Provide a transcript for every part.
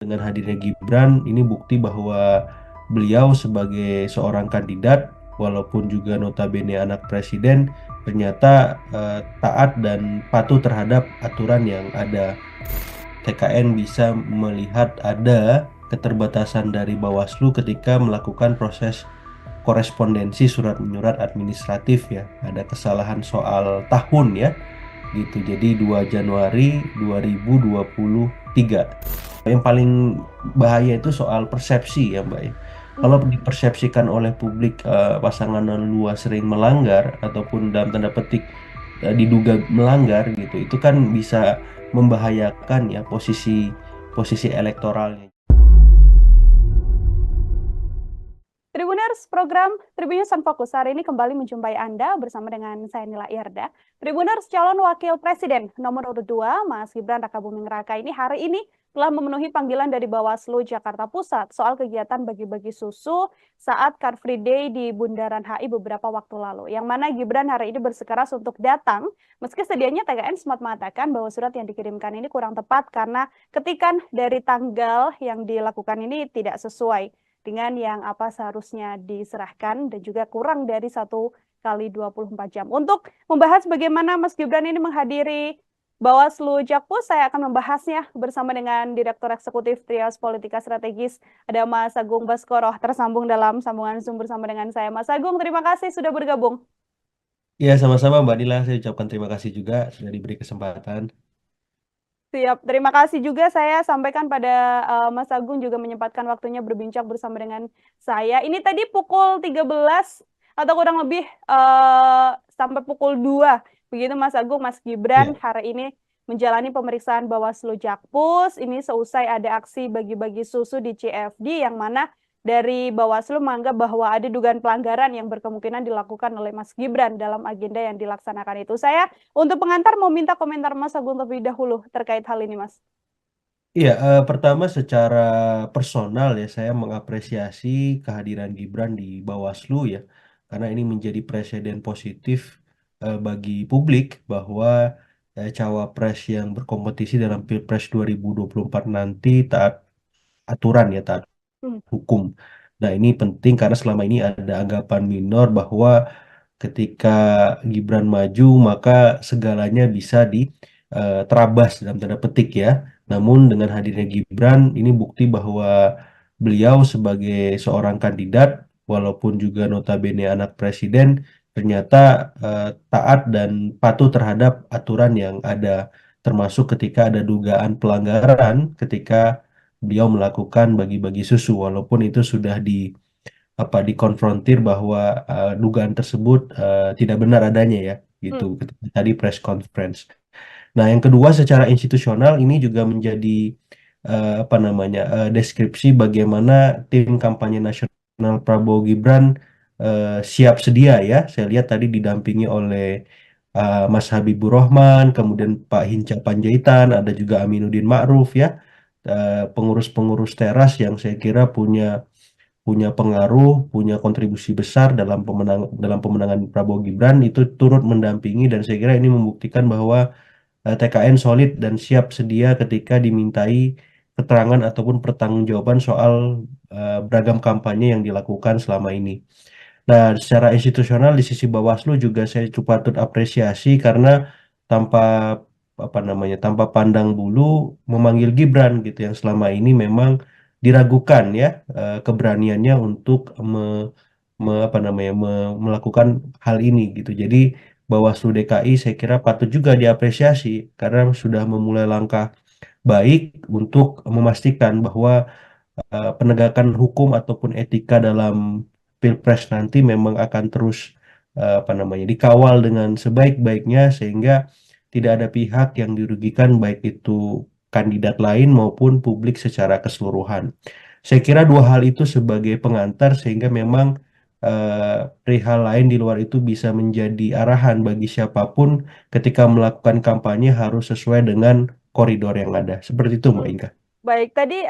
dengan hadirnya Gibran ini bukti bahwa beliau sebagai seorang kandidat walaupun juga notabene anak presiden ternyata taat dan patuh terhadap aturan yang ada. TKN bisa melihat ada keterbatasan dari Bawaslu ketika melakukan proses korespondensi surat menyurat administratif ya. Ada kesalahan soal tahun ya gitu. Jadi 2 Januari 2023. Yang paling bahaya itu soal persepsi ya Mbak ya. Kalau Hmm. dipersepsikan oleh publik pasangan 02 sering melanggar ataupun dalam tanda petik diduga melanggar gitu, itu kan bisa membahayakan ya posisi posisi elektoralnya. Tribuners, program Tribunnews on Fokus hari ini kembali menjumpai Anda bersama dengan saya Nila Irda. Tribuners, calon wakil presiden nomor urut 2, Mas Gibran Rakabuming Raka ini hari ini telah memenuhi panggilan dari Bawaslu Jakarta Pusat soal kegiatan bagi-bagi susu saat Car Free Day di Bundaran HI beberapa waktu lalu. Yang mana Gibran hari ini bersikeras untuk datang, meski sedianya TKN sempat mengatakan bahwa surat yang dikirimkan ini kurang tepat karena ketikan dari tanggal yang dilakukan ini tidak sesuai dengan yang apa seharusnya diserahkan dan juga kurang dari 1 kali 24 jam. Untuk membahas bagaimana Mas Gibran ini menghadiri Bawaslu Jakpus, saya akan membahasnya bersama dengan Direktur Eksekutif Trias Politika Strategis, ada Mas Agung Baskoro, tersambung dalam sambungan Zoom bersama dengan saya. Mas Agung, terima kasih sudah bergabung. Ya, sama-sama Mbak Nila, saya ucapkan terima kasih juga sudah diberi kesempatan. Siap, terima kasih juga saya sampaikan pada Mas Agung juga menyempatkan waktunya berbincang bersama dengan saya. Ini tadi pukul 13 atau kurang lebih sampai pukul 2. Begitu Mas Agung, Mas Gibran Ya. hari ini menjalani pemeriksaan Bawaslu Jakpus. Ini seusai ada aksi bagi-bagi susu di CFD yang mana dari Bawaslu menganggap bahwa ada dugaan pelanggaran yang berkemungkinan dilakukan oleh Mas Gibran dalam agenda yang dilaksanakan itu. Saya untuk pengantar mau minta komentar Mas Agung terlebih dahulu terkait hal ini, Mas. Iya, pertama secara personal ya saya mengapresiasi kehadiran Gibran di Bawaslu ya, karena ini menjadi presiden positif bagi publik bahwa cawapres yang berkompetisi dalam Pilpres 2024 nanti taat aturan ya, taat Hmm. hukum. Nah, ini penting karena selama ini ada anggapan minor bahwa ketika Gibran maju maka segalanya bisa diterabas dalam tanda petik ya. Namun dengan hadirnya Gibran ini bukti bahwa beliau sebagai seorang kandidat walaupun juga notabene anak presiden ternyata taat dan patuh terhadap aturan yang ada, termasuk ketika ada dugaan pelanggaran ketika beliau melakukan bagi-bagi susu walaupun itu sudah dikonfrontir bahwa dugaan tersebut tidak benar adanya ya gitu Hmm. ketika tadi press conference. Nah, yang kedua secara institusional ini juga menjadi apa namanya deskripsi bagaimana tim kampanye nasional Prabowo Gibran siap sedia ya. Saya lihat tadi didampingi oleh Mas Habibur Rahman, kemudian Pak Hinca Panjaitan, ada juga Aminuddin Ma'ruf ya, pengurus-pengurus teras yang saya kira punya punya pengaruh, punya kontribusi besar dalam pemenangan Prabowo Gibran itu turut mendampingi dan saya kira ini membuktikan bahwa TKN solid dan siap sedia ketika dimintai keterangan ataupun pertanggungjawaban soal beragam kampanye yang dilakukan selama ini. Nah, secara institusional di sisi Bawaslu juga saya cukup patut apresiasi karena tanpa apa namanya, tanpa pandang bulu memanggil Gibran gitu yang selama ini memang diragukan ya keberaniannya untuk apa namanya melakukan hal ini gitu. Jadi Bawaslu DKI saya kira patut juga diapresiasi karena sudah memulai langkah baik untuk memastikan bahwa penegakan hukum ataupun etika dalam Pilpres nanti memang akan terus apa namanya dikawal dengan sebaik-baiknya sehingga tidak ada pihak yang dirugikan baik itu kandidat lain maupun publik secara keseluruhan. Saya kira dua hal itu sebagai pengantar sehingga memang perihal lain di luar itu bisa menjadi arahan bagi siapapun ketika melakukan kampanye harus sesuai dengan koridor yang ada. Seperti itu, Mbak Hmm. Inka. Baik, tadi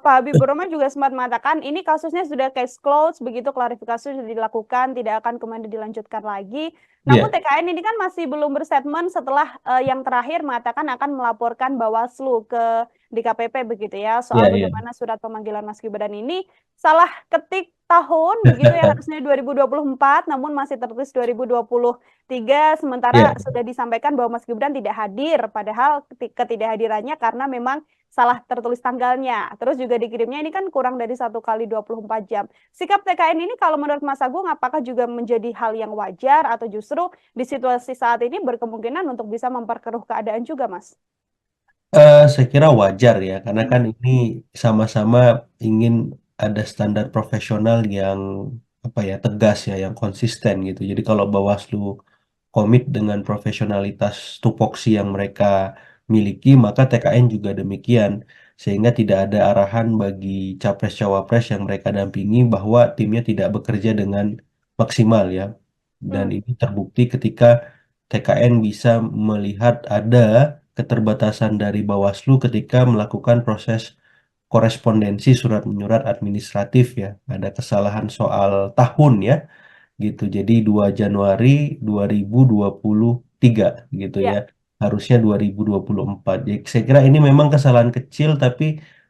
Pak Habibur Rahman juga sempat mengatakan ini kasusnya sudah case closed, begitu klarifikasi sudah dilakukan, tidak akan kemudian dilanjutkan lagi. Namun Iya. TKN ini kan masih belum berstatement setelah yang terakhir mengatakan akan melaporkan Bawaslu ke DKPP begitu ya, soal Iya, iya. bagaimana surat pemanggilan Mas Gibran ini salah ketik tahun begitu ya, harusnya 2024 namun masih tertulis 2023, Iya. sementara sudah disampaikan bahwa Mas Gibran tidak hadir, padahal ketidakhadirannya karena memang salah tertulis tanggalnya. Terus juga dikirimnya ini kan kurang dari 1 kali 24 jam. Sikap TKN ini kalau menurut Mas Agung apakah juga menjadi hal yang wajar atau justru di situasi saat ini berkemungkinan untuk bisa memperkeruh keadaan juga, Mas? Saya kira wajar ya, karena Hmm, kan ini sama-sama ingin ada standar profesional yang apa ya tegas ya, yang konsisten gitu. Jadi kalau Bawaslu komit dengan profesionalitas tupoksi yang mereka miliki, maka TKN juga demikian, sehingga tidak ada arahan bagi capres-cawapres yang mereka dampingi bahwa timnya tidak bekerja dengan maksimal ya. Dan hmm, ini terbukti ketika TKN bisa melihat ada keterbatasan dari Bawaslu ketika melakukan proses korespondensi surat menyurat administratif ya. Ada kesalahan soal tahun ya gitu. Jadi 2 Januari 2023 gitu ya. ya. Harusnya 2024. Jadi saya kira ini memang kesalahan kecil, tapi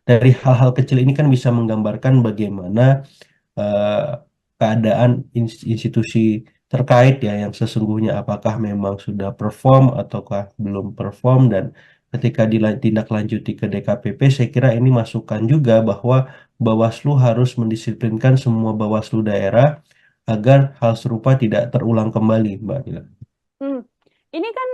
dari hal-hal kecil ini kan bisa menggambarkan bagaimana eh, keadaan institusi terkait ya yang sesungguhnya, apakah memang sudah perform ataukah belum perform. Dan ketika ditindaklanjuti ke DKPP, saya kira ini masukan juga bahwa Bawaslu harus mendisiplinkan semua Bawaslu daerah agar hal serupa tidak terulang kembali, Mbak Nila. Hmm. Ini kan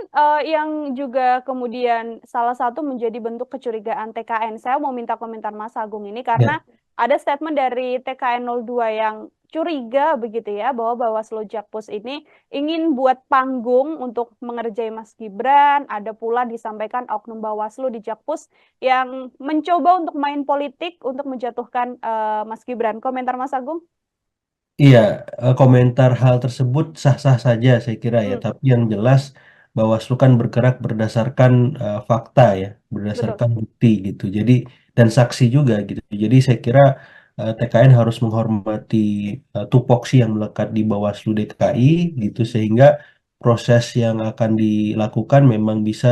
yang juga kemudian salah satu menjadi bentuk kecurigaan TKN. Saya mau minta komentar Mas Agung ini karena Ya, ada statement dari TKN 02 yang curiga begitu ya bahwa Bawaslu Jakpus ini ingin buat panggung untuk mengerjai Mas Gibran. Ada pula disampaikan oknum Bawaslu di Jakpus yang mencoba untuk main politik untuk menjatuhkan Mas Gibran. Komentar Mas Agung? iya, komentar hal tersebut sah-sah saja saya kira ya, Hmm, tapi yang jelas Bawaslu kan bergerak berdasarkan fakta ya, betul. berdasarkan bukti gitu. Jadi dan saksi juga gitu. Jadi saya kira TKN harus menghormati tupoksi yang melekat di Bawaslu DKI gitu, sehingga proses yang akan dilakukan memang bisa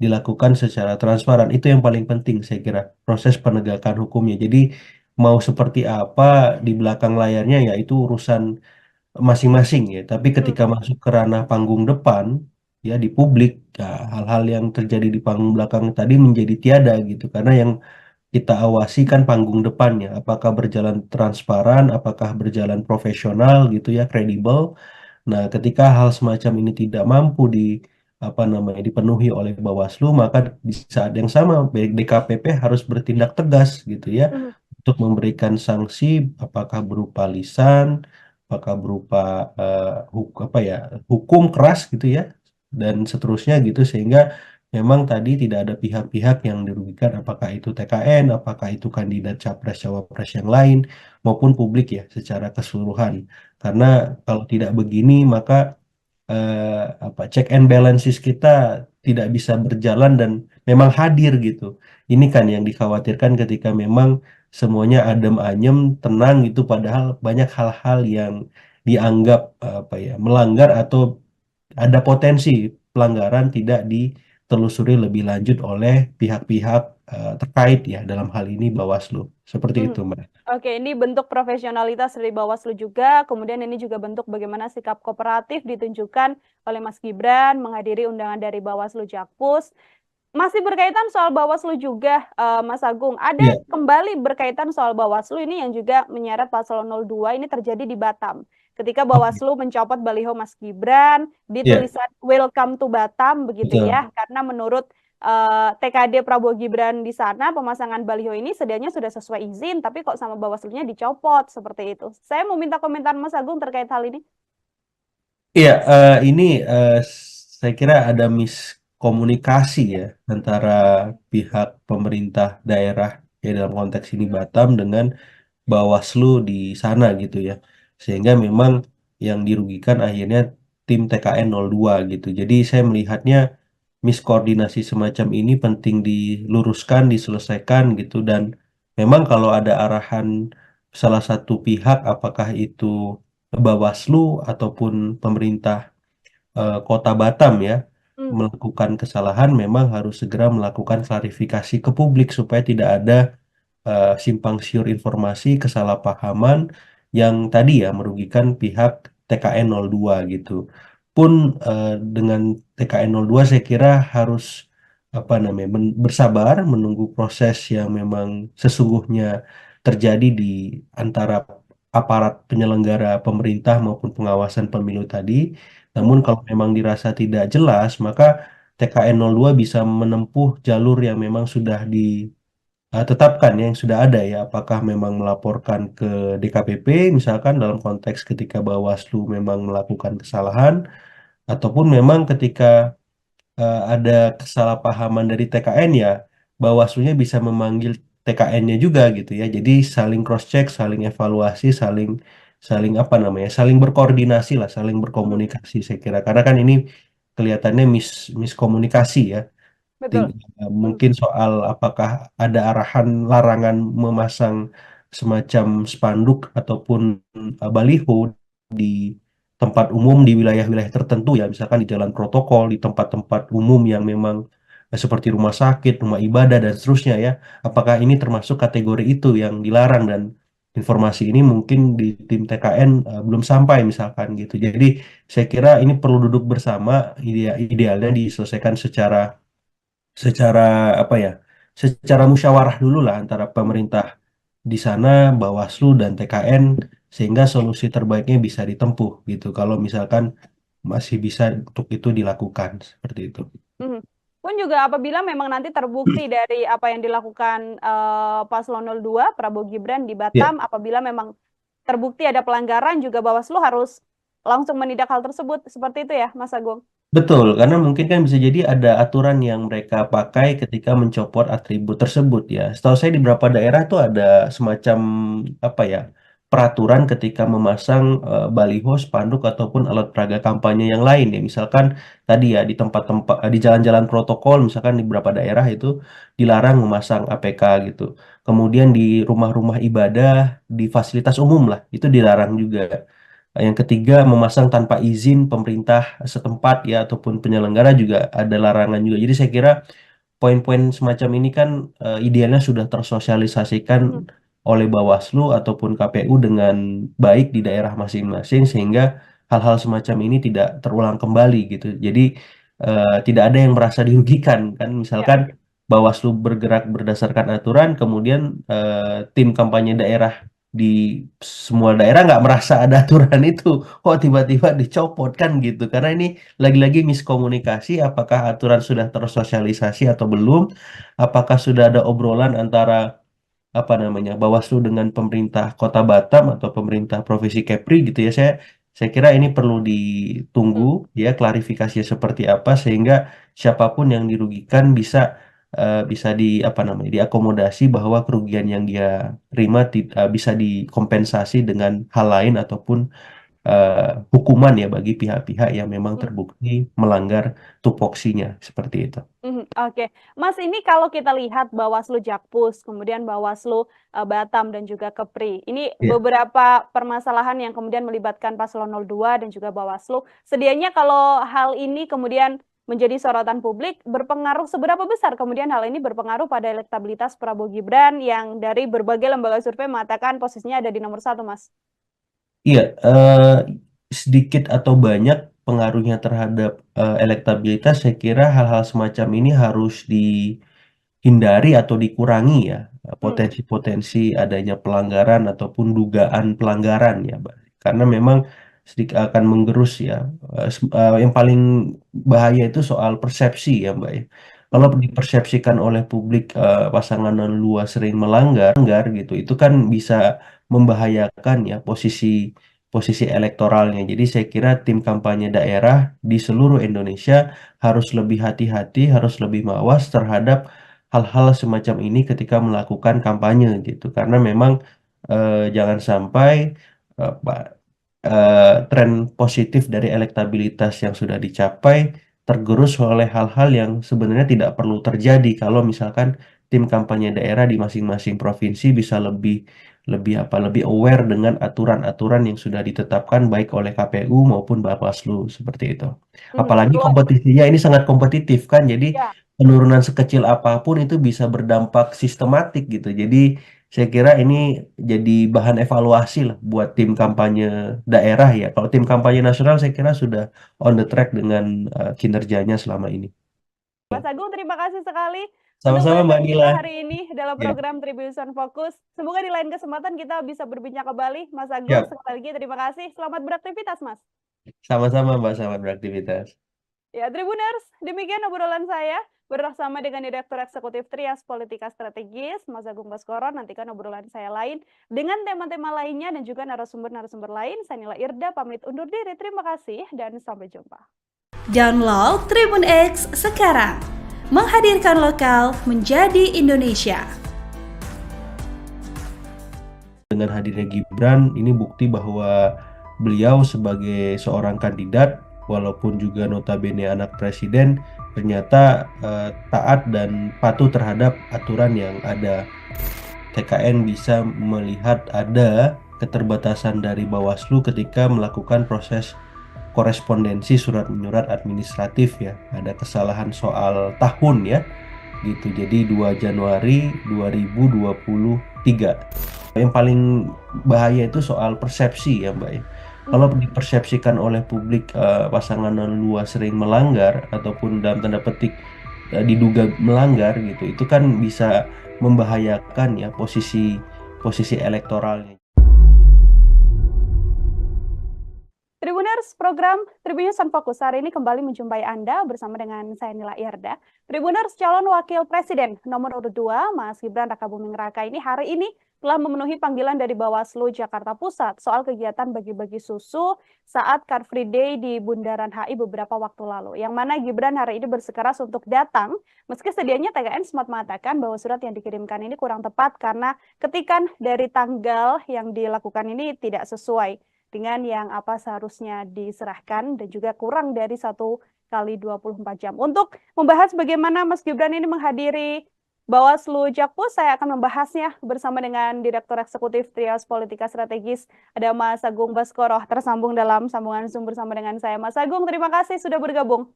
dilakukan secara transparan. Itu yang paling penting saya kira, proses penegakan hukumnya. Jadi mau seperti apa di belakang layarnya ya itu urusan masing-masing ya. Tapi Hmm, ketika masuk ke ranah panggung depan ya di publik, ya, hal-hal yang terjadi di panggung belakang tadi menjadi tiada gitu. Karena yang kita awasi kan panggung depannya, apakah berjalan transparan, apakah berjalan profesional gitu ya, kredibel. Nah, ketika hal semacam ini tidak mampu di apa namanya dipenuhi oleh Bawaslu, maka di saat yang sama DKPP harus bertindak tegas gitu ya hmm, untuk memberikan sanksi, apakah berupa lisan, apakah berupa apa ya hukum keras gitu ya dan seterusnya gitu, sehingga memang tadi tidak ada pihak-pihak yang dirugikan, apakah itu TKN, apakah itu kandidat capres cawapres yang lain maupun publik ya secara keseluruhan. Karena kalau tidak begini maka apa check and balances kita tidak bisa berjalan dan memang hadir gitu. Ini kan yang dikhawatirkan ketika memang semuanya adem ayem, tenang gitu, padahal banyak hal-hal yang dianggap apa ya melanggar atau ada potensi pelanggaran tidak ditelusuri lebih lanjut oleh pihak-pihak terkait ya, dalam hal ini Bawaslu. Seperti hmm. itu, Mbak. Oke, ini bentuk profesionalitas dari Bawaslu juga. Kemudian ini juga bentuk bagaimana sikap kooperatif ditunjukkan oleh Mas Gibran menghadiri undangan dari Bawaslu Jakpus. Masih berkaitan soal Bawaslu juga, Mas Agung. Ada Iya, kembali berkaitan soal Bawaslu ini yang juga menyeret paslon 02 ini terjadi di Batam. Ketika oke. Bawaslu mencopot baliho Mas Gibran di Iya, tulisan Welcome to Batam begitu betul. ya, karena menurut TKD Prabowo Gibran di sana pemasangan baliho ini sedianya sudah sesuai izin, tapi kok sama Bawaslunya dicopot seperti itu. Saya mau minta komentar Mas Agung terkait hal ini. Iya, ini saya kira ada miskomunikasi ya antara pihak pemerintah daerah ya dalam konteks ini Batam dengan Bawaslu di sana gitu ya. Sehingga memang yang dirugikan akhirnya tim TKN 02 gitu. Jadi saya melihatnya miskoordinasi semacam ini penting diluruskan, diselesaikan gitu. Dan memang kalau ada arahan salah satu pihak, apakah itu Bawaslu ataupun pemerintah Kota Batam ya, Hmm. melakukan kesalahan memang harus segera melakukan klarifikasi ke publik supaya tidak ada simpang siur informasi, kesalahpahaman yang tadi ya merugikan pihak TKN 02 gitu. Pun dengan TKN 02 saya kira harus apa namanya bersabar menunggu proses yang memang sesungguhnya terjadi di antara aparat penyelenggara pemerintah maupun pengawasan pemilu tadi. Namun Mhm. kalau memang dirasa tidak jelas, maka TKN 02 bisa menempuh jalur yang memang sudah tetapkan ya, yang sudah ada ya, apakah memang melaporkan ke DKPP misalkan dalam konteks ketika Bawaslu memang melakukan kesalahan, ataupun memang ketika ada kesalahpahaman dari TKN ya, Bawaslunya bisa memanggil TKN-nya juga gitu ya. Jadi saling cross check, saling evaluasi, saling saling apa namanya, saling berkoordinasi lah, saling Mhm. berkomunikasi saya kira. Karena kan ini kelihatannya miskomunikasi ya. Betul. Mhm. Mungkin soal apakah ada arahan larangan memasang semacam spanduk ataupun baliho di tempat umum di wilayah-wilayah tertentu ya, misalkan di jalan protokol, di tempat-tempat umum yang memang seperti rumah sakit, rumah ibadah dan seterusnya ya. Apakah ini termasuk kategori itu yang dilarang dan informasi ini mungkin di tim TKN belum sampai misalkan gitu. Jadi saya kira ini perlu duduk bersama, idealnya diselesaikan secara secara apa ya, secara musyawarah dulu lah antara pemerintah di sana, Bawaslu dan TKN sehingga solusi terbaiknya bisa ditempuh gitu. Kalau misalkan masih bisa untuk itu dilakukan seperti itu. Mhm. Pun juga apabila memang nanti terbukti dari apa yang dilakukan Paslon 02 Prabowo Gibran di Ya, Batam, apabila memang terbukti ada pelanggaran juga Bawaslu harus langsung menindak hal tersebut, seperti itu ya, Mas Agung? betul, karena mungkin kan bisa jadi ada aturan yang mereka pakai ketika mencopot atribut tersebut ya. Setahu saya di beberapa daerah tuh ada semacam apa ya, peraturan ketika memasang baliho, spanduk ataupun alat peraga kampanye yang lain ya. Misalkan tadi ya di tempat-tempat di jalan-jalan protokol, misalkan di beberapa daerah itu dilarang memasang APK gitu. Kemudian di rumah-rumah ibadah, di fasilitas umum lah, itu dilarang juga. Yang ketiga, memasang tanpa izin pemerintah setempat ya ataupun penyelenggara juga ada larangan juga. Jadi saya kira poin-poin semacam ini kan idealnya sudah tersosialisasikan Mhm. oleh Bawaslu ataupun KPU dengan baik di daerah masing-masing sehingga hal-hal semacam ini tidak terulang kembali gitu. Jadi tidak ada yang merasa dirugikan kan. Ya. Misalkan Bawaslu bergerak berdasarkan aturan, kemudian tim kampanye daerah di semua daerah nggak merasa ada aturan itu. Kok tiba-tiba dicopot kan gitu. Karena ini lagi-lagi miskomunikasi, apakah aturan sudah tersosialisasi atau belum, apakah sudah ada obrolan antara apa namanya Bawaslu dengan pemerintah Kota Batam atau pemerintah Provinsi Kepri gitu ya. Saya kira ini perlu ditunggu Mhm. ya klarifikasi seperti apa sehingga siapapun yang dirugikan bisa di apa namanya diakomodasi bahwa kerugian yang dia terima bisa dikompensasi dengan hal lain ataupun hukuman ya bagi pihak-pihak yang memang Mhm. terbukti melanggar tupoksinya seperti itu. Mhm. Oke, Mas, ini kalau kita lihat Bawaslu Jakpus, kemudian Bawaslu Batam dan juga Kepri, ini Ya. beberapa permasalahan yang kemudian melibatkan Paslon 02 dan juga Bawaslu. Sedianya kalau hal ini kemudian menjadi sorotan publik, berpengaruh seberapa besar kemudian hal ini berpengaruh pada elektabilitas Prabowo Gibran yang dari berbagai lembaga survei mengatakan posisinya ada di nomor satu, Mas? Iya, sedikit atau banyak pengaruhnya terhadap elektabilitas, saya kira hal-hal semacam ini harus dihindari atau dikurangi ya, Hmm. potensi-potensi adanya pelanggaran ataupun dugaan pelanggaran ya, Mbak. Karena memang sedikit akan menggerus ya. Yang paling bahaya itu soal persepsi ya, Mbak ya. Kalau Mhm. dipersepsikan oleh publik pasangan luas sering melanggar gitu, itu kan bisa membahayakan ya posisi posisi elektoralnya. Jadi saya kira tim kampanye daerah di seluruh Indonesia harus lebih hati-hati, harus lebih mawas terhadap hal-hal semacam ini ketika melakukan kampanye gitu. Karena memang jangan sampai tren positif dari elektabilitas yang sudah dicapai tergerus oleh hal-hal yang sebenarnya tidak perlu terjadi kalau misalkan tim kampanye daerah di masing-masing provinsi bisa lebih lebih apa lebih aware dengan aturan-aturan yang sudah ditetapkan baik oleh KPU maupun Bawaslu seperti itu. Apalagi Luar, kompetisinya ini sangat kompetitif kan, jadi ya. penurunan sekecil apapun itu bisa berdampak sistematik gitu. Jadi saya kira ini jadi bahan evaluasi lah buat tim kampanye daerah ya. Kalau tim kampanye nasional saya kira sudah on the track dengan kinerjanya selama ini. Mas Agung, terima kasih sekali untuk Sama-sama Mbak bahasan kita Nila. hari ini dalam Ya, program Tribunnews Fokus. Semoga di lain kesempatan kita bisa berbincang kembali. Mas Agung, siap. sekali lagi terima kasih. Selamat beraktivitas, Mas. Sama-sama Mbak, selamat beraktivitas. Ya, Tribuners, demikian obrolan saya bersama dengan Direktur Eksekutif Trias Politika Strategis, Mas Agung Baskoro. Nantikan obrolan saya lain dengan tema-tema lainnya dan juga narasumber-narasumber lain. Saya Nila Irda, pamit undur diri. Terima kasih dan sampai jumpa. Download Tribun X sekarang. Menghadirkan lokal menjadi Indonesia. Dengan hadirnya Gibran, ini bukti bahwa beliau sebagai seorang kandidat, walaupun juga notabene anak presiden, ternyata taat dan patuh terhadap aturan yang ada. TKN bisa melihat ada keterbatasan dari Bawaslu ketika melakukan proses korespondensi surat menyurat administratif ya. Ada kesalahan soal tahun ya, gitu. Jadi 2 Januari 2023. Yang paling bahaya itu soal persepsi ya Mbak ya. Kalau dipersepsikan oleh publik pasangan 02 sering melanggar ataupun dalam tanda petik diduga melanggar gitu, itu kan bisa membahayakan ya posisi posisi elektoralnya. Tribuners, program Tribunnews Fokus hari ini kembali menjumpai Anda bersama dengan saya Nila Irda. Tribuners, calon wakil presiden nomor urut 2, Mas Gibran Rakabuming Raka ini hari ini telah memenuhi panggilan dari Bawaslu Jakarta Pusat soal kegiatan bagi-bagi susu saat Car Free Day di Bundaran HI beberapa waktu lalu. Yang mana Gibran hari ini bersikeras untuk datang, meski sedianya TKN sempat mengatakan bahwa surat yang dikirimkan ini kurang tepat karena ketikan dari tanggal yang dilakukan ini tidak sesuai dengan yang apa seharusnya diserahkan dan juga kurang dari 1 kali 24 jam. Untuk membahas bagaimana Mas Gibran ini menghadiri Bawaslu Jakpus, saya akan membahasnya bersama dengan Direktur Eksekutif Trias Politika Strategis, ada Mas Agung Baskoro, tersambung dalam sambungan Zoom bersama dengan saya. Mas Agung, terima kasih sudah bergabung.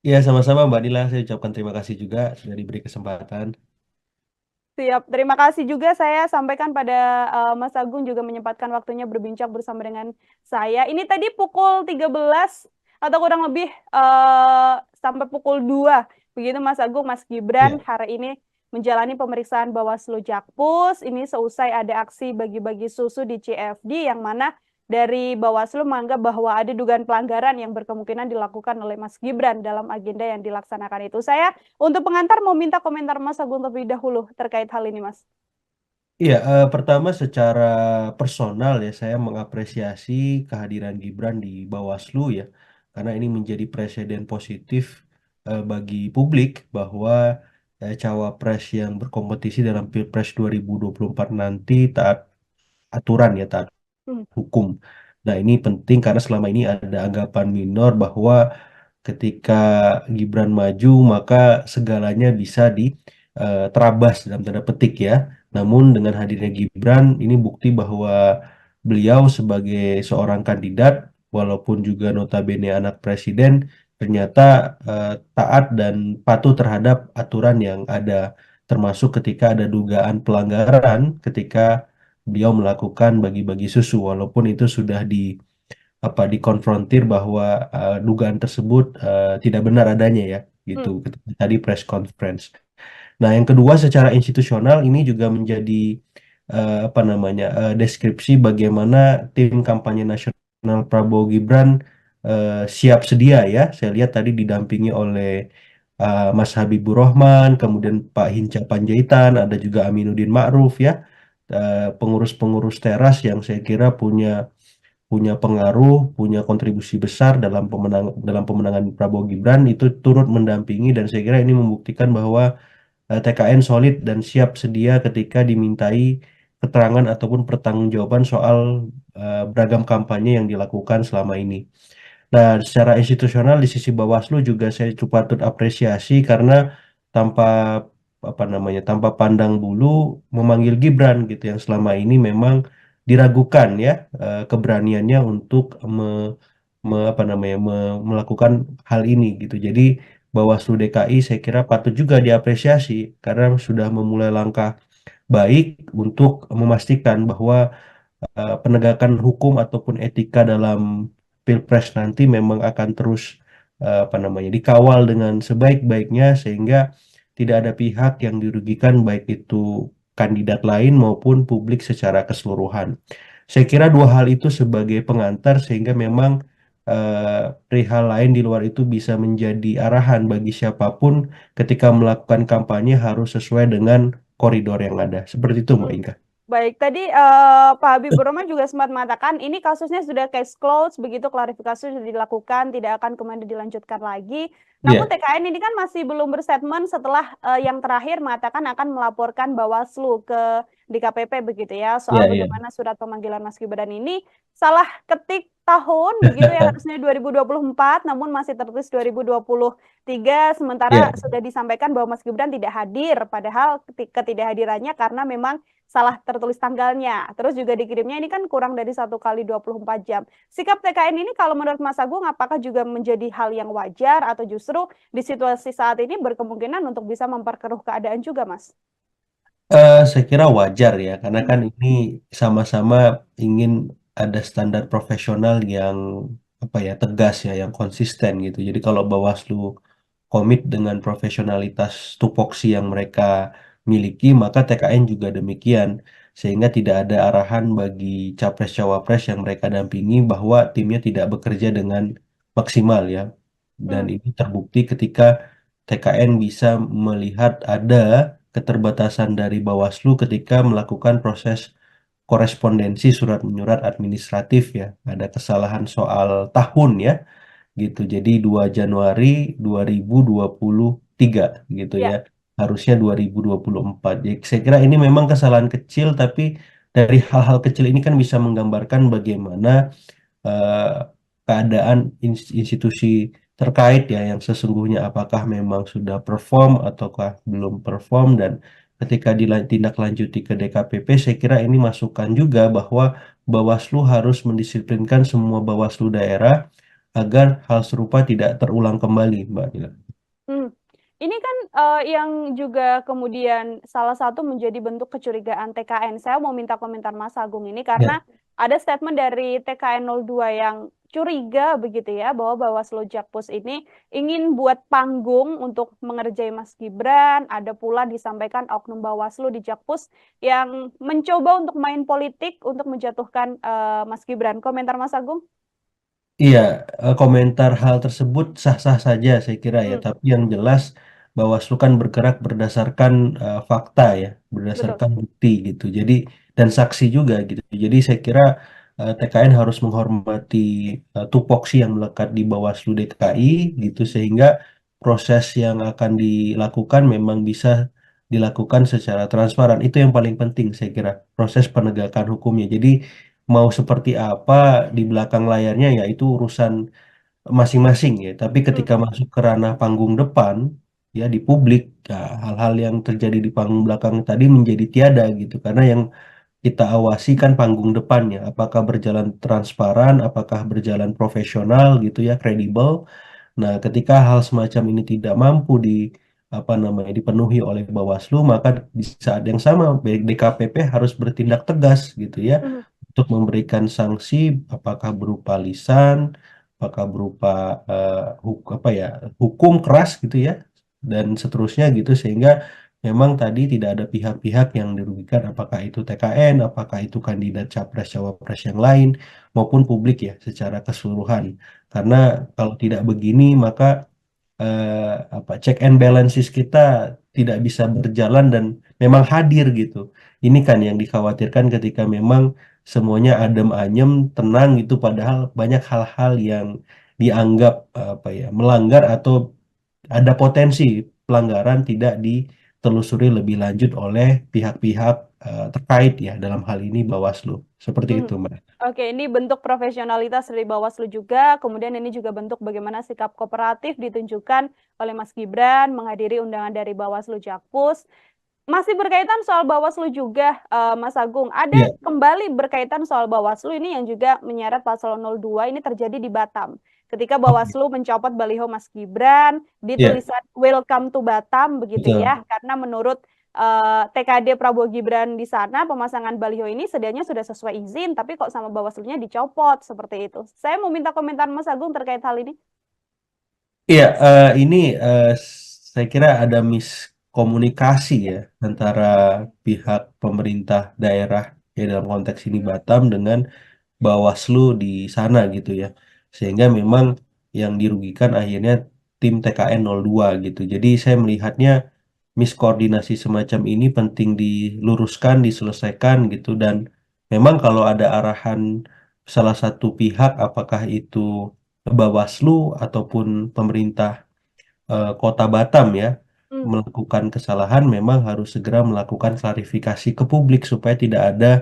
Ya, sama-sama Mbak Nila, saya ucapkan terima kasih juga sudah diberi kesempatan. Siap, terima kasih juga saya sampaikan pada Mas Agung juga menyempatkan waktunya berbincang bersama dengan saya. Ini tadi pukul 13 atau kurang lebih sampai pukul 2. Begitu Mas Agung, Mas Gibran Ya. hari ini menjalani pemeriksaan Bawaslu Jakpus. Ini seusai ada aksi bagi-bagi susu di CFD yang mana dari Bawaslu menganggap bahwa ada dugaan pelanggaran yang berkemungkinan dilakukan oleh Mas Gibran dalam agenda yang dilaksanakan itu. Saya untuk pengantar mau minta komentar Mas Agung terlebih dahulu terkait hal ini, Mas. Iya, pertama secara personal ya saya mengapresiasi kehadiran Gibran di Bawaslu ya, karena ini menjadi presiden positif bagi publik bahwa cawapres yang berkompetisi dalam Pilpres 2024 nanti taat aturan ya, taat Hmm. hukum. Nah, ini penting karena selama ini ada anggapan minor bahwa ketika Gibran maju maka segalanya bisa diterabas dalam tanda petik ya. Namun dengan hadirnya Gibran ini bukti bahwa beliau sebagai seorang kandidat walaupun juga notabene anak presiden ternyata taat dan patuh terhadap aturan yang ada, termasuk ketika ada dugaan pelanggaran ketika beliau melakukan bagi-bagi susu walaupun itu sudah dikonfrontir bahwa dugaan tersebut tidak benar adanya ya gitu Hmm. ketika tadi press conference. Nah, yang kedua secara institusional ini juga menjadi apa namanya deskripsi bagaimana tim kampanye nasional Prabowo Gibran siap sedia ya. Saya lihat tadi didampingi oleh Mas Habibur Rahman, kemudian Pak Hinca Panjaitan, ada juga Aminuddin Ma'ruf ya, pengurus-pengurus teras yang saya kira punya punya pengaruh, punya kontribusi besar dalam pemenangan Prabowo Gibran itu turut mendampingi, dan saya kira ini membuktikan bahwa TKN solid dan siap sedia ketika dimintai keterangan ataupun pertanggungjawaban soal beragam kampanye yang dilakukan selama ini. Nah, secara institusional di sisi Bawaslu juga saya cukup patut apresiasi karena tanpa apa namanya tanpa pandang bulu memanggil Gibran gitu yang selama ini memang diragukan ya keberaniannya untuk apa namanya melakukan hal ini gitu. Jadi Bawaslu DKI saya kira patut juga diapresiasi karena sudah memulai langkah baik untuk memastikan bahwa penegakan hukum ataupun etika dalam Pilpres nanti memang akan terus apa namanya dikawal dengan sebaik-baiknya sehingga tidak ada pihak yang dirugikan baik itu kandidat lain maupun publik secara keseluruhan. Saya kira dua hal itu sebagai pengantar sehingga memang perihal lain di luar itu bisa menjadi arahan bagi siapapun ketika melakukan kampanye harus sesuai dengan koridor yang ada. Seperti itu, Mbak Hmm. Inka. Baik, tadi Pak Habibur Rahman juga sempat mengatakan ini kasusnya sudah case closed, begitu klarifikasi sudah dilakukan, tidak akan kemudian dilanjutkan lagi. Namun Iya, TKN ini kan masih belum berstatement setelah yang terakhir mengatakan akan melaporkan Bawaslu ke DKPP begitu ya, iya, soal iya. bagaimana surat pemanggilan Mas Gibran ini salah ketik tahun begitu ya, harusnya 2024 namun masih tertulis 2023 sementara Iya, sudah disampaikan bahwa Mas Gibran tidak hadir, padahal ketidakhadirannya karena memang salah tertulis tanggalnya. Terus juga dikirimnya ini kan kurang dari 1 kali 24 jam. Sikap TKN ini kalau menurut Mas Agung apakah juga menjadi hal yang wajar atau justru di situasi saat ini berkemungkinan untuk bisa memperkeruh keadaan juga, Mas? Saya kira wajar ya, karena Hmm, kan ini sama-sama ingin ada standar profesional yang apa ya tegas ya, yang konsisten gitu. Jadi kalau Bawaslu komit dengan profesionalitas tupoksi yang mereka miliki, maka TKN juga demikian, sehingga tidak ada arahan bagi capres-cawapres yang mereka dampingi bahwa timnya tidak bekerja dengan maksimal ya. Dan hmm, ini terbukti ketika TKN bisa melihat ada keterbatasan dari Bawaslu ketika melakukan proses korespondensi surat menyurat administratif ya. Ada kesalahan soal tahun ya gitu. Jadi 2 Januari 2023 gitu ya. ya. Harusnya 2024. Jadi saya kira ini memang kesalahan kecil tapi dari hal-hal kecil ini kan bisa menggambarkan bagaimana eh, keadaan institusi terkait ya yang sesungguhnya apakah memang sudah perform ataukah belum perform dan ketika ditindaklanjuti ke DKPP saya kira ini masukan juga bahwa Bawaslu harus mendisiplinkan semua Bawaslu daerah agar hal serupa tidak terulang kembali, Mbak Dila. Hmm. Ini kan yang juga kemudian salah satu menjadi bentuk kecurigaan TKN. Saya mau minta komentar Mas Agung ini Ya, karena ada statement dari TKN 02 yang curiga begitu ya bahwa Bawaslu Jakpus ini ingin buat panggung untuk mengerjai Mas Gibran. Ada pula disampaikan oknum Bawaslu di Jakpus yang mencoba untuk main politik untuk menjatuhkan Mas Gibran. Komentar Mas Agung? iya, komentar hal tersebut sah-sah saja saya kira ya, Hmm, tapi yang jelas Bawaslu kan bergerak berdasarkan fakta ya, betul. berdasarkan bukti gitu. Jadi dan saksi juga gitu. Jadi saya kira TKN harus menghormati tupoksi yang melekat di Bawaslu DKI gitu sehingga proses yang akan dilakukan memang bisa dilakukan secara transparan. Itu yang paling penting saya kira, proses penegakan hukumnya. Jadi mau seperti apa di belakang layarnya ya itu urusan masing-masing ya. Tapi Hmm, ketika masuk ke ranah panggung depan ya di publik ya, hal-hal yang terjadi di panggung belakang tadi menjadi tiada gitu. Karena yang kita awasi kan panggung depannya, apakah berjalan transparan, apakah berjalan profesional gitu ya, kredibel. Nah, ketika hal semacam ini tidak mampu di apa namanya dipenuhi oleh Bawaslu, maka di saat yang sama DKPP harus bertindak tegas gitu ya hmm, untuk memberikan sanksi, apakah berupa lisan, apakah berupa apa ya hukum keras gitu ya, dan seterusnya gitu sehingga memang tadi tidak ada pihak-pihak yang dirugikan, apakah itu TKN, apakah itu kandidat capres cawapres yang lain maupun publik ya secara keseluruhan. Karena kalau tidak begini maka apa check and balances kita tidak bisa berjalan dan memang hadir gitu. Ini kan yang dikhawatirkan ketika memang semuanya adem ayem, tenang gitu padahal banyak hal-hal yang dianggap apa ya melanggar atau ada potensi pelanggaran tidak ditelusuri lebih lanjut oleh pihak-pihak terkait ya, dalam hal ini Bawaslu. Seperti Mhm. itu, Mbak. Oke, ini bentuk profesionalitas dari Bawaslu juga, kemudian ini juga bentuk bagaimana sikap kooperatif ditunjukkan oleh Mas Gibran menghadiri undangan dari Bawaslu Jakpus. Masih berkaitan soal Bawaslu juga, Mas Agung, ada Iya, kembali berkaitan soal Bawaslu ini yang juga menyeret paslon 02 ini terjadi di Batam. Ketika oke. Bawaslu mencopot baliho Mas Gibran di Iya, tulisan Welcome to Batam begitu betul. ya, karena menurut TKD Prabowo Gibran di sana pemasangan baliho ini sedianya sudah sesuai izin, tapi kok sama Bawaslunya dicopot seperti itu. Saya mau minta komentar Mas Agung terkait hal ini. Iya, ini saya kira ada miskomunikasi ya antara pihak pemerintah daerah ya dalam konteks ini Batam dengan Bawaslu di sana gitu ya. Sehingga memang yang dirugikan akhirnya tim TKN 02 gitu. Jadi saya melihatnya miskoordinasi semacam ini penting diluruskan, diselesaikan gitu, dan memang kalau ada arahan salah satu pihak apakah itu Bawaslu ataupun pemerintah Kota Batam ya Hmm, melakukan kesalahan, memang harus segera melakukan klarifikasi ke publik supaya tidak ada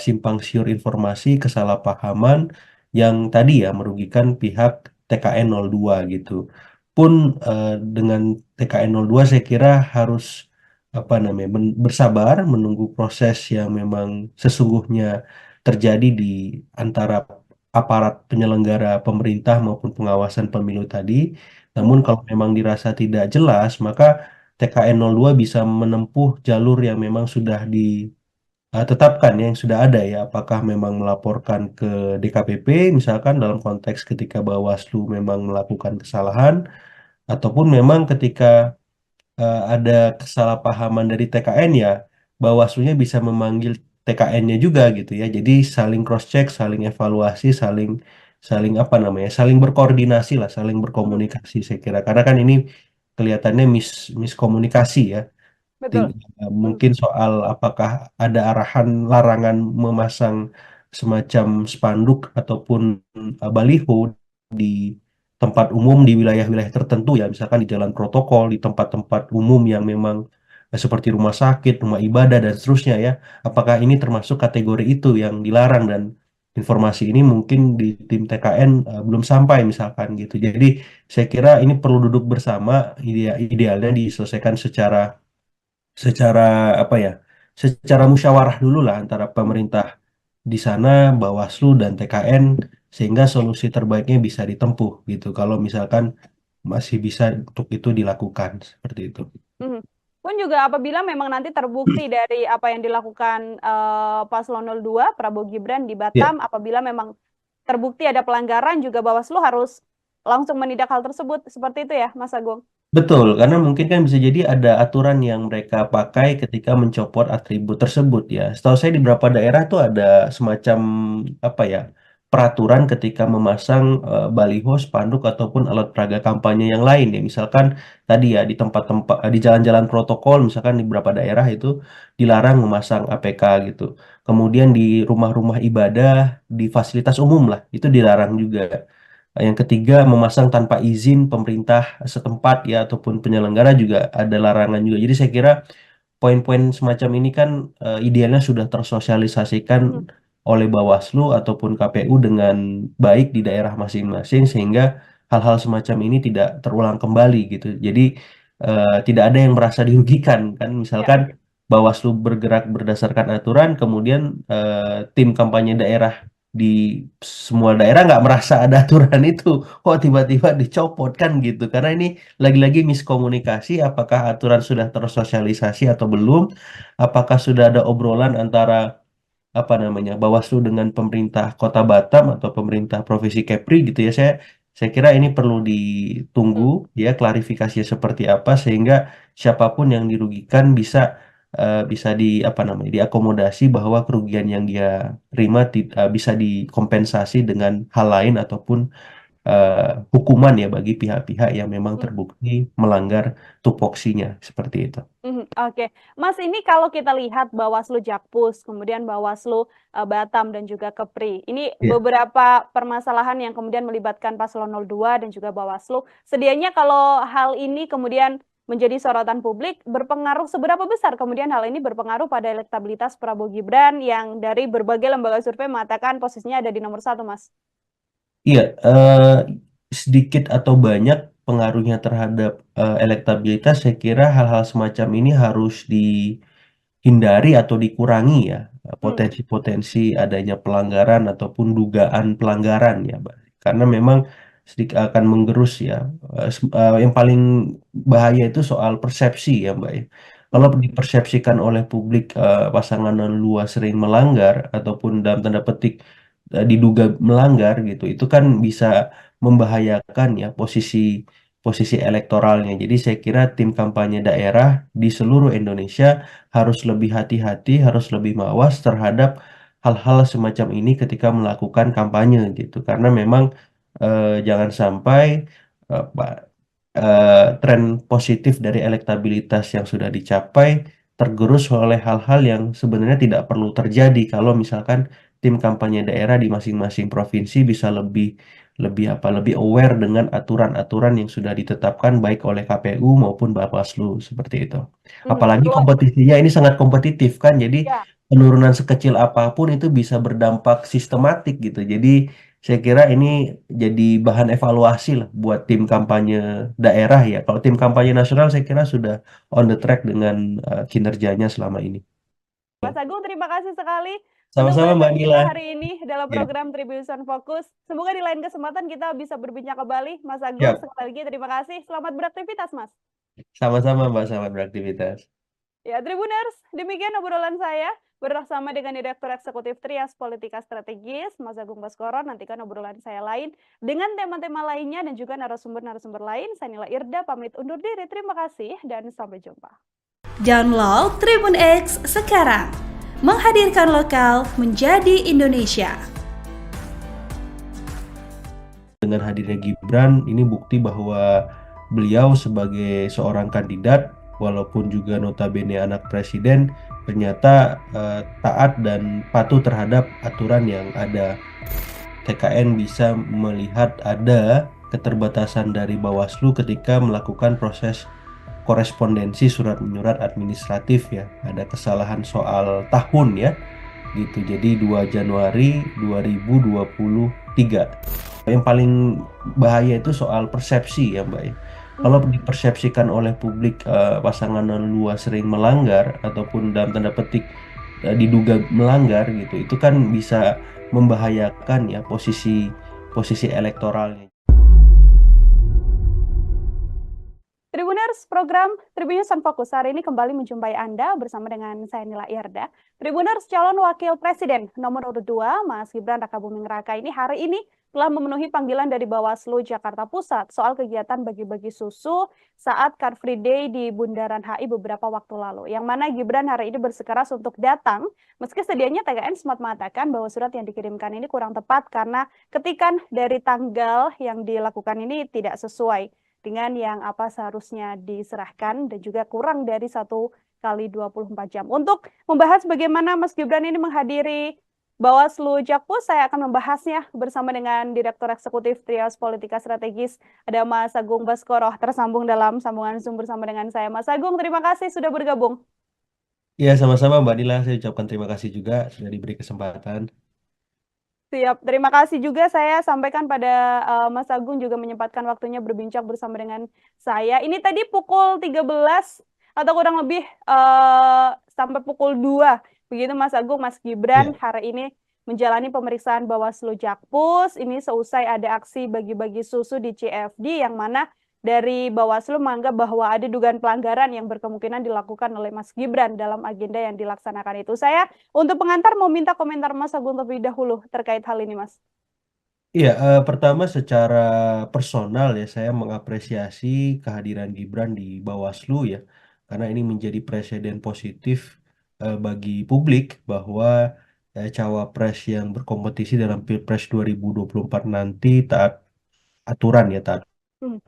simpang siur informasi, kesalahpahaman yang tadi ya merugikan pihak TKN 02 gitu. Pun dengan TKN 02 saya kira harus apa namanya bersabar menunggu proses yang memang sesungguhnya terjadi di antara aparat penyelenggara pemerintah maupun pengawasan pemilu tadi. Namun hmm, kalau memang dirasa tidak jelas, maka TKN 02 bisa menempuh jalur yang memang sudah tetapkan ya, yang sudah ada ya, apakah memang melaporkan ke DKPP misalkan dalam konteks ketika Bawaslu memang melakukan kesalahan, ataupun memang ketika ada kesalahpahaman dari TKN ya, Bawaslunya bisa memanggil TKN-nya juga gitu ya. Jadi saling cross check, saling evaluasi, saling saling apa namanya, saling berkoordinasi lah, saling hmm, berkomunikasi saya kira. Karena kan ini kelihatannya miskomunikasi ya. betul. Hmm, Mungkin soal apakah ada arahan larangan memasang semacam spanduk ataupun baliho di tempat umum di wilayah-wilayah tertentu ya, misalkan di jalan protokol, di tempat-tempat umum yang memang seperti rumah sakit, rumah ibadah dan seterusnya ya. Apakah ini termasuk kategori itu yang dilarang, dan informasi ini mungkin di tim TKN belum sampai misalkan gitu. Jadi saya kira ini perlu duduk bersama, idealnya diselesaikan secara secara apa ya, secara musyawarah dulu lah antara hmm. pemerintah di sana, Bawaslu dan TKN, sehingga solusi terbaiknya bisa ditempuh gitu. Kalau misalkan masih bisa untuk itu dilakukan seperti itu. Mhm. Pun juga apabila memang nanti terbukti dari apa yang dilakukan Paslon 02 Prabowo Gibran di Ya, Batam, apabila memang terbukti ada pelanggaran juga Bawaslu harus langsung menindak hal tersebut. Seperti itu ya, Mas Agung? betul, karena mungkin kan bisa jadi ada aturan yang mereka pakai ketika mencopot atribut tersebut ya. Setahu saya di beberapa daerah tuh ada semacam apa ya, peraturan ketika memasang baliho, spanduk ataupun alat peraga kampanye yang lain ya. Misalkan tadi ya di tempat-tempat di jalan-jalan protokol, misalkan di beberapa daerah itu dilarang memasang APK gitu. Kemudian di rumah-rumah ibadah, di fasilitas umum lah, itu dilarang juga. Yang ketiga, memasang tanpa izin pemerintah setempat ya ataupun penyelenggara juga ada larangan juga. Jadi saya kira poin-poin semacam ini kan idealnya sudah tersosialisasikan Mhm, oleh Bawaslu ataupun KPU dengan baik di daerah masing-masing, sehingga hal-hal semacam ini tidak terulang kembali gitu. Jadi tidak ada yang merasa dirugikan kan, ya. misalkan Bawaslu bergerak berdasarkan aturan, kemudian tim kampanye daerah di semua daerah nggak merasa ada aturan itu, kok tiba-tiba dicopot kan gitu. Karena ini lagi-lagi miskomunikasi, apakah aturan sudah tersosialisasi atau belum, apakah sudah ada obrolan antara apa namanya Bawaslu dengan pemerintah Kota Batam atau pemerintah Provinsi Kepri gitu ya. Saya kira ini perlu ditunggu Hmm, ya klarifikasi seperti apa, sehingga siapapun yang dirugikan bisa bisa di apa namanya diakomodasi, bahwa kerugian yang dia terima bisa dikompensasi dengan hal lain ataupun hukuman ya bagi pihak-pihak yang memang hmm. terbukti melanggar tupoksinya seperti itu. Mhm, oke. Mas, ini kalau kita lihat Bawaslu Jakpus, kemudian Bawaslu Batam dan juga Kepri. Ini Ya. beberapa permasalahan yang kemudian melibatkan Paslon 02 dan juga Bawaslu. Sedianya kalau hal ini kemudian menjadi sorotan publik, berpengaruh seberapa besar kemudian hal ini berpengaruh pada elektabilitas Prabowo Gibran yang dari berbagai lembaga survei mengatakan posisinya ada di nomor 1, Mas? Iya, sedikit atau banyak pengaruhnya terhadap elektabilitas, saya kira hal-hal semacam ini harus dihindari atau dikurangi ya, potensi-potensi adanya pelanggaran ataupun dugaan pelanggaran ya, Mbak. Karena memang sedikit akan menggerus ya. Yang paling bahaya itu soal persepsi ya, Mbak ya. Kalau dipersepsikan oleh publik pasangan dua sering melanggar ataupun dalam tanda petik diduga melanggar gitu, itu kan bisa membahayakan ya posisi posisi elektoralnya. Jadi saya kira tim kampanye daerah di seluruh Indonesia harus lebih hati-hati, harus lebih mawas terhadap hal-hal semacam ini ketika melakukan kampanye gitu. Karena memang jangan sampai tren positif dari elektabilitas yang sudah dicapai tergerus oleh hal-hal yang sebenarnya tidak perlu terjadi kalau misalkan tim kampanye daerah di masing-masing provinsi bisa lebih lebih aware dengan aturan-aturan yang sudah ditetapkan baik oleh KPU maupun Bawaslu seperti itu. Apalagi Betul. kompetisinya ini sangat kompetitif kan, jadi Ya. penurunan sekecil apapun itu bisa berdampak sistematik gitu. Jadi saya kira ini jadi bahan evaluasi lah buat tim kampanye daerah ya. Kalau tim kampanye nasional saya kira sudah on the track dengan kinerjanya selama ini. Mas Agung, terima kasih sekali untuk Sama-sama Mbak perhatian kita Nila. hari ini dalam Ya, program Tribunnews on Focus. Semoga di lain kesempatan kita bisa berbincang kembali. Mas Agung, siap. sekali lagi terima kasih. Selamat beraktivitas, Mas. Sama-sama Mbak, selamat beraktivitas. Ya, Tribuners, demikian obrolan saya bersama dengan Direktur Eksekutif Trias Politika Strategis, Mas Agung Baskoro. Nantikan obrolan saya lain dengan tema-tema lainnya dan juga narasumber-narasumber lain. Saya Nila Irda, pamit undur diri. Terima kasih dan sampai jumpa. Download Tribun X sekarang. Menghadirkan lokal menjadi Indonesia. Dengan hadirnya Gibran, ini bukti bahwa beliau sebagai seorang kandidat, walaupun juga notabene anak presiden, ternyata taat dan patuh terhadap aturan yang ada. TKN bisa melihat ada keterbatasan dari Bawaslu ketika melakukan proses korespondensi surat menyurat administratif ya. Ada kesalahan soal tahun ya. Gitu. Jadi 2 Januari 2023. Yang paling bahaya itu soal persepsi ya, Mbak ya. Kalau dipersepsikan oleh publik pasangan dua sering melanggar ataupun dalam tanda petik diduga melanggar gitu, itu kan bisa membahayakan ya posisi posisi elektoralnya. Tribuners, program Tribunnews on Focus hari ini kembali menjumpai Anda bersama dengan saya Nila Irda. Tribuners, calon wakil presiden nomor urut 2, Mas Gibran Rakabuming Raka ini hari ini telah memenuhi panggilan dari Bawaslu Jakarta Pusat soal kegiatan bagi-bagi susu saat Car Free Day di Bundaran HI beberapa waktu lalu. Yang mana Gibran hari ini bersikeras untuk datang, meski sedianya TKN sempat mengatakan bahwa surat yang dikirimkan ini kurang tepat karena ketikan dari tanggal yang dilakukan ini tidak sesuai dengan yang apa seharusnya diserahkan dan juga kurang dari 1 kali 24 jam. Untuk membahas bagaimana Mas Gibran ini menghadiri Bawaslu Jakpus, saya akan membahasnya bersama dengan Direktur Eksekutif Trias Politika Strategis, ada Mas Agung Baskoro, tersambung dalam sambungan Zoom bersama dengan saya. Mas Agung, terima kasih sudah bergabung. Ya, sama-sama Mbak Nila, saya ucapkan terima kasih juga sudah diberi kesempatan. Siap, terima kasih juga saya sampaikan pada Mas Agung juga menyempatkan waktunya berbincang bersama dengan saya. Ini tadi pukul 13 atau kurang lebih sampai pukul 2. Begitu Mas Agung, Mas Gibran hari ini menjalani pemeriksaan Bawaslu Jakpus. Ini seusai ada aksi bagi-bagi susu di CFD yang mana dari Bawaslu menganggap bahwa ada dugaan pelanggaran yang berkemungkinan dilakukan oleh Mas Gibran dalam agenda yang dilaksanakan itu. Saya untuk pengantar mau minta komentar Mas Agung terlebih dahulu terkait hal ini, Mas. Iya, pertama secara personal ya saya mengapresiasi kehadiran Gibran di Bawaslu ya, karena ini menjadi presiden positif bagi publik bahwa cawapres yang berkompetisi dalam Pilpres 2024 nanti taat aturan ya, taat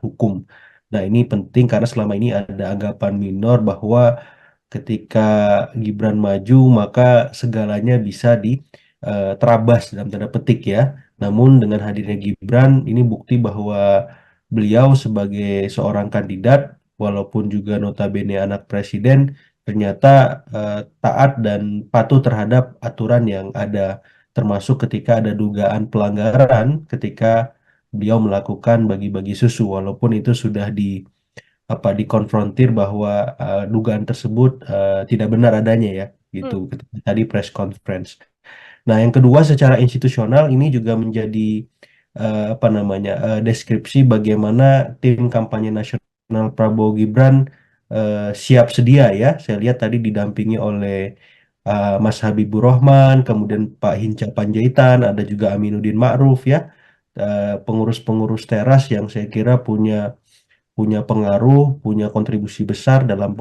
hukum. Nah, ini penting karena selama ini ada anggapan minor bahwa ketika Gibran maju maka segalanya bisa terabas dalam tanda petik ya. Namun dengan hadirnya Gibran ini bukti bahwa beliau sebagai seorang kandidat walaupun juga notabene anak presiden, ternyata taat dan patuh terhadap aturan yang ada, termasuk ketika ada dugaan pelanggaran ketika beliau melakukan bagi-bagi susu, walaupun itu sudah dikonfrontir bahwa dugaan tersebut tidak benar adanya ya, gitu. Hmm. Ketika tadi press conference. Nah, yang kedua secara institusional ini juga menjadi apa namanya deskripsi bagaimana tim kampanye nasional Prabowo Gibran siap sedia ya. Saya lihat tadi didampingi oleh Mas Habibur Rahman, kemudian Pak Hinca Panjaitan, ada juga Aminuddin Ma'ruf ya, pengurus-pengurus teras yang saya kira punya punya pengaruh, punya kontribusi besar dalam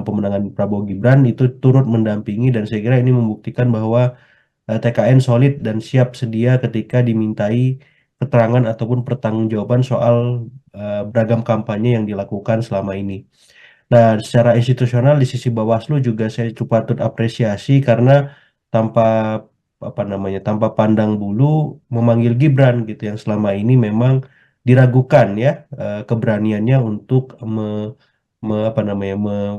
pemenangan Prabowo Gibran itu turut mendampingi, dan saya kira ini membuktikan bahwa TKN solid dan siap sedia ketika dimintai keterangan ataupun pertanggungjawaban soal beragam kampanye yang dilakukan selama ini. Nah, secara institusional di sisi Bawaslu juga saya cukup patut apresiasi karena tanpa tanpa pandang bulu memanggil Gibran gitu yang selama ini memang diragukan ya keberaniannya untuk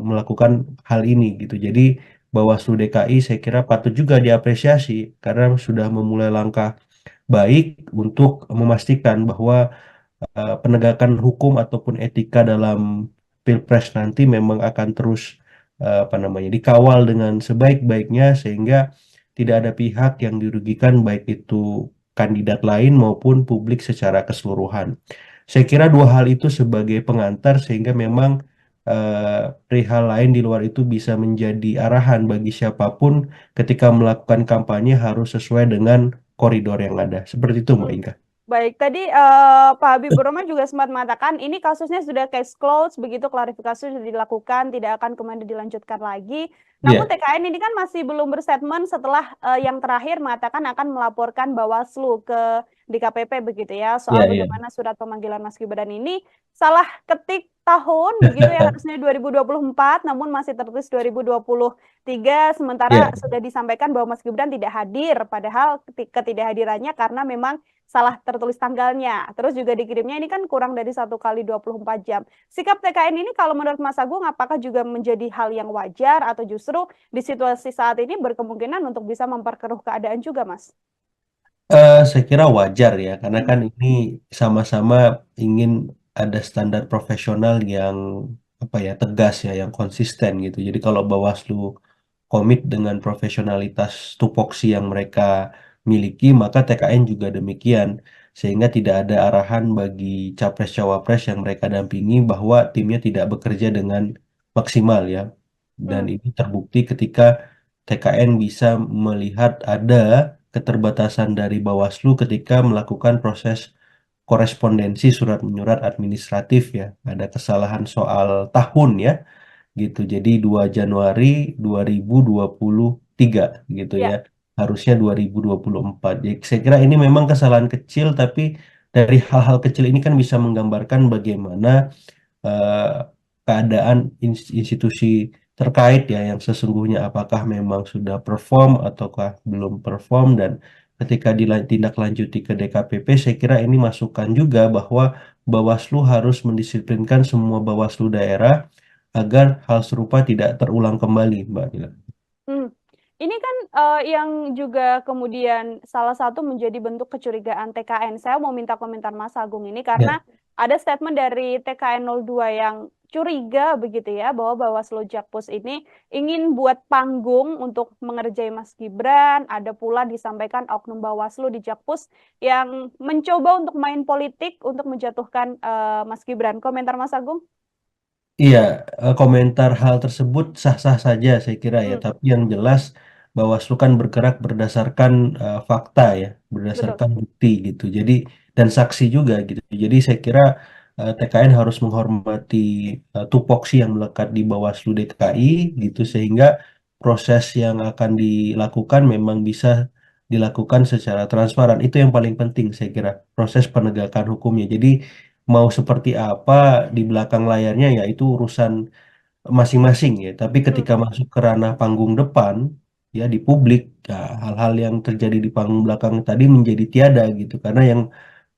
melakukan hal ini gitu. Jadi Bawaslu DKI saya kira patut juga diapresiasi karena sudah memulai langkah baik untuk memastikan bahwa penegakan hukum ataupun etika dalam Pilpres nanti memang akan terus dikawal dengan sebaik-baiknya sehingga tidak ada pihak yang dirugikan baik itu kandidat lain maupun publik secara keseluruhan. Saya kira dua hal itu sebagai pengantar sehingga memang perihal lain di luar itu bisa menjadi arahan bagi siapapun ketika melakukan kampanye harus sesuai dengan koridor yang ada. Seperti itu, Mbak Hmm. Inka. Baik, tadi Pak Habibur Rahman juga sempat mengatakan ini kasusnya sudah case closed, begitu klarifikasi sudah dilakukan, tidak akan kemudian dilanjutkan lagi. Namun Iya, TKN ini kan masih belum berstatement setelah yang terakhir mengatakan akan melaporkan Bawaslu ke DKPP begitu ya, soal iya, iya. bagaimana surat pemanggilan Mas Gibran ini salah ketik tahun begitu ya, harusnya 2024 namun masih tertulis 2023, sementara Iya. sudah disampaikan bahwa Mas Gibran tidak hadir, padahal ketidakhadirannya karena memang salah tertulis tanggalnya. Terus juga dikirimnya ini kan kurang dari 1 kali 24 jam. Sikap TKN ini kalau menurut Mas Agung apakah juga menjadi hal yang wajar atau justru di situasi saat ini berkemungkinan untuk bisa memperkeruh keadaan juga, Mas? Saya kira wajar ya, karena Hmm. kan ini sama-sama ingin ada standar profesional yang tegas ya, yang konsisten gitu. Jadi kalau Bawaslu komit dengan profesionalitas tupoksi yang mereka miliki, maka TKN juga demikian. Sehingga tidak ada arahan bagi capres-cawapres yang mereka dampingi bahwa timnya tidak bekerja dengan maksimal ya. Dan Hmm. ini terbukti ketika TKN bisa melihat ada keterbatasan dari Bawaslu ketika melakukan proses korespondensi surat menyurat administratif ya. Ada kesalahan soal tahun ya gitu. Jadi 2 Januari 2023 gitu ya. Ya. Harusnya 2024. Jadi saya kira ini memang kesalahan kecil tapi dari hal-hal kecil ini kan bisa menggambarkan bagaimana eh, keadaan institusi terkait ya yang sesungguhnya apakah memang sudah perform ataukah belum perform, dan ketika ditindaklanjuti ke DKPP saya kira ini masukan juga bahwa Bawaslu harus mendisiplinkan semua Bawaslu daerah agar hal serupa tidak terulang kembali, Mbak Nila. Hmm. Ini kan yang juga kemudian salah satu menjadi bentuk kecurigaan TKN. Saya mau minta komentar Mas Agung ini Ya, karena ada statement dari TKN 02 yang curiga begitu ya bahwa Bawaslu Jakpus ini ingin buat panggung untuk mengerjai Mas Gibran. Ada pula disampaikan oknum Bawaslu di Jakpus yang mencoba untuk main politik untuk menjatuhkan Mas Gibran. Komentar Mas Agung? iya, komentar hal tersebut sah-sah saja saya kira ya, Hmm, tapi yang jelas Bawaslu kan bergerak berdasarkan fakta ya, betul. berdasarkan bukti gitu. Jadi dan saksi juga gitu. Jadi saya kira TKN harus menghormati tupoksi yang melekat di Bawaslu DKI gitu sehingga proses yang akan dilakukan memang bisa dilakukan secara transparan. Itu yang paling penting saya kira, proses penegakan hukumnya. Jadi mau seperti apa di belakang layarnya ya itu urusan masing-masing ya. Tapi Hmm, ketika masuk ke ranah panggung depan ya di publik, ya hal-hal yang terjadi di panggung belakang tadi menjadi tiada gitu. Karena yang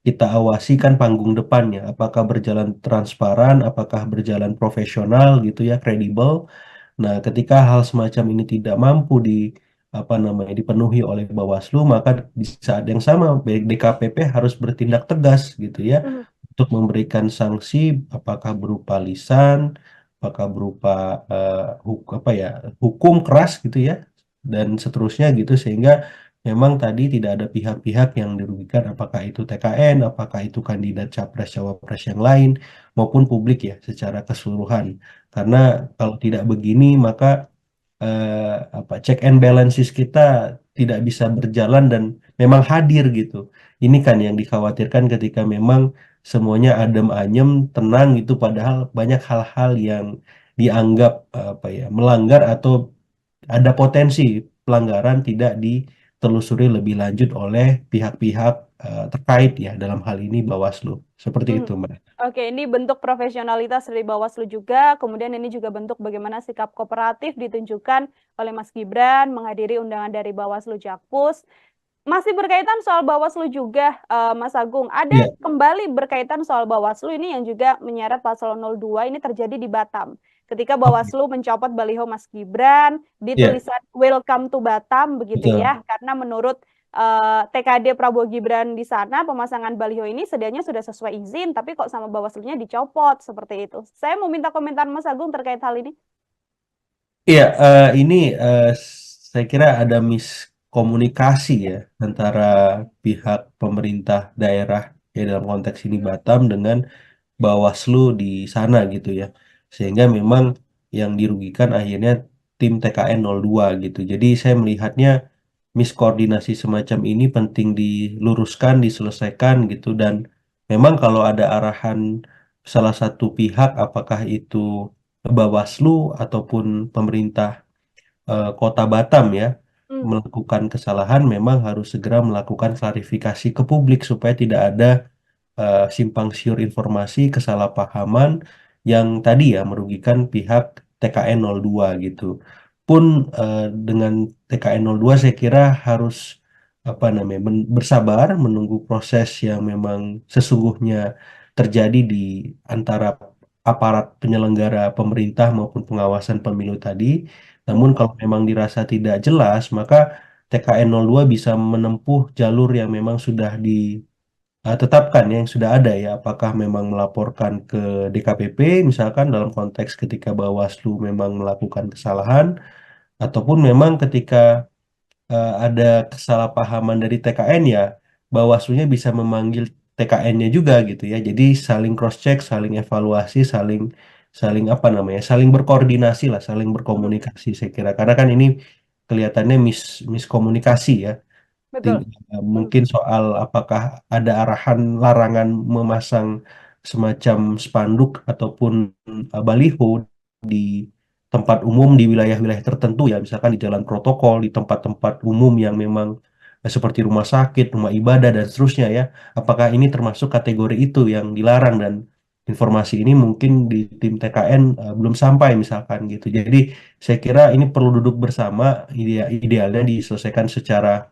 kita awasi kan panggung depannya, apakah berjalan transparan, apakah berjalan profesional gitu ya, kredibel. Nah, ketika hal semacam ini tidak mampu apa namanya dipenuhi oleh Bawaslu, maka di saat yang sama DKPP harus bertindak tegas gitu ya Mhm. untuk memberikan sanksi, apakah berupa lisan, apakah berupa apa ya hukum keras gitu ya, dan seterusnya gitu sehingga memang tadi tidak ada pihak-pihak yang dirugikan, apakah itu TKN, apakah itu kandidat capres cawapres yang lain maupun publik ya secara keseluruhan. Karena kalau tidak begini maka apa check and balances kita tidak bisa berjalan dan memang hadir gitu. Ini kan yang dikhawatirkan ketika memang semuanya adem ayem, tenang gitu padahal banyak hal-hal yang dianggap apa ya melanggar atau ada potensi pelanggaran tidak ditelusuri lebih lanjut oleh pihak-pihak terkait ya dalam hal ini Bawaslu. Seperti Mhm. itu, Mbak. Oke, ini bentuk profesionalitas dari Bawaslu juga, kemudian ini juga bentuk bagaimana sikap kooperatif ditunjukkan oleh Mas Gibran menghadiri undangan dari Bawaslu Jakpus. Masih berkaitan soal Bawaslu juga, Mas Agung, ada Ya, kembali berkaitan soal Bawaslu ini yang juga menyeret paslon 02 ini terjadi di Batam. Ketika oke. Bawaslu mencopot baliho Mas Gibran di Ya, tulisan Welcome to Batam begitu betul. ya, karena menurut TKD Prabowo Gibran di sana pemasangan baliho ini sedianya sudah sesuai izin, tapi kok sama Bawaslunya dicopot seperti itu. Saya mau minta komentar Mas Agung terkait hal ini. Iya, ini saya kira ada miskomunikasi ya antara pihak pemerintah daerah ya dalam konteks ini Batam dengan Bawaslu di sana gitu ya. Sehingga memang yang dirugikan akhirnya tim TKN 02 gitu. Jadi saya melihatnya miskoordinasi semacam ini penting diluruskan, diselesaikan gitu dan memang kalau ada arahan salah satu pihak apakah itu Bawaslu ataupun pemerintah Kota Batam ya Hmm. melakukan kesalahan memang harus segera melakukan klarifikasi ke publik supaya tidak ada simpang siur informasi, kesalahpahaman yang tadi ya merugikan pihak TKN 02 gitu. Pun dengan TKN 02 saya kira harus apa namanya bersabar menunggu proses yang memang sesungguhnya terjadi di antara aparat penyelenggara pemerintah maupun pengawasan pemilu tadi. Namun Hmm. kalau memang dirasa tidak jelas, maka TKN 02 bisa menempuh jalur yang memang sudah tetapkan ya, yang sudah ada ya, apakah memang melaporkan ke DKPP misalkan dalam konteks ketika Bawaslu memang melakukan kesalahan, ataupun memang ketika ada kesalahpahaman dari TKN ya, Bawaslunya bisa memanggil TKN-nya juga gitu ya. Jadi saling cross check, saling evaluasi, saling saling apa namanya, saling berkoordinasi lah, saling Hmm. berkomunikasi saya kira. Karena kan ini kelihatannya miskomunikasi ya. Betul. Hmm. Mungkin soal apakah ada arahan larangan memasang semacam spanduk ataupun baliho di tempat umum di wilayah-wilayah tertentu ya, misalkan di jalan protokol, di tempat-tempat umum yang memang seperti rumah sakit, rumah ibadah dan seterusnya ya. Apakah ini termasuk kategori itu yang dilarang dan informasi ini mungkin di tim TKN belum sampai misalkan gitu. Jadi saya kira ini perlu duduk bersama, idealnya diselesaikan secara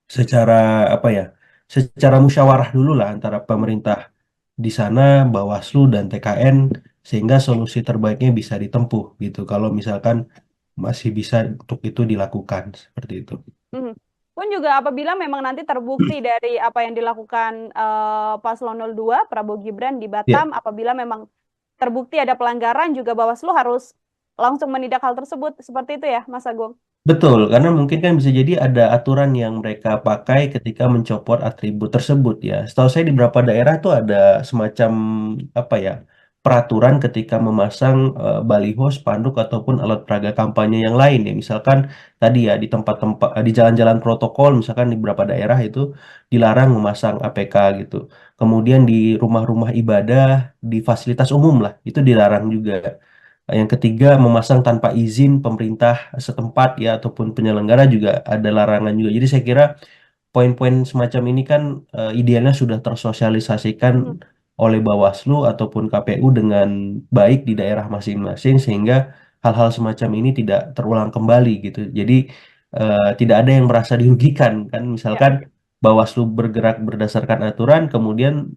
secara apa ya secara musyawarah dulu lah antara pemerintah di sana Bawaslu dan TKN sehingga solusi terbaiknya bisa ditempuh gitu kalau misalkan masih bisa untuk itu dilakukan seperti itu. Mhm. Pun juga apabila memang nanti terbukti dari apa yang dilakukan Paslon 02 Prabowo Gibran di Ya, Batam, apabila memang terbukti ada pelanggaran juga Bawaslu harus langsung menindak hal tersebut. Seperti itu ya, Mas Agung? betul, karena mungkin kan bisa jadi ada aturan yang mereka pakai ketika mencopot atribut tersebut ya. Setahu saya di beberapa daerah tuh ada semacam apa ya peraturan ketika memasang baliho, spanduk ataupun alat peraga kampanye yang lain ya. Misalkan tadi ya di tempat-tempat di jalan-jalan protokol, misalkan di beberapa daerah itu dilarang memasang APK gitu. Kemudian di rumah-rumah ibadah, di fasilitas umum lah itu dilarang juga. Yang ketiga, memasang tanpa izin pemerintah setempat ya ataupun penyelenggara juga ada larangan juga. Jadi saya kira poin-poin semacam ini kan idealnya sudah tersosialisasikan Mhm. oleh Bawaslu ataupun KPU dengan baik di daerah masing-masing sehingga hal-hal semacam ini tidak terulang kembali gitu. Jadi tidak ada yang merasa dirugikan kan. Ya. Misalkan Bawaslu bergerak berdasarkan aturan, kemudian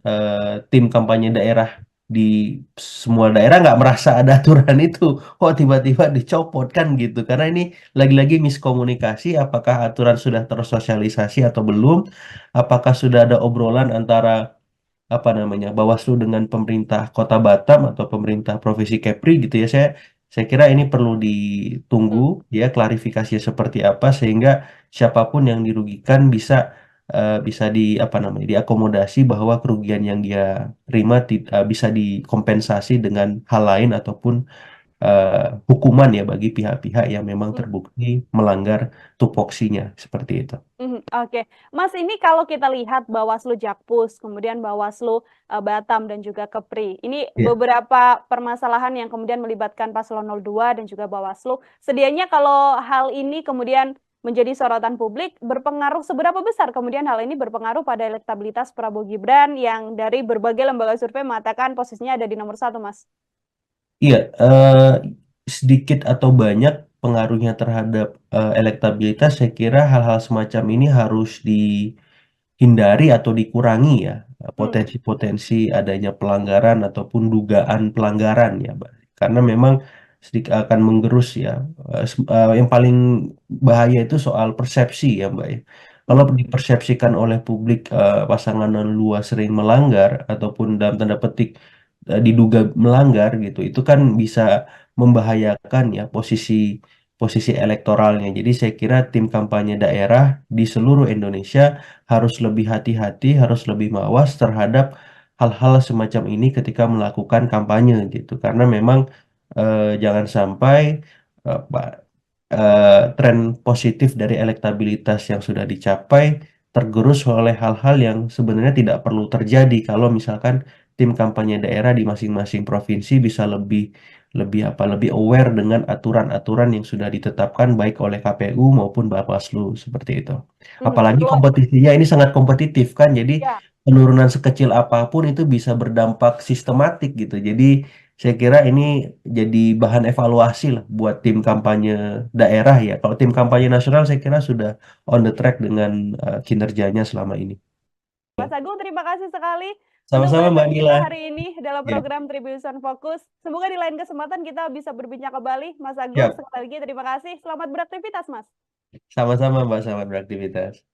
tim kampanye daerah di semua daerah nggak merasa ada aturan itu, kok tiba-tiba dicopot kan gitu. Karena ini lagi-lagi miskomunikasi, apakah aturan sudah tersosialisasi atau belum, apakah sudah ada obrolan antara apa namanya Bawaslu dengan pemerintah Kota Batam atau pemerintah Provinsi Kepri gitu ya. Saya kira ini perlu ditunggu Hmm. ya klarifikasinya seperti apa sehingga siapapun yang dirugikan bisa di apa namanya diakomodasi bahwa kerugian yang dia terima bisa dikompensasi dengan hal lain ataupun hukuman ya bagi pihak-pihak yang memang Hmm. terbukti melanggar tupoksinya seperti itu. Oke, Mas, ini kalau kita lihat Bawaslu Jakpus, kemudian Bawaslu Batam dan juga Kepri, ini Ya. beberapa permasalahan yang kemudian melibatkan Paslon 02 dan juga Bawaslu. Sedianya kalau hal ini kemudian menjadi sorotan publik, berpengaruh seberapa besar kemudian hal ini berpengaruh pada elektabilitas Prabowo Gibran yang dari berbagai lembaga survei mengatakan posisinya ada di nomor 1, Mas? Iya, sedikit atau banyak pengaruhnya terhadap elektabilitas, saya kira hal-hal semacam ini harus dihindari atau dikurangi ya, Hmm. potensi-potensi adanya pelanggaran ataupun dugaan pelanggaran ya, Mbak. Karena memang sedikit akan menggerus ya. Yang paling bahaya itu soal persepsi ya, Mbak ya. Kalau Hmm. dipersepsikan oleh publik pasangan luas sering melanggar ataupun dalam tanda petik diduga melanggar gitu, itu kan bisa membahayakan ya posisi posisi elektoralnya. Jadi saya kira tim kampanye daerah di seluruh Indonesia harus lebih hati-hati, harus lebih mawas terhadap hal-hal semacam ini ketika melakukan kampanye gitu. Karena memang jangan sampai tren positif dari elektabilitas yang sudah dicapai tergerus oleh hal-hal yang sebenarnya tidak perlu terjadi kalau misalkan tim kampanye daerah di masing-masing provinsi bisa lebih lebih lebih aware dengan aturan-aturan yang sudah ditetapkan baik oleh KPU maupun Bawaslu seperti itu. Apalagi Kalau kompetisinya ini sangat kompetitif kan, jadi ya. penurunan sekecil apapun itu bisa berdampak sistematik gitu. Jadi saya kira ini jadi bahan evaluasi lah buat tim kampanye daerah ya. Kalau tim kampanye nasional saya kira sudah on the track dengan kinerjanya selama ini. Mas Agung, terima kasih sekali untuk Sama-sama Mbak bahasan kita Nila. hari ini dalam Ya, program Tribunnews Fokus. Semoga di lain kesempatan kita bisa berbincang kembali. Mas Agung, siap. sekali lagi terima kasih. Selamat beraktivitas, Mas. Sama-sama Mbak, selamat beraktivitas.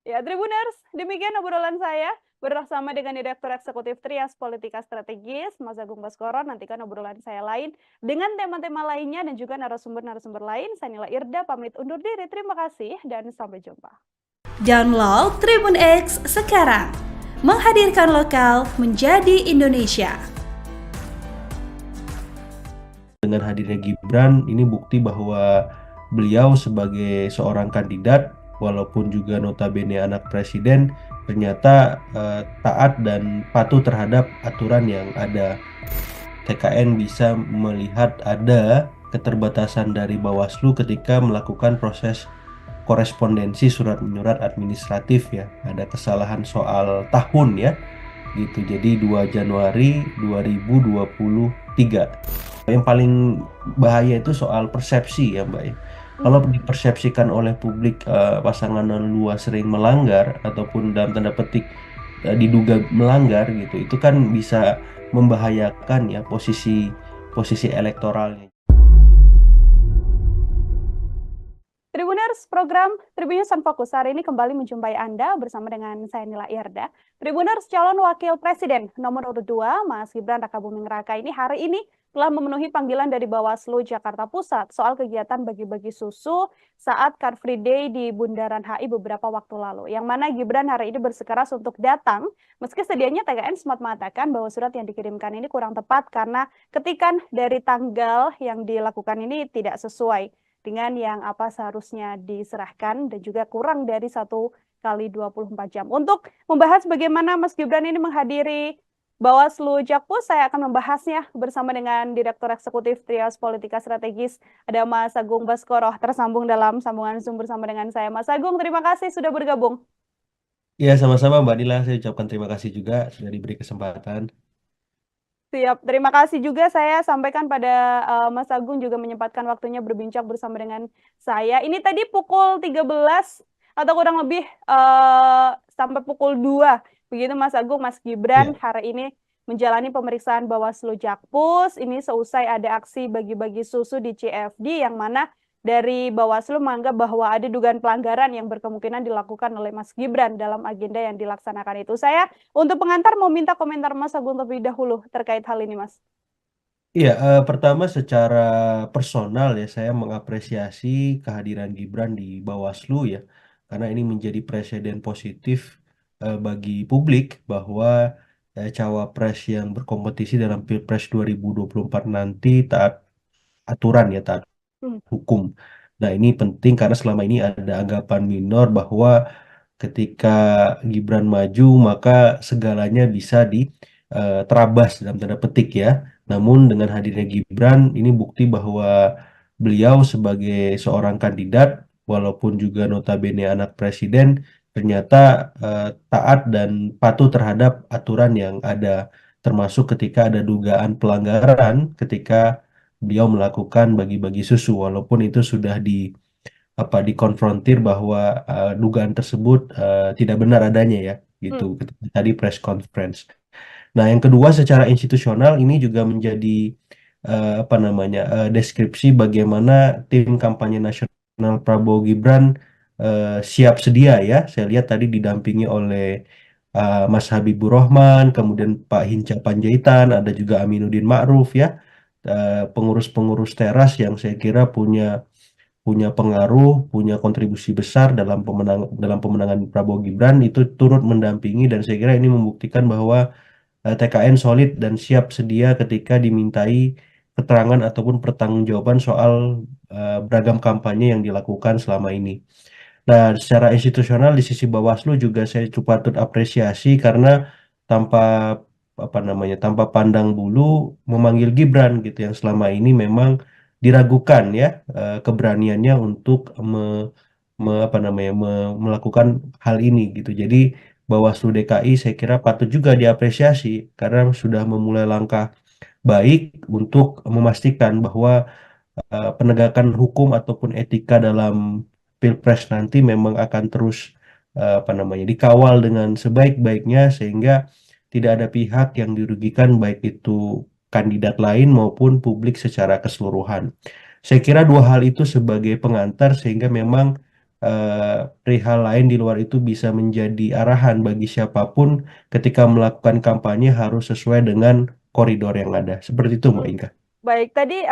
Ya, Tribuners, demikian obrolan saya bersama dengan Direktur Eksekutif Trias Politika Strategis, Mas Agung Baskoro. Nantikan obrolan saya lain dengan tema-tema lainnya dan juga narasumber-narasumber lain. Saya Nila Irda, pamit undur diri. Terima kasih dan sampai jumpa. Download Tribun X sekarang. Menghadirkan lokal menjadi Indonesia. Dengan hadirnya Gibran, ini bukti bahwa beliau sebagai seorang kandidat, walaupun juga notabene anak presiden, ternyata taat dan patuh terhadap aturan yang ada. TKN bisa melihat ada keterbatasan dari Bawaslu ketika melakukan proses korespondensi surat menyurat administratif ya. Ada kesalahan soal tahun ya. Gitu. Jadi 2 Januari 2023. Yang paling bahaya itu soal persepsi ya, Mbak ya. Kalau dipersepsikan oleh publik pasangan luas sering melanggar ataupun dalam tanda petik diduga melanggar gitu, itu kan bisa membahayakan ya posisi posisi elektoralnya. Tribuners, program Tribunnews on Fokus hari ini kembali menjumpai Anda bersama dengan saya Nila Irda. Tribuners, calon wakil presiden nomor urut 2, Mas Gibran Rakabuming Raka ini hari ini telah memenuhi panggilan dari Bawaslu Jakarta Pusat soal kegiatan bagi-bagi susu saat Car Free Day di Bundaran HI beberapa waktu lalu. Yang mana Gibran hari ini bersikeras untuk datang, meski sedianya TKN sempat mengatakan bahwa surat yang dikirimkan ini kurang tepat karena ketikan dari tanggal yang dilakukan ini tidak sesuai dengan yang apa seharusnya diserahkan dan juga kurang dari 1 kali 24 jam. Untuk membahas bagaimana Mas Gibran ini menghadiri Bawaslu Jakpus, saya akan membahasnya bersama dengan Direktur Eksekutif Trias Politika Strategis, ada Mas Agung Baskoro, tersambung dalam sambungan Zoom bersama dengan saya. Mas Agung, terima kasih sudah bergabung. Ya, sama-sama Mbak Nila, saya ucapkan terima kasih juga sudah diberi kesempatan. Siap, terima kasih juga saya sampaikan pada Mas Agung juga menyempatkan waktunya berbincang bersama dengan saya. Ini tadi pukul 13 atau kurang lebih sampai pukul 2. Begitu Mas Agung, Mas Gibran Ya. hari ini menjalani pemeriksaan Bawaslu Jakpus. Ini seusai ada aksi bagi-bagi susu di CFD yang mana dari Bawaslu menganggap bahwa ada dugaan pelanggaran yang berkemungkinan dilakukan oleh Mas Gibran dalam agenda yang dilaksanakan itu. Saya untuk pengantar mau minta komentar Mas Agung terlebih dahulu terkait hal ini, Mas. Iya, pertama secara personal ya saya mengapresiasi kehadiran Gibran di Bawaslu ya, karena ini menjadi presiden positif bagi publik bahwa cawapres yang berkompetisi dalam Pilpres 2024 nanti taat aturan ya, taat Hmm. hukum. Nah, ini penting karena selama ini ada anggapan minor bahwa ketika Gibran maju maka segalanya bisa diterabas dalam tanda petik ya. Namun dengan hadirnya Gibran ini bukti bahwa beliau sebagai seorang kandidat walaupun juga notabene anak presiden ternyata taat dan patuh terhadap aturan yang ada, termasuk ketika ada dugaan pelanggaran ketika beliau melakukan bagi-bagi susu walaupun itu sudah dikonfrontir bahwa dugaan tersebut tidak benar adanya ya gitu Hmm. ketika tadi press conference. Nah, yang kedua secara institusional ini juga menjadi apa namanya deskripsi bagaimana tim kampanye nasional Prabowo Gibran siap sedia ya. Saya lihat tadi didampingi oleh Mas Habibur Rahman, kemudian Pak Hinca Panjaitan, ada juga Aminuddin Ma'ruf ya, pengurus-pengurus teras yang saya kira punya punya pengaruh, punya kontribusi besar dalam pemenangan Prabowo Gibran itu turut mendampingi dan saya kira ini membuktikan bahwa TKN solid dan siap sedia ketika dimintai keterangan ataupun pertanggungjawaban soal beragam kampanye yang dilakukan selama ini. Nah, secara institusional di sisi Bawaslu juga saya cukup patut apresiasi karena tanpa apa namanya tanpa pandang bulu memanggil Gibran gitu yang selama ini memang diragukan ya keberaniannya untuk apa namanya melakukan hal ini gitu. Jadi Bawaslu DKI saya kira patut juga diapresiasi karena sudah memulai langkah baik untuk memastikan bahwa penegakan hukum ataupun etika dalam Pilpres nanti memang akan terus apa namanya dikawal dengan sebaik-baiknya sehingga tidak ada pihak yang dirugikan baik itu kandidat lain maupun publik secara keseluruhan. Saya kira dua hal itu sebagai pengantar sehingga memang perihal lain di luar itu bisa menjadi arahan bagi siapapun ketika melakukan kampanye harus sesuai dengan koridor yang ada. Seperti itu, Mbak Hmm. Inka. Baik, tadi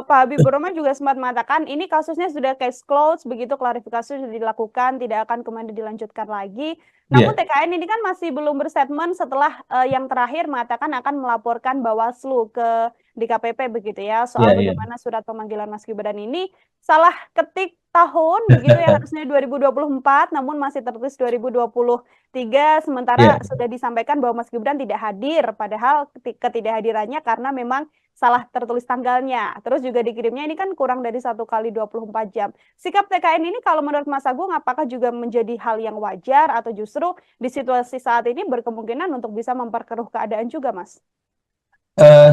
Pak Habibur Rahman juga sempat mengatakan ini kasusnya sudah case closed, begitu klarifikasi sudah dilakukan, tidak akan kemudian dilanjutkan lagi. Namun Iya, TKN ini kan masih belum berstatement setelah yang terakhir mengatakan akan melaporkan Bawaslu ke DKPP begitu ya, iya, soal iya. bagaimana surat pemanggilan Mas Gibran ini salah ketik tahun begitu ya, harusnya 2024 namun masih tertulis 2023 sementara Iya. sudah disampaikan bahwa Mas Gibran tidak hadir, padahal ketidakhadirannya karena memang salah tertulis tanggalnya. Terus juga dikirimnya ini kan kurang dari 1 kali 24 jam. Sikap TKN ini kalau menurut Mas Agung apakah juga menjadi hal yang wajar atau justru di situasi saat ini berkemungkinan untuk bisa memperkeruh keadaan juga, Mas?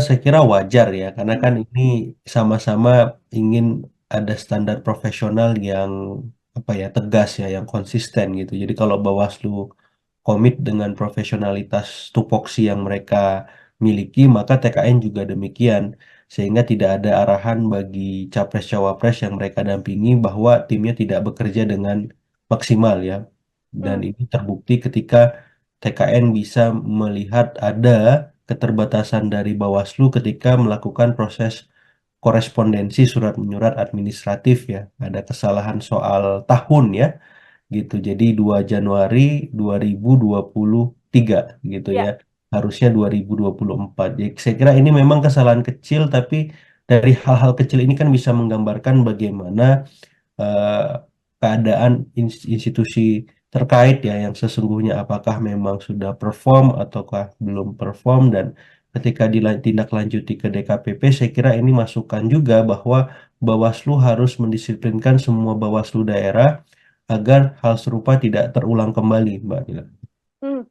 Saya kira wajar ya, karena Hmm. kan ini sama-sama ingin ada standar profesional yang apa ya tegas ya, yang konsisten gitu. Jadi kalau Bawaslu komit dengan profesionalitas tupoksi yang mereka miliki, maka TKN juga demikian. Sehingga tidak ada arahan bagi capres-cawapres yang mereka dampingi bahwa timnya tidak bekerja dengan maksimal ya. Dan Hmm. ini terbukti ketika TKN bisa melihat ada keterbatasan dari Bawaslu ketika melakukan proses korespondensi surat menyurat administratif ya. Ada kesalahan soal tahun ya gitu. Jadi 2 Januari 2023 gitu ya. Ya. Harusnya 2024. Jadi saya kira ini memang kesalahan kecil tapi dari hal-hal kecil ini kan bisa menggambarkan bagaimana eh, keadaan institusi terkait ya yang sesungguhnya apakah memang sudah perform ataukah belum perform dan ketika ditindaklanjuti ke DKPP saya kira ini masukan juga bahwa Bawaslu harus mendisiplinkan semua Bawaslu daerah agar hal serupa tidak terulang kembali, Mbak Nila. Hmm.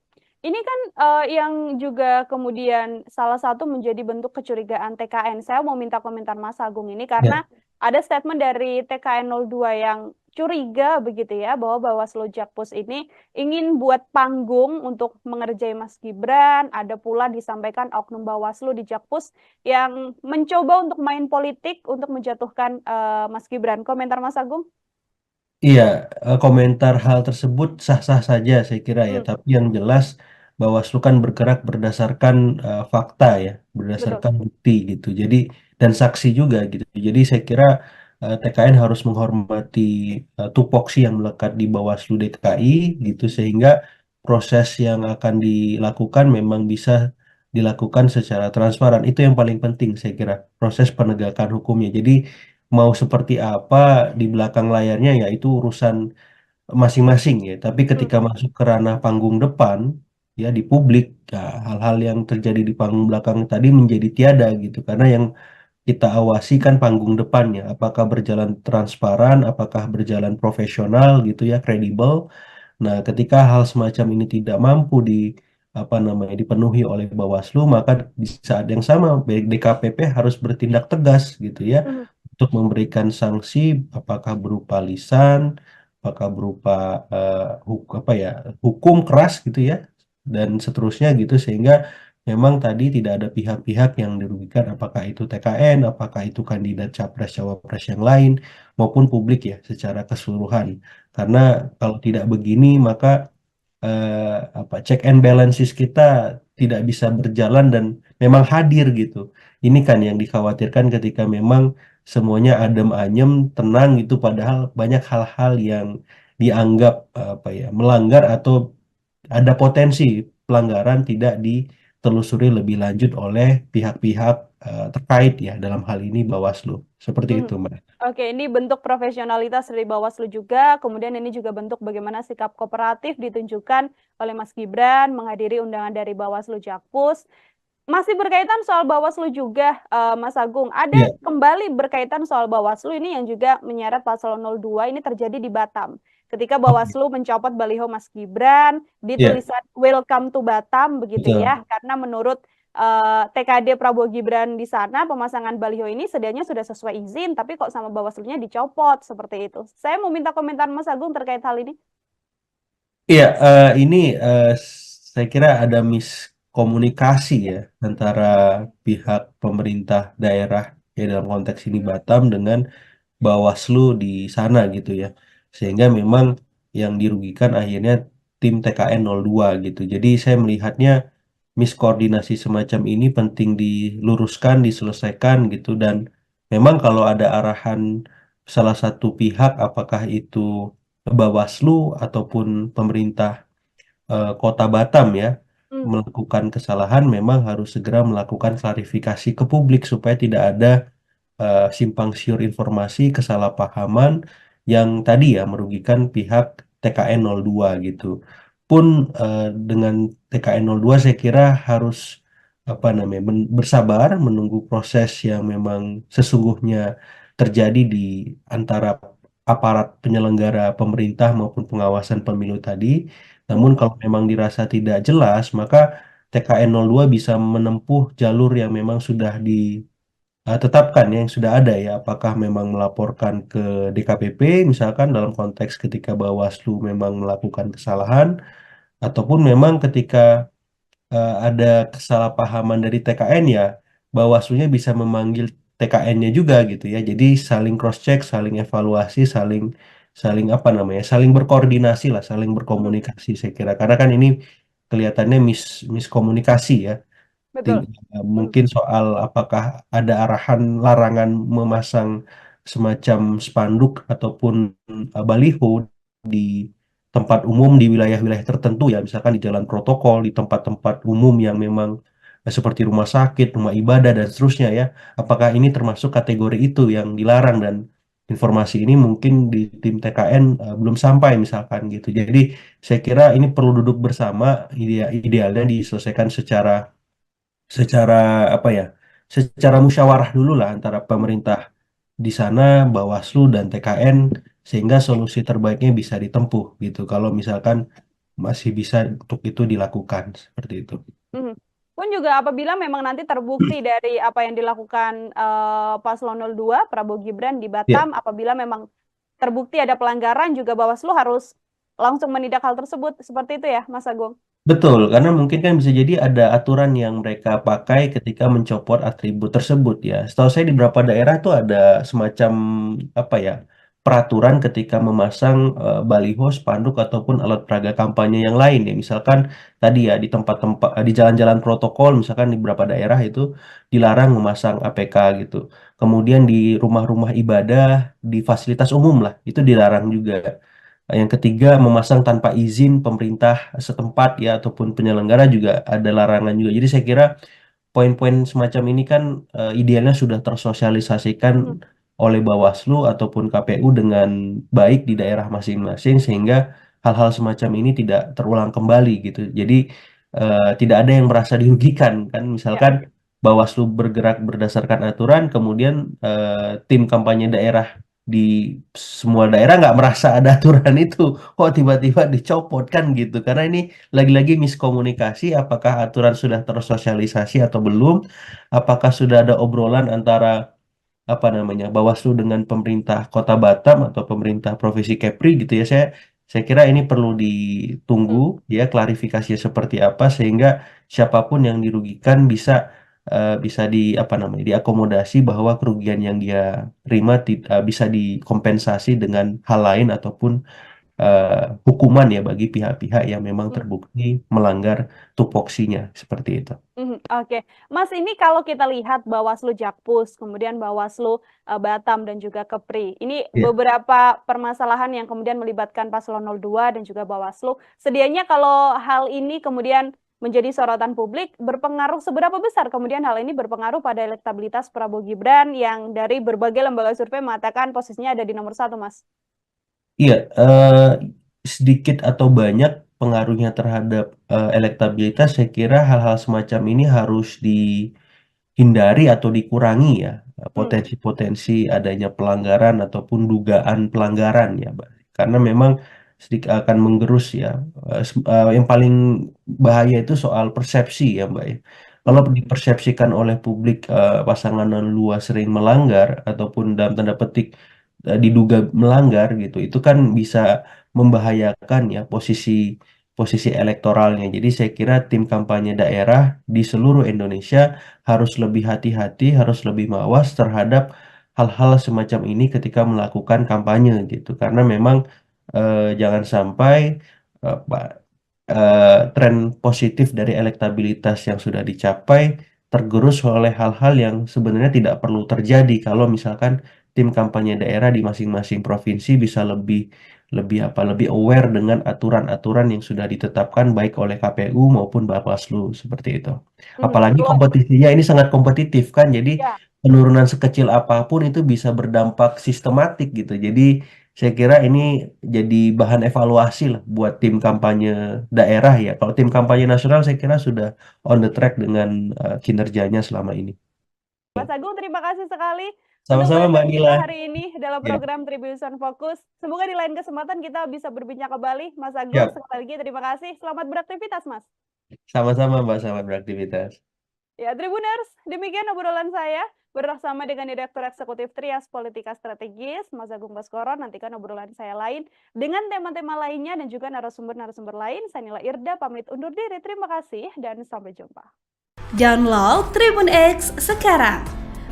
Ini kan yang juga kemudian salah satu menjadi bentuk kecurigaan TKN. Saya mau minta komentar Mas Agung ini Ya, karena ada statement dari TKN 02 yang curiga begitu ya bahwa Bawaslu Jakpus ini ingin buat panggung untuk mengerjai Mas Gibran. Ada pula disampaikan oknum Bawaslu di Jakpus yang mencoba untuk main politik untuk menjatuhkan Mas Gibran. Komentar Mas Agung? Iya, komentar hal tersebut sah-sah saja saya kira ya, Hmm, tapi yang jelas Bawaslu kan bergerak berdasarkan fakta ya, betul. berdasarkan bukti gitu. Jadi dan saksi juga gitu. Jadi saya kira TKN harus menghormati tupoksi yang melekat di Bawaslu DKI gitu sehingga proses yang akan dilakukan memang bisa dilakukan secara transparan. Itu yang paling penting saya kira, proses penegakan hukumnya. Jadi mau seperti apa di belakang layarnya ya itu urusan masing-masing ya. Tapi Hmm, ketika masuk ke ranah panggung depan ya di publik ya, hal-hal yang terjadi di panggung belakang tadi menjadi tiada gitu. Karena yang kita awasi kan panggung depannya, apakah berjalan transparan, apakah berjalan profesional gitu ya, kredibel. Nah, ketika hal semacam ini tidak mampu di apa namanya dipenuhi oleh Bawaslu, maka di saat yang sama DKPP harus bertindak tegas gitu ya hmm, untuk memberikan sanksi, apakah berupa lisan, apakah berupa apa ya hukum keras gitu ya dan seterusnya gitu sehingga memang tadi tidak ada pihak-pihak yang dirugikan, apakah itu TKN, apakah itu kandidat capres cawapres yang lain maupun publik ya secara keseluruhan. Karena kalau tidak begini maka apa check and balances kita tidak bisa berjalan dan memang hadir gitu. Ini kan yang dikhawatirkan ketika memang semuanya adem ayem, tenang gitu padahal banyak hal-hal yang dianggap apa ya melanggar atau ada potensi pelanggaran tidak ditelusuri lebih lanjut oleh pihak-pihak terkait ya dalam hal ini Bawaslu. Seperti hmm. itu, Mbak. Oke, ini bentuk profesionalitas dari Bawaslu juga. Kemudian ini juga bentuk bagaimana sikap kooperatif ditunjukkan oleh Mas Gibran menghadiri undangan dari Bawaslu Jakpus. Masih berkaitan soal Bawaslu juga, Mas Agung. Ada Iya, kembali berkaitan soal Bawaslu ini yang juga menyeret Paslon 02 ini terjadi di Batam. Ketika oke. Bawaslu mencopot baliho Mas Gibran di Iya, tulisan Welcome to Batam begitu betul. ya, karena menurut TKD Prabowo Gibran di sana pemasangan baliho ini sedianya sudah sesuai izin, tapi kok sama Bawaslunya dicopot seperti itu. Saya mau minta komentar Mas Agung terkait hal ini. Iya, ini saya kira ada miskomunikasi ya antara pihak pemerintah daerah ya dalam konteks ini Batam dengan Bawaslu di sana gitu ya. Sehingga memang yang dirugikan akhirnya tim TKN 02 gitu. Jadi saya melihatnya miskoordinasi semacam ini penting diluruskan, diselesaikan gitu dan memang kalau ada arahan salah satu pihak apakah itu Bawaslu ataupun pemerintah Kota Batam ya Hmm, melakukan kesalahan memang harus segera melakukan klarifikasi ke publik supaya tidak ada simpang siur informasi, kesalahpahaman yang tadi ya merugikan pihak TKN 02 gitu. Pun dengan TKN 02 saya kira harus apa namanya bersabar menunggu proses yang memang sesungguhnya terjadi di antara aparat penyelenggara pemerintah maupun pengawasan pemilu tadi. Namun hmm, kalau memang dirasa tidak jelas, maka TKN 02 bisa menempuh jalur yang memang sudah tetapkan ya, yang sudah ada ya, apakah memang melaporkan ke DKPP misalkan dalam konteks ketika Bawaslu memang melakukan kesalahan ataupun memang ketika ada kesalahpahaman dari TKN ya Bawaslunya bisa memanggil TKN-nya juga gitu ya. Jadi saling cross check, saling evaluasi, saling saling apa namanya? Saling berkoordinasi lah, saling hmm, berkomunikasi saya kira. Karena kan ini kelihatannya miskomunikasi ya. betul. Hmm, Mungkin soal apakah ada arahan larangan memasang semacam spanduk ataupun baliho di tempat umum di wilayah-wilayah tertentu ya, misalkan di jalan protokol, di tempat-tempat umum yang memang seperti rumah sakit, rumah ibadah dan seterusnya ya. Apakah ini termasuk kategori itu yang dilarang dan informasi ini mungkin di tim TKN belum sampai misalkan gitu. Jadi saya kira ini perlu duduk bersama, idealnya diselesaikan secara apa ya secara musyawarah dulu lah antara hmm. pemerintah di sana Bawaslu dan TKN sehingga solusi terbaiknya bisa ditempuh gitu kalau misalkan masih bisa untuk itu dilakukan seperti itu. Mhm. Pun juga apabila memang nanti terbukti dari apa yang dilakukan Paslon 02 Prabowo Gibran di Ya, Batam, apabila memang terbukti ada pelanggaran juga Bawaslu harus langsung menindak hal tersebut. Seperti itu ya, Mas Agung? Betul, karena mungkin kan bisa jadi ada aturan yang mereka pakai ketika mencopot atribut tersebut ya. Setahu saya di beberapa daerah tuh ada semacam apa ya, peraturan ketika memasang baliho, spanduk ataupun alat peraga kampanye yang lain ya. Misalkan tadi ya di tempat-tempat di jalan-jalan protokol, misalkan di beberapa daerah itu dilarang memasang APK gitu. Kemudian di rumah-rumah ibadah, di fasilitas umum lah, itu dilarang juga. Yang ketiga, memasang tanpa izin pemerintah setempat ya ataupun penyelenggara juga ada larangan juga. Jadi saya kira poin-poin semacam ini kan idealnya sudah tersosialisasikan Mhm. oleh Bawaslu ataupun KPU dengan baik di daerah masing-masing sehingga hal-hal semacam ini tidak terulang kembali gitu. Jadi tidak ada yang merasa dirugikan kan. Ya. Misalkan Bawaslu bergerak berdasarkan aturan, kemudian tim kampanye daerah di semua daerah nggak merasa ada aturan itu, kok tiba-tiba dicopot kan gitu. Karena ini lagi-lagi miskomunikasi, apakah aturan sudah tersosialisasi atau belum, apakah sudah ada obrolan antara apa namanya Bawaslu dengan pemerintah Kota Batam atau pemerintah Provinsi Kepri gitu ya. Saya kira ini perlu ditunggu Hmm. ya klarifikasi seperti apa sehingga siapapun yang dirugikan bisa di apa namanya diakomodasi bahwa kerugian yang dia terima bisa dikompensasi dengan hal lain ataupun hukuman ya bagi pihak-pihak yang memang Hmm. terbukti melanggar tupoksinya seperti itu. Oke, Mas, ini kalau kita lihat Bawaslu Jakpus, kemudian Bawaslu Batam dan juga Kepri, ini Ya. beberapa permasalahan yang kemudian melibatkan Paslon 02 dan juga Bawaslu. Sedianya kalau hal ini kemudian menjadi sorotan publik, berpengaruh seberapa besar kemudian hal ini berpengaruh pada elektabilitas Prabowo Gibran yang dari berbagai lembaga survei mengatakan posisinya ada di nomor 1, Mas? Iya, sedikit atau banyak pengaruhnya terhadap elektabilitas, saya kira hal-hal semacam ini harus dihindari atau dikurangi ya, Hmm. potensi-potensi adanya pelanggaran ataupun dugaan pelanggaran ya, Mbak. Karena memang sedikit akan menggerus ya. Yang paling bahaya itu soal persepsi ya, Mbak ya. Kalau Hmm. dipersepsikan oleh publik pasangan luas sering melanggar ataupun dalam tanda petik diduga melanggar gitu, itu kan bisa membahayakan ya posisi posisi elektoralnya. Jadi saya kira tim kampanye daerah di seluruh Indonesia harus lebih hati-hati, harus lebih mawas terhadap hal-hal semacam ini ketika melakukan kampanye gitu. Karena memang jangan sampai tren positif dari elektabilitas yang sudah dicapai tergerus oleh hal-hal yang sebenarnya tidak perlu terjadi kalau misalkan tim kampanye daerah di masing-masing provinsi bisa lebih aware dengan aturan-aturan yang sudah ditetapkan baik oleh KPU maupun Bawaslu seperti itu. Apalagi Perlu, kompetisinya ini sangat kompetitif kan, jadi ya. penurunan sekecil apapun itu bisa berdampak sistematik gitu. Jadi saya kira ini jadi bahan evaluasi lah buat tim kampanye daerah ya. Kalau tim kampanye nasional saya kira sudah on the track dengan kinerjanya selama ini. Mas Agung, terima kasih sekali untuk Sama-sama Mbak perbincangan kita Nila. hari ini dalam Ya, program Tribunnews Fokus. Semoga di lain kesempatan kita bisa berbincang kembali. Mas Agung, siap. sekali lagi terima kasih. Selamat beraktivitas, Mas. Sama-sama Mbak, selamat beraktivitas. Ya, Tribuners, demikian obrolan saya bersama dengan Direktur Eksekutif Trias Politika Strategis, Mas Agung Baskoro. Nantikan obrolan saya lain dengan tema-tema lainnya dan juga narasumber-narasumber lain. Saya Nila Irda, pamit undur diri. Terima kasih dan sampai jumpa. Download Tribun X sekarang.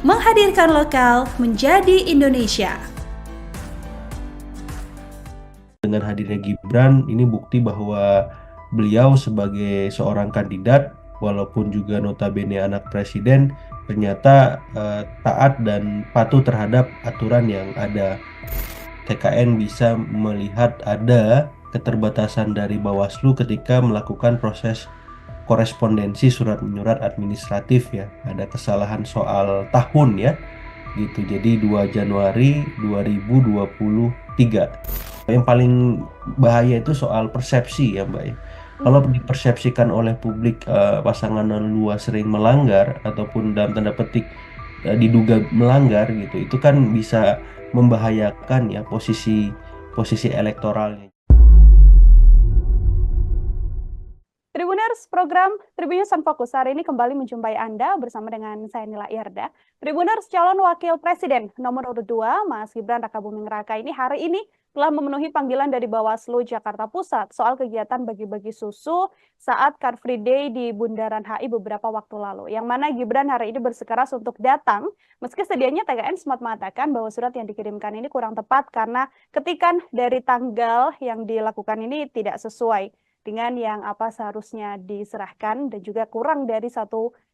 Menghadirkan lokal menjadi Indonesia. Dengan hadirnya Gibran, ini bukti bahwa beliau sebagai seorang kandidat, walaupun juga notabene anak presiden, ternyata taat dan patuh terhadap aturan yang ada. TKN bisa melihat ada keterbatasan dari Bawaslu ketika melakukan proses korespondensi surat menyurat administratif ya. Ada kesalahan soal tahun ya. Gitu. Jadi 2 Januari 2023. Yang paling bahaya itu soal persepsi ya, Mbak ya. Kalau dipersepsikan oleh publik pasangan luas sering melanggar ataupun dalam tanda petik diduga melanggar gitu, itu kan bisa membahayakan ya posisi posisi elektoralnya. Tribun Tribuners, program Tribunnews on Fokus hari ini kembali menjumpai Anda bersama dengan saya Nila Irda. Tribuners, calon wakil presiden nomor urut 2, Mas Gibran Rakabuming Raka ini hari ini telah memenuhi panggilan dari Bawaslu Jakarta Pusat soal kegiatan bagi-bagi susu saat Car Free Day di Bundaran HI beberapa waktu lalu. Yang mana Gibran hari ini bersikeras untuk datang, meski sedianya TKN sempat mengatakan bahwa surat yang dikirimkan ini kurang tepat karena ketikan dari tanggal yang dilakukan ini tidak sesuai dengan yang apa seharusnya diserahkan dan juga kurang dari 1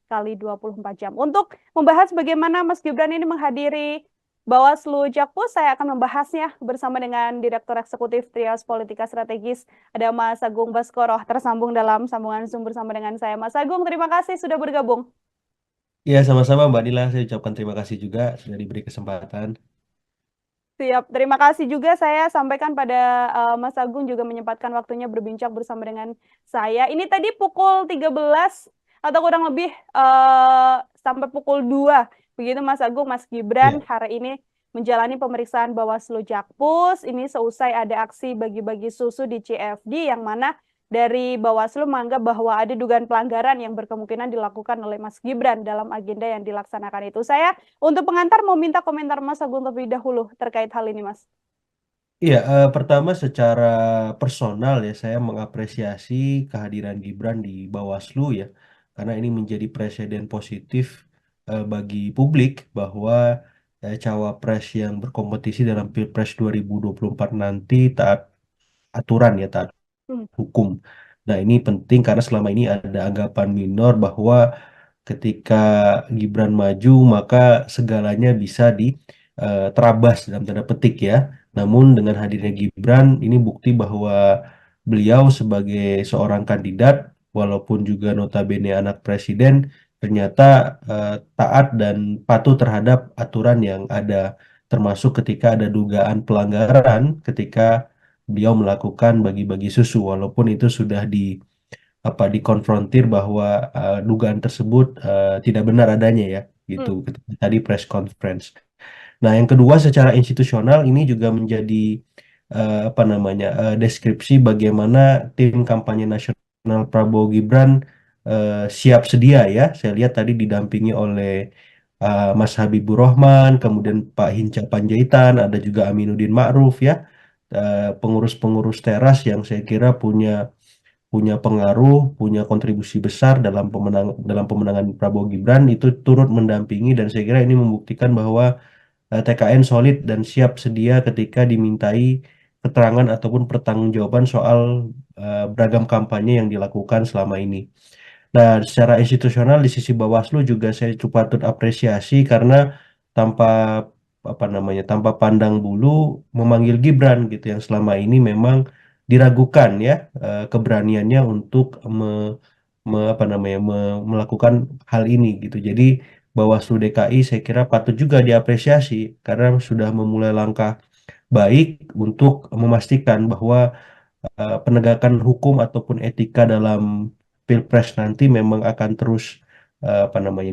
kali 24 jam. Untuk membahas bagaimana Mas Gibran ini menghadiri Bawaslu Jakpus, saya akan membahasnya bersama dengan Direktur Eksekutif Trias Politika Strategis, ada Mas Agung Baskoro, tersambung dalam sambungan Zoom bersama dengan saya. Mas Agung, terima kasih sudah bergabung. Ya, sama-sama Mbak Nila. Saya ucapkan terima kasih juga sudah diberi kesempatan. Siap, terima kasih juga saya sampaikan pada Mas Agung juga menyempatkan waktunya berbincang bersama dengan saya. Ini tadi pukul 13 atau kurang lebih sampai pukul 2. Begitu Mas Agung, Mas Gibran Ya. hari ini menjalani pemeriksaan Bawaslu Jakpus. Ini seusai ada aksi bagi-bagi susu di CFD yang mana dari Bawaslu menganggap bahwa ada dugaan pelanggaran yang berkemungkinan dilakukan oleh Mas Gibran dalam agenda yang dilaksanakan itu. Saya untuk pengantar mau minta komentar Mas Agung terlebih dahulu terkait hal ini, Mas. Iya, pertama secara personal ya saya mengapresiasi kehadiran Gibran di Bawaslu ya, karena ini menjadi presiden positif bagi publik bahwa cawapres yang berkompetisi dalam Pilpres 2024 nanti taat aturan ya, taat hukum. Nah, ini penting karena selama ini ada anggapan minor bahwa ketika Gibran maju maka segalanya bisa diterabas dalam tanda petik ya. Namun dengan hadirnya Gibran ini bukti bahwa beliau sebagai seorang kandidat walaupun juga notabene anak presiden ternyata taat dan patuh terhadap aturan yang ada, termasuk ketika ada dugaan pelanggaran ketika beliau melakukan bagi-bagi susu walaupun itu sudah dikonfrontir bahwa dugaan tersebut tidak benar adanya ya gitu ketika tadi press conference. Nah, yang kedua secara institusional ini juga menjadi deskripsi bagaimana tim kampanye nasional Prabowo Gibran siap sedia ya. Saya lihat tadi didampingi oleh Mas Habibur Rahman, kemudian Pak Hinca Panjaitan, ada juga Aminuddin Ma'ruf ya, pengurus-pengurus teras yang saya kira punya pengaruh, punya kontribusi besar dalam pemenangan Prabowo Gibran itu turut mendampingi, dan saya kira ini membuktikan bahwa TKN solid dan siap sedia ketika dimintai keterangan ataupun pertanggungjawaban soal beragam kampanye yang dilakukan selama ini. Nah, secara institusional di sisi Bawaslu juga saya patut apresiasi karena tanpa tanpa pandang bulu memanggil Gibran gitu yang selama ini memang diragukan ya keberaniannya untuk melakukan hal ini gitu. Jadi Bawaslu DKI saya kira patut juga diapresiasi karena sudah memulai langkah baik untuk memastikan bahwa penegakan hukum ataupun etika dalam Pilpres nanti memang akan terus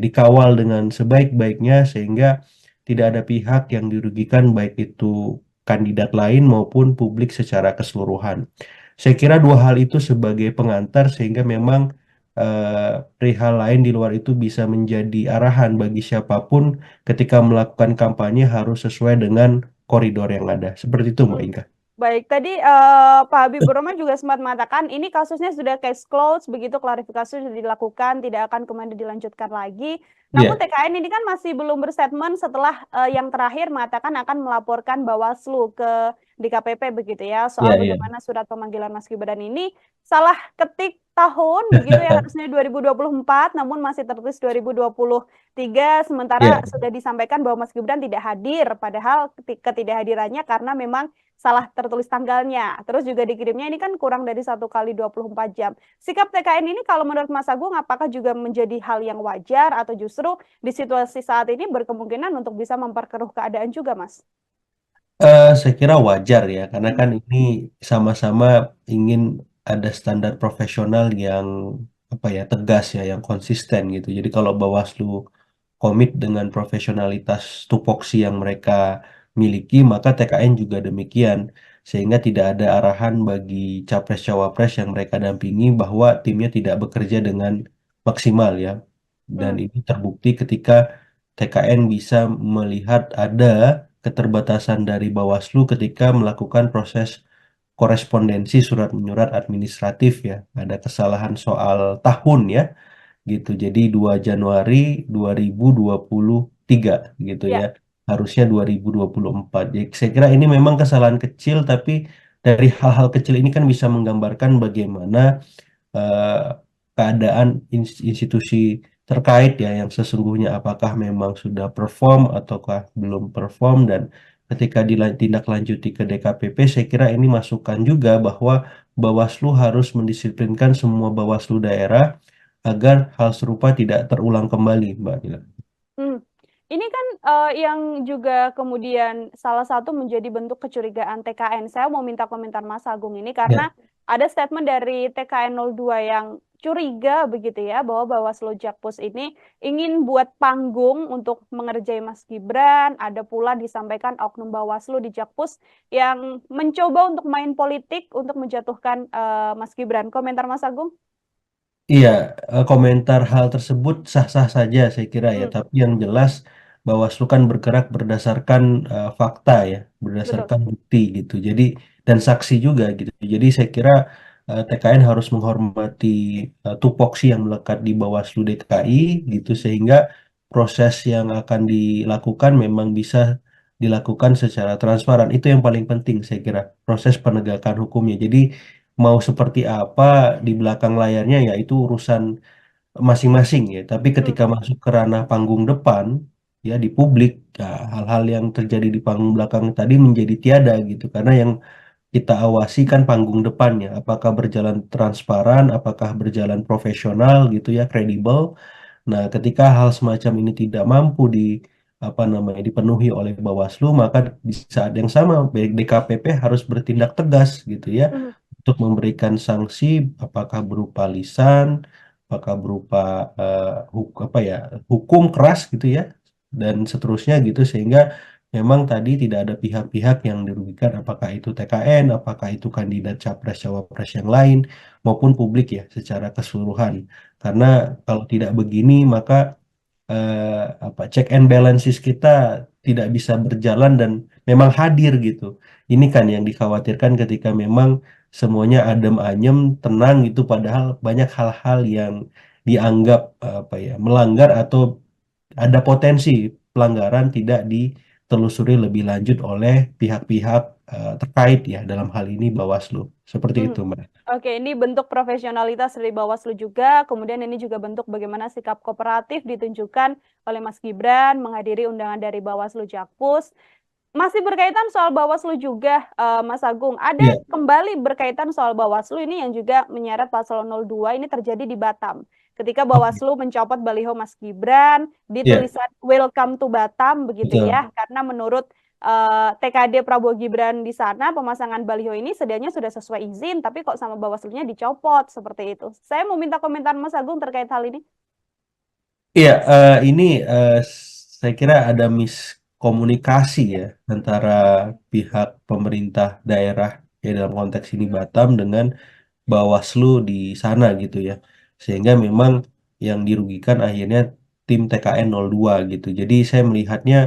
dikawal dengan sebaik-baiknya sehingga tidak ada pihak yang dirugikan baik itu kandidat lain maupun publik secara keseluruhan. Saya kira dua hal itu sebagai pengantar sehingga memang perihal lain di luar itu bisa menjadi arahan bagi siapapun ketika melakukan kampanye harus sesuai dengan koridor yang ada. Seperti itu, Mbak Inka. Baik, tadi Pak Habibur Rahman juga sempat mengatakan ini kasusnya sudah case closed, begitu klarifikasi sudah dilakukan, tidak akan kemudian dilanjutkan lagi. Namun TKN ini kan masih belum berstatement setelah yang terakhir mengatakan akan melaporkan Bawaslu ke DKPP begitu ya, soal bagaimana surat pemanggilan Mas Gibran ini salah ketik tahun begitu ya, harusnya 2024 namun masih tertulis 2023, sementara sudah disampaikan bahwa Mas Gibran tidak hadir, padahal ketidakhadirannya karena memang salah tertulis tanggalnya. Terus juga dikirimnya ini kan kurang dari 1 kali 24 jam. Sikap TKN ini kalau menurut Mas Agung apakah juga menjadi hal yang wajar atau justru di situasi saat ini berkemungkinan untuk bisa memperkeruh keadaan juga, Mas? Saya kira wajar ya, karena kan ini sama-sama ingin ada standar profesional yang tegas ya, yang konsisten gitu. Jadi kalau Bawaslu komit dengan profesionalitas tupoksi yang mereka miliki, maka TKN juga demikian. sehingga tidak ada arahan bagi capres-cawapres yang mereka dampingi bahwa timnya tidak bekerja dengan maksimal ya. Dan Hmm, ini terbukti ketika TKN bisa melihat ada keterbatasan dari Bawaslu ketika melakukan proses korespondensi surat menyurat administratif ya. Ada kesalahan soal tahun ya gitu. Jadi 2 Januari 2023 gitu ya. ya. Harusnya 2024. Jadi saya kira ini memang kesalahan kecil tapi dari hal-hal kecil ini kan bisa menggambarkan bagaimana eh, keadaan institusi terkait ya yang sesungguhnya apakah memang sudah perform ataukah belum perform dan ketika ditindaklanjuti ke DKPP saya kira ini masukan juga bahwa Bawaslu harus mendisiplinkan semua Bawaslu daerah agar hal serupa tidak terulang kembali, Mbak Nila. Hmm. Ini kan yang juga kemudian salah satu menjadi bentuk kecurigaan TKN. Saya mau minta komentar Mas Agung ini Ya, karena ada statement dari TKN 02 yang curiga begitu ya bahwa Bawaslu Jakpus ini ingin buat panggung untuk mengerjai Mas Gibran. Ada pula disampaikan oknum Bawaslu di Jakpus yang mencoba untuk main politik untuk menjatuhkan Mas Gibran. Komentar Mas Agung? iya, komentar hal tersebut sah-sah saja saya kira ya, Hmm, tapi yang jelas Bawaslu kan bergerak berdasarkan fakta ya, betul. berdasarkan bukti gitu. Jadi dan saksi juga gitu. Jadi saya kira TKN harus menghormati tupoksi yang melekat di Bawaslu DKI gitu sehingga proses yang akan dilakukan memang bisa dilakukan secara transparan. Itu yang paling penting saya kira, proses penegakan hukumnya. Jadi mau seperti apa di belakang layarnya ya itu urusan masing-masing ya. Tapi Hmm, ketika masuk ke ranah panggung depan ya di publik ya, hal-hal yang terjadi di panggung belakang tadi menjadi tiada gitu. Karena yang kita awasi kan panggung depannya, apakah berjalan transparan, apakah berjalan profesional gitu ya, kredibel. Nah, ketika hal semacam ini tidak mampu di apa namanya dipenuhi oleh Bawaslu, maka di saat yang sama DKPP harus bertindak tegas gitu ya hmm, untuk memberikan sanksi, apakah berupa lisan, apakah berupa apa ya hukum keras gitu ya, dan seterusnya gitu sehingga memang tadi tidak ada pihak-pihak yang dirugikan, apakah itu TKN, apakah itu kandidat capres cawapres yang lain maupun publik ya secara keseluruhan. Karena kalau tidak begini maka apa check and balances kita tidak bisa berjalan dan memang hadir gitu. Ini kan yang dikhawatirkan ketika memang semuanya adem ayem, tenang gitu padahal banyak hal-hal yang dianggap apa ya melanggar atau ada potensi pelanggaran tidak ditelusuri lebih lanjut oleh pihak-pihak terkait ya dalam hal ini Bawaslu. Seperti hmm. itu, Mbak. Oke, ini bentuk profesionalitas dari Bawaslu juga. Kemudian ini juga bentuk bagaimana sikap kooperatif ditunjukkan oleh Mas Gibran menghadiri undangan dari Bawaslu Jakpus. Masih berkaitan soal Bawaslu juga, Mas Agung. Ada Iya, kembali berkaitan soal Bawaslu ini yang juga menyeret paslon 02 ini terjadi di Batam. Ketika oke. Bawaslu mencopot baliho Mas Gibran di Iya, tulisan Welcome to Batam begitu betul. ya, karena menurut TKD Prabowo Gibran di sana pemasangan baliho ini sedianya sudah sesuai izin, tapi kok sama Bawaslunya dicopot seperti itu. Saya mau minta komentar Mas Agung terkait hal ini. Iya, ini saya kira ada miskomunikasi ya antara pihak pemerintah daerah ya dalam konteks ini Batam dengan Bawaslu di sana gitu ya. Sehingga memang yang dirugikan akhirnya tim TKN 02 gitu. Jadi saya melihatnya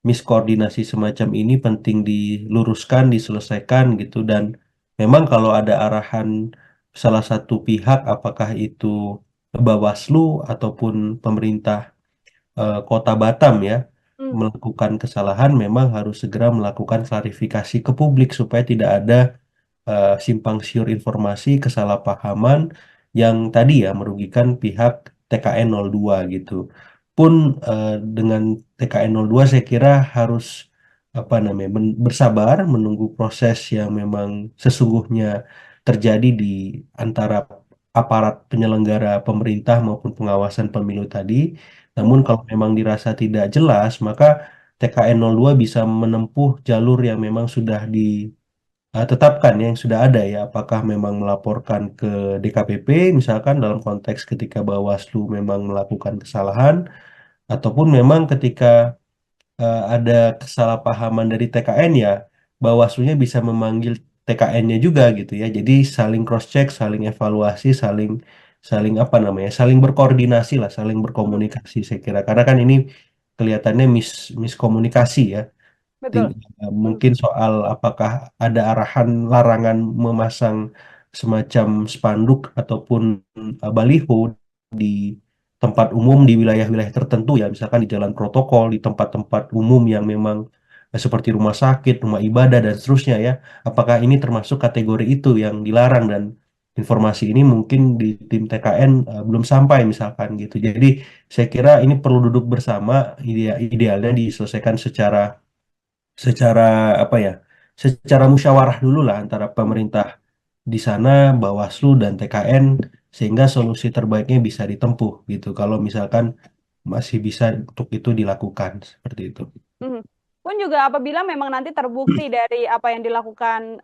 miskoordinasi semacam ini penting diluruskan, diselesaikan gitu dan memang kalau ada arahan salah satu pihak apakah itu Bawaslu ataupun pemerintah Kota Batam ya Hmm, melakukan kesalahan memang harus segera melakukan klarifikasi ke publik supaya tidak ada simpang siur informasi, kesalahpahaman yang tadi ya merugikan pihak TKN 02 gitu. Pun dengan TKN 02 saya kira harus apa namanya bersabar menunggu proses yang memang sesungguhnya terjadi di antara aparat penyelenggara pemerintah maupun pengawasan pemilu tadi. Namun hmm, kalau memang dirasa tidak jelas, maka TKN 02 bisa menempuh jalur yang memang sudah tetapkan ya, yang sudah ada ya, apakah memang melaporkan ke DKPP misalkan dalam konteks ketika Bawaslu memang melakukan kesalahan ataupun memang ketika ada kesalahpahaman dari TKN ya Bawaslu-nya bisa memanggil TKN-nya juga gitu ya. Jadi saling cross check, saling evaluasi, saling saling apa namanya, saling berkoordinasi lah, saling Mhm, berkomunikasi saya kira. Karena kan ini kelihatannya miskomunikasi ya. betul. Mhm, Mungkin soal apakah ada arahan larangan memasang semacam spanduk ataupun baliho di tempat umum di wilayah-wilayah tertentu ya, misalkan di jalan protokol, di tempat-tempat umum yang memang seperti rumah sakit, rumah ibadah dan seterusnya ya. Apakah ini termasuk kategori itu yang dilarang dan informasi ini mungkin di tim TKN belum sampai misalkan gitu. Jadi saya kira ini perlu duduk bersama, idealnya diselesaikan secara secara apa ya, secara musyawarah dulu lah antara mhm. pemerintah di sana, Bawaslu dan TKN sehingga solusi terbaiknya bisa ditempuh gitu. Kalau misalkan masih bisa untuk itu dilakukan seperti itu. Mhm. Pun juga apabila memang nanti terbukti dari apa yang dilakukan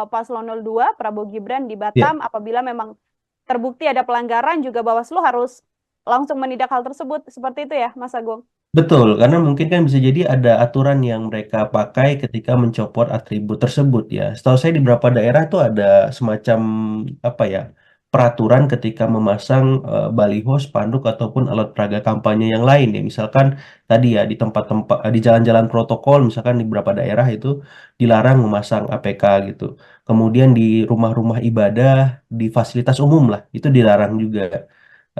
Paslon 02 Prabowo Gibran di Ya, Batam, apabila memang terbukti ada pelanggaran juga Bawaslu harus langsung menindak hal tersebut, seperti itu ya, Mas Agung? betul, karena mungkin kan bisa jadi ada aturan yang mereka pakai ketika mencopot atribut tersebut ya. Setahu saya di beberapa daerah tuh ada semacam apa ya, peraturan ketika memasang baliho, spanduk ataupun alat peraga kampanye yang lain ya. Misalkan tadi ya di tempat-tempat di jalan-jalan protokol, misalkan di beberapa daerah itu dilarang memasang APK gitu. Kemudian di rumah-rumah ibadah, di fasilitas umum lah, itu dilarang juga.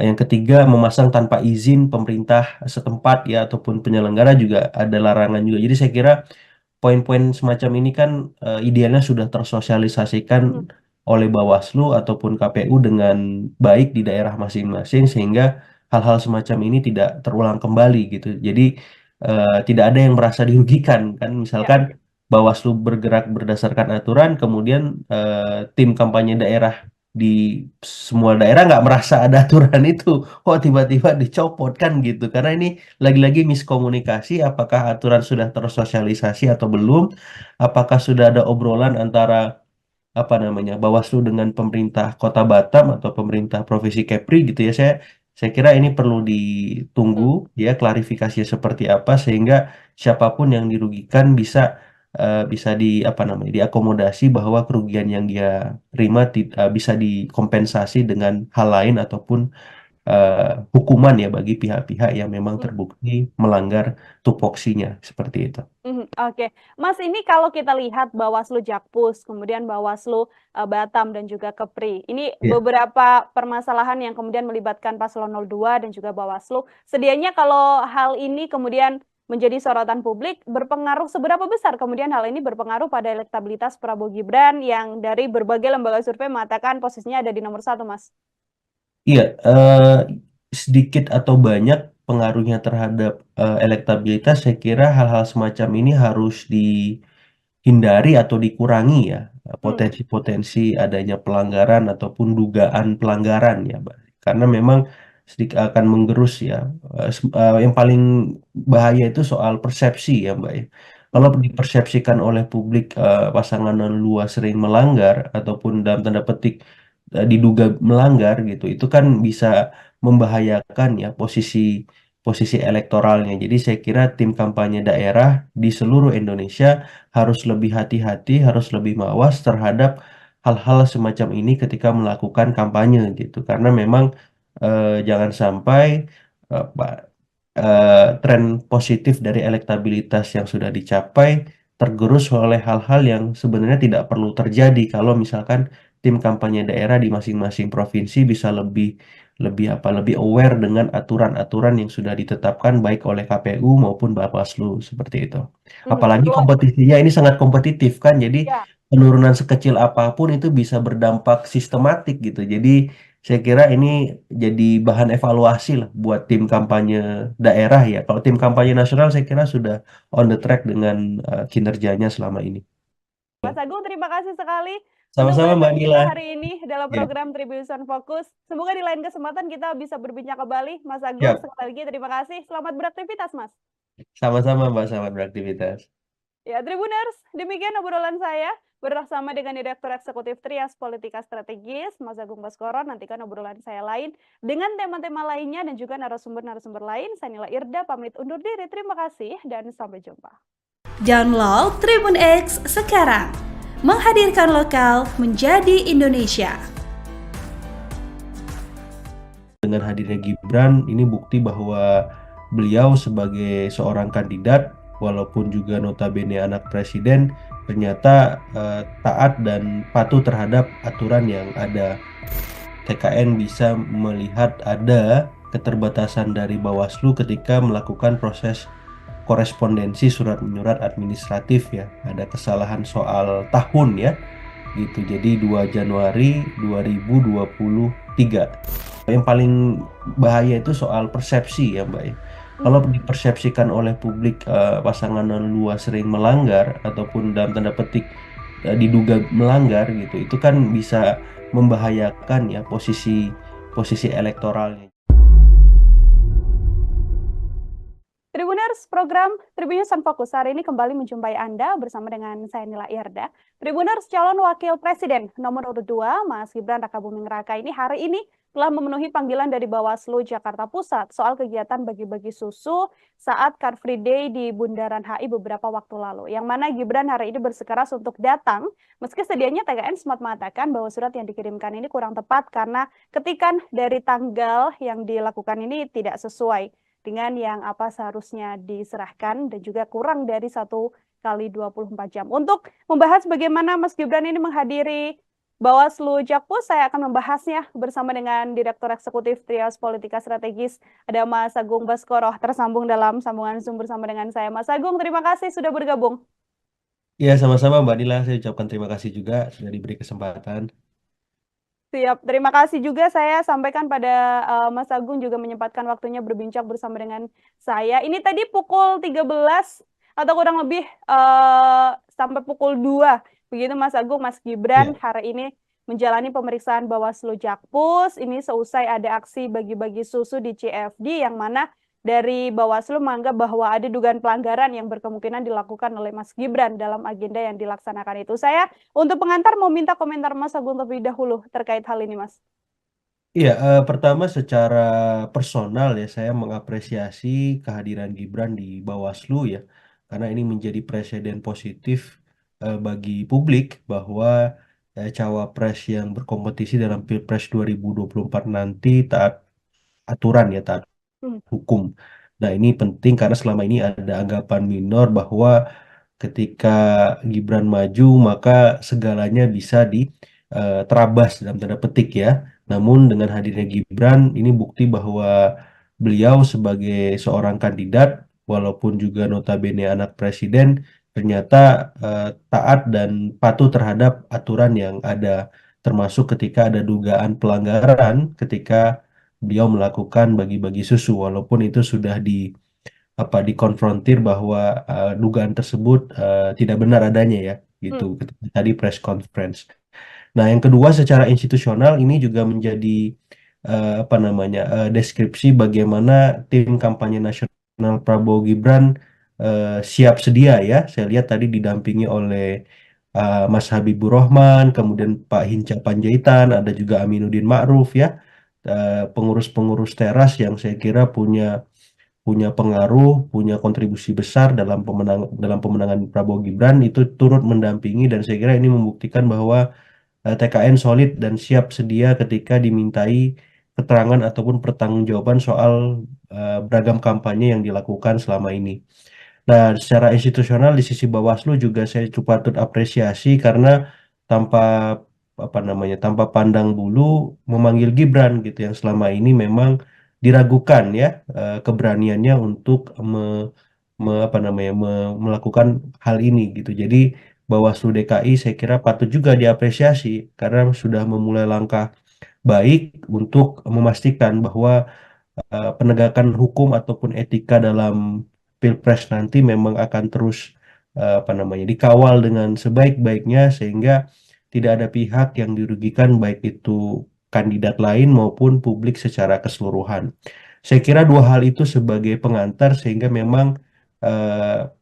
Yang ketiga, memasang tanpa izin pemerintah setempat ya ataupun penyelenggara juga ada larangan juga. Jadi saya kira poin-poin semacam ini kan idealnya sudah tersosialisasikan Mhm, oleh Bawaslu ataupun KPU dengan baik di daerah masing-masing sehingga hal-hal semacam ini tidak terulang kembali gitu. Jadi tidak ada yang merasa dirugikan kan. ya. Misalkan Bawaslu bergerak berdasarkan aturan, kemudian tim kampanye daerah di semua daerah nggak merasa ada aturan itu. Kok tiba-tiba dicopot kan gitu. Karena ini lagi-lagi miskomunikasi, apakah aturan sudah tersosialisasi atau belum, apakah sudah ada obrolan antara apa namanya Bawaslu dengan pemerintah Kota Batam atau pemerintah Provinsi Kepri gitu ya. Saya kira ini perlu ditunggu Mhm, ya klarifikasinya seperti apa sehingga siapapun yang dirugikan bisa di apa namanya diakomodasi bahwa kerugian yang dia terima bisa dikompensasi dengan hal lain ataupun hukuman ya bagi pihak-pihak yang memang mhm. terbukti melanggar tupoksinya seperti itu. Mhm, oke. Mas, ini kalau kita lihat Bawaslu Jakpus, kemudian Bawaslu, Batam dan juga Kepri. Ini Ya. beberapa permasalahan yang kemudian melibatkan Paslon 02 dan juga Bawaslu. Sedianya kalau hal ini kemudian menjadi sorotan publik, berpengaruh seberapa besar kemudian hal ini berpengaruh pada elektabilitas Prabowo Gibran yang dari berbagai lembaga survei mengatakan posisinya ada di nomor satu, Mas? Iya, sedikit atau banyak pengaruhnya terhadap elektabilitas, saya kira hal-hal semacam ini harus dihindari atau dikurangi ya, Hmm, potensi-potensi adanya pelanggaran ataupun dugaan pelanggaran ya, Mbak. Karena memang sedikit akan menggerus ya. Yang paling bahaya itu soal persepsi ya, Mbak ya. Kalau mhm, dipersepsikan oleh publik pasangan luas sering melanggar ataupun dalam tanda petik diduga melanggar gitu, itu kan bisa membahayakan ya posisi posisi elektoralnya. Jadi saya kira tim kampanye daerah di seluruh Indonesia harus lebih hati-hati, harus lebih mawas terhadap hal-hal semacam ini ketika melakukan kampanye gitu. Karena memang jangan sampai tren positif dari elektabilitas yang sudah dicapai tergerus oleh hal-hal yang sebenarnya tidak perlu terjadi kalau misalkan tim kampanye daerah di masing-masing provinsi bisa lebih lebih apa lebih aware dengan aturan-aturan yang sudah ditetapkan baik oleh KPU maupun Bawaslu seperti itu. mhm. Apalagi Keluar, kompetisinya ini sangat kompetitif kan, jadi ya. penurunan sekecil apapun itu bisa berdampak sistematik gitu. Jadi saya kira ini jadi bahan evaluasi lah buat tim kampanye daerah ya. Kalau tim kampanye nasional saya kira sudah on the track dengan kinerjanya selama ini. Mas Agung, terima kasih sekali untuk Sama-sama Mbak bahasan kita Nila. hari ini dalam Ya, program Tribunnews Fokus. Semoga di lain kesempatan kita bisa berbincang kembali. Mas Agung, siap. sekali lagi terima kasih. Selamat beraktivitas, Mas. Sama-sama Mbak, selamat beraktivitas. Ya, Tribuners, demikian obrolan saya bersama dengan Direktur Eksekutif Trias Politika Strategis, Mas Agung Baskoro. Nantikan obrolan saya lain dengan tema-tema lainnya dan juga narasumber-narasumber lain. Saya Nila Irda, pamit undur diri. Terima kasih dan sampai jumpa. Download Tribun X sekarang, menghadirkan lokal menjadi Indonesia. Dengan hadirnya Gibran, ini bukti bahwa beliau sebagai seorang kandidat, walaupun juga notabene anak presiden, ternyata taat dan patuh terhadap aturan yang ada. TKN bisa melihat ada keterbatasan dari Bawaslu ketika melakukan proses korespondensi surat menyurat administratif ya. Ada kesalahan soal tahun ya, gitu. Jadi 2 Januari 2023. Yang paling bahaya itu soal persepsi ya Mbak ya. Kalau dipersepsikan oleh publik pasangan 02 sering melanggar ataupun dalam tanda petik diduga melanggar gitu, itu kan bisa membahayakan ya posisi elektoralnya. Tribuners, program Tribun News on Fokus hari ini kembali menjumpai Anda bersama dengan saya Nila Irda. Tribuners, calon wakil presiden nomor urut 2, Mas Gibran Rakabuming Raka ini hari ini telah memenuhi panggilan dari Bawaslu Jakarta Pusat soal kegiatan bagi-bagi susu saat Car Free Day di Bundaran HI beberapa waktu lalu. Yang mana Gibran hari ini bersikeras untuk datang, meski sedianya TKN sempat mengatakan bahwa surat yang dikirimkan ini kurang tepat karena ketikan dari tanggal yang dilakukan ini tidak sesuai dengan yang apa seharusnya diserahkan dan juga kurang dari 1 kali 24 jam. Untuk membahas bagaimana Mas Gibran ini menghadiri Bawaslu Jakpus, saya akan membahasnya bersama dengan Direktur Eksekutif Trias Politika Strategis, ada Mas Agung Baskoro, tersambung dalam sambungan Zoom bersama dengan saya. Mas Agung, terima kasih sudah bergabung. Ya, sama-sama Mbak Nila, saya ucapkan terima kasih juga sudah diberi kesempatan. Siap, terima kasih juga saya sampaikan pada Mas Agung juga menyempatkan waktunya berbincang bersama dengan saya. Ini tadi pukul 13 atau kurang lebih sampai pukul 2. Begitu Mas Agung, Mas Gibran hari ini menjalani pemeriksaan Bawaslu Jakpus. Ini seusai ada aksi bagi-bagi susu di CFD yang mana dari Bawaslu menganggap bahwa ada dugaan pelanggaran yang berkemungkinan dilakukan oleh Mas Gibran dalam agenda yang dilaksanakan itu. Saya untuk pengantar mau minta komentar Mas Agung terlebih dahulu terkait hal ini, Mas. Iya, pertama secara personal ya saya mengapresiasi kehadiran Gibran di Bawaslu ya, karena ini menjadi presiden positif bagi publik bahwa cawapres yang berkompetisi dalam Pilpres 2024 nanti taat aturan ya, taat hukum. Nah, ini penting karena selama ini ada anggapan minor bahwa ketika Gibran maju maka segalanya bisa terabas dalam tanda petik ya. Namun dengan hadirnya Gibran ini bukti bahwa beliau sebagai seorang kandidat walaupun juga notabene anak presiden ternyata taat dan patuh terhadap aturan yang ada, termasuk ketika ada dugaan pelanggaran ketika beliau melakukan bagi-bagi susu, walaupun itu sudah dikonfrontir bahwa dugaan tersebut tidak benar adanya ya, gitu ketika tadi press conference. Nah, yang kedua secara institusional ini juga menjadi deskripsi bagaimana tim kampanye nasional Prabowo Gibran siap sedia ya. Saya lihat tadi didampingi oleh Mas Habibur Rahman, kemudian Pak Hinca Panjaitan, ada juga Aminuddin Ma'ruf ya, pengurus-pengurus teras yang saya kira punya pengaruh, punya kontribusi besar dalam pemenangan Prabowo Gibran itu turut mendampingi, dan saya kira ini membuktikan bahwa TKN solid dan siap sedia ketika dimintai keterangan ataupun pertanggungjawaban soal beragam kampanye yang dilakukan selama ini. Nah, secara institusional di sisi Bawaslu juga saya cukup patut apresiasi karena tanpa tanpa pandang bulu memanggil Gibran gitu yang selama ini memang diragukan ya keberaniannya untuk melakukan hal ini gitu. Jadi Bawaslu DKI saya kira patut juga diapresiasi karena sudah memulai langkah baik untuk memastikan bahwa penegakan hukum ataupun etika dalam Pilpres nanti memang akan terus dikawal dengan sebaik-baiknya sehingga tidak ada pihak yang dirugikan baik itu kandidat lain maupun publik secara keseluruhan. Saya kira dua hal itu sebagai pengantar sehingga memang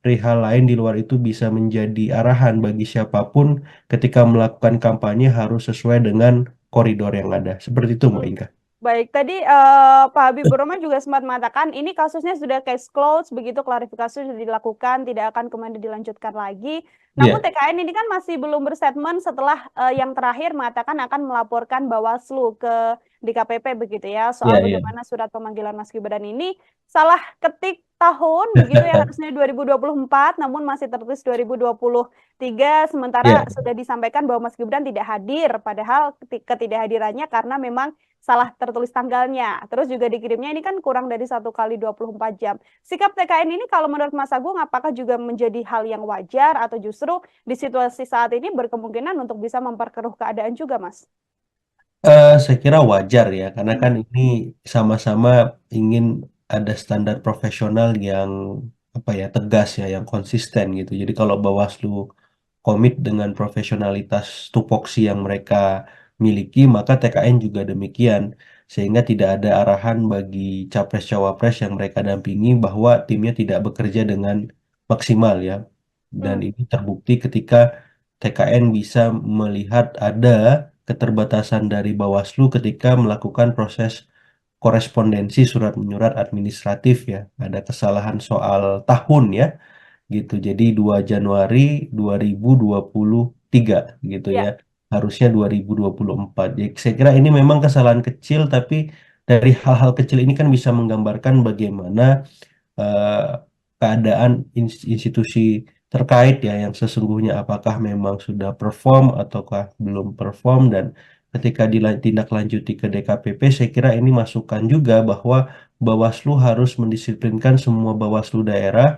perihal lain di luar itu bisa menjadi arahan bagi siapapun ketika melakukan kampanye harus sesuai dengan koridor yang ada. Seperti itu Mbak Inka. Baik, tadi Pak Habibur Rahman juga sempat mengatakan ini kasusnya sudah case closed, begitu klarifikasi sudah dilakukan, tidak akan kemudian dilanjutkan lagi. Namun Iya, TKN ini kan masih belum berstatement setelah yang terakhir mengatakan akan melaporkan Bawaslu ke DKPP begitu ya, soal iya, iya. bagaimana surat pemanggilan Mas Gibran ini salah ketik tahun begitu ya, harusnya 2024 namun masih tertulis 2023, sementara Iya, sudah disampaikan bahwa Mas Gibran tidak hadir, padahal ketidakhadirannya karena memang salah tertulis tanggalnya. Terus juga dikirimnya ini kan kurang dari 1 kali 24 jam. Sikap TKN ini kalau menurut Mas Agung apakah juga menjadi hal yang wajar atau justru di situasi saat ini berkemungkinan untuk bisa memperkeruh keadaan juga, Mas? Saya kira wajar ya, karena Hmm, kan ini sama-sama ingin ada standar profesional yang apa ya tegas ya, yang konsisten gitu. Jadi kalau Bawaslu komit dengan profesionalitas tupoksi yang mereka miliki, maka TKN juga demikian. Sehingga tidak ada arahan bagi capres-cawapres yang mereka dampingi bahwa timnya tidak bekerja dengan maksimal ya. Dan hmm, ini terbukti ketika TKN bisa melihat ada keterbatasan dari Bawaslu ketika melakukan proses korespondensi surat menyurat administratif ya. Ada kesalahan soal tahun ya gitu. Jadi 2 Januari 2023 gitu ya. ya. Harusnya 2024. Jadi saya kira ini memang kesalahan kecil tapi dari hal-hal kecil ini kan bisa menggambarkan bagaimana eh, keadaan institusi terkait ya yang sesungguhnya apakah memang sudah perform ataukah belum perform dan ketika ditindaklanjuti ke DKPP saya kira ini masukan juga bahwa Bawaslu harus mendisiplinkan semua Bawaslu daerah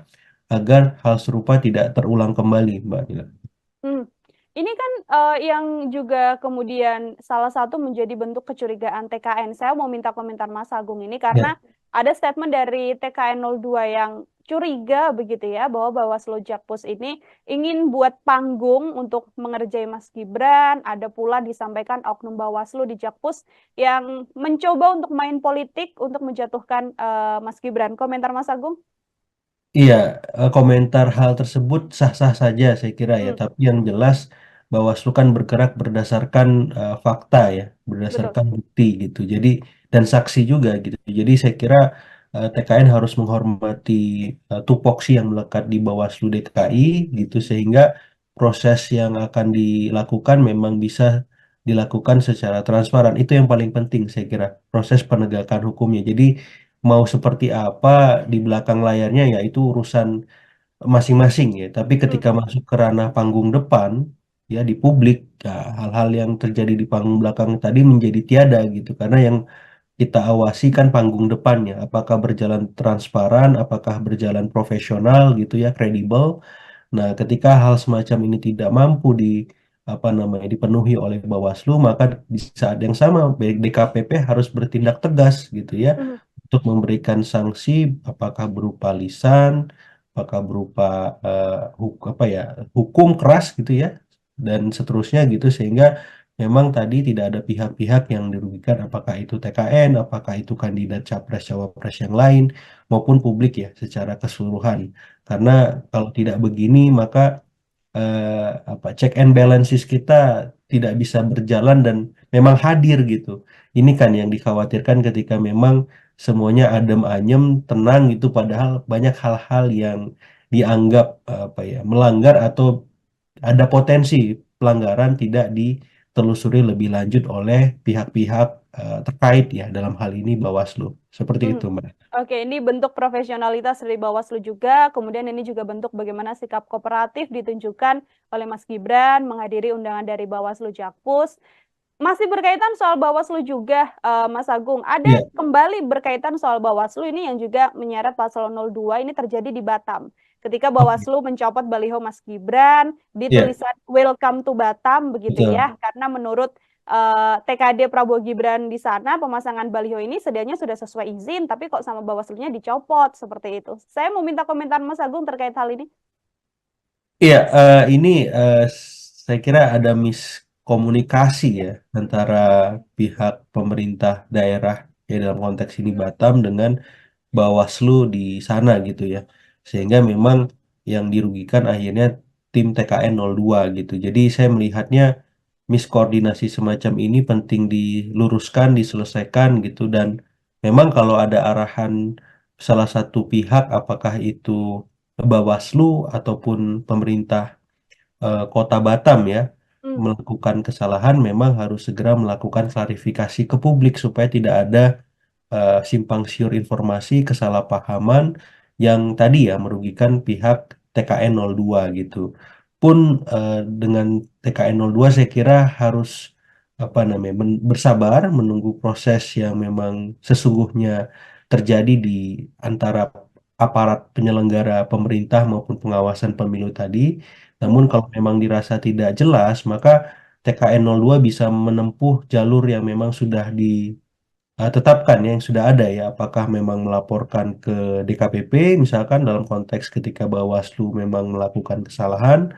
agar hal serupa tidak terulang kembali, Mbak Nila. Hmm. Ini kan yang juga kemudian salah satu menjadi bentuk kecurigaan TKN. Saya mau minta komentar Mas Agung ini Ya, karena ada statement dari TKN 02 yang curiga begitu ya bahwa Bawaslu Jakpus ini ingin buat panggung untuk mengerjai Mas Gibran. Ada pula disampaikan oknum Bawaslu di Jakpus yang mencoba untuk main politik untuk menjatuhkan Mas Gibran. Komentar Mas Agung? iya, komentar hal tersebut sah-sah saja saya kira ya, Hmm, tapi yang jelas Bawaslu kan bergerak berdasarkan fakta ya, betul. berdasarkan bukti gitu. Jadi dan saksi juga gitu. Jadi saya kira TKN harus menghormati tupoksi yang melekat di Bawaslu DKI gitu sehingga proses yang akan dilakukan memang bisa dilakukan secara transparan. Itu yang paling penting saya kira, proses penegakan hukumnya. Jadi mau seperti apa di belakang layarnya ya itu urusan masing-masing ya. Tapi Hmm, ketika masuk ke ranah panggung depan ya di publik ya, hal-hal yang terjadi di panggung belakang tadi menjadi tiada gitu. Karena yang kita awasi kan panggung depannya, apakah berjalan transparan, apakah berjalan profesional gitu ya, kredibel. Nah, ketika hal semacam ini tidak mampu di apa namanya dipenuhi oleh Bawaslu, maka di saat yang sama DKPP harus bertindak tegas gitu ya hmm, untuk memberikan sanksi, apakah berupa lisan, apakah berupa apa ya hukum keras gitu ya dan seterusnya gitu sehingga memang tadi tidak ada pihak-pihak yang dirugikan, apakah itu TKN, apakah itu kandidat capres cawapres yang lain maupun publik ya secara keseluruhan. Karena kalau tidak begini maka apa check and balances kita tidak bisa berjalan dan memang hadir gitu. Ini kan yang dikhawatirkan ketika memang semuanya adem ayem, tenang gitu padahal banyak hal-hal yang dianggap apa ya melanggar atau ada potensi pelanggaran tidak ditelusuri lebih lanjut oleh pihak-pihak terkait ya dalam hal ini Bawaslu. Seperti hmm. itu, Mbak. Oke, ini bentuk profesionalitas dari Bawaslu juga. Kemudian ini juga bentuk bagaimana sikap kooperatif ditunjukkan oleh Mas Gibran menghadiri undangan dari Bawaslu Jakpus. Masih berkaitan soal Bawaslu juga, Mas Agung. Ada Iya, kembali berkaitan soal Bawaslu ini yang juga menyeret Paslon 02 ini terjadi di Batam. Ketika oke. Bawaslu mencopot baliho Mas Gibran di Iya, tulisan Welcome to Batam begitu betul. ya, karena menurut TKD Prabowo Gibran di sana pemasangan baliho ini sedianya sudah sesuai izin, tapi kok sama Bawaslunya dicopot seperti itu. Saya mau minta komentar Mas Agung terkait hal ini. Iya, ini saya kira ada miskomunikasi ya antara pihak pemerintah daerah ya dalam konteks ini Batam dengan Bawaslu di sana gitu ya. Sehingga memang yang dirugikan akhirnya tim TKN 02 gitu. Jadi saya melihatnya miskoordinasi semacam ini penting diluruskan, diselesaikan gitu. Dan memang kalau ada arahan salah satu pihak, apakah itu Bawaslu ataupun pemerintah Kota Batam ya, Hmm. melakukan kesalahan, memang harus segera melakukan klarifikasi ke publik supaya tidak ada simpang siur informasi, kesalahpahaman yang tadi ya merugikan pihak TKN 02 gitu. Pun dengan TKN 02 saya kira harus apa namanya bersabar menunggu proses yang memang sesungguhnya terjadi di antara aparat penyelenggara pemerintah maupun pengawasan pemilu tadi. Namun Mhm. kalau memang dirasa tidak jelas, maka TKN 02 bisa menempuh jalur yang memang sudah tetapkan ya, yang sudah ada ya, apakah memang melaporkan ke DKPP misalkan dalam konteks ketika Bawaslu memang melakukan kesalahan,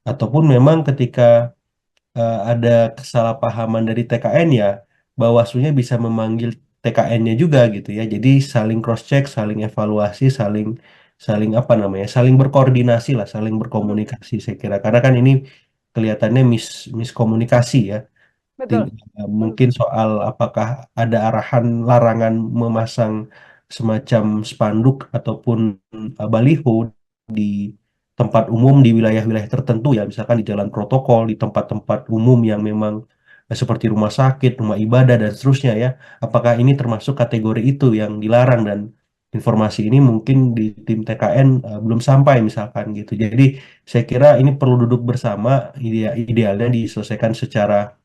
ataupun memang ketika ada kesalahpahaman dari TKN ya, Bawaslunya bisa memanggil TKN-nya juga gitu ya. Jadi saling cross check, saling evaluasi, saling saling apa namanya, saling berkoordinasi lah, saling Mhm. berkomunikasi saya kira. Karena kan ini kelihatannya miskomunikasi ya. Betul. Mhm. Mungkin soal apakah ada arahan larangan memasang semacam spanduk ataupun baliho di tempat umum di wilayah-wilayah tertentu ya, misalkan di jalan protokol, di tempat-tempat umum yang memang seperti rumah sakit, rumah ibadah dan seterusnya ya. Apakah ini termasuk kategori itu yang dilarang, dan informasi ini mungkin di tim TKN belum sampai misalkan gitu. Jadi saya kira ini perlu duduk bersama, idealnya diselesaikan secara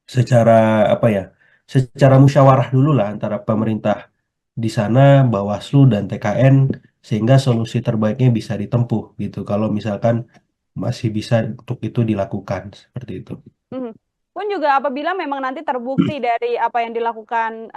secara apa ya, secara musyawarah dulu lah antara pemerintah di sana, Bawaslu dan TKN, sehingga solusi terbaiknya bisa ditempuh gitu. Kalau misalkan masih bisa untuk itu dilakukan seperti itu. Mhm. Pun juga apabila memang nanti terbukti dari apa yang dilakukan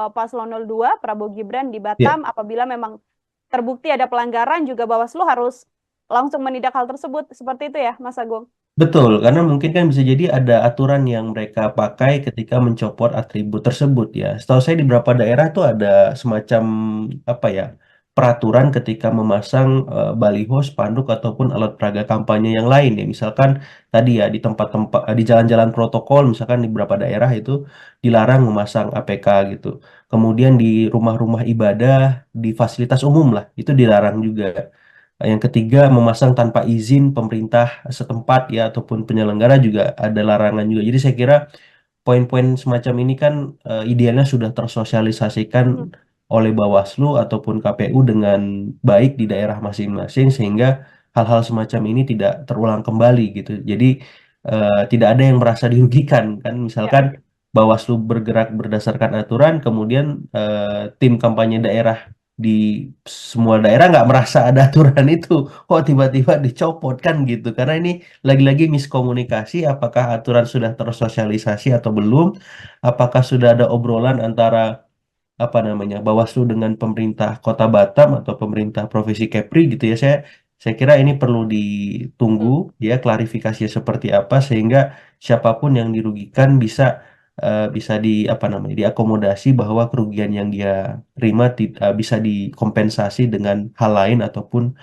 Paslon 02 Prabowo Gibran di Ya, Batam, apabila memang terbukti ada pelanggaran, juga Bawaslu harus langsung menindak hal tersebut. Seperti itu ya, Mas Agung? betul, karena mungkin kan bisa jadi ada aturan yang mereka pakai ketika mencopot atribut tersebut ya. Setahu saya di beberapa daerah tuh ada semacam apa ya, peraturan ketika memasang baliho, spanduk ataupun alat peraga kampanye yang lain ya. Misalkan tadi ya di tempat-tempat di jalan-jalan protokol, misalkan di beberapa daerah itu dilarang memasang APK gitu. Kemudian di rumah-rumah ibadah, di fasilitas umum lah, itu dilarang juga. Yang ketiga, memasang tanpa izin pemerintah setempat ya ataupun penyelenggara juga ada larangan juga. Jadi saya kira poin-poin semacam ini kan idealnya sudah tersosialisasikan Mhm. oleh Bawaslu ataupun KPU dengan baik di daerah masing-masing, sehingga hal-hal semacam ini tidak terulang kembali gitu. Jadi tidak ada yang merasa dirugikan kan. Ya. Misalkan Bawaslu bergerak berdasarkan aturan, kemudian tim kampanye daerah di semua daerah nggak merasa ada aturan itu, kok tiba-tiba dicopot kan gitu. Karena ini lagi-lagi miskomunikasi, apakah aturan sudah tersosialisasi atau belum, apakah sudah ada obrolan antara apa namanya Bawaslu dengan pemerintah Kota Batam atau pemerintah Provinsi Kepri gitu ya. Saya kira ini perlu ditunggu Mhm. ya, klarifikasi seperti apa, sehingga siapapun yang dirugikan bisa di apa namanya diakomodasi, bahwa kerugian yang dia terima bisa dikompensasi dengan hal lain ataupun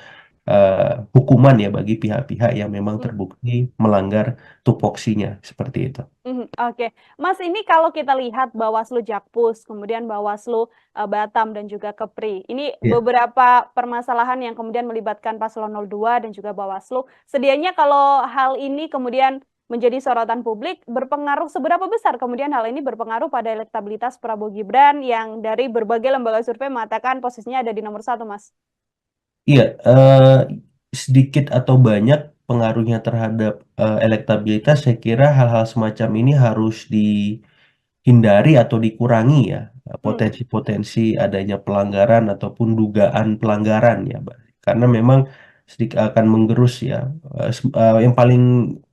hukuman ya bagi pihak-pihak yang memang Mhm. terbukti melanggar tupoksinya seperti itu. Mhm. Oke, Mas, ini kalau kita lihat Bawaslu Jakpus, kemudian Bawaslu Batam dan juga Kepri, ini Ya. beberapa permasalahan yang kemudian melibatkan Paslon 02 dan juga Bawaslu. Sedianya kalau hal ini kemudian menjadi sorotan publik, berpengaruh seberapa besar kemudian hal ini berpengaruh pada elektabilitas Prabowo Gibran yang dari berbagai lembaga survei mengatakan posisinya ada di nomor satu, Mas? Iya, sedikit atau banyak pengaruhnya terhadap elektabilitas, saya kira hal-hal semacam ini harus dihindari atau dikurangi ya, Hmm. potensi-potensi adanya pelanggaran ataupun dugaan pelanggaran ya, Mbak. Karena memang sedikit akan menggerus ya. Yang paling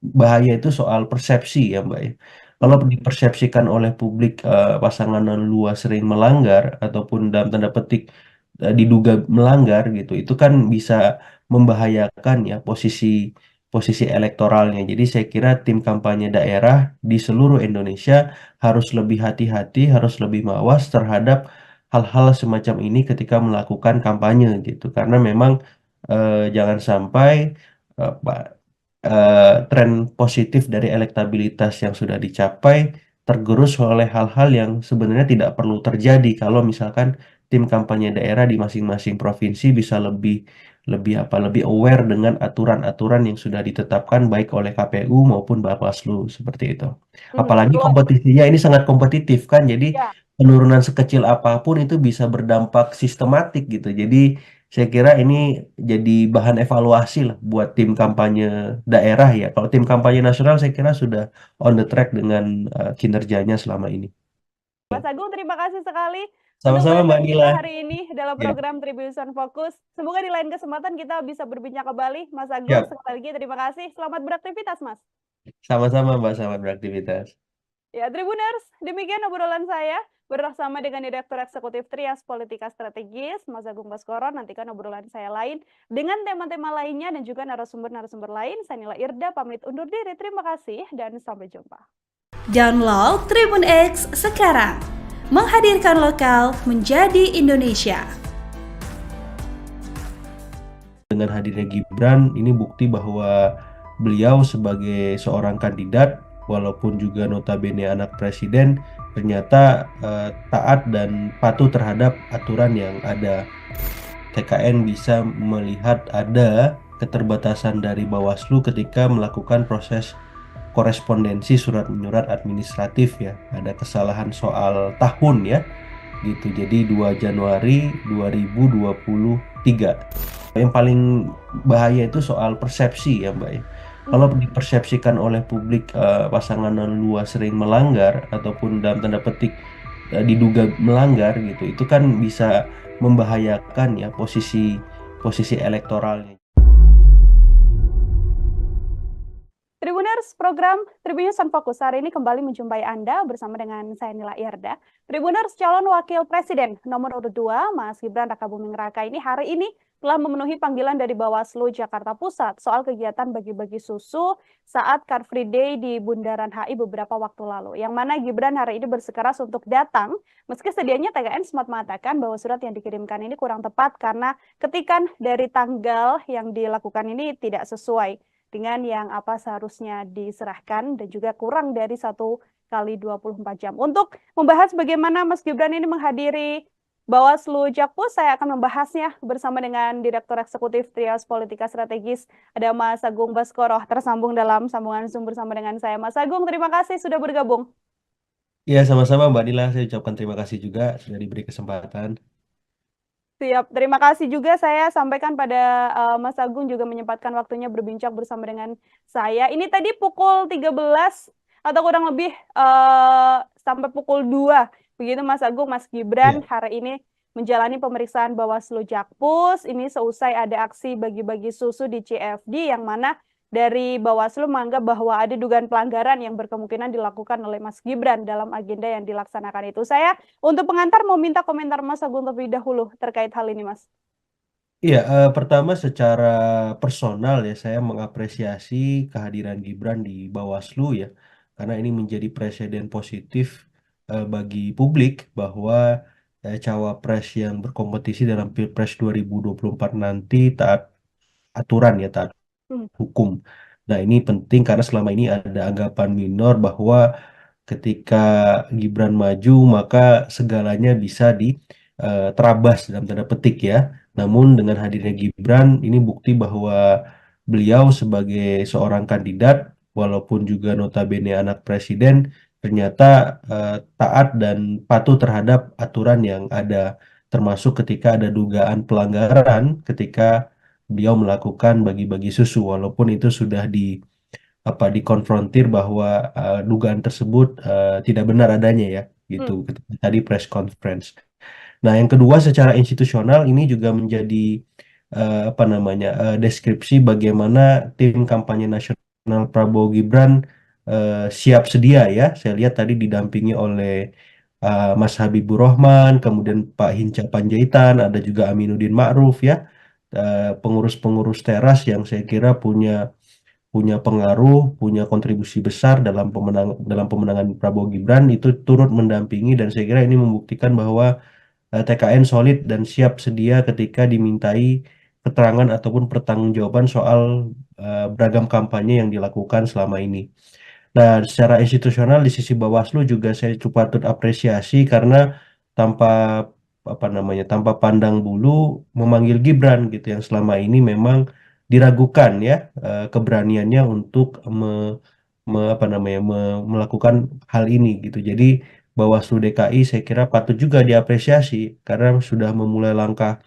bahaya itu soal persepsi ya, Mbak ya. Kalau Mhm. dipersepsikan oleh publik pasangan luas sering melanggar ataupun dalam tanda petik diduga melanggar gitu, itu kan bisa membahayakan ya posisi posisi elektoralnya. Jadi saya kira tim kampanye daerah di seluruh Indonesia harus lebih hati-hati, harus lebih mawas terhadap hal-hal semacam ini ketika melakukan kampanye gitu. Karena memang jangan sampai tren positif dari elektabilitas yang sudah dicapai tergerus oleh hal-hal yang sebenarnya tidak perlu terjadi kalau misalkan tim kampanye daerah di masing-masing provinsi bisa lebih lebih aware dengan aturan-aturan yang sudah ditetapkan baik oleh KPU maupun Bawaslu seperti itu. Apalagi Betul. kompetisinya ini sangat kompetitif kan, jadi Ya. penurunan sekecil apapun itu bisa berdampak sistematik gitu. Jadi saya kira ini jadi bahan evaluasi lah buat tim kampanye daerah ya. Kalau tim kampanye nasional saya kira sudah on the track dengan kinerjanya selama ini. Mas Agung, terima kasih sekali untuk Sama-sama Mbak perbincangan kita Nila. hari ini dalam Ya, program Tribunnews Fokus. Semoga di lain kesempatan kita bisa berbincang kembali. Mas Agung, siap. sekali lagi terima kasih. Selamat beraktivitas, Mas. Sama-sama Mbak, selamat beraktivitas. Ya, Tribuners, demikian obrolan saya bersama dengan Direktur Eksekutif Trias Politika Strategis, Mas Agung Baskoro. Nantikan obrolan saya lain dengan tema-tema lainnya dan juga narasumber-narasumber lain. Saya Nila Irda, pamit undur diri. Terima kasih dan sampai jumpa. Download Tribun X sekarang. Menghadirkan lokal menjadi Indonesia. Dengan hadirnya Gibran, ini bukti bahwa beliau sebagai seorang kandidat, walaupun juga notabene anak presiden, ternyata taat dan patuh terhadap aturan yang ada. TKN bisa melihat ada keterbatasan dari Bawaslu ketika melakukan proses korespondensi surat menyurat administratif ya. Ada kesalahan soal tahun ya. Gitu. Jadi 2 Januari 2023. Yang paling bahaya itu soal persepsi ya, Mbak ya. Kalau dipersepsikan oleh publik pasangan 02 sering melanggar ataupun dalam tanda petik diduga melanggar gitu, itu kan bisa membahayakan ya posisi elektoralnya. Tribuners, program Tribunnews Fokus hari ini kembali menjumpai Anda bersama dengan saya Nila Irda. Tribuners, calon wakil presiden nomor urut 2, Mas Gibran Rakabuming Raka ini hari ini telah memenuhi panggilan dari Bawaslu Jakarta Pusat soal kegiatan bagi-bagi susu saat Car Free Day di Bundaran HI beberapa waktu lalu. Yang mana Gibran hari ini bersikeras untuk datang, meski sedianya TKN sempat mengatakan bahwa surat yang dikirimkan ini kurang tepat karena ketikan dari tanggal yang dilakukan ini tidak sesuai dengan yang apa seharusnya diserahkan dan juga kurang dari 1 kali 24 jam. Untuk membahas bagaimana Mas Gibran ini menghadiri Bawaslu Jakpus, saya akan membahasnya bersama dengan Direktur Eksekutif Trias Politika Strategis, ada Mas Agung Baskoro, tersambung dalam sambungan Zoom bersama dengan saya. Mas Agung, terima kasih sudah bergabung. Ya, sama-sama Mbak Nila, saya ucapkan terima kasih juga sudah diberi kesempatan. Siap, terima kasih juga saya sampaikan pada Mas Agung juga menyempatkan waktunya berbincang bersama dengan saya. Ini tadi pukul 13 atau kurang lebih sampai pukul 2. Begitu Mas Agung, Mas Gibran Ya. hari ini menjalani pemeriksaan Bawaslu Jakpus. Ini seusai ada aksi bagi-bagi susu di CFD yang mana dari Bawaslu menganggap bahwa ada dugaan pelanggaran yang berkemungkinan dilakukan oleh Mas Gibran dalam agenda yang dilaksanakan itu. Saya untuk pengantar mau minta komentar Mas Agung terlebih dahulu terkait hal ini, Mas. Iya, pertama secara personal ya saya mengapresiasi kehadiran Gibran di Bawaslu ya, karena ini menjadi presiden positif bagi publik bahwa cawapres yang berkompetisi dalam Pilpres 2024 nanti taat aturan ya, taat hukum. Nah, ini penting karena selama ini ada anggapan minor bahwa ketika Gibran maju maka segalanya bisa diterabas dalam tanda petik ya. Namun dengan hadirnya Gibran ini bukti bahwa beliau sebagai seorang kandidat walaupun juga notabene anak presiden ternyata taat dan patuh terhadap aturan yang ada, termasuk ketika ada dugaan pelanggaran ketika beliau melakukan bagi-bagi susu walaupun itu sudah dikonfrontir bahwa dugaan tersebut tidak benar adanya ya gitu ketika tadi press conference. Nah, yang kedua secara institusional ini juga menjadi deskripsi bagaimana tim kampanye nasional Prabowo Gibran siap sedia ya. Saya lihat tadi didampingi oleh Mas Habibur Rahman, kemudian Pak Hinca Panjaitan, ada juga Aminuddin Ma'ruf ya, pengurus-pengurus teras yang saya kira punya pengaruh, punya kontribusi besar dalam pemenangan Prabowo Gibran itu turut mendampingi, dan saya kira ini membuktikan bahwa TKN solid dan siap sedia ketika dimintai keterangan ataupun pertanggungjawaban soal beragam kampanye yang dilakukan selama ini. Nah, secara institusional di sisi Bawaslu juga saya patut apresiasi karena tanpa tanpa pandang bulu memanggil Gibran gitu yang selama ini memang diragukan ya keberaniannya untuk melakukan hal ini gitu. Jadi Bawaslu DKI saya kira patut juga diapresiasi karena sudah memulai langkah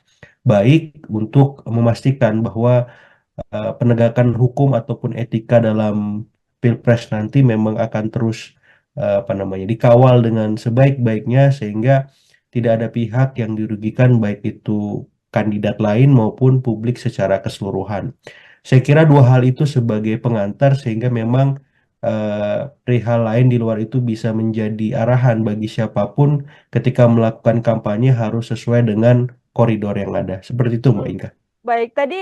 baik untuk memastikan bahwa penegakan hukum ataupun etika dalam Pilpres nanti memang akan terus dikawal dengan sebaik-baiknya sehingga tidak ada pihak yang dirugikan baik itu kandidat lain maupun publik secara keseluruhan. Saya kira dua hal itu sebagai pengantar sehingga memang perihal lain di luar itu bisa menjadi arahan bagi siapapun ketika melakukan kampanye harus sesuai dengan koridor yang ada. Seperti itu, Mbak Hmm. Inka. Baik, tadi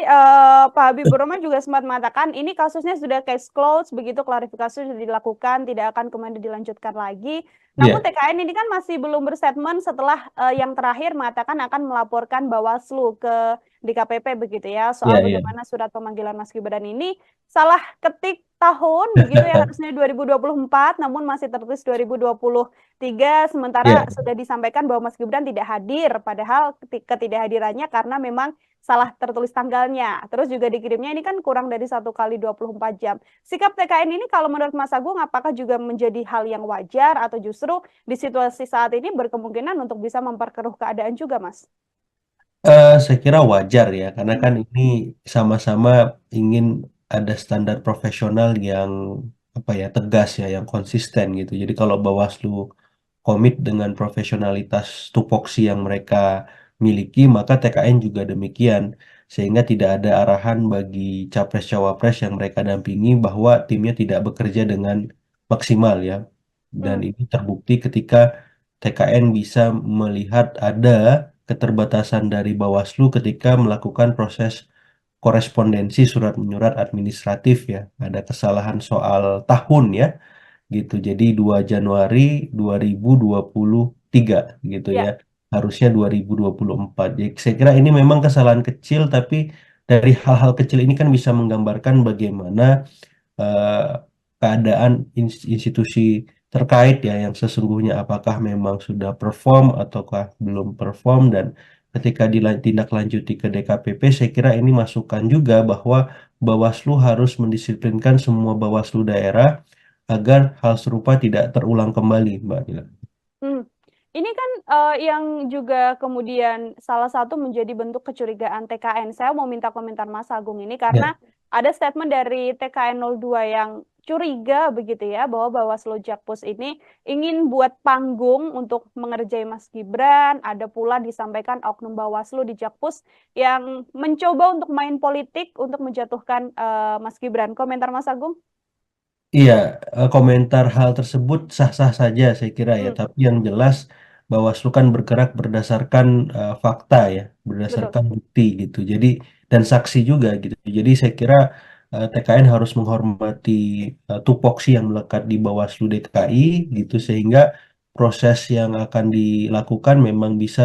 Pak Habibur Rahman juga sempat mengatakan ini kasusnya sudah case closed, begitu klarifikasi sudah dilakukan, tidak akan kemudian dilanjutkan lagi. Namun Iya, TKN ini kan masih belum berstatement setelah yang terakhir mengatakan akan melaporkan Bawaslu ke DKPP begitu ya, iya, soal iya. bagaimana surat pemanggilan Mas Gibran ini salah ketik tahun begitu ya, harusnya 2024 namun masih tertulis 2023, sementara Iya, sudah disampaikan bahwa Mas Gibran tidak hadir, padahal ketidakhadirannya karena memang salah tertulis tanggalnya. Terus juga dikirimnya ini kan kurang dari 1 kali 24 jam. Sikap TKN ini kalau menurut Mas Agung apakah juga menjadi hal yang wajar atau justru di situasi saat ini berkemungkinan untuk bisa memperkeruh keadaan juga, Mas? Saya kira wajar ya, karena kan ini sama-sama ingin ada standar profesional yang tegas ya, yang konsisten gitu. Jadi kalau Bawaslu komit dengan profesionalitas tupoksi yang mereka miliki, maka TKN juga demikian. Sehingga tidak ada arahan bagi capres-cawapres yang mereka dampingi bahwa timnya tidak bekerja dengan maksimal ya. Dan Hmm, ini terbukti ketika TKN bisa melihat ada keterbatasan dari Bawaslu ketika melakukan proses korespondensi surat menyurat administratif ya. Ada kesalahan soal tahun ya gitu. Jadi 2 Januari 2023 gitu ya. ya. Harusnya 2024. Jadi saya kira ini memang kesalahan kecil tapi dari hal-hal kecil ini kan bisa menggambarkan bagaimana eh, keadaan institusi terkait ya yang sesungguhnya apakah memang sudah perform ataukah belum perform dan ketika ditindaklanjuti ke DKPP saya kira ini masukan juga bahwa Bawaslu harus mendisiplinkan semua Bawaslu daerah agar hal serupa tidak terulang kembali, Mbak Dila. Hmm. Ini kan yang juga kemudian salah satu menjadi bentuk kecurigaan TKN. Saya mau minta komentar Mas Agung ini Ya, karena ada statement dari TKN 02 yang curiga begitu ya bahwa Bawaslu Jakpus ini ingin buat panggung untuk mengerjai Mas Gibran. Ada pula disampaikan oknum Bawaslu di Jakpus yang mencoba untuk main politik untuk menjatuhkan Mas Gibran. Komentar Mas Agung? iya, komentar hal tersebut sah-sah saja saya kira ya, Hmm, tapi yang jelas Bawaslu kan bergerak berdasarkan fakta ya, betul. berdasarkan bukti gitu. Jadi dan saksi juga gitu. Jadi saya kira TKN harus menghormati tupoksi yang melekat di Bawaslu DKI gitu sehingga proses yang akan dilakukan memang bisa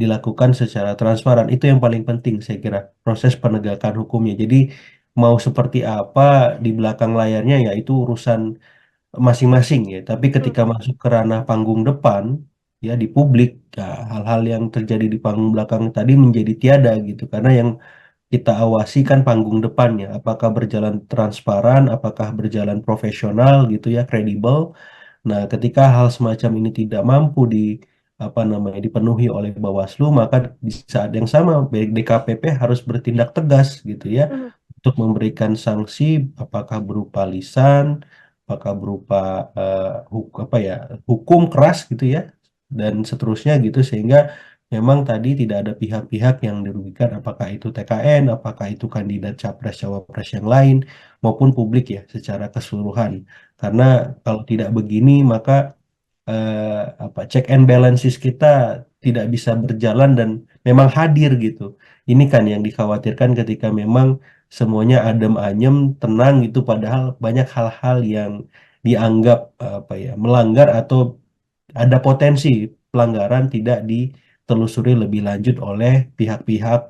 dilakukan secara transparan. Itu yang paling penting saya kira, proses penegakan hukumnya. Jadi mau seperti apa di belakang layarnya ya itu urusan masing-masing ya. Tapi Hmm, ketika masuk ke ranah panggung depan ya di publik, ya, hal-hal yang terjadi di panggung belakang tadi menjadi tiada gitu. Karena yang kita awasi kan panggung depannya, apakah berjalan transparan, apakah berjalan profesional gitu ya, kredibel. Nah, ketika hal semacam ini tidak mampu dipenuhi oleh Bawaslu, maka di saat yang sama DKPP harus bertindak tegas gitu ya hmm, untuk memberikan sanksi apakah berupa lisan, apakah berupa hukum keras gitu ya dan seterusnya gitu sehingga memang tadi tidak ada pihak-pihak yang dirugikan apakah itu TKN, apakah itu kandidat capres cawapres yang lain maupun publik ya secara keseluruhan. Karena kalau tidak begini maka check and balances kita tidak bisa berjalan dan memang hadir gitu. Ini kan yang dikhawatirkan ketika memang semuanya adem ayem, tenang gitu padahal banyak hal-hal yang dianggap melanggar atau ada potensi pelanggaran tidak ditelusuri lebih lanjut oleh pihak-pihak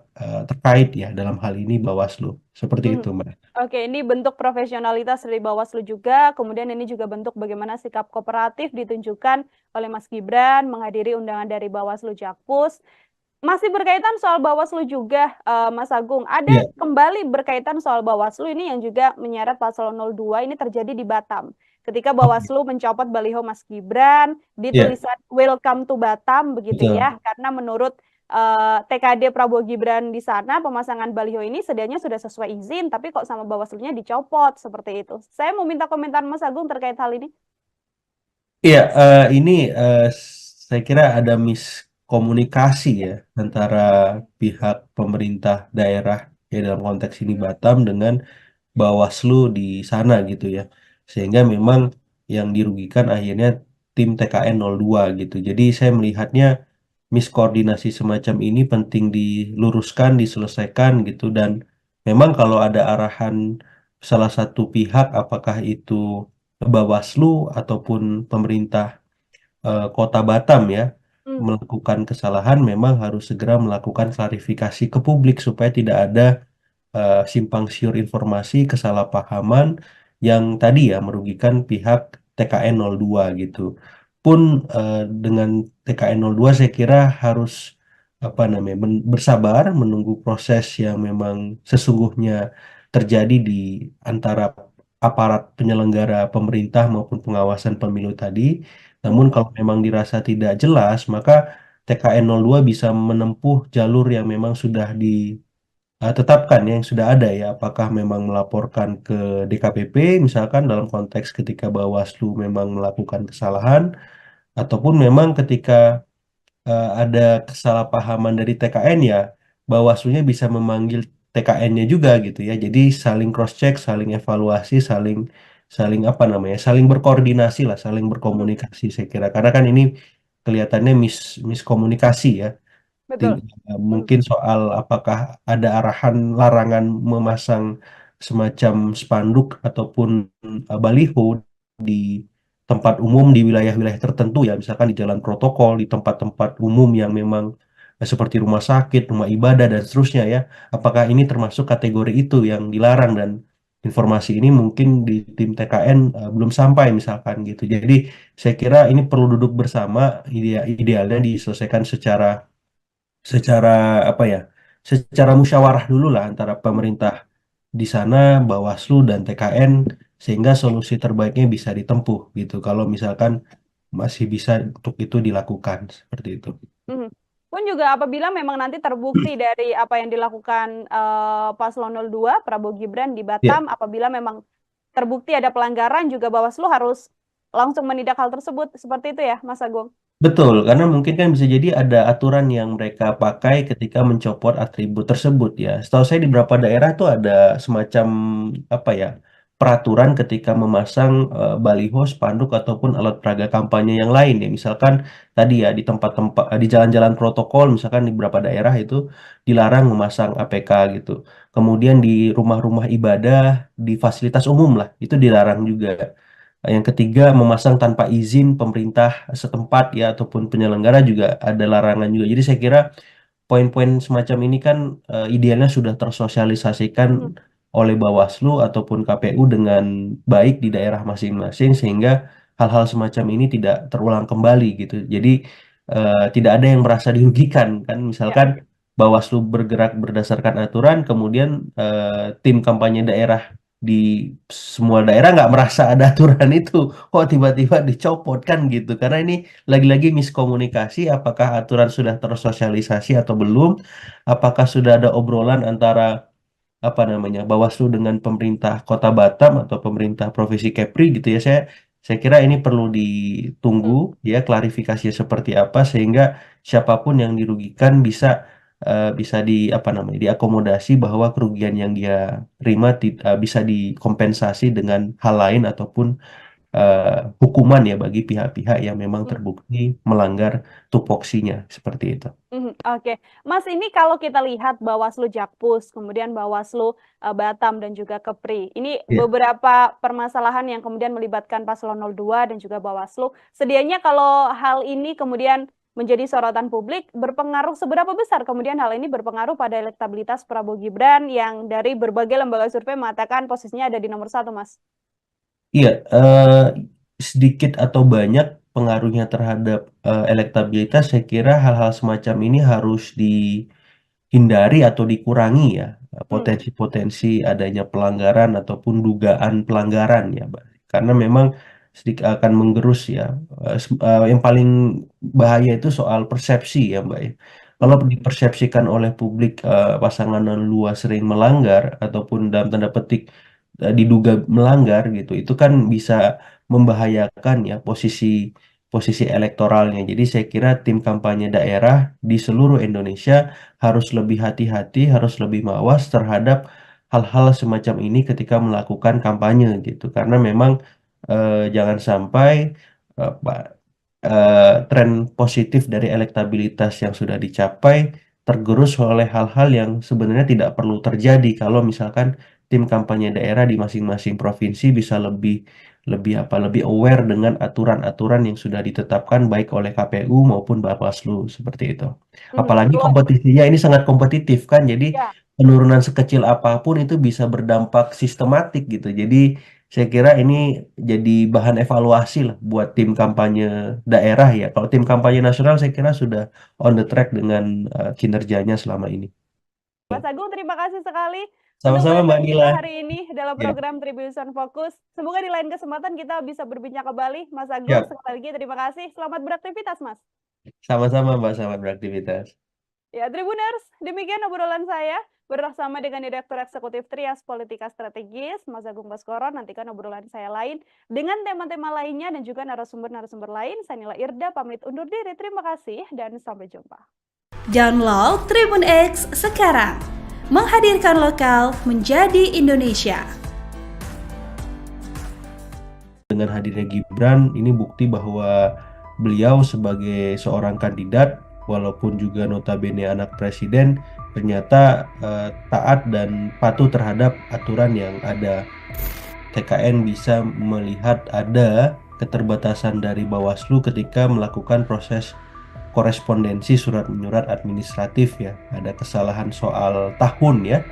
terkait ya, dalam hal ini Bawaslu. Seperti Mhm. itu, Mbak. Oke, ini bentuk profesionalitas dari Bawaslu juga, kemudian ini juga bentuk bagaimana sikap kooperatif ditunjukkan oleh Mas Gibran menghadiri undangan dari Bawaslu Jakpus. Masih berkaitan soal Bawaslu juga, Mas Agung, ada Iya, kembali berkaitan soal Bawaslu ini yang juga menyeret paslon 02 ini terjadi di Batam. Ketika oke. Bawaslu mencopot baliho Mas Gibran di Iya, tulisan Welcome to Batam begitu betul. ya, karena menurut TKD Prabowo Gibran di sana pemasangan baliho ini sedianya sudah sesuai izin, tapi kok sama Bawaslunya dicopot seperti itu. Saya mau minta komentar Mas Agung terkait hal ini. Iya, ini saya kira ada miskomunikasi ya antara pihak pemerintah daerah ya dalam konteks ini Batam dengan Bawaslu di sana gitu ya. Sehingga memang yang dirugikan akhirnya tim TKN 02 gitu. Jadi saya melihatnya miskoordinasi semacam ini penting diluruskan, diselesaikan gitu, dan memang kalau ada arahan salah satu pihak apakah itu Bawaslu ataupun pemerintah Kota Batam ya Hmm, melakukan kesalahan, memang harus segera melakukan klarifikasi ke publik supaya tidak ada simpang siur informasi, kesalahpahaman yang tadi ya merugikan pihak TKN 02 gitu. Pun dengan TKN 02 saya kira harus apa namanya bersabar menunggu proses yang memang sesungguhnya terjadi di antara aparat penyelenggara pemerintah maupun pengawasan pemilu tadi. Namun hmm, kalau memang dirasa tidak jelas, maka TKN 02 bisa menempuh jalur yang memang sudah tetapkan ya, yang sudah ada ya, apakah memang melaporkan ke DKPP misalkan dalam konteks ketika Bawaslu memang melakukan kesalahan, ataupun memang ketika ada kesalahpahaman dari TKN ya, Bawaslunya bisa memanggil TKN-nya juga gitu ya. Jadi saling cross check, saling evaluasi, saling saling apa namanya, saling berkoordinasi lah, saling hmm, berkomunikasi saya kira. Karena kan ini kelihatannya miskomunikasi ya. betul. Hmm, Mungkin soal apakah ada arahan larangan memasang semacam spanduk ataupun baliho di tempat umum di wilayah-wilayah tertentu ya, misalkan di jalan protokol, di tempat-tempat umum yang memang seperti rumah sakit, rumah ibadah dan seterusnya ya. Apakah ini termasuk kategori itu yang dilarang, dan informasi ini mungkin di tim TKN belum sampai misalkan gitu. Jadi saya kira ini perlu duduk bersama, idealnya diselesaikan secara secara apa ya, secara musyawarah dulu lah antara pemerintah di sana, Bawaslu dan TKN, sehingga solusi terbaiknya bisa ditempuh gitu. Kalau misalkan masih bisa untuk itu dilakukan seperti itu. mhm. Pun juga apabila memang nanti terbukti dari apa yang dilakukan Paslon 02 Prabowo Gibran di Ya, Batam, apabila memang terbukti ada pelanggaran juga Bawaslu harus langsung menindak hal tersebut. Seperti itu ya, Mas Agung? betul, karena mungkin kan bisa jadi ada aturan yang mereka pakai ketika mencopot atribut tersebut ya. Setahu saya di beberapa daerah tuh ada semacam apa ya, peraturan ketika memasang baliho, spanduk ataupun alat peraga kampanye yang lain ya. Misalkan tadi ya di tempat-tempat di jalan-jalan protokol, misalkan di beberapa daerah itu dilarang memasang APK gitu. Kemudian di rumah-rumah ibadah, di fasilitas umum lah, itu dilarang juga. Yang ketiga, memasang tanpa izin pemerintah setempat ya ataupun penyelenggara juga ada larangan juga. Jadi saya kira poin-poin semacam ini kan idealnya sudah tersosialisasikan Mhm, oleh Bawaslu ataupun KPU dengan baik di daerah masing-masing, sehingga hal-hal semacam ini tidak terulang kembali gitu. Jadi tidak ada yang merasa dirugikan kan. ya. Misalkan Bawaslu bergerak berdasarkan aturan, kemudian tim kampanye daerah di semua daerah nggak merasa ada aturan itu, kok tiba-tiba dicopot kan gitu. Karena ini lagi-lagi miskomunikasi, apakah aturan sudah tersosialisasi atau belum, apakah sudah ada obrolan antara apa namanya Bawaslu dengan pemerintah Kota Batam atau pemerintah Provinsi Kepri gitu ya. Saya kira ini perlu ditunggu Hmm, ya klarifikasi seperti apa, sehingga siapapun yang dirugikan bisa bisa di apa namanya diakomodasi bahwa kerugian yang dia terima bisa dikompensasi dengan hal lain ataupun hukuman ya bagi pihak-pihak yang memang hmm. terbukti melanggar tupoksinya seperti itu. Mhm, oke. Mas, ini kalau kita lihat Bawaslu Jakpus, kemudian Bawaslu Batam dan juga Kepri. Ini Ya. beberapa permasalahan yang kemudian melibatkan Paslon 02 dan juga Bawaslu. Sedianya kalau hal ini kemudian menjadi sorotan publik, seberapa besar kemudian hal ini berpengaruh pada elektabilitas Prabowo Gibran yang dari berbagai lembaga survei mengatakan posisinya ada di nomor 1, Mas? Iya, sedikit atau banyak pengaruhnya terhadap elektabilitas, saya kira hal-hal semacam ini harus dihindari atau dikurangi ya, potensi-potensi adanya pelanggaran ataupun dugaan pelanggaran ya, Mbak. Karena memang sedikit akan menggerus ya. Yang paling bahaya itu soal persepsi ya, Mbak ya. Kalau dipersepsikan oleh publik pasangan luas sering melanggar ataupun dalam tanda petik diduga melanggar gitu, itu kan bisa membahayakan ya posisi posisi elektoralnya. Jadi saya kira tim kampanye daerah di seluruh Indonesia harus lebih hati-hati, harus lebih mawas terhadap hal-hal semacam ini ketika melakukan kampanye gitu. Karena memang jangan sampai tren positif dari elektabilitas yang sudah dicapai tergerus oleh hal-hal yang sebenarnya tidak perlu terjadi kalau misalkan tim kampanye daerah di masing-masing provinsi bisa lebih aware dengan aturan-aturan yang sudah ditetapkan baik oleh KPU maupun Bawaslu seperti itu. Apalagi Kalau kompetisinya ini sangat kompetitif kan, jadi ya, penurunan sekecil apapun itu bisa berdampak sistematik gitu. Jadi saya kira ini jadi bahan evaluasi lah buat tim kampanye daerah ya. Kalau tim kampanye nasional saya kira sudah on the track dengan kinerjanya selama ini. Mas Agung, terima kasih sekali untuk Sama-sama Mbak bahasan Nila. kita hari ini dalam Ya, program Tribun Fokus. Semoga di lain kesempatan kita bisa berbincang kembali. Mas Agung, siap. sekali lagi terima kasih. Selamat beraktivitas, Mas. Sama-sama Mbak, selamat beraktivitas. Ya, Tribuners, demikian obrolan saya bersama dengan Direktur Eksekutif Trias Politika Strategis, Mas Agung Baskoro. Nantikan obrolan saya lain dengan tema-tema lainnya dan juga narasumber-narasumber lain. Saya Nila Irda, pamit undur diri. Terima kasih dan sampai jumpa. Download Tribun X sekarang. Menghadirkan lokal menjadi Indonesia. Dengan hadirnya Gibran, ini bukti bahwa beliau sebagai seorang kandidat, walaupun juga notabene anak presiden, ternyata taat dan patuh terhadap aturan yang ada. TKN bisa melihat ada keterbatasan dari Bawaslu ketika melakukan proses korespondensi surat menyurat administratif ya. Ada kesalahan soal tahun ya.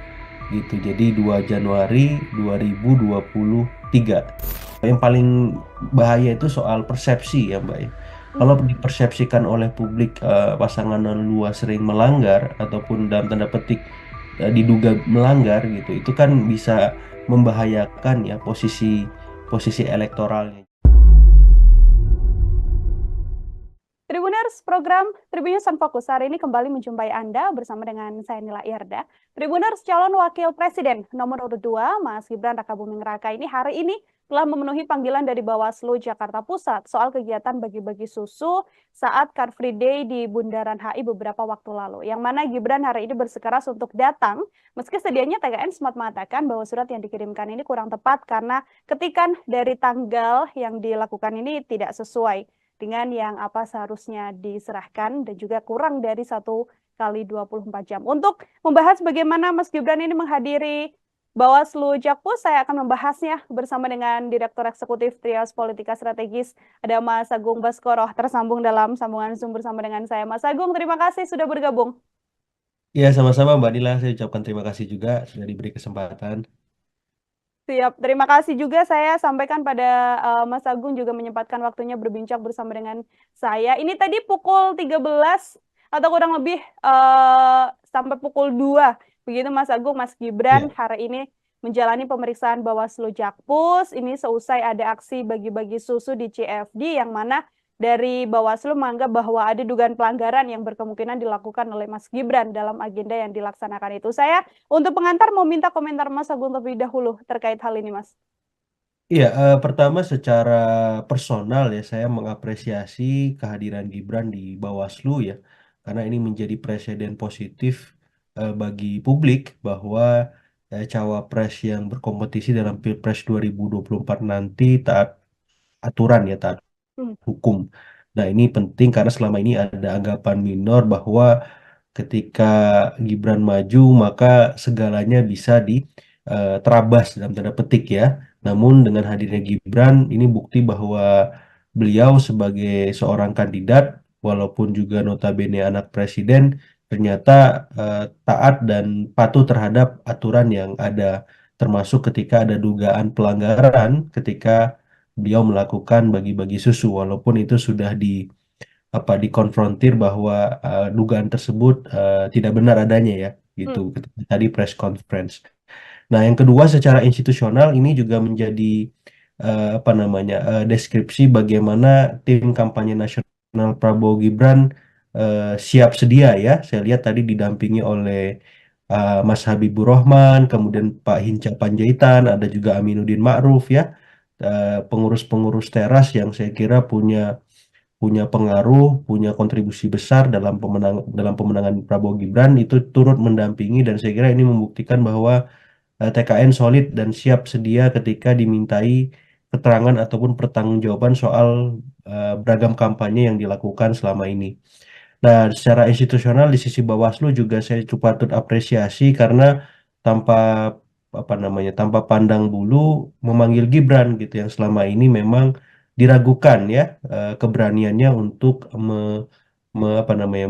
Gitu. Jadi 2 Januari 2023. Yang paling bahaya itu soal persepsi ya, Mbak ya. Kalau dipersepsikan oleh publik pasangan luas sering melanggar ataupun dalam tanda petik diduga melanggar gitu, itu kan bisa membahayakan ya posisi elektoralnya. Tribuners, program Tribun News Fokus hari ini kembali menjumpai Anda bersama dengan saya Nila Irda. Tribuners, calon wakil presiden nomor urut 2, Mas Gibran Rakabuming Raka ini hari ini telah memenuhi panggilan dari Bawaslu Jakarta Pusat soal kegiatan bagi-bagi susu saat Car Free Day di Bundaran HI beberapa waktu lalu. Yang mana Gibran hari ini bersikeras untuk datang, meski sedianya TKN sempat mengatakan bahwa surat yang dikirimkan ini kurang tepat karena ketikan dari tanggal yang dilakukan ini tidak sesuai dengan yang apa seharusnya diserahkan dan juga kurang dari 1 kali 24 jam. Untuk membahas bagaimana Mas Gibran ini menghadiri Bawaslu Jakpus, saya akan membahasnya bersama dengan Direktur Eksekutif Trias Politika Strategis, ada Mas Agung Baskoro, tersambung dalam sambungan Zoom bersama dengan saya. Mas Agung, terima kasih sudah bergabung. Ya, sama-sama Mbak Nila, saya ucapkan terima kasih juga sudah diberi kesempatan. Siap, terima kasih juga saya sampaikan pada Mas Agung juga menyempatkan waktunya berbincang bersama dengan saya. Ini tadi pukul 13 atau kurang lebih sampai pukul 2. Begitu Mas Agung, Mas Gibran hari ini menjalani pemeriksaan Bawaslu Jakpus. Ini seusai ada aksi bagi-bagi susu di CFD yang mana dari Bawaslu menganggap bahwa ada dugaan pelanggaran yang berkemungkinan dilakukan oleh Mas Gibran dalam agenda yang dilaksanakan itu. Saya untuk pengantar mau minta komentar Mas Agung terlebih dahulu terkait hal ini, Mas. Iya, pertama secara personal ya saya mengapresiasi kehadiran Gibran di Bawaslu ya, karena ini menjadi presiden positif bagi publik bahwa cawapres yang berkompetisi dalam Pilpres 2024 nanti taat aturan ya, taat hukum. Nah, ini penting karena selama ini ada anggapan minor bahwa ketika Gibran maju maka segalanya bisa terabas dalam tanda petik ya. Namun dengan hadirnya Gibran ini bukti bahwa beliau sebagai seorang kandidat walaupun juga notabene anak presiden, ternyata taat dan patuh terhadap aturan yang ada, termasuk ketika ada dugaan pelanggaran ketika beliau melakukan bagi-bagi susu, walaupun itu sudah dikonfrontir bahwa dugaan tersebut tidak benar adanya ya, gitu. Hmm. Ketika tadi press conference. Nah, yang kedua secara institusional ini juga menjadi apa namanya deskripsi bagaimana tim kampanye nasional Prabowo Gibran siap sedia ya. Saya lihat tadi didampingi oleh Mas Habibur Rahman, kemudian Pak Hinca Panjaitan, ada juga Aminuddin Ma'ruf ya, pengurus-pengurus teras yang saya kira punya punya pengaruh, punya kontribusi besar dalam pemenangan Prabowo Gibran itu turut mendampingi, dan saya kira ini membuktikan bahwa TKN solid dan siap sedia ketika dimintai keterangan ataupun pertanggungjawaban soal beragam kampanye yang dilakukan selama ini. Nah, secara institusional di sisi Bawaslu juga saya cukup patut apresiasi karena tanpa apa namanya, tanpa pandang bulu memanggil Gibran gitu yang selama ini memang diragukan ya keberaniannya untuk apa namanya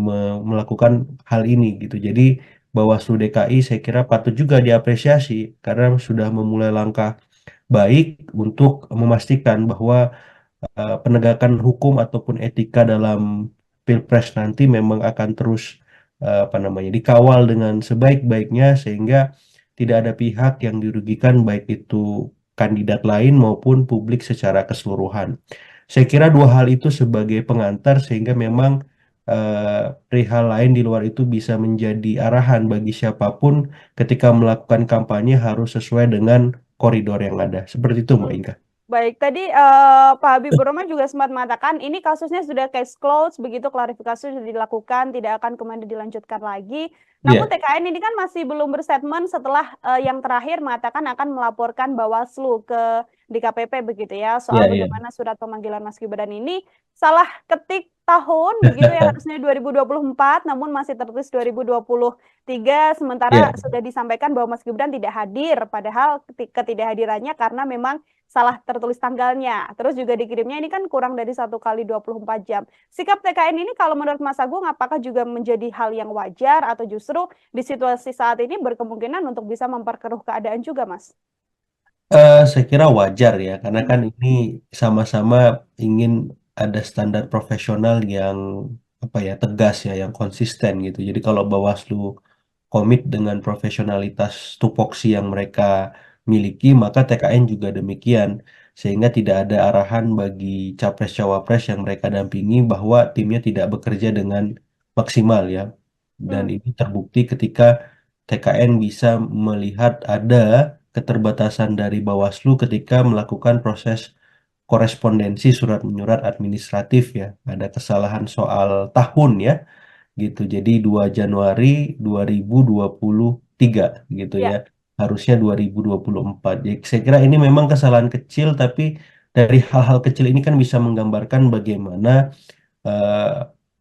melakukan hal ini gitu. Jadi Bawaslu DKI saya kira patut juga diapresiasi karena sudah memulai langkah baik untuk memastikan bahwa penegakan hukum ataupun etika dalam Pilpres nanti memang akan terus apa namanya dikawal dengan sebaik-baiknya sehingga tidak ada pihak yang dirugikan baik itu kandidat lain maupun publik secara keseluruhan. Saya kira dua hal itu sebagai pengantar sehingga memang perihal lain di luar itu bisa menjadi arahan bagi siapapun ketika melakukan kampanye harus sesuai dengan koridor yang ada. Seperti itu, Mbak Hmm. Inka. Baik, tadi Pak Habibur Rahman juga sempat mengatakan ini kasusnya sudah case closed, begitu klarifikasi sudah dilakukan, tidak akan kemudian dilanjutkan lagi. Namun Iya, TKN ini kan masih belum berstatement setelah yang terakhir mengatakan akan melaporkan Bawaslu ke DKPP begitu ya, iya, soal iya. bagaimana surat pemanggilan Mas Gibran ini salah ketik tahun begitu ya, harusnya 2024 namun masih tertulis 2023, sementara Iya. sudah disampaikan bahwa Mas Gibran tidak hadir, padahal ketidakhadirannya karena memang salah tertulis tanggalnya. Terus juga dikirimnya ini kan kurang dari 1 kali 24 jam. Sikap TKN ini kalau menurut Mas Agung apakah juga menjadi hal yang wajar atau justru di situasi saat ini berkemungkinan untuk bisa memperkeruh keadaan juga, Mas? Saya kira wajar ya, karena Hmm. kan ini sama-sama ingin ada standar profesional yang apa ya tegas ya, yang konsisten gitu. Jadi kalau Bawaslu komit dengan profesionalitas tupoksi yang mereka miliki, maka TKN juga demikian, sehingga tidak ada arahan bagi capres-cawapres yang mereka dampingi bahwa timnya tidak bekerja dengan maksimal ya. Dan Hmm. ini terbukti ketika TKN bisa melihat ada keterbatasan dari Bawaslu ketika melakukan proses korespondensi surat menyurat administratif ya. Ada kesalahan soal tahun ya gitu. Jadi 2 Januari 2023 gitu ya. Ya. Harusnya 2024. Jadi saya kira ini memang kesalahan kecil tapi dari hal-hal kecil ini kan bisa menggambarkan bagaimana eh,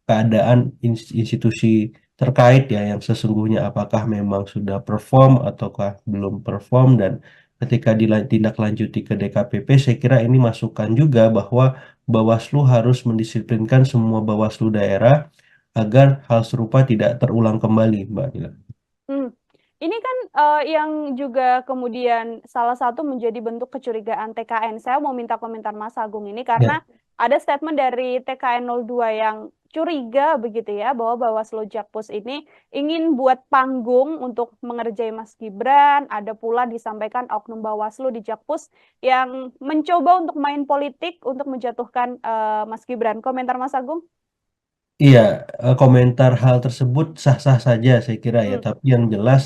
keadaan institusi terkait ya yang sesungguhnya apakah memang sudah perform ataukah belum perform, dan ketika ditindaklanjuti ke DKPP saya kira ini masukan juga bahwa Bawaslu harus mendisiplinkan semua Bawaslu daerah agar hal serupa tidak terulang kembali, Mbak Nila. Hmm. Ini kan yang juga kemudian salah satu menjadi bentuk kecurigaan TKN. Saya mau minta komentar Mas Agung ini Ya, karena ada statement dari TKN 02 yang curiga begitu ya bahwa Bawaslu Jakpus ini ingin buat panggung untuk mengerjai Mas Gibran. Ada pula disampaikan oknum Bawaslu di Jakpus yang mencoba untuk main politik untuk menjatuhkan Mas Gibran. Komentar Mas Agung? iya, komentar hal tersebut sah-sah saja saya kira ya, Hmm, tapi yang jelas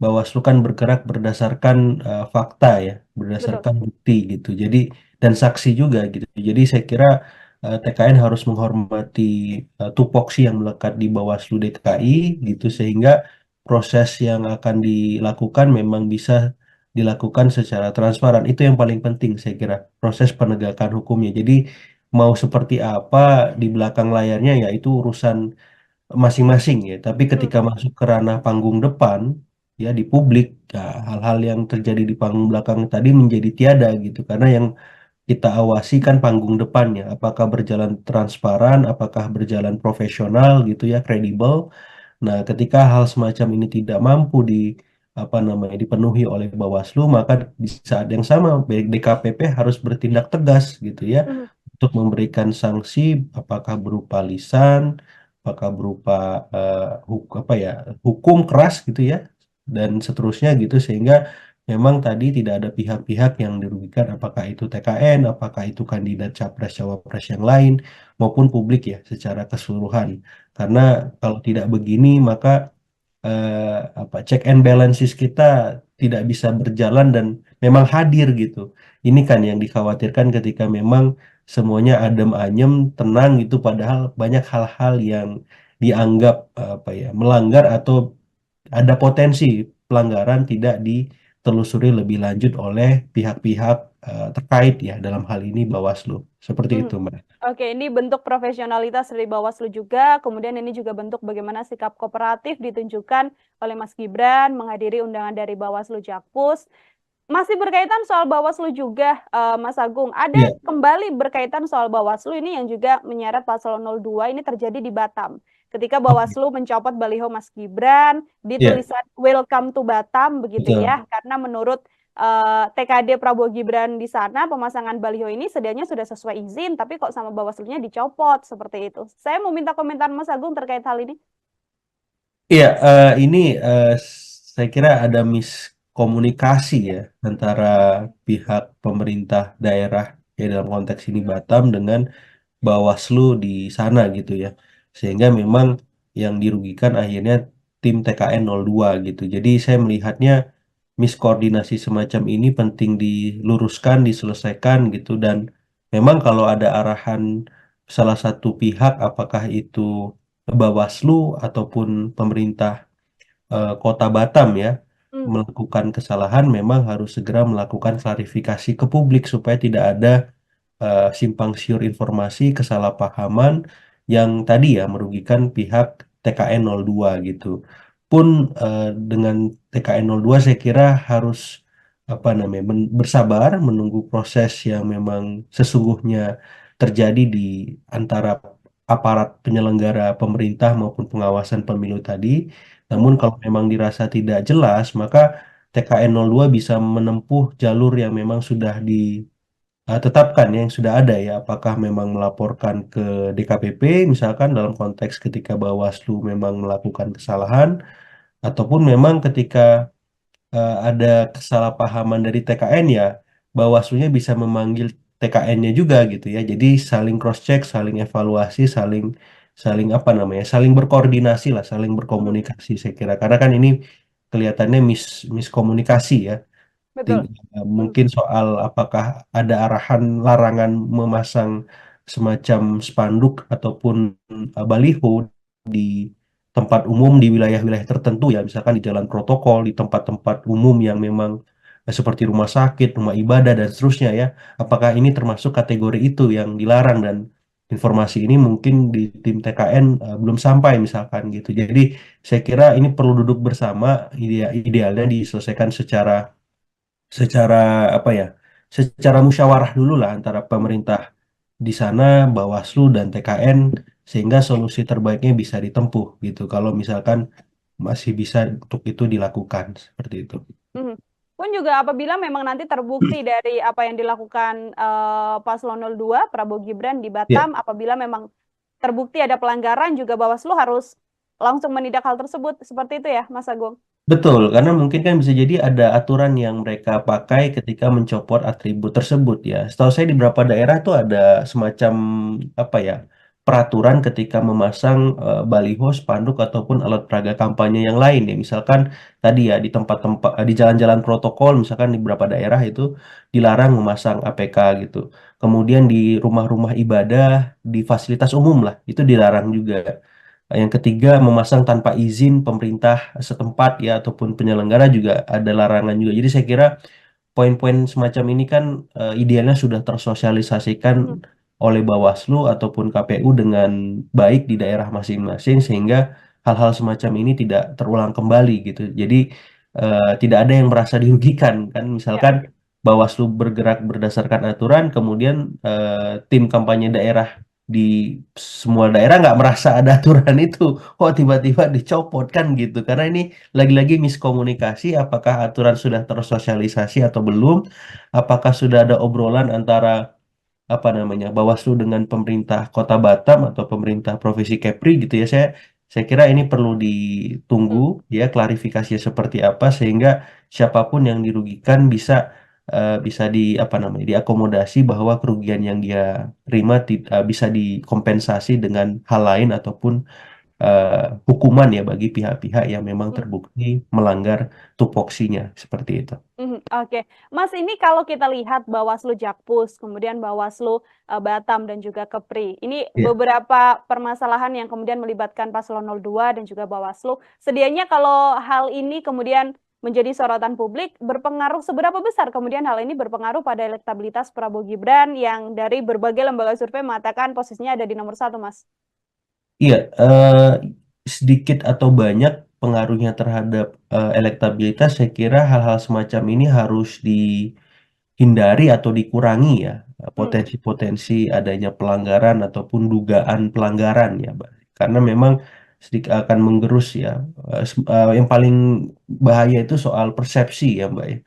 Bawaslu kan bergerak berdasarkan fakta ya, betul. berdasarkan bukti gitu. Jadi dan saksi juga gitu. Jadi saya kira TKN harus menghormati tupoksi yang melekat di Bawaslu DKI gitu sehingga proses yang akan dilakukan memang bisa dilakukan secara transparan. Itu yang paling penting saya kira, proses penegakan hukumnya. Jadi mau seperti apa di belakang layarnya ya itu urusan masing-masing ya. Tapi Hmm, ketika masuk ke ranah panggung depan ya di publik, ya, hal-hal yang terjadi di panggung belakang tadi menjadi tiada gitu. Karena yang kita awasi kan panggung depannya, apakah berjalan transparan, apakah berjalan profesional gitu ya, kredibel. Nah, ketika hal semacam ini tidak mampu apa namanya dipenuhi oleh Bawaslu, maka di saat yang sama DKPP harus bertindak tegas gitu ya Mhm. untuk memberikan sanksi, apakah berupa lisan, apakah berupa apa ya hukum keras gitu ya, dan seterusnya gitu sehingga memang tadi tidak ada pihak-pihak yang dirugikan, apakah itu TKN, apakah itu kandidat capres cawapres yang lain maupun publik ya secara keseluruhan. Karena kalau tidak begini maka apa check and balances kita tidak bisa berjalan dan memang hadir gitu. Ini kan yang dikhawatirkan ketika memang semuanya adem ayem, tenang gitu padahal banyak hal-hal yang dianggap apa ya melanggar atau ada potensi pelanggaran tidak ditelusuri lebih lanjut oleh pihak-pihak terkait ya dalam hal ini Bawaslu. Seperti Mhm. itu, Mbak. Oke, ini bentuk profesionalitas dari Bawaslu juga, kemudian ini juga bentuk bagaimana sikap kooperatif ditunjukkan oleh Mas Gibran menghadiri undangan dari Bawaslu Jakpus. Masih berkaitan soal Bawaslu juga, Mas Agung, ada Iya, kembali berkaitan soal Bawaslu ini yang juga menyeret Paslon 02 ini terjadi di Batam. Ketika oke. Bawaslu mencopot baliho Mas Gibran di Iya, tulisan Welcome to Batam begitu betul. ya, karena menurut TKD Prabowo Gibran di sana pemasangan baliho ini sedianya sudah sesuai izin, tapi kok sama Bawaslunya dicopot seperti itu. Saya mau minta komentar Mas Agung terkait hal ini. Iya, ini saya kira ada miskomunikasi ya antara pihak pemerintah daerah ya dalam konteks ini Batam dengan Bawaslu di sana gitu ya. Sehingga memang yang dirugikan akhirnya tim TKN 02 gitu. Jadi saya melihatnya miskoordinasi semacam ini penting diluruskan, diselesaikan gitu dan memang kalau ada arahan salah satu pihak apakah itu Bawaslu ataupun pemerintah Kota Batam ya Hmm, melakukan kesalahan memang harus segera melakukan klarifikasi ke publik supaya tidak ada simpang siur informasi, kesalahpahaman yang tadi ya merugikan pihak TKN 02 gitu. Pun dengan TKN 02 saya kira harus apa namanya bersabar menunggu proses yang memang sesungguhnya terjadi di antara aparat penyelenggara pemerintah maupun pengawasan pemilu tadi. Namun hmm, kalau memang dirasa tidak jelas, maka TKN 02 bisa menempuh jalur yang memang sudah tetapkan ya, yang sudah ada ya, apakah memang melaporkan ke DKPP misalkan dalam konteks ketika Bawaslu memang melakukan kesalahan ataupun memang ketika ada kesalahpahaman dari TKN ya Bawaslunya bisa memanggil TKN-nya juga gitu ya. Jadi saling cross check, saling evaluasi, saling saling apa namanya? Saling berkoordinasi lah, saling hmm, berkomunikasi saya kira. Karena kan ini kelihatannya miskomunikasi ya. betul. Hmm, Mungkin soal apakah ada arahan larangan memasang semacam spanduk ataupun baliho di tempat umum di wilayah-wilayah tertentu ya, misalkan di jalan protokol, di tempat-tempat umum yang memang seperti rumah sakit, rumah ibadah dan seterusnya ya. Apakah ini termasuk kategori itu yang dilarang dan informasi ini mungkin di tim TKN belum sampai misalkan gitu. Jadi saya kira ini perlu duduk bersama, idealnya diselesaikan secara apa ya secara musyawarah dulu lah antara pemerintah di sana Bawaslu dan TKN sehingga solusi terbaiknya bisa ditempuh gitu kalau misalkan masih bisa untuk itu dilakukan seperti itu. hmm. Pun juga apabila memang nanti terbukti dari apa yang dilakukan Paslon 02 Prabowo Gibran di Ya, Batam, apabila memang terbukti ada pelanggaran juga Bawaslu harus langsung menindak hal tersebut. Seperti itu ya, Mas Agung? betul, karena mungkin kan bisa jadi ada aturan yang mereka pakai ketika mencopot atribut tersebut ya. Setahu saya di beberapa daerah tuh ada semacam apa ya peraturan ketika memasang baliho, spanduk ataupun alat peraga kampanye yang lain ya. Misalkan tadi ya di tempat-tempat di jalan-jalan protokol, misalkan di beberapa daerah itu dilarang memasang APK gitu. Kemudian di rumah-rumah ibadah, di fasilitas umum lah itu dilarang juga. Yang ketiga, memasang tanpa izin pemerintah setempat ya ataupun penyelenggara juga ada larangan juga. Jadi saya kira poin-poin semacam ini kan idealnya sudah tersosialisasikan Hmm, oleh Bawaslu ataupun KPU dengan baik di daerah masing-masing sehingga hal-hal semacam ini tidak terulang kembali gitu. Jadi tidak ada yang merasa dirugikan kan. ya. Misalkan Bawaslu bergerak berdasarkan aturan, kemudian tim kampanye daerah di semua daerah nggak merasa ada aturan itu, kok tiba-tiba dicopot kan gitu. Karena ini lagi-lagi miskomunikasi, apakah aturan sudah tersosialisasi atau belum, apakah sudah ada obrolan antara apa namanya Bawaslu dengan pemerintah Kota Batam atau pemerintah Provinsi Kepri gitu ya. Saya kira ini perlu ditunggu Hmm. ya klarifikasinya seperti apa sehingga siapapun yang dirugikan bisa di apa namanya diakomodasi bahwa kerugian yang dia terima bisa dikompensasi dengan hal lain ataupun hukuman ya bagi pihak-pihak yang memang Hmm. terbukti melanggar tupoksinya seperti itu. Oke, Mas, ini kalau kita lihat Bawaslu Jakpus, kemudian Bawaslu Batam dan juga Kepri, ini Ya. beberapa permasalahan yang kemudian melibatkan Paslon 02 dan juga Bawaslu. Sedianya kalau hal ini kemudian menjadi sorotan publik, berpengaruh seberapa besar kemudian hal ini berpengaruh pada elektabilitas Prabowo Gibran yang dari berbagai lembaga survei mengatakan posisinya ada di nomor 1, Mas? Iya, sedikit atau banyak pengaruhnya terhadap elektabilitas, saya kira hal-hal semacam ini harus dihindari atau dikurangi ya, Hmm. potensi-potensi adanya pelanggaran ataupun dugaan pelanggaran ya, Mbak. Karena memang sedikit akan menggerus ya. Yang paling bahaya itu soal persepsi ya, Mbak ya.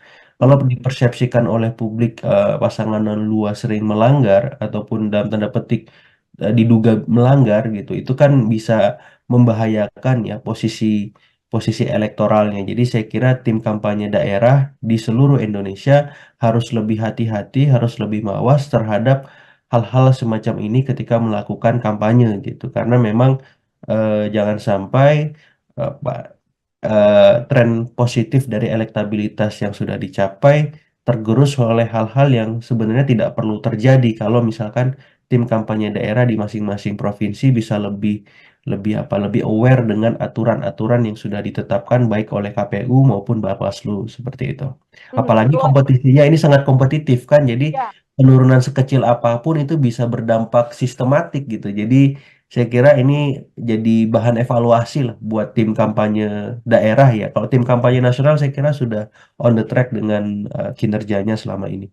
Kalau Hmm. dipersepsikan oleh publik pasangan luas sering melanggar ataupun dalam tanda petik diduga melanggar gitu, itu kan bisa membahayakan ya posisi posisi elektoralnya. Jadi saya kira tim kampanye daerah di seluruh Indonesia harus lebih hati-hati, harus lebih mawas terhadap hal-hal semacam ini ketika melakukan kampanye gitu. Karena memang jangan sampai tren positif dari elektabilitas yang sudah dicapai tergerus oleh hal-hal yang sebenarnya tidak perlu terjadi kalau misalkan tim kampanye daerah di masing-masing provinsi bisa lebih lebih aware dengan aturan-aturan yang sudah ditetapkan baik oleh KPU maupun Bawaslu seperti itu. Apalagi Perlu, kompetisinya ini sangat kompetitif kan, jadi ya. penurunan sekecil apapun itu bisa berdampak sistematik gitu. Jadi saya kira ini jadi bahan evaluasi lah buat tim kampanye daerah ya. Kalau tim kampanye nasional saya kira sudah on the track dengan kinerjanya selama ini.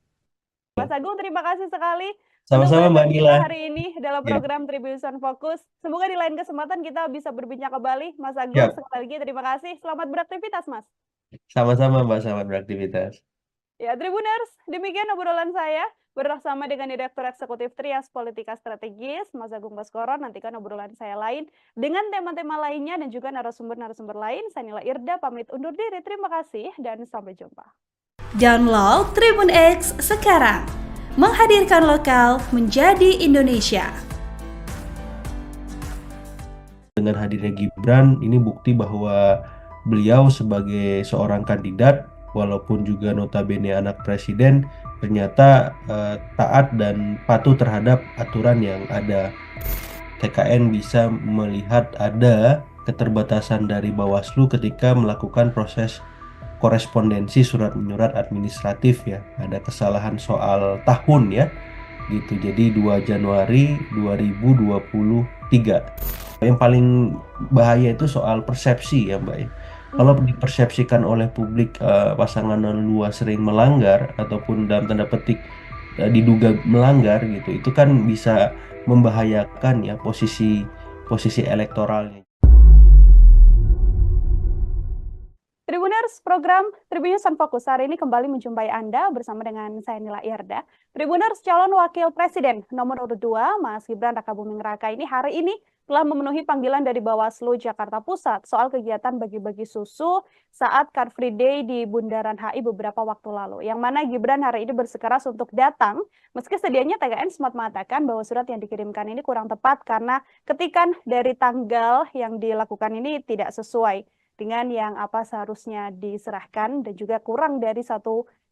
Mas Agung, terima kasih sekali untuk Sama-sama Mbak bergabungnya Nila. hari ini dalam Ya, program Tribunnews Fokus. Semoga di lain kesempatan kita bisa berbincang kembali. Mas Agung, siap. sekali lagi terima kasih. Selamat beraktivitas, Mas. Sama-sama Mbak, selamat beraktivitas. Ya, Tribuners, demikian obrolan saya bersama dengan Direktur Eksekutif Trias Politika Strategis, Mas Agung Baskoro. Nantikan obrolan saya lain dengan tema-tema lainnya dan juga narasumber-narasumber lain. Saya Nila Irda, pamit undur diri. Terima kasih dan sampai jumpa. Download Tribun X sekarang. Menghadirkan lokal menjadi Indonesia. Dengan hadirnya Gibran, ini bukti bahwa beliau sebagai seorang kandidat, walaupun juga notabene anak presiden, ternyata taat dan patuh terhadap aturan yang ada. TKN bisa melihat ada keterbatasan dari Bawaslu ketika melakukan proses korespondensi surat menyurat administratif ya. Ada kesalahan soal tahun ya gitu. Jadi 2 Januari 2023. Yang paling bahaya itu soal persepsi ya Mbak ya. Kalau dipersepsikan oleh publik pasangan luas sering melanggar ataupun dalam tanda petik diduga melanggar gitu, itu kan bisa membahayakan ya posisi posisi elektoralnya. Tribuners, program Tribunnews Fokus hari ini kembali menjumpai Anda bersama dengan saya Nila Irda. Tribuners, calon wakil presiden nomor urut 2, Mas Gibran Rakabuming Raka ini hari ini telah memenuhi panggilan dari Bawaslu Jakarta Pusat soal kegiatan bagi-bagi susu saat Car Free Day di Bundaran HI beberapa waktu lalu. Yang mana Gibran hari ini bersikeras untuk datang, meski sedianya TKN sempat mengatakan bahwa surat yang dikirimkan ini kurang tepat karena ketikan dari tanggal yang dilakukan ini tidak sesuai dengan yang apa seharusnya diserahkan dan juga kurang dari 1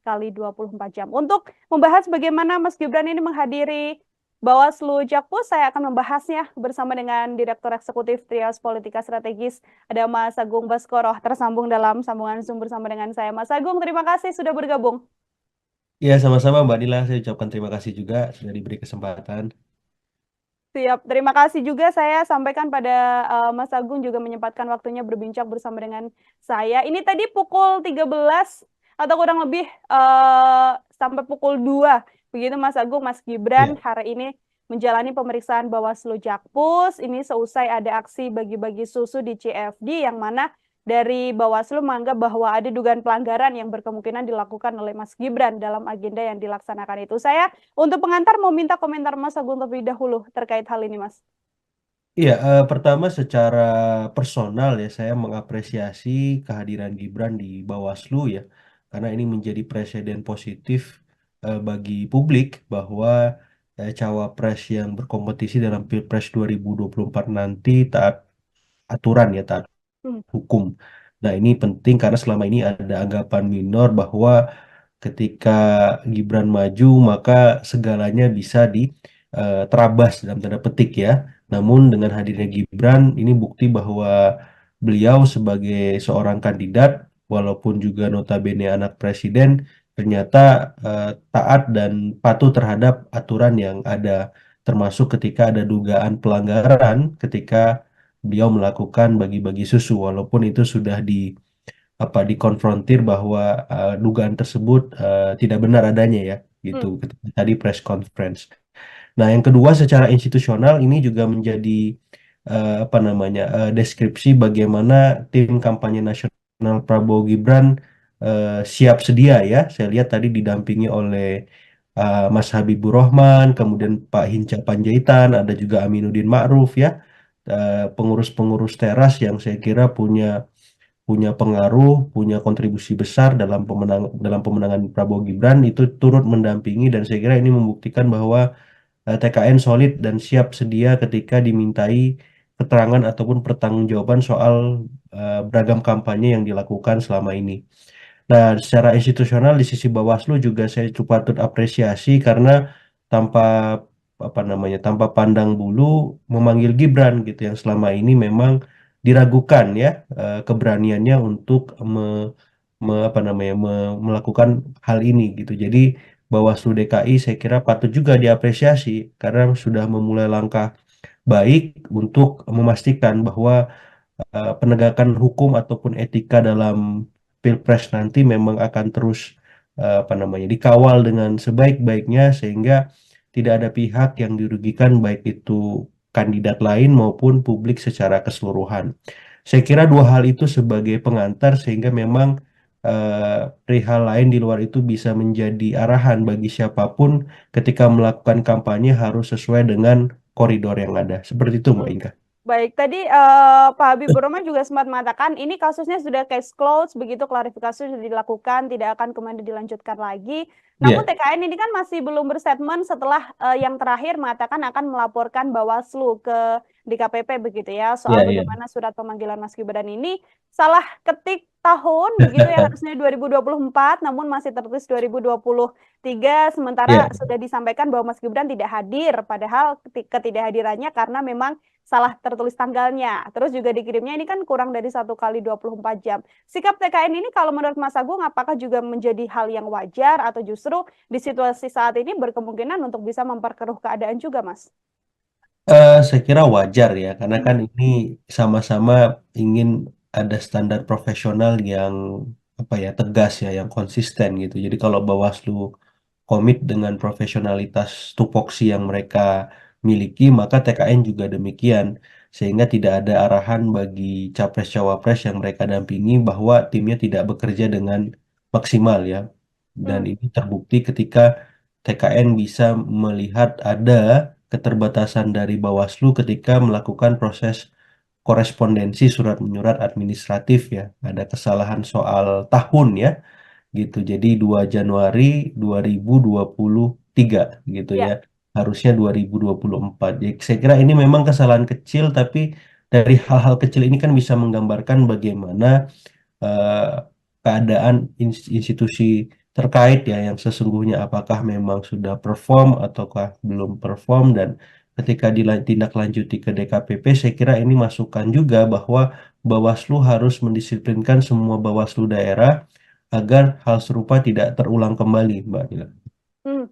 kali 24 jam. Untuk membahas bagaimana Mas Gibran ini menghadiri Bawaslu Jakpus, saya akan membahasnya bersama dengan Direktur Eksekutif Trias Politika Strategis, ada Mas Agung Baskoro, tersambung dalam sambungan Zoom bersama dengan saya. Mas Agung, terima kasih sudah bergabung. Ya, sama-sama Mbak Nila, saya ucapkan terima kasih juga sudah diberi kesempatan. Siap, terima kasih juga saya sampaikan pada Mas Agung juga menyempatkan waktunya berbincang bersama dengan saya. Ini tadi pukul 13 atau kurang lebih sampai pukul 2. Begitu Mas Agung, Mas Gibran Ya. hari ini menjalani pemeriksaan Bawaslu Jakpus. Ini seusai ada aksi bagi-bagi susu di CFD yang mana dari Bawaslu menganggap bahwa ada dugaan pelanggaran yang berkemungkinan dilakukan oleh Mas Gibran dalam agenda yang dilaksanakan itu. Saya untuk pengantar mau minta komentar Mas Agung terlebih dahulu terkait hal ini, Mas. Iya, pertama secara personal ya saya mengapresiasi kehadiran Gibran di Bawaslu ya, karena ini menjadi presiden positif bagi publik bahwa cawapres yang berkompetisi dalam Pilpres 2024 nanti taat aturan ya, taat Hmm. hukum. Nah, ini penting karena selama ini ada anggapan minor bahwa ketika Gibran maju maka segalanya bisa terabas dalam tanda petik ya. Namun dengan hadirnya Gibran ini bukti bahwa beliau sebagai seorang kandidat walaupun juga notabene anak presiden ternyata taat dan patuh terhadap aturan yang ada, termasuk ketika ada dugaan pelanggaran ketika beliau melakukan bagi-bagi susu walaupun itu sudah dikonfrontir bahwa dugaan tersebut tidak benar adanya ya gitu Hmm. ketika tadi press conference. Nah, yang kedua secara institusional ini juga menjadi deskripsi bagaimana tim kampanye nasional Prabowo Gibran siap sedia ya. Saya lihat tadi didampingi oleh Mas Habibur Rahman, kemudian Pak Hinca Panjaitan, ada juga Aminuddin Ma'ruf ya, pengurus-pengurus teras yang saya kira punya punya pengaruh, punya kontribusi besar dalam pemenangan Prabowo Gibran itu turut mendampingi dan saya kira ini membuktikan bahwa TKN solid dan siap sedia ketika dimintai keterangan ataupun pertanggungjawaban soal beragam kampanye yang dilakukan selama ini. Nah, secara institusional di sisi Bawaslu juga saya cukup patut apresiasi karena tanpa tanpa pandang bulu memanggil Gibran gitu yang selama ini memang diragukan ya keberaniannya untuk melakukan hal ini gitu. Jadi Bawaslu DKI saya kira patut juga diapresiasi karena sudah memulai langkah baik untuk memastikan bahwa penegakan hukum ataupun etika dalam Pilpres nanti memang akan terus dikawal dengan sebaik-baiknya sehingga tidak ada pihak yang dirugikan baik itu kandidat lain maupun publik secara keseluruhan. Saya kira dua hal itu sebagai pengantar sehingga memang perihal lain di luar itu bisa menjadi arahan bagi siapapun ketika melakukan kampanye harus sesuai dengan koridor yang ada. Seperti itu, Mbak Hmm. Inka. Baik, tadi Pak Habibur Rahman juga sempat mengatakan ini kasusnya sudah case closed, begitu klarifikasi sudah dilakukan, tidak akan kemudian dilanjutkan lagi. Namun Iya, TKN ini kan masih belum berstatement setelah yang terakhir mengatakan akan melaporkan Bawaslu ke DKPP begitu ya, iya, soal iya. bagaimana surat pemanggilan Mas Gibran ini salah ketik tahun begitu ya, harusnya 2024 namun masih tertulis 2023 sementara Iya. sudah disampaikan bahwa Mas Gibran tidak hadir, padahal ketidakhadirannya karena memang salah tertulis tanggalnya. Terus juga dikirimnya ini kan kurang dari 1 kali 24 jam. Sikap TKN ini kalau menurut Mas Agung apakah juga menjadi hal yang wajar atau justru di situasi saat ini berkemungkinan untuk bisa memperkeruh keadaan juga, Mas? Saya kira wajar ya, karena Hmm. kan ini sama-sama ingin ada standar profesional yang tegas ya, yang konsisten gitu. Jadi kalau Bawaslu komit dengan profesionalitas tupoksi yang mereka miliki, maka TKN juga demikian, sehingga tidak ada arahan bagi capres-cawapres yang mereka dampingi bahwa timnya tidak bekerja dengan maksimal ya. Dan Hmm. ini terbukti ketika TKN bisa melihat ada keterbatasan dari Bawaslu ketika melakukan proses korespondensi surat menyurat administratif ya. Ada kesalahan soal tahun ya gitu. Jadi 2 Januari 2023 gitu ya. Ya. Harusnya 2024. Jadi saya kira ini memang kesalahan kecil tapi dari hal-hal kecil ini kan bisa menggambarkan bagaimana eh, keadaan institusi terkait ya yang sesungguhnya apakah memang sudah perform ataukah belum perform dan ketika ditindaklanjuti ke DKPP saya kira ini masukan juga bahwa Bawaslu harus mendisiplinkan semua Bawaslu daerah agar hal serupa tidak terulang kembali, Mbak Nila. Hmm.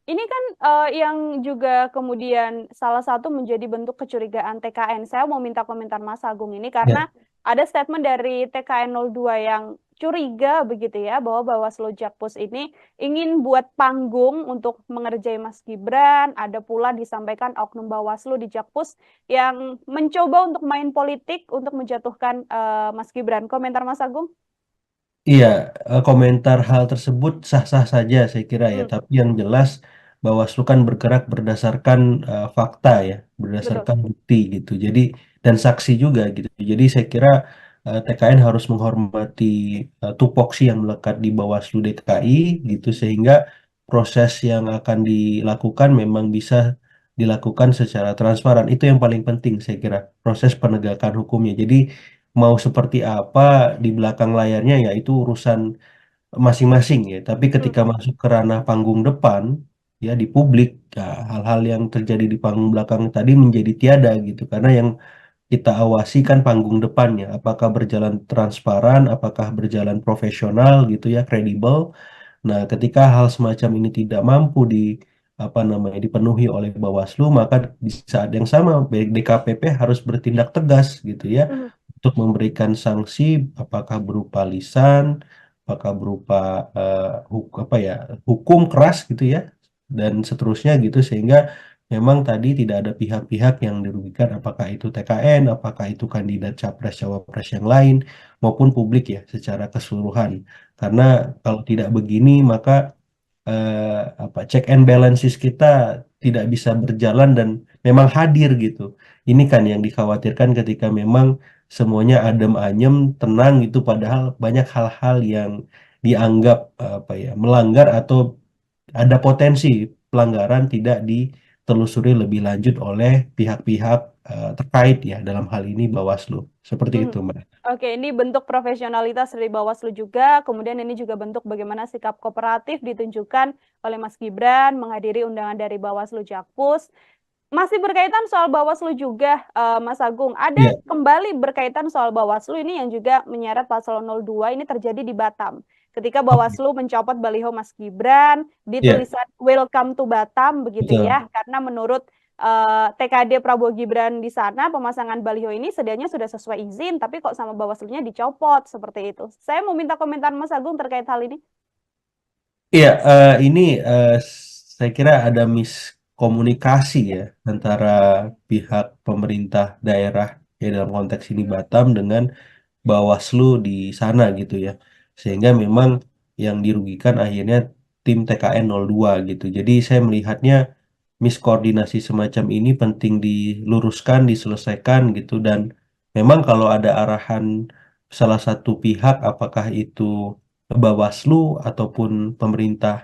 Ini kan yang juga kemudian salah satu menjadi bentuk kecurigaan TKN. Saya mau minta komentar Mas Agung ini Ya, karena ada statement dari TKN 02 yang curiga begitu ya bahwa Bawaslu Jakpus ini ingin buat panggung untuk mengerjai Mas Gibran. Ada pula disampaikan oknum Bawaslu di Jakpus yang mencoba untuk main politik untuk menjatuhkan Mas Gibran. Komentar Mas Agung? Iya, komentar hal tersebut sah-sah saja saya kira ya, Hmm, tapi yang jelas Bawaslu kan bergerak berdasarkan fakta ya, betul. berdasarkan bukti gitu. Jadi dan saksi juga gitu. Jadi saya kira TKN harus menghormati tupoksi yang melekat di Bawaslu DKI gitu sehingga proses yang akan dilakukan memang bisa dilakukan secara transparan. Itu yang paling penting saya kira, proses penegakan hukumnya. Jadi mau seperti apa di belakang layarnya ya itu urusan masing-masing ya. Tapi Hmm, ketika masuk ke ranah panggung depan ya di publik, ya, hal-hal yang terjadi di panggung belakang tadi menjadi tiada gitu. Karena yang kita awasi kan panggung depannya, apakah berjalan transparan, apakah berjalan profesional gitu ya, kredibel. Nah, ketika hal semacam ini tidak mampu di apa namanya dipenuhi oleh Bawaslu, maka di saat yang sama DKPP harus bertindak tegas gitu ya hmm, untuk memberikan sanksi, apakah berupa lisan, apakah berupa apa ya hukum keras gitu ya dan seterusnya gitu sehingga memang tadi tidak ada pihak-pihak yang dirugikan, apakah itu TKN, apakah itu kandidat capres cawapres yang lain maupun publik ya secara keseluruhan. Karena kalau tidak begini maka apa check and balances kita tidak bisa berjalan dan memang hadir gitu. Ini kan yang dikhawatirkan ketika memang semuanya adem ayem, tenang itu padahal banyak hal-hal yang dianggap apa ya melanggar atau ada potensi pelanggaran tidak ditelusuri lebih lanjut oleh pihak-pihak terkait ya dalam hal ini Bawaslu. Seperti hmm. itu, Mbak. Oke, ini bentuk profesionalitas dari Bawaslu juga. Kemudian ini juga bentuk bagaimana sikap kooperatif ditunjukkan oleh Mas Gibran menghadiri undangan dari Bawaslu Jakpus. Masih berkaitan soal Bawaslu juga, Mas Agung. Ada Iya, kembali berkaitan soal Bawaslu ini yang juga menyeret Paslon 02 ini terjadi di Batam. Ketika oke. Bawaslu mencopot baliho Mas Gibran di Iya, tulisan Welcome to Batam begitu betul. ya. Karena menurut TKD Prabowo Gibran di sana pemasangan baliho ini sedianya sudah sesuai izin, tapi kok sama Bawaslunya dicopot seperti itu. Saya mau minta komentar Mas Agung terkait hal ini. Iya, ini saya kira ada miskomunikasi ya antara pihak pemerintah daerah ya dalam konteks ini Batam dengan Bawaslu di sana gitu ya. Sehingga memang yang dirugikan akhirnya tim TKN 02 gitu. Jadi saya melihatnya miskoordinasi semacam ini penting diluruskan, diselesaikan gitu dan memang kalau ada arahan salah satu pihak apakah itu Bawaslu ataupun pemerintah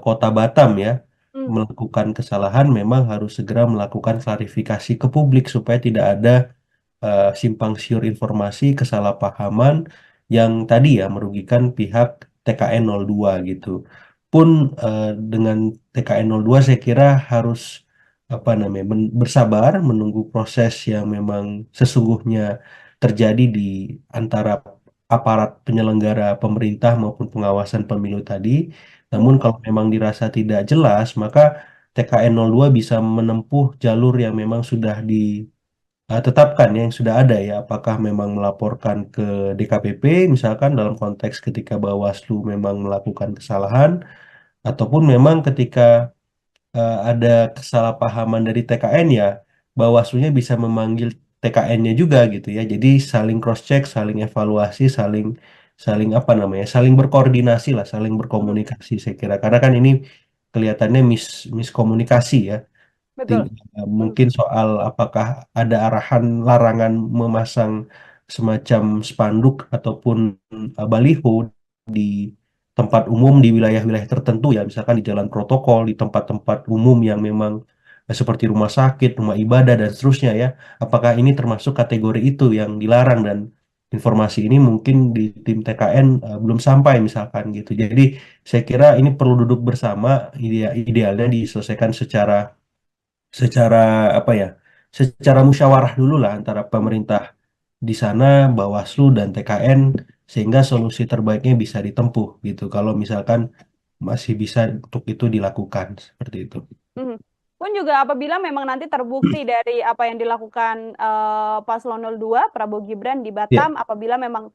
Kota Batam ya Hmm, melakukan kesalahan memang harus segera melakukan klarifikasi ke publik supaya tidak ada simpang siur informasi, kesalahpahaman yang tadi ya merugikan pihak TKN 02 gitu. Pun dengan TKN 02 saya kira harus apa namanya bersabar menunggu proses yang memang sesungguhnya terjadi di antara aparat penyelenggara pemerintah maupun pengawasan pemilu tadi. Namun hmm, kalau memang dirasa tidak jelas, maka TKN 02 bisa menempuh jalur yang memang sudah tetapkan ya, yang sudah ada ya, apakah memang melaporkan ke DKPP misalkan dalam konteks ketika Bawaslu memang melakukan kesalahan, ataupun memang ketika ada kesalahpahaman dari TKN ya, Bawaslunya bisa memanggil TKN-nya juga gitu ya. Jadi saling cross check, saling evaluasi, saling saling apa namanya, saling berkoordinasi lah, saling hmm, berkomunikasi saya kira. Karena kan ini kelihatannya miskomunikasi ya. betul. Hmm, Mungkin soal apakah ada arahan larangan memasang semacam spanduk ataupun baliho di tempat umum di wilayah-wilayah tertentu ya, misalkan di jalan protokol, di tempat-tempat umum yang memang seperti rumah sakit, rumah ibadah dan seterusnya ya. Apakah ini termasuk kategori itu yang dilarang dan informasi ini mungkin di tim TKN belum sampai misalkan gitu. Jadi saya kira ini perlu duduk bersama, idealnya diselesaikan secara secara apa ya secara musyawarah dulu lah antara pemerintah di sana Bawaslu dan TKN sehingga solusi terbaiknya bisa ditempuh gitu kalau misalkan masih bisa untuk itu dilakukan seperti itu. hmm. Pun juga apabila memang nanti terbukti dari apa yang dilakukan Paslon 02 Prabowo Gibran di Ya, Batam, apabila memang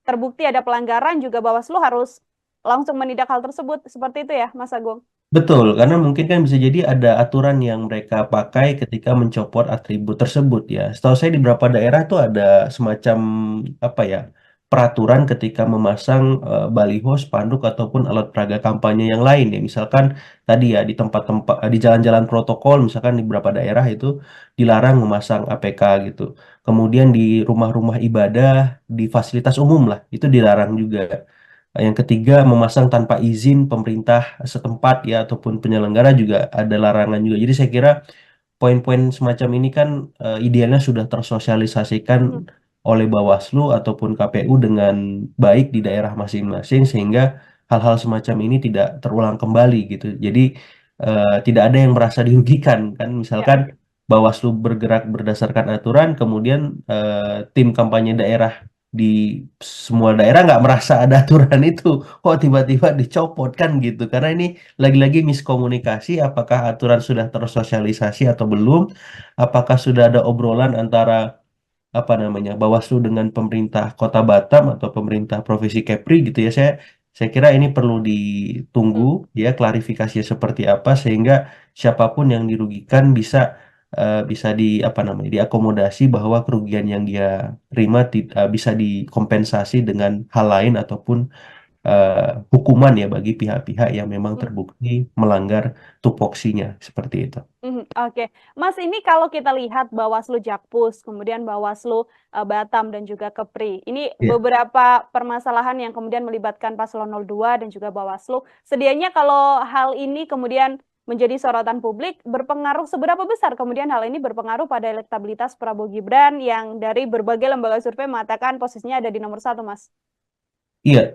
terbukti ada pelanggaran juga Bawaslu harus langsung menindak hal tersebut. Seperti itu ya, Mas Agung? Betul, karena mungkin kan bisa jadi ada aturan yang mereka pakai ketika mencopot atribut tersebut ya. Setahu saya di beberapa daerah tuh ada semacam apa ya, peraturan ketika memasang baliho, spanduk ataupun alat peraga kampanye yang lain ya. Misalkan tadi ya di tempat-tempat di jalan-jalan protokol misalkan di beberapa daerah itu dilarang memasang APK gitu. Kemudian di rumah-rumah ibadah, di fasilitas umum lah, itu dilarang juga. Yang ketiga, memasang tanpa izin pemerintah setempat ya ataupun penyelenggara juga ada larangan juga. Jadi saya kira poin-poin semacam ini kan idealnya sudah tersosialisasikan oleh Bawaslu ataupun KPU dengan baik di daerah masing-masing sehingga hal-hal semacam ini tidak terulang kembali gitu. Jadi tidak ada yang merasa dirugikan kan. Ya. Misalkan Bawaslu bergerak berdasarkan aturan, kemudian tim kampanye daerah di semua daerah nggak merasa ada aturan itu, kok tiba-tiba dicopot kan gitu. Karena ini lagi-lagi miskomunikasi, apakah aturan sudah tersosialisasi atau belum, apakah sudah ada obrolan antara apa namanya Bawaslu dengan pemerintah Kota Batam atau pemerintah Provinsi Kepri gitu ya. Saya kira ini perlu ditunggu ya klarifikasi seperti apa sehingga siapapun yang dirugikan bisa di apa namanya diakomodasi bahwa kerugian yang dia terima bisa dikompensasi dengan hal lain ataupun hukuman ya bagi pihak-pihak yang memang terbukti melanggar tupoksinya seperti itu. Oke, Mas, ini kalau kita lihat Bawaslu Jakpus, kemudian Bawaslu Batam dan juga Kepri, ini Ya. beberapa permasalahan yang kemudian melibatkan Paslon 02 dan juga Bawaslu. Sedianya kalau hal ini kemudian menjadi sorotan publik, berpengaruh seberapa besar kemudian hal ini berpengaruh pada elektabilitas Prabowo Gibran yang dari berbagai lembaga survei mengatakan posisinya ada di nomor 1, Mas? Iya,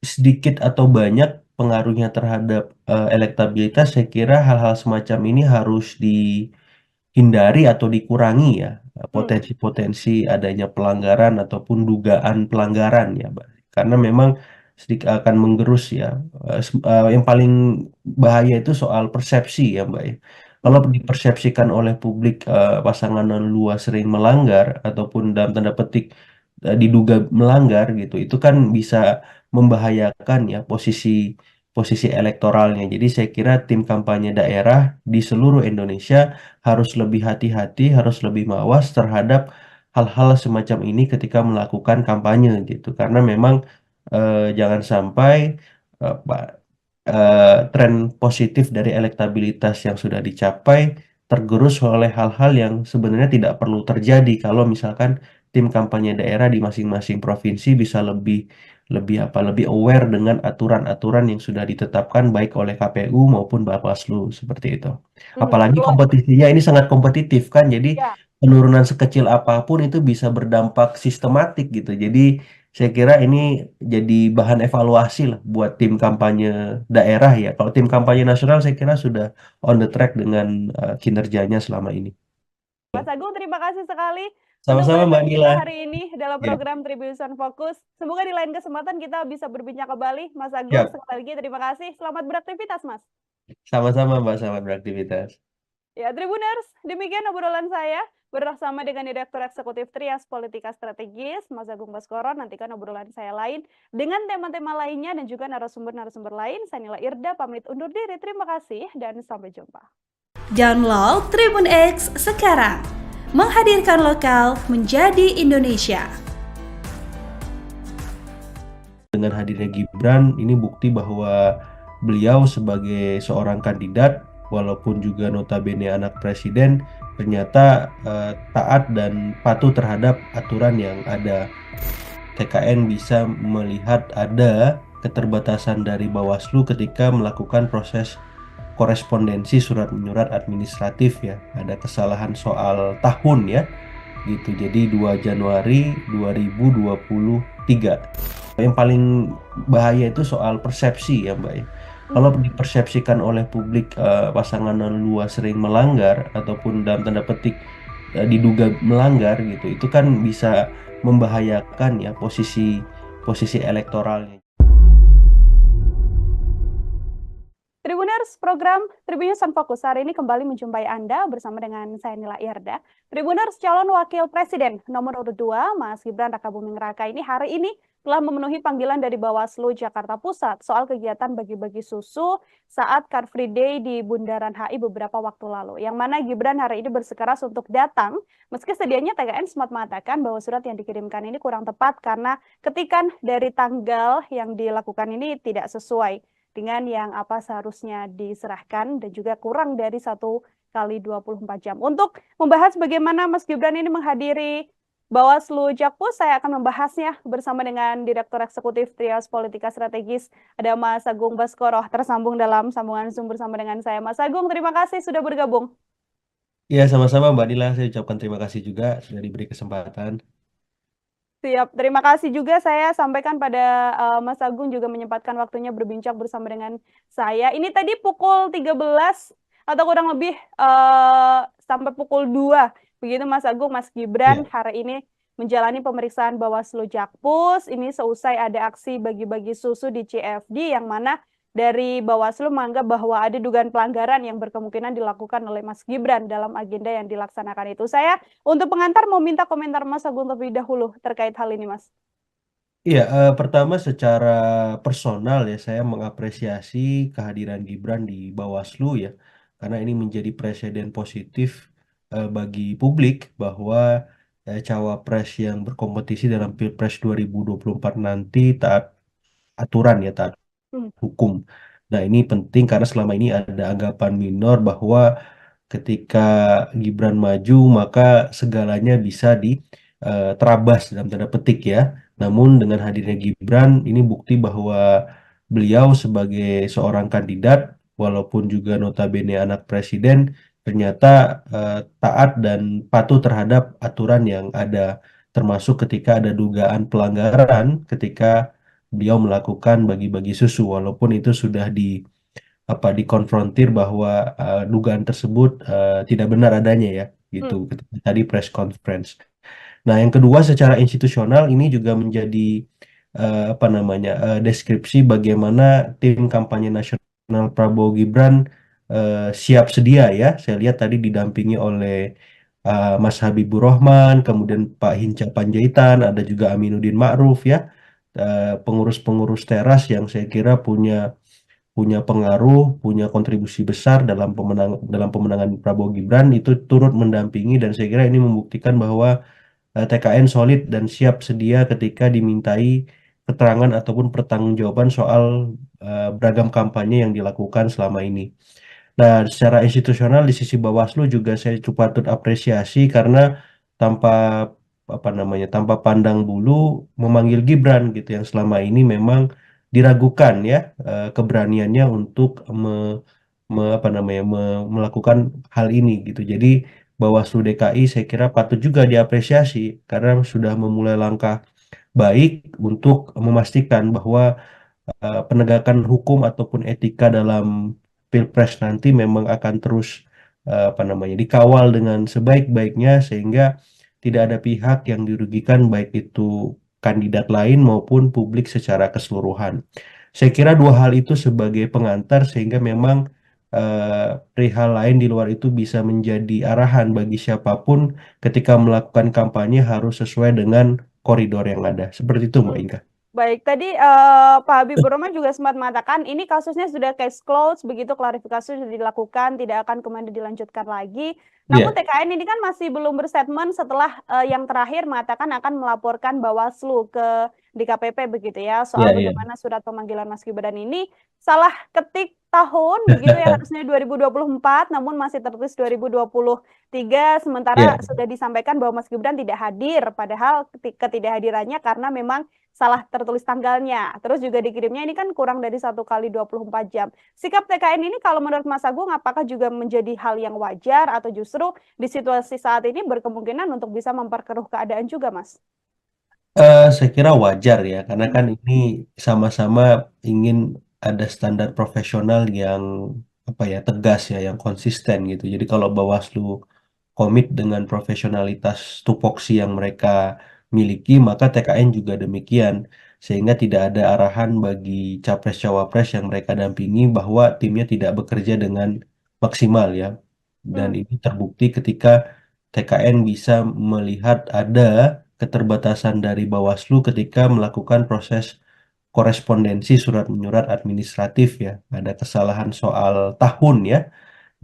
sedikit atau banyak pengaruhnya terhadap elektabilitas, saya kira hal-hal semacam ini harus dihindari atau dikurangi ya, potensi-potensi adanya pelanggaran ataupun dugaan pelanggaran ya, Mbak. Karena memang sedikit akan menggerus ya. Yang paling bahaya itu soal persepsi ya, Mbak ya. Kalau dipersepsikan oleh publik pasangan luas sering melanggar ataupun dalam tanda petik diduga melanggar gitu, itu kan bisa membahayakan ya posisi posisi elektoralnya. Jadi saya kira tim kampanye daerah di seluruh Indonesia harus lebih hati-hati, harus lebih mawas terhadap hal-hal semacam ini ketika melakukan kampanye gitu. Karena memang jangan sampai tren positif dari elektabilitas yang sudah dicapai tergerus oleh hal-hal yang sebenarnya tidak perlu terjadi kalau misalkan tim kampanye daerah di masing-masing provinsi bisa lebih aware dengan aturan-aturan yang sudah ditetapkan baik oleh KPU maupun Bawaslu seperti itu. Apalagi kompetisinya ini sangat kompetitif kan, jadi penurunan sekecil apapun itu bisa berdampak sistematik gitu. Jadi saya kira ini jadi bahan evaluasi lah buat tim kampanye daerah ya. Kalau tim kampanye nasional saya kira sudah on the track dengan kinerjanya selama ini. Mas Agung, terima kasih sekali Sama-sama Mbak Nila. hari ini dalam program Tribun Fokus. Semoga di lain kesempatan kita bisa berbincang kembali. Mas Agung, sekali lagi terima kasih. Selamat beraktivitas, Mas. Sama-sama Mbak, selamat beraktivitas. Ya, Tribuners, demikian obrolan saya bersama dengan Direktur Eksekutif Trias Politika Strategis, Mas Agung Baskoro. Nantikan obrolan saya lain dengan tema-tema lainnya dan juga narasumber-narasumber lain. Saya Nila Irda, pamit undur diri. Terima kasih dan sampai jumpa. Download Tribun X sekarang. Menghadirkan lokal menjadi Indonesia. Dengan hadirnya Gibran, ini bukti bahwa beliau sebagai seorang kandidat, walaupun juga notabene anak presiden, ternyata taat dan patuh terhadap aturan yang ada. TKN bisa melihat ada keterbatasan dari Bawaslu ketika melakukan proses korespondensi surat menyurat administratif ya. Ada kesalahan soal tahun ya. Gitu. Jadi 2 Januari 2023. Yang paling bahaya itu soal persepsi ya, Mbak ya. Kalau dipersepsikan oleh publik pasangan luas sering melanggar ataupun dalam tanda petik diduga melanggar gitu, itu kan bisa membahayakan ya posisi elektoralnya. Tribuners, Tribuners, program Tribunnews on Fokus hari ini kembali menjumpai Anda bersama dengan saya Nila Irda. Tribuners, calon wakil presiden nomor urut 2, Mas Gibran Rakabuming Raka ini hari ini telah memenuhi panggilan dari Bawaslu Jakarta Pusat soal kegiatan bagi-bagi susu saat Car Free Day di Bundaran HI beberapa waktu lalu. Yang mana Gibran hari ini bersikeras untuk datang, meski sedianya TKN sempat mengatakan bahwa surat yang dikirimkan ini kurang tepat karena ketikan dari tanggal yang dilakukan ini tidak sesuai dengan yang apa seharusnya diserahkan dan juga kurang dari 1 kali 24 jam. Untuk membahas bagaimana Mas Gibran ini menghadiri Bawaslu Jakpus, saya akan membahasnya bersama dengan Direktur Eksekutif Trias Politika Strategis, ada Mas Agung Baskoro, tersambung dalam sambungan Zoom bersama dengan saya. Mas Agung, terima kasih sudah bergabung. Ya, sama-sama Mbak Nila. Saya ucapkan terima kasih juga sudah diberi kesempatan. Siap, terima kasih juga saya sampaikan pada Mas Agung juga menyempatkan waktunya berbincang bersama dengan saya. Ini tadi pukul 13 atau kurang lebih sampai pukul 2. Begitu Mas Agung, Mas Gibran hari ini menjalani pemeriksaan Bawaslu Jakpus. Ini seusai ada aksi bagi-bagi susu di CFD yang mana dari Bawaslu menganggap bahwa ada dugaan pelanggaran yang berkemungkinan dilakukan oleh Mas Gibran dalam agenda yang dilaksanakan itu. Saya untuk pengantar mau minta komentar Mas Agung terlebih dahulu terkait hal ini, Mas. Iya, pertama secara personal ya saya mengapresiasi kehadiran Gibran di Bawaslu ya, karena ini menjadi presiden positif bagi publik bahwa cawapres yang berkompetisi dalam Pilpres 2024 nanti taat aturan ya, taat hukum. Nah, ini penting karena selama ini ada anggapan minor bahwa ketika Gibran maju maka segalanya bisa diterabas dalam tanda petik ya. Namun dengan hadirnya Gibran ini bukti bahwa beliau sebagai seorang kandidat walaupun juga notabene anak presiden ternyata taat dan patuh terhadap aturan yang ada, termasuk ketika ada dugaan pelanggaran ketika beliau melakukan bagi-bagi susu walaupun itu sudah dikonfrontir bahwa dugaan tersebut tidak benar adanya ya gitu ketika tadi press conference. Nah, yang kedua secara institusional ini juga menjadi deskripsi bagaimana tim kampanye nasional Prabowo Gibran siap sedia ya. Saya lihat tadi didampingi oleh Mas Habibur Rahman, kemudian Pak Hinca Panjaitan, ada juga Aminuddin Ma'ruf ya, pengurus-pengurus teras yang saya kira punya pengaruh, punya kontribusi besar dalam pemenangan Prabowo Gibran itu turut mendampingi, dan saya kira ini membuktikan bahwa TKN solid dan siap sedia ketika dimintai keterangan ataupun pertanggungjawaban soal beragam kampanye yang dilakukan selama ini. Nah, secara institusional di sisi Bawaslu juga saya cukup patut apresiasi karena tanpa tanpa pandang bulu memanggil Gibran gitu yang selama ini memang diragukan ya keberaniannya untuk melakukan hal ini gitu. Jadi Bawaslu DKI saya kira patut juga diapresiasi karena sudah memulai langkah baik untuk memastikan bahwa penegakan hukum ataupun etika dalam Pilpres nanti memang akan terus dikawal dengan sebaik-baiknya sehingga tidak ada pihak yang dirugikan baik itu kandidat lain maupun publik secara keseluruhan. Saya kira dua hal itu sebagai pengantar sehingga memang perihal lain di luar itu bisa menjadi arahan bagi siapapun ketika melakukan kampanye harus sesuai dengan koridor yang ada. Seperti itu, Mbak Inka. Baik, tadi Pak Habibur Rahman juga sempat mengatakan ini kasusnya sudah case closed, begitu klarifikasi sudah dilakukan, tidak akan kemudian dilanjutkan lagi. Namun TKN ini kan masih belum berstatement setelah yang terakhir mengatakan akan melaporkan Bawaslu ke DKPP begitu ya, soal bagaimana surat pemanggilan Mas Gibran ini salah ketik tahun begitu ya, harusnya 2024 namun masih tertulis 2023, sementara sudah disampaikan bahwa Mas Gibran tidak hadir, padahal ketidakhadirannya karena memang salah tertulis tanggalnya. Terus juga dikirimnya ini kan kurang dari 1 kali 24 jam. Sikap TKN ini kalau menurut Mas Agung apakah juga menjadi hal yang wajar atau justru di situasi saat ini berkemungkinan untuk bisa memperkeruh keadaan juga, Mas? Saya kira wajar ya, karena kan ini sama-sama ingin ada standar profesional yang tegas ya, yang konsisten gitu. Jadi kalau Bawaslu komit dengan profesionalitas tupoksi yang mereka miliki, maka TKN juga demikian. sehingga tidak ada arahan bagi capres-cawapres yang mereka dampingi bahwa timnya tidak bekerja dengan maksimal ya. Dan Hmm. ini terbukti ketika TKN bisa melihat ada keterbatasan dari Bawaslu ketika melakukan proses korespondensi surat menyurat administratif ya. Ada kesalahan soal tahun ya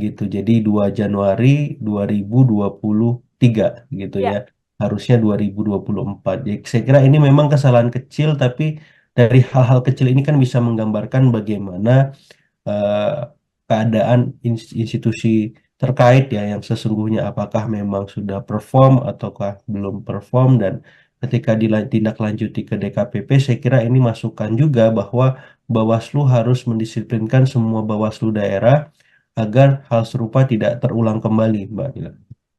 gitu. Jadi 2 Januari 2023 gitu ya. Ya. Harusnya 2024. Jadi saya kira ini memang kesalahan kecil tapi dari hal-hal kecil ini kan bisa menggambarkan bagaimana eh, keadaan institusi terkait ya yang sesungguhnya apakah memang sudah perform ataukah belum perform dan ketika ditindaklanjuti ke DKPP saya kira ini masukan juga bahwa Bawaslu harus mendisiplinkan semua Bawaslu daerah agar hal serupa tidak terulang kembali, Mbak Nila.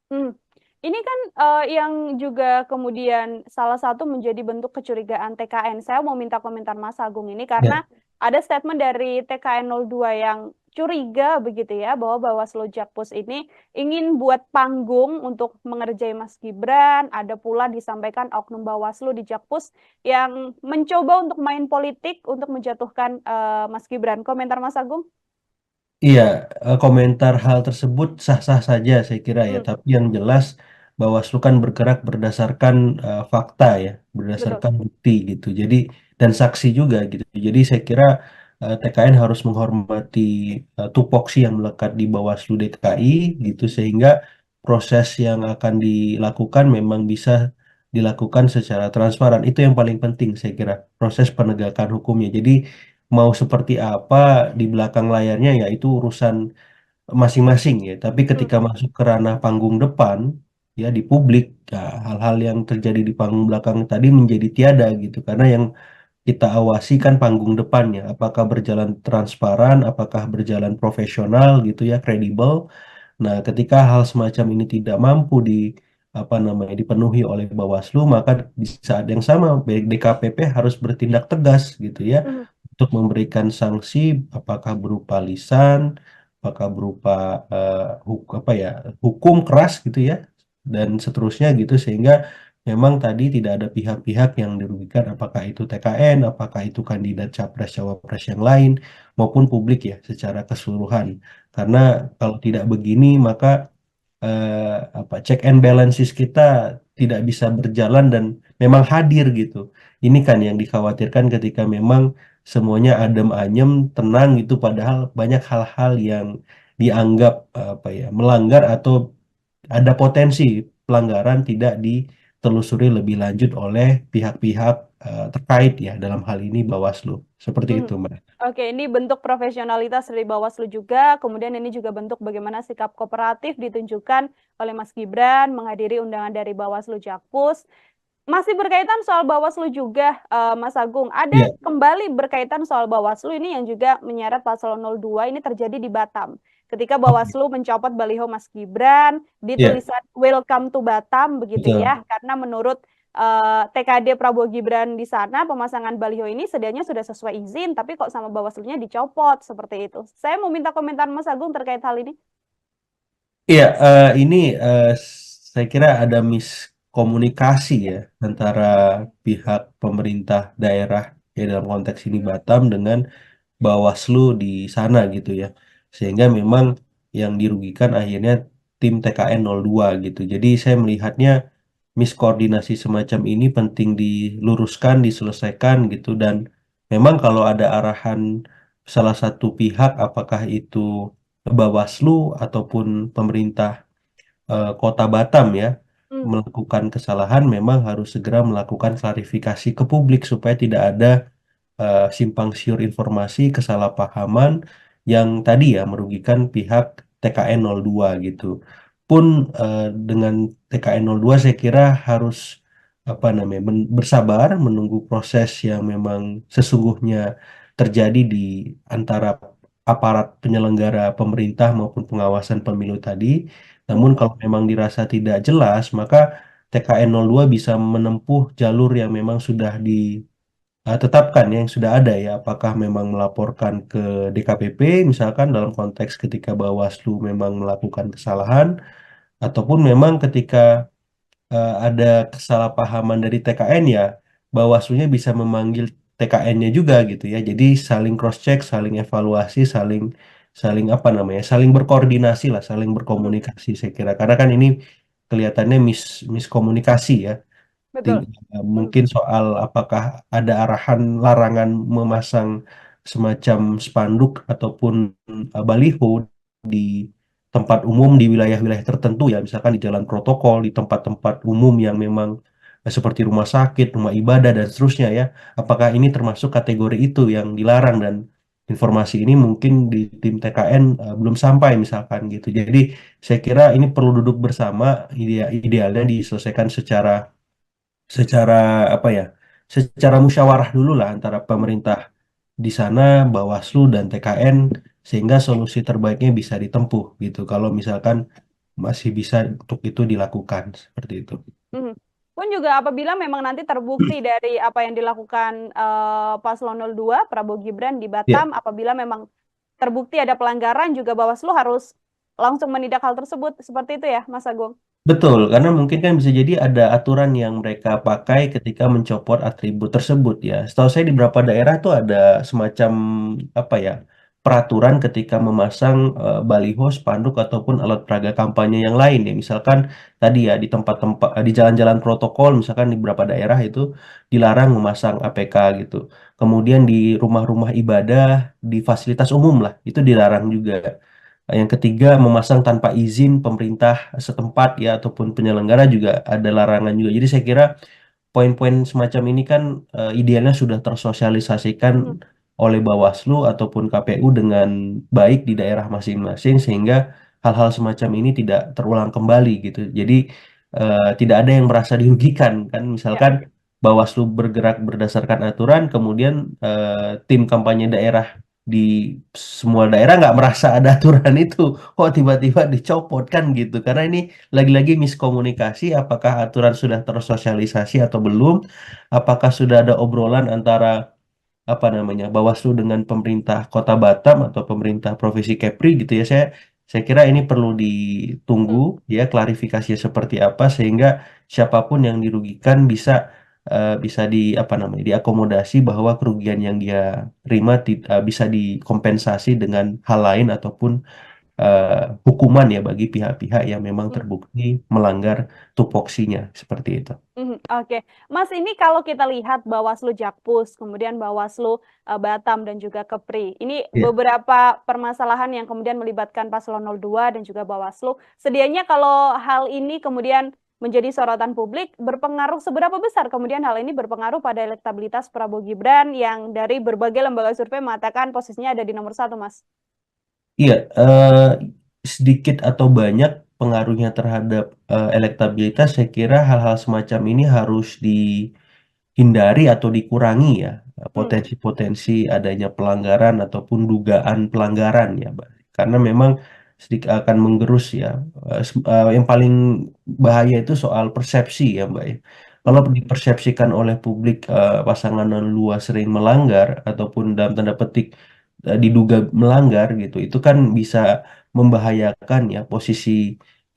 Hmm. Ini kan yang juga kemudian salah satu menjadi bentuk kecurigaan TKN. Saya mau minta komentar Mas Agung ini Ya, karena ada statement dari TKN 02 yang curiga begitu ya bahwa Bawaslu Jakpus ini ingin buat panggung untuk mengerjai Mas Gibran. Ada pula disampaikan oknum Bawaslu di Jakpus yang mencoba untuk main politik untuk menjatuhkan Mas Gibran. Komentar Mas Agung? iya, komentar hal tersebut sah-sah saja saya kira ya, Hmm, tapi yang jelas Bawaslu kan bergerak berdasarkan fakta ya, betul. berdasarkan bukti gitu. Jadi dan saksi juga gitu. Jadi saya kira TKN harus menghormati tupoksi yang melekat di Bawaslu DKI gitu sehingga proses yang akan dilakukan memang bisa dilakukan secara transparan. Itu yang paling penting saya kira, proses penegakan hukumnya. Jadi mau seperti apa di belakang layarnya ya itu urusan masing-masing ya. Tapi Hmm, ketika masuk ke ranah panggung depan ya di publik, ya, hal-hal yang terjadi di panggung belakang tadi menjadi tiada gitu. Karena yang kita awasi kan panggung depannya, apakah berjalan transparan, apakah berjalan profesional gitu ya, kredibel. Nah, ketika hal semacam ini tidak mampu di apa namanya dipenuhi oleh Bawaslu, maka di saat yang sama DKPP harus bertindak tegas gitu ya hmm, untuk memberikan sanksi, apakah berupa lisan, apakah berupa apa ya hukum keras gitu ya, dan seterusnya gitu sehingga memang tadi tidak ada pihak-pihak yang dirugikan, apakah itu TKN, apakah itu kandidat capres cawapres yang lain maupun publik ya secara keseluruhan. Karena kalau tidak begini maka apa check and balances kita tidak bisa berjalan dan memang hadir gitu. Ini kan yang dikhawatirkan ketika memang semuanya adem ayem, tenang gitu padahal banyak hal-hal yang dianggap apa ya melanggar atau ada potensi pelanggaran tidak ditelusuri lebih lanjut oleh pihak-pihak terkait ya dalam hal ini Bawaslu. Seperti hmm. itu, Mbak. Oke, ini bentuk profesionalitas dari Bawaslu juga. Kemudian ini juga bentuk bagaimana sikap kooperatif ditunjukkan oleh Mas Gibran menghadiri undangan dari Bawaslu Jakpus. Masih berkaitan soal Bawaslu juga, Mas Agung. Ada Iya, kembali berkaitan soal Bawaslu ini yang juga menyeret paslon 02 ini terjadi di Batam. Ketika oke. Bawaslu mencopot baliho Mas Gibran di Iya, tulisan Welcome to Batam begitu betul. ya, karena menurut TKD Prabowo Gibran di sana pemasangan baliho ini sedianya sudah sesuai izin, tapi kok sama Bawaslunya dicopot seperti itu. Saya mau minta komentar Mas Agung terkait hal ini. Iya, ini saya kira ada miskomunikasi ya antara pihak pemerintah daerah ya dalam konteks ini Batam dengan Bawaslu di sana gitu ya. Sehingga memang yang dirugikan akhirnya tim TKN 02 gitu. Jadi saya melihatnya miskoordinasi semacam ini penting diluruskan, diselesaikan gitu dan memang kalau ada arahan salah satu pihak apakah itu Bawaslu ataupun pemerintah Kota Batam ya Hmm, melakukan kesalahan memang harus segera melakukan klarifikasi ke publik supaya tidak ada simpang siur informasi, kesalahpahaman yang tadi ya merugikan pihak TKN 02 gitu. Pun dengan TKN 02 saya kira harus apa namanya bersabar menunggu proses yang memang sesungguhnya terjadi di antara aparat penyelenggara pemerintah maupun pengawasan pemilu tadi. Namun betul. kalau memang dirasa tidak jelas, maka TKN 02 bisa menempuh jalur yang memang sudah tetapkan yang sudah ada ya, apakah memang melaporkan ke DKPP misalkan dalam konteks ketika Bawaslu memang melakukan kesalahan, ataupun memang ketika ada kesalahpahaman dari TKN ya Bawaslu-nya bisa memanggil TKN-nya juga gitu ya. Jadi saling cross check, saling evaluasi, saling saling apa namanya, saling berkoordinasi lah, saling Mhm, berkomunikasi saya kira. Karena kan ini kelihatannya miskomunikasi ya. betul. Mhm, Mungkin soal apakah ada arahan larangan memasang semacam spanduk ataupun baliho di tempat umum di wilayah-wilayah tertentu ya, misalkan di jalan protokol, di tempat-tempat umum yang memang seperti rumah sakit, rumah ibadah dan seterusnya ya. Apakah ini termasuk kategori itu yang dilarang dan informasi ini mungkin di tim TKN belum sampai misalkan gitu. Jadi saya kira ini perlu duduk bersama, idealnya diselesaikan secara secara apa ya, secara musyawarah dulu lah antara mhm. pemerintah di sana, Bawaslu dan TKN sehingga solusi terbaiknya bisa ditempuh gitu. Kalau misalkan masih bisa untuk itu dilakukan seperti itu. Mhm. Pun juga apabila memang nanti terbukti dari apa yang dilakukan Paslon 02 Prabowo Gibran di Ya, Batam, apabila memang terbukti ada pelanggaran juga Bawaslu harus langsung menindak hal tersebut. Seperti itu ya, Mas Agung? betul, karena mungkin kan bisa jadi ada aturan yang mereka pakai ketika mencopot atribut tersebut ya. Setahu saya di beberapa daerah tuh ada semacam apa ya, peraturan ketika memasang baliho, spanduk ataupun alat peraga kampanye yang lain ya. Misalkan tadi ya di tempat-tempat di jalan-jalan protokol, misalkan di beberapa daerah itu dilarang memasang APK gitu. Kemudian di rumah-rumah ibadah, di fasilitas umum lah, itu dilarang juga. Yang ketiga, memasang tanpa izin pemerintah setempat ya ataupun penyelenggara juga ada larangan juga. Jadi saya kira poin-poin semacam ini kan idealnya sudah tersosialisasikan Mhm, oleh Bawaslu ataupun KPU dengan baik di daerah masing-masing sehingga hal-hal semacam ini tidak terulang kembali gitu. Jadi tidak ada yang merasa dirugikan kan. ya. Misalkan Bawaslu bergerak berdasarkan aturan, kemudian tim kampanye daerah di semua daerah nggak merasa ada aturan itu, kok tiba-tiba dicopot kan gitu. Karena ini lagi-lagi miskomunikasi, apakah aturan sudah tersosialisasi atau belum, apakah sudah ada obrolan antara apa namanya Bawaslu dengan pemerintah Kota Batam atau pemerintah Provinsi Kepri gitu ya. Saya kira ini perlu ditunggu Mhm, ya klarifikasinya seperti apa sehingga siapapun yang dirugikan bisa di apa namanya diakomodasi bahwa kerugian yang dia terima bisa dikompensasi dengan hal lain ataupun hukuman ya bagi pihak-pihak yang memang mhm. terbukti melanggar tupoksinya seperti itu. Mhm, oke. Mas, ini kalau kita lihat Bawaslu Jakpus, kemudian Bawaslu Batam dan juga Kepri. Ini Ya. beberapa permasalahan yang kemudian melibatkan Paslon 02 dan juga Bawaslu. Sedianya kalau hal ini kemudian menjadi sorotan publik, berpengaruh seberapa besar kemudian hal ini berpengaruh pada elektabilitas Prabowo Gibran yang dari berbagai lembaga survei mengatakan posisinya ada di nomor satu, Mas? Iya, sedikit atau banyak pengaruhnya terhadap elektabilitas, saya kira hal-hal semacam ini harus dihindari atau dikurangi ya, Hmm, potensi-potensi adanya pelanggaran ataupun dugaan pelanggaran ya, Mbak. Karena memang sedikit akan menggerus ya. Yang paling bahaya itu soal persepsi ya, Mbak ya. Kalau mhm, dipersepsikan oleh publik pasangan luas sering melanggar ataupun dalam tanda petik diduga melanggar gitu, itu kan bisa membahayakan ya posisi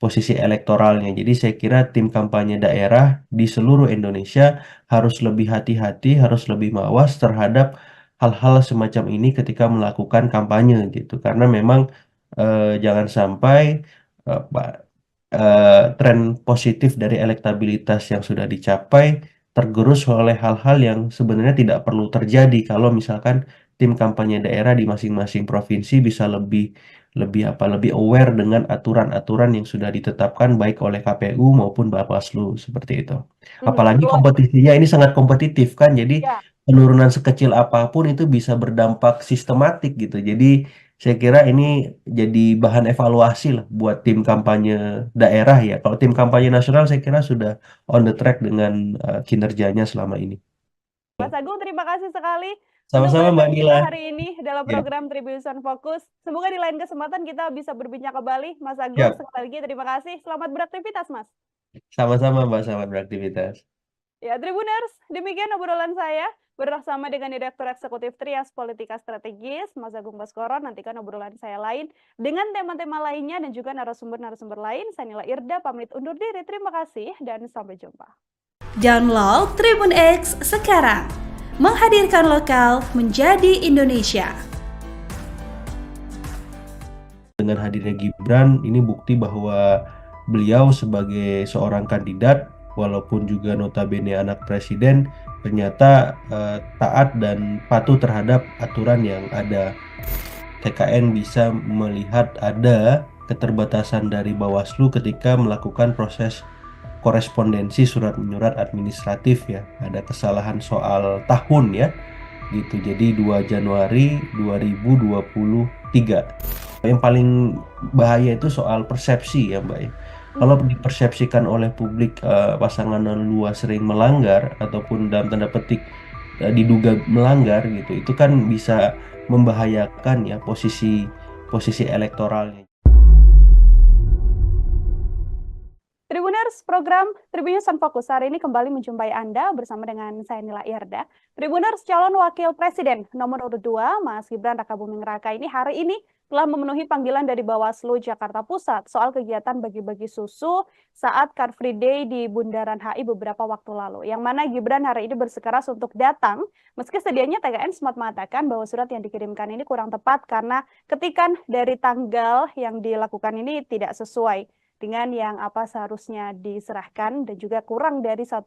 posisi elektoralnya. Jadi saya kira tim kampanye daerah di seluruh Indonesia harus lebih hati-hati, harus lebih mawas terhadap hal-hal semacam ini ketika melakukan kampanye gitu. Karena memang jangan sampai tren positif dari elektabilitas yang sudah dicapai tergerus oleh hal-hal yang sebenarnya tidak perlu terjadi kalau misalkan tim kampanye daerah di masing-masing provinsi bisa lebih lebih aware dengan aturan-aturan yang sudah ditetapkan baik oleh KPU maupun Bawaslu seperti itu. mhm. Apalagi Perlu, kompetisinya ini sangat kompetitif kan, jadi ya. penurunan sekecil apapun itu bisa berdampak sistematik gitu. Jadi saya kira ini jadi bahan evaluasi lah buat tim kampanye daerah ya. Kalau tim kampanye nasional saya kira sudah on the track dengan kinerjanya selama ini. Mas Agung, terima kasih sekali untuk Sama-sama Mbak waktu Nila. kita hari ini dalam Ya, program Tribunnews Fokus. Semoga di lain kesempatan kita bisa berbincang kembali. Mas Agung, siap. sekali lagi terima kasih. Selamat beraktivitas, Mas. Sama-sama Mbak, selamat beraktivitas. Ya, Tribuners, demikian obrolan saya bersama dengan Direktur Eksekutif Trias Politika Strategis, Mas Agung Baskoro. Nantikan obrolan saya lain dengan tema-tema lainnya dan juga narasumber-narasumber lain. Saya Nila Irda, pamit undur diri. Terima kasih dan sampai jumpa. Download Tribun X sekarang. Menghadirkan lokal menjadi Indonesia. Dengan hadirnya Gibran, ini bukti bahwa beliau sebagai seorang kandidat, walaupun juga notabene anak presiden, ternyata taat dan patuh terhadap aturan yang ada. TKN bisa melihat ada keterbatasan dari Bawaslu ketika melakukan proses korespondensi surat menyurat administratif ya. Ada kesalahan soal tahun ya. Gitu. Jadi 2 Januari 2023. Yang paling bahaya itu soal persepsi ya, Mbak ya. Kalau dipersepsikan oleh publik pasangan 02 sering melanggar ataupun dalam tanda petik diduga melanggar gitu, itu kan bisa membahayakan ya posisi elektoralnya. Tribuners, program Tribun News Fokus hari ini kembali menjumpai Anda bersama dengan saya Nila Irda. Tribuners, calon wakil presiden nomor urut 2, Mas Gibran Rakabuming Raka ini hari ini telah memenuhi panggilan dari Bawaslu Jakarta Pusat soal kegiatan bagi-bagi susu saat Car Free Day di Bundaran HI beberapa waktu lalu. Yang mana Gibran hari ini bersikeras untuk datang, meski sedianya TKN sempat mengatakan bahwa surat yang dikirimkan ini kurang tepat karena ketikan dari tanggal yang dilakukan ini tidak sesuai dengan yang apa seharusnya diserahkan dan juga kurang dari 1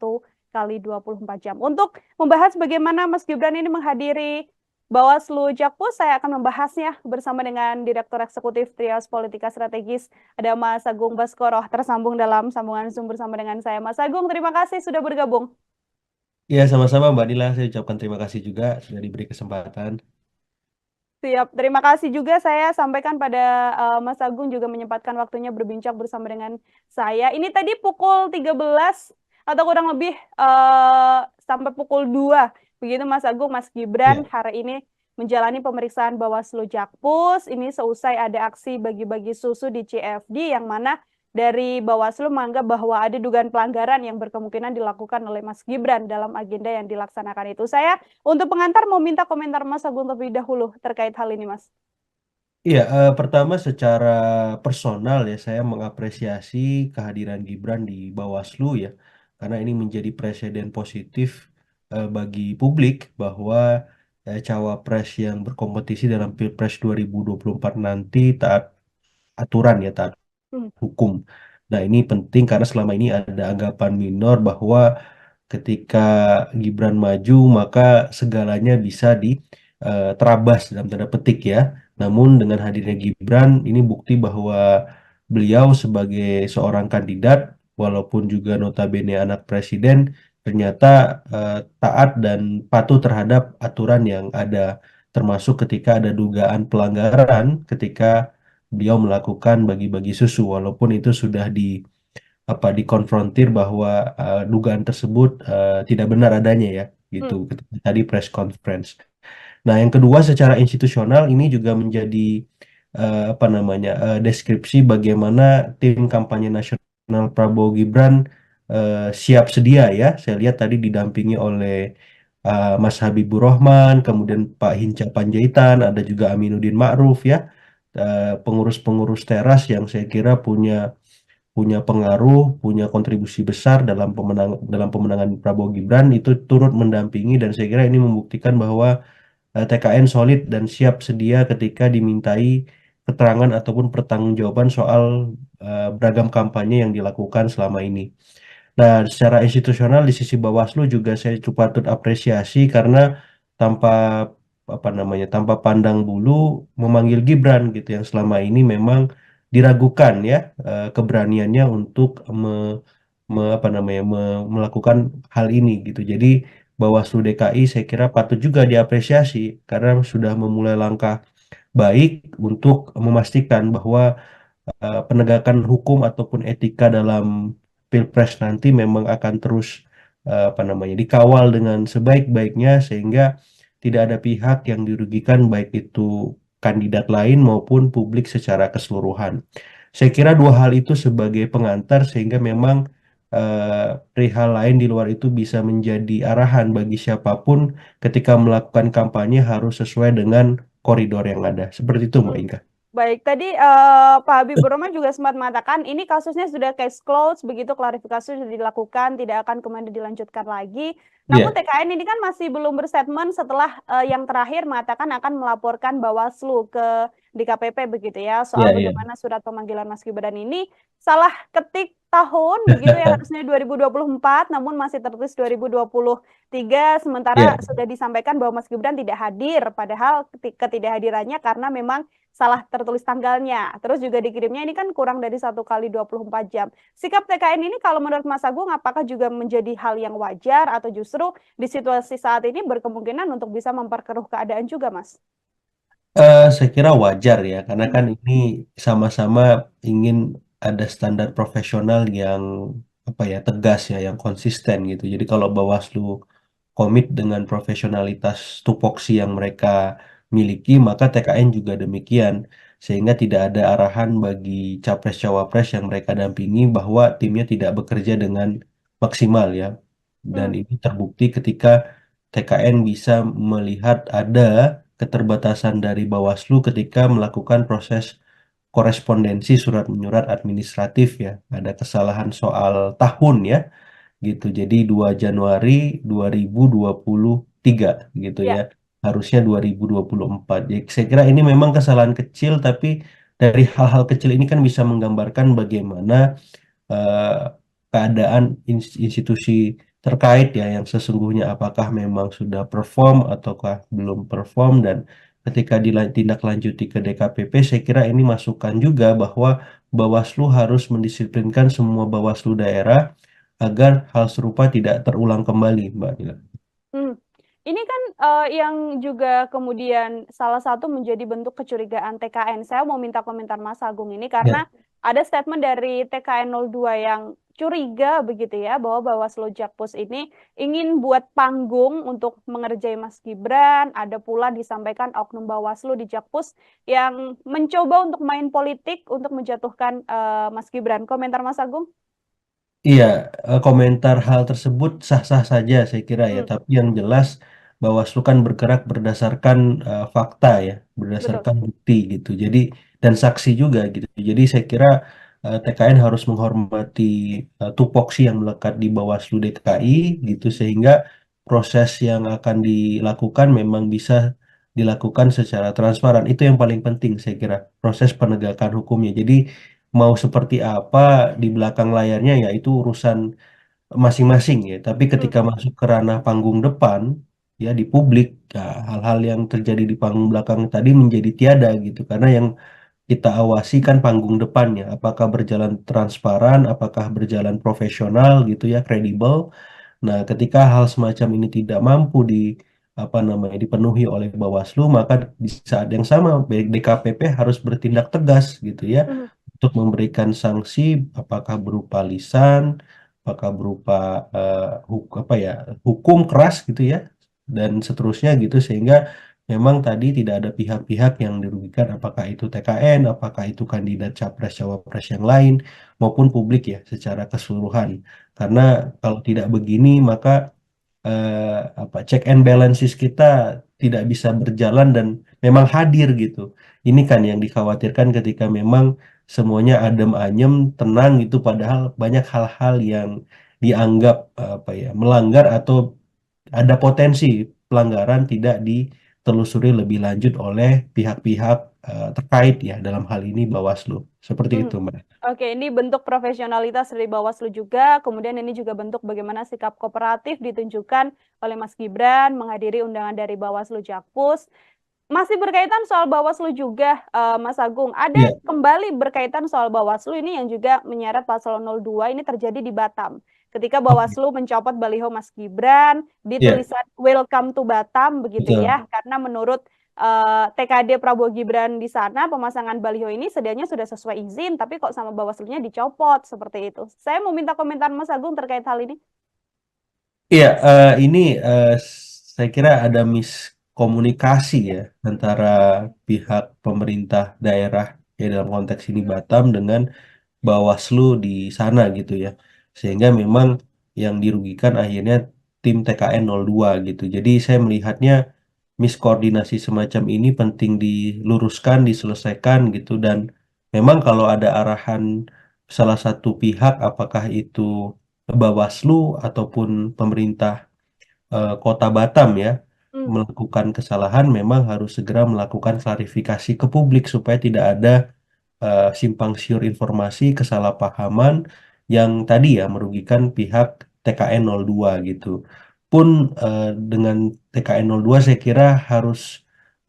kali 24 jam. Untuk membahas bagaimana Mas Gibran ini menghadiri Bawaslu Jakpus, saya akan membahasnya bersama dengan Direktur Eksekutif Trias Politika Strategis, ada Mas Agung Baskoro, tersambung dalam sambungan Zoom bersama dengan saya. Mas Agung, terima kasih sudah bergabung. Ya, sama-sama Mbak Nila, saya ucapkan terima kasih juga sudah diberi kesempatan. Siap, terima kasih juga saya sampaikan pada Mas Agung juga menyempatkan waktunya berbincang bersama dengan saya. Ini tadi pukul 13 atau kurang lebih sampai pukul 2. Begitu Mas Agung, Mas Gibran hari ini menjalani pemeriksaan Bawaslu Jakpus. Ini seusai ada aksi bagi-bagi susu di CFD yang mana dari Bawaslu menganggap bahwa ada dugaan pelanggaran yang berkemungkinan dilakukan oleh Mas Gibran dalam agenda yang dilaksanakan itu. Saya untuk pengantar mau minta komentar Mas Agung terlebih dahulu terkait hal ini, Mas. Iya, pertama secara personal ya saya mengapresiasi kehadiran Gibran di Bawaslu ya, karena ini menjadi presiden positif bagi publik bahwa cawapres yang berkompetisi dalam Pilpres 2024 nanti taat aturan ya, taat hukum. Nah, ini penting karena selama ini ada anggapan minor bahwa ketika Gibran maju maka segalanya bisa terabas dalam tanda petik ya. Namun dengan hadirnya Gibran ini bukti bahwa beliau sebagai seorang kandidat walaupun juga notabene anak presiden ternyata taat dan patuh terhadap aturan yang ada, termasuk ketika ada dugaan pelanggaran ketika beliau melakukan bagi-bagi susu walaupun itu sudah dikonfrontir bahwa dugaan tersebut tidak benar adanya ya gitu tadi press conference. Nah, yang kedua secara institusional ini juga menjadi deskripsi bagaimana tim kampanye nasional Prabowo Gibran siap sedia ya. Saya lihat tadi didampingi oleh Mas Habibur Rahman, kemudian Pak Hinca Panjaitan, ada juga Aminuddin Ma'ruf ya, pengurus-pengurus teras yang saya kira punya pengaruh, punya kontribusi besar dalam pemenangan Prabowo Gibran, itu turut mendampingi dan saya kira ini membuktikan bahwa TKN solid dan siap sedia ketika dimintai keterangan ataupun pertanggungjawaban soal beragam kampanye yang dilakukan selama ini. Nah, secara institusional di sisi Bawaslu juga saya patut apresiasi karena tanpa tanpa pandang bulu memanggil Gibran gitu yang selama ini memang diragukan ya keberaniannya untuk melakukan hal ini gitu. Jadi Bawaslu DKI saya kira patut juga diapresiasi karena sudah memulai langkah baik untuk memastikan bahwa penegakan hukum ataupun etika dalam Pilpres nanti memang akan terus dikawal dengan sebaik-baiknya sehingga tidak ada pihak yang dirugikan baik itu kandidat lain maupun publik secara keseluruhan. Saya kira dua hal itu sebagai pengantar sehingga memang perihal lain di luar itu bisa menjadi arahan bagi siapapun ketika melakukan kampanye harus sesuai dengan koridor yang ada. Seperti itu, Mbak Inka. Baik, tadi Pak Habibur Rahman juga sempat mengatakan ini kasusnya sudah case closed, begitu klarifikasi sudah dilakukan, tidak akan kemudian dilanjutkan lagi. Namun Iya, TKN ini kan masih belum berstatement setelah yang terakhir mengatakan akan melaporkan Bawaslu ke DKPP begitu ya, iya, soal iya. bagaimana surat pemanggilan Mas Gibran ini salah ketik tahun begitu ya, harusnya 2024 namun masih tertulis 2023, Iya, sementara sudah disampaikan bahwa Mas Gibran tidak hadir, padahal ketidakhadirannya karena memang salah tertulis tanggalnya. Terus juga dikirimnya ini kan kurang dari 1 kali 24 jam. Sikap TKN ini kalau menurut Mas Agung apakah juga menjadi hal yang wajar atau justru di situasi saat ini berkemungkinan untuk bisa memperkeruh keadaan juga, Mas? Saya kira wajar ya, karena Hmm, kan ini sama-sama ingin ada standar profesional yang apa ya tegas ya, yang konsisten gitu. Jadi kalau Bawaslu komit dengan profesionalitas tupoksi yang mereka miliki, maka TKN juga demikian, sehingga tidak ada arahan bagi capres-cawapres yang mereka dampingi bahwa timnya tidak bekerja dengan maksimal ya. Dan hmm, ini terbukti ketika TKN bisa melihat ada keterbatasan dari Bawaslu ketika melakukan proses korespondensi surat menyurat administratif ya. Ada kesalahan soal tahun ya gitu. Jadi 2 Januari 2023 gitu ya. ya. Harusnya 2024. Jadi saya kira ini memang kesalahan kecil tapi dari hal-hal kecil ini kan bisa menggambarkan bagaimana eh, keadaan institusi terkait ya yang sesungguhnya apakah memang sudah perform ataukah belum perform dan ketika ditindaklanjuti ke DKPP saya kira ini masukan juga bahwa Bawaslu harus mendisiplinkan semua Bawaslu daerah agar hal serupa tidak terulang kembali, Mbak Dila. Hmm. Ini kan yang juga kemudian salah satu menjadi bentuk kecurigaan TKN. Saya mau minta komentar Mas Agung ini karena Ya, ada statement dari TKN 02 yang curiga begitu ya bahwa Bawaslu Jakpus ini ingin buat panggung untuk mengerjai Mas Gibran. Ada pula disampaikan oknum Bawaslu di Jakpus yang mencoba untuk main politik untuk menjatuhkan Mas Gibran. Komentar Mas Agung? iya, komentar hal tersebut sah-sah saja saya kira ya, Hmm, tapi yang jelas Bawaslu kan bergerak berdasarkan fakta ya, betul. berdasarkan bukti gitu. Jadi dan saksi juga gitu. Jadi saya kira TKN harus menghormati tupoksi yang melekat di Bawaslu DKI gitu sehingga proses yang akan dilakukan memang bisa dilakukan secara transparan. Itu yang paling penting saya kira, proses penegakan hukumnya. Jadi mau seperti apa di belakang layarnya ya itu urusan masing-masing ya. Tapi Hmm, ketika masuk ke ranah panggung depan ya di publik ya, hal-hal yang terjadi di panggung belakang tadi menjadi tiada gitu. Karena yang kita awasi kan panggung depannya, apakah berjalan transparan, apakah berjalan profesional gitu ya, kredibel. Nah, ketika hal semacam ini tidak mampu di apa namanya dipenuhi oleh Bawaslu, maka di saat yang sama DKPP harus bertindak tegas gitu ya hmm, untuk memberikan sanksi, apakah berupa lisan, apakah berupa apa ya hukum keras gitu ya dan seterusnya gitu sehingga memang tadi tidak ada pihak-pihak yang dirugikan, apakah itu TKN, apakah itu kandidat capres cawapres yang lain maupun publik ya secara keseluruhan. Karena kalau tidak begini maka apa check and balances kita tidak bisa berjalan dan memang hadir gitu. Ini kan yang dikhawatirkan ketika memang semuanya adem ayem, tenang gitu padahal banyak hal-hal yang dianggap apa ya melanggar atau ada potensi pelanggaran tidak ditelusuri lebih lanjut oleh pihak-pihak terkait ya dalam hal ini Bawaslu. Seperti hmm. itu, Mbak. Oke, ini bentuk profesionalitas dari Bawaslu juga. Kemudian ini juga bentuk bagaimana sikap kooperatif ditunjukkan oleh Mas Gibran menghadiri undangan dari Bawaslu Jakpus. Masih berkaitan soal Bawaslu juga, Mas Agung. Ada Iya, kembali berkaitan soal Bawaslu ini yang juga menyeret pasal 02 ini terjadi di Batam. Ketika oke. Bawaslu mencopot baliho Mas Gibran di Iya, tulisan Welcome to Batam begitu betul. ya. Karena menurut TKD Prabowo Gibran di sana pemasangan baliho ini sedianya sudah sesuai izin, tapi kok sama Bawaslunya dicopot seperti itu. Saya mau minta komentar Mas Agung terkait hal ini. Iya, ini saya kira ada miskomunikasi ya antara pihak pemerintah daerah ya dalam konteks ini Batam dengan Bawaslu di sana gitu ya. Sehingga memang yang dirugikan akhirnya tim TKN 02 gitu. Jadi saya melihatnya miskoordinasi semacam ini penting diluruskan, diselesaikan gitu. Dan memang kalau ada arahan salah satu pihak, apakah itu Bawaslu ataupun pemerintah Kota Batam ya, Hmm, melakukan kesalahan, memang harus segera melakukan klarifikasi ke publik supaya tidak ada simpang siur informasi, kesalahpahaman yang tadi ya merugikan pihak TKN 02 gitu. Pun dengan TKN 02 saya kira harus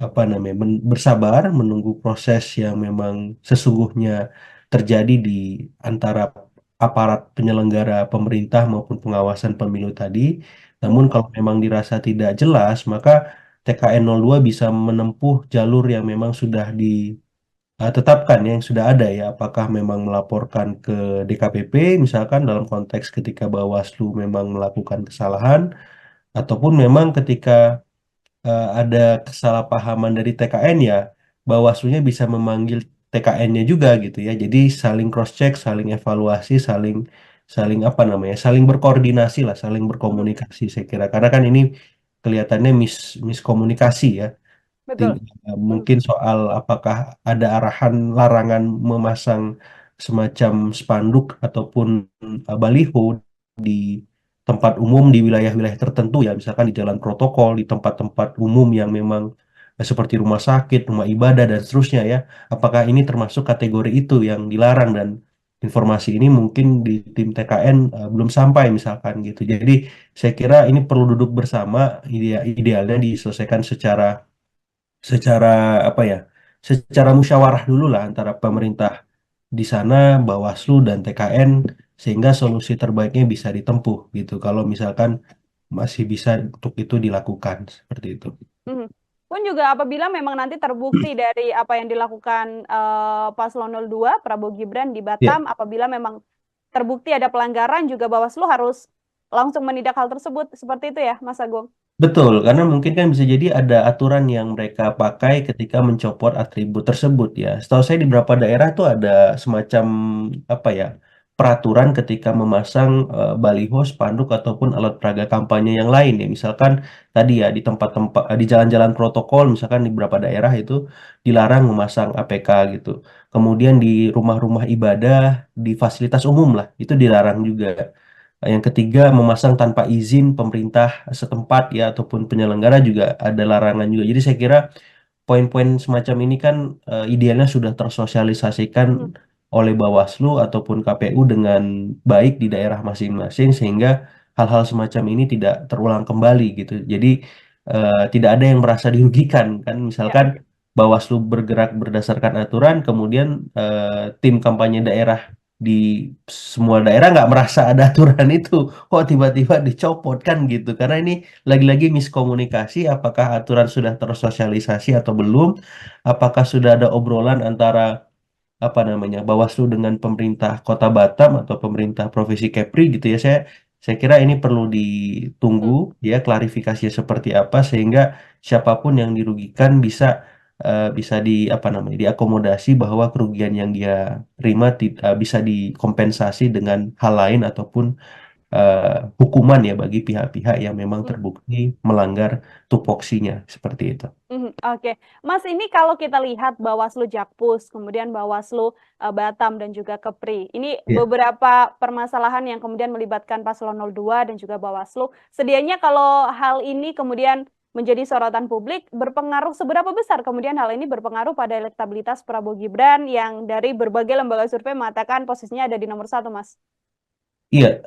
apa namanya bersabar menunggu proses yang memang sesungguhnya terjadi di antara aparat penyelenggara pemerintah maupun pengawasan pemilu tadi. Namun hmm, kalau memang dirasa tidak jelas, maka TKN 02 bisa menempuh jalur yang memang sudah tetapkan ya, yang sudah ada ya, apakah memang melaporkan ke DKPP misalkan dalam konteks ketika Bawaslu memang melakukan kesalahan, ataupun memang ketika ada kesalahpahaman dari TKN ya, Bawaslunya bisa memanggil TKN-nya juga gitu ya. Jadi saling cross check, saling evaluasi, saling saling apa namanya, saling berkoordinasi lah, saling hmm, berkomunikasi saya kira. Karena kan ini kelihatannya miskomunikasi ya. betul. Hmm, Mungkin soal apakah ada arahan larangan memasang semacam spanduk ataupun baliho di tempat umum di wilayah-wilayah tertentu ya, misalkan di jalan protokol, di tempat-tempat umum yang memang seperti rumah sakit, rumah ibadah dan seterusnya ya. Apakah ini termasuk kategori itu yang dilarang, dan informasi ini mungkin di tim TKN belum sampai misalkan gitu. Jadi saya kira ini perlu duduk bersama, idealnya diselesaikan secara secara apa ya, secara musyawarah dulu lah antara pemerintah di sana, Bawaslu dan TKN, sehingga solusi terbaiknya bisa ditempuh gitu. Kalau misalkan masih bisa untuk itu dilakukan seperti itu. hmm. Pun juga apabila memang nanti terbukti dari apa yang dilakukan Paslon 02 Prabowo Gibran di Ya, Batam, apabila memang terbukti ada pelanggaran, juga Bawaslu harus langsung menindak hal tersebut. Seperti itu ya, Mas Agung? betul, karena mungkin kan bisa jadi ada aturan yang mereka pakai ketika mencopot atribut tersebut ya. Setahu saya di beberapa daerah tuh ada semacam apa ya, peraturan ketika memasang baliho, spanduk ataupun alat peraga kampanye yang lain ya. Misalkan tadi ya di tempat-tempat di jalan-jalan protokol, misalkan di beberapa daerah itu dilarang memasang APK gitu. Kemudian di rumah-rumah ibadah, di fasilitas umum lah, itu dilarang juga. Yang ketiga, memasang tanpa izin pemerintah setempat ya ataupun penyelenggara juga ada larangan juga. Jadi saya kira poin-poin semacam ini kan idealnya sudah tersosialisasikan Hmm, oleh Bawaslu ataupun KPU dengan baik di daerah masing-masing, sehingga hal-hal semacam ini tidak terulang kembali gitu. Jadi tidak ada yang merasa dirugikan kan. ya. Misalkan Bawaslu bergerak berdasarkan aturan, kemudian tim kampanye daerah di semua daerah nggak merasa ada aturan itu, kok tiba-tiba dicopot kan gitu. Karena ini lagi-lagi miskomunikasi, apakah aturan sudah tersosialisasi atau belum, apakah sudah ada obrolan antara apa namanya Bawaslu dengan pemerintah Kota Batam atau pemerintah Provinsi Kepri gitu ya. Saya kira ini perlu ditunggu Hmm, ya, klarifikasi seperti apa, sehingga siapapun yang dirugikan bisa di apa namanya diakomodasi, bahwa kerugian yang dia terima bisa dikompensasi dengan hal lain ataupun eh, hukuman ya bagi pihak-pihak yang memang hmm. terbukti melanggar tupoksinya seperti itu. Oke, Mas, ini kalau kita lihat Bawaslu Jakpus, kemudian Bawaslu Batam dan juga Kepri, ini Ya. beberapa permasalahan yang kemudian melibatkan Paslon 02 dan juga Bawaslu. Sedianya kalau hal ini kemudian menjadi sorotan publik, berpengaruh seberapa besar kemudian hal ini berpengaruh pada elektabilitas Prabowo Gibran yang dari berbagai lembaga survei mengatakan posisinya ada di nomor satu, Mas? Iya,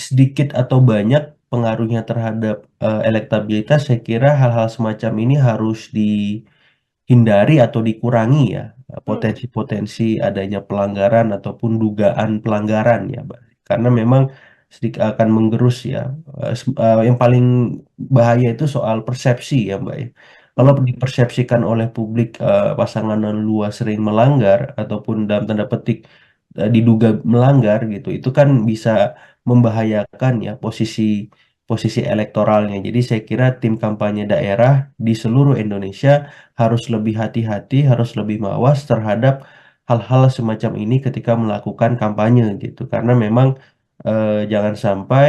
sedikit atau banyak pengaruhnya terhadap elektabilitas, saya kira hal-hal semacam ini harus dihindari atau dikurangi ya, Hmm, potensi-potensi adanya pelanggaran ataupun dugaan pelanggaran ya, Mbak. Karena memang sedikit akan menggerus ya. Yang paling bahaya itu soal persepsi ya, Mbak ya. Kalau hmm, dipersepsikan oleh publik pasangan luas sering melanggar ataupun dalam tanda petik diduga melanggar gitu, itu kan bisa membahayakan ya posisi posisi elektoralnya. Jadi saya kira tim kampanye daerah di seluruh Indonesia harus lebih hati-hati, harus lebih mawas terhadap hal-hal semacam ini ketika melakukan kampanye gitu. Karena memang jangan sampai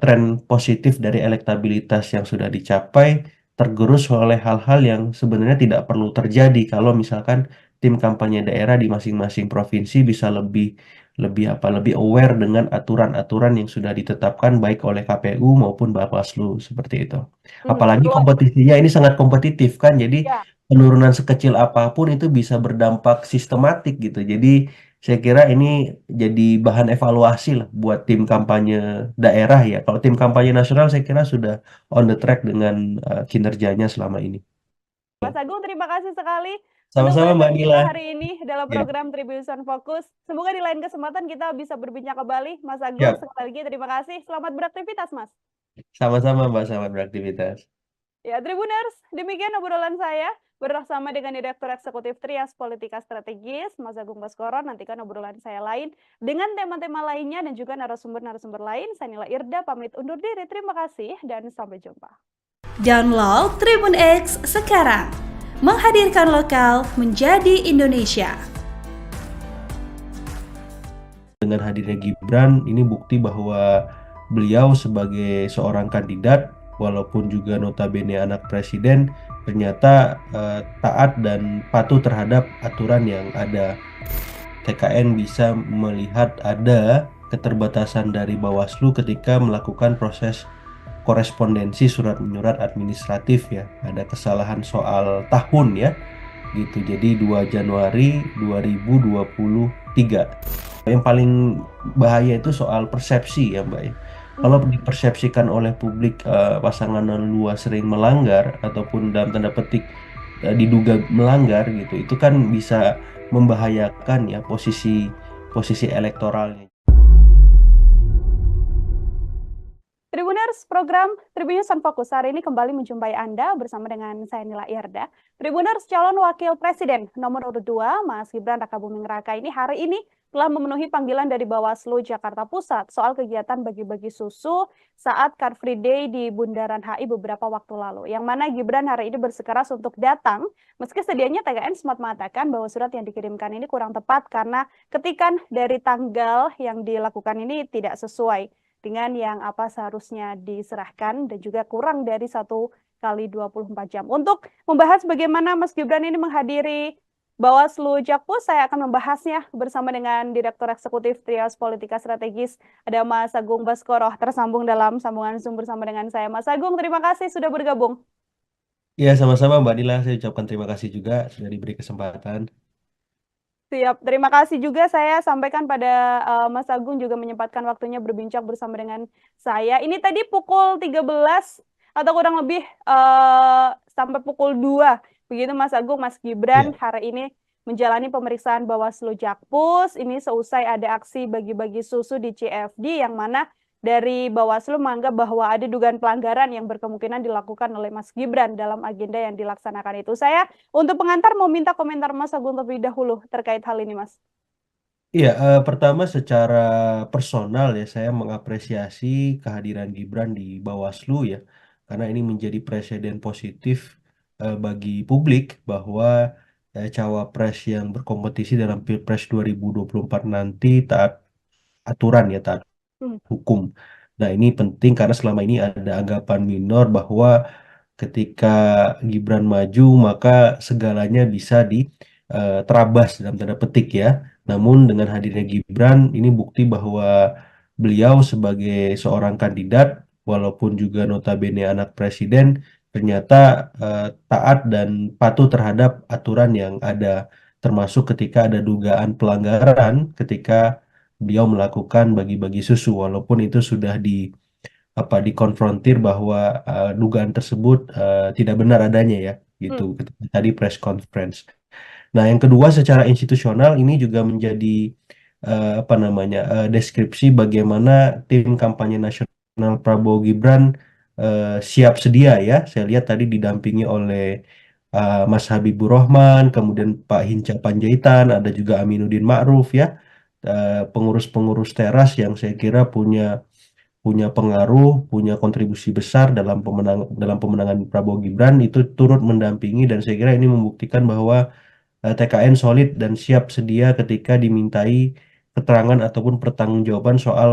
tren positif dari elektabilitas yang sudah dicapai tergerus oleh hal-hal yang sebenarnya tidak perlu terjadi kalau misalkan tim kampanye daerah di masing-masing provinsi bisa lebih lebih aware dengan aturan-aturan yang sudah ditetapkan baik oleh KPU maupun Bawaslu seperti itu. Apalagi Kalau kompetisinya ini sangat kompetitif kan, jadi ya, penurunan sekecil apapun itu bisa berdampak sistematik gitu. Jadi saya kira ini jadi bahan evaluasi lah buat tim kampanye daerah ya. Kalau tim kampanye nasional saya kira sudah on the track dengan kinerjanya selama ini. Mas Agung, terima kasih sekali untuk Sama-sama Mbak bahasan kita Nila. hari ini dalam Ya, program Tribun Fokus. Semoga di lain kesempatan kita bisa berbincang kembali. Mas Agung, siap. sekali lagi terima kasih. Selamat beraktivitas, Mas. Sama-sama Mbak, selamat beraktivitas. Ya, Tribuners, demikian obrolan saya bersama dengan Direktur Eksekutif Trias Politika Strategis, Mas Agung Baskoro. Nantikan obrolan saya lain dengan tema-tema lainnya dan juga narasumber-narasumber lain. Saya Nila Irda, pamit undur diri. Terima kasih dan sampai jumpa. Download Tribun X sekarang. Menghadirkan lokal menjadi Indonesia. Dengan hadirnya Gibran, ini bukti bahwa beliau sebagai seorang kandidat, walaupun juga notabene anak presiden, ternyata taat dan patuh terhadap aturan yang ada. TKN bisa melihat ada keterbatasan dari Bawaslu ketika melakukan proses korespondensi surat menyurat administratif ya. Ada kesalahan soal tahun ya gitu. Jadi 2 Januari 2023. Yang paling bahaya itu soal persepsi ya Mbak ya. Kalau dipersepsikan oleh publik pasangan 02 sering melanggar ataupun dalam tanda petik diduga melanggar gitu, itu kan bisa membahayakan ya posisi elektoralnya. Tribuners, program Tribun Fokus hari ini kembali menjumpai Anda bersama dengan saya Nila Irda. Tribuners, calon wakil presiden nomor urut 2, Mas Gibran Rakabuming Raka ini hari ini telah memenuhi panggilan dari Bawaslu Jakarta Pusat soal kegiatan bagi-bagi susu saat Car Free Day di Bundaran HI beberapa waktu lalu. Yang mana Gibran hari ini bersikeras untuk datang, meski sedianya TKN sempat mengatakan bahwa surat yang dikirimkan ini kurang tepat karena ketikan dari tanggal yang dilakukan ini tidak sesuai dengan yang apa seharusnya diserahkan dan juga kurang dari 1 kali 24 jam. Untuk membahas bagaimana Mas Gibran ini menghadiri Bawaslu Jakpus, saya akan membahasnya bersama dengan Direktur Eksekutif Trias Politika Strategis, ada Mas Agung Baskoro, tersambung dalam sambungan Zoom bersama dengan saya. Mas Agung, terima kasih sudah bergabung. Ya, sama-sama Mbak Nila, saya ucapkan terima kasih juga sudah diberi kesempatan. Siap, terima kasih juga saya sampaikan pada Mas Agung juga menyempatkan waktunya berbincang bersama dengan saya. Ini tadi pukul 13 atau kurang lebih sampai pukul 2. Begitu Mas Agung, Mas Gibran Ya. hari ini menjalani pemeriksaan Bawaslu Jakpus. Ini seusai ada aksi bagi-bagi susu di CFD yang mana dari Bawaslu menganggap bahwa ada dugaan pelanggaran yang berkemungkinan dilakukan oleh Mas Gibran dalam agenda yang dilaksanakan itu. Saya untuk pengantar mau minta komentar Mas Agung terlebih dahulu terkait hal ini, Mas. Iya, pertama secara personal ya saya mengapresiasi kehadiran Gibran di Bawaslu ya, karena ini menjadi presiden positif bagi publik bahwa cawapres yang berkompetisi dalam Pilpres 2024 nanti taat aturan ya, taat hukum. Nah, ini penting karena selama ini ada anggapan minor bahwa ketika Gibran maju maka segalanya bisa diterabas dalam tanda petik ya. Namun dengan hadirnya Gibran ini bukti bahwa beliau sebagai seorang kandidat walaupun juga notabene anak presiden ternyata taat dan patuh terhadap aturan yang ada, termasuk ketika ada dugaan pelanggaran ketika beliau melakukan bagi-bagi susu walaupun itu sudah dikonfrontir bahwa dugaan tersebut tidak benar adanya ya gitu ketika tadi press conference. Nah, yang kedua secara institusional ini juga menjadi deskripsi bagaimana tim kampanye nasional Prabowo Gibran siap sedia ya. Saya lihat tadi didampingi oleh Mas Habibur Rahman, kemudian Pak Hinca Panjaitan, ada juga Aminuddin Ma'ruf ya, pengurus-pengurus teras yang saya kira punya punya pengaruh, punya kontribusi besar dalam pemenangan Prabowo Gibran itu turut mendampingi, dan saya kira ini membuktikan bahwa TKN solid dan siap sedia ketika dimintai keterangan ataupun pertanggungjawaban soal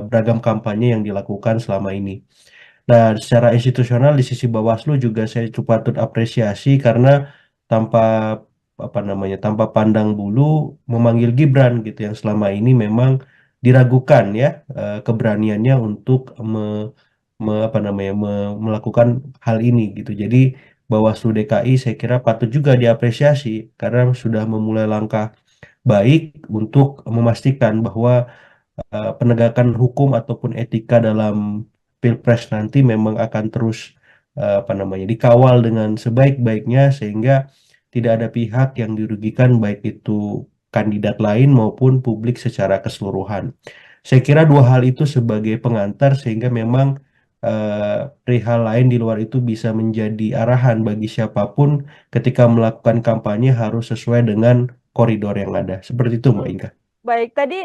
beragam kampanye yang dilakukan selama ini. Nah, secara institusional di sisi Bawaslu juga saya cukup patut apresiasi karena tanpa tanpa pandang bulu memanggil Gibran gitu yang selama ini memang diragukan ya keberaniannya untuk melakukan hal ini gitu. Jadi Bawaslu DKI saya kira patut juga diapresiasi karena sudah memulai langkah baik untuk memastikan bahwa penegakan hukum ataupun etika dalam Pilpres nanti memang akan terus dikawal dengan sebaik-baiknya sehingga tidak ada pihak yang dirugikan baik itu kandidat lain maupun publik secara keseluruhan. Saya kira dua hal itu sebagai pengantar sehingga memang perihal lain di luar itu bisa menjadi arahan bagi siapapun ketika melakukan kampanye harus sesuai dengan koridor yang ada. Seperti itu, Mbak Hmm. Inka. Baik, tadi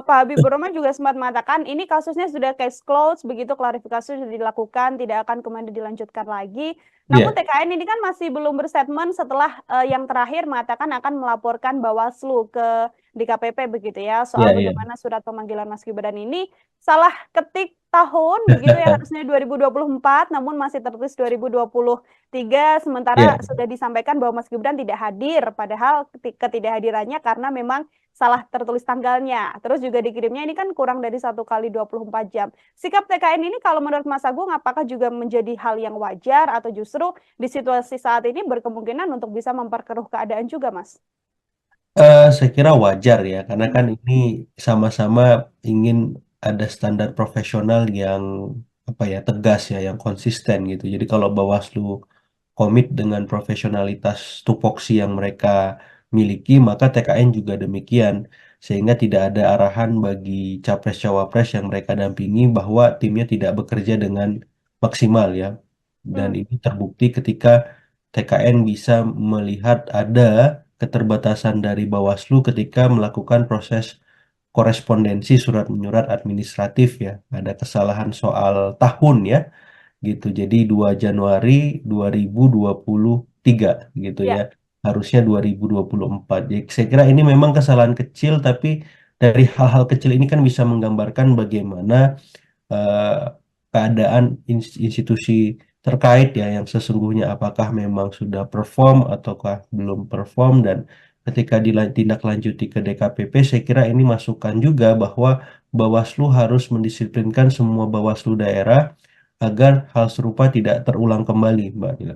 Pak Habibur Rahman juga sempat mengatakan ini kasusnya sudah case closed, begitu klarifikasi sudah dilakukan, tidak akan kemudian dilanjutkan lagi. Namun Iya, TKN ini kan masih belum berstatement setelah yang terakhir mengatakan akan melaporkan Bawaslu ke DKPP begitu ya, iya, soal iya. bagaimana surat pemanggilan Mas Gibran ini salah ketik tahun begitu ya, harusnya 2024 namun masih tertulis 2023, sementara Iya. sudah disampaikan bahwa Mas Gibran tidak hadir, padahal ketidakhadirannya karena memang salah tertulis tanggalnya. Terus juga dikirimnya ini kan kurang dari 1 kali 24 jam. Sikap TKN ini kalau menurut Mas Agung apakah juga menjadi hal yang wajar atau justru di situasi saat ini berkemungkinan untuk bisa memperkeruh keadaan juga, Mas? Saya kira wajar ya, karena Hmm, kan ini sama-sama ingin ada standar profesional yang tegas ya, yang konsisten gitu. Jadi kalau Bawaslu komit dengan profesionalitas tupoksi yang mereka miliki, maka TKN juga demikian. Sehingga tidak ada arahan bagi capres-cawapres yang mereka dampingi bahwa timnya tidak bekerja dengan maksimal ya. Dan hmm, ini terbukti ketika TKN bisa melihat ada keterbatasan dari Bawaslu ketika melakukan proses korespondensi surat menyurat administratif ya. Ada kesalahan soal tahun ya gitu. Jadi 2 Januari 2023 gitu ya. ya. Harusnya 2024. Jadi saya kira ini memang kesalahan kecil tapi dari hal-hal kecil ini kan bisa menggambarkan bagaimana eh, keadaan institusi terkait ya yang sesungguhnya apakah memang sudah perform ataukah belum perform dan ketika ditindaklanjuti ke DKPP saya kira ini masukan juga bahwa Bawaslu harus mendisiplinkan semua Bawaslu daerah agar hal serupa tidak terulang kembali, Mbak Dila.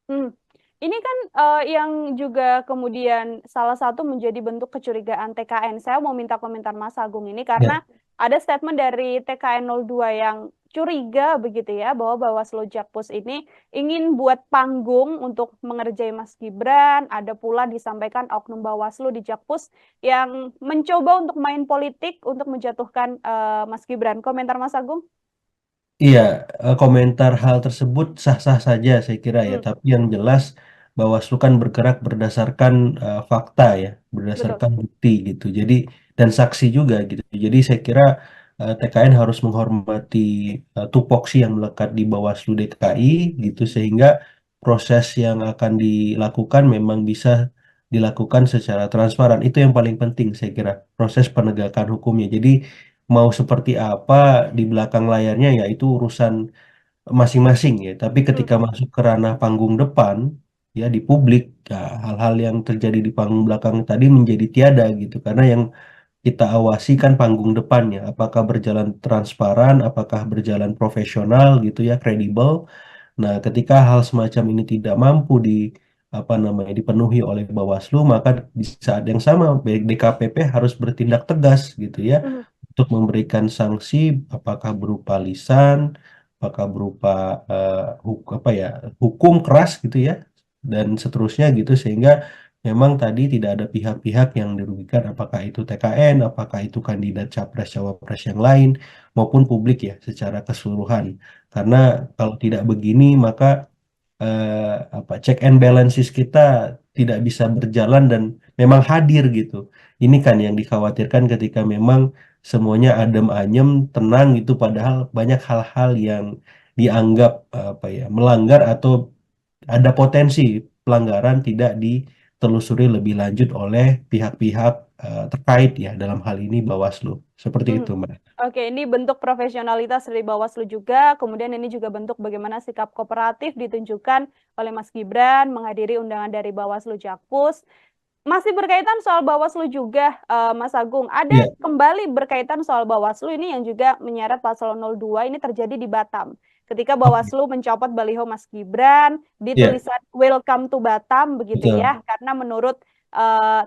Hmm. Ini kan yang juga kemudian salah satu menjadi bentuk kecurigaan TKN. Saya mau minta komentar Mas Agung ini Ya, karena ada statement dari TKN 02 yang curiga begitu ya bahwa Bawaslu Jakpus ini ingin buat panggung untuk mengerjai Mas Gibran. Ada pula disampaikan oknum Bawaslu di Jakpus yang mencoba untuk main politik untuk menjatuhkan Mas Gibran. Komentar Mas Agung? iya, komentar hal tersebut sah-sah saja saya kira ya, Hmm, tapi yang jelas Bawaslu kan bergerak berdasarkan fakta ya, betul. berdasarkan bukti gitu. Jadi dan saksi juga gitu. Jadi saya kira TKN harus menghormati tupoksi yang melekat di Bawaslu DKI gitu sehingga proses yang akan dilakukan memang bisa dilakukan secara transparan. Itu yang paling penting saya kira, proses penegakan hukumnya. Jadi mau seperti apa di belakang layarnya ya itu urusan masing-masing ya. Tapi Hmm, ketika masuk ke ranah panggung depan ya di publik ya, hal-hal yang terjadi di panggung belakang tadi menjadi tiada gitu. Karena yang kita awasi kan panggung depannya, apakah berjalan transparan, apakah berjalan profesional gitu ya, kredibel. Nah, ketika hal semacam ini tidak mampu dipenuhi oleh Bawaslu, maka di saat yang sama DKPP harus bertindak tegas gitu ya hmm, untuk memberikan sanksi apakah berupa lisan, apakah berupa hukum keras gitu ya dan seterusnya gitu sehingga memang tadi tidak ada pihak-pihak yang dirugikan apakah itu TKN, apakah itu kandidat capres cawapres yang lain maupun publik ya secara keseluruhan. Karena kalau tidak begini maka check and balances kita tidak bisa berjalan dan memang hadir gitu. Ini kan yang dikhawatirkan ketika memang semuanya adem ayem, tenang gitu padahal banyak hal-hal yang dianggap melanggar atau ada potensi pelanggaran tidak ditelusuri lebih lanjut oleh pihak-pihak terkait ya, dalam hal ini Bawaslu. Seperti Mhm. itu, Mbak. Oke, ini bentuk profesionalitas dari Bawaslu juga, kemudian ini juga bentuk bagaimana sikap kooperatif ditunjukkan oleh Mas Gibran menghadiri undangan dari Bawaslu Jakpus. Masih berkaitan soal Bawaslu juga, Mas Agung, ada Iya, kembali berkaitan soal Bawaslu ini yang juga menyeret Paslon 02 ini terjadi di Batam. Ketika oke. Bawaslu mencopot baliho Mas Gibran di Iya, tulisan "Welcome to Batam" begitu betul. ya, karena menurut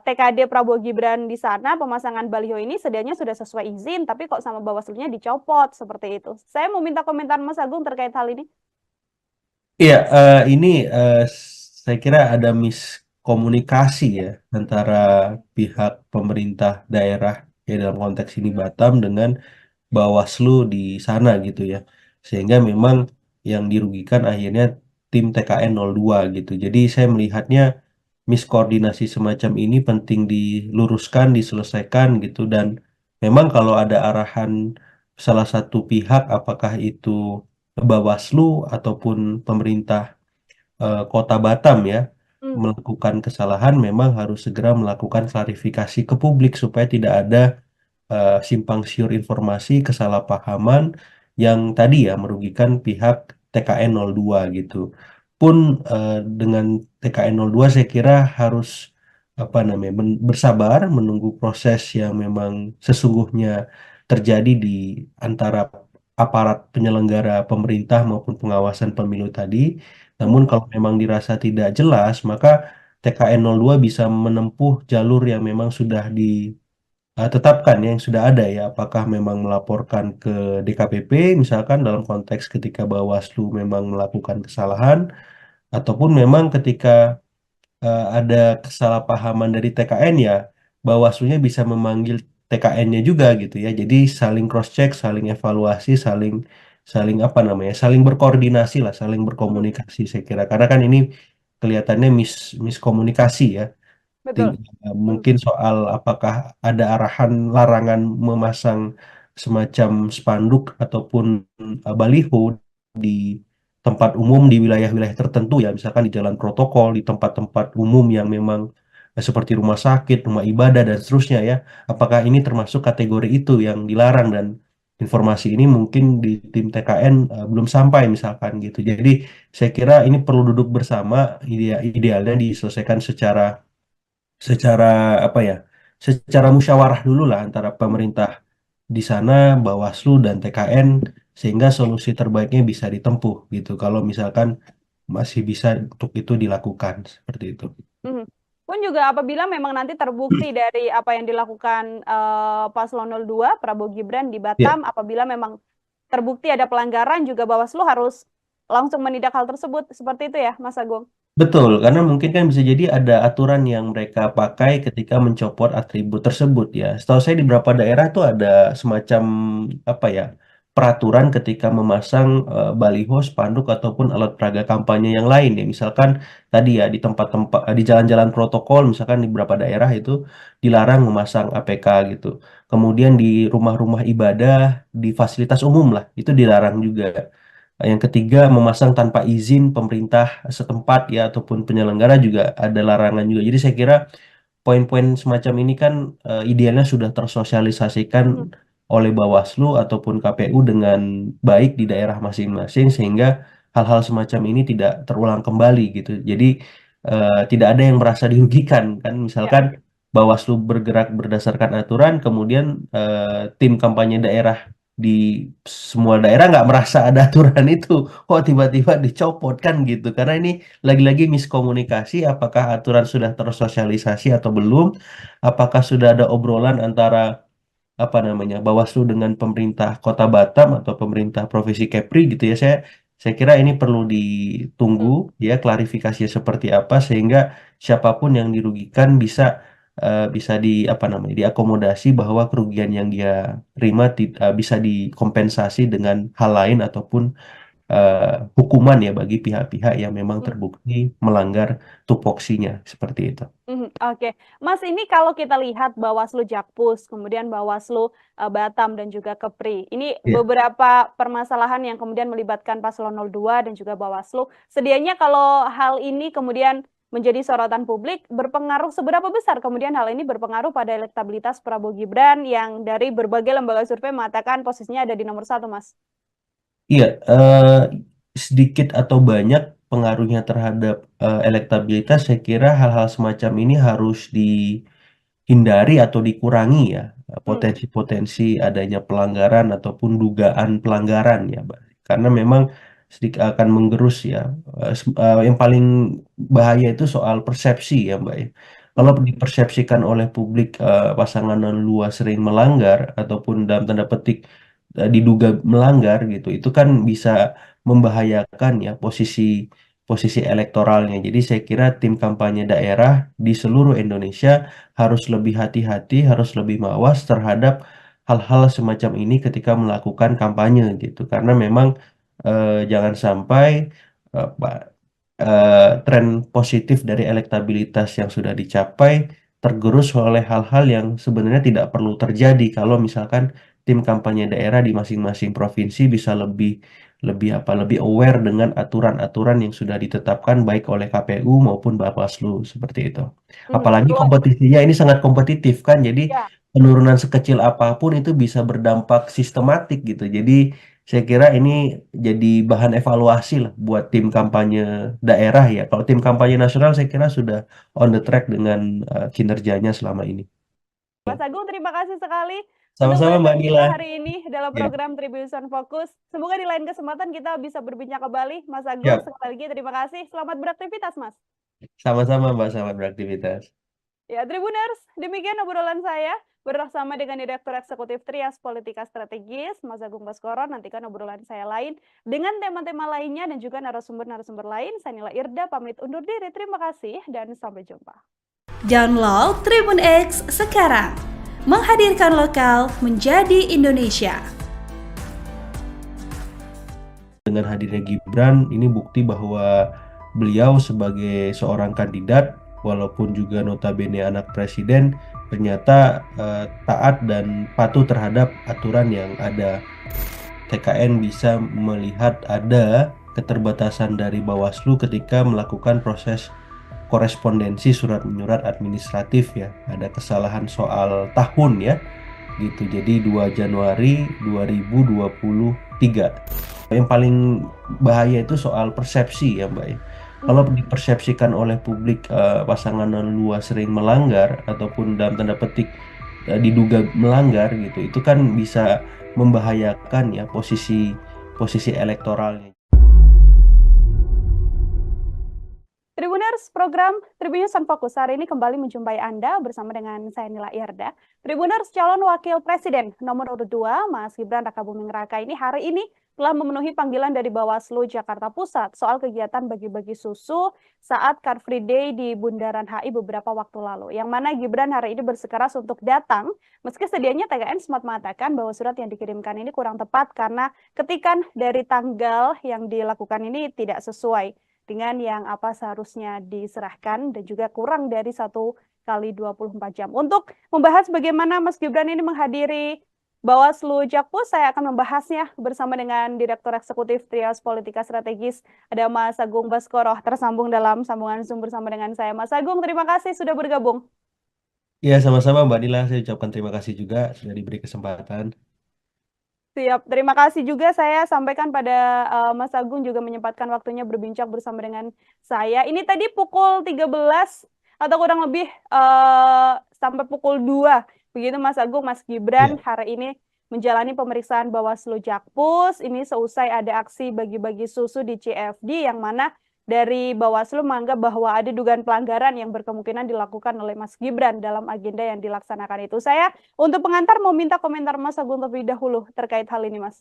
TKD Prabowo Gibran di sana pemasangan baliho ini sedianya sudah sesuai izin, tapi kok sama Bawaslunya dicopot seperti itu. Saya mau minta komentar Mas Agung terkait hal ini. Iya, ini saya kira ada miskomunikasi ya antara pihak pemerintah daerah ya dalam konteks ini Batam dengan Bawaslu di sana gitu ya. Sehingga memang yang dirugikan akhirnya tim TKN 02 gitu. Jadi saya melihatnya miskoordinasi semacam ini penting diluruskan, diselesaikan gitu, dan memang kalau ada arahan salah satu pihak apakah itu Bawaslu ataupun pemerintah Kota Batam ya Hmm, melakukan kesalahan, memang harus segera melakukan klarifikasi ke publik supaya tidak ada simpang siur informasi, kesalahpahaman yang tadi ya merugikan pihak TKN 02 gitu. Pun dengan TKN 02 saya kira harus apa namanya bersabar menunggu proses yang memang sesungguhnya terjadi di antara aparat penyelenggara pemerintah maupun pengawasan pemilu tadi. Namun mhm, kalau memang dirasa tidak jelas, maka TKN 02 bisa menempuh jalur yang memang sudah tetapkan ya, yang sudah ada ya, apakah memang melaporkan ke DKPP misalkan dalam konteks ketika Bawaslu memang melakukan kesalahan, ataupun memang ketika ada kesalahpahaman dari TKN ya, Bawaslunya bisa memanggil TKN-nya juga gitu ya. Jadi saling cross check, saling evaluasi, saling saling apa namanya, saling berkoordinasi lah, saling mhm, berkomunikasi saya kira. Karena kan ini kelihatannya miskomunikasi ya. betul. Mhm, Mungkin soal apakah ada arahan larangan memasang semacam spanduk ataupun baliho di tempat umum di wilayah-wilayah tertentu ya, misalkan di jalan protokol, di tempat-tempat umum yang memang seperti rumah sakit, rumah ibadah dan seterusnya ya. Apakah ini termasuk kategori itu yang dilarang, dan informasi ini mungkin di tim TKN belum sampai misalkan gitu. Jadi saya kira ini perlu duduk bersama, idealnya diselesaikan secara secara apa ya, secara musyawarah dulu lah antara mhm. pemerintah di sana, Bawaslu dan TKN, sehingga solusi terbaiknya bisa ditempuh gitu. Kalau misalkan masih bisa untuk itu dilakukan seperti itu. Mhm. Pun juga apabila memang nanti terbukti dari apa yang dilakukan Paslon 02 Prabowo Gibran di Ya, Batam, apabila memang terbukti ada pelanggaran juga Bawaslu harus langsung menindak hal tersebut. Seperti itu ya, Mas Agung? betul, karena mungkin kan bisa jadi ada aturan yang mereka pakai ketika mencopot atribut tersebut ya. Setahu saya di beberapa daerah tuh ada semacam apa ya, peraturan ketika memasang baliho, spanduk ataupun alat peraga kampanye yang lain ya. Misalkan tadi ya di tempat-tempat di jalan-jalan protokol, misalkan di beberapa daerah itu dilarang memasang APK gitu. Kemudian di rumah-rumah ibadah, di fasilitas umum lah, itu dilarang juga. Yang ketiga, memasang tanpa izin pemerintah setempat ya ataupun penyelenggara juga ada larangan juga. Jadi saya kira poin-poin semacam ini kan idealnya sudah tersosialisasikan Mhm, oleh Bawaslu ataupun KPU dengan baik di daerah masing-masing, sehingga hal-hal semacam ini tidak terulang kembali gitu. Jadi tidak ada yang merasa dirugikan kan. ya. Misalkan Bawaslu bergerak berdasarkan aturan, kemudian tim kampanye daerah di semua daerah nggak merasa ada aturan itu, kok tiba-tiba dicopot kan gitu. Karena ini lagi-lagi miskomunikasi, apakah aturan sudah tersosialisasi atau belum, apakah sudah ada obrolan antara apa namanya Bawaslu dengan pemerintah Kota Batam atau pemerintah Provinsi Kepri gitu ya. Saya kira ini perlu ditunggu Mhm, ya klarifikasinya seperti apa, sehingga siapapun yang dirugikan bisa bisa di apa namanya diakomodasi bahwa kerugian yang dia terima bisa dikompensasi dengan hal lain ataupun hukuman ya bagi pihak-pihak yang memang mhm. terbukti melanggar tupoksinya seperti itu. Mhm, oke. Mas, ini kalau kita lihat Bawaslu Jakpus, kemudian Bawaslu Batam dan juga Kepri. Ini Ya. beberapa permasalahan yang kemudian melibatkan Paslon 02 dan juga Bawaslu. Sedianya kalau hal ini kemudian menjadi sorotan publik, berpengaruh seberapa besar kemudian hal ini berpengaruh pada elektabilitas Prabowo Gibran yang dari berbagai lembaga survei mengatakan posisinya ada di nomor 1, Mas? Iya, sedikit atau banyak pengaruhnya terhadap elektabilitas, saya kira hal-hal semacam ini harus dihindari atau dikurangi ya, potensi-potensi adanya pelanggaran ataupun dugaan pelanggaran ya, Mbak. Karena memang sedikit akan menggerus ya. Yang paling bahaya itu soal persepsi ya, Mbak ya. Kalau dipersepsikan oleh publik pasangan 2 sering melanggar ataupun dalam tanda petik diduga melanggar gitu, itu kan bisa membahayakan ya posisi posisi elektoralnya. Jadi saya kira tim kampanye daerah di seluruh Indonesia harus lebih hati-hati, harus lebih mawas terhadap hal-hal semacam ini ketika melakukan kampanye gitu. Karena memang jangan sampai tren positif dari elektabilitas yang sudah dicapai tergerus oleh hal-hal yang sebenarnya tidak perlu terjadi kalau misalkan tim kampanye daerah di masing-masing provinsi bisa lebih lebih aware dengan aturan-aturan yang sudah ditetapkan baik oleh KPU maupun Bawaslu seperti itu. Apalagi Perlu, kompetisinya ini sangat kompetitif kan, jadi ya. penurunan sekecil apapun itu bisa berdampak sistematik gitu. Jadi saya kira ini jadi bahan evaluasi lah buat tim kampanye daerah ya. Kalau tim kampanye nasional saya kira sudah on the track dengan kinerjanya selama ini. Mas Agung, terima kasih sekali untuk Sama-sama Mbak perbincangan Nila. kita hari ini dalam Ya, program Tribun Fokus. Semoga di lain kesempatan kita bisa berbincang kembali. Mas Agung, siap. sekali lagi terima kasih. Selamat beraktivitas, Mas. Sama-sama Mbak, selamat beraktivitas. Ya, Tribuners, demikian obrolan saya bersama dengan Direktur Eksekutif Trias Politika Strategis, Mas Agung Baskoro. Nantikan obrolan saya lain dengan tema-tema lainnya dan juga narasumber-narasumber lain. Saya Nila Irda, pamit undur diri. Terima kasih dan sampai jumpa. Download Tribun X sekarang, menghadirkan lokal menjadi Indonesia. Dengan hadirnya Gibran, ini bukti bahwa beliau sebagai seorang kandidat, walaupun juga notabene anak presiden, ternyata taat dan patuh terhadap aturan yang ada. TKN bisa melihat ada keterbatasan dari Bawaslu ketika melakukan proses korespondensi surat menyurat administratif ya. Ada kesalahan soal tahun ya. Gitu. Jadi 2 Januari 2023. Yang paling bahaya itu soal persepsi ya, Mbak ya. Kalau dipersepsikan oleh publik pasangan 2 sering melanggar ataupun dalam tanda petik diduga melanggar gitu, itu kan bisa membahayakan ya posisi posisi elektoralnya. Tribuners, program Tribun Fokus hari ini kembali menjumpai Anda bersama dengan saya Nila Irda. Tribuners, calon wakil presiden nomor urut 2, Mas Gibran Rakabuming Raka ini hari ini telah memenuhi panggilan dari Bawaslu Jakarta Pusat soal kegiatan bagi-bagi susu saat Car Free Day di Bundaran HI beberapa waktu lalu. Yang mana Gibran hari ini bersikeras untuk datang, meski sedianya TKN sempat mengatakan bahwa surat yang dikirimkan ini kurang tepat karena ketikan dari tanggal yang dilakukan ini tidak sesuai dengan yang apa seharusnya diserahkan dan juga kurang dari 1 kali 24 jam. Untuk membahas bagaimana Mas Gibran ini menghadiri Bawaslu Jakpus, saya akan membahasnya bersama dengan Direktur Eksekutif Trias Politika Strategis, ada Mas Agung Baskoro, tersambung dalam sambungan Zoom bersama dengan saya. Mas Agung, terima kasih sudah bergabung. Ya, sama-sama Mbak Nila, saya ucapkan terima kasih juga sudah diberi kesempatan. Siap, terima kasih juga saya sampaikan pada Mas Agung juga menyempatkan waktunya berbincang bersama dengan saya. Ini tadi pukul 13 atau kurang lebih sampai pukul 2. Begitu Mas Agung, Mas Gibran hari ini menjalani pemeriksaan Bawaslu Jakpus. Ini seusai ada aksi bagi-bagi susu di CFD yang mana dari Bawaslu menganggap bahwa ada dugaan pelanggaran yang berkemungkinan dilakukan oleh Mas Gibran dalam agenda yang dilaksanakan itu. Saya untuk pengantar mau minta komentar Mas Agung terlebih dahulu terkait hal ini, Mas.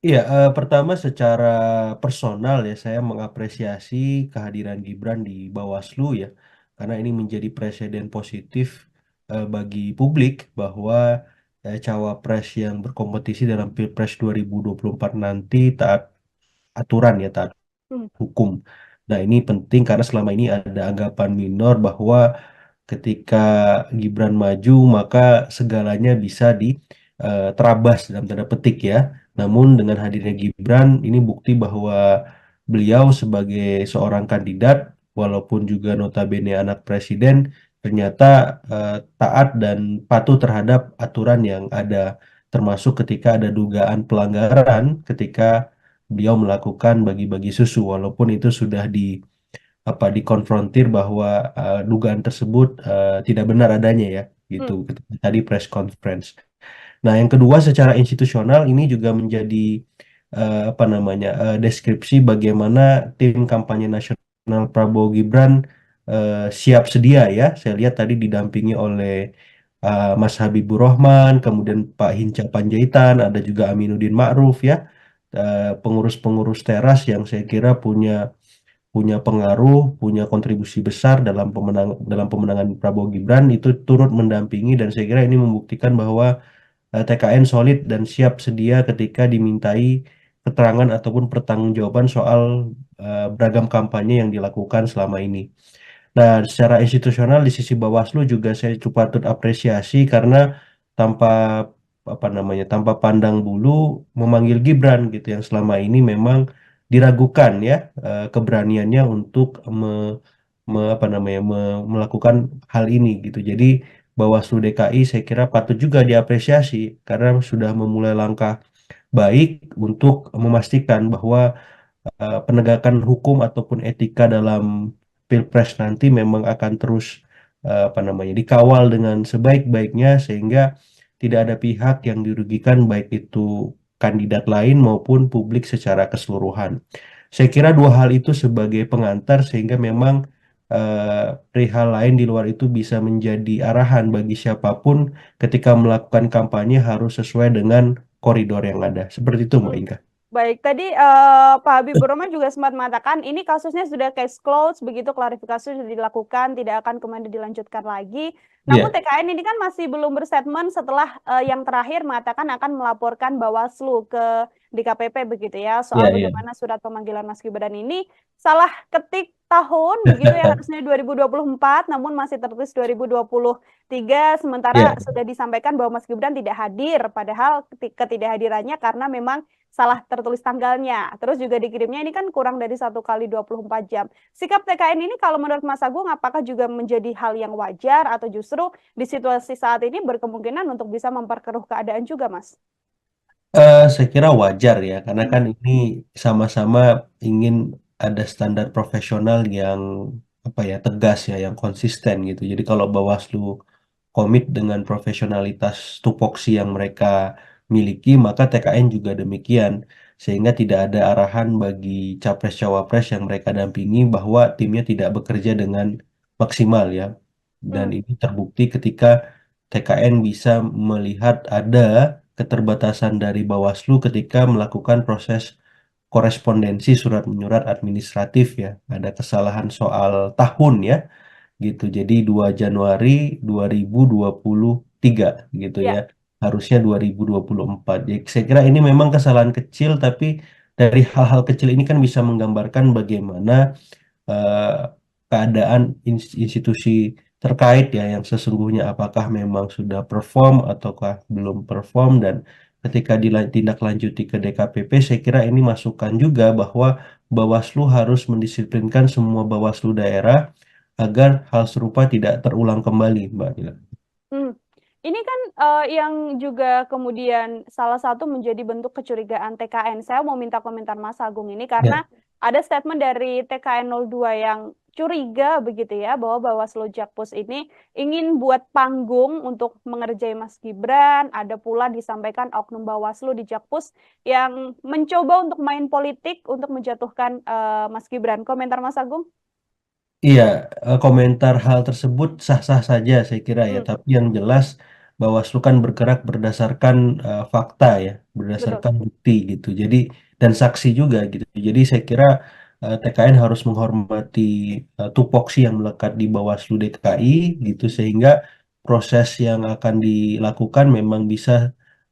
Iya, pertama secara personal ya saya mengapresiasi kehadiran Gibran di Bawaslu ya, karena ini menjadi presiden positif bagi publik bahwa cawapres yang berkompetisi dalam Pilpres 2024 nanti taat aturan ya, taat hukum. Nah, ini penting karena selama ini ada anggapan minor bahwa ketika Gibran maju maka segalanya bisa diterabas dalam tanda petik ya. Namun dengan hadirnya Gibran ini bukti bahwa beliau sebagai seorang kandidat walaupun juga notabene anak presiden, ternyata taat dan patuh terhadap aturan yang ada, termasuk ketika ada dugaan pelanggaran ketika beliau melakukan bagi-bagi susu, walaupun itu sudah dikonfrontir bahwa dugaan tersebut tidak benar adanya ya, gitu Hmm. ketika tadi press conference. Nah, yang kedua secara institusional ini juga menjadi deskripsi bagaimana tim kampanye nasional Prabowo Gibran siap sedia ya. Saya lihat tadi didampingi oleh Mas Habibur Rahman, kemudian Pak Hinca Panjaitan, ada juga Aminuddin Ma'ruf ya, pengurus-pengurus teras yang saya kira punya punya pengaruh, punya kontribusi besar dalam pemenangan Prabowo Gibran itu turut mendampingi, dan saya kira ini membuktikan bahwa TKN solid dan siap sedia ketika dimintai keterangan ataupun pertanggungjawaban soal beragam kampanye yang dilakukan selama ini. Nah, secara institusional di sisi Bawaslu juga saya cukup patut apresiasi karena tanpa tanpa pandang bulu memanggil Gibran gitu yang selama ini memang diragukan ya keberaniannya untuk melakukan hal ini gitu. Jadi Bawaslu DKI saya kira patut juga diapresiasi karena sudah memulai langkah baik untuk memastikan bahwa penegakan hukum ataupun etika dalam Pilpres nanti memang akan terus dikawal dengan sebaik-baiknya sehingga tidak ada pihak yang dirugikan baik itu kandidat lain maupun publik secara keseluruhan. Saya kira dua hal itu sebagai pengantar sehingga memang perihal lain di luar itu bisa menjadi arahan bagi siapapun ketika melakukan kampanye harus sesuai dengan koridor yang ada. Seperti itu, Mbak Hmm. Inka. Baik, tadi Pak Habibur Rahman juga sempat mengatakan ini kasusnya sudah case closed, begitu klarifikasi sudah dilakukan, tidak akan kemudian dilanjutkan lagi. Namun Iya, TKN ini kan masih belum berstatement setelah yang terakhir mengatakan akan melaporkan Bawaslu ke DKPP begitu ya, iya, soal iya. bagaimana surat pemanggilan Mas Gibran ini salah ketik tahun begitu ya, harusnya 2024 namun masih tertulis 2023, sementara Iya. sudah disampaikan bahwa Mas Gibran tidak hadir, padahal ketidakhadirannya karena memang salah tertulis tanggalnya. Terus juga dikirimnya ini kan kurang dari 1 kali 24 jam. Sikap TKN ini kalau menurut Mas Agung apakah juga menjadi hal yang wajar atau justru di situasi saat ini berkemungkinan untuk bisa memperkeruh keadaan juga, Mas? Saya kira wajar ya, karena Hmm. kan ini sama-sama ingin ada standar profesional yang tegas ya, yang konsisten gitu. Jadi kalau Bawaslu komit dengan profesionalitas tupoksi yang mereka miliki, maka TKN juga demikian. Sehingga tidak ada arahan bagi capres-cawapres yang mereka dampingi bahwa timnya tidak bekerja dengan maksimal ya. Dan Hmm. ini terbukti ketika TKN bisa melihat ada keterbatasan dari Bawaslu ketika melakukan proses korespondensi surat menyurat administratif ya. Ada kesalahan soal tahun ya gitu. Jadi 2 Januari 2023 gitu ya. Ya. Harusnya 2024. Jadi saya kira ini memang kesalahan kecil tapi dari hal-hal kecil ini kan bisa menggambarkan bagaimana eh, keadaan institusi terkait ya yang sesungguhnya apakah memang sudah perform ataukah belum perform, dan ketika ditindaklanjuti ke DKPP saya kira ini masukan juga bahwa Bawaslu harus mendisiplinkan semua Bawaslu daerah agar hal serupa tidak terulang kembali, Mbak Dila. Hmm. Ini kan yang juga kemudian salah satu menjadi bentuk kecurigaan TKN. Saya mau minta komentar Mas Agung ini Ya. karena ada statement dari TKN 02 yang curiga begitu ya bahwa Bawaslu Jakpus ini ingin buat panggung untuk mengerjai Mas Gibran. Ada pula disampaikan oknum Bawaslu di Jakpus yang mencoba untuk main politik untuk menjatuhkan Mas Gibran. Komentar Mas Agung? Iya, komentar hal tersebut sah-sah saja saya kira ya, Hmm, tapi yang jelas Bawaslu kan bergerak berdasarkan fakta ya, betul. berdasarkan bukti gitu. Jadi dan saksi juga gitu. Jadi saya kira TKN harus menghormati tupoksi yang melekat di Bawaslu DKI gitu sehingga proses yang akan dilakukan memang bisa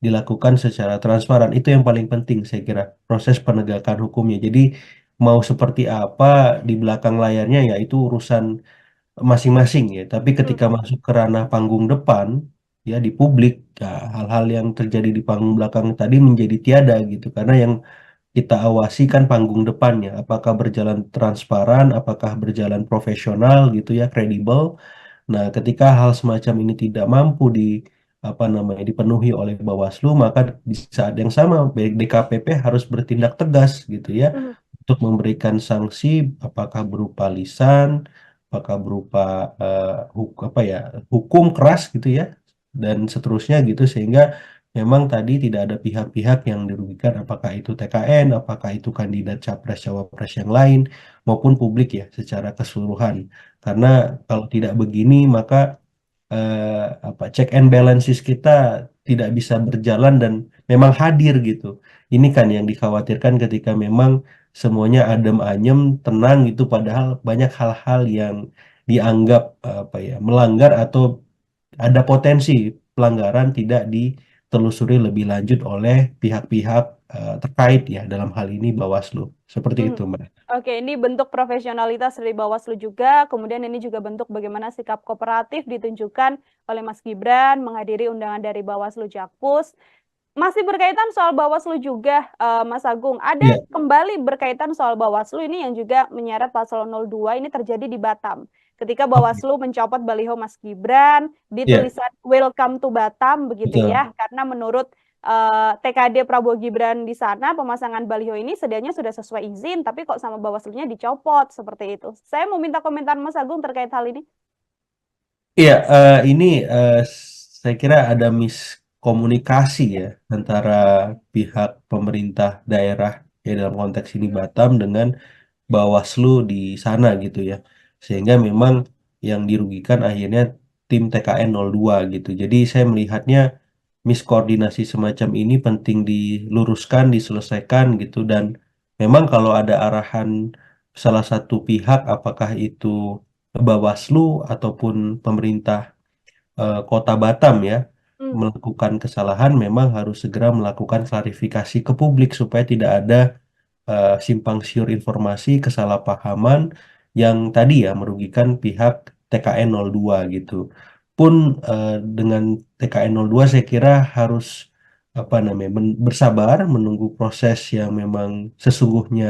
dilakukan secara transparan. Itu yang paling penting saya kira, proses penegakan hukumnya. Jadi mau seperti apa di belakang layarnya ya itu urusan masing-masing ya. Tapi Hmm, ketika masuk ke ranah panggung depan ya di publik, ya, hal-hal yang terjadi di panggung belakang tadi menjadi tiada gitu. Karena yang kita awasi kan panggung depannya, apakah berjalan transparan, apakah berjalan profesional gitu ya, kredibel. Nah, ketika hal semacam ini tidak mampu apa namanya dipenuhi oleh Bawaslu, maka di saat yang sama DKPP harus bertindak tegas gitu ya Mhm. untuk memberikan sanksi, apakah berupa lisan, apakah berupa apa ya hukum keras gitu ya, dan seterusnya gitu sehingga memang tadi tidak ada pihak-pihak yang dirugikan, apakah itu TKN, apakah itu kandidat capres cawapres yang lain maupun publik ya secara keseluruhan. Karena kalau tidak begini maka apa check and balances kita tidak bisa berjalan dan memang hadir gitu. Ini kan yang dikhawatirkan ketika memang semuanya adem ayem, tenang gitu padahal banyak hal-hal yang dianggap apa ya melanggar atau ada potensi pelanggaran tidak ditelusuri lebih lanjut oleh pihak-pihak terkait ya dalam hal ini Bawaslu. Seperti Mhm. itu, Mbak. Oke, ini bentuk profesionalitas dari Bawaslu juga, kemudian ini juga bentuk bagaimana sikap kooperatif ditunjukkan oleh Mas Gibran menghadiri undangan dari Bawaslu Jakpus. Masih berkaitan soal Bawaslu juga, Mas Agung, ada Iya, kembali berkaitan soal Bawaslu ini yang juga menyeret paslon 02 ini terjadi di Batam. Ketika oke. Bawaslu mencopot baliho Mas Gibran di Iya, tulisan Welcome to Batam begitu betul. ya, karena menurut TKD Prabowo Gibran di sana pemasangan baliho ini sedianya sudah sesuai izin, tapi kok sama Bawaslunya dicopot seperti itu. Saya mau minta komentar Mas Agung terkait hal ini. Iya, ini saya kira ada miskomunikasi ya antara pihak pemerintah daerah ya dalam konteks ini Batam dengan Bawaslu di sana gitu ya. Sehingga memang yang dirugikan akhirnya tim TKN 02 gitu. Jadi saya melihatnya miskoordinasi semacam ini penting diluruskan, diselesaikan gitu dan memang kalau ada arahan salah satu pihak apakah itu Bawaslu ataupun pemerintah Kota Batam ya Hmm, melakukan kesalahan memang harus segera melakukan klarifikasi ke publik supaya tidak ada simpang siur informasi, kesalahpahaman yang tadi ya merugikan pihak TKN 02 gitu. Pun dengan TKN 02 saya kira harus apa namanya bersabar menunggu proses yang memang sesungguhnya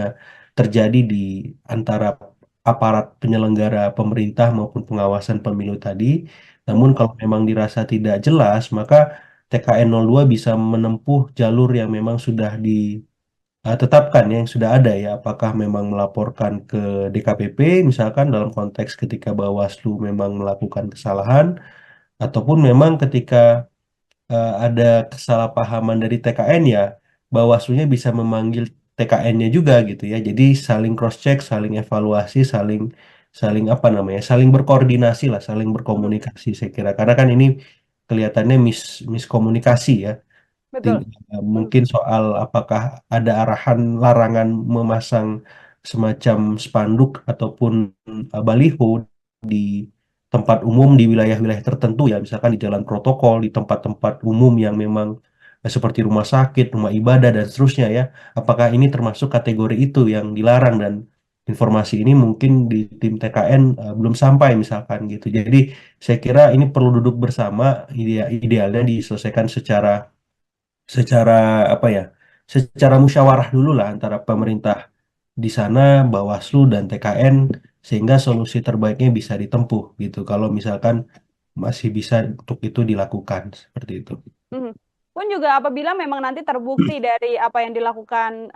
terjadi di antara aparat penyelenggara pemerintah maupun pengawasan pemilu tadi. Namun betul. kalau memang dirasa tidak jelas, maka TKN 02 bisa menempuh jalur yang memang sudah tetapkan ya, yang sudah ada ya, apakah memang melaporkan ke DKPP misalkan dalam konteks ketika Bawaslu memang melakukan kesalahan, ataupun memang ketika ada kesalahpahaman dari TKN ya, Bawaslunya bisa memanggil TKN-nya juga gitu ya. Jadi saling cross check, saling evaluasi, saling saling apa namanya, saling berkoordinasi lah, saling Mhm, berkomunikasi saya kira. Karena kan ini kelihatannya miskomunikasi ya. betul. Mhm, Mungkin soal apakah ada arahan larangan memasang semacam spanduk ataupun baliho di tempat umum di wilayah-wilayah tertentu ya, misalkan di jalan protokol, di tempat-tempat umum yang memang seperti rumah sakit, rumah ibadah dan seterusnya ya. Apakah ini termasuk kategori itu yang dilarang dan informasi ini mungkin di tim TKN belum sampai misalkan gitu. Jadi saya kira ini perlu duduk bersama, idealnya diselesaikan secara apa ya secara musyawarah dulu lah antara pemerintah di sana Bawaslu dan TKN sehingga solusi terbaiknya bisa ditempuh gitu kalau misalkan masih bisa untuk itu dilakukan seperti itu. mhm. Pun juga apabila memang nanti terbukti dari apa yang dilakukan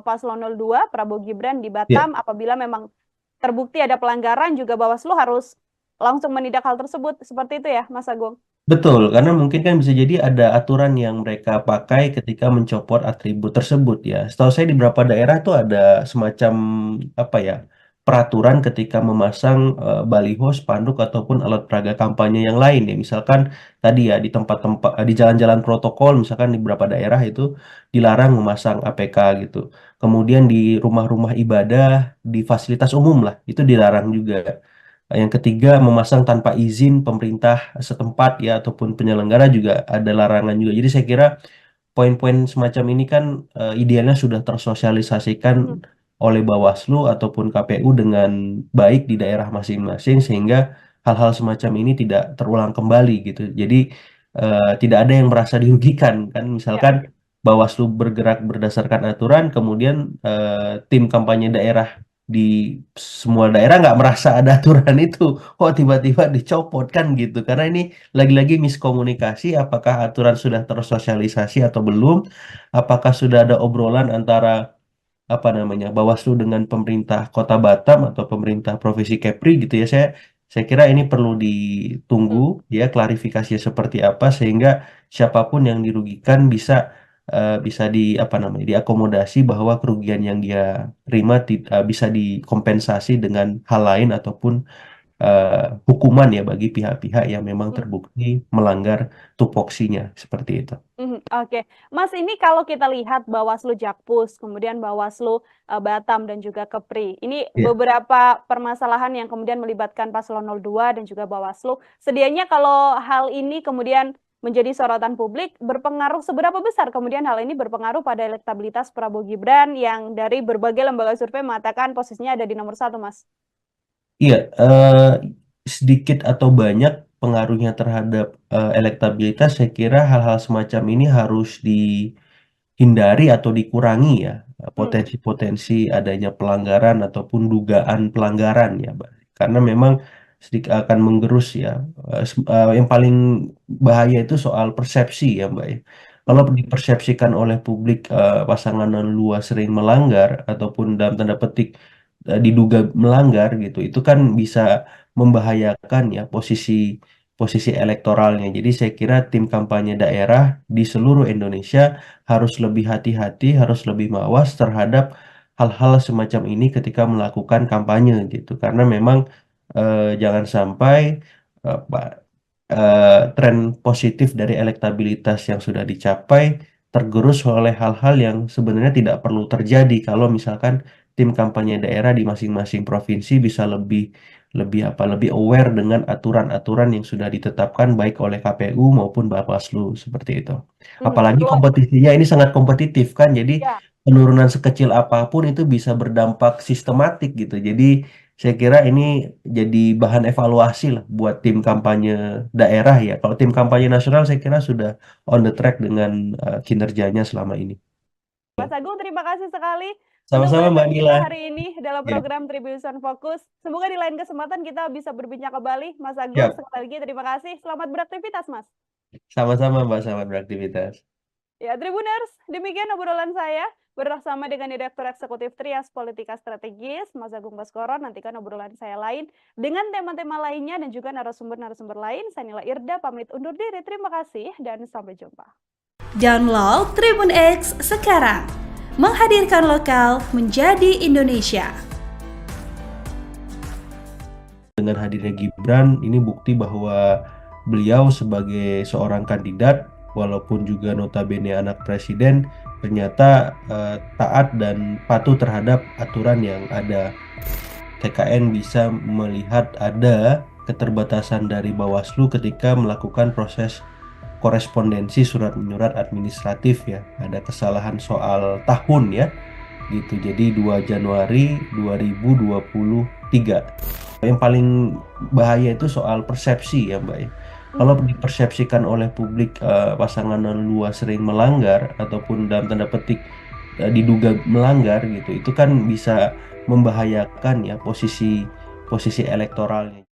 Paslon 02 Prabowo Gibran di Ya, Batam, apabila memang terbukti ada pelanggaran juga Bawaslu harus langsung menindak hal tersebut. Seperti itu ya, Mas Agung? betul, karena mungkin kan bisa jadi ada aturan yang mereka pakai ketika mencopot atribut tersebut ya. Setahu saya di beberapa daerah tuh ada semacam apa ya peraturan ketika memasang baliho, spanduk ataupun alat peraga kampanye yang lain ya. Misalkan tadi ya di tempat-tempat di jalan-jalan protokol, misalkan di beberapa daerah itu dilarang memasang APK gitu. Kemudian di rumah-rumah ibadah, di fasilitas umum lah itu dilarang juga. Yang ketiga, memasang tanpa izin pemerintah setempat ya ataupun penyelenggara juga ada larangan juga. Jadi saya kira poin-poin semacam ini kan idealnya sudah tersosialisasikan Mhm, oleh Bawaslu ataupun KPU dengan baik di daerah masing-masing sehingga hal-hal semacam ini tidak terulang kembali gitu. Jadi tidak ada yang merasa dirugikan kan. ya. Misalkan Bawaslu bergerak berdasarkan aturan, kemudian tim kampanye daerah di semua daerah nggak merasa ada aturan itu, kok tiba-tiba dicopot kan gitu. Karena ini lagi-lagi miskomunikasi, apakah aturan sudah tersosialisasi atau belum, apakah sudah ada obrolan antara apa namanya Bawaslu dengan pemerintah Kota Batam atau pemerintah Provinsi Kepri gitu ya. Saya kira ini perlu ditunggu Hmm. ya klarifikasi seperti apa sehingga siapapun yang dirugikan bisa di apa namanya diakomodasi bahwa kerugian yang dia terima bisa dikompensasi dengan hal lain ataupun hukuman ya bagi pihak-pihak yang memang Hmm. terbukti melanggar tupoksinya seperti itu. Oke, Mas, ini kalau kita lihat Bawaslu Jakpus, kemudian Bawaslu Batam dan juga Kepri, ini Ya. beberapa permasalahan yang kemudian melibatkan Paslon 02 dan juga Bawaslu. Sedianya kalau hal ini kemudian menjadi sorotan publik, berpengaruh seberapa besar kemudian hal ini berpengaruh pada elektabilitas Prabowo Gibran yang dari berbagai lembaga survei mengatakan posisinya ada di nomor 1, Mas? Iya, sedikit atau banyak pengaruhnya terhadap elektabilitas, saya kira hal-hal semacam ini harus dihindari atau dikurangi ya, Hmm. potensi-potensi adanya pelanggaran ataupun dugaan pelanggaran ya, Mbak. Karena memang sedikit akan menggerus ya. Yang paling bahaya itu soal persepsi ya, Mbak ya. Kalau Hmm. dipersepsikan oleh publik pasangan luas sering melanggar ataupun dalam tanda petik diduga melanggar gitu, itu kan bisa membahayakan ya posisi posisi elektoralnya. Jadi saya kira tim kampanye daerah di seluruh Indonesia harus lebih hati-hati, harus lebih mawas terhadap hal-hal semacam ini ketika melakukan kampanye gitu. Karena memang jangan sampai tren positif dari elektabilitas yang sudah dicapai tergerus oleh hal-hal yang sebenarnya tidak perlu terjadi kalau misalkan tim kampanye daerah di masing-masing provinsi bisa lebih aware dengan aturan-aturan yang sudah ditetapkan baik oleh KPU maupun Bawaslu seperti itu. Apalagi Kalau kompetisinya ini sangat kompetitif kan, jadi ya. penurunan sekecil apapun itu bisa berdampak sistematik gitu. Jadi saya kira ini jadi bahan evaluasi lah buat tim kampanye daerah ya. Kalau tim kampanye nasional saya kira sudah on the track dengan kinerjanya selama ini. Mas Agung, terima kasih sekali untuk Sama-sama Mbak perhatian kita Nila. hari ini dalam Ya, program Tribun Fokus. Semoga di lain kesempatan kita bisa berbincang kembali. Mas Agung, siap. sekali lagi terima kasih. Selamat beraktivitas, Mas. Sama-sama Mbak, selamat beraktivitas. Ya, Tribuners, demikian obrolan saya bersama dengan Direktur Eksekutif Trias Politika Strategis, Mas Agung Baskoro. Nantikan obrolan saya lain dengan tema-tema lainnya dan juga narasumber-narasumber lain. Saya Nila Irda, pamit undur diri. Terima kasih dan sampai jumpa. Download Tribun X sekarang. Menghadirkan lokal menjadi Indonesia. Dengan hadirnya Gibran, ini bukti bahwa beliau sebagai seorang kandidat, walaupun juga notabene anak presiden, ternyata taat dan patuh terhadap aturan yang ada. TKN bisa melihat ada keterbatasan dari Bawaslu ketika melakukan proses korespondensi surat menyurat administratif ya. Ada kesalahan soal tahun ya gitu. Jadi 2 Januari 2023. Yang paling bahaya itu soal persepsi ya Mbak ya. Kalau dipersepsikan oleh publik pasangan luas sering melanggar ataupun dalam tanda petik diduga melanggar gitu, itu kan bisa membahayakan ya posisi posisi elektoralnya.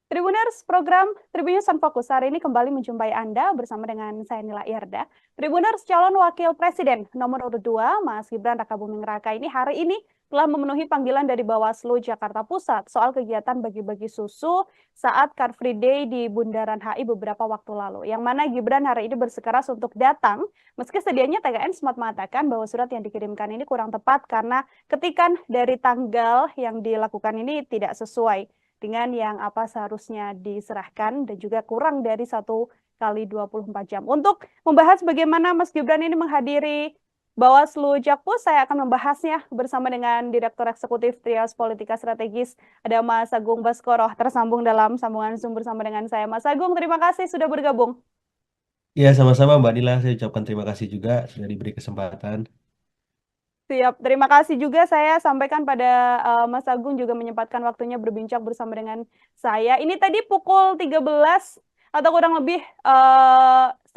Tribuners, program Tribun Fokus hari ini kembali menjumpai Anda bersama dengan saya Nila Irda. Tribuners, calon wakil presiden nomor urut 2, Mas Gibran Rakabuming Raka ini hari ini telah memenuhi panggilan dari Bawaslu Jakarta Pusat soal kegiatan bagi-bagi susu saat Car Free Day di Bundaran HI beberapa waktu lalu. Yang mana Gibran hari ini bersikeras untuk datang, meski sedianya TKN sempat mengatakan bahwa surat yang dikirimkan ini kurang tepat karena ketikan dari tanggal yang dilakukan ini tidak sesuai dengan yang apa seharusnya diserahkan dan juga kurang dari 1 kali 24 jam. Untuk membahas bagaimana Mas Gibran ini menghadiri Bawaslu Jakpus, saya akan membahasnya bersama dengan Direktur Eksekutif Trias Politika Strategis, ada Mas Agung Baskoro, tersambung dalam sambungan Zoom bersama dengan saya. Mas Agung, terima kasih sudah bergabung. Ya, sama-sama Mbak Nila, saya ucapkan terima kasih juga sudah diberi kesempatan. Siap, terima kasih juga saya sampaikan pada Mas Agung juga menyempatkan waktunya berbincang bersama dengan saya. Ini tadi pukul 13 atau kurang lebih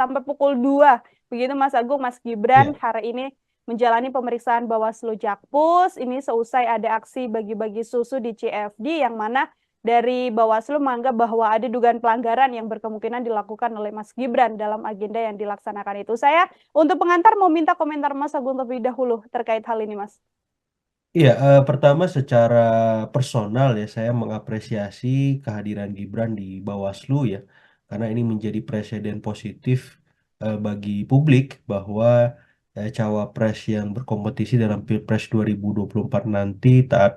sampai pukul 2. Begitu Mas Agung, Mas Gibran Ya. hari ini menjalani pemeriksaan Bawaslu Jakpus. Ini seusai ada aksi bagi-bagi susu di CFD yang mana dari Bawaslu menganggap bahwa ada dugaan pelanggaran yang berkemungkinan dilakukan oleh Mas Gibran dalam agenda yang dilaksanakan itu. Saya untuk pengantar mau minta komentar Mas Agung terlebih dahulu terkait hal ini, Mas. Iya, pertama secara personal ya saya mengapresiasi kehadiran Gibran di Bawaslu ya, karena ini menjadi presiden positif bagi publik bahwa cawapres yang berkompetisi dalam Pilpres 2024 nanti taat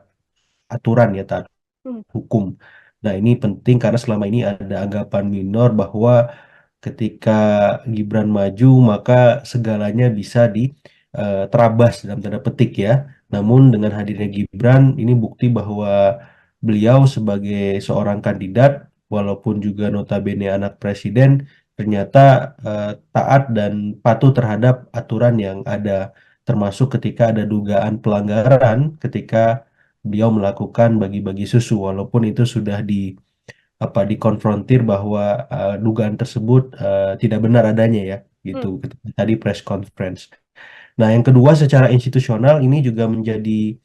aturan ya, taat Hmm. hukum. Nah, ini penting karena selama ini ada anggapan minor bahwa ketika Gibran maju maka segalanya bisa diterabas dalam tanda petik ya. Namun dengan hadirnya Gibran ini bukti bahwa beliau sebagai seorang kandidat walaupun juga notabene anak presiden ternyata taat dan patuh terhadap aturan yang ada, termasuk ketika ada dugaan pelanggaran ketika beliau melakukan bagi-bagi susu walaupun itu sudah dikonfrontir bahwa dugaan tersebut tidak benar adanya ya gitu Hmm. ketika tadi press conference. Nah, yang kedua secara institusional ini juga menjadi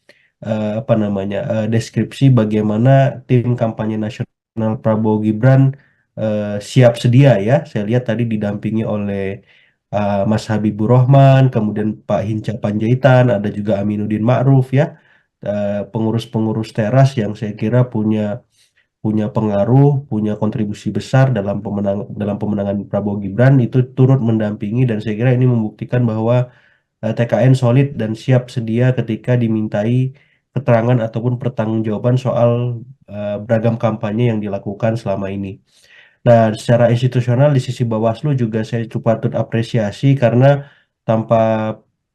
apa namanya deskripsi bagaimana tim kampanye nasional Prabowo Gibran siap sedia ya. Saya lihat tadi didampingi oleh Mas Habibur Rahman, kemudian Pak Hinca Panjaitan, ada juga Aminuddin Ma'ruf ya, pengurus-pengurus teras yang saya kira punya punya pengaruh, punya kontribusi besar dalam pemenangan Prabowo Gibran itu turut mendampingi dan saya kira ini membuktikan bahwa TKN solid dan siap sedia ketika dimintai keterangan ataupun pertanggungjawaban soal beragam kampanye yang dilakukan selama ini. Nah, secara institusional di sisi Bawaslu juga saya cukup patut apresiasi karena tanpa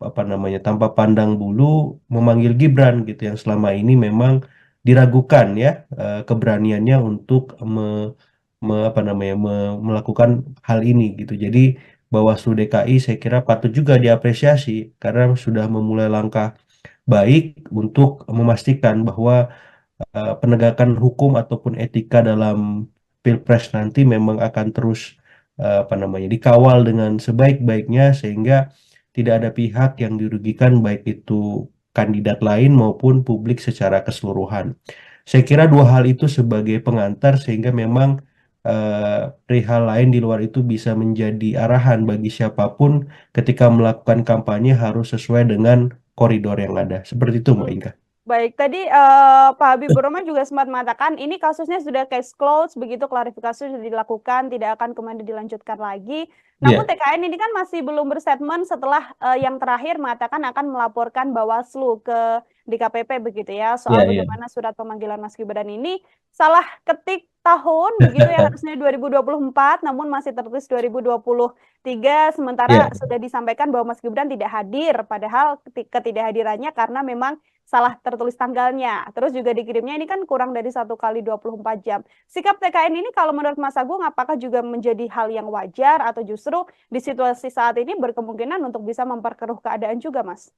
apa namanya, tanpa pandang bulu memanggil Gibran gitu yang selama ini memang diragukan ya keberaniannya untuk apa namanya melakukan hal ini gitu. Jadi Bawaslu DKI saya kira patut juga diapresiasi karena sudah memulai langkah baik untuk memastikan bahwa penegakan hukum ataupun etika dalam Pilpres nanti memang akan terus apa namanya dikawal dengan sebaik-baiknya sehingga tidak ada pihak yang dirugikan baik itu kandidat lain maupun publik secara keseluruhan. Saya kira dua hal itu sebagai pengantar sehingga memang perihal lain di luar itu bisa menjadi arahan bagi siapapun ketika melakukan kampanye harus sesuai dengan koridor yang ada. Seperti itu, Mbak Hmm. Inka. Baik, tadi Pak Habibur Rahman juga sempat mengatakan ini kasusnya sudah case closed, begitu klarifikasi sudah dilakukan, tidak akan kemudian dilanjutkan lagi. Namun Iya, TKN ini kan masih belum berstatement setelah yang terakhir mengatakan akan melaporkan Bawaslu ke DKPP begitu ya, soal iya, iya. bagaimana surat pemanggilan Mas Gibran ini salah ketik tahun begitu ya harusnya 2024 namun masih tertulis 2023 sementara Iya. sudah disampaikan bahwa Mas Gibran tidak hadir padahal ketidakhadirannya karena memang salah tertulis tanggalnya. Terus juga dikirimnya ini kan kurang dari 1 kali 24 jam. Sikap TKN ini kalau menurut Mas Agung apakah juga menjadi hal yang wajar atau justru di situasi saat ini berkemungkinan untuk bisa memperkeruh keadaan juga, Mas?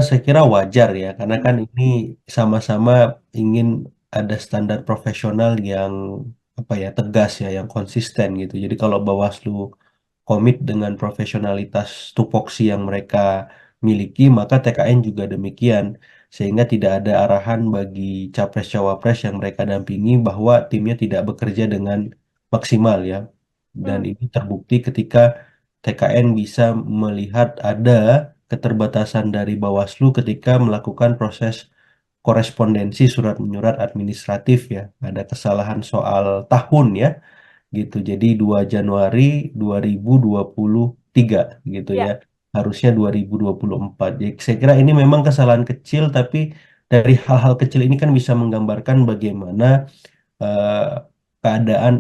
Saya kira wajar ya, karena Hmm. kan ini sama-sama ingin ada standar profesional yang apa ya tegas ya, yang konsisten gitu. Jadi kalau Bawaslu komit dengan profesionalitas tupoksi yang mereka miliki, maka TKN juga demikian, sehingga tidak ada arahan bagi capres-cawapres yang mereka dampingi bahwa timnya tidak bekerja dengan maksimal ya. Dan Hmm. ini terbukti ketika TKN bisa melihat ada keterbatasan dari Bawaslu ketika melakukan proses korespondensi surat menyurat administratif ya. Ada kesalahan soal tahun ya gitu. Jadi 2 Januari 2023 gitu ya. Ya. Harusnya 2024. Jadi saya kira ini memang kesalahan kecil tapi dari hal-hal kecil ini kan bisa menggambarkan bagaimana eh, keadaan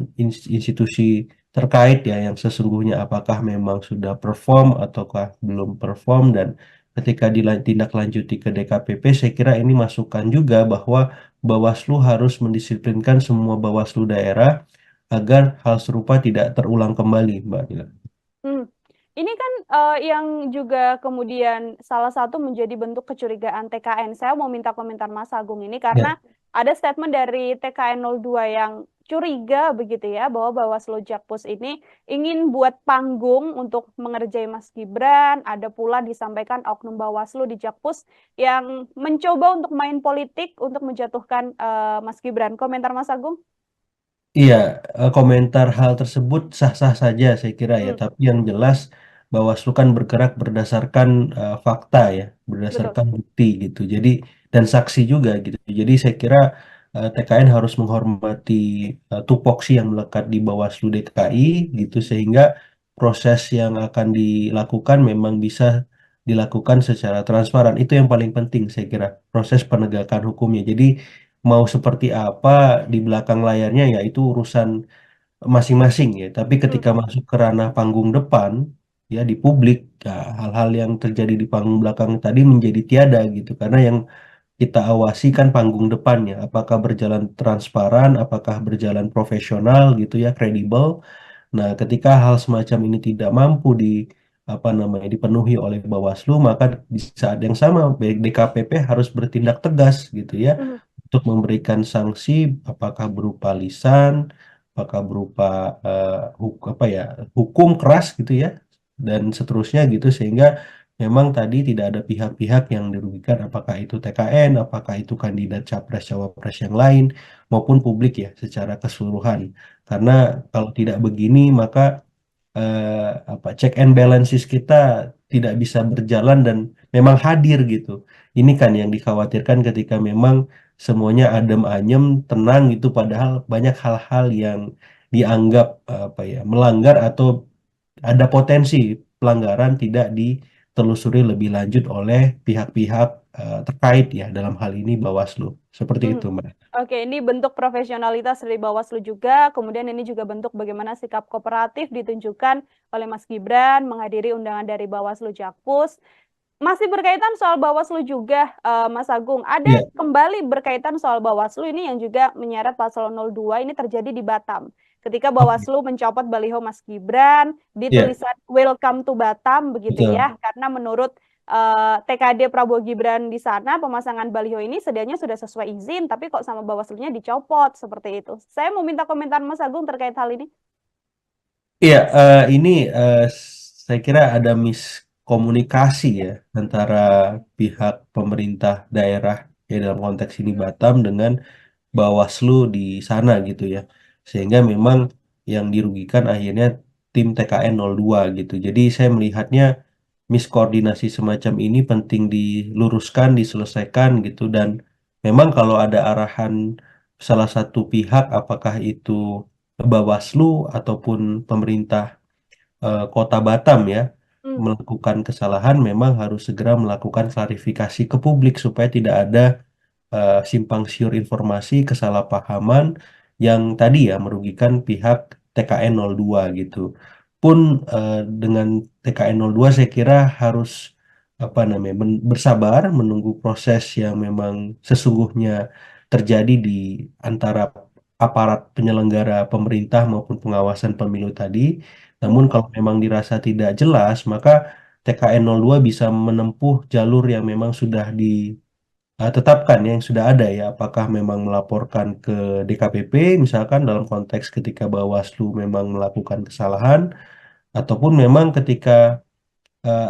institusi terkait ya yang sesungguhnya apakah memang sudah perform ataukah belum perform dan ketika ditindaklanjuti ke DKPP saya kira ini masukan juga bahwa Bawaslu harus mendisiplinkan semua Bawaslu daerah agar hal serupa tidak terulang kembali, Mbak Nila. Hmm. Ini kan yang juga kemudian salah satu menjadi bentuk kecurigaan TKN. Saya mau minta komentar Mas Agung ini Ya, karena ada statement dari TKN 02 yang curiga begitu ya bahwa Bawaslu Jakpus ini ingin buat panggung untuk mengerjai Mas Gibran. Ada pula disampaikan oknum Bawaslu di Jakpus yang mencoba untuk main politik untuk menjatuhkan Mas Gibran. Komentar Mas Agung? Iya, komentar hal tersebut sah-sah saja saya kira ya, Hmm, tapi yang jelas Bawaslu kan bergerak berdasarkan fakta ya, betul. berdasarkan bukti gitu. Jadi dan saksi juga gitu. Jadi saya kira TKN harus menghormati tupoksi yang melekat di Bawaslu DKI gitu sehingga proses yang akan dilakukan memang bisa dilakukan secara transparan. Itu yang paling penting saya kira, proses penegakan hukumnya. Jadi mau seperti apa di belakang layarnya ya itu urusan masing-masing ya. Tapi Hmm, ketika masuk ke ranah panggung depan ya di publik ya, hal-hal yang terjadi di panggung belakang tadi menjadi tiada gitu. Karena yang kita awasi kan panggung depannya, apakah berjalan transparan, apakah berjalan profesional gitu ya, kredibel. Nah, ketika hal semacam ini tidak mampu apa namanya dipenuhi oleh Bawaslu, maka di saat yang sama DKPP harus bertindak tegas gitu ya hmm, untuk memberikan sanksi, apakah berupa lisan, apakah berupa apa ya hukum keras gitu ya dan seterusnya gitu sehingga memang tadi tidak ada pihak-pihak yang dirugikan, apakah itu TKN, apakah itu kandidat capres cawapres yang lain maupun publik ya secara keseluruhan. Karena kalau tidak begini maka apa check and balances kita tidak bisa berjalan dan memang hadir gitu. Ini kan yang dikhawatirkan ketika memang semuanya adem ayem, tenang gitu padahal banyak hal-hal yang dianggap apa ya melanggar atau ada potensi pelanggaran tidak ditelusuri lebih lanjut oleh pihak-pihak terkait ya dalam hal ini Bawaslu. Seperti hmm. itu, Mbak. Oke, ini bentuk profesionalitas dari Bawaslu juga, kemudian ini juga bentuk bagaimana sikap kooperatif ditunjukkan oleh Mas Gibran menghadiri undangan dari Bawaslu Jakpus. Masih berkaitan soal Bawaslu juga, Mas Agung. Ada Iya, kembali berkaitan soal Bawaslu ini yang juga menyeret paslon 02 ini terjadi di Batam. Ketika oke. Bawaslu mencopot baliho Mas Gibran di Iya, tulisan Welcome to Batam begitu betul. ya, karena menurut TKD Prabowo Gibran di sana pemasangan baliho ini sedianya sudah sesuai izin, tapi kok sama Bawaslunya dicopot seperti itu. Saya mau minta komentar Mas Agung terkait hal ini. Iya, ini saya kira ada miskomunikasi ya antara pihak pemerintah daerah ya dalam konteks ini Batam dengan Bawaslu di sana gitu ya. Sehingga memang yang dirugikan akhirnya tim TKN 02 gitu. Jadi saya melihatnya miskoordinasi semacam ini penting diluruskan, diselesaikan gitu dan memang kalau ada arahan salah satu pihak apakah itu Bawaslu ataupun pemerintah Kota Batam ya Hmm, melakukan kesalahan memang harus segera melakukan klarifikasi ke publik supaya tidak ada simpang siur informasi, kesalahpahaman yang tadi ya merugikan pihak TKN 02 gitu. Pun dengan TKN 02 saya kira harus apa namanya bersabar menunggu proses yang memang sesungguhnya terjadi di antara aparat penyelenggara pemerintah maupun pengawasan pemilu tadi. Namun hmm, kalau memang dirasa tidak jelas, maka TKN 02 bisa menempuh jalur yang memang sudah tetapkan yang sudah ada ya, apakah memang melaporkan ke DKPP misalkan dalam konteks ketika Bawaslu memang melakukan kesalahan, ataupun memang ketika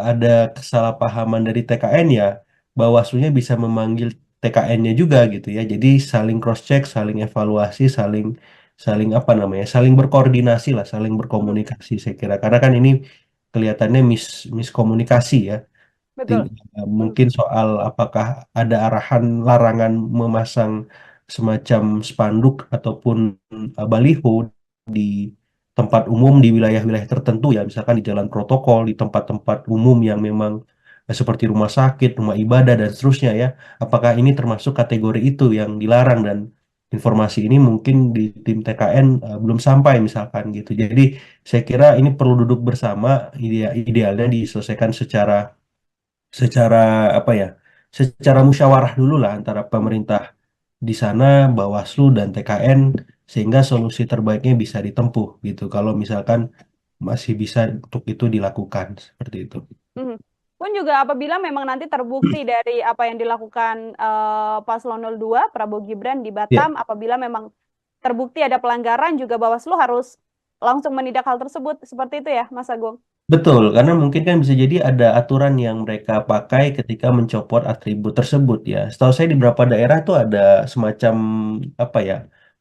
ada kesalahpahaman dari TKN ya, Bawaslunya bisa memanggil TKN-nya juga gitu ya. Jadi saling cross check, saling evaluasi, saling saling apa namanya, saling berkoordinasi lah, saling hmm, berkomunikasi saya kira. Karena kan ini kelihatannya miskomunikasi ya. betul. Hmm, Mungkin soal apakah ada arahan larangan memasang semacam spanduk ataupun baliho di tempat umum di wilayah-wilayah tertentu ya, misalkan di jalan protokol, di tempat-tempat umum yang memang seperti rumah sakit, rumah ibadah dan seterusnya ya. Apakah ini termasuk kategori itu yang dilarang dan informasi ini mungkin di tim TKN belum sampai misalkan gitu. Jadi saya kira ini perlu duduk bersama, idealnya diselesaikan secara secara apa ya secara musyawarah dulu lah antara hmm. pemerintah di sana Bawaslu dan TKN sehingga solusi terbaiknya bisa ditempuh gitu kalau misalkan masih bisa untuk itu dilakukan seperti itu. Mhm. Pun juga apabila memang nanti terbukti dari apa yang dilakukan Paslon 02 Prabowo Gibran di Ya, Batam, apabila memang terbukti ada pelanggaran juga Bawaslu harus langsung menindak hal tersebut. Seperti itu ya, Mas Agung? Betul, karena mungkin kan bisa jadi ada aturan yang mereka pakai ketika mencopot atribut tersebut ya. Setahu saya di beberapa daerah tuh ada semacam apa ya,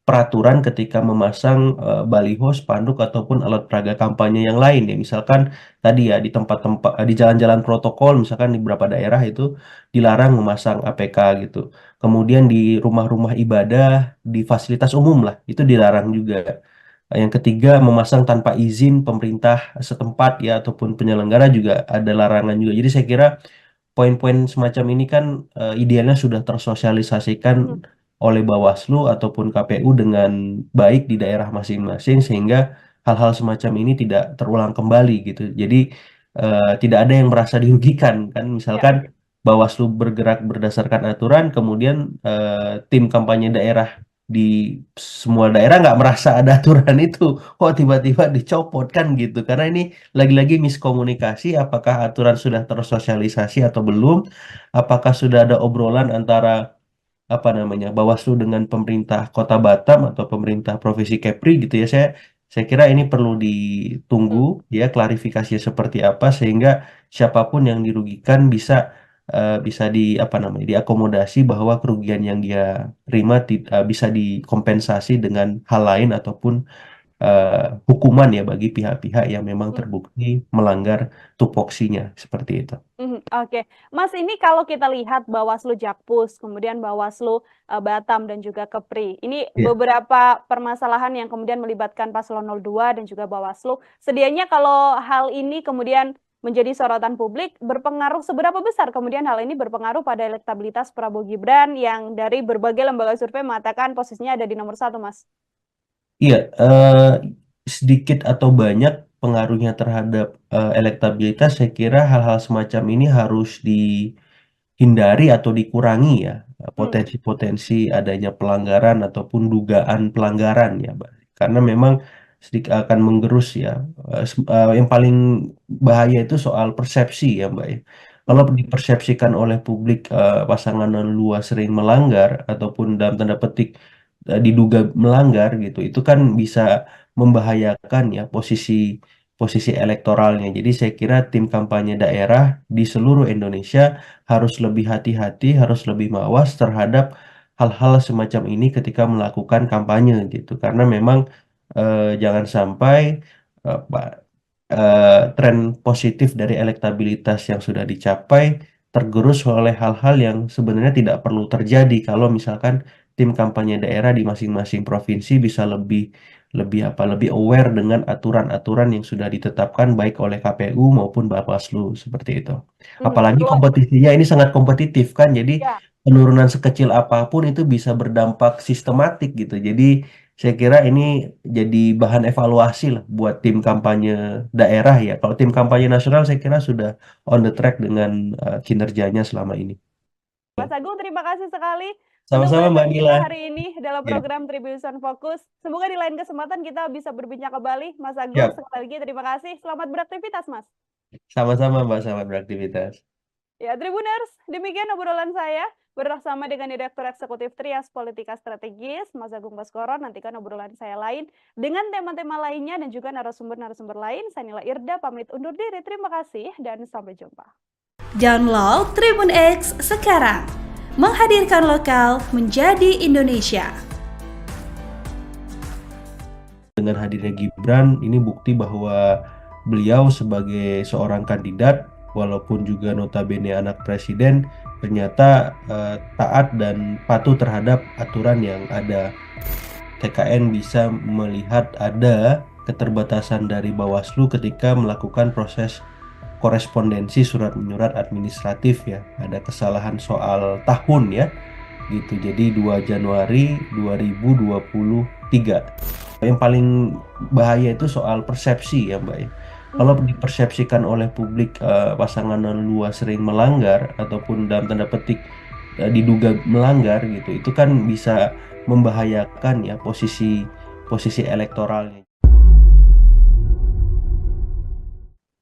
peraturan ketika memasang baliho, spanduk ataupun alat peraga kampanye yang lain ya. Misalkan tadi ya di tempat-tempat di jalan-jalan protokol, misalkan di beberapa daerah itu dilarang memasang APK gitu. Kemudian di rumah-rumah ibadah, di fasilitas umum lah, itu dilarang juga. Yang ketiga, memasang tanpa izin pemerintah setempat ya ataupun penyelenggara juga ada larangan juga. Jadi saya kira poin-poin semacam ini kan idealnya sudah tersosialisasikan Mhm, oleh Bawaslu ataupun KPU dengan baik di daerah masing-masing sehingga hal-hal semacam ini tidak terulang kembali gitu. Jadi tidak ada yang merasa dirugikan kan. ya. Misalkan Bawaslu bergerak berdasarkan aturan, kemudian tim kampanye daerah di semua daerah nggak merasa ada aturan itu, kok tiba-tiba dicopot kan gitu. Karena ini lagi-lagi miskomunikasi, apakah aturan sudah tersosialisasi atau belum, apakah sudah ada obrolan antara apa namanya Bawaslu dengan pemerintah Kota Batam atau pemerintah Provinsi Kepri gitu ya. Saya kira ini perlu ditunggu Mhm, ya klarifikasinya seperti apa sehingga siapapun yang dirugikan bisa di apa namanya diakomodasi bahwa kerugian yang dia terima bisa dikompensasi dengan hal lain ataupun hukuman ya bagi pihak-pihak yang memang mhm. terbukti melanggar tupoksinya seperti itu. Oke. Mas, ini kalau kita lihat Bawaslu Jakpus, kemudian Bawaslu Batam dan juga Kepri. Ini Ya. beberapa permasalahan yang kemudian melibatkan Paslon 02 dan juga Bawaslu. Sedianya kalau hal ini kemudian menjadi sorotan publik, berpengaruh seberapa besar kemudian hal ini berpengaruh pada elektabilitas Prabowo Gibran yang dari berbagai lembaga survei mengatakan posisinya ada di nomor 1, Mas? Iya, sedikit atau banyak pengaruhnya terhadap elektabilitas, saya kira hal-hal semacam ini harus dihindari atau dikurangi ya, Hmm. potensi-potensi adanya pelanggaran ataupun dugaan pelanggaran ya, Mbak. Karena memang sedikit akan menggerus ya. Yang paling bahaya itu soal persepsi ya, Mbak ya. Kalau Mhm. dipersepsikan oleh publik pasangan luas sering melanggar ataupun dalam tanda petik diduga melanggar gitu, itu kan bisa membahayakan ya posisi posisi elektoralnya. Jadi saya kira tim kampanye daerah di seluruh Indonesia harus lebih hati-hati, harus lebih mawas terhadap hal-hal semacam ini ketika melakukan kampanye gitu. Karena memang jangan sampai tren positif dari elektabilitas yang sudah dicapai tergerus oleh hal-hal yang sebenarnya tidak perlu terjadi kalau misalkan tim kampanye daerah di masing-masing provinsi bisa lebih lebih apa lebih aware dengan aturan-aturan yang sudah ditetapkan baik oleh KPU maupun Bawaslu seperti itu. Apalagi Kalau kompetisinya ini sangat kompetitif kan, jadi ya. penurunan sekecil apapun itu bisa berdampak sistematik gitu. Jadi saya kira ini jadi bahan evaluasi lah buat tim kampanye daerah ya. Kalau tim kampanye nasional saya kira sudah on the track dengan kinerjanya selama ini. Mas Agung, terima kasih sekali untuk Sama-sama Mbak bantuan kita Nila. hari ini dalam Ya, program Tribunnews Fokus. Semoga di lain kesempatan kita bisa berbincang kembali. Mas Agung, siap. sekali lagi terima kasih. Selamat beraktivitas, Mas. Sama-sama Mbak, selamat beraktivitas. Ya, Tribuners, demikian obrolan saya bersama dengan Direktur Eksekutif Trias Politika Strategis, Mas Agung Baskoro. Nantikan obrolan saya lain dengan tema-tema lainnya dan juga narasumber-narasumber lain. Saya Nila Irda, pamit undur diri. Terima kasih dan sampai jumpa. Download Tribun X sekarang. Menghadirkan lokal menjadi Indonesia. Dengan hadirnya Gibran, ini bukti bahwa beliau sebagai seorang kandidat, walaupun juga notabene anak presiden, ternyata taat dan patuh terhadap aturan yang ada. TKN bisa melihat ada keterbatasan dari Bawaslu ketika melakukan proses korespondensi surat menyurat administratif ya. Ada kesalahan soal tahun ya gitu. Jadi 2 Januari 2023. Yang paling bahaya itu soal persepsi ya Mbak ya. Kalau dipersepsikan oleh publik pasangan luas sering melanggar ataupun dalam tanda petik diduga melanggar gitu, itu kan bisa membahayakan ya posisi posisi elektoralnya.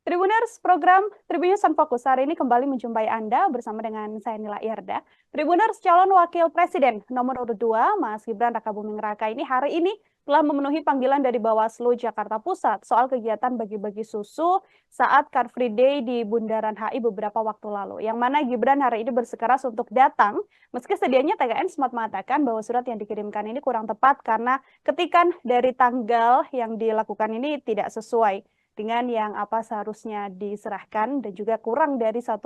Tribun Tribuners, program Tribunnews on Fokus hari ini kembali menjumpai Anda bersama dengan saya Nila Irda. Tribuners, calon wakil presiden nomor urut 2, Mas Gibran Rakabuming Raka ini hari ini telah memenuhi panggilan dari Bawaslu Jakarta Pusat soal kegiatan bagi-bagi susu saat Car Free Day di Bundaran HI beberapa waktu lalu. Yang mana Gibran hari ini bersikeras untuk datang, meski sedianya TKN sempat mengatakan bahwa surat yang dikirimkan ini kurang tepat karena ketikan dari tanggal yang dilakukan ini tidak sesuai dengan yang apa seharusnya diserahkan dan juga kurang dari 1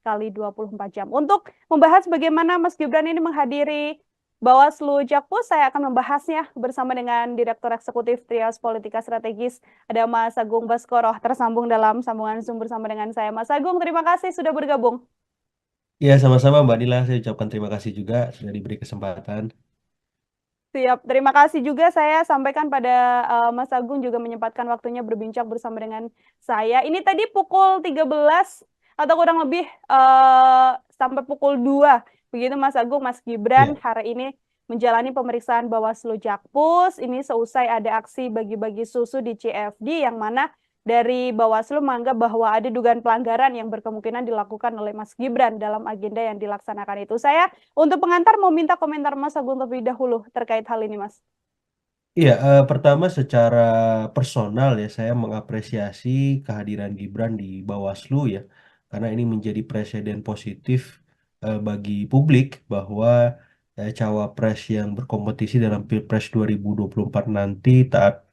kali 24 jam. Untuk membahas bagaimana Mas Gibran ini menghadiri Bawaslu Jakpus, saya akan membahasnya bersama dengan Direktur Eksekutif Trias Politika Strategis, ada Mas Agung Baskoro, tersambung dalam sambungan Zoom bersama dengan saya. Mas Agung, terima kasih sudah bergabung. Ya, sama-sama Mbak Nila. Saya ucapkan terima kasih juga sudah diberi kesempatan. Siap, terima kasih juga saya sampaikan pada Mas Agung juga menyempatkan waktunya berbincang bersama dengan saya. Ini tadi pukul 13 atau kurang lebih sampai pukul 2. Begitu Mas Agung, Mas Gibran Ya. hari ini menjalani pemeriksaan Bawaslu Jakpus. Ini seusai ada aksi bagi-bagi susu di CFD yang mana dari Bawaslu menganggap bahwa ada dugaan pelanggaran yang berkemungkinan dilakukan oleh Mas Gibran dalam agenda yang dilaksanakan itu. Saya untuk pengantar mau minta komentar Mas Agung terlebih dahulu terkait hal ini, Mas. Iya, pertama secara personal ya saya mengapresiasi kehadiran Gibran di Bawaslu ya, karena ini menjadi presiden positif bagi publik bahwa cawapres yang berkompetisi dalam Pilpres 2024 nanti taat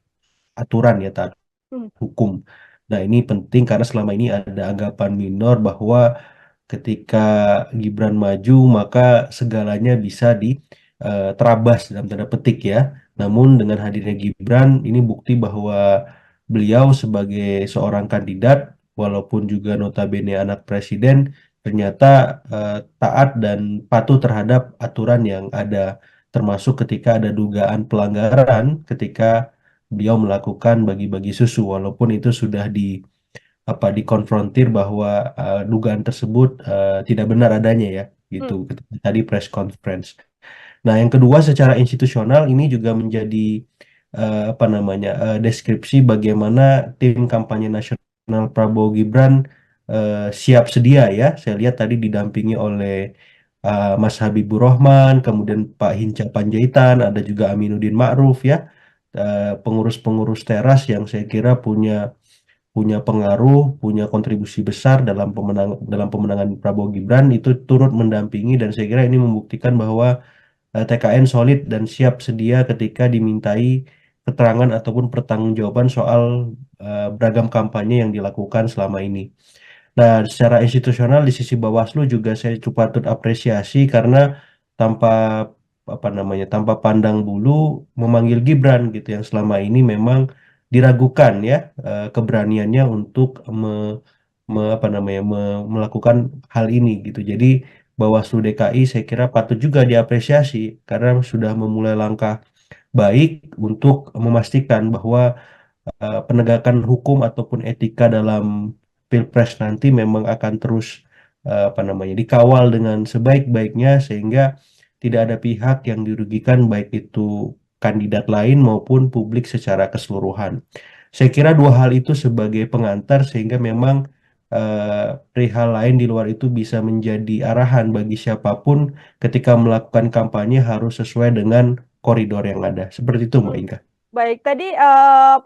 aturan ya, taat Hmm. hukum. Nah, ini penting karena selama ini ada anggapan minor bahwa ketika Gibran maju maka segalanya bisa diterabas dalam tanda petik ya. Namun dengan hadirnya Gibran ini bukti bahwa beliau sebagai seorang kandidat walaupun juga notabene anak presiden ternyata taat dan patuh terhadap aturan yang ada, termasuk ketika ada dugaan pelanggaran ketika beliau melakukan bagi-bagi susu walaupun itu sudah dikonfrontir bahwa dugaan tersebut tidak benar adanya ya gitu ketika tadi press conference. Nah, yang kedua secara institusional ini juga menjadi deskripsi bagaimana tim kampanye nasional Prabowo Gibran siap sedia ya. Saya lihat tadi didampingi oleh Mas Habibur Rahman, kemudian Pak Hinca Panjaitan, ada juga Aminuddin Ma'ruf ya, pengurus-pengurus teras yang saya kira punya punya pengaruh, punya kontribusi besar dalam pemenangan Prabowo Gibran itu turut mendampingi, dan saya kira ini membuktikan bahwa TKN solid dan siap sedia ketika dimintai keterangan ataupun pertanggungjawaban soal beragam kampanye yang dilakukan selama ini. Nah, secara institusional di sisi Bawaslu juga saya cukup patut apresiasi karena tanpa tanpa pandang bulu memanggil Gibran gitu yang selama ini memang diragukan ya keberaniannya untuk melakukan hal ini gitu. Jadi Bawaslu DKI saya kira patut juga diapresiasi karena sudah memulai langkah baik untuk memastikan bahwa penegakan hukum ataupun etika dalam Pilpres nanti memang akan terus dikawal dengan sebaik-baiknya sehingga tidak ada pihak yang dirugikan baik itu kandidat lain maupun publik secara keseluruhan. Saya kira dua hal itu sebagai pengantar sehingga memang perihal lain di luar itu bisa menjadi arahan bagi siapapun ketika melakukan kampanye harus sesuai dengan koridor yang ada. Seperti itu, Mbak Inka. Baik, tadi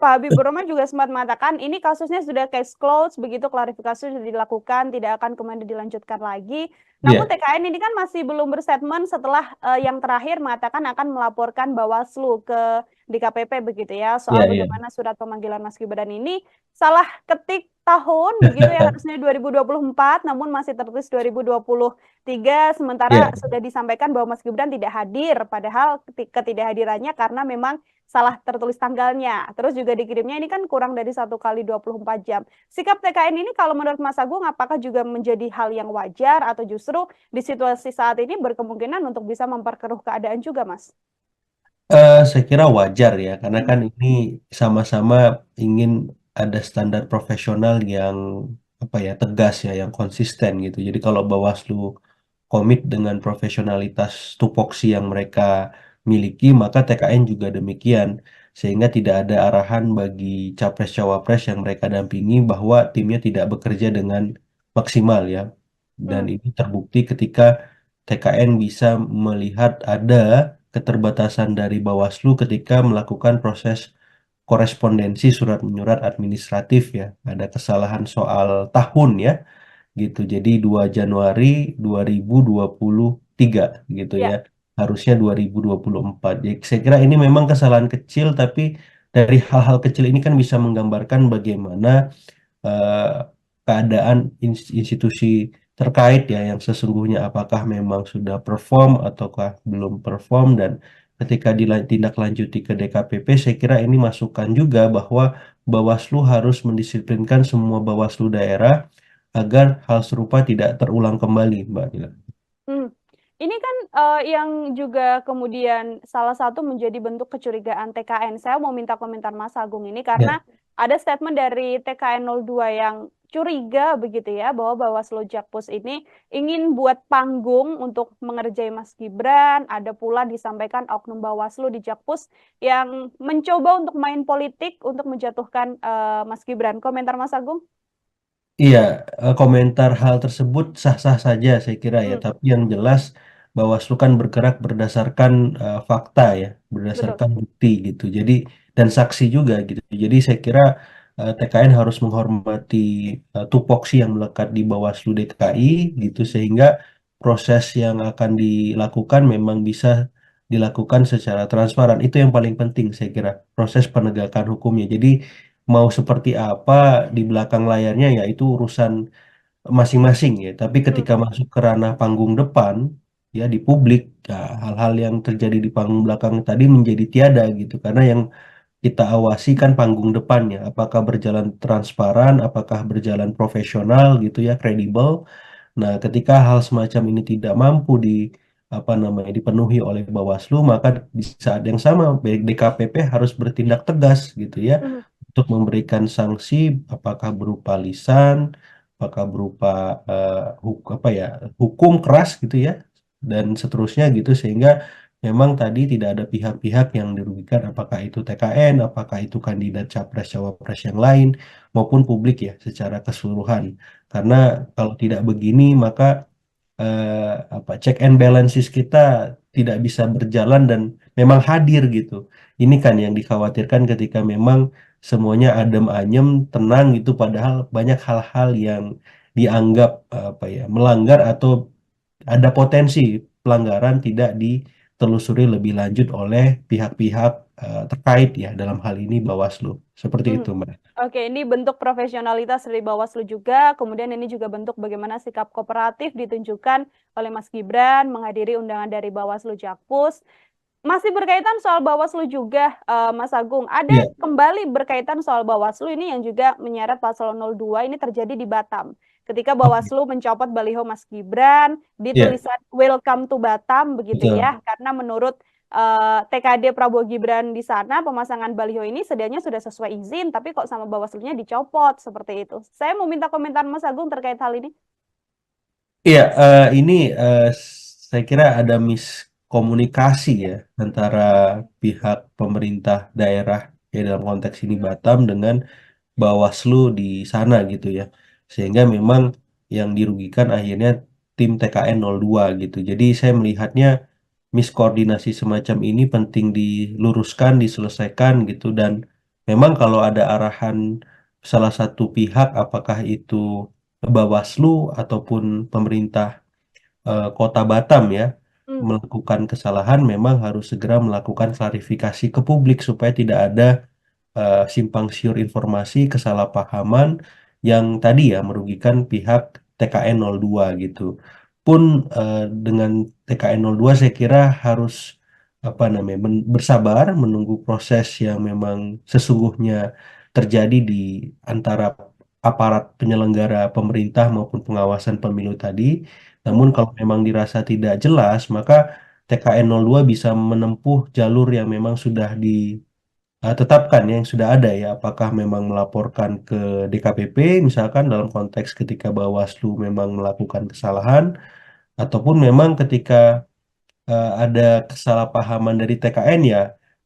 Pak Habibur Rahman juga sempat mengatakan ini kasusnya sudah case closed, begitu klarifikasi sudah dilakukan, tidak akan kemudian dilanjutkan lagi. Namun TKN ini kan masih belum berstatement setelah yang terakhir mengatakan akan melaporkan Bawaslu ke DKPP begitu ya, soal bagaimana surat pemanggilan Mas Gibran ini salah ketik tahun begitu ya, harusnya 2024 namun masih tertulis 2023, sementara sudah disampaikan bahwa Mas Gibran tidak hadir, padahal ketidakhadirannya karena memang salah tertulis tanggalnya. Terus juga dikirimnya ini kan kurang dari 1 kali 24 jam. Sikap TKN ini kalau menurut Mas Agung apakah juga menjadi hal yang wajar atau justru di situasi saat ini berkemungkinan untuk bisa memperkeruh keadaan juga, Mas? Saya kira wajar ya, karena kan ini sama-sama ingin ada standar profesional yang tegas ya, yang konsisten gitu. Jadi kalau Bawaslu komit dengan profesionalitas tupoksi yang mereka miliki, maka TKN juga demikian. sehingga tidak ada arahan bagi capres-cawapres yang mereka dampingi bahwa timnya tidak bekerja dengan maksimal ya. Dan Hmm, ini terbukti ketika TKN bisa melihat ada keterbatasan dari Bawaslu ketika melakukan proses korespondensi surat menyurat administratif ya. Ada kesalahan soal tahun ya gitu. Jadi 2 Januari 2023 gitu ya. ya. Harusnya 2024. Jadi saya kira ini memang kesalahan kecil tapi dari hal-hal kecil ini kan bisa menggambarkan bagaimana eh, keadaan institusi terkait ya yang sesungguhnya apakah memang sudah perform ataukah belum perform dan ketika ditindaklanjuti ke DKPP saya kira ini masukan juga bahwa Bawaslu harus mendisiplinkan semua Bawaslu daerah agar hal serupa tidak terulang kembali, Mbak Dila. Hmm. Ini kan yang juga kemudian salah satu menjadi bentuk kecurigaan TKN. Saya mau minta komentar Mas Agung ini karena Ya, ada statement dari TKN 02 yang curiga begitu ya bahwa Bawaslu Jakpus ini ingin buat panggung untuk mengerjai Mas Gibran. Ada pula disampaikan oknum Bawaslu di Jakpus yang mencoba untuk main politik untuk menjatuhkan Mas Gibran. Komentar Mas Agung? iya, komentar hal tersebut sah-sah saja saya kira ya, Hmm, tapi yang jelas Bawaslu kan bergerak berdasarkan fakta ya, betul. berdasarkan bukti gitu. Jadi dan saksi juga gitu. Jadi saya kira TKN harus menghormati tupoksi yang melekat di Bawaslu DKI gitu sehingga proses yang akan dilakukan memang bisa dilakukan secara transparan. Itu yang paling penting saya kira, proses penegakan hukumnya. Jadi mau seperti apa di belakang layarnya ya itu urusan masing-masing ya. Tapi Hmm, ketika masuk ke ranah panggung depan ya di publik ya, hal-hal yang terjadi di panggung belakang tadi menjadi tiada gitu. Karena yang kita awasi kan panggung depannya, apakah berjalan transparan, apakah berjalan profesional gitu ya, kredibel. Nah, ketika hal semacam ini tidak mampu di apa namanya dipenuhi oleh Bawaslu, maka di saat yang sama DKPP harus bertindak tegas gitu ya hmm, untuk memberikan sanksi, apakah berupa lisan, apakah berupa apa ya hukum keras gitu ya, dan seterusnya gitu sehingga memang tadi tidak ada pihak-pihak yang dirugikan, apakah itu TKN, apakah itu kandidat capres cawapres yang lain maupun publik ya secara keseluruhan. Karena kalau tidak begini maka apa check and balances kita tidak bisa berjalan dan memang hadir gitu. Ini kan yang dikhawatirkan ketika memang semuanya adem ayem, tenang gitu padahal banyak hal-hal yang dianggap apa ya melanggar atau ada potensi pelanggaran tidak ditelusuri lebih lanjut oleh pihak-pihak terkait ya dalam hal ini Bawaslu. Seperti hmm. itu, Mbak. Oke, ini bentuk profesionalitas dari Bawaslu juga. Kemudian ini juga bentuk bagaimana sikap kooperatif ditunjukkan oleh Mas Gibran menghadiri undangan dari Bawaslu Jakpus. Masih berkaitan soal Bawaslu juga, Mas Agung. Ada Iya, kembali berkaitan soal Bawaslu ini yang juga menyeret pasal 02 ini terjadi di Batam. Ketika oke. Bawaslu mencopot baliho Mas Gibran di Iya, tulisan Welcome to Batam begitu betul. ya. Karena menurut TKD Prabowo Gibran di sana pemasangan baliho ini sedianya sudah sesuai izin, tapi kok sama Bawaslunya dicopot seperti itu. Saya mau minta komentar Mas Agung terkait hal ini. Iya, ini saya kira ada miskomunikasi ya antara pihak pemerintah daerah ya dalam konteks ini Batam dengan Bawaslu di sana gitu ya. Sehingga memang yang dirugikan akhirnya tim TKN 02 gitu. Jadi saya melihatnya miskoordinasi semacam ini penting diluruskan, diselesaikan gitu dan memang kalau ada arahan salah satu pihak apakah itu Bawaslu ataupun pemerintah Kota Batam ya Hmm, melakukan kesalahan memang harus segera melakukan klarifikasi ke publik supaya tidak ada simpang siur informasi, kesalahpahaman yang tadi ya merugikan pihak TKN 02 gitu. Pun dengan TKN 02 saya kira harus apa namanya bersabar menunggu proses yang memang sesungguhnya terjadi di antara aparat penyelenggara pemerintah maupun pengawasan pemilu tadi. Namun betul. kalau memang dirasa tidak jelas, maka TKN 02 bisa menempuh jalur yang memang sudah tetapkan ya, yang sudah ada ya, apakah memang melaporkan ke DKPP misalkan dalam konteks ketika Bawaslu memang melakukan kesalahan, ataupun memang ketika ada kesalahpahaman dari TKN ya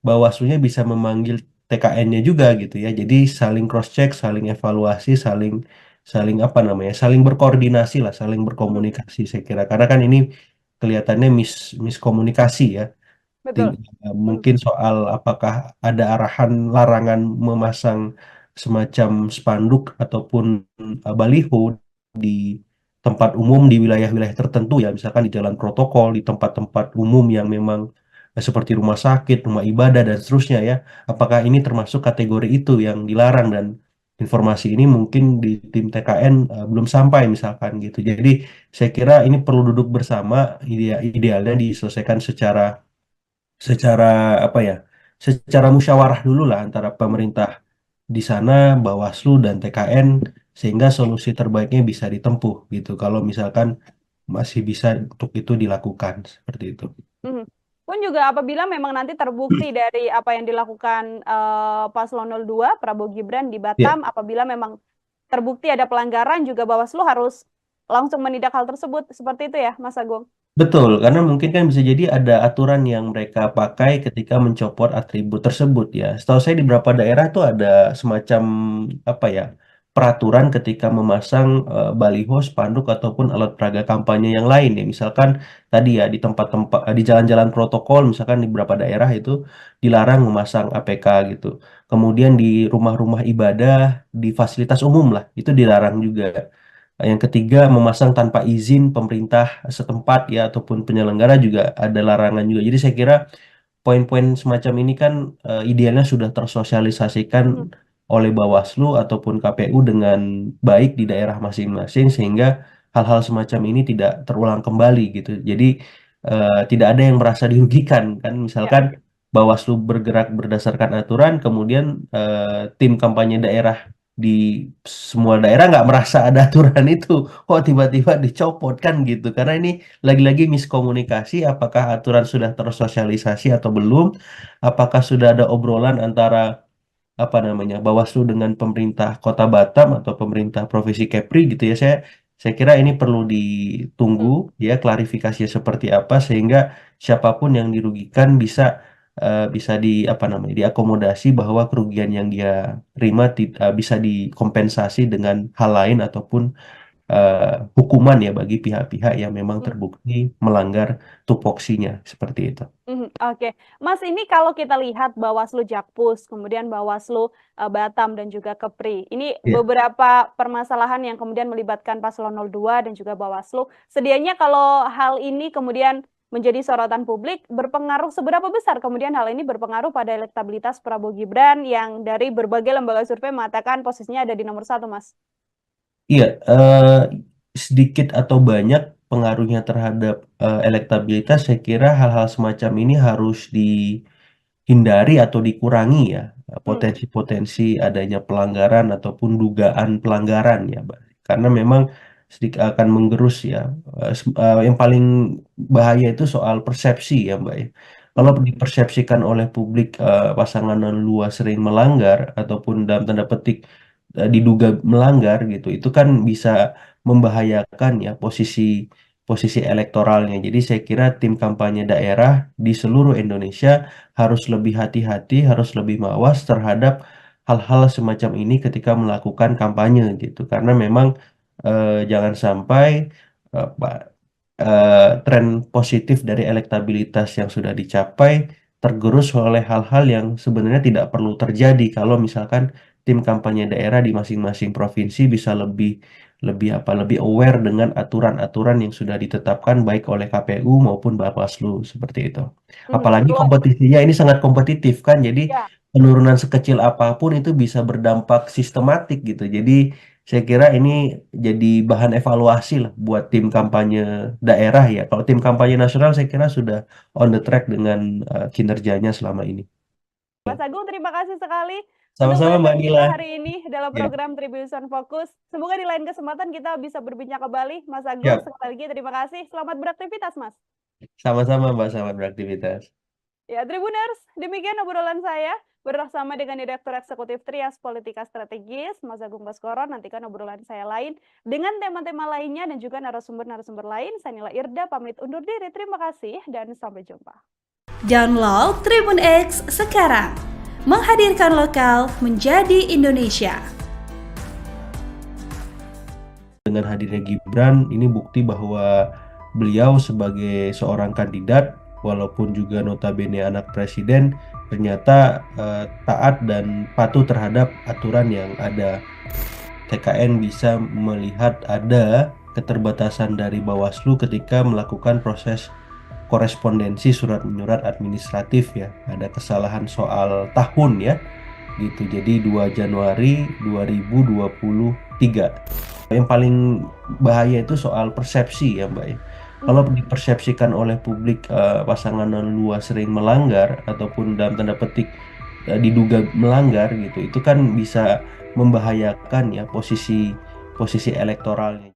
Bawaslu-nya bisa memanggil TKN-nya juga gitu ya. Jadi saling cross check, saling evaluasi, saling saling apa namanya, saling berkoordinasi lah, saling Mhm. berkomunikasi saya kira. Karena kan ini kelihatannya miskomunikasi ya. Betul. Mhm. Mungkin soal apakah ada arahan larangan memasang semacam spanduk ataupun baliho di tempat umum di wilayah-wilayah tertentu ya, misalkan di jalan protokol, di tempat-tempat umum yang memang seperti rumah sakit, rumah ibadah dan seterusnya ya. Apakah ini termasuk kategori itu yang dilarang dan informasi ini mungkin di tim TKN belum sampai misalkan gitu. Jadi saya kira ini perlu duduk bersama, idealnya diselesaikan secara secara apa ya, secara musyawarah dulu lah antara Mhm. pemerintah di sana, Bawaslu dan TKN sehingga solusi terbaiknya bisa ditempuh gitu. Kalau misalkan masih bisa untuk itu dilakukan seperti itu. Mhm. Pun juga apabila memang nanti terbukti dari apa yang dilakukan Paslon 02 Prabowo Gibran di Ya, Batam, apabila memang terbukti ada pelanggaran juga Bawaslu harus langsung menindak hal tersebut. Seperti itu ya, Mas Agung? betul, karena mungkin kan bisa jadi ada aturan yang mereka pakai ketika mencopot atribut tersebut ya. Setahu saya di beberapa daerah tuh ada semacam apa ya, peraturan ketika memasang baliho, spanduk ataupun alat peraga kampanye yang lain ya. Misalkan tadi ya di tempat-tempat di jalan-jalan protokol, misalkan di beberapa daerah itu dilarang memasang APK gitu. Kemudian di rumah-rumah ibadah, di fasilitas umum lah, itu dilarang juga. Yang ketiga, memasang tanpa izin pemerintah setempat ya ataupun penyelenggara juga ada larangan juga. Jadi saya kira poin-poin semacam ini kan idealnya sudah tersosialisasikan Mhm. oleh Bawaslu ataupun KPU dengan baik di daerah masing-masing sehingga hal-hal semacam ini tidak terulang kembali gitu. Jadi tidak ada yang merasa dirugikan kan. Ya. Misalkan Bawaslu bergerak berdasarkan aturan, kemudian tim kampanye daerah di semua daerah nggak merasa ada aturan itu, kok tiba-tiba dicopot kan gitu. Karena ini lagi-lagi miskomunikasi, apakah aturan sudah tersosialisasi atau belum, apakah sudah ada obrolan antara apa namanya Bawaslu dengan pemerintah Kota Batam atau pemerintah Provinsi Kepri gitu ya. Saya kira ini perlu ditunggu Mhm. ya klarifikasi seperti apa sehingga siapapun yang dirugikan bisa di apa namanya diakomodasi bahwa kerugian yang dia terima bisa dikompensasi dengan hal lain ataupun hukuman ya bagi pihak-pihak yang memang Mhm. terbukti melanggar tupoksinya seperti itu. Mhm. Oke, Mas, ini kalau kita lihat Bawaslu Jakpus, kemudian Bawaslu Batam dan juga Kepri, ini Ya. beberapa permasalahan yang kemudian melibatkan Paslon 02 dan juga Bawaslu. Sedianya kalau hal ini kemudian menjadi sorotan publik, berpengaruh seberapa besar kemudian hal ini berpengaruh pada elektabilitas Prabowo Gibran yang dari berbagai lembaga survei mengatakan posisinya ada di nomor satu, Mas? Iya, sedikit atau banyak pengaruhnya terhadap elektabilitas, saya kira hal-hal semacam ini harus dihindari atau dikurangi ya, Hmm. potensi-potensi adanya pelanggaran ataupun dugaan pelanggaran ya, Mbak. Karena memang sedikit akan menggerus ya. Yang paling bahaya itu soal persepsi ya, Mbak ya. Kalau Mhm. dipersepsikan oleh publik pasangan luas sering melanggar ataupun dalam tanda petik diduga melanggar gitu, itu kan bisa membahayakan ya posisi posisi elektoralnya. Jadi saya kira tim kampanye daerah di seluruh Indonesia harus lebih hati-hati, harus lebih mawas terhadap hal-hal semacam ini ketika melakukan kampanye gitu. Karena memang jangan sampai tren positif dari elektabilitas yang sudah dicapai tergerus oleh hal-hal yang sebenarnya tidak perlu terjadi kalau misalkan tim kampanye daerah di masing-masing provinsi bisa lebih lebih apa lebih aware dengan aturan-aturan yang sudah ditetapkan baik oleh KPU maupun Bawaslu seperti itu. Mhm. Apalagi Luar, kompetisinya ini sangat kompetitif kan, jadi ya. penurunan sekecil apapun itu bisa berdampak sistematik gitu. Jadi saya kira ini jadi bahan evaluasi lah buat tim kampanye daerah ya. Kalau tim kampanye nasional saya kira sudah on the track dengan kinerjanya selama ini. Mas Agung, terima kasih sekali untuk Sama-sama Mbak perhatian kita Nila. hari ini dalam Ya, program Tribunnews Fokus. Semoga di lain kesempatan kita bisa berbincang kembali. Mas Agung, siap. sekali lagi terima kasih. Selamat beraktivitas, Mas. Sama-sama Mbak, selamat beraktivitas. Ya, Tribuners, demikian obrolan saya bersama dengan Direktur Eksekutif Trias Politika Strategis, Mas Agung Baskoro. Nantikan obrolan saya lain dengan tema-tema lainnya dan juga narasumber-narasumber lain. Saya Nila Irda, pamit undur diri. Terima kasih dan sampai jumpa. Download Tribun X sekarang, menghadirkan lokal menjadi Indonesia. Dengan hadirnya Gibran, ini bukti bahwa beliau sebagai seorang kandidat, walaupun juga notabene anak presiden, ternyata taat dan patuh terhadap aturan yang ada. TKN bisa melihat ada keterbatasan dari Bawaslu ketika melakukan proses korespondensi surat menyurat administratif ya. Ada kesalahan soal tahun ya, gitu. Jadi 2 Januari 2023. Yang paling bahaya itu soal persepsi ya Mbak ya. Kalau dipersepsikan oleh publik pasangan 02 sering melanggar ataupun dalam tanda petik diduga melanggar gitu, itu kan bisa membahayakan ya posisi elektoralnya.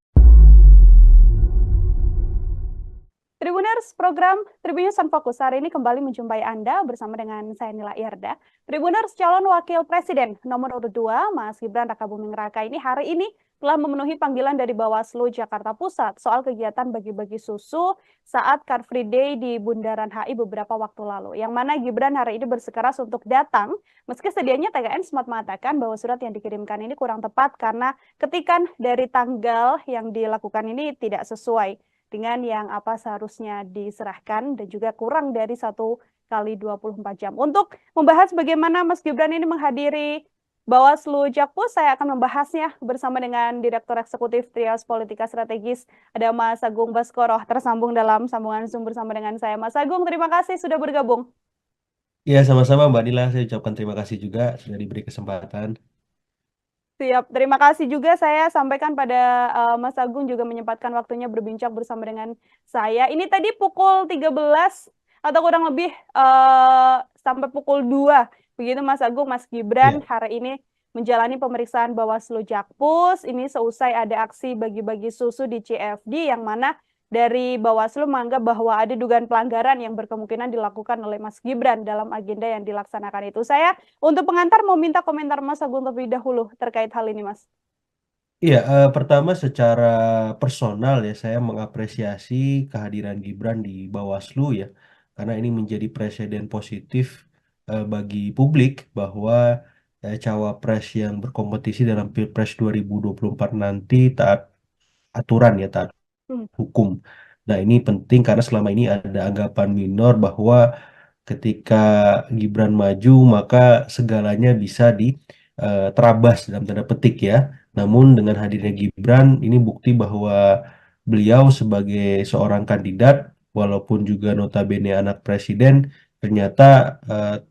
Tribuners, program Tribunnews on Fokus hari ini kembali menjumpai Anda bersama dengan saya Nila Irda. Tribuners, calon wakil presiden nomor urut 2, Mas Gibran Rakabuming Raka ini hari ini telah memenuhi panggilan dari Bawaslu Jakarta Pusat soal kegiatan bagi-bagi susu saat Car Free Day di Bundaran HI beberapa waktu lalu. Yang mana Gibran hari ini bersikeras untuk datang, meski sedianya TKN sempat mengatakan bahwa surat yang dikirimkan ini kurang tepat karena ketikan dari tanggal yang dilakukan ini tidak sesuai dengan yang apa seharusnya diserahkan dan juga kurang dari 1 kali 24 jam. Untuk membahas bagaimana Mas Gibran ini menghadiri Bawaslu Jakpus, saya akan membahasnya bersama dengan Direktur Eksekutif Trias Politika Strategis, ada Mas Agung Baskoro, tersambung dalam sambungan Zoom bersama dengan saya. Mas Agung, terima kasih sudah bergabung. Ya, sama-sama Mbak Nila, saya ucapkan terima kasih juga sudah diberi kesempatan. Siap, terima kasih juga saya sampaikan pada Mas Agung juga menyempatkan waktunya berbincang bersama dengan saya. Ini tadi pukul 13 atau kurang lebih sampai pukul 2. Begitu Mas Agung, Mas Gibran hari ini menjalani pemeriksaan Bawaslu Jakpus. Ini seusai ada aksi bagi-bagi susu di CFD yang mana dari Bawaslu menganggap bahwa ada dugaan pelanggaran yang berkemungkinan dilakukan oleh Mas Gibran dalam agenda yang dilaksanakan itu. Saya untuk pengantar mau minta komentar Mas Agung terlebih dahulu terkait hal ini, Mas. Iya, pertama secara personal ya saya mengapresiasi kehadiran Gibran di Bawaslu ya, karena ini menjadi presiden positif bagi publik bahwa cawapres yang berkompetisi dalam Pilpres 2024 nanti taat aturan ya, taat hukum. Nah, ini penting karena selama ini ada anggapan minor bahwa ketika Gibran maju maka segalanya bisa diterabas dalam tanda petik ya. Namun dengan hadirnya Gibran ini bukti bahwa beliau sebagai seorang kandidat walaupun juga notabene anak presiden ternyata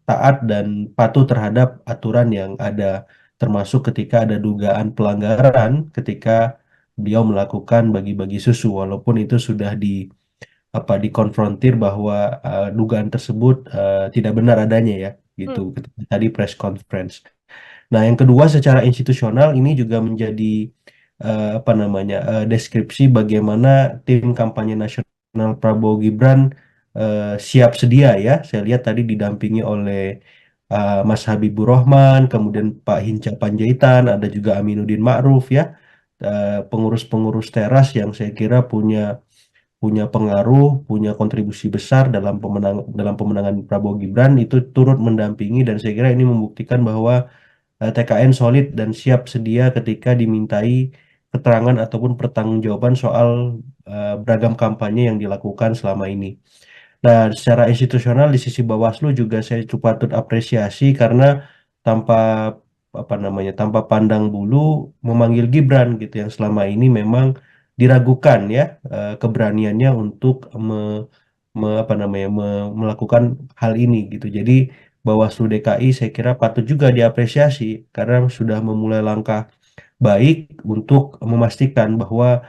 taat dan patuh terhadap aturan yang ada, termasuk ketika ada dugaan pelanggaran ketika beliau melakukan bagi-bagi susu, walaupun itu sudah dikonfrontir bahwa dugaan tersebut tidak benar adanya ya, gitu ketika tadi press conference. Nah, yang kedua secara institusional ini juga menjadi deskripsi bagaimana tim kampanye nasional Prabowo Gibran siap sedia ya. Saya lihat tadi didampingi oleh Mas Habibur Rahman, kemudian Pak Hinca Panjaitan, ada juga Aminuddin Ma'ruf ya, pengurus-pengurus teras yang saya kira punya pengaruh, punya kontribusi besar dalam pemenangan Prabowo Gibran, itu turut mendampingi, dan saya kira ini membuktikan bahwa TKN solid dan siap sedia ketika dimintai keterangan ataupun pertanggungjawaban soal beragam kampanye yang dilakukan selama ini. Nah, secara institusional di sisi Bawaslu juga saya patut apresiasi karena tanpa tanpa pandang bulu memanggil Gibran gitu, yang selama ini memang diragukan ya keberaniannya untuk melakukan hal ini gitu. Jadi Bawaslu DKI saya kira patut juga diapresiasi karena sudah memulai langkah baik untuk memastikan bahwa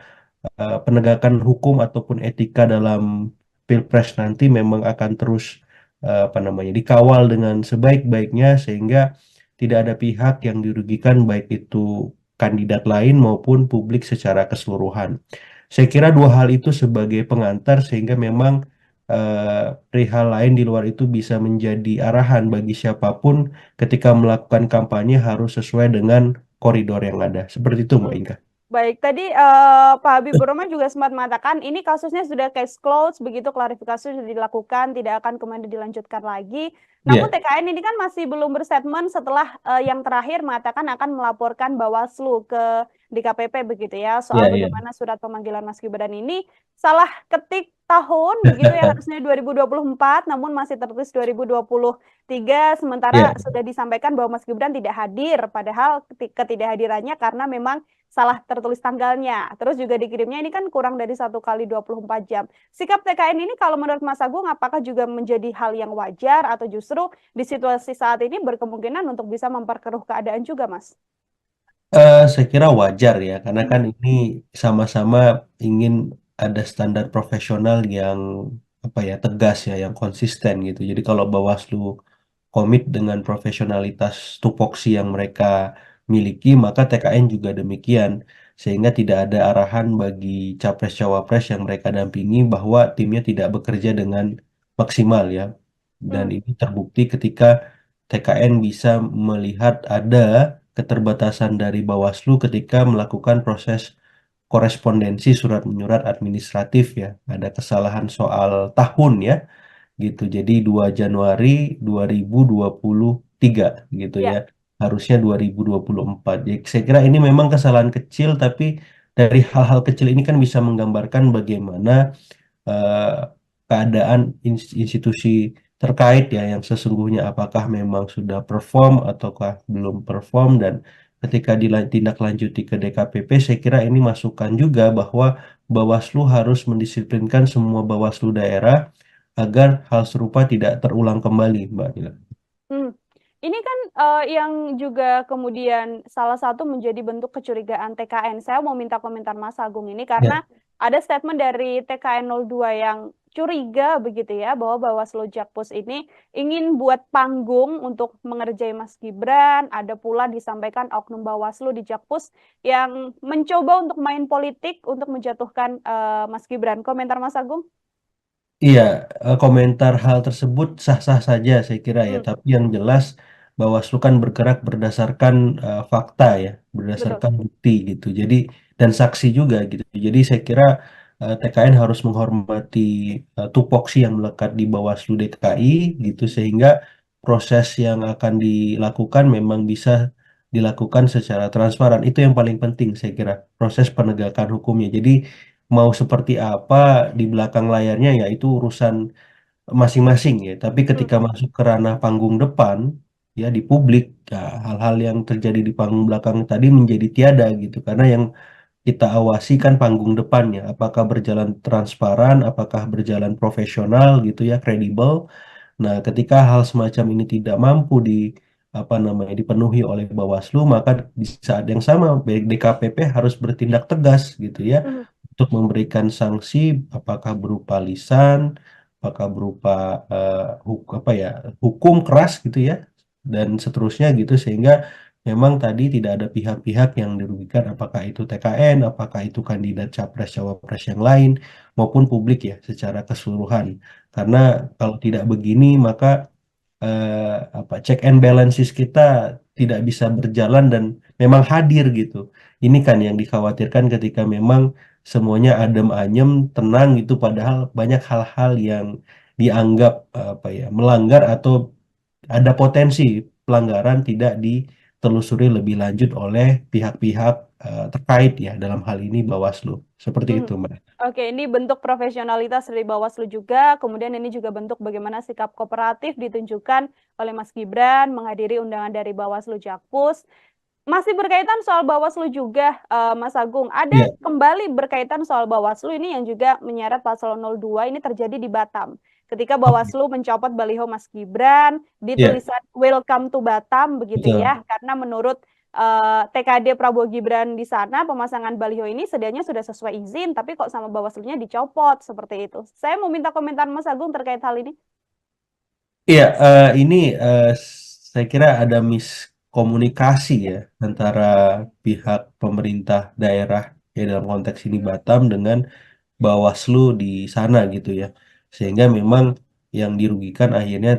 penegakan hukum ataupun etika dalam Pilpres nanti memang akan terus dikawal dengan sebaik-baiknya sehingga tidak ada pihak yang dirugikan, baik itu kandidat lain maupun publik secara keseluruhan. Saya kira dua hal itu sebagai pengantar sehingga memang perihal lain di luar itu bisa menjadi arahan bagi siapapun ketika melakukan kampanye harus sesuai dengan koridor yang ada. Seperti itu Mbak Inka. Baik, tadi Pak Habibur Rahman juga sempat mengatakan ini kasusnya sudah case closed, begitu klarifikasi sudah dilakukan, tidak akan kemudian dilanjutkan lagi. Namun Iya, TKN ini kan masih belum berstatement setelah yang terakhir mengatakan akan melaporkan Bawaslu ke DKPP begitu ya, iya, soal iya. bagaimana surat pemanggilan Mas Gibran ini salah ketik tahun begitu ya, harusnya 2024 namun masih tertulis 2023, sementara Iya, sudah disampaikan bahwa Mas Gibran tidak hadir, padahal ketidakhadirannya karena memang salah tertulis tanggalnya. Terus juga dikirimnya ini kan kurang dari 1 kali 24 jam. Sikap TKN ini kalau menurut Mas Agung apakah juga menjadi hal yang wajar atau justru di situasi saat ini berkemungkinan untuk bisa memperkeruh keadaan juga, Mas? Saya kira wajar ya, karena Hmm, kan ini sama-sama ingin ada standar profesional yang apa ya tegas ya, yang konsisten gitu. Jadi kalau Bawaslu komit dengan profesionalitas tupoksi yang mereka miliki, maka TKN juga demikian, sehingga tidak ada arahan bagi capres-cawapres yang mereka dampingi bahwa timnya tidak bekerja dengan maksimal ya. Dan hmm, ini terbukti ketika TKN bisa melihat ada keterbatasan dari Bawaslu ketika melakukan proses korespondensi surat menyurat administratif ya. Ada kesalahan soal tahun ya gitu. Jadi 2 Januari 2023 gitu ya. ya. Harusnya 2024. Jadi saya kira ini memang kesalahan kecil tapi dari hal-hal kecil ini kan bisa menggambarkan bagaimana eh, keadaan institusi terkait ya yang sesungguhnya apakah memang sudah perform ataukah belum perform dan ketika ditindaklanjuti ke DKPP saya kira ini masukan juga bahwa Bawaslu harus mendisiplinkan semua Bawaslu daerah agar hal serupa tidak terulang kembali, Mbak Nila. Hmm. Ini kan yang juga kemudian salah satu menjadi bentuk kecurigaan TKN. Saya mau minta komentar Mas Agung ini Ya, karena ada statement dari TKN 02 yang curiga begitu ya bahwa Bawaslu Jakpus ini ingin buat panggung untuk mengerjai Mas Gibran. Ada pula disampaikan oknum Bawaslu di Jakpus yang mencoba untuk main politik untuk menjatuhkan Mas Gibran. Komentar Mas Agung? iya, komentar hal tersebut sah-sah saja saya kira ya, Hmm, tapi yang jelas Bawaslu kan bergerak berdasarkan fakta ya, betul. berdasarkan bukti gitu. Jadi dan saksi juga gitu. Jadi saya kira TKN harus menghormati tupoksi yang melekat di Bawaslu DKI gitu sehingga proses yang akan dilakukan memang bisa dilakukan secara transparan. Itu yang paling penting saya kira, proses penegakan hukumnya. Jadi mau seperti apa di belakang layarnya ya itu urusan masing-masing ya. Tapi Hmm, ketika masuk ke ranah panggung depan ya di publik ya, hal-hal yang terjadi di panggung belakang tadi menjadi tiada gitu. Karena yang kita awasi kan panggung depannya, apakah berjalan transparan, apakah berjalan profesional gitu ya, kredibel. Nah, ketika hal semacam ini tidak mampu di apa namanya dipenuhi oleh Bawaslu, maka di saat yang sama DKPP harus bertindak tegas gitu ya hmm, untuk memberikan sanksi, apakah berupa lisan, apakah berupa apa ya hukum keras gitu ya dan seterusnya gitu sehingga memang tadi tidak ada pihak-pihak yang dirugikan, apakah itu TKN, apakah itu kandidat capres cawapres yang lain maupun publik ya secara keseluruhan. Karena kalau tidak begini maka apa check and balances kita tidak bisa berjalan dan memang hadir gitu. Ini kan yang dikhawatirkan ketika memang semuanya adem ayem, tenang gitu padahal banyak hal-hal yang dianggap apa ya melanggar atau ada potensi pelanggaran tidak ditelusuri lebih lanjut oleh pihak-pihak terkait ya dalam hal ini Bawaslu. Seperti hmm. itu, Mbak. Oke, ini bentuk profesionalitas dari Bawaslu juga. Kemudian ini juga bentuk bagaimana sikap kooperatif ditunjukkan oleh Mas Gibran menghadiri undangan dari Bawaslu Jakpus. Masih berkaitan soal Bawaslu juga, Mas Agung. Ada Iya, kembali berkaitan soal Bawaslu ini yang juga menyeret paslon 02 ini terjadi di Batam. Ketika oke. Bawaslu mencopot baliho Mas Gibran di Iya, tulisan Welcome to Batam begitu betul. ya, karena menurut TKD Prabowo Gibran di sana pemasangan baliho ini sedianya sudah sesuai izin, tapi kok sama Bawaslunya dicopot seperti itu. Saya mau minta komentar Mas Agung terkait hal ini. Iya, ini saya kira ada miskomunikasi ya antara pihak pemerintah daerah ya dalam konteks ini Batam dengan Bawaslu di sana gitu ya. Sehingga memang yang dirugikan akhirnya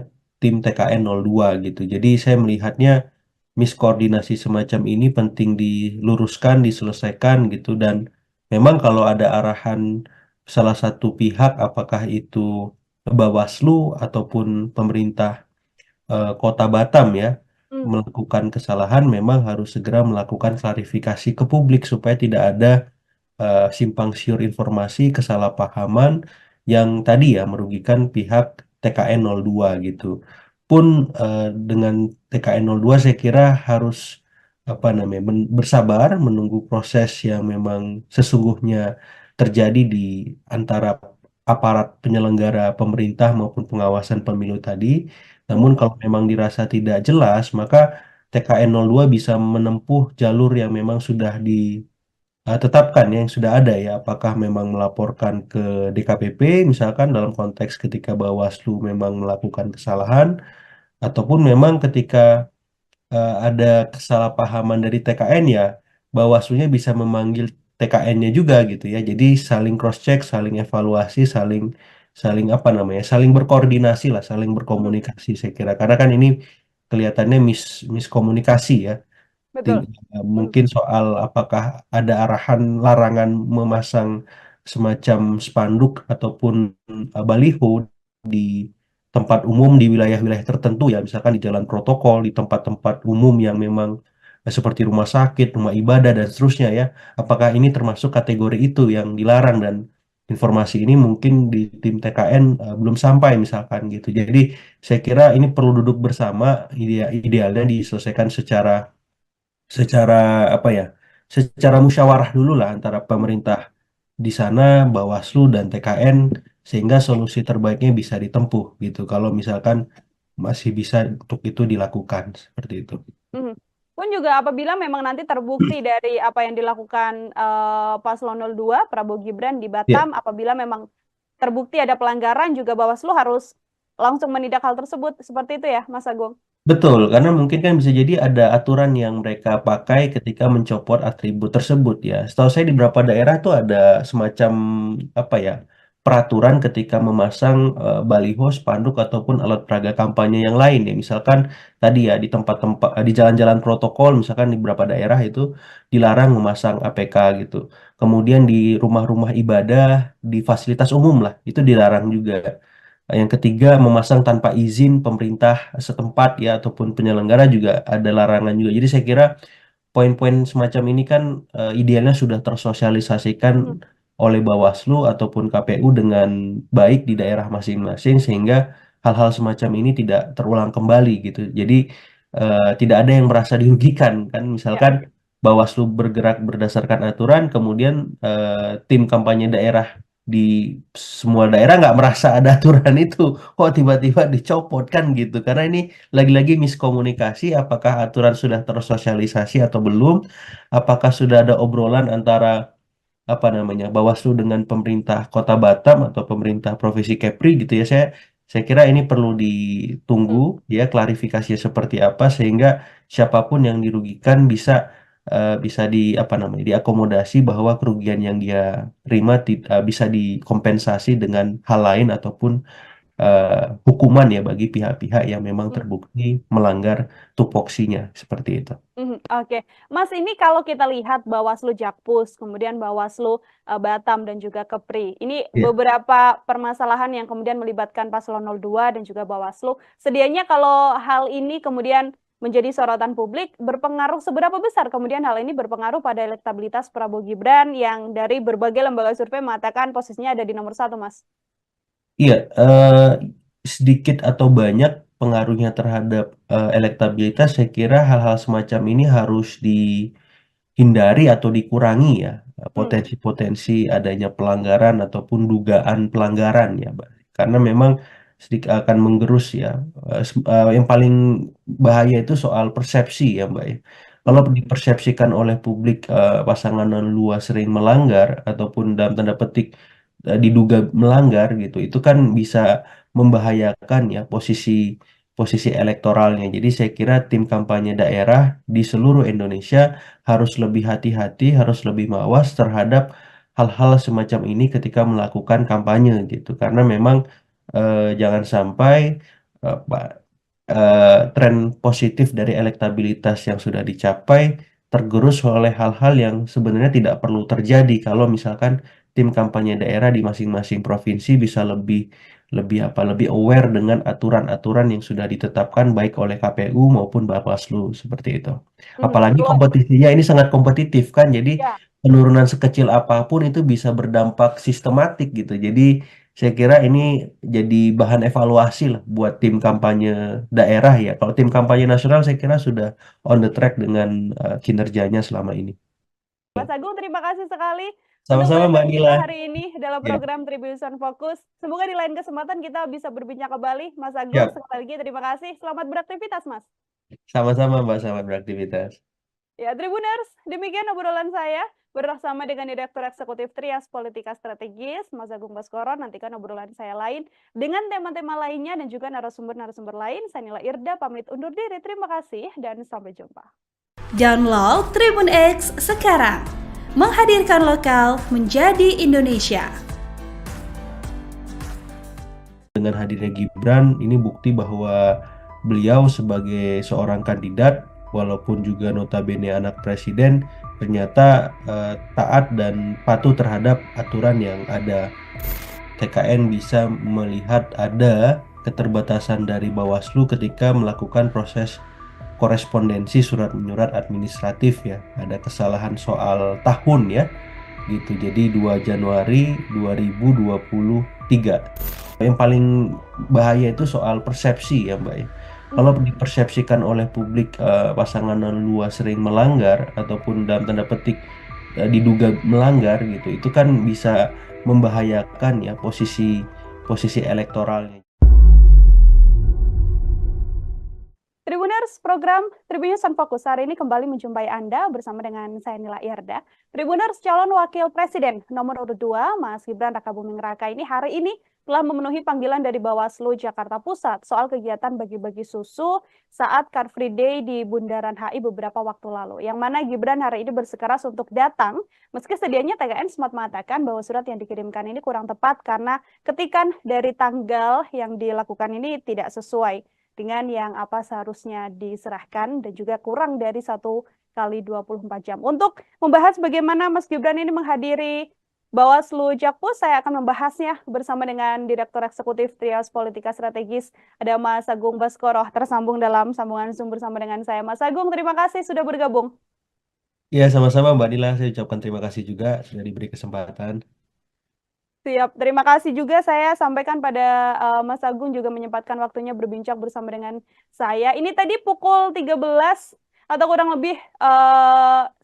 tim TKN 02 gitu. Jadi saya melihatnya miskoordinasi semacam ini penting diluruskan, diselesaikan gitu. Dan memang kalau ada arahan salah satu pihak, apakah itu Bawaslu ataupun pemerintah Kota Batam ya, Hmm. melakukan kesalahan, memang harus segera melakukan klarifikasi ke publik supaya tidak ada simpang siur informasi, kesalahpahaman yang tadi ya merugikan pihak TKN 02 gitu. Pun dengan TKN 02 saya kira harus apa namanya bersabar menunggu proses yang memang sesungguhnya terjadi di antara aparat penyelenggara pemerintah maupun pengawasan pemilu tadi. Namun Hmm. kalau memang dirasa tidak jelas, maka TKN 02 bisa menempuh jalur yang memang sudah tetapkan ya, yang sudah ada ya, apakah memang melaporkan ke DKPP misalkan dalam konteks ketika Bawaslu memang melakukan kesalahan, ataupun memang ketika ada kesalahpahaman dari TKN ya, Bawaslunya bisa memanggil TKN-nya juga gitu ya. Jadi saling cross check, saling evaluasi, saling saling apa namanya, saling berkoordinasi lah, saling Hmm. berkomunikasi saya kira. Karena kan ini kelihatannya miskomunikasi ya. Betul. Hmm. Mungkin soal apakah ada arahan larangan memasang semacam spanduk ataupun baliho di tempat umum di wilayah-wilayah tertentu ya, misalkan di jalan protokol, di tempat-tempat umum yang memang seperti rumah sakit, rumah ibadah dan seterusnya ya. Apakah ini termasuk kategori itu yang dilarang, dan informasi ini mungkin di tim TKN belum sampai misalkan gitu. Jadi saya kira ini perlu duduk bersama, idealnya diselesaikan secara secara apa ya, secara musyawarah dulu lah antara Hmm. pemerintah di sana, Bawaslu dan TKN, sehingga solusi terbaiknya bisa ditempuh gitu. Kalau misalkan masih bisa untuk itu dilakukan seperti itu. Mhm. Pun juga apabila memang nanti terbukti dari apa yang dilakukan Paslon 02 Prabowo Gibran di Ya, Batam, apabila memang terbukti ada pelanggaran, juga Bawaslu harus langsung menindak hal tersebut. Seperti itu ya, Mas Agung? betul, karena mungkin kan bisa jadi ada aturan yang mereka pakai ketika mencopot atribut tersebut ya. Setahu saya di beberapa daerah tuh ada semacam apa ya, peraturan ketika memasang baliho, spanduk ataupun alat peraga kampanye yang lain ya. Misalkan tadi ya di tempat-tempat di jalan-jalan protokol, misalkan di beberapa daerah itu dilarang memasang APK gitu. Kemudian di rumah-rumah ibadah, di fasilitas umum lah, itu dilarang juga. Yang ketiga, memasang tanpa izin pemerintah setempat ya ataupun penyelenggara juga ada larangan juga. Jadi saya kira poin-poin semacam ini kan idealnya sudah tersosialisasikan Mhm. oleh Bawaslu ataupun KPU dengan baik di daerah masing-masing, sehingga hal-hal semacam ini tidak terulang kembali gitu. Jadi tidak ada yang merasa dirugikan kan. Ya. Misalkan Bawaslu bergerak berdasarkan aturan, kemudian tim kampanye daerah di semua daerah nggak merasa ada aturan itu, kok tiba-tiba dicopot kan gitu. Karena ini lagi-lagi miskomunikasi, apakah aturan sudah tersosialisasi atau belum, apakah sudah ada obrolan antara apa namanya Bawaslu dengan pemerintah Kota Batam atau pemerintah Provinsi Kepri gitu ya. Saya kira ini perlu ditunggu Hmm. ya, klarifikasinya seperti apa, sehingga siapapun yang dirugikan bisa di apa namanya diakomodasi, bahwa kerugian yang dia terima bisa dikompensasi dengan hal lain ataupun hukuman ya bagi pihak-pihak yang memang Hmm. terbukti melanggar tupoksinya seperti itu. Mhm. Oke, Mas, ini kalau kita lihat Bawaslu Jakpus, kemudian Bawaslu Batam dan juga Kepri, ini Ya. beberapa permasalahan yang kemudian melibatkan Paslon 02 dan juga Bawaslu. Sedianya kalau hal ini kemudian menjadi sorotan publik, berpengaruh seberapa besar kemudian hal ini berpengaruh pada elektabilitas Prabowo Gibran yang dari berbagai lembaga survei mengatakan posisinya ada di nomor satu, Mas? Iya, sedikit atau banyak pengaruhnya terhadap elektabilitas, saya kira hal-hal semacam ini harus dihindari atau dikurangi ya, Hmm. potensi-potensi adanya pelanggaran ataupun dugaan pelanggaran ya, Mbak. Karena memang sedikit akan menggerus ya. Yang paling bahaya itu soal persepsi ya, Mbak ya. Kalau Hmm. dipersepsikan oleh publik pasangan luas sering melanggar ataupun dalam tanda petik diduga melanggar gitu, itu kan bisa membahayakan ya posisi posisi elektoralnya. Jadi saya kira tim kampanye daerah di seluruh Indonesia harus lebih hati-hati, harus lebih mawas terhadap hal-hal semacam ini ketika melakukan kampanye gitu. Karena memang jangan sampai tren positif dari elektabilitas yang sudah dicapai tergerus oleh hal-hal yang sebenarnya tidak perlu terjadi kalau misalkan tim kampanye daerah di masing-masing provinsi bisa lebih lebih lebih aware dengan aturan-aturan yang sudah ditetapkan baik oleh KPU maupun Bawaslu seperti itu. Apalagi Belum kompetisinya ini sangat kompetitif kan, jadi ya. penurunan sekecil apapun itu bisa berdampak sistematik gitu. Jadi saya kira ini jadi bahan evaluasi lah buat tim kampanye daerah ya. Kalau tim kampanye nasional saya kira sudah on the track dengan kinerjanya selama ini. Mas Agung, terima kasih sekali untuk Sama-sama Mbak bahasan kita Nila. hari ini dalam Ya, program Tribunnews Fokus. Semoga di lain kesempatan kita bisa berbincang kembali. Mas Agung, siap. sekali lagi terima kasih. Selamat beraktivitas, Mas. Sama-sama Mbak, selamat beraktivitas. Ya, Tribuners, demikian obrolan saya bersama dengan Direktur Eksekutif Trias Politika Strategis, Mas Agung Baskoro. Nantikan obrolan saya lain dengan tema-tema lainnya dan juga narasumber-narasumber lain. Saya Nila Irda, pamit undur diri. Terima kasih dan sampai jumpa. Download Tribun X sekarang. Menghadirkan lokal menjadi Indonesia. Dengan hadirnya Gibran, ini bukti bahwa beliau sebagai seorang kandidat, walaupun juga notabene anak presiden, ternyata taat dan patuh terhadap aturan yang ada. TKN bisa melihat ada keterbatasan dari Bawaslu ketika melakukan proses korespondensi surat menyurat administratif ya. Ada kesalahan soal tahun ya gitu. Jadi 2 Januari 2023. Yang paling bahaya itu soal persepsi ya Mbak ya. Kalau dipersepsikan oleh publik pasangan 02 sering melanggar ataupun dalam tanda petik diduga melanggar gitu, itu kan bisa membahayakan ya posisi posisi elektoralnya. Tribuners, program Tribunnews Fokus hari ini kembali menjumpai Anda bersama dengan saya Nila Irda. Tribuners, calon wakil presiden nomor urut 2, Mas Gibran Rakabuming Raka ini hari ini telah memenuhi panggilan dari Bawaslu Jakarta Pusat soal kegiatan bagi-bagi susu saat Car Free Day di Bundaran HI beberapa waktu lalu. Yang mana Gibran hari ini bersikeras untuk datang, meski sedianya TKN sempat mengatakan bahwa surat yang dikirimkan ini kurang tepat karena ketikan dari tanggal yang dilakukan ini tidak sesuai dengan yang apa seharusnya diserahkan dan juga kurang dari 1 kali 24 jam. Untuk membahas bagaimana Mas Gibran ini menghadiri Bawaslu Jakpus, saya akan membahasnya bersama dengan Direktur Eksekutif Trias Politika Strategis, ada Mas Agung Baskoro, tersambung dalam sambungan Zoom bersama dengan saya. Mas Agung, terima kasih sudah bergabung. Ya, sama-sama Mbak Nila, saya ucapkan terima kasih juga sudah diberi kesempatan. Siap, terima kasih juga saya sampaikan pada Mas Agung juga menyempatkan waktunya berbincang bersama dengan saya. Ini tadi pukul 13 atau kurang lebih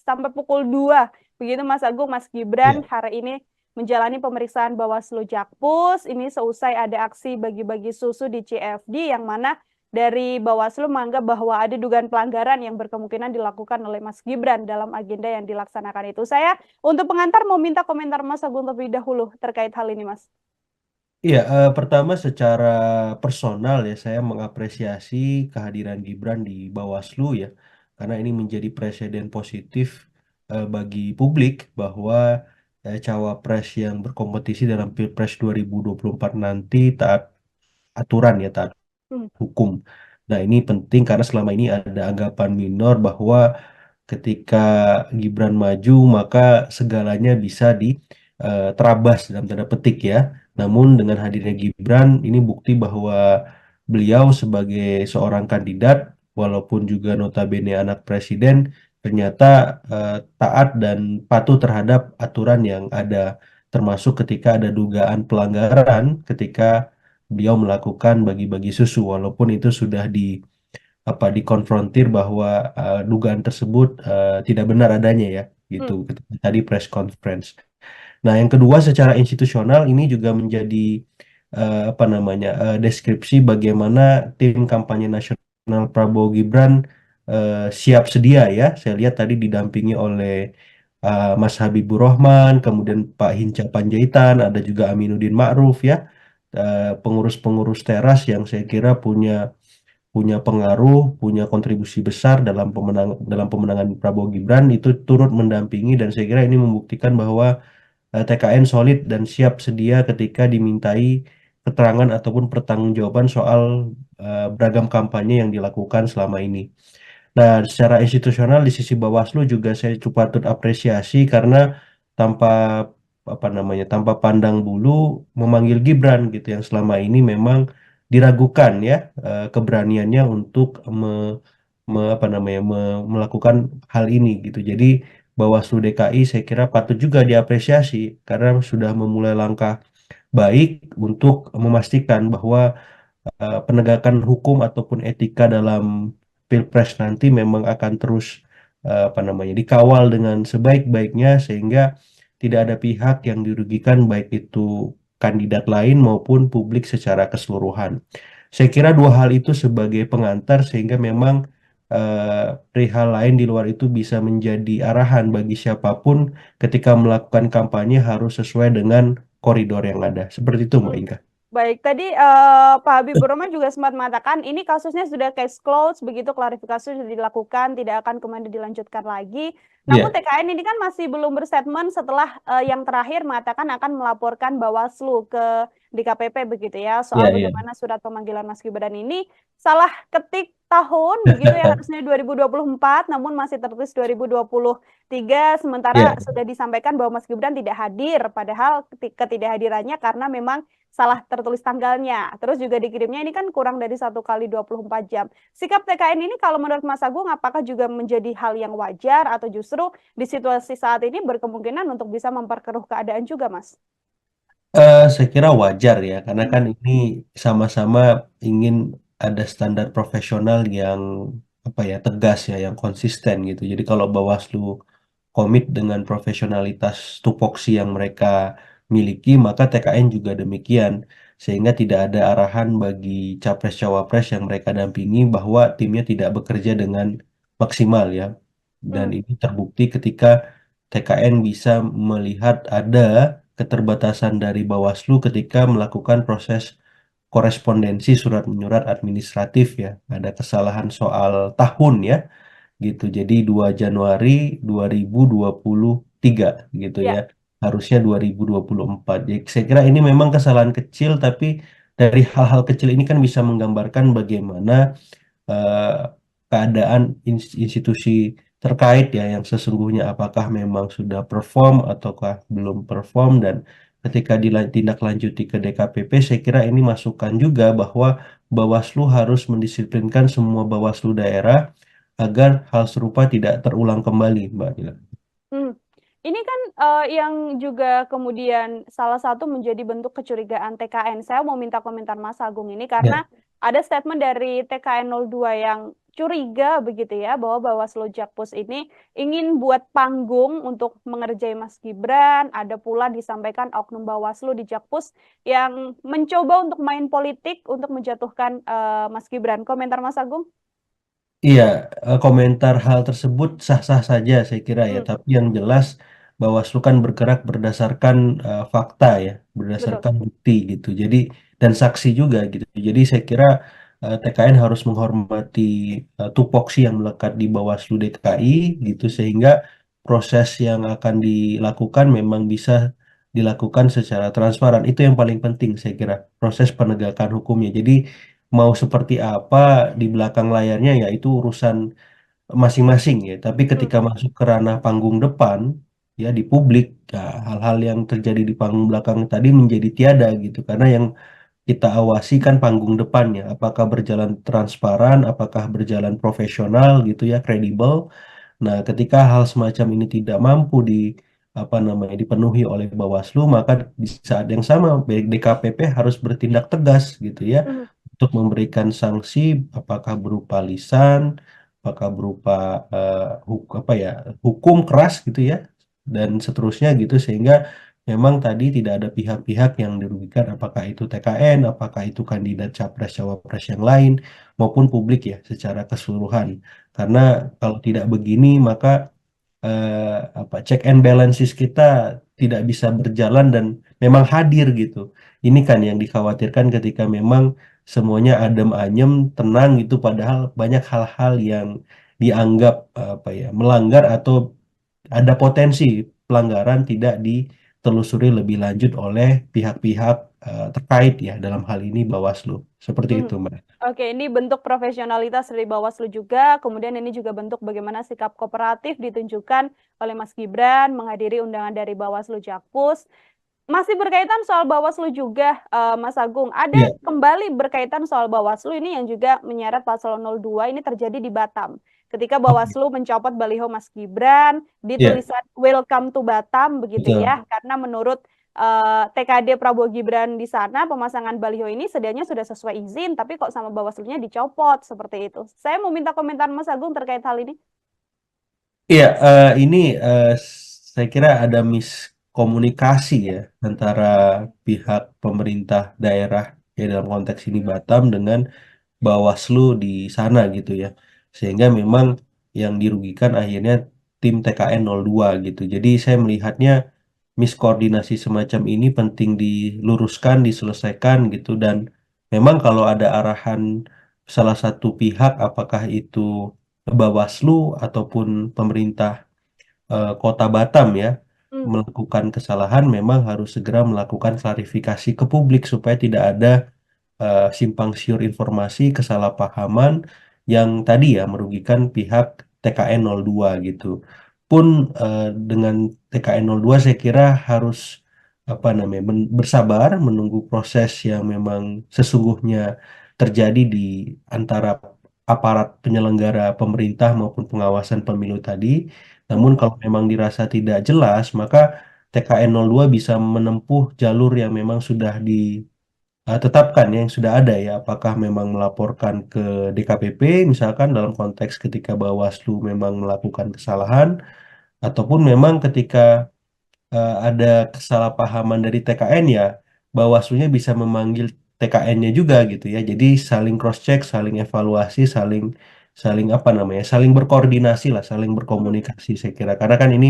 sampai pukul 2. Begitu Mas Agung, Mas Gibran Ya. hari ini menjalani pemeriksaan Bawaslu Jakpus. Ini seusai ada aksi bagi-bagi susu di CFD yang mana dari Bawaslu menganggap bahwa ada dugaan pelanggaran yang berkemungkinan dilakukan oleh Mas Gibran dalam agenda yang dilaksanakan itu. Saya untuk pengantar mau minta komentar Mas Agung terlebih dahulu terkait hal ini, Mas. Iya, pertama secara personal ya saya mengapresiasi kehadiran Gibran di Bawaslu ya, karena ini menjadi presiden positif bagi publik bahwa cawapres yang berkompetisi dalam Pilpres 2024 nanti taat aturan ya, taat Hmm. hukum. Nah, ini penting karena selama ini ada anggapan minor bahwa ketika Gibran maju maka segalanya bisa diterabas dalam tanda petik ya. Namun dengan hadirnya Gibran ini bukti bahwa beliau sebagai seorang kandidat walaupun juga notabene anak presiden ternyata taat dan patuh terhadap aturan yang ada, termasuk ketika ada dugaan pelanggaran ketika beliau melakukan bagi-bagi susu walaupun itu sudah dikonfrontir bahwa dugaan tersebut tidak benar adanya ya gitu ketika tadi press conference. Nah, yang kedua secara institusional ini juga menjadi deskripsi bagaimana tim kampanye nasional Prabowo Gibran siap sedia ya. Saya lihat tadi didampingi oleh Mas Habibur Rahman, kemudian Pak Hinca Panjaitan, ada juga Aminuddin Ma'ruf ya, pengurus-pengurus teras yang saya kira punya punya pengaruh, punya kontribusi besar dalam pemenangan Prabowo Gibran itu turut mendampingi, dan saya kira ini membuktikan bahwa TKN solid dan siap sedia ketika dimintai keterangan ataupun pertanggungjawaban soal beragam kampanye yang dilakukan selama ini. Nah, secara institusional di sisi Bawaslu juga saya patut apresiasi karena tanpa tanpa pandang bulu memanggil Gibran gitu yang selama ini memang diragukan ya keberaniannya untuk melakukan hal ini gitu. Jadi Bawaslu DKI saya kira patut juga diapresiasi karena sudah memulai langkah baik untuk memastikan bahwa penegakan hukum ataupun etika dalam Pilpres nanti memang akan terus dikawal dengan sebaik-baiknya sehingga tidak ada pihak yang dirugikan baik itu kandidat lain maupun publik secara keseluruhan. Saya kira dua hal itu sebagai pengantar sehingga memang perihal lain di luar itu bisa menjadi arahan bagi siapapun ketika melakukan kampanye harus sesuai dengan koridor yang ada. Seperti itu, Mbak Hmm. Inka. Baik, tadi Pak Habibur Rahman juga sempat mengatakan ini kasusnya sudah case closed, begitu klarifikasi sudah dilakukan, tidak akan kemudian dilanjutkan lagi. Namun Iya, TKN ini kan masih belum berstatement setelah yang terakhir mengatakan akan melaporkan Bawaslu ke DKPP begitu ya, iya, soal iya. bagaimana surat pemanggilan Mas Gibran ini salah ketik tahun begitu ya, harusnya 2024 namun masih tertulis 2023, sementara Iya. sudah disampaikan bahwa Mas Gibran tidak hadir, padahal ketidakhadirannya karena memang salah tertulis tanggalnya. Terus juga dikirimnya ini kan kurang dari 1 kali 24 jam. Sikap TKN ini kalau menurut Mas Agung apakah juga menjadi hal yang wajar atau justru di situasi saat ini berkemungkinan untuk bisa memperkeruh keadaan juga, Mas? Saya kira wajar ya, karena Hmm, kan ini sama-sama ingin ada standar profesional yang tegas ya, yang konsisten gitu. Jadi kalau Bawaslu komit dengan profesionalitas tupoksi yang mereka miliki, maka TKN juga demikian. Sehingga tidak ada arahan bagi capres-cawapres yang mereka dampingi bahwa timnya tidak bekerja dengan maksimal ya. Dan hmm, ini terbukti ketika TKN bisa melihat ada keterbatasan dari Bawaslu ketika melakukan proses korespondensi surat menyurat administratif ya. Ada kesalahan soal tahun ya gitu. Jadi 2 Januari 2023 gitu ya. ya. Harusnya 2024. Jadi saya kira ini memang kesalahan kecil tapi dari hal-hal kecil ini kan bisa menggambarkan bagaimana eh, keadaan institusi terkait ya yang sesungguhnya apakah memang sudah perform ataukah belum perform dan ketika ditindaklanjuti ke DKPP saya kira ini masukan juga bahwa Bawaslu harus mendisiplinkan semua Bawaslu daerah agar hal serupa tidak terulang kembali, Mbak Dila. Hmm. Ini kan yang juga kemudian salah satu menjadi bentuk kecurigaan TKN. Saya mau minta komentar Mas Agung ini karena Ya, ada statement dari TKN 02 yang curiga begitu ya bahwa Bawaslu Jakpus ini ingin buat panggung untuk mengerjai Mas Gibran. Ada pula disampaikan oknum Bawaslu di Jakpus yang mencoba untuk main politik untuk menjatuhkan Mas Gibran. Komentar Mas Agung? iya, komentar hal tersebut sah-sah saja saya kira ya, Hmm, tapi yang jelas Bawaslu kan bergerak berdasarkan fakta ya, betul. berdasarkan bukti gitu. Jadi dan saksi juga gitu. Jadi saya kira TKN harus menghormati tupoksi yang melekat di Bawaslu DKI gitu sehingga proses yang akan dilakukan memang bisa dilakukan secara transparan. Itu yang paling penting saya kira, proses penegakan hukumnya. Jadi mau seperti apa di belakang layarnya ya itu urusan masing-masing ya. Tapi Hmm, ketika masuk ke ranah panggung depan ya di publik ya, hal-hal yang terjadi di panggung belakang tadi menjadi tiada gitu. Karena yang kita awasi kan panggung depannya, apakah berjalan transparan, apakah berjalan profesional gitu ya, kredibel. Nah, ketika hal semacam ini tidak mampu dipenuhi oleh Bawaslu, maka di saat yang sama DKPP harus bertindak tegas gitu ya hmm, untuk memberikan sanksi, apakah berupa lisan, apakah berupa hukum keras gitu ya, dan seterusnya gitu sehingga memang tadi tidak ada pihak-pihak yang dirugikan, apakah itu TKN, apakah itu kandidat capres cawapres yang lain maupun publik ya secara keseluruhan. Karena kalau tidak begini maka check and balances kita tidak bisa berjalan dan memang hadir gitu. Ini kan yang dikhawatirkan ketika memang semuanya adem ayem, tenang gitu padahal banyak hal-hal yang dianggap melanggar atau ada potensi pelanggaran tidak ditelusuri lebih lanjut oleh pihak-pihak terkait ya, dalam hal ini Bawaslu. Seperti Mhm. itu, Mbak. Oke, ini bentuk profesionalitas dari Bawaslu juga, kemudian ini juga bentuk bagaimana sikap kooperatif ditunjukkan oleh Mas Gibran menghadiri undangan dari Bawaslu Jakpus. Masih berkaitan soal Bawaslu juga, Mas Agung, ada Iya, kembali berkaitan soal Bawaslu ini yang juga menyeret paslon 02 ini terjadi di Batam. Ketika oke, Bawaslu mencopot baliho Mas Gibran di iya, tulisan Welcome to Batam begitu betul. ya, karena menurut TKD Prabowo Gibran di sana pemasangan baliho ini sedianya sudah sesuai izin, tapi kok sama Bawaslunya dicopot seperti itu. Saya mau minta komentar Mas Agung terkait hal ini. Iya, ini saya kira ada miskomunikasi ya antara pihak pemerintah daerah ya dalam konteks ini Batam dengan Bawaslu di sana gitu ya. Sehingga memang yang dirugikan akhirnya tim TKN 02 gitu. Jadi saya melihatnya miskoordinasi semacam ini penting diluruskan, diselesaikan gitu, dan memang kalau ada arahan salah satu pihak apakah itu Bawaslu ataupun pemerintah Kota Batam ya Hmm, melakukan kesalahan, memang harus segera melakukan klarifikasi ke publik supaya tidak ada simpang siur informasi, kesalahpahaman yang tadi ya merugikan pihak TKN 02 gitu. Pun dengan TKN 02 saya kira harus apa namanya bersabar menunggu proses yang memang sesungguhnya terjadi di antara aparat penyelenggara pemerintah maupun pengawasan pemilu tadi. Namun mhm, kalau memang dirasa tidak jelas, maka TKN 02 bisa menempuh jalur yang memang sudah tetapkan ya, yang sudah ada ya, apakah memang melaporkan ke DKPP misalkan dalam konteks ketika Bawaslu memang melakukan kesalahan, ataupun memang ketika ada kesalahpahaman dari TKN ya, Bawaslunya bisa memanggil TKN-nya juga gitu ya. Jadi saling cross check, saling evaluasi, saling saling apa namanya, saling berkoordinasi lah, saling mhm, berkomunikasi saya kira. Karena kan ini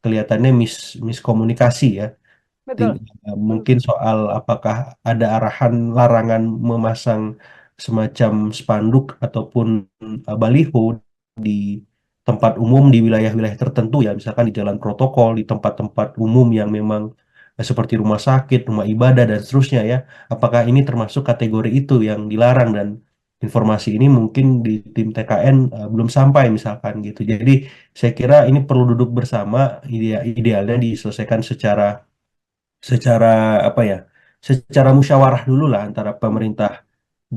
kelihatannya miskomunikasi ya. betul. Mhm, Mungkin soal apakah ada arahan larangan memasang semacam spanduk ataupun baliho di tempat umum di wilayah-wilayah tertentu ya, misalkan di jalan protokol, di tempat-tempat umum yang memang seperti rumah sakit, rumah ibadah dan seterusnya ya. Apakah ini termasuk kategori itu yang dilarang, dan informasi ini mungkin di tim TKN belum sampai misalkan gitu. Jadi saya kira ini perlu duduk bersama, idealnya diselesaikan secara secara apa ya, secara musyawarah dulu lah antara mhm. pemerintah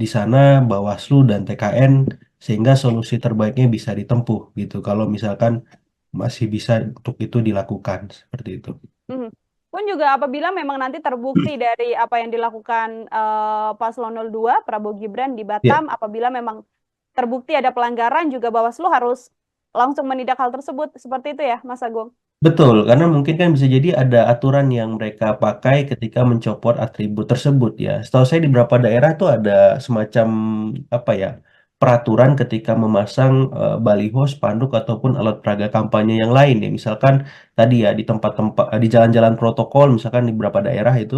di sana, Bawaslu dan TKN, sehingga solusi terbaiknya bisa ditempuh gitu. Kalau misalkan masih bisa untuk itu dilakukan seperti itu. Mhm. Pun juga apabila memang nanti terbukti dari apa yang dilakukan Paslon 02 Prabowo Gibran di Ya, Batam, apabila memang terbukti ada pelanggaran juga Bawaslu harus langsung menindak hal tersebut. Seperti itu ya, Mas Agung? betul, karena mungkin kan bisa jadi ada aturan yang mereka pakai ketika mencopot atribut tersebut ya. Setahu saya di beberapa daerah tuh ada semacam apa ya, peraturan ketika memasang baliho, spanduk ataupun alat peraga kampanye yang lain ya. Misalkan tadi ya di tempat-tempat di jalan-jalan protokol, misalkan di beberapa daerah itu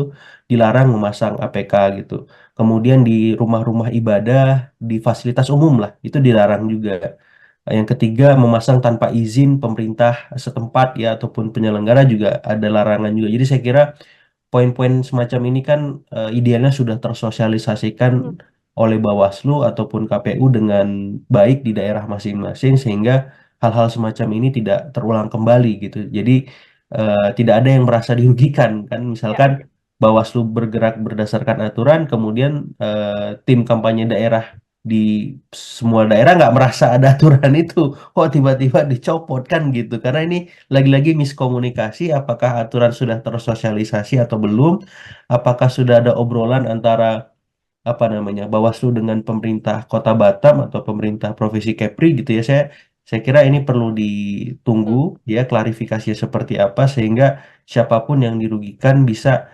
dilarang memasang APK gitu. Kemudian di rumah-rumah ibadah, di fasilitas umum lah, itu dilarang juga. Yang ketiga, memasang tanpa izin pemerintah setempat ya ataupun penyelenggara juga ada larangan juga. Jadi saya kira poin-poin semacam ini kan idealnya sudah tersosialisasikan Mhm, oleh Bawaslu ataupun KPU dengan baik di daerah masing-masing, sehingga hal-hal semacam ini tidak terulang kembali gitu. Jadi tidak ada yang merasa dirugikan kan, ya. misalkan Bawaslu bergerak berdasarkan aturan, kemudian tim kampanye daerah di semua daerah nggak merasa ada aturan itu, kok tiba-tiba dicopot kan gitu. Karena ini lagi-lagi miskomunikasi, apakah aturan sudah tersosialisasi atau belum, apakah sudah ada obrolan antara apa namanya Bawaslu dengan pemerintah Kota Batam atau pemerintah Provinsi Kepri gitu ya. Saya kira ini perlu ditunggu Mhm, ya klarifikasi seperti apa, sehingga siapapun yang dirugikan bisa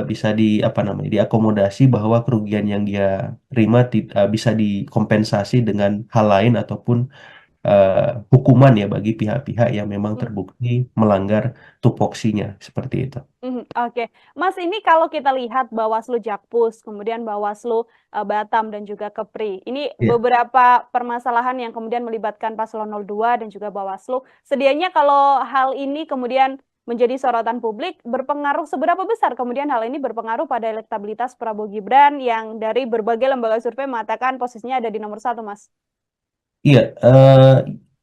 bisa di apa namanya diakomodasi, bahwa kerugian yang dia terima bisa dikompensasi dengan hal lain ataupun hukuman ya bagi pihak-pihak yang memang mhm. terbukti melanggar tupoksinya seperti itu. Mhm, oke. Mas, ini kalau kita lihat Bawaslu Jakpus, kemudian Bawaslu Batam dan juga Kepri. Ini Ya. beberapa permasalahan yang kemudian melibatkan Paslon 02 dan juga Bawaslu. Sedianya kalau hal ini kemudian menjadi sorotan publik, berpengaruh seberapa besar kemudian hal ini berpengaruh pada elektabilitas Prabowo Gibran yang dari berbagai lembaga survei mengatakan posisinya ada di nomor 1, Mas? Iya,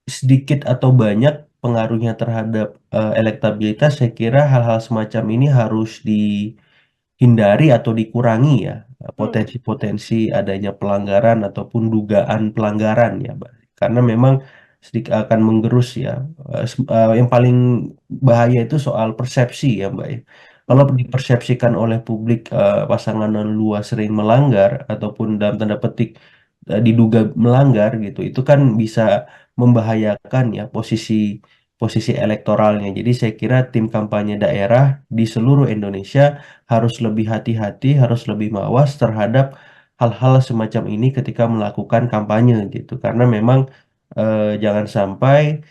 sedikit atau banyak pengaruhnya terhadap elektabilitas, saya kira hal-hal semacam ini harus dihindari atau dikurangi ya, potensi-potensi adanya pelanggaran ataupun dugaan pelanggaran ya, Mbak. Karena memang sedikit akan menggerus ya. Yang paling bahaya itu soal persepsi ya, Mbak ya. Kalau dipersepsikan oleh publik pasangan dua sering melanggar ataupun dalam tanda petik diduga melanggar gitu, itu kan bisa membahayakan ya posisi posisi elektoralnya. Jadi saya kira tim kampanye daerah di seluruh Indonesia harus lebih hati-hati, harus lebih mawas terhadap hal-hal semacam ini ketika melakukan kampanye gitu. Karena memang jangan sampai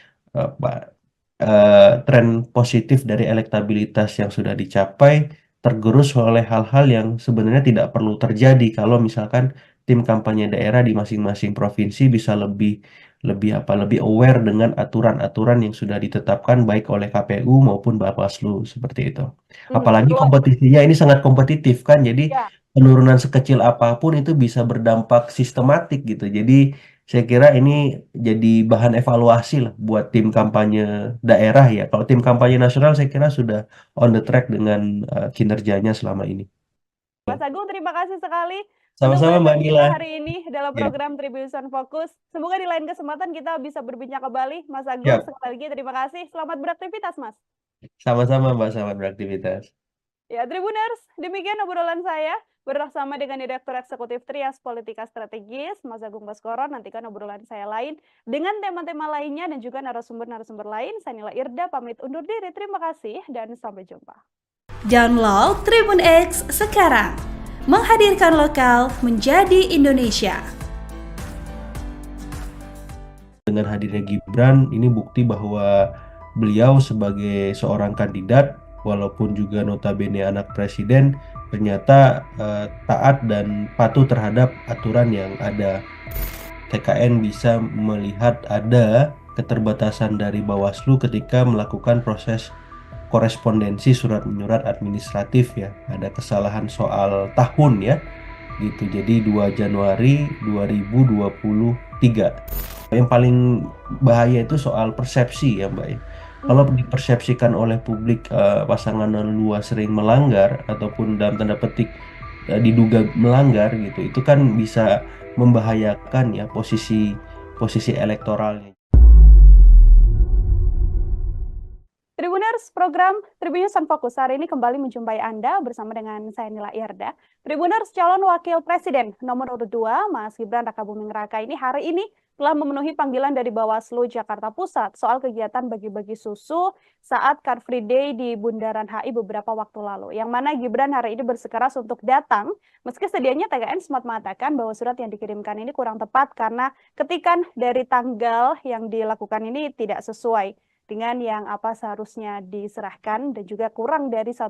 tren positif dari elektabilitas yang sudah dicapai tergerus oleh hal-hal yang sebenarnya tidak perlu terjadi kalau misalkan tim kampanye daerah di masing-masing provinsi bisa lebih lebih aware dengan aturan-aturan yang sudah ditetapkan baik oleh KPU maupun Bawaslu seperti itu. Apalagi Betul. kompetisinya ini sangat kompetitif kan, jadi Ya. penurunan sekecil apapun itu bisa berdampak sistematik gitu. Jadi saya kira ini jadi bahan evaluasi lah buat tim kampanye daerah ya. Kalau tim kampanye nasional saya kira sudah on the track dengan kinerjanya selama ini. Mas Agung, terima kasih sekali untuk Sama-sama Mbak bahasan Nila. kita hari ini dalam Ya, program Tribun Fokus. Semoga di lain kesempatan kita bisa berbincang kembali. Mas Agung, siap. sekali lagi terima kasih. Selamat beraktivitas, Mas. Sama-sama Mbak, selamat beraktivitas. Ya, Tribuners, demikian obrolan saya bersama dengan Direktur Eksekutif Trias Politika Strategis, Mas Agung Baskoro. Nantikan obrolan saya lain dengan tema-tema lainnya dan juga narasumber-narasumber lain. Saya Nila Irda, pamit undur diri. Terima kasih dan sampai jumpa. Download Tribun X sekarang. Menghadirkan lokal menjadi Indonesia. Dengan hadirnya Gibran, ini bukti bahwa beliau sebagai seorang kandidat, walaupun juga notabene anak presiden, ternyata taat dan patuh terhadap aturan yang ada. TKN bisa melihat ada keterbatasan dari Bawaslu ketika melakukan proses korespondensi surat menyurat administratif ya. Ada kesalahan soal tahun ya. Gitu. Jadi 2 Januari 2023. Yang paling bahaya itu soal persepsi ya, Mbak ya. Kalau dipersepsikan oleh publik pasangan dua sering melanggar ataupun dalam tanda petik diduga melanggar gitu, itu kan bisa membahayakan ya posisi posisi elektoralnya. Tribuners, program Tribun Fokus hari ini kembali menjumpai Anda bersama dengan saya Nila Irda. Tribuners, calon wakil presiden nomor urut 2, Mas Gibran Rakabuming Raka ini hari ini telah memenuhi panggilan dari Bawaslu Jakarta Pusat soal kegiatan bagi-bagi susu saat Car Free Day di Bundaran HI beberapa waktu lalu. Yang mana Gibran hari ini bersikeras untuk datang, meski sedianya TKN sempat mengatakan bahwa surat yang dikirimkan ini kurang tepat karena ketikan dari tanggal yang dilakukan ini tidak sesuai dengan yang apa seharusnya diserahkan dan juga kurang dari 1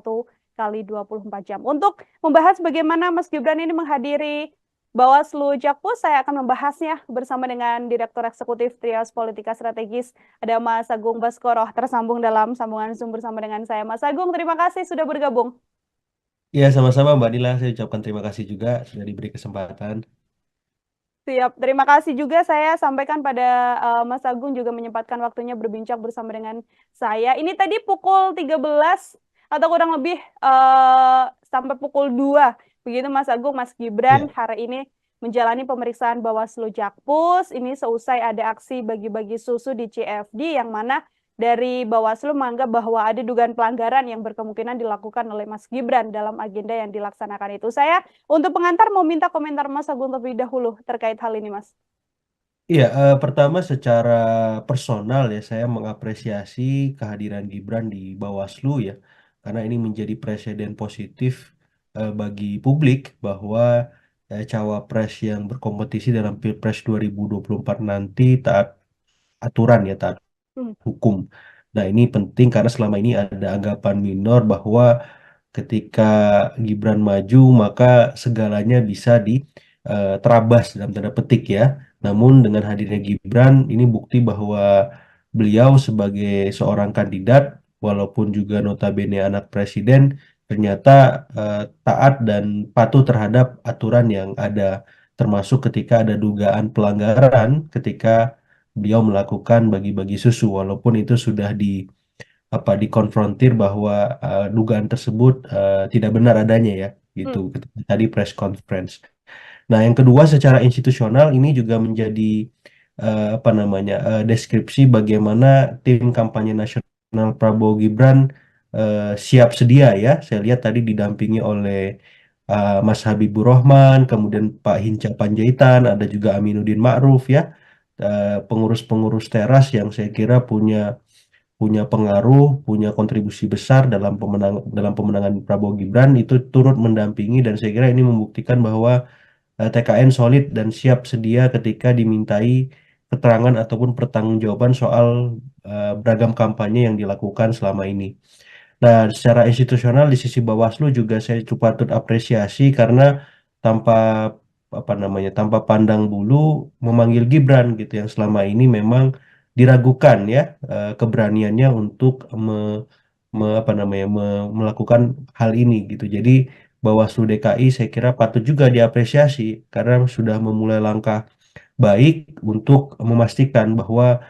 kali 24 jam. Untuk membahas bagaimana Mas Gibran ini menghadiri Bawaslu Jakpus, saya akan membahasnya bersama dengan Direktur Eksekutif Trias Politika Strategis, ada Mas Agung Baskoro, tersambung dalam sambungan Zoom bersama dengan saya. Mas Agung, terima kasih sudah bergabung. Ya, sama-sama Mbak Nila, saya ucapkan terima kasih juga sudah diberi kesempatan. Siap, terima kasih juga saya sampaikan pada Mas Agung juga menyempatkan waktunya berbincang bersama dengan saya. Ini tadi pukul 13 atau kurang lebih sampai pukul 2. Begitu Mas Agung, Mas Gibran hari ini menjalani pemeriksaan Bawaslu Jakpus. Ini seusai ada aksi bagi-bagi susu di CFD yang mana dari Bawaslu menganggap bahwa ada dugaan pelanggaran yang berkemungkinan dilakukan oleh Mas Gibran dalam agenda yang dilaksanakan itu. Saya untuk pengantar mau minta komentar Mas Agung terlebih dahulu terkait hal ini, Mas. Iya, pertama secara personal ya saya mengapresiasi kehadiran Gibran di Bawaslu ya, karena ini menjadi presiden positif bagi publik bahwa cawapres yang berkompetisi dalam Pilpres 2024 nanti taat aturan ya, taat hukum. Nah, ini penting karena selama ini ada anggapan minor bahwa ketika Gibran maju maka segalanya bisa terabas dalam tanda petik ya. Namun dengan hadirnya Gibran ini bukti bahwa beliau sebagai seorang kandidat walaupun juga notabene anak presiden, ternyata taat dan patuh terhadap aturan yang ada, termasuk ketika ada dugaan pelanggaran ketika beliau melakukan bagi-bagi susu, walaupun itu sudah dikonfrontir bahwa dugaan tersebut tidak benar adanya ya, gitu Hmm. ketika tadi press conference. Nah, yang kedua secara institusional ini juga menjadi apa namanya deskripsi bagaimana tim kampanye nasional Prabowo Gibran siap sedia ya. Saya lihat tadi didampingi oleh Mas Habibur Rahman, kemudian Pak Hinca Panjaitan, ada juga Aminuddin Ma'ruf ya, pengurus-pengurus teras yang saya kira punya punya pengaruh, punya kontribusi besar dalam pemenangan Prabowo Gibran itu turut mendampingi, dan saya kira ini membuktikan bahwa TKN solid dan siap sedia ketika dimintai keterangan ataupun pertanggungjawaban soal beragam kampanye yang dilakukan selama ini. Nah, secara institusional di sisi Bawaslu juga saya cukup patut apresiasi karena tanpa tanpa pandang bulu memanggil Gibran gitu yang selama ini memang diragukan ya keberaniannya untuk melakukan hal ini gitu. Jadi Bawaslu DKI saya kira patut juga diapresiasi karena sudah memulai langkah baik untuk memastikan bahwa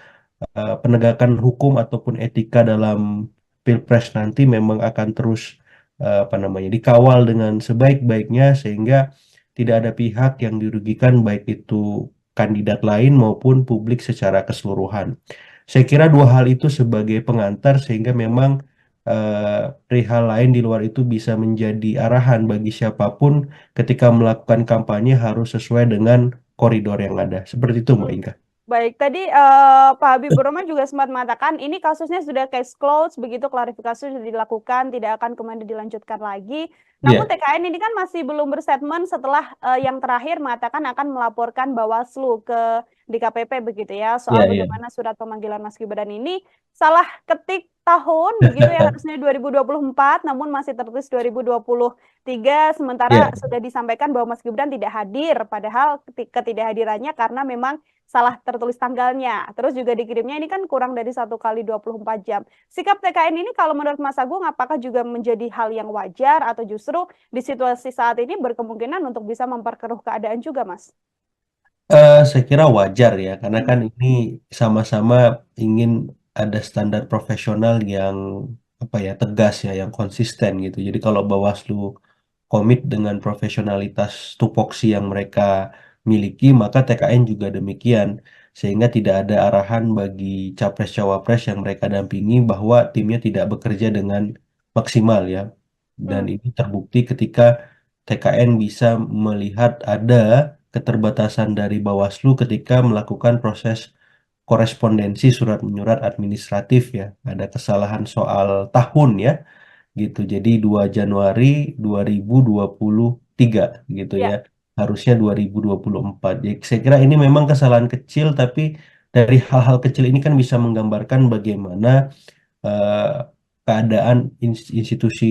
penegakan hukum ataupun etika dalam Pilpres nanti memang akan terus dikawal dengan sebaik-baiknya sehingga tidak ada pihak yang dirugikan baik itu kandidat lain maupun publik secara keseluruhan. Saya kira dua hal itu sebagai pengantar sehingga memang perihal lain di luar itu bisa menjadi arahan bagi siapapun ketika melakukan kampanye harus sesuai dengan koridor yang ada. Seperti itu, Mbak Hmm. Inka. Baik, tadi Pak Habibur Rahman juga sempat mengatakan ini kasusnya sudah case closed, begitu klarifikasi sudah dilakukan, tidak akan kemudian dilanjutkan lagi. Namun Iya, TKN ini kan masih belum berstatement setelah yang terakhir mengatakan akan melaporkan Bawaslu ke DKPP begitu ya, soal iya, iya. bagaimana surat pemanggilan Mas Gibran ini salah ketik tahun begitu ya, harusnya 2024 namun masih tertulis 2023, sementara Iya. sudah disampaikan bahwa Mas Gibran tidak hadir, padahal ketidakhadirannya karena memang salah tertulis tanggalnya. Terus juga dikirimnya ini kan kurang dari 1 kali 24 jam. Sikap TKN ini kalau menurut Mas Agung apakah juga menjadi hal yang wajar atau justru di situasi saat ini berkemungkinan untuk bisa memperkeruh keadaan juga, Mas? Saya kira wajar ya, karena Hmm. kan ini sama-sama ingin ada standar profesional yang tegas ya, yang konsisten gitu. Jadi kalau Bawaslu komit dengan profesionalitas tupoksi yang mereka miliki, maka TKN juga demikian. Sehingga tidak ada arahan bagi capres-cawapres yang mereka dampingi bahwa timnya tidak bekerja dengan maksimal ya. Dan Hmm. ini terbukti ketika TKN bisa melihat ada keterbatasan dari Bawaslu ketika melakukan proses korespondensi surat menyurat administratif ya. Ada kesalahan soal tahun ya gitu. Jadi 2 Januari 2023 gitu ya. Ya. Harusnya 2024. Jadi saya kira ini memang kesalahan kecil tapi dari hal-hal kecil ini kan bisa menggambarkan bagaimana eh, keadaan institusi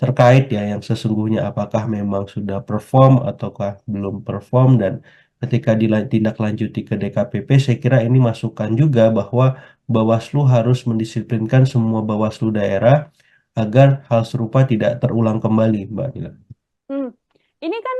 terkait ya yang sesungguhnya apakah memang sudah perform ataukah belum perform, dan ketika ditindaklanjuti ke DKPP saya kira ini masukan juga bahwa Bawaslu harus mendisiplinkan semua Bawaslu daerah agar hal serupa tidak terulang kembali, Mbak Nila. Hmm. Ini kan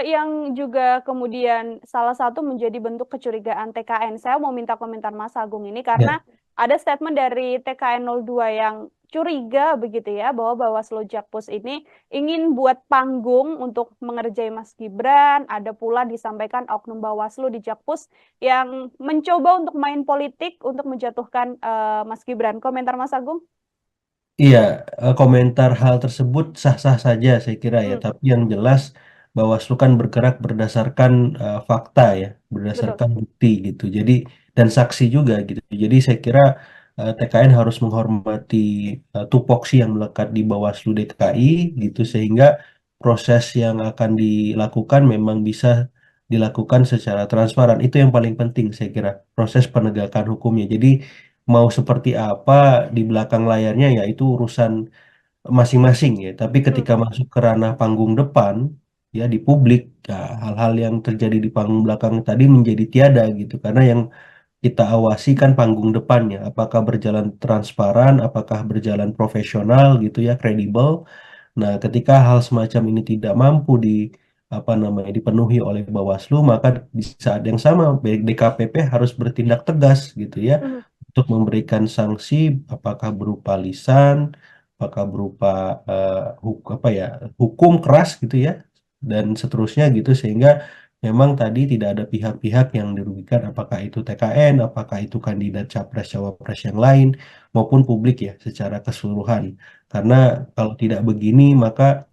yang juga kemudian salah satu menjadi bentuk kecurigaan TKN. Saya mau minta komentar Mas Agung ini Ya, karena ada statement dari TKN 02 yang curiga begitu ya bahwa Bawaslu Jakpus ini ingin buat panggung untuk mengerjai Mas Gibran. Ada pula disampaikan oknum Bawaslu di Jakpus yang mencoba untuk main politik untuk menjatuhkan Mas Gibran. Komentar Mas Agung? iya, komentar hal tersebut sah-sah saja saya kira ya, Hmm, tapi yang jelas Bawaslu kan bergerak berdasarkan fakta ya, betul. berdasarkan bukti gitu. Jadi dan saksi juga gitu. Jadi saya kira TKN harus menghormati tupoksi yang melekat di Bawaslu DKI gitu sehingga proses yang akan dilakukan memang bisa dilakukan secara transparan. Itu yang paling penting saya kira, proses penegakan hukumnya. Jadi mau seperti apa di belakang layarnya ya itu urusan masing-masing ya. Tapi Hmm, ketika masuk ke ranah panggung depan ya di publik, ya, hal-hal yang terjadi di panggung belakang tadi menjadi tiada gitu. Karena yang kita awasi kan panggung depannya, apakah berjalan transparan, apakah berjalan profesional gitu ya, kredibel. Nah, ketika hal semacam ini tidak mampu apa namanya dipenuhi oleh Bawaslu, maka di saat yang sama DKPP harus bertindak tegas gitu ya Mhm. untuk memberikan sanksi, apakah berupa lisan, apakah berupa apa ya hukum keras gitu ya, dan seterusnya gitu sehingga memang tadi tidak ada pihak-pihak yang dirugikan, apakah itu TKN, apakah itu kandidat capres cawapres yang lain maupun publik ya secara keseluruhan. Karena kalau tidak begini maka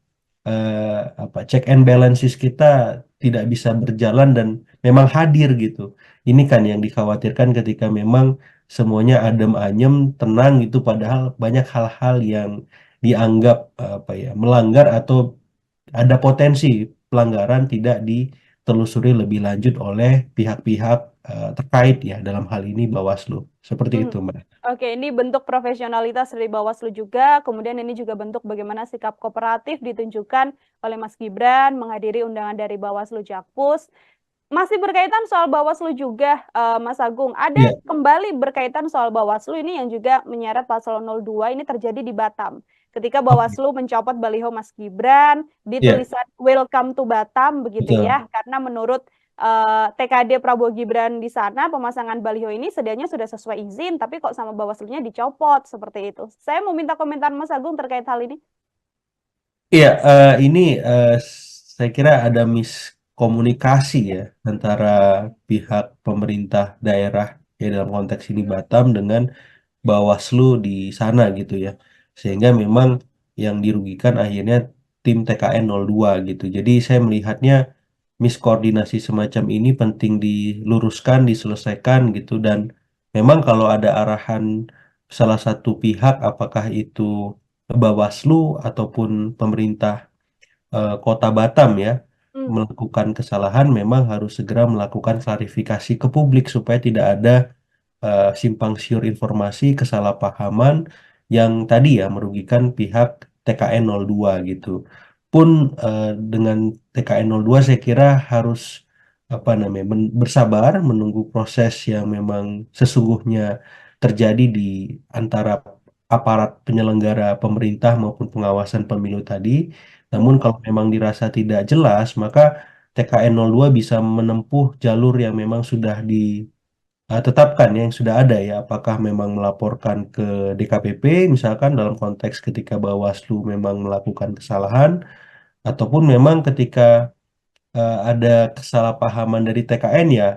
apa check and balances kita tidak bisa berjalan dan memang hadir gitu. Ini kan yang dikhawatirkan ketika memang semuanya adem ayem, tenang gitu padahal banyak hal-hal yang dianggap apa ya melanggar atau ada potensi pelanggaran tidak ditelusuri lebih lanjut oleh pihak-pihak terkait ya dalam hal ini Bawaslu. Seperti Mhm. itu, Mbak. Oke, ini bentuk profesionalitas dari Bawaslu juga, kemudian ini juga bentuk bagaimana sikap kooperatif ditunjukkan oleh Mas Gibran menghadiri undangan dari Bawaslu Jakpus. Masih berkaitan soal Bawaslu juga, Mas Agung, ada Ya, kembali berkaitan soal Bawaslu ini yang juga menyeret paslon 02 ini terjadi di Batam. Ketika oke. Bawaslu mencopot baliho Mas Gibran di Ya, tulisan Welcome to Batam begitu betul. ya, karena menurut TKD Prabowo Gibran di sana pemasangan baliho ini sedianya sudah sesuai izin, tapi kok sama Bawaslunya dicopot seperti itu. Saya mau minta komentar Mas Agung terkait hal ini. Iya, ini saya kira ada miskomunikasi ya antara pihak pemerintah daerah ya dalam konteks ini Batam dengan Bawaslu di sana gitu ya. Sehingga memang yang dirugikan akhirnya tim TKN 02 gitu. Jadi saya melihatnya miskoordinasi semacam ini penting diluruskan, diselesaikan gitu dan memang kalau ada arahan salah satu pihak apakah itu Bawaslu ataupun pemerintah Kota Batam ya Hmm. melakukan kesalahan memang harus segera melakukan klarifikasi ke publik supaya tidak ada simpang siur informasi, kesalahpahaman yang tadi ya merugikan pihak TKN 02 gitu. Pun dengan TKN 02 saya kira harus apa namanya bersabar menunggu proses yang memang sesungguhnya terjadi di antara aparat penyelenggara pemerintah maupun pengawasan pemilu tadi. Namun Hmm. kalau memang dirasa tidak jelas, maka TKN 02 bisa menempuh jalur yang memang sudah tetapkan ya, yang sudah ada ya, apakah memang melaporkan ke DKPP misalkan dalam konteks ketika Bawaslu memang melakukan kesalahan, ataupun memang ketika ada kesalahpahaman dari TKN ya,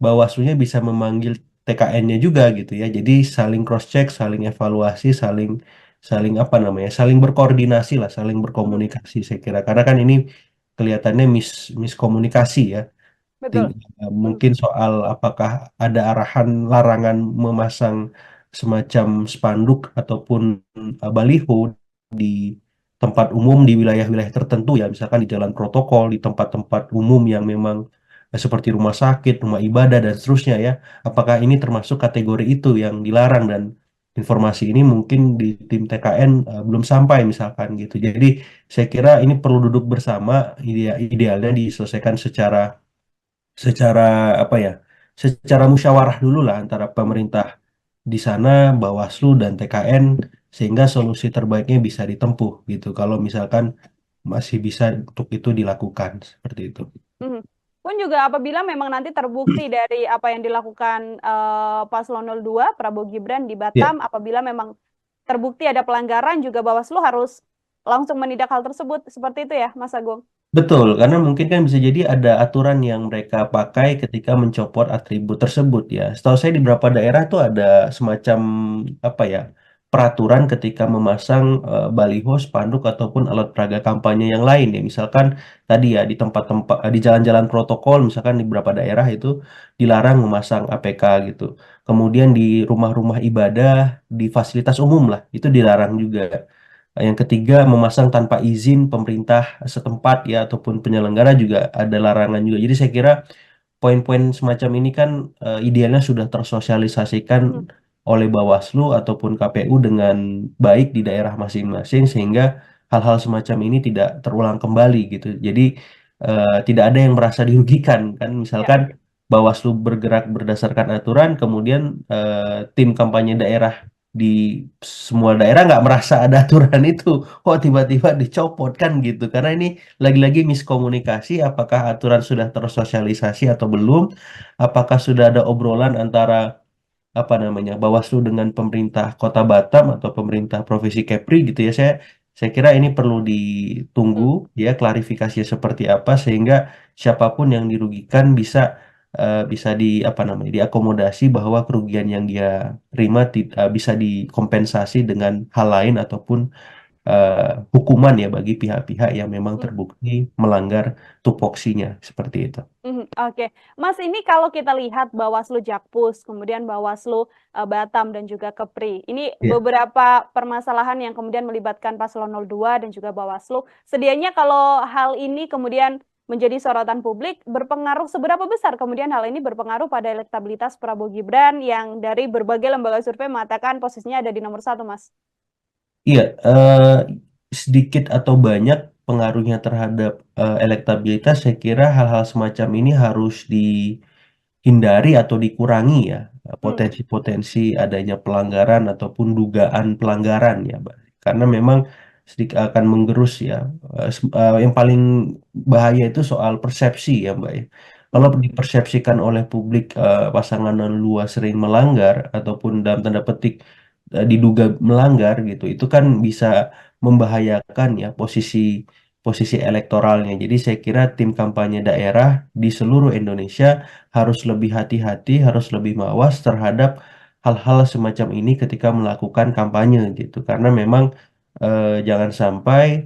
Bawaslunya bisa memanggil TKN-nya juga gitu ya. Jadi saling cross check, saling evaluasi, saling saling apa namanya, saling berkoordinasi lah, saling Hmm. berkomunikasi saya kira. Karena kan ini kelihatannya miskomunikasi ya. Betul. Hmm. Mungkin soal apakah ada arahan larangan memasang semacam spanduk ataupun baliho di tempat umum di wilayah-wilayah tertentu ya, misalkan di jalan protokol, di tempat-tempat umum yang memang seperti rumah sakit, rumah ibadah dan seterusnya ya. Apakah ini termasuk kategori itu yang dilarang dan informasi ini mungkin di tim TKN belum sampai misalkan gitu. Jadi saya kira ini perlu duduk bersama, idealnya diselesaikan secara secara apa ya secara musyawarah dulu lah antara pemerintah di sana Bawaslu dan TKN sehingga solusi terbaiknya bisa ditempuh gitu kalau misalkan masih bisa untuk itu dilakukan seperti itu. Mhm. Pun juga apabila memang nanti terbukti dari apa yang dilakukan Paslon 02 Prabowo Gibran di Ya, Batam, apabila memang terbukti ada pelanggaran juga Bawaslu harus langsung menindak hal tersebut. Seperti itu ya, Mas Agung? betul, karena mungkin kan bisa jadi ada aturan yang mereka pakai ketika mencopot atribut tersebut ya. Setahu saya di beberapa daerah tuh ada semacam apa ya peraturan ketika memasang baliho, spanduk ataupun alat peraga kampanye yang lain ya. Misalkan tadi ya di tempat-tempat di jalan-jalan protokol, misalkan di beberapa daerah itu dilarang memasang APK gitu. Kemudian di rumah-rumah ibadah, di fasilitas umum lah itu dilarang juga. Yang ketiga, memasang tanpa izin pemerintah setempat ya ataupun penyelenggara juga ada larangan juga. Jadi saya kira poin-poin semacam ini kan idealnya sudah tersosialisasikan Mhm. oleh Bawaslu ataupun KPU dengan baik di daerah masing-masing sehingga hal-hal semacam ini tidak terulang kembali gitu. Jadi tidak ada yang merasa dirugikan kan. Ya. Misalkan Bawaslu bergerak berdasarkan aturan, kemudian tim kampanye daerah di semua daerah nggak merasa ada aturan itu, kok tiba-tiba dicopot kan gitu. Karena ini lagi-lagi miskomunikasi, apakah aturan sudah tersosialisasi atau belum, apakah sudah ada obrolan antara apa namanya Bawaslu dengan pemerintah Kota Batam atau pemerintah Provinsi Kepri gitu ya. Saya kira ini perlu ditunggu Hmm. ya klarifikasinya seperti apa sehingga siapapun yang dirugikan bisa di apa namanya diakomodasi bahwa kerugian yang dia terima bisa dikompensasi dengan hal lain ataupun hukuman ya bagi pihak-pihak yang memang Hmm. terbukti melanggar tupoksinya seperti itu. Oke, Mas, ini kalau kita lihat Bawaslu Jakpus, kemudian Bawaslu Batam dan juga Kepri, ini Ya. beberapa permasalahan yang kemudian melibatkan Paslon 02 dan juga Bawaslu. Sedianya kalau hal ini kemudian menjadi sorotan publik, berpengaruh seberapa besar kemudian hal ini berpengaruh pada elektabilitas Prabowo Gibran yang dari berbagai lembaga survei mengatakan posisinya ada di nomor 1, Mas? Iya, sedikit atau banyak pengaruhnya terhadap elektabilitas, saya kira hal-hal semacam ini harus dihindari atau dikurangi ya, Hmm. potensi-potensi adanya pelanggaran ataupun dugaan pelanggaran ya, Mbak. Karena memang sedikit akan menggerus ya. Yang paling bahaya itu soal persepsi ya, Mbak ya. Kalau Hmm. dipersepsikan oleh publik pasangan luas sering melanggar ataupun dalam tanda petik diduga melanggar gitu, itu kan bisa membahayakan ya posisi posisi elektoralnya. Jadi saya kira tim kampanye daerah di seluruh Indonesia harus lebih hati-hati, harus lebih mawas terhadap hal-hal semacam ini ketika melakukan kampanye gitu. Karena memang jangan sampai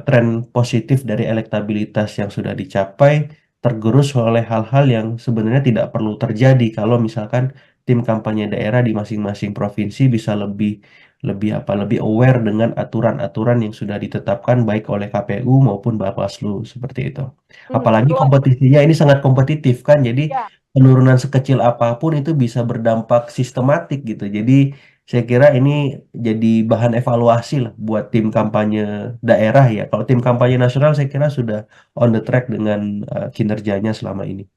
tren positif dari elektabilitas yang sudah dicapai tergerus oleh hal-hal yang sebenarnya tidak perlu terjadi kalau misalkan tim kampanye daerah di masing-masing provinsi bisa lebih lebih lebih aware dengan aturan-aturan yang sudah ditetapkan baik oleh KPU maupun Bawaslu seperti itu. Apalagi Kalau kompetisinya ini sangat kompetitif kan, jadi ya. penurunan sekecil apapun itu bisa berdampak sistematik gitu. Jadi saya kira ini jadi bahan evaluasi lah buat tim kampanye daerah ya. Kalau tim kampanye nasional saya kira sudah on the track dengan kinerjanya selama ini.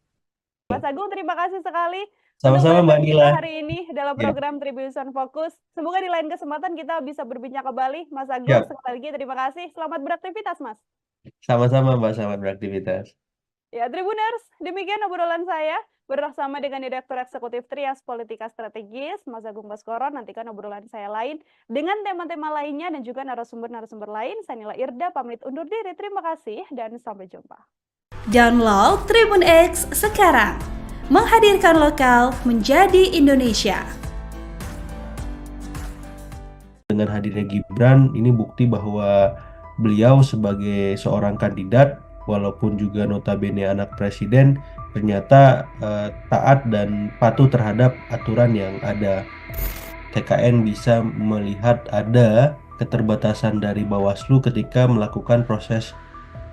Mas Agung, terima kasih sekali untuk Sama-sama Mbak bahasan kita Nila. hari ini dalam Ya, program Tribunnews Fokus. Semoga di lain kesempatan kita bisa berbincang kembali. Mas Agung, siap. sekali lagi terima kasih. Selamat beraktivitas, Mas. Sama-sama Mbak, selamat beraktivitas. Ya, Tribuners, demikian obrolan saya bersama dengan Direktur Eksekutif Trias Politika Strategis, Mas Agung Baskoro. Nantikan obrolan saya lain dengan tema-tema lainnya dan juga narasumber-narasumber lain. Saya Nila Irda, pamit undur diri. Terima kasih dan sampai jumpa. Download Tribun X sekarang. Menghadirkan lokal menjadi Indonesia. Dengan hadirnya Gibran, ini bukti bahwa beliau sebagai seorang kandidat, walaupun juga notabene anak presiden, ternyata taat dan patuh terhadap aturan yang ada. TKN bisa melihat ada keterbatasan dari Bawaslu ketika melakukan proses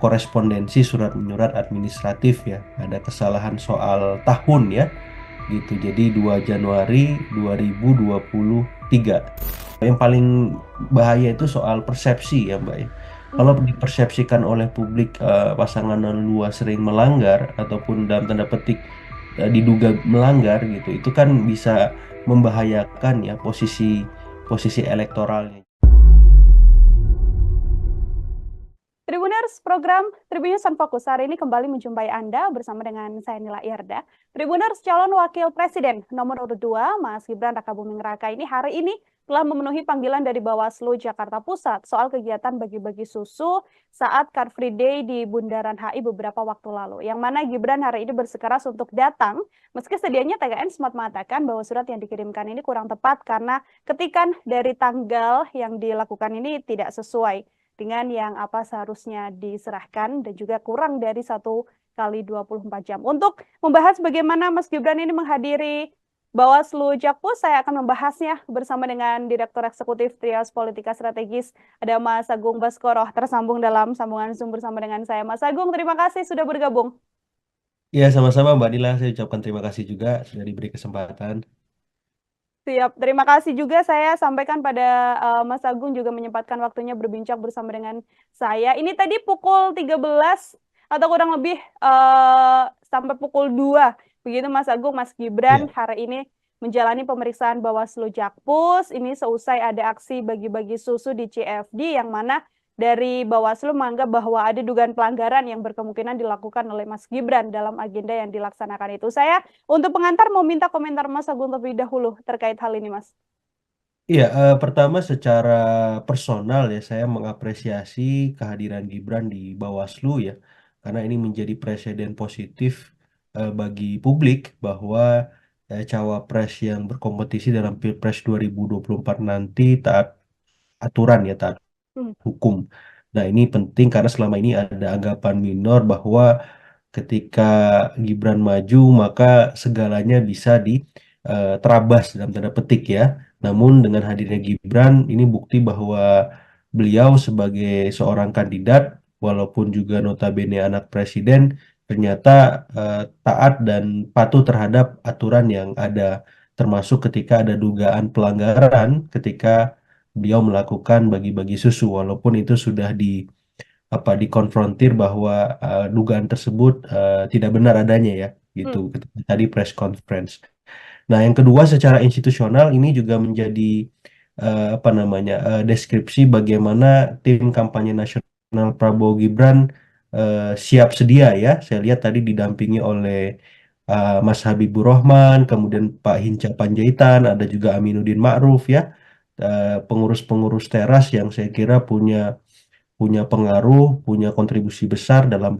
korespondensi surat menyurat administratif ya. Ada kesalahan soal tahun ya gitu. Jadi 2 Januari 2023. Yang paling bahaya itu soal persepsi ya Mbak ya. Kalau dipersepsikan oleh publik pasangan luas sering melanggar ataupun dalam tanda petik diduga melanggar gitu, itu kan bisa membahayakan ya posisi posisi elektoralnya. Tribuners, program Tribunnews on Fokus hari ini kembali menjumpai Anda bersama dengan saya Nila Irda. Tribuners, calon wakil presiden nomor urut 2, Mas Gibran Rakabuming Raka ini hari ini telah memenuhi panggilan dari Bawaslu Jakarta Pusat soal kegiatan bagi-bagi susu saat Car Free Day di Bundaran HI beberapa waktu lalu. Yang mana Gibran hari ini bersikeras untuk datang, meski sedianya TKN sempat mengatakan bahwa surat yang dikirimkan ini kurang tepat karena ketikan dari tanggal yang dilakukan ini tidak sesuai dengan yang apa seharusnya diserahkan dan juga kurang dari 1 kali 24 jam. Untuk membahas bagaimana Mas Gibran ini menghadiri Bawaslu Jakpus, saya akan membahasnya bersama dengan Direktur Eksekutif Trias Politika Strategis, ada Mas Agung Baskoro, tersambung dalam sambungan Zoom bersama dengan saya. Mas Agung, terima kasih sudah bergabung. Ya, sama-sama Mbak Nila, saya ucapkan terima kasih juga sudah diberi kesempatan. Siap, terima kasih juga saya sampaikan pada Mas Agung juga menyempatkan waktunya berbincang bersama dengan saya. Ini tadi pukul 13 atau kurang lebih sampai pukul 2. Begitu Mas Agung, Mas Gibran Ya. hari ini menjalani pemeriksaan Bawaslu Jakpus. Ini seusai ada aksi bagi-bagi susu di CFD yang mana dari Bawaslu menganggap bahwa ada dugaan pelanggaran yang berkemungkinan dilakukan oleh Mas Gibran dalam agenda yang dilaksanakan itu. Saya untuk pengantar mau minta komentar Mas Agung terlebih dahulu terkait hal ini, Mas. Iya, pertama secara personal ya saya mengapresiasi kehadiran Gibran di Bawaslu ya, karena ini menjadi presiden positif bagi publik bahwa cawapres yang berkompetisi dalam Pilpres 2024 nanti taat aturan ya, taat Hmm. hukum. Nah, ini penting karena selama ini ada anggapan minor bahwa ketika Gibran maju maka segalanya bisa diterabas dalam tanda petik ya. Namun dengan hadirnya Gibran ini bukti bahwa beliau sebagai seorang kandidat walaupun juga notabene anak presiden ternyata taat dan patuh terhadap aturan yang ada, termasuk ketika ada dugaan pelanggaran ketika beliau melakukan bagi-bagi susu walaupun itu sudah dikonfrontir bahwa dugaan tersebut tidak benar adanya ya gitu Hmm. ketika tadi press conference. Nah, yang kedua secara institusional ini juga menjadi apa namanya deskripsi bagaimana tim kampanye nasional Prabowo Gibran siap sedia ya. Saya lihat tadi didampingi oleh Mas Habibur Rahman, kemudian Pak Hinca Panjaitan, ada juga Aminuddin Ma'ruf ya, pengurus-pengurus teras yang saya kira punya punya pengaruh, punya kontribusi besar dalam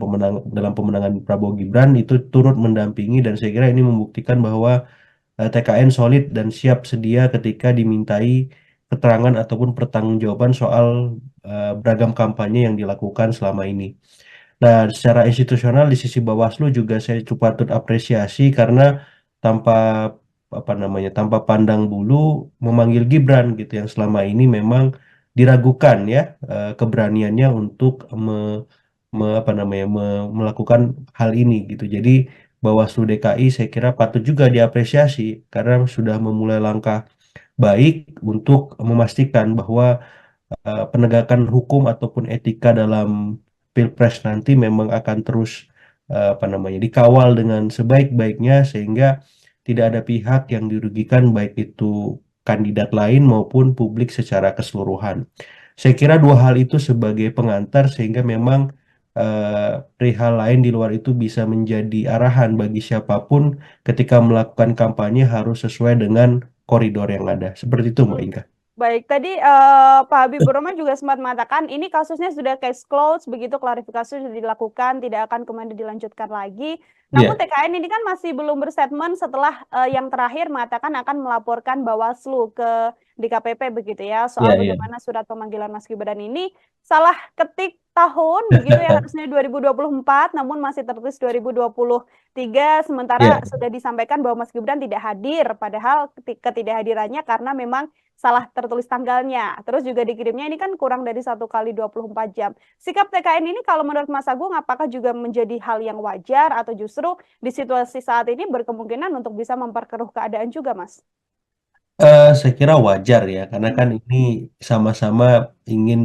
pemenangan Prabowo Gibran itu turut mendampingi dan saya kira ini membuktikan bahwa TKN solid dan siap sedia ketika dimintai keterangan ataupun pertanggungjawaban soal beragam kampanye yang dilakukan selama ini. Nah, secara institusional di sisi Bawaslu juga saya cukup patut apresiasi karena tanpa apa namanya, tanpa pandang bulu memanggil Gibran gitu yang selama ini memang diragukan ya keberaniannya untuk apa namanya melakukan hal ini gitu. Jadi Bawaslu DKI saya kira patut juga diapresiasi karena sudah memulai langkah baik untuk memastikan bahwa penegakan hukum ataupun etika dalam Pilpres nanti memang akan terus apa namanya dikawal dengan sebaik-baiknya sehingga tidak ada pihak yang dirugikan baik itu kandidat lain maupun publik secara keseluruhan. Saya kira dua hal itu sebagai pengantar sehingga memang perihal lain di luar itu bisa menjadi arahan bagi siapapun ketika melakukan kampanye harus sesuai dengan koridor yang ada. Seperti itu, Mbak Hmm. Inka. Baik, tadi Pak Habibur Rahman juga sempat mengatakan ini kasusnya sudah case closed, begitu klarifikasi sudah dilakukan, tidak akan kemudian dilanjutkan lagi. Namun Iya, TKN ini kan masih belum berstatement setelah yang terakhir mengatakan akan melaporkan Bawaslu ke DKPP begitu ya, iya, soal iya. bagaimana surat pemanggilan Mas Gibran ini salah ketik tahun begitu ya, harusnya 2024 namun masih tertulis 2023, sementara Iya. sudah disampaikan bahwa Mas Gibran tidak hadir, padahal ketidakhadirannya karena memang salah tertulis tanggalnya. Terus juga dikirimnya ini kan kurang dari 1 kali 24 jam. Sikap TKN ini kalau menurut Mas Agung apakah juga menjadi hal yang wajar atau justru di situasi saat ini berkemungkinan untuk bisa memperkeruh keadaan juga, Mas? Saya kira wajar ya, karena Hmm. kan ini sama-sama ingin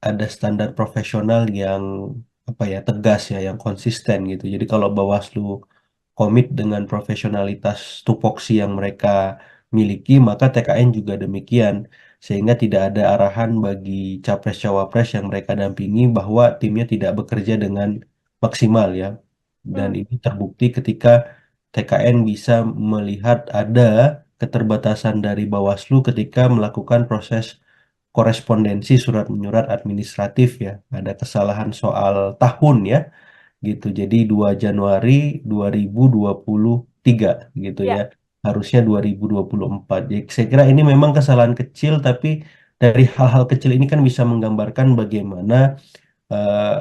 ada standar profesional yang apa ya tegas ya, yang konsisten gitu. Jadi kalau Bawaslu komit dengan profesionalitas tupoksi yang mereka miliki, maka TKN juga demikian. Sehingga tidak ada arahan bagi capres-cawapres yang mereka dampingi bahwa timnya tidak bekerja dengan maksimal ya. Dan Hmm. ini terbukti ketika TKN bisa melihat ada keterbatasan dari Bawaslu ketika melakukan proses korespondensi surat menyurat administratif ya. Ada kesalahan soal tahun ya gitu. Jadi 2 Januari 2023 gitu ya. Ya. Harusnya 2024. Jadi saya kira ini memang kesalahan kecil tapi dari hal-hal kecil ini kan bisa menggambarkan bagaimana eh,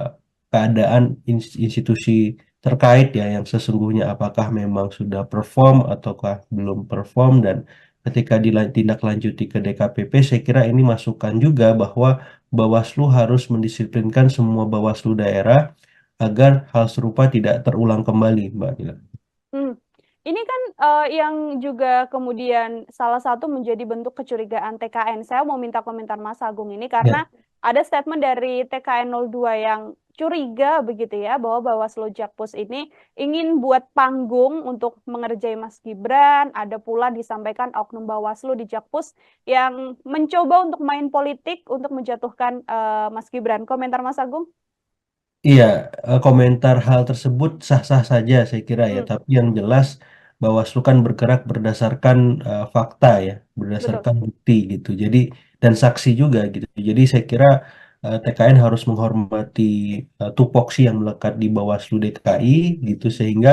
keadaan institusi terkait ya yang sesungguhnya apakah memang sudah perform ataukah belum perform dan ketika ditindaklanjuti ke DKPP saya kira ini masukan juga bahwa Bawaslu harus mendisiplinkan semua Bawaslu daerah agar hal serupa tidak terulang kembali, Mbak Dila. Hmm. Ini kan yang juga kemudian salah satu menjadi bentuk kecurigaan TKN. Saya mau minta komentar Mas Agung ini Ya, karena ada statement dari TKN 02 yang curiga begitu ya bahwa Bawaslu Jakpus ini ingin buat panggung untuk mengerjai Mas Gibran. Ada pula disampaikan oknum Bawaslu di Jakpus yang mencoba untuk main politik untuk menjatuhkan Mas Gibran. Komentar Mas Agung? Iya, komentar hal tersebut sah-sah saja saya kira ya, Hmm, tapi yang jelas Bawaslu kan bergerak berdasarkan fakta ya, betul. berdasarkan bukti gitu. Jadi dan saksi juga gitu. Jadi saya kira TKN harus menghormati tupoksi yang melekat di Bawaslu DKI gitu sehingga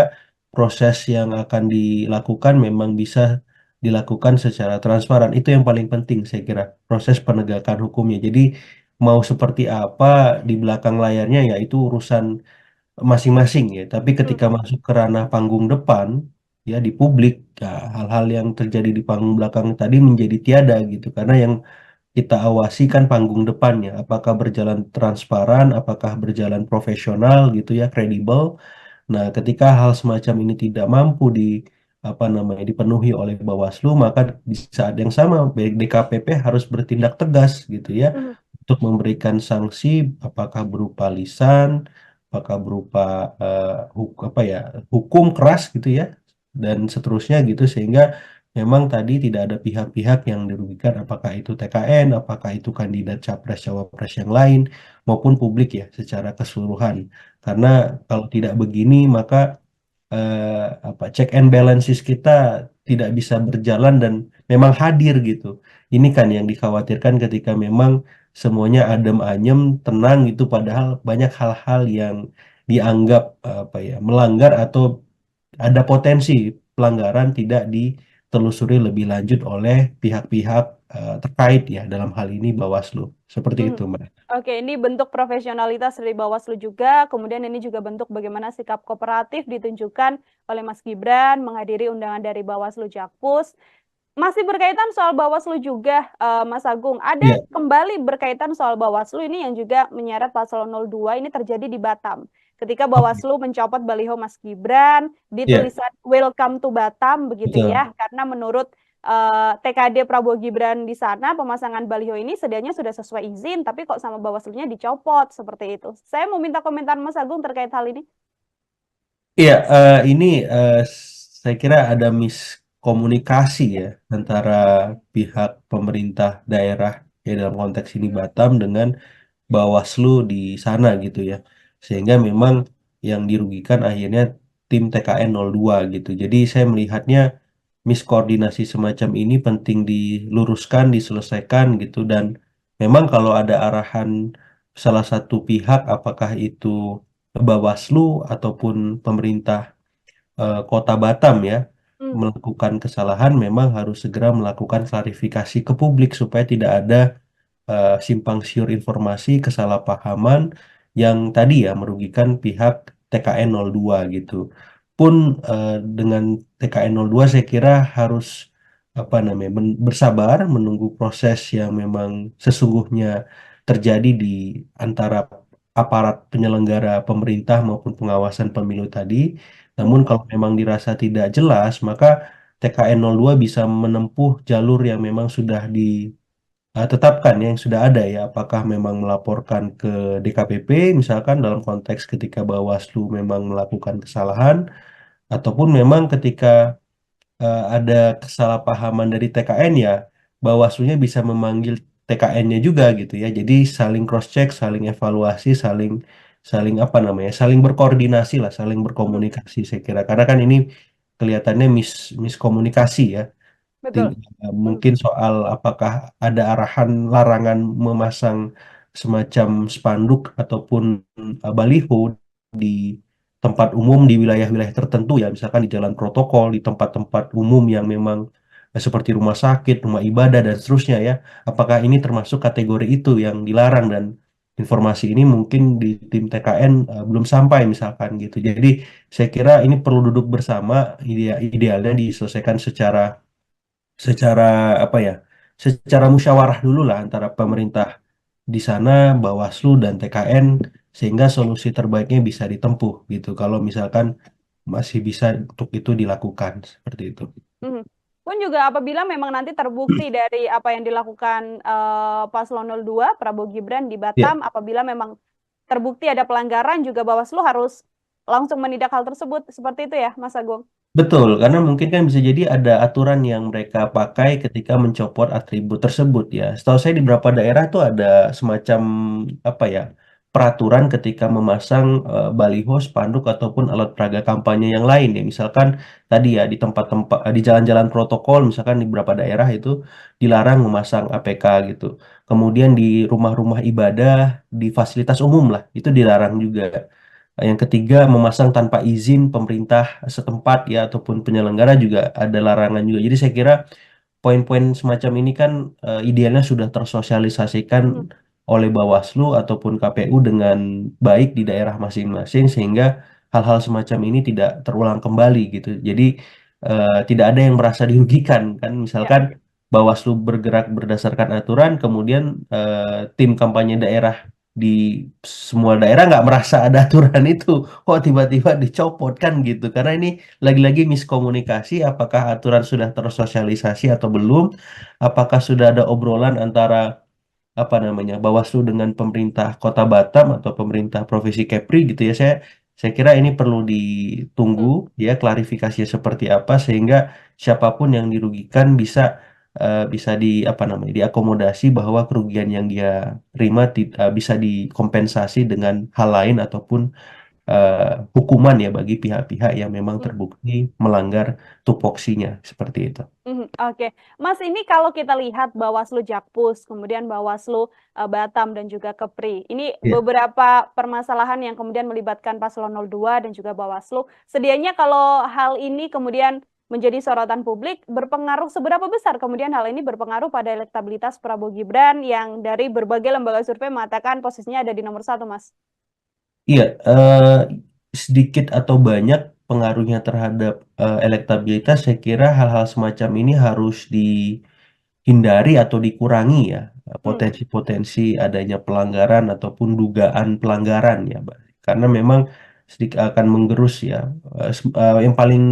proses yang akan dilakukan memang bisa dilakukan secara transparan. Itu yang paling penting saya kira, proses penegakan hukumnya. Jadi mau seperti apa di belakang layarnya ya itu urusan masing-masing ya. Tapi Hmm, ketika masuk ke ranah panggung depan ya di publik ya hal-hal yang terjadi di panggung belakang tadi menjadi tiada gitu. Karena yang kita awasi kan panggung depannya, apakah berjalan transparan, apakah berjalan profesional gitu ya, kredibel. Nah, ketika hal semacam ini tidak mampu di apa namanya dipenuhi oleh Bawaslu, maka di saat yang sama DKPP harus bertindak tegas gitu ya hmm, untuk memberikan sanksi, apakah berupa lisan, apakah berupa apa ya hukum keras gitu ya dan seterusnya gitu sehingga memang tadi tidak ada pihak-pihak yang dirugikan, apakah itu TKN, apakah itu kandidat capres cawapres yang lain maupun publik ya secara keseluruhan. Karena kalau tidak begini maka apa check and balances kita tidak bisa berjalan dan memang hadir gitu. Ini kan yang dikhawatirkan ketika memang semuanya adem ayem, tenang gitu padahal banyak hal-hal yang dianggap apa ya melanggar atau ada potensi pelanggaran tidak ditelusuri lebih lanjut oleh pihak-pihak terkait ya dalam hal ini Bawaslu. Seperti hmm. itu, Mbak. Oke, ini bentuk profesionalitas dari Bawaslu juga, kemudian ini juga bentuk bagaimana sikap kooperatif ditunjukkan oleh Mas Gibran menghadiri undangan dari Bawaslu Jakpus. Masih berkaitan soal Bawaslu juga, Mas Agung. Ada Iya, kembali berkaitan soal Bawaslu ini yang juga menyeret Paslon 02 ini terjadi di Batam. Ketika oke. Bawaslu mencopot baliho Mas Gibran di Iya, tulisan Welcome to Batam begitu betul. ya, karena menurut TKD Prabowo Gibran di sana pemasangan baliho ini sedianya sudah sesuai izin, tapi kok sama Bawaslunya dicopot seperti itu. Saya mau minta komentar Mas Agung terkait hal ini. Iya, ini saya kira ada miskomunikasi ya antara pihak pemerintah daerah ya dalam konteks ini Batam dengan Bawaslu di sana gitu ya. Sehingga memang yang dirugikan akhirnya tim TKN 02 gitu. Jadi saya melihatnya miskoordinasi semacam ini penting diluruskan, diselesaikan gitu dan memang kalau ada arahan salah satu pihak apakah itu Bawaslu ataupun pemerintah Kota Batam ya Hmm, melakukan kesalahan memang harus segera melakukan klarifikasi ke publik supaya tidak ada simpang siur informasi, kesalahpahaman yang tadi ya merugikan pihak TKN 02 gitu. Pun dengan TKN 02 saya kira harus apa namanya bersabar menunggu proses yang memang sesungguhnya terjadi di antara aparat penyelenggara pemerintah maupun pengawasan pemilu tadi. Namun hmm, kalau memang dirasa tidak jelas, maka TKN 02 bisa menempuh jalur yang memang sudah tetapkan ya, yang sudah ada ya, apakah memang melaporkan ke DKPP misalkan dalam konteks ketika Bawaslu memang melakukan kesalahan ataupun memang ketika ada kesalahpahaman dari TKN ya Bawaslunya bisa memanggil TKN-nya juga gitu ya. Jadi saling cross check, saling evaluasi, saling saling apa namanya? Saling berkoordinasi lah, saling hmm, berkomunikasi saya kira. Karena kan ini kelihatannya miskomunikasi ya. betul. Hmm, Mungkin soal apakah ada arahan larangan memasang semacam spanduk ataupun baliho di tempat umum di wilayah-wilayah tertentu ya, misalkan di jalan protokol, di tempat-tempat umum yang memang seperti rumah sakit, rumah ibadah dan seterusnya ya. Apakah ini termasuk kategori itu yang dilarang dan informasi ini mungkin di tim TKN belum sampai misalkan gitu. Jadi saya kira ini perlu duduk bersama, idealnya diselesaikan secara apa ya secara musyawarah dulu lah antara hmm. pemerintah di sana Bawaslu dan TKN sehingga solusi terbaiknya bisa ditempuh gitu kalau misalkan masih bisa untuk itu dilakukan seperti itu. Mhm. Pun juga apabila memang nanti terbukti dari apa yang dilakukan Paslon 02 Prabowo Gibran di Ya, Batam, apabila memang terbukti ada pelanggaran juga Bawaslu harus langsung menindak hal tersebut. Seperti itu ya, Mas Agung? Betul, karena mungkin kan bisa jadi ada aturan yang mereka pakai ketika mencopot atribut tersebut ya. Setahu saya di beberapa daerah tuh ada semacam apa ya, peraturan ketika memasang baliho, spanduk ataupun alat peraga kampanye yang lain ya. Misalkan tadi ya di tempat-tempat di jalan-jalan protokol, misalkan di beberapa daerah itu dilarang memasang APK gitu. Kemudian di rumah-rumah ibadah, di fasilitas umum lah, itu dilarang juga. Yang ketiga, memasang tanpa izin pemerintah setempat ya ataupun penyelenggara juga ada larangan juga. Jadi saya kira poin-poin semacam ini kan idealnya sudah tersosialisasikan Mhm. oleh Bawaslu ataupun KPU dengan baik di daerah masing-masing sehingga hal-hal semacam ini tidak terulang kembali gitu. Jadi tidak ada yang merasa dirugikan kan. Ya. Misalkan Bawaslu bergerak berdasarkan aturan, kemudian tim kampanye daerah di semua daerah nggak merasa ada aturan itu, kok tiba-tiba dicopot kan gitu. Karena ini lagi-lagi miskomunikasi, apakah aturan sudah tersosialisasi atau belum, apakah sudah ada obrolan antara apa namanya Bawaslu dengan pemerintah Kota Batam atau pemerintah Provinsi Kepri gitu ya. Saya kira ini perlu ditunggu Hmm. ya klarifikasi seperti apa sehingga siapapun yang dirugikan bisa di apa namanya diakomodasi bahwa kerugian yang dia terima bisa dikompensasi dengan hal lain ataupun hukuman ya bagi pihak-pihak yang memang Hmm. terbukti melanggar tupoksinya seperti itu. Oke, Mas, ini kalau kita lihat Bawaslu Jakpus, kemudian Bawaslu Batam dan juga Kepri, ini Ya. beberapa permasalahan yang kemudian melibatkan Paslon 02 dan juga Bawaslu. Sedianya kalau hal ini kemudian menjadi sorotan publik, berpengaruh seberapa besar kemudian hal ini berpengaruh pada elektabilitas Prabowo Gibran yang dari berbagai lembaga survei mengatakan posisinya ada di nomor 1, Mas? Iya, sedikit atau banyak pengaruhnya terhadap elektabilitas, saya kira hal-hal semacam ini harus dihindari atau dikurangi ya, Hmm. potensi-potensi adanya pelanggaran ataupun dugaan pelanggaran ya, Mbak. Karena memang sedikit akan menggerus ya. Yang paling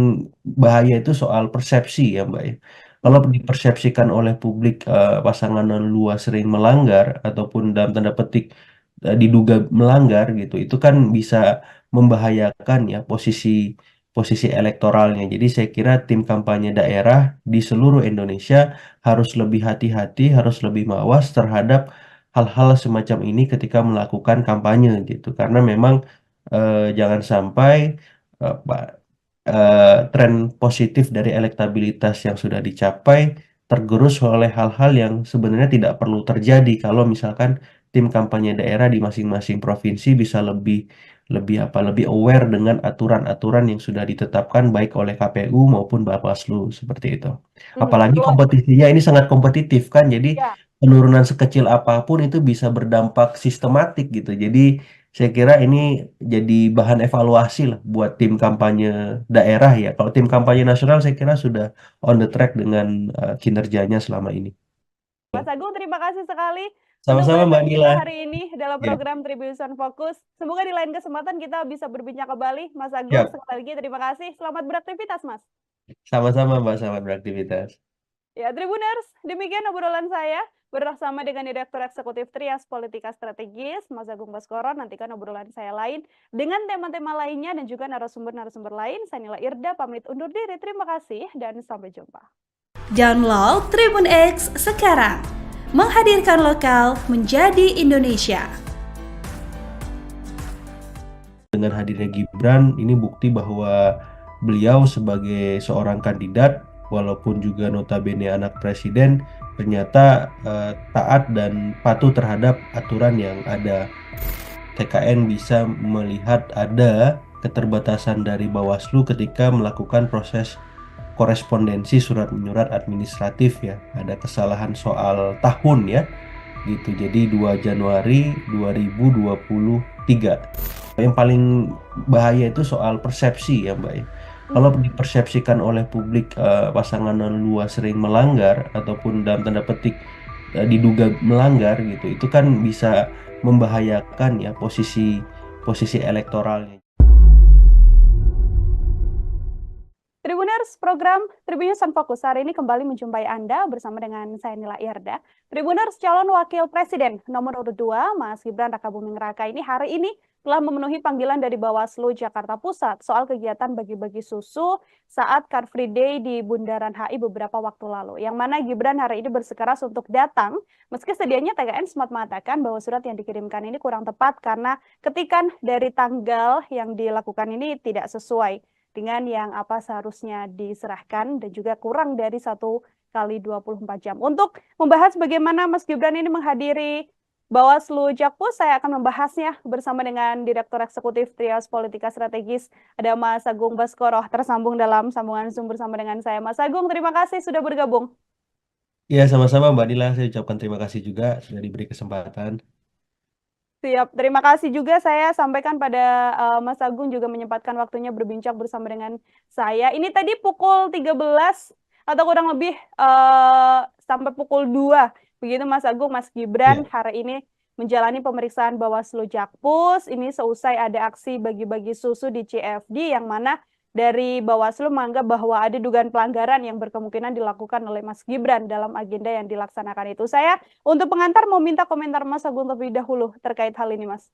bahaya itu soal persepsi ya, Mbak ya. Kalau Hmm. dipersepsikan oleh publik pasangan luas sering melanggar ataupun dalam tanda petik diduga melanggar gitu, itu kan bisa membahayakan ya posisi posisi elektoralnya. Jadi saya kira tim kampanye daerah di seluruh Indonesia harus lebih hati-hati, harus lebih mawas terhadap hal-hal semacam ini ketika melakukan kampanye gitu. Karena memang jangan sampai tren positif dari elektabilitas yang sudah dicapai tergerus oleh hal-hal yang sebenarnya tidak perlu terjadi kalau misalkan tim kampanye daerah di masing-masing provinsi bisa lebih lebih apa lebih aware dengan aturan-aturan yang sudah ditetapkan baik oleh KPU maupun Bawaslu seperti itu. Apalagi Perlu. kompetisinya ini sangat kompetitif kan, jadi Ya. penurunan sekecil apapun itu bisa berdampak sistematik gitu. Jadi saya kira ini jadi bahan evaluasi lah buat tim kampanye daerah ya. Kalau tim kampanye nasional saya kira sudah on the track dengan kinerjanya selama ini. Mas Agung, terima kasih sekali untuk Sama-sama Mbak perbincangan kita Nila. hari ini dalam Ya, program Tribunnews Fokus. Semoga di lain kesempatan kita bisa berbincang kembali. Mas Agung, siap. sekali lagi terima kasih. Selamat beraktivitas, Mas. Sama-sama Mbak, selamat beraktivitas. Ya, Tribuners, demikian obrolan saya bersama dengan Direktur Eksekutif Trias Politika Strategis, Mas Agung Baskoro. Nantikan obrolan saya lain dengan tema-tema lainnya dan juga narasumber-narasumber lain. Saya Nila Irda, pamit undur diri. Terima kasih dan sampai jumpa. Download Tribun X sekarang. Menghadirkan lokal menjadi Indonesia. Dengan hadirnya Gibran, ini bukti bahwa beliau sebagai seorang kandidat, walaupun juga notabene anak presiden, ternyata taat dan patuh terhadap aturan yang ada. TKN bisa melihat ada keterbatasan dari Bawaslu ketika melakukan proses korespondensi surat menyurat administratif ya. Ada kesalahan soal tahun ya. Gitu. Jadi 2 Januari 2023. Yang paling bahaya itu soal persepsi ya, Mbak ya. Kalau dipersepsikan oleh publik pasangan luas sering melanggar ataupun dalam tanda petik diduga melanggar gitu, itu kan bisa membahayakan ya posisi posisi elektoralnya. Tribuners, program Tribun News Fokus hari ini kembali menjumpai Anda bersama dengan saya Nila Irda. Tribuners, calon wakil presiden nomor urut 2, Mas Gibran Rakabuming Raka ini hari ini telah memenuhi panggilan dari Bawaslu Jakarta Pusat soal kegiatan bagi-bagi susu saat Car Free Day di Bundaran HI beberapa waktu lalu. Yang mana Gibran hari ini bersikeras untuk datang, meski sedianya TKN sempat mengatakan bahwa surat yang dikirimkan ini kurang tepat karena ketikan dari tanggal yang dilakukan ini tidak sesuai dengan yang apa seharusnya diserahkan dan juga kurang dari 1 kali 24 jam. Untuk membahas bagaimana Mas Gibran ini menghadiri Bawaslu Jakpus, saya akan membahasnya bersama dengan Direktur Eksekutif Trias Politika Strategis, ada Mas Agung Baskoro, tersambung dalam sambungan Zoom bersama dengan saya. Mas Agung, terima kasih sudah bergabung. Ya, sama-sama Mbak Nila. Saya ucapkan terima kasih juga sudah diberi kesempatan. Siap, terima kasih juga saya sampaikan pada Mas Agung juga menyempatkan waktunya berbincang bersama dengan saya. Ini tadi pukul 13 atau kurang lebih sampai pukul 2. Begitu Mas Agung, Mas Gibran Ya. hari ini menjalani pemeriksaan Bawaslu Jakpus. Ini seusai ada aksi bagi-bagi susu di CFD yang mana dari Bawaslu menganggap bahwa ada dugaan pelanggaran yang berkemungkinan dilakukan oleh Mas Gibran dalam agenda yang dilaksanakan itu. Saya untuk pengantar mau minta komentar Mas Agung terlebih dahulu terkait hal ini, Mas.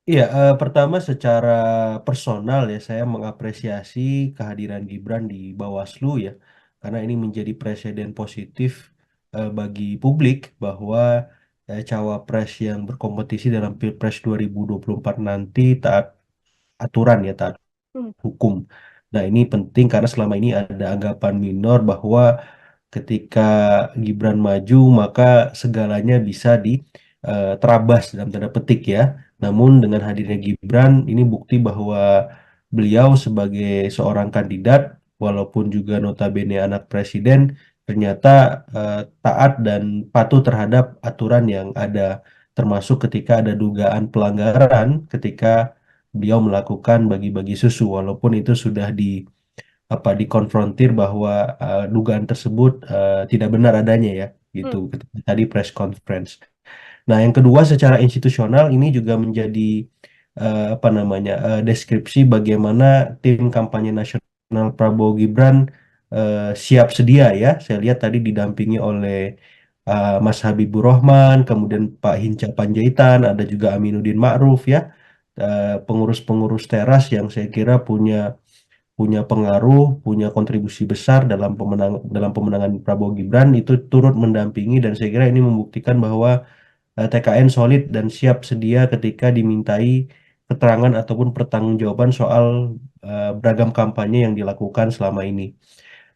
Iya, pertama secara personal ya saya mengapresiasi kehadiran Gibran di Bawaslu ya, karena ini menjadi presiden positif bagi publik bahwa cawapres yang berkompetisi dalam Pilpres 2024 nanti taat aturan ya, taat Hmm. hukum. Nah, ini penting karena selama ini ada anggapan minor bahwa ketika Gibran maju maka segalanya bisa diterabas dalam tanda petik ya. Namun dengan hadirnya Gibran ini bukti bahwa beliau sebagai seorang kandidat walaupun juga notabene anak presiden ternyata taat dan patuh terhadap aturan yang ada, termasuk ketika ada dugaan pelanggaran ketika beliau melakukan bagi-bagi susu walaupun itu sudah dikonfrontir bahwa dugaan tersebut tidak benar adanya ya gitu ketika tadi press conference. Nah, yang kedua secara institusional ini juga menjadi deskripsi bagaimana tim kampanye nasional Prabowo Gibran siap sedia ya. Saya lihat tadi didampingi oleh Mas Habibur Rahman, kemudian Pak Hinca Panjaitan, ada juga Aminuddin Ma'ruf ya, pengurus-pengurus teras yang saya kira punya punya pengaruh, punya kontribusi besar dalam pemenangan Prabowo Gibran itu turut mendampingi, dan saya kira ini membuktikan bahwa TKN solid dan siap sedia ketika dimintai keterangan ataupun pertanggungjawaban soal beragam kampanye yang dilakukan selama ini.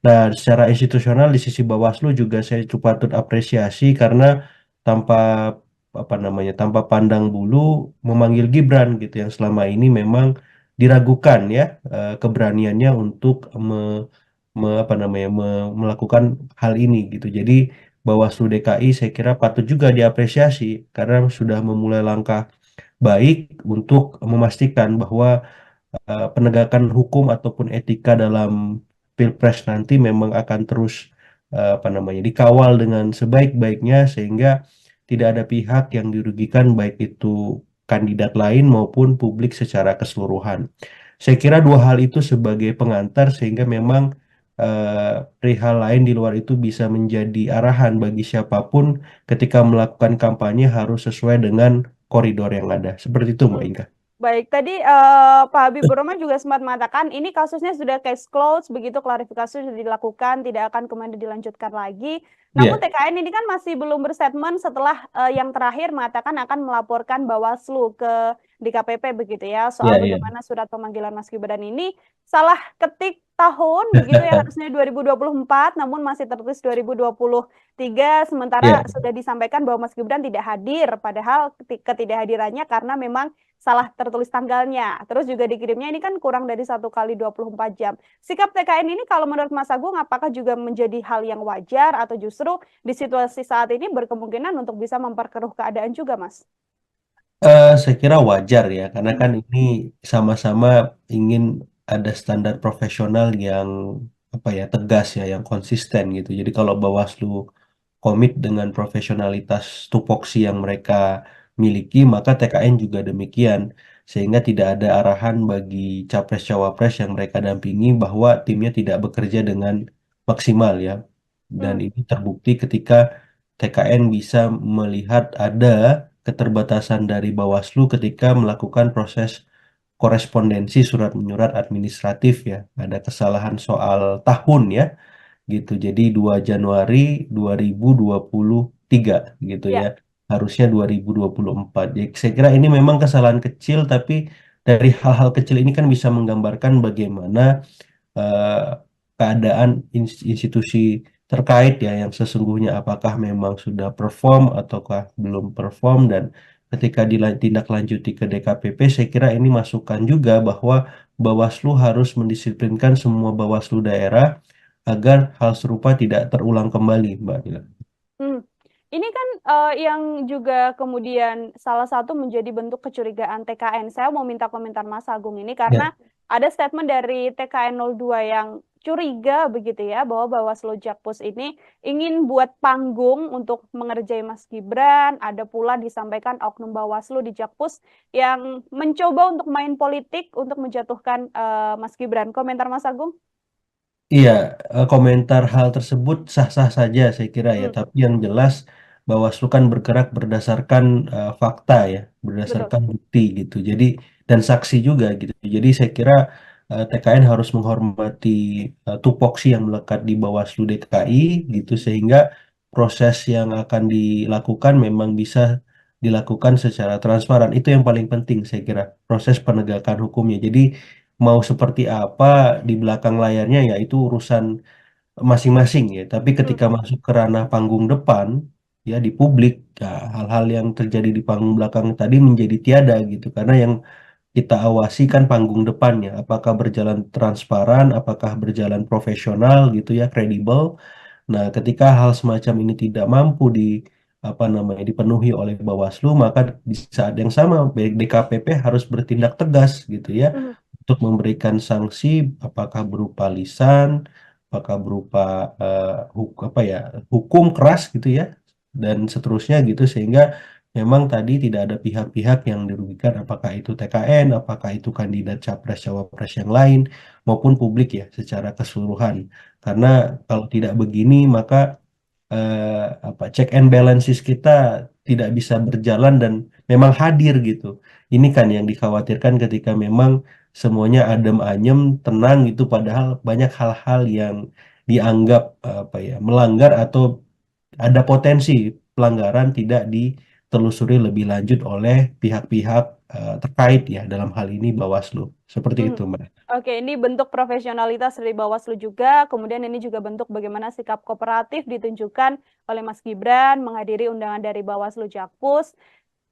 Nah, secara institusional di sisi Bawaslu juga saya cukup patut apresiasi karena tanpa tanpa pandang bulu memanggil Gibran gitu yang selama ini memang diragukan ya keberaniannya untuk melakukan hal ini gitu. Jadi Bawaslu DKI saya kira patut juga diapresiasi karena sudah memulai langkah baik untuk memastikan bahwa penegakan hukum ataupun etika dalam Pilpres nanti memang akan terus dikawal dengan sebaik-baiknya sehingga tidak ada pihak yang dirugikan baik itu kandidat lain maupun publik secara keseluruhan. Saya kira dua hal itu sebagai pengantar sehingga memang perihal lain di luar itu bisa menjadi arahan bagi siapapun ketika melakukan kampanye harus sesuai dengan koridor yang ada. Seperti itu, Mbak Inka. Baik, tadi Pak Habibur Rahman juga sempat mengatakan ini kasusnya sudah case closed, begitu klarifikasi sudah dilakukan, tidak akan kemudian dilanjutkan lagi. Namun TKN ini kan masih belum berstatement setelah yang terakhir mengatakan akan melaporkan Bawaslu ke DKPP begitu ya, soal bagaimana surat pemanggilan Mas Gibran ini salah ketik tahun begitu ya, harusnya 2024 namun masih tertulis 2023, sementara sudah disampaikan bahwa Mas Gibran tidak hadir, padahal ketidakhadirannya karena memang salah tertulis tanggalnya. Terus juga dikirimnya ini kan kurang dari 1 kali 24 jam. Sikap TKN ini kalau menurut Mas Agung apakah juga menjadi hal yang wajar atau justru di situasi saat ini berkemungkinan untuk bisa memperkeruh keadaan juga, Mas? Saya kira wajar ya, karena kan ini sama-sama ingin ada standar profesional yang tegas ya, yang konsisten gitu. Jadi kalau Bawaslu komit dengan profesionalitas tupoksi yang mereka miliki, maka TKN juga demikian. sehingga tidak ada arahan bagi capres-cawapres yang mereka dampingi bahwa timnya tidak bekerja dengan maksimal ya. Dan Hmm. ini terbukti ketika TKN bisa melihat ada keterbatasan dari Bawaslu ketika melakukan proses korespondensi surat menyurat administratif ya. Ada kesalahan soal tahun ya gitu. Jadi 2 Januari 2023 gitu ya. Ya. Harusnya 2024. Jadi saya kira ini memang kesalahan kecil tapi dari hal-hal kecil ini kan bisa menggambarkan bagaimana eh, keadaan institusi terkait ya yang sesungguhnya apakah memang sudah perform ataukah belum perform dan ketika ditindaklanjuti ke DKPP saya kira ini masukan juga bahwa Bawaslu harus mendisiplinkan semua Bawaslu daerah agar hal serupa tidak terulang kembali, Mbak Nila. Hmm. Ini kan yang juga kemudian salah satu menjadi bentuk kecurigaan TKN. Saya mau minta komentar Mas Agung ini Ya, karena ada statement dari TKN 02 yang curiga begitu ya bahwa Bawaslu Jakpus ini ingin buat panggung untuk mengerjai Mas Gibran. Ada pula disampaikan oknum Bawaslu di Jakpus yang mencoba untuk main politik untuk menjatuhkan Mas Gibran. Komentar Mas Agung? iya, komentar hal tersebut sah-sah saja saya kira ya, Hmm, tapi yang jelas Bawaslu kan bergerak berdasarkan fakta ya, betul. berdasarkan bukti gitu. Jadi dan saksi juga gitu. Jadi saya kira TKN harus menghormati tupoksi yang melekat di Bawaslu DKI gitu sehingga proses yang akan dilakukan memang bisa dilakukan secara transparan. Itu yang paling penting saya kira, proses penegakan hukumnya. Jadi mau seperti apa di belakang layarnya ya itu urusan masing-masing ya. Tapi Hmm, ketika masuk ke ranah panggung depan ya di publik ya, hal-hal yang terjadi di panggung belakang tadi menjadi tiada gitu. Karena yang kita awasi kan panggung depannya, apakah berjalan transparan, apakah berjalan profesional gitu ya, kredibel. Nah, ketika hal semacam ini tidak mampu di apa namanya dipenuhi oleh Bawaslu, maka di saat yang sama DKPP harus bertindak tegas gitu ya hmm, untuk memberikan sanksi, apakah berupa lisan, apakah berupa apa ya hukum keras gitu ya dan seterusnya gitu sehingga memang tadi tidak ada pihak-pihak yang dirugikan, apakah itu TKN, apakah itu kandidat capres cawapres yang lain maupun publik ya secara keseluruhan. Karena kalau tidak begini maka apa check and balances kita tidak bisa berjalan dan memang hadir gitu. Ini kan yang dikhawatirkan ketika memang semuanya adem ayem, tenang gitu padahal banyak hal-hal yang dianggap apa ya melanggar atau ada potensi pelanggaran tidak ditelusuri lebih lanjut oleh pihak-pihak terkait ya dalam hal ini Bawaslu. Seperti hmm. itu, Mbak. Oke, ini bentuk profesionalitas dari Bawaslu juga. Kemudian ini juga bentuk bagaimana sikap kooperatif ditunjukkan oleh Mas Gibran menghadiri undangan dari Bawaslu Jakpus.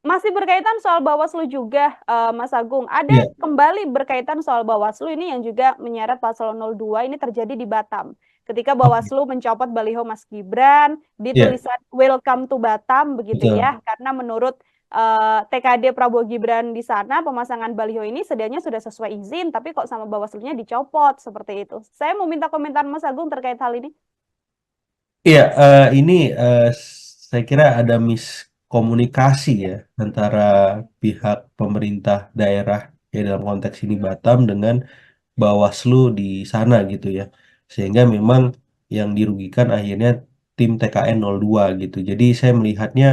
Masih berkaitan soal Bawaslu juga, Mas Agung. Ada Iya, kembali berkaitan soal Bawaslu ini yang juga menyeret paslon 02 ini terjadi di Batam. Ketika oke. Bawaslu mencopot baliho Mas Gibran di Iya, tulisan Welcome to Batam begitu betul. ya, karena menurut TKD Prabowo Gibran di sana pemasangan baliho ini sedianya sudah sesuai izin, tapi kok sama Bawaslunya dicopot seperti itu. Saya mau minta komentar Mas Agung terkait hal ini. Iya, ini saya kira ada miskomunikasi ya antara pihak pemerintah daerah ya dalam konteks ini Batam dengan Bawaslu di sana gitu ya. Sehingga memang yang dirugikan akhirnya tim TKN 02 gitu. Jadi saya melihatnya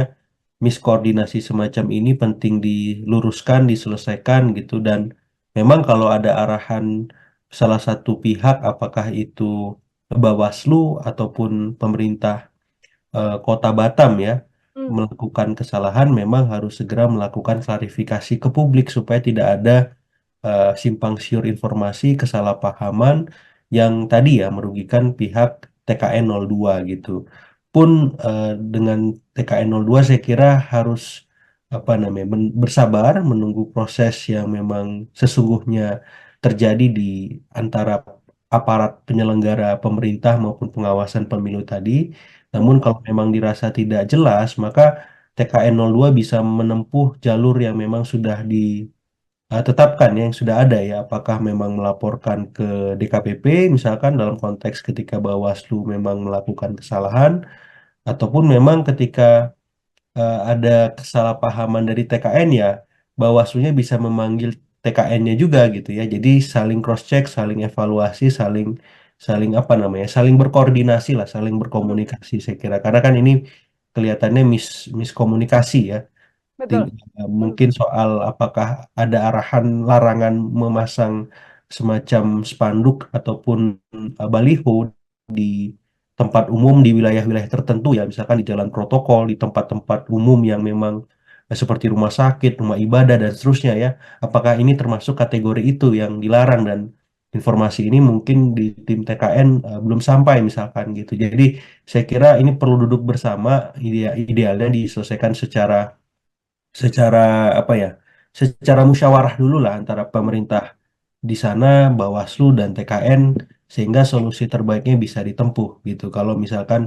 miskoordinasi semacam ini penting diluruskan, diselesaikan gitu dan memang kalau ada arahan salah satu pihak apakah itu Bawaslu ataupun pemerintah Kota Batam ya Hmm, melakukan kesalahan memang harus segera melakukan klarifikasi ke publik supaya tidak ada simpang siur informasi, kesalahpahaman yang tadi ya merugikan pihak TKN 02 gitu. Pun dengan TKN 02 saya kira harus apa namanya bersabar menunggu proses yang memang sesungguhnya terjadi di antara aparat penyelenggara pemerintah maupun pengawasan pemilu tadi. Namun hmm, kalau memang dirasa tidak jelas, maka TKN 02 bisa menempuh jalur yang memang sudah tetapkan ya, yang sudah ada ya, apakah memang melaporkan ke DKPP misalkan dalam konteks ketika Bawaslu memang melakukan kesalahan, ataupun memang ketika ada kesalahpahaman dari TKN ya, Bawaslu-nya bisa memanggil TKN-nya juga gitu ya. Jadi saling cross check, saling evaluasi, saling saling apa namanya, saling berkoordinasi lah, saling Mhm, berkomunikasi saya kira. Karena kan ini kelihatannya miskomunikasi ya. betul. Mhm, Mungkin soal apakah ada arahan larangan memasang semacam spanduk ataupun baliho di tempat umum di wilayah-wilayah tertentu ya, misalkan di jalan protokol, di tempat-tempat umum yang memang seperti rumah sakit, rumah ibadah dan seterusnya ya. Apakah ini termasuk kategori itu yang dilarang dan informasi ini mungkin di tim TKN belum sampai misalkan gitu. Jadi saya kira ini perlu duduk bersama, idealnya diselesaikan secara secara apa ya, secara musyawarah dulu lah antara pemerintah di sana, Bawaslu dan TKN sehingga solusi terbaiknya bisa ditempuh gitu. Kalau misalkan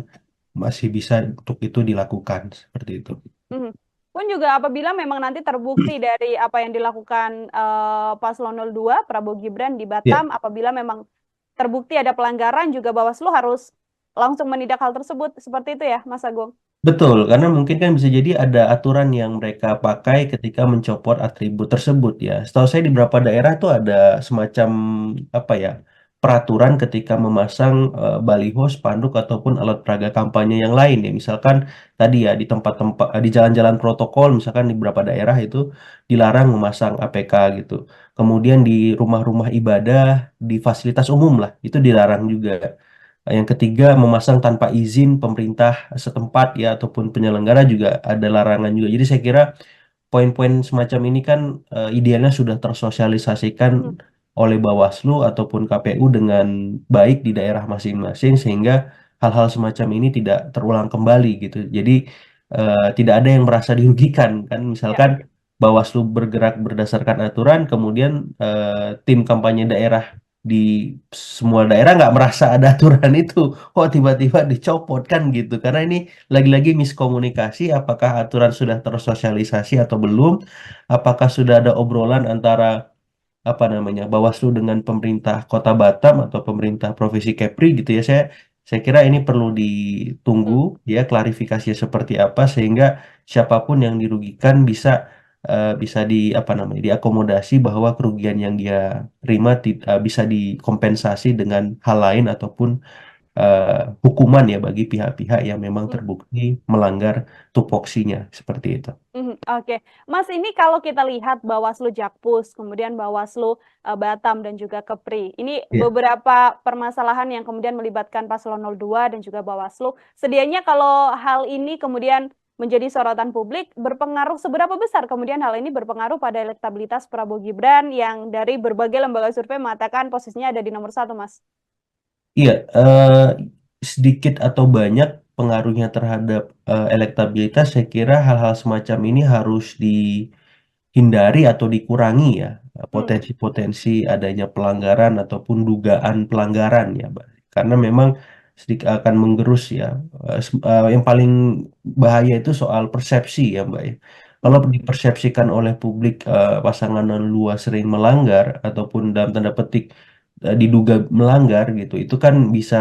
masih bisa untuk itu dilakukan seperti itu. mhm. Pun juga apabila memang nanti terbukti dari apa yang dilakukan Paslon 02 Prabowo Gibran di Ya, Batam, apabila memang terbukti ada pelanggaran juga Bawaslu harus langsung menindak hal tersebut, seperti itu ya, Mas Agung? betul, karena mungkin kan bisa jadi ada aturan yang mereka pakai ketika mencopot atribut tersebut ya. Setahu saya di beberapa daerah tuh ada semacam apa ya, peraturan ketika memasang baliho, spanduk ataupun alat peraga kampanye yang lain ya. Misalkan tadi ya di tempat-tempat di jalan-jalan protokol, misalkan di beberapa daerah itu dilarang memasang APK gitu. Kemudian di rumah-rumah ibadah, di fasilitas umum lah, itu dilarang juga. Yang ketiga, memasang tanpa izin pemerintah setempat ya ataupun penyelenggara juga ada larangan juga. Jadi saya kira poin-poin semacam ini kan idealnya sudah tersosialisasikan Mhm, oleh Bawaslu ataupun KPU dengan baik di daerah masing-masing sehingga hal-hal semacam ini tidak terulang kembali gitu. Jadi tidak ada yang merasa dirugikan kan. ya. Misalkan Bawaslu bergerak berdasarkan aturan, kemudian tim kampanye daerah di semua daerah nggak merasa ada aturan itu. Kok tiba-tiba dicopot kan gitu. Karena ini lagi-lagi miskomunikasi, apakah aturan sudah tersosialisasi atau belum, apakah sudah ada obrolan antara apa namanya Bawaslu dengan pemerintah Kota Batam atau pemerintah Provinsi Kepri gitu ya. Saya kira ini perlu ditunggu Mhm, ya klarifikasinya seperti apa sehingga siapapun yang dirugikan bisa di apa namanya diakomodasi bahwa kerugian yang dia terima bisa dikompensasi dengan hal lain ataupun hukuman ya bagi pihak-pihak yang memang mhm. terbukti melanggar tupoksinya seperti itu. Mhm, oke. Mas, ini kalau kita lihat Bawaslu Jakpus, kemudian Bawaslu, Batam dan juga Kepri. Ini Ya. beberapa permasalahan yang kemudian melibatkan Paslon 02 dan juga Bawaslu. Sedianya kalau hal ini kemudian menjadi sorotan publik, berpengaruh seberapa besar kemudian hal ini berpengaruh pada elektabilitas Prabowo Gibran yang dari berbagai lembaga survei mengatakan posisinya ada di nomor satu, Mas? Iya, sedikit atau banyak pengaruhnya terhadap elektabilitas, saya kira hal-hal semacam ini harus dihindari atau dikurangi ya, Hmm, potensi-potensi adanya pelanggaran ataupun dugaan pelanggaran ya, Mbak. Karena memang sedikit akan menggerus ya. Yang paling bahaya itu soal persepsi ya, Mbak ya. Kalau mhm, dipersepsikan oleh publik pasangan luas sering melanggar ataupun dalam tanda petik diduga melanggar gitu, itu kan bisa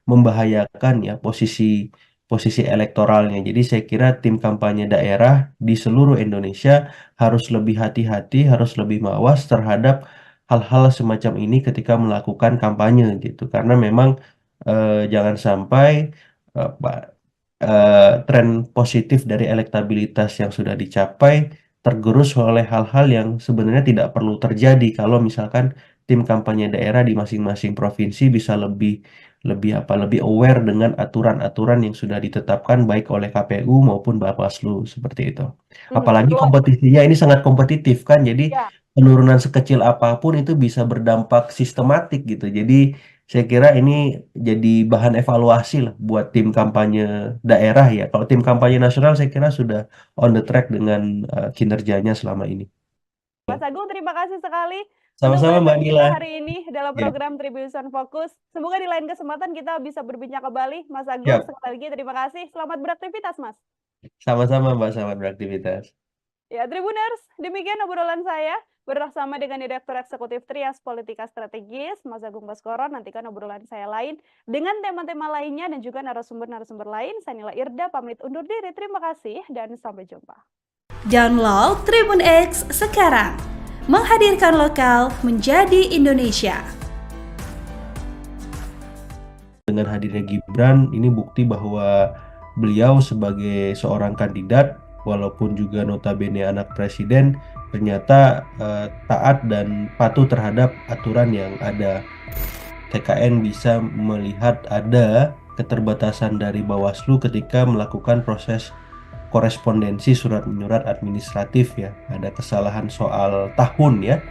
membahayakan ya posisi posisi elektoralnya. Jadi saya kira tim kampanye daerah di seluruh Indonesia harus lebih hati-hati, harus lebih mawas terhadap hal-hal semacam ini ketika melakukan kampanye gitu. Karena memang jangan sampai tren positif dari elektabilitas yang sudah dicapai tergerus oleh hal-hal yang sebenarnya tidak perlu terjadi kalau misalkan tim kampanye daerah di masing-masing provinsi bisa lebih lebih apa lebih aware dengan aturan-aturan yang sudah ditetapkan baik oleh KPU maupun Bawaslu seperti itu. mhm. Apalagi Kalau kompetisinya ini sangat kompetitif kan, jadi ya. penurunan sekecil apapun itu bisa berdampak sistematik gitu. Jadi saya kira ini jadi bahan evaluasi lah buat tim kampanye daerah ya. Kalau tim kampanye nasional saya kira sudah on the track dengan kinerjanya selama ini. Mas Agung, terima kasih sekali untuk Sama-sama Mbak bahasan kita Nila. hari ini dalam Ya, program Tribunnews Fokus. Semoga di lain kesempatan kita bisa berbincang kembali. Mas Agung, siap. sekali lagi terima kasih. Selamat beraktivitas, Mas. Sama-sama Mbak, selamat beraktivitas. Ya, Tribuners, demikian obrolan saya bersama dengan Direktur Eksekutif Trias Politika Strategis, Mas Agung Baskoro. Nantikan obrolan saya lain dengan tema-tema lainnya dan juga narasumber-narasumber lain. Saya Nila Irda, pamit undur diri. Terima kasih dan sampai jumpa. Download Tribun X sekarang. Menghadirkan lokal menjadi Indonesia. Dengan hadirnya Gibran, ini bukti bahwa beliau sebagai seorang kandidat, walaupun juga notabene anak presiden, ternyata taat dan patuh terhadap aturan yang ada. TKN bisa melihat ada keterbatasan dari Bawaslu ketika melakukan proses korespondensi surat menyurat administratif ya. Ada kesalahan soal tahun ya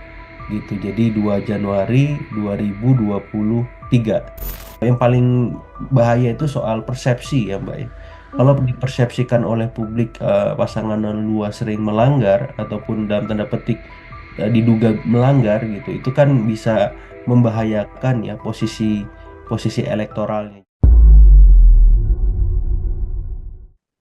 gitu. Jadi 2 Januari 2023. Yang paling bahaya itu soal persepsi ya Mbak ya. Kalau dipersepsikan oleh publik pasangan 02 sering melanggar ataupun dalam tanda petik diduga melanggar gitu, itu kan bisa membahayakan ya posisi elektoralnya.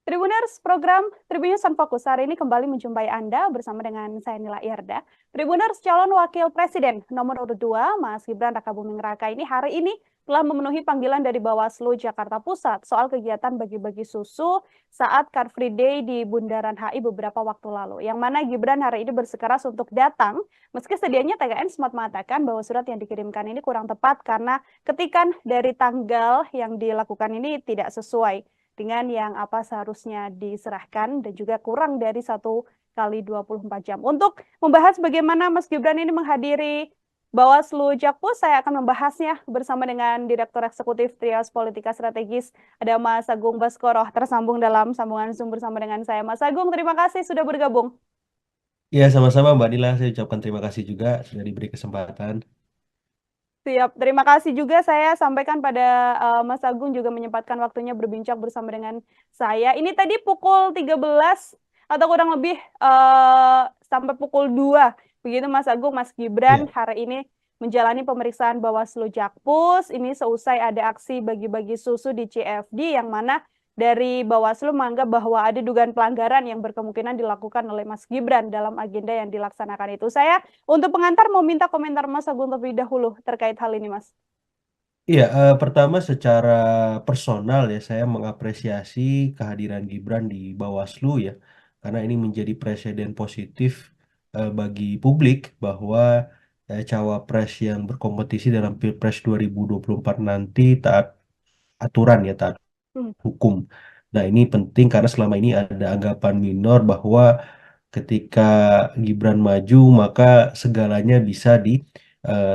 Tribuners, program Tribunnews on Fokus hari ini kembali menjumpai Anda bersama dengan saya Nila Irda. Tribuners, calon wakil presiden nomor urut 2, Mas Gibran Rakabuming Raka ini hari ini telah memenuhi panggilan dari Bawaslu Jakarta Pusat soal kegiatan bagi-bagi susu saat Car Free Day di Bundaran HI beberapa waktu lalu. Yang mana Gibran hari ini bersikeras untuk datang, meski sedianya TKN sempat mengatakan bahwa surat yang dikirimkan ini kurang tepat karena ketikan dari tanggal yang dilakukan ini tidak sesuai dengan yang apa seharusnya diserahkan dan juga kurang dari 1 kali 24 jam. Untuk membahas bagaimana Mas Gibran ini menghadiri Bawaslu Jakpus, saya akan membahasnya bersama dengan Direktur Eksekutif Trias Politika Strategis, ada Mas Agung Baskoro, tersambung dalam sambungan Zoom bersama dengan saya. Mas Agung, terima kasih sudah bergabung. Ya, sama-sama Mbak Nila, saya ucapkan terima kasih juga sudah diberi kesempatan. Siap, terima kasih juga saya sampaikan pada Mas Agung juga menyempatkan waktunya berbincang bersama dengan saya. Ini tadi pukul 13 atau kurang lebih sampai pukul 2. Begitu Mas Agung, Mas Gibran hari ini menjalani pemeriksaan Bawaslu Jakpus. Ini seusai ada aksi bagi-bagi susu di CFD yang mana dari Bawaslu menganggap bahwa ada dugaan pelanggaran yang berkemungkinan dilakukan oleh Mas Gibran dalam agenda yang dilaksanakan itu. Saya untuk pengantar mau minta komentar Mas Agung terlebih dahulu terkait hal ini, Mas. Iya, pertama secara personal ya saya mengapresiasi kehadiran Gibran di Bawaslu ya, karena ini menjadi presiden positif bagi publik bahwa cawapres yang berkompetisi dalam Pilpres 2024 nanti taat aturan ya, taat hukum. Nah, ini penting karena selama ini ada anggapan minor bahwa ketika Gibran maju maka segalanya bisa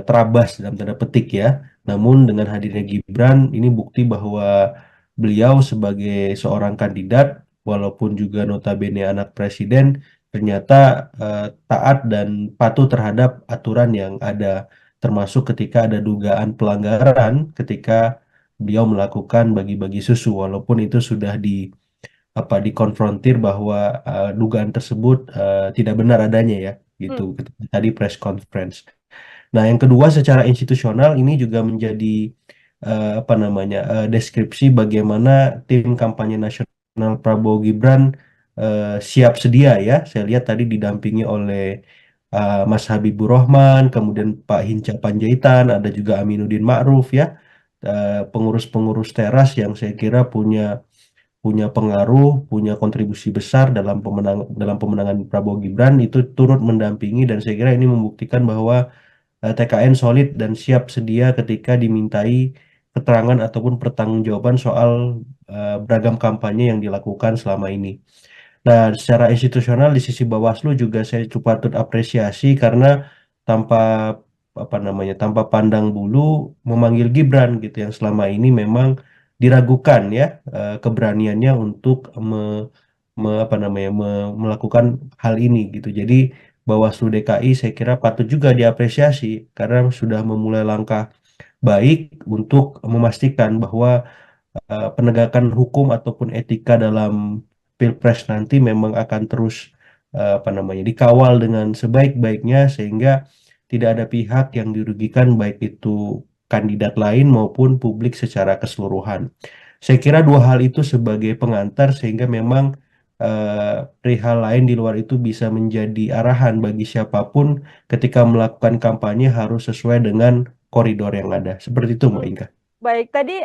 terabas dalam tanda petik ya. Namun dengan hadirnya Gibran ini bukti bahwa beliau sebagai seorang kandidat walaupun juga notabene anak presiden ternyata taat dan patuh terhadap aturan yang ada, termasuk ketika ada dugaan pelanggaran ketika beliau melakukan bagi-bagi susu, walaupun itu sudah dikonfrontir bahwa dugaan tersebut tidak benar adanya ya gitu ketika tadi press conference. Nah, yang kedua secara institusional ini juga menjadi deskripsi bagaimana tim kampanye nasional Prabowo Gibran siap sedia ya. Saya lihat tadi didampingi oleh Mas Habibur Rahman, kemudian Pak Hinca Panjaitan, ada juga Aminuddin Ma'ruf ya, pengurus-pengurus teras yang saya kira punya pengaruh, punya kontribusi besar dalam pemenangan Prabowo Gibran itu turut mendampingi, dan saya kira ini membuktikan bahwa TKN solid dan siap sedia ketika dimintai keterangan ataupun pertanggungjawaban soal beragam kampanye yang dilakukan selama ini. Nah, secara institusional di sisi Bawaslu juga saya cukup patut apresiasi karena tanpa tanpa pandang bulu memanggil Gibran gitu yang selama ini memang diragukan ya keberaniannya untuk melakukan hal ini gitu. Jadi Bawaslu DKI saya kira patut juga diapresiasi karena sudah memulai langkah baik untuk memastikan bahwa penegakan hukum ataupun etika dalam Pilpres nanti memang akan terus dikawal dengan sebaik-baiknya sehingga tidak ada pihak yang dirugikan baik itu kandidat lain maupun publik secara keseluruhan. Saya kira dua hal itu sebagai pengantar sehingga memang perihal lain di luar itu bisa menjadi arahan bagi siapapun ketika melakukan kampanye harus sesuai dengan koridor yang ada. Seperti itu Mbak Inka. Baik, tadi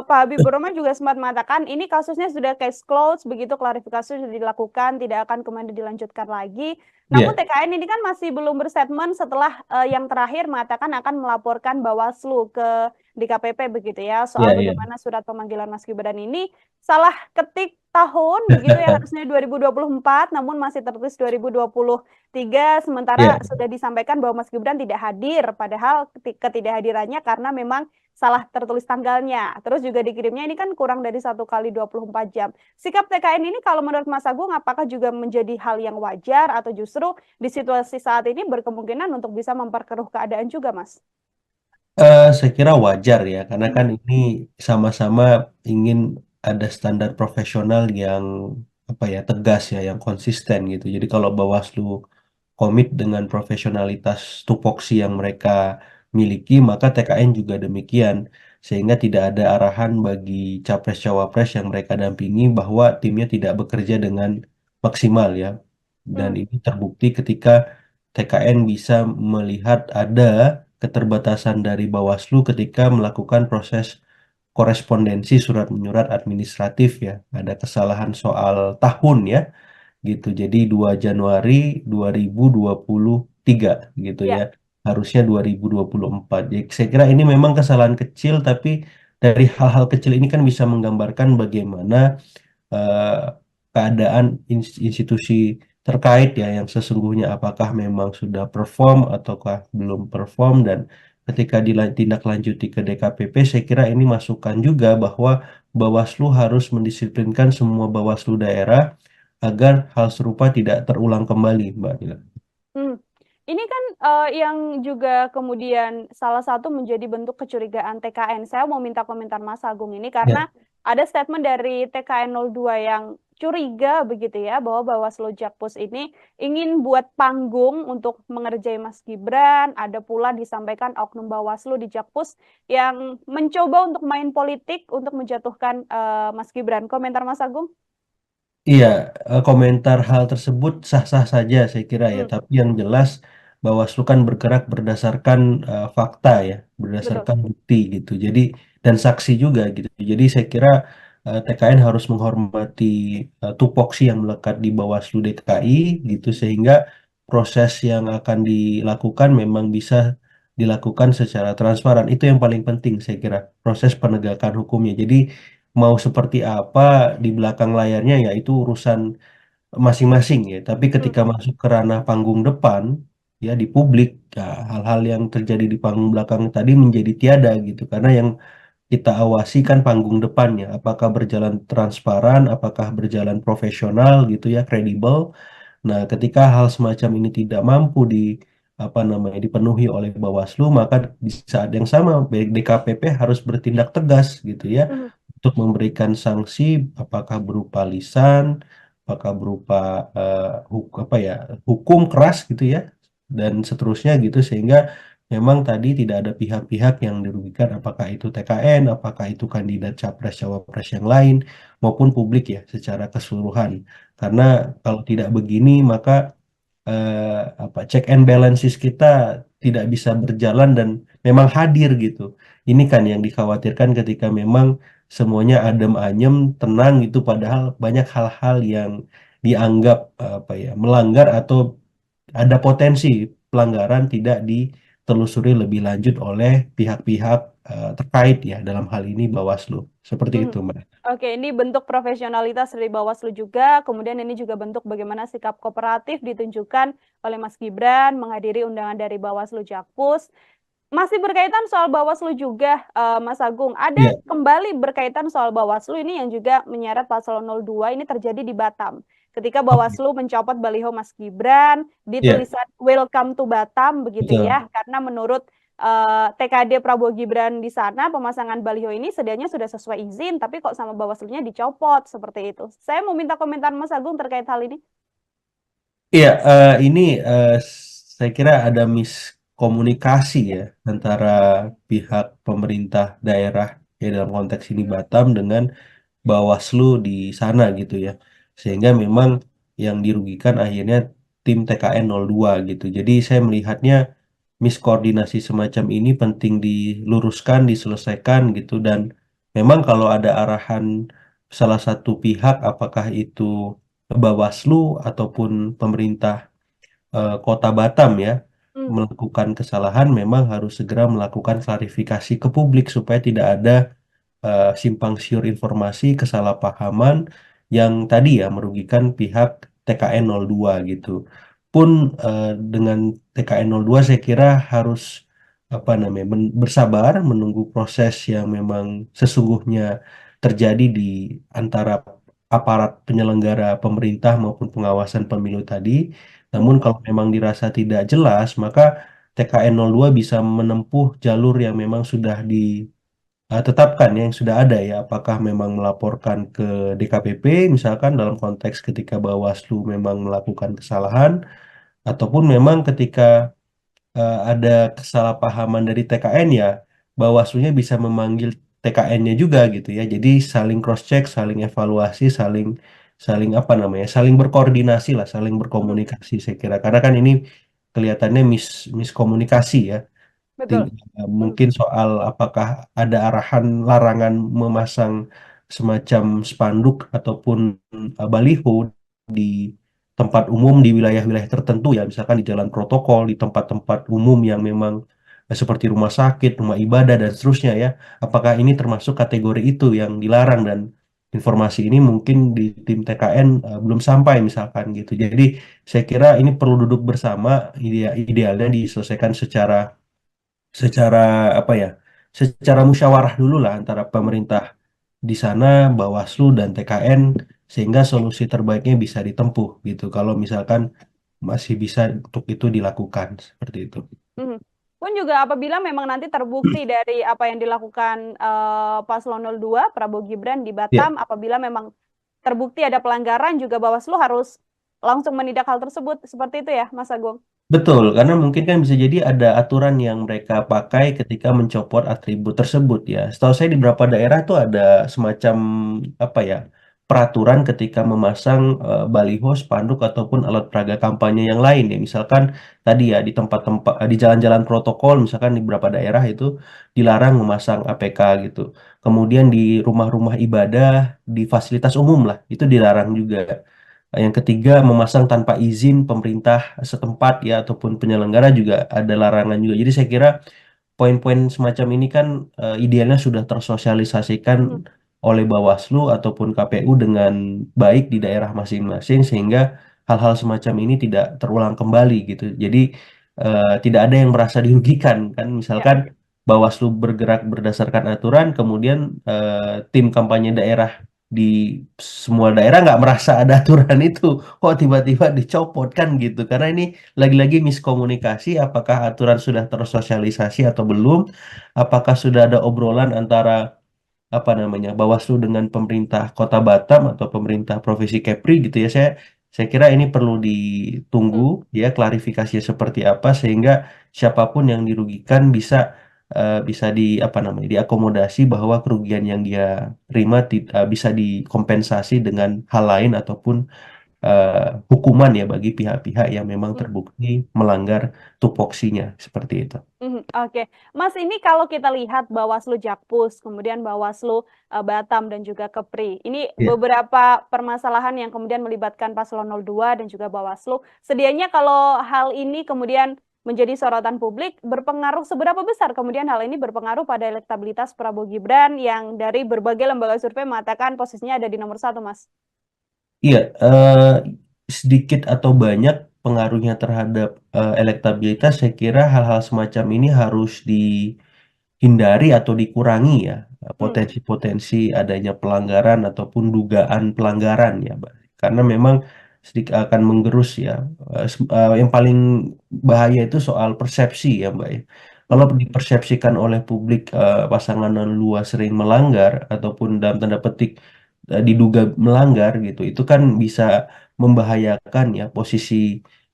Pak Habibur Rahman juga sempat mengatakan ini kasusnya sudah case closed, begitu klarifikasi sudah dilakukan, tidak akan kemudian dilanjutkan lagi. Namun Iya, TKN ini kan masih belum berstatement setelah yang terakhir mengatakan akan melaporkan Bawaslu ke DKPP begitu ya, iya, soal iya. bagaimana surat pemanggilan Mas Gibran ini salah ketik tahun begitu ya, harusnya 2024 namun masih tertulis 2023, sementara Iya, sudah disampaikan bahwa Mas Gibran tidak hadir, padahal ketidakhadirannya karena memang salah tertulis tanggalnya. Terus juga dikirimnya ini kan kurang dari 1 kali 24 jam. Sikap TKN ini kalau menurut Mas Agung apakah juga menjadi hal yang wajar atau justru di situasi saat ini berkemungkinan untuk bisa memperkeruh keadaan juga, Mas? Saya kira wajar ya, karena Hmm, kan ini sama-sama ingin ada standar profesional yang apa ya tegas ya, yang konsisten gitu. Jadi kalau Bawaslu komit dengan profesionalitas tupoksi yang mereka miliki, maka TKN juga demikian, sehingga tidak ada arahan bagi capres-cawapres yang mereka dampingi bahwa timnya tidak bekerja dengan maksimal ya. Dan hmm, ini terbukti ketika TKN bisa melihat ada keterbatasan dari Bawaslu ketika melakukan proses korespondensi surat menyurat administratif ya. Ada kesalahan soal tahun ya gitu. Jadi 2 Januari 2023 gitu ya. ya. Harusnya 2024. Jadi saya kira ini memang kesalahan kecil tapi dari hal-hal kecil ini kan bisa menggambarkan bagaimana eh, keadaan institusi terkait ya yang sesungguhnya apakah memang sudah perform ataukah belum perform dan ketika ditindaklanjuti ke DKPP saya kira ini masukan juga bahwa Bawaslu harus mendisiplinkan semua Bawaslu daerah agar hal serupa tidak terulang kembali, Mbak Dila. Hmm. Ini kan yang juga kemudian salah satu menjadi bentuk kecurigaan TKN. Saya mau minta komentar Mas Agung ini Ya, karena ada statement dari TKN 02 yang curiga begitu ya bahwa Bawaslu Jakpus ini ingin buat panggung untuk mengerjai Mas Gibran. Ada pula disampaikan oknum Bawaslu di Jakpus yang mencoba untuk main politik untuk menjatuhkan Mas Gibran. Komentar Mas Agung? iya, komentar hal tersebut sah-sah saja saya kira ya, Hmm, tapi yang jelas Bawaslu kan bergerak berdasarkan fakta ya, betul. berdasarkan bukti gitu. Jadi dan saksi juga gitu. Jadi saya kira TKN harus menghormati tupoksi yang melekat di Bawaslu DKI gitu sehingga proses yang akan dilakukan memang bisa dilakukan secara transparan. Itu yang paling penting saya kira, proses penegakan hukumnya. Jadi mau seperti apa di belakang layarnya ya itu urusan masing-masing ya. Tapi Hmm, ketika masuk ke ranah panggung depan ya di publik ya, hal-hal yang terjadi di panggung belakang tadi menjadi tiada gitu. Karena yang kita awasi kan panggung depannya, apakah berjalan transparan, apakah berjalan profesional gitu ya, kredibel. Nah, ketika hal semacam ini tidak mampu di apa namanya dipenuhi oleh Bawaslu, maka di saat yang sama DKPP harus bertindak tegas gitu ya hmm, untuk memberikan sanksi, apakah berupa lisan, apakah berupa apa ya hukum keras gitu ya, dan seterusnya gitu sehingga memang tadi tidak ada pihak-pihak yang dirugikan, apakah itu TKN, apakah itu kandidat capres cawapres yang lain maupun publik ya secara keseluruhan. Karena kalau tidak begini maka apa check and balances kita tidak bisa berjalan dan memang hadir gitu. Ini kan yang dikhawatirkan ketika memang semuanya adem ayem, tenang gitu padahal banyak hal-hal yang dianggap apa ya melanggar atau ada potensi pelanggaran tidak ditelusuri lebih lanjut oleh pihak-pihak terkait ya dalam hal ini Bawaslu. Seperti hmm. itu, Mbak. Oke, ini bentuk profesionalitas dari Bawaslu juga. Kemudian ini juga bentuk bagaimana sikap kooperatif ditunjukkan oleh Mas Gibran menghadiri undangan dari Bawaslu Jakpus. Masih berkaitan soal Bawaslu juga, Mas Agung. Ada Iya, kembali berkaitan soal Bawaslu ini yang juga menyeret Paslon 02 ini terjadi di Batam. Ketika oke. Bawaslu mencopot baliho Mas Gibran di Iya, tulisan Welcome to Batam begitu betul. ya, karena menurut TKD Prabowo Gibran di sana pemasangan baliho ini sedianya sudah sesuai izin, tapi kok sama Bawaslunya dicopot seperti itu. Saya mau minta komentar Mas Agung terkait hal ini. Iya, ini saya kira ada miskomunikasi ya antara pihak pemerintah daerah ya dalam konteks ini Batam dengan Bawaslu di sana gitu ya. Sehingga memang yang dirugikan akhirnya tim TKN 02 gitu. Jadi saya melihatnya miskoordinasi semacam ini penting diluruskan, diselesaikan gitu. Dan memang kalau ada arahan salah satu pihak, apakah itu Bawaslu ataupun pemerintah Kota Batam ya, Hmm, melakukan kesalahan, memang harus segera melakukan klarifikasi ke publik supaya tidak ada simpang siur informasi, kesalahpahaman yang tadi ya merugikan pihak TKN 02 gitu. Pun dengan TKN 02 saya kira harus apa namanya bersabar menunggu proses yang memang sesungguhnya terjadi di antara aparat penyelenggara pemerintah maupun pengawasan pemilu tadi. Namun hmm, kalau memang dirasa tidak jelas, maka TKN 02 bisa menempuh jalur yang memang sudah tetapkan ya, yang sudah ada ya, apakah memang melaporkan ke DKPP misalkan dalam konteks ketika Bawaslu memang melakukan kesalahan, ataupun memang ketika ada kesalahpahaman dari TKN ya, Bawaslunya bisa memanggil TKN-nya juga gitu ya. Jadi saling cross check, saling evaluasi, saling saling apa namanya, saling berkoordinasi lah, saling hmm, berkomunikasi saya kira. Karena kan ini kelihatannya miskomunikasi ya. betul. Hmm, Mungkin soal apakah ada arahan larangan memasang semacam spanduk ataupun baliho di tempat umum di wilayah-wilayah tertentu ya, misalkan di jalan protokol, di tempat-tempat umum yang memang seperti rumah sakit, rumah ibadah dan seterusnya ya. Apakah ini termasuk kategori itu yang dilarang, dan informasi ini mungkin di tim TKN belum sampai misalkan gitu. Jadi saya kira ini perlu duduk bersama, idealnya diselesaikan secara secara apa ya, secara musyawarah dulu lah antara hmm. pemerintah di sana, Bawaslu dan TKN, sehingga solusi terbaiknya bisa ditempuh gitu. Kalau misalkan masih bisa untuk itu dilakukan seperti itu. Mhm. Pun juga apabila memang nanti terbukti dari apa yang dilakukan Paslon 02 Prabowo Gibran di Ya, Batam, apabila memang terbukti ada pelanggaran, juga Bawaslu harus langsung menindak hal tersebut. Seperti itu ya, Mas Agung? betul, karena mungkin kan bisa jadi ada aturan yang mereka pakai ketika mencopot atribut tersebut ya. Setahu saya di beberapa daerah tuh ada semacam apa ya, peraturan ketika memasang baliho, spanduk ataupun alat peraga kampanye yang lain ya. Misalkan tadi ya di tempat-tempat di jalan-jalan protokol, misalkan di beberapa daerah itu dilarang memasang APK gitu. Kemudian di rumah-rumah ibadah, di fasilitas umum lah, itu dilarang juga. Yang ketiga, memasang tanpa izin pemerintah setempat ya ataupun penyelenggara juga ada larangan juga. Jadi saya kira poin-poin semacam ini kan idealnya sudah tersosialisasikan Mhm, oleh Bawaslu ataupun KPU dengan baik di daerah masing-masing, sehingga hal-hal semacam ini tidak terulang kembali gitu. Jadi tidak ada yang merasa dirugikan kan. ya. Misalkan Bawaslu bergerak berdasarkan aturan, kemudian tim kampanye daerah di semua daerah nggak merasa ada aturan itu, kok tiba-tiba dicopot kan gitu. Karena ini lagi-lagi miskomunikasi, apakah aturan sudah tersosialisasi atau belum, apakah sudah ada obrolan antara apa namanya Bawaslu dengan pemerintah Kota Batam atau pemerintah Provinsi Kepri gitu ya. Saya kira ini perlu ditunggu Hmm, ya, klarifikasi seperti apa, sehingga siapapun yang dirugikan bisa di apa namanya diakomodasi, bahwa kerugian yang dia terima bisa dikompensasi dengan hal lain ataupun hukuman ya bagi pihak-pihak yang memang hmm. terbukti melanggar tupoksinya seperti itu. Mhm, oke. Mas, ini kalau kita lihat Bawaslu Jakpus, kemudian Bawaslu Batam dan juga Kepri. Ini Ya. beberapa permasalahan yang kemudian melibatkan Paslon 02 dan juga Bawaslu. Sedianya kalau hal ini kemudian menjadi sorotan publik, berpengaruh seberapa besar kemudian hal ini berpengaruh pada elektabilitas Prabowo Gibran yang dari berbagai lembaga survei mengatakan posisinya ada di nomor satu, Mas? Iya, sedikit atau banyak pengaruhnya terhadap elektabilitas, saya kira hal-hal semacam ini harus dihindari atau dikurangi ya, Hmm, potensi-potensi adanya pelanggaran ataupun dugaan pelanggaran ya, Mbak. Karena memang sedikit akan menggerus ya. Yang paling bahaya itu soal persepsi ya, Mbak ya. Kalau hmm, dipersepsikan oleh publik pasangan luas sering melanggar ataupun dalam tanda petik diduga melanggar gitu, itu kan bisa membahayakan ya posisi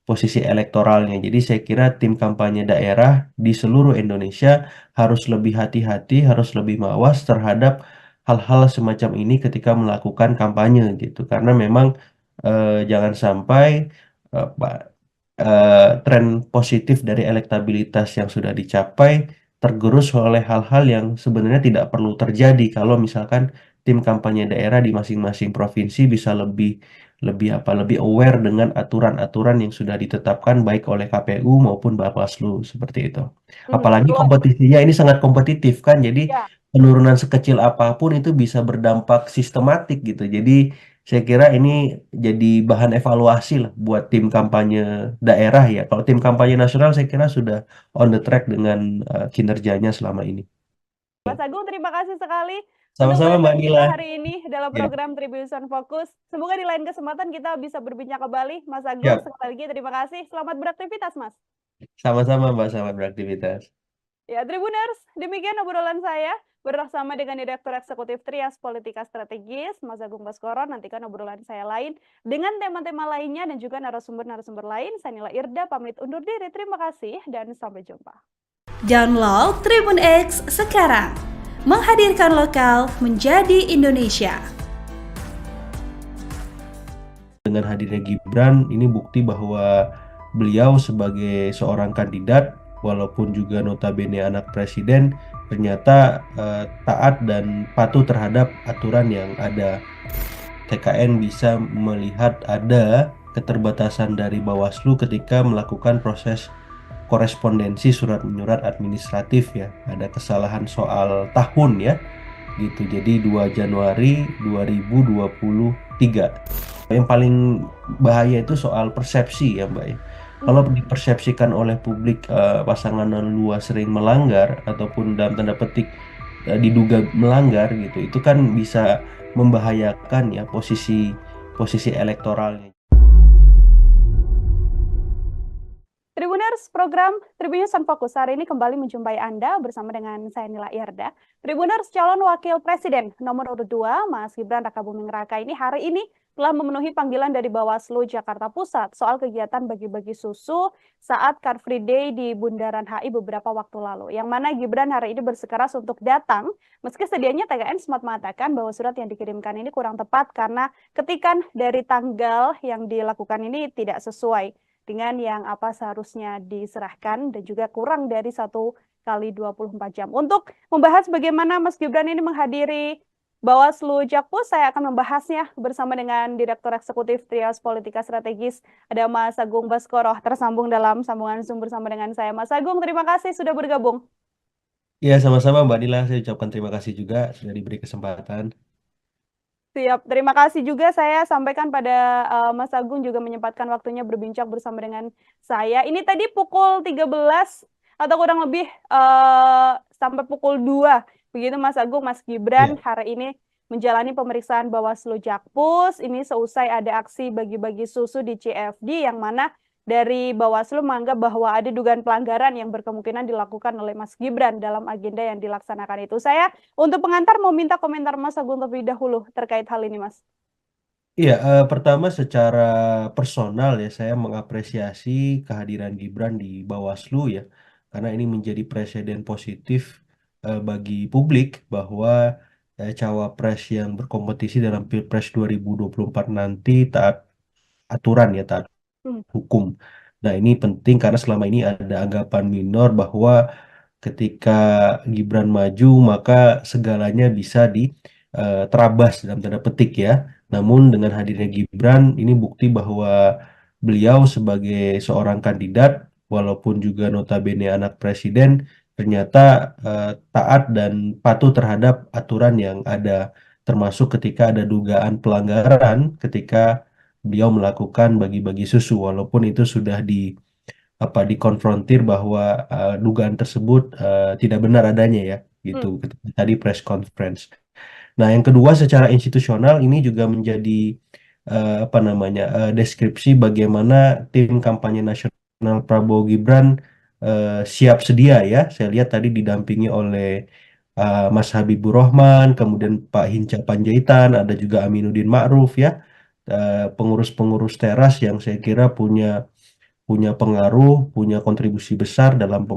posisi elektoralnya. Jadi saya kira tim kampanye daerah di seluruh Indonesia harus lebih hati-hati, harus lebih mawas terhadap hal-hal semacam ini ketika melakukan kampanye gitu. Karena memang jangan sampai tren positif dari elektabilitas yang sudah dicapai tergerus oleh hal-hal yang sebenarnya tidak perlu terjadi kalau misalkan tim kampanye daerah di masing-masing provinsi bisa lebih lebih aware dengan aturan-aturan yang sudah ditetapkan baik oleh KPU maupun Bawaslu seperti itu. Apalagi Perlu kompetisinya ini sangat kompetitif kan, jadi ya. penurunan sekecil apapun itu bisa berdampak sistematik gitu. Jadi saya kira ini jadi bahan evaluasi lah buat tim kampanye daerah ya. Kalau tim kampanye nasional saya kira sudah on the track dengan kinerjanya selama ini. Mas Agung, terima kasih sekali untuk Sama-sama Mbak perbincangan kita Nila. hari ini dalam Ya, program Tribunnews Fokus. Semoga di lain kesempatan kita bisa berbincang kembali. Mas Agung, siap. sekali lagi terima kasih. Selamat beraktivitas, Mas. Sama-sama Mbak, selamat beraktivitas. Ya, Tribuners, demikian obrolan saya bersama dengan Direktur Eksekutif Trias Politika Strategis, Mas Agung Baskoro. Nantikan obrolan saya lain dengan tema-tema lainnya dan juga narasumber-narasumber lain. Saya Nila Irda, pamit undur diri. Terima kasih dan sampai jumpa. Download Tribun X sekarang. Menghadirkan lokal menjadi Indonesia. Dengan hadirnya Gibran, ini bukti bahwa beliau sebagai seorang kandidat, walaupun juga notabene anak presiden, ternyata taat dan patuh terhadap aturan yang ada. TKN bisa melihat ada keterbatasan dari Bawaslu ketika melakukan proses korespondensi surat menyurat administratif ya. Ada kesalahan soal tahun ya gitu. Jadi 2 Januari 2023. Yang paling bahaya itu soal persepsi ya Mbak ya. Kalau dipersepsikan oleh publik pasangan 02 sering melanggar ataupun dalam tanda petik diduga melanggar gitu, itu kan bisa membahayakan ya posisi elektoralnya. Tribuners, program Tribunnews Fokus hari ini kembali menjumpai Anda bersama dengan saya Nila Irda. Tribuners, calon wakil presiden nomor urut 2, Mas Gibran Rakabuming Raka ini hari ini telah memenuhi panggilan dari Bawaslu Jakarta Pusat soal kegiatan bagi-bagi susu saat Car Free Day di Bundaran HI beberapa waktu lalu. Yang mana Gibran hari ini bersikeras untuk datang, meski sedianya TKN sempat mengatakan bahwa surat yang dikirimkan ini kurang tepat karena ketikan dari tanggal yang dilakukan ini tidak sesuai dengan yang apa seharusnya diserahkan dan juga kurang dari 1 kali 24 jam. Untuk membahas bagaimana Mas Gibran ini menghadiri Bawaslu Jakpus, saya akan membahasnya bersama dengan Direktur Eksekutif Trias Politika Strategis, ada Mas Agung Baskoro, tersambung dalam sambungan Zoom bersama dengan saya. Mas Agung, terima kasih sudah bergabung. Ya, sama-sama Mbak Nila, saya ucapkan terima kasih juga sudah diberi kesempatan. Siap, terima kasih juga saya sampaikan pada Mas Agung juga menyempatkan waktunya berbincang bersama dengan saya. Ini tadi pukul 13 atau kurang lebih sampai pukul 2. Begitu Mas Agung, Mas Gibran Ya. hari ini menjalani pemeriksaan Bawaslu Jakpus. Ini seusai ada aksi bagi-bagi susu di CFD yang mana dari Bawaslu menganggap bahwa ada dugaan pelanggaran yang berkemungkinan dilakukan oleh Mas Gibran dalam agenda yang dilaksanakan itu. Saya untuk pengantar mau minta komentar Mas Agung terlebih dahulu terkait hal ini, Mas. Iya, pertama secara personal ya saya mengapresiasi kehadiran Gibran di Bawaslu ya, karena ini menjadi presiden positif bagi publik bahwa cawapres yang berkompetisi dalam Pilpres 2024 nanti taat aturan ya, taat hukum. Nah, ini penting karena selama ini ada anggapan minor bahwa ketika Gibran maju maka segalanya bisa terabas dalam tanda petik ya. Namun dengan hadirnya Gibran ini bukti bahwa beliau sebagai seorang kandidat walaupun juga notabene anak presiden ternyata taat dan patuh terhadap aturan yang ada, termasuk ketika ada dugaan pelanggaran ketika beliau melakukan bagi-bagi susu walaupun itu sudah dikonfrontir bahwa dugaan tersebut tidak benar adanya ya gitu ketika tadi press conference. Nah, yang kedua secara institusional ini juga menjadi deskripsi bagaimana tim kampanye nasional Prabowo Gibran siap sedia ya. Saya lihat tadi didampingi oleh Mas Habibur Rahman, kemudian Pak Hinca Panjaitan, ada juga Aminuddin Ma'ruf ya, pengurus-pengurus teras yang saya kira punya pengaruh, punya kontribusi besar dalam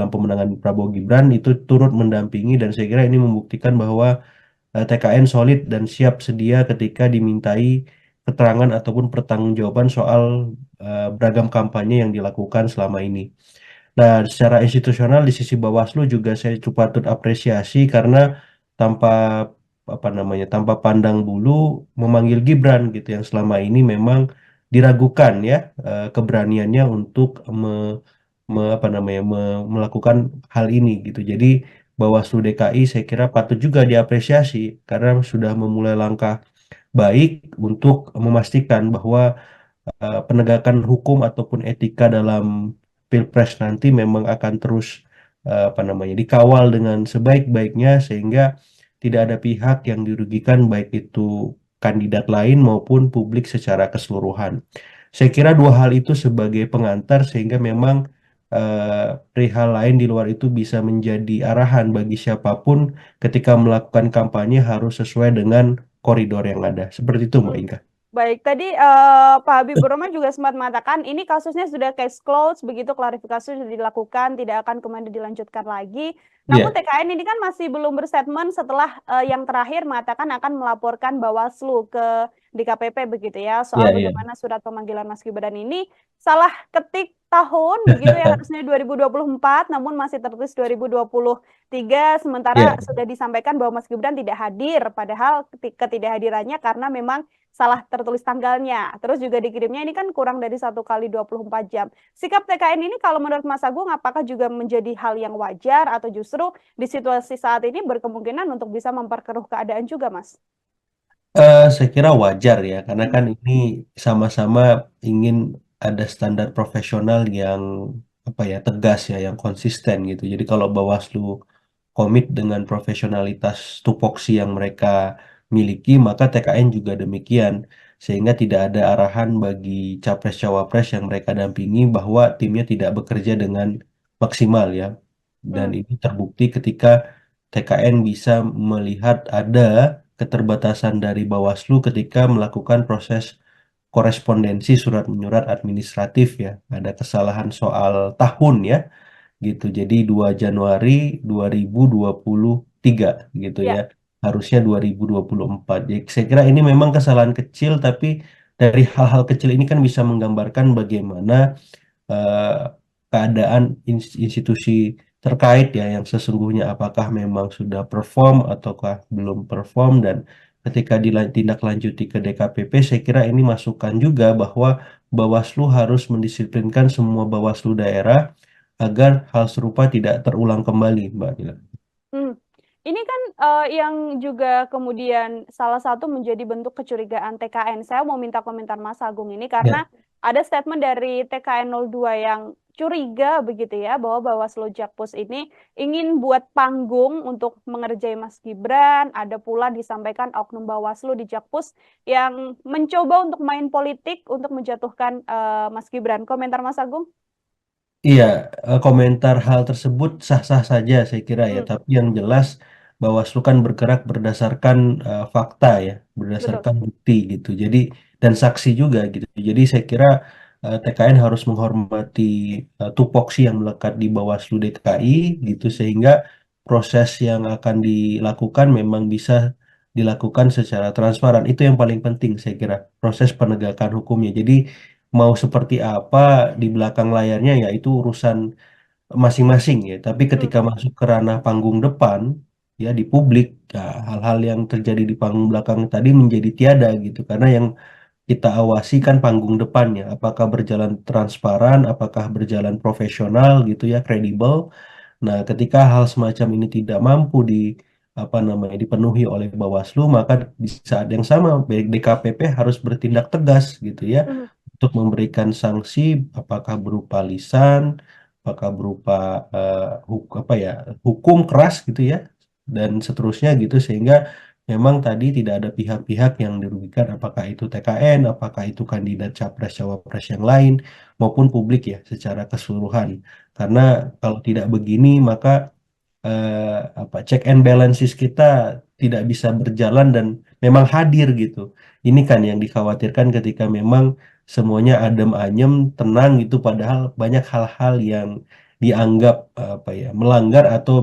pemenangan Prabowo Gibran itu turut mendampingi, dan saya kira ini membuktikan bahwa TKN solid dan siap sedia ketika dimintai keterangan ataupun pertanggungjawaban soal beragam kampanye yang dilakukan selama ini. Nah, secara institusional di sisi Bawaslu juga saya patut apresiasi karena tanpa tanpa pandang bulu memanggil Gibran gitu yang selama ini memang diragukan ya keberaniannya untuk melakukan hal ini gitu. Jadi Bawaslu DKI saya kira patut juga diapresiasi karena sudah memulai langkah baik untuk memastikan bahwa penegakan hukum ataupun etika dalam Pilpres nanti memang akan terus dikawal dengan sebaik-baiknya sehingga tidak ada pihak yang dirugikan baik itu kandidat lain maupun publik secara keseluruhan. Saya kira dua hal itu sebagai pengantar sehingga memang perihal lain di luar itu bisa menjadi arahan bagi siapapun ketika melakukan kampanye harus sesuai dengan koridor yang ada. Seperti itu, Mbak Hmm. Inka. Baik, tadi Pak Habibur Rahman juga sempat mengatakan ini kasusnya sudah case closed, begitu klarifikasi sudah dilakukan, tidak akan kemudian dilanjutkan lagi. Namun Iya, TKN ini kan masih belum berstatement setelah yang terakhir mengatakan akan melaporkan Bawaslu ke DKPP begitu ya, iya, soal iya. bagaimana surat pemanggilan Mas Gibran ini salah ketik tahun begitu ya, harusnya 2024 namun masih tertulis 2023, sementara Iya, sudah disampaikan bahwa Mas Gibran tidak hadir, padahal ketidakhadirannya karena memang salah tertulis tanggalnya. Terus juga dikirimnya ini kan kurang dari 1 kali 24 jam. Sikap TKN ini kalau menurut Mas Agung apakah juga menjadi hal yang wajar atau justru di situasi saat ini berkemungkinan untuk bisa memperkeruh keadaan juga, Mas? Saya kira wajar ya, karena kan ini sama-sama ingin ada standar profesional yang tegas ya, yang konsisten gitu. Jadi kalau Bawaslu komit dengan profesionalitas tupoksi yang mereka miliki, maka TKN juga demikian. Sehingga tidak ada arahan bagi capres-cawapres yang mereka dampingi bahwa timnya tidak bekerja dengan maksimal ya. Dan Hmm, ini terbukti ketika TKN bisa melihat ada keterbatasan dari Bawaslu ketika melakukan proses korespondensi surat menyurat administratif ya. Ada kesalahan soal tahun ya gitu. Jadi 2 Januari 2023 gitu ya. ya. Harusnya 2024. Jadi saya kira ini memang kesalahan kecil tapi dari hal-hal kecil ini kan bisa menggambarkan bagaimana eh, keadaan institusi terkait ya yang sesungguhnya apakah memang sudah perform ataukah belum perform dan ketika ditindaklanjuti ke DKPP saya kira ini masukan juga bahwa Bawaslu harus mendisiplinkan semua Bawaslu daerah agar hal serupa tidak terulang kembali, Mbak Dila. Hmm. Ini kan yang juga kemudian salah satu menjadi bentuk kecurigaan TKN. Saya mau minta komentar Mas Agung ini Ya, karena ada statement dari TKN 02 yang curiga begitu ya bahwa Bawaslu Jakpus ini ingin buat panggung untuk mengerjai Mas Gibran. Ada pula disampaikan oknum Bawaslu di Jakpus yang mencoba untuk main politik untuk menjatuhkan Mas Gibran. Komentar Mas Agung? iya, komentar hal tersebut sah-sah saja saya kira ya, Hmm, tapi yang jelas Bawaslu kan bergerak berdasarkan fakta ya, betul. berdasarkan bukti gitu. Jadi dan saksi juga gitu. Jadi saya kira TKN harus menghormati tupoksi yang melekat di Bawaslu DKI gitu sehingga proses yang akan dilakukan memang bisa dilakukan secara transparan. Itu yang paling penting saya kira, proses penegakan hukumnya. Jadi mau seperti apa di belakang layarnya ya itu urusan masing-masing ya. Tapi Hmm, ketika masuk ke ranah panggung depan ya di publik, ya, hal-hal yang terjadi di panggung belakang tadi menjadi tiada gitu. Karena yang kita awasi kan panggung depannya, apakah berjalan transparan, apakah berjalan profesional gitu ya, kredibel. Nah, ketika hal semacam ini tidak mampu dipenuhi oleh Bawaslu, maka di saat yang sama DKPP harus bertindak tegas gitu ya hmm, untuk memberikan sanksi apakah berupa lisan, apakah berupa hukum keras gitu ya dan seterusnya gitu sehingga memang tadi tidak ada pihak-pihak yang dirugikan apakah itu TKN, apakah itu kandidat capres cawapres yang lain maupun publik ya secara keseluruhan. Karena kalau tidak begini maka check and balances kita tidak bisa berjalan dan memang hadir gitu. Ini kan yang dikhawatirkan ketika memang semuanya adem ayem, tenang gitu padahal banyak hal-hal yang dianggap melanggar atau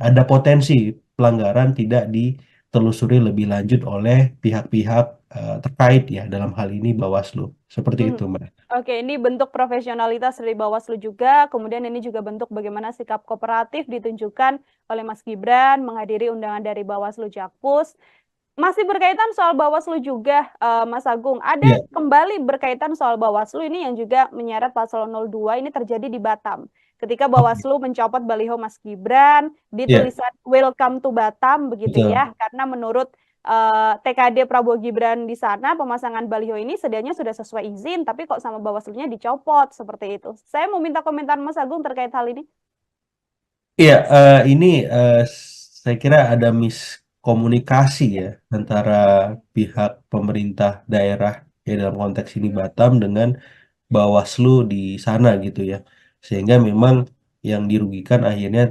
ada potensi pelanggaran tidak ditelusuri lebih lanjut oleh pihak-pihak terkait ya dalam hal ini Bawaslu. Seperti Mhm. itu, Mbak. Oke, ini bentuk profesionalitas dari Bawaslu juga, kemudian ini juga bentuk bagaimana sikap kooperatif ditunjukkan oleh Mas Gibran menghadiri undangan dari Bawaslu Jakpus. Masih berkaitan soal Bawaslu juga, Mas Agung, ada Iya, kembali berkaitan soal Bawaslu ini yang juga menyeret paslon 02 ini terjadi di Batam. Ketika oke. Bawaslu mencopot baliho Mas Gibran di Iya, tulisan Welcome to Batam begitu betul. ya, karena menurut TKD Prabowo Gibran di sana pemasangan baliho ini sedianya sudah sesuai izin, tapi kok sama Bawaslunya dicopot seperti itu. Saya mau minta komentar Mas Agung terkait hal ini. Iya, ini saya kira ada miskomunikasi ya antara pihak pemerintah daerah ya dalam konteks ini Batam dengan Bawaslu di sana gitu ya. Sehingga memang yang dirugikan akhirnya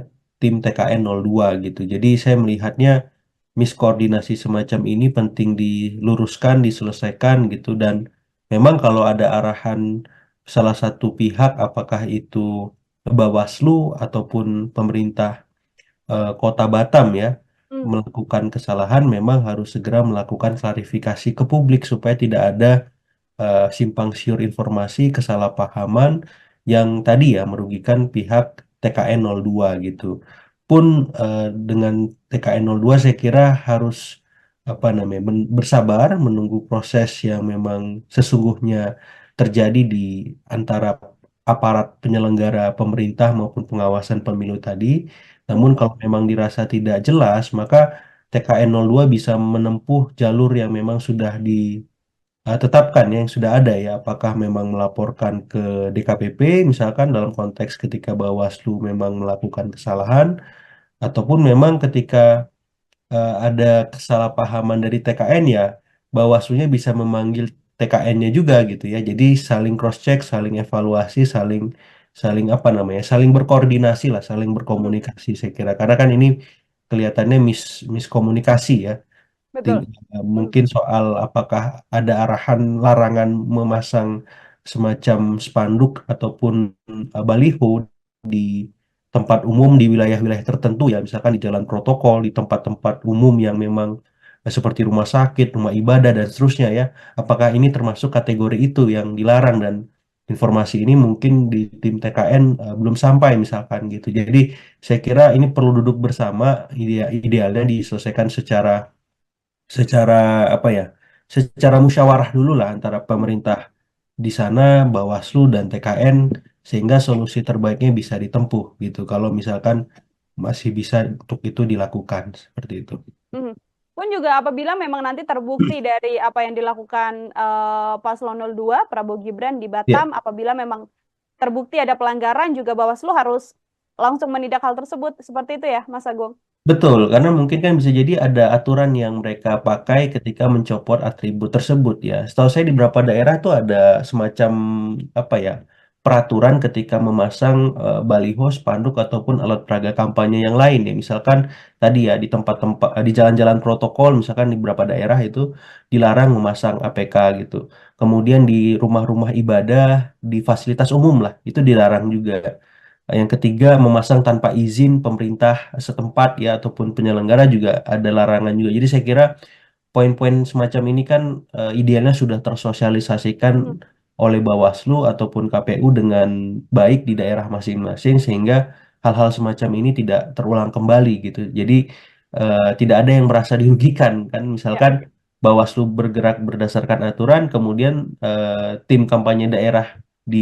tim TKN 02 gitu. Jadi saya melihatnya miskoordinasi semacam ini penting diluruskan, diselesaikan gitu dan memang kalau ada arahan salah satu pihak apakah itu Bawaslu ataupun pemerintah Kota Batam ya Hmm, melakukan kesalahan memang harus segera melakukan klarifikasi ke publik supaya tidak ada simpang siur informasi, kesalahpahaman yang tadi ya merugikan pihak TKN 02 gitu. Pun dengan TKN 02 saya kira harus apa namanya bersabar menunggu proses yang memang sesungguhnya terjadi di antara aparat penyelenggara pemerintah maupun pengawasan pemilu tadi. Namun hmm, kalau memang dirasa tidak jelas, maka TKN 02 bisa menempuh jalur yang memang sudah tetapkan ya, yang sudah ada ya, apakah memang melaporkan ke DKPP misalkan dalam konteks ketika Bawaslu memang melakukan kesalahan ataupun memang ketika ada kesalahpahaman dari TKN ya Bawaslunya bisa memanggil TKN-nya juga gitu ya. Jadi saling cross check, saling evaluasi, saling saling apa namanya? Saling berkoordinasi lah, saling hmm, berkomunikasi saya kira. Karena kan ini kelihatannya miskomunikasi ya. betul. Hmm, Mungkin soal apakah ada arahan larangan memasang semacam spanduk ataupun baliho di tempat umum di wilayah-wilayah tertentu ya, misalkan di jalan protokol, di tempat-tempat umum yang memang seperti rumah sakit, rumah ibadah dan seterusnya ya. Apakah ini termasuk kategori itu yang dilarang dan informasi ini mungkin di tim TKN belum sampai misalkan gitu. Jadi saya kira ini perlu duduk bersama, idealnya diselesaikan secara secara apa ya secara musyawarah dulu lah antara pemerintah di sana Bawaslu dan TKN sehingga solusi terbaiknya bisa ditempuh gitu kalau misalkan masih bisa untuk itu dilakukan seperti itu. hmm. Pun juga apabila memang nanti terbukti dari apa yang dilakukan Paslon 02 Prabowo Gibran di Ya, Batam, apabila memang terbukti ada pelanggaran juga Bawaslu harus langsung menindak hal tersebut. Seperti itu ya, Mas Agung? betul, karena mungkin kan bisa jadi ada aturan yang mereka pakai ketika mencopot atribut tersebut ya. Setahu saya di beberapa daerah tuh ada semacam apa ya peraturan ketika memasang baliho, spanduk ataupun alat peraga kampanye yang lain ya. Misalkan tadi ya di tempat-tempat di jalan-jalan protokol, misalkan di beberapa daerah itu dilarang memasang APK gitu. Kemudian di rumah-rumah ibadah, di fasilitas umum lah itu dilarang juga. Yang ketiga, memasang tanpa izin pemerintah setempat ya ataupun penyelenggara juga ada larangan juga. Jadi saya kira poin-poin semacam ini kan idealnya sudah tersosialisasikan Mhm, oleh Bawaslu ataupun KPU dengan baik di daerah masing-masing sehingga hal-hal semacam ini tidak terulang kembali gitu. Jadi tidak ada yang merasa dirugikan kan. ya. Misalkan Bawaslu bergerak berdasarkan aturan, kemudian tim kampanye daerah di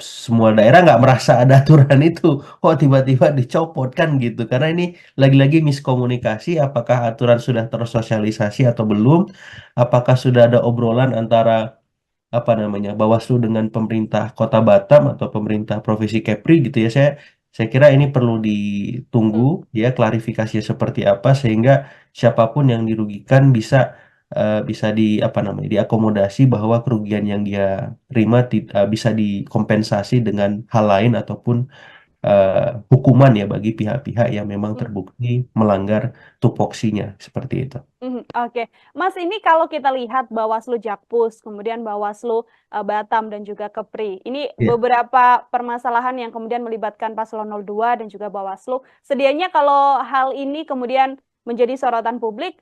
semua daerah nggak merasa ada aturan itu, kok tiba-tiba dicopot kan gitu. Karena ini lagi-lagi miskomunikasi, apakah aturan sudah tersosialisasi atau belum, apakah sudah ada obrolan antara apa namanya Bawaslu dengan pemerintah Kota Batam atau pemerintah Provinsi Kepri gitu ya. Saya kira ini perlu ditunggu Hmm, ya klarifikasi seperti apa sehingga siapapun yang dirugikan bisa di apa namanya diakomodasi bahwa kerugian yang dia terima bisa dikompensasi dengan hal lain ataupun hukuman ya bagi pihak-pihak yang memang hmm. terbukti melanggar tupoksinya seperti itu. Mhm, oke. Mas, ini kalau kita lihat Bawaslu Jakpus, kemudian Bawaslu Batam dan juga Kepri. Ini Ya. beberapa permasalahan yang kemudian melibatkan Paslon 02 dan juga Bawaslu. Sedianya kalau hal ini kemudian menjadi sorotan publik,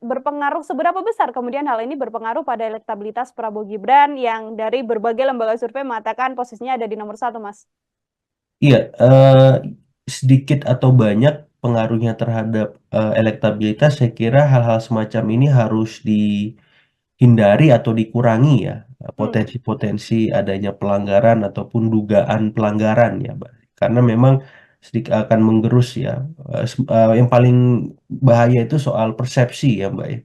seberapa besar kemudian hal ini berpengaruh pada elektabilitas Prabowo Gibran yang dari berbagai lembaga survei mengatakan posisinya ada di nomor 1, Mas? Iya, sedikit atau banyak pengaruhnya terhadap elektabilitas, saya kira hal-hal semacam ini harus dihindari atau dikurangi ya, potensi-potensi adanya pelanggaran ataupun dugaan pelanggaran ya, Mbak. Karena memang sedikit akan menggerus ya. Yang paling bahaya itu soal persepsi ya, Mbak ya.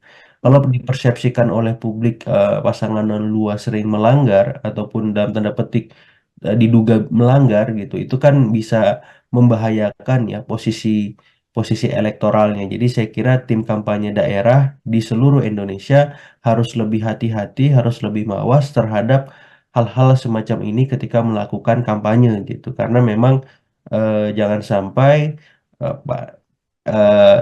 Kalau dipersepsikan oleh publik pasangan luas sering melanggar ataupun dalam tanda petik diduga melanggar gitu, itu kan bisa membahayakan ya posisi posisi elektoralnya. Jadi saya kira tim kampanye daerah di seluruh Indonesia harus lebih hati-hati, harus lebih mawas terhadap hal-hal semacam ini ketika melakukan kampanye gitu. Karena memang jangan sampai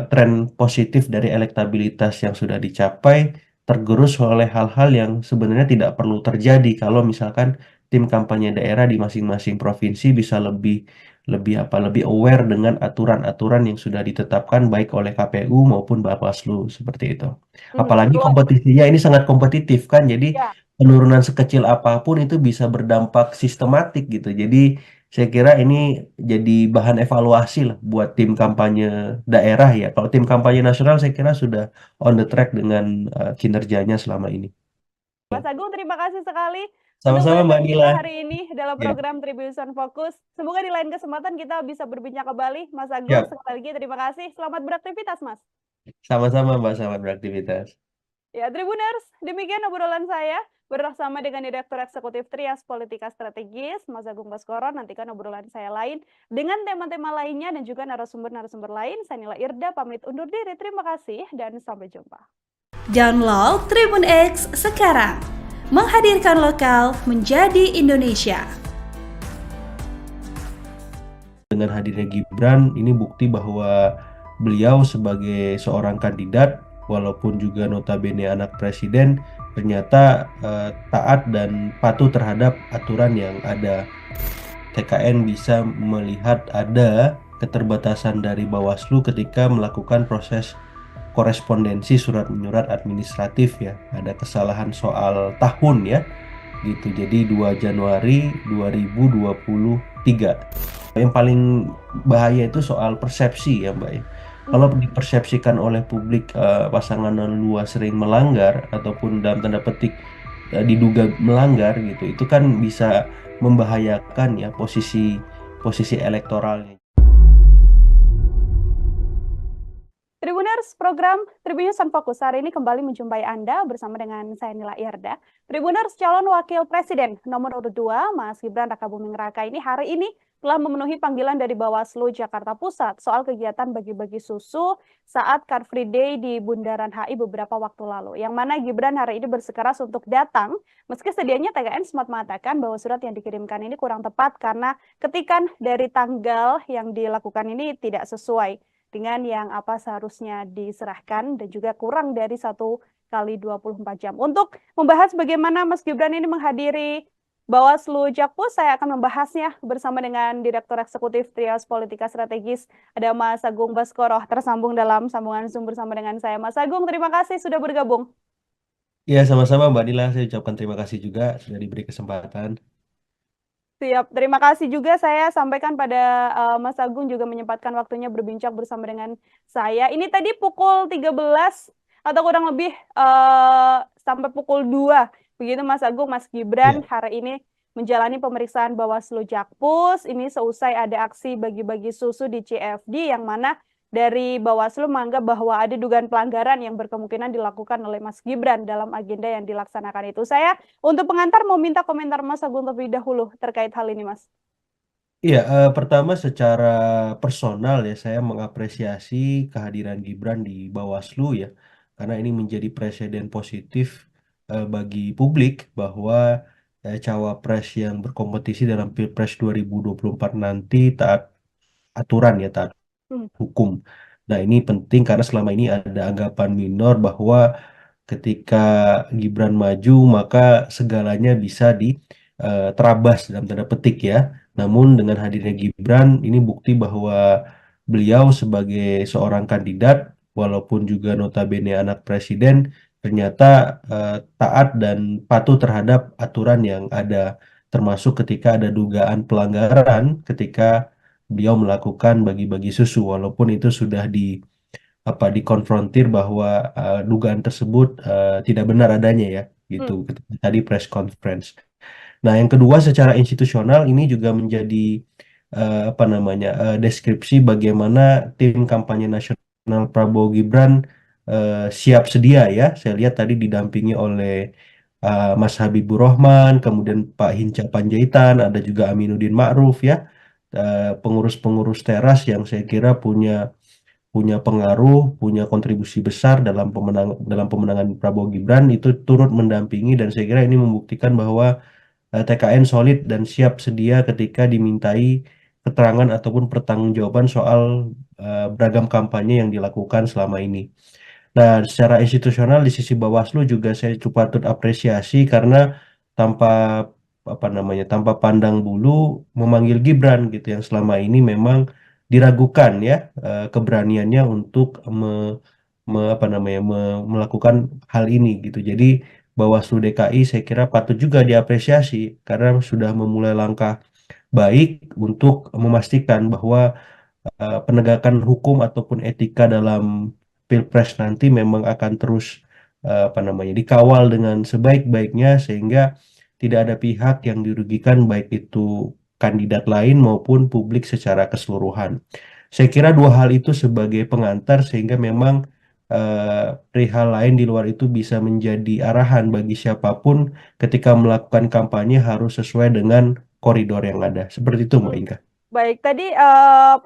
tren positif dari elektabilitas yang sudah dicapai tergerus oleh hal-hal yang sebenarnya tidak perlu terjadi kalau misalkan tim kampanye daerah di masing-masing provinsi bisa lebih lebih aware dengan aturan-aturan yang sudah ditetapkan baik oleh KPU maupun Bawaslu seperti itu. Apalagi Keluar. kompetisinya ini sangat kompetitif kan, jadi Ya. penurunan sekecil apapun itu bisa berdampak sistematik gitu. Jadi saya kira ini jadi bahan evaluasi lah buat tim kampanye daerah ya. Kalau tim kampanye nasional saya kira sudah on the track dengan kinerjanya selama ini. Mas Agung, terima kasih sekali untuk Sama-sama Mbak bahasan kita Nila. hari ini dalam Ya. program Tribun Fokus. Semoga di lain kesempatan kita bisa berbincang kembali. Mas Agung, Siap. sekali lagi terima kasih. Selamat beraktivitas, Mas. Sama-sama Mbak, selamat beraktivitas. Ya, Tribuners, demikian obrolan saya bersama dengan Direktur Eksekutif Trias Politika Strategis, Mas Agung Baskoro. Nantikan obrolan saya lain dengan tema-tema lainnya dan juga narasumber-narasumber lain. Saya Nila Irda, pamit undur diri. Terima kasih dan sampai jumpa. Download Tribun X sekarang. Menghadirkan lokal menjadi Indonesia. Dengan hadirnya Gibran, ini bukti bahwa beliau sebagai seorang kandidat, walaupun juga notabene anak presiden, ternyata taat dan patuh terhadap aturan yang ada. TKN bisa melihat ada keterbatasan dari Bawaslu ketika melakukan proses korespondensi surat menyurat administratif ya. Ada kesalahan soal tahun ya. Gitu. Jadi 2 Januari 2023. Yang paling bahaya itu soal persepsi ya, Mbak ya. Kalau dipersepsikan oleh publik pasangan luas sering melanggar ataupun dalam tanda petik diduga melanggar gitu, itu kan bisa membahayakan ya posisi elektoralnya. Tribuners, program Tribun News Fokus hari ini kembali menjumpai Anda bersama dengan saya Nila Irda. Tribuners, calon wakil presiden nomor urut 2, Mas Gibran Rakabuming Raka ini hari ini telah memenuhi panggilan dari Bawaslu Jakarta Pusat soal kegiatan bagi-bagi susu saat Car Free Day di Bundaran HI beberapa waktu lalu. Yang mana Gibran hari ini bersikeras untuk datang, meski sedianya TKN sempat mengatakan bahwa surat yang dikirimkan ini kurang tepat karena ketikan dari tanggal yang dilakukan ini tidak sesuai dengan yang apa seharusnya diserahkan dan juga kurang dari 1 kali 24 jam. Untuk membahas bagaimana Mas Gibran ini menghadiri Bawaslu Jakpus, saya akan membahasnya bersama dengan Direktur Eksekutif Trias Politika Strategis, ada Mas Agung Baskoro, tersambung dalam sambungan Zoom bersama dengan saya. Mas Agung, terima kasih sudah bergabung. Ya, sama-sama Mbak Nila, saya ucapkan terima kasih juga sudah diberi kesempatan. Siap, terima kasih juga saya sampaikan pada Mas Agung juga menyempatkan waktunya berbincang bersama dengan saya. Ini tadi pukul 13 atau kurang lebih sampai pukul 2. Begitu Mas Agung, Mas Gibran hari ini menjalani pemeriksaan Bawaslu Jakpus. Ini seusai ada aksi bagi-bagi susu di CFD yang mana dari Bawaslu menganggap bahwa ada dugaan pelanggaran yang berkemungkinan dilakukan oleh Mas Gibran dalam agenda yang dilaksanakan itu. Saya untuk pengantar mau minta komentar Mas Agung terlebih dahulu terkait hal ini, Mas. Iya, pertama secara personal ya saya mengapresiasi kehadiran Gibran di Bawaslu ya, karena ini menjadi presiden positif bagi publik bahwa cawapres yang berkompetisi dalam Pilpres 2024 nanti taat aturan ya, taat hukum. Nah, ini penting karena selama ini ada anggapan minor bahwa ketika Gibran maju maka segalanya bisa terabas dalam tanda petik ya. Namun dengan hadirnya Gibran ini bukti bahwa beliau sebagai seorang kandidat walaupun juga notabene anak presiden, ternyata taat dan patuh terhadap aturan yang ada, termasuk ketika ada dugaan pelanggaran ketika beliau melakukan bagi-bagi susu, walaupun itu sudah dikonfrontir bahwa dugaan tersebut tidak benar adanya ya, gitu. Hmm. Ketika tadi press conference. Nah, yang kedua secara institusional ini juga menjadi apa namanya deskripsi bagaimana tim kampanye nasional Prabowo Gibran siap sedia ya. Saya lihat tadi didampingi oleh Mas Habibur Rahman, kemudian Pak Hinca Panjaitan, ada juga Aminuddin Ma'ruf ya, pengurus-pengurus teras yang saya kira punya punya pengaruh, punya kontribusi besar dalam pemenangan Prabowo Gibran itu turut mendampingi, dan saya kira ini membuktikan bahwa TKN solid dan siap sedia ketika dimintai keterangan ataupun pertanggungjawaban soal beragam kampanye yang dilakukan selama ini. Nah, secara institusional di sisi Bawaslu juga saya cukup patut apresiasi karena tanpa apa namanya, tanpa pandang bulu memanggil Gibran gitu yang selama ini memang diragukan ya keberaniannya untuk apa namanya melakukan hal ini gitu. Jadi Bawaslu DKI saya kira patut juga diapresiasi karena sudah memulai langkah baik untuk memastikan bahwa penegakan hukum ataupun etika dalam Pilpres nanti memang akan terus apa namanya dikawal dengan sebaik-baiknya sehingga tidak ada pihak yang dirugikan baik itu kandidat lain maupun publik secara keseluruhan. Saya kira dua hal itu sebagai pengantar sehingga memang perihal lain di luar itu bisa menjadi arahan bagi siapapun ketika melakukan kampanye harus sesuai dengan koridor yang ada. Seperti itu, Mbak Hmm. Inka. Baik, tadi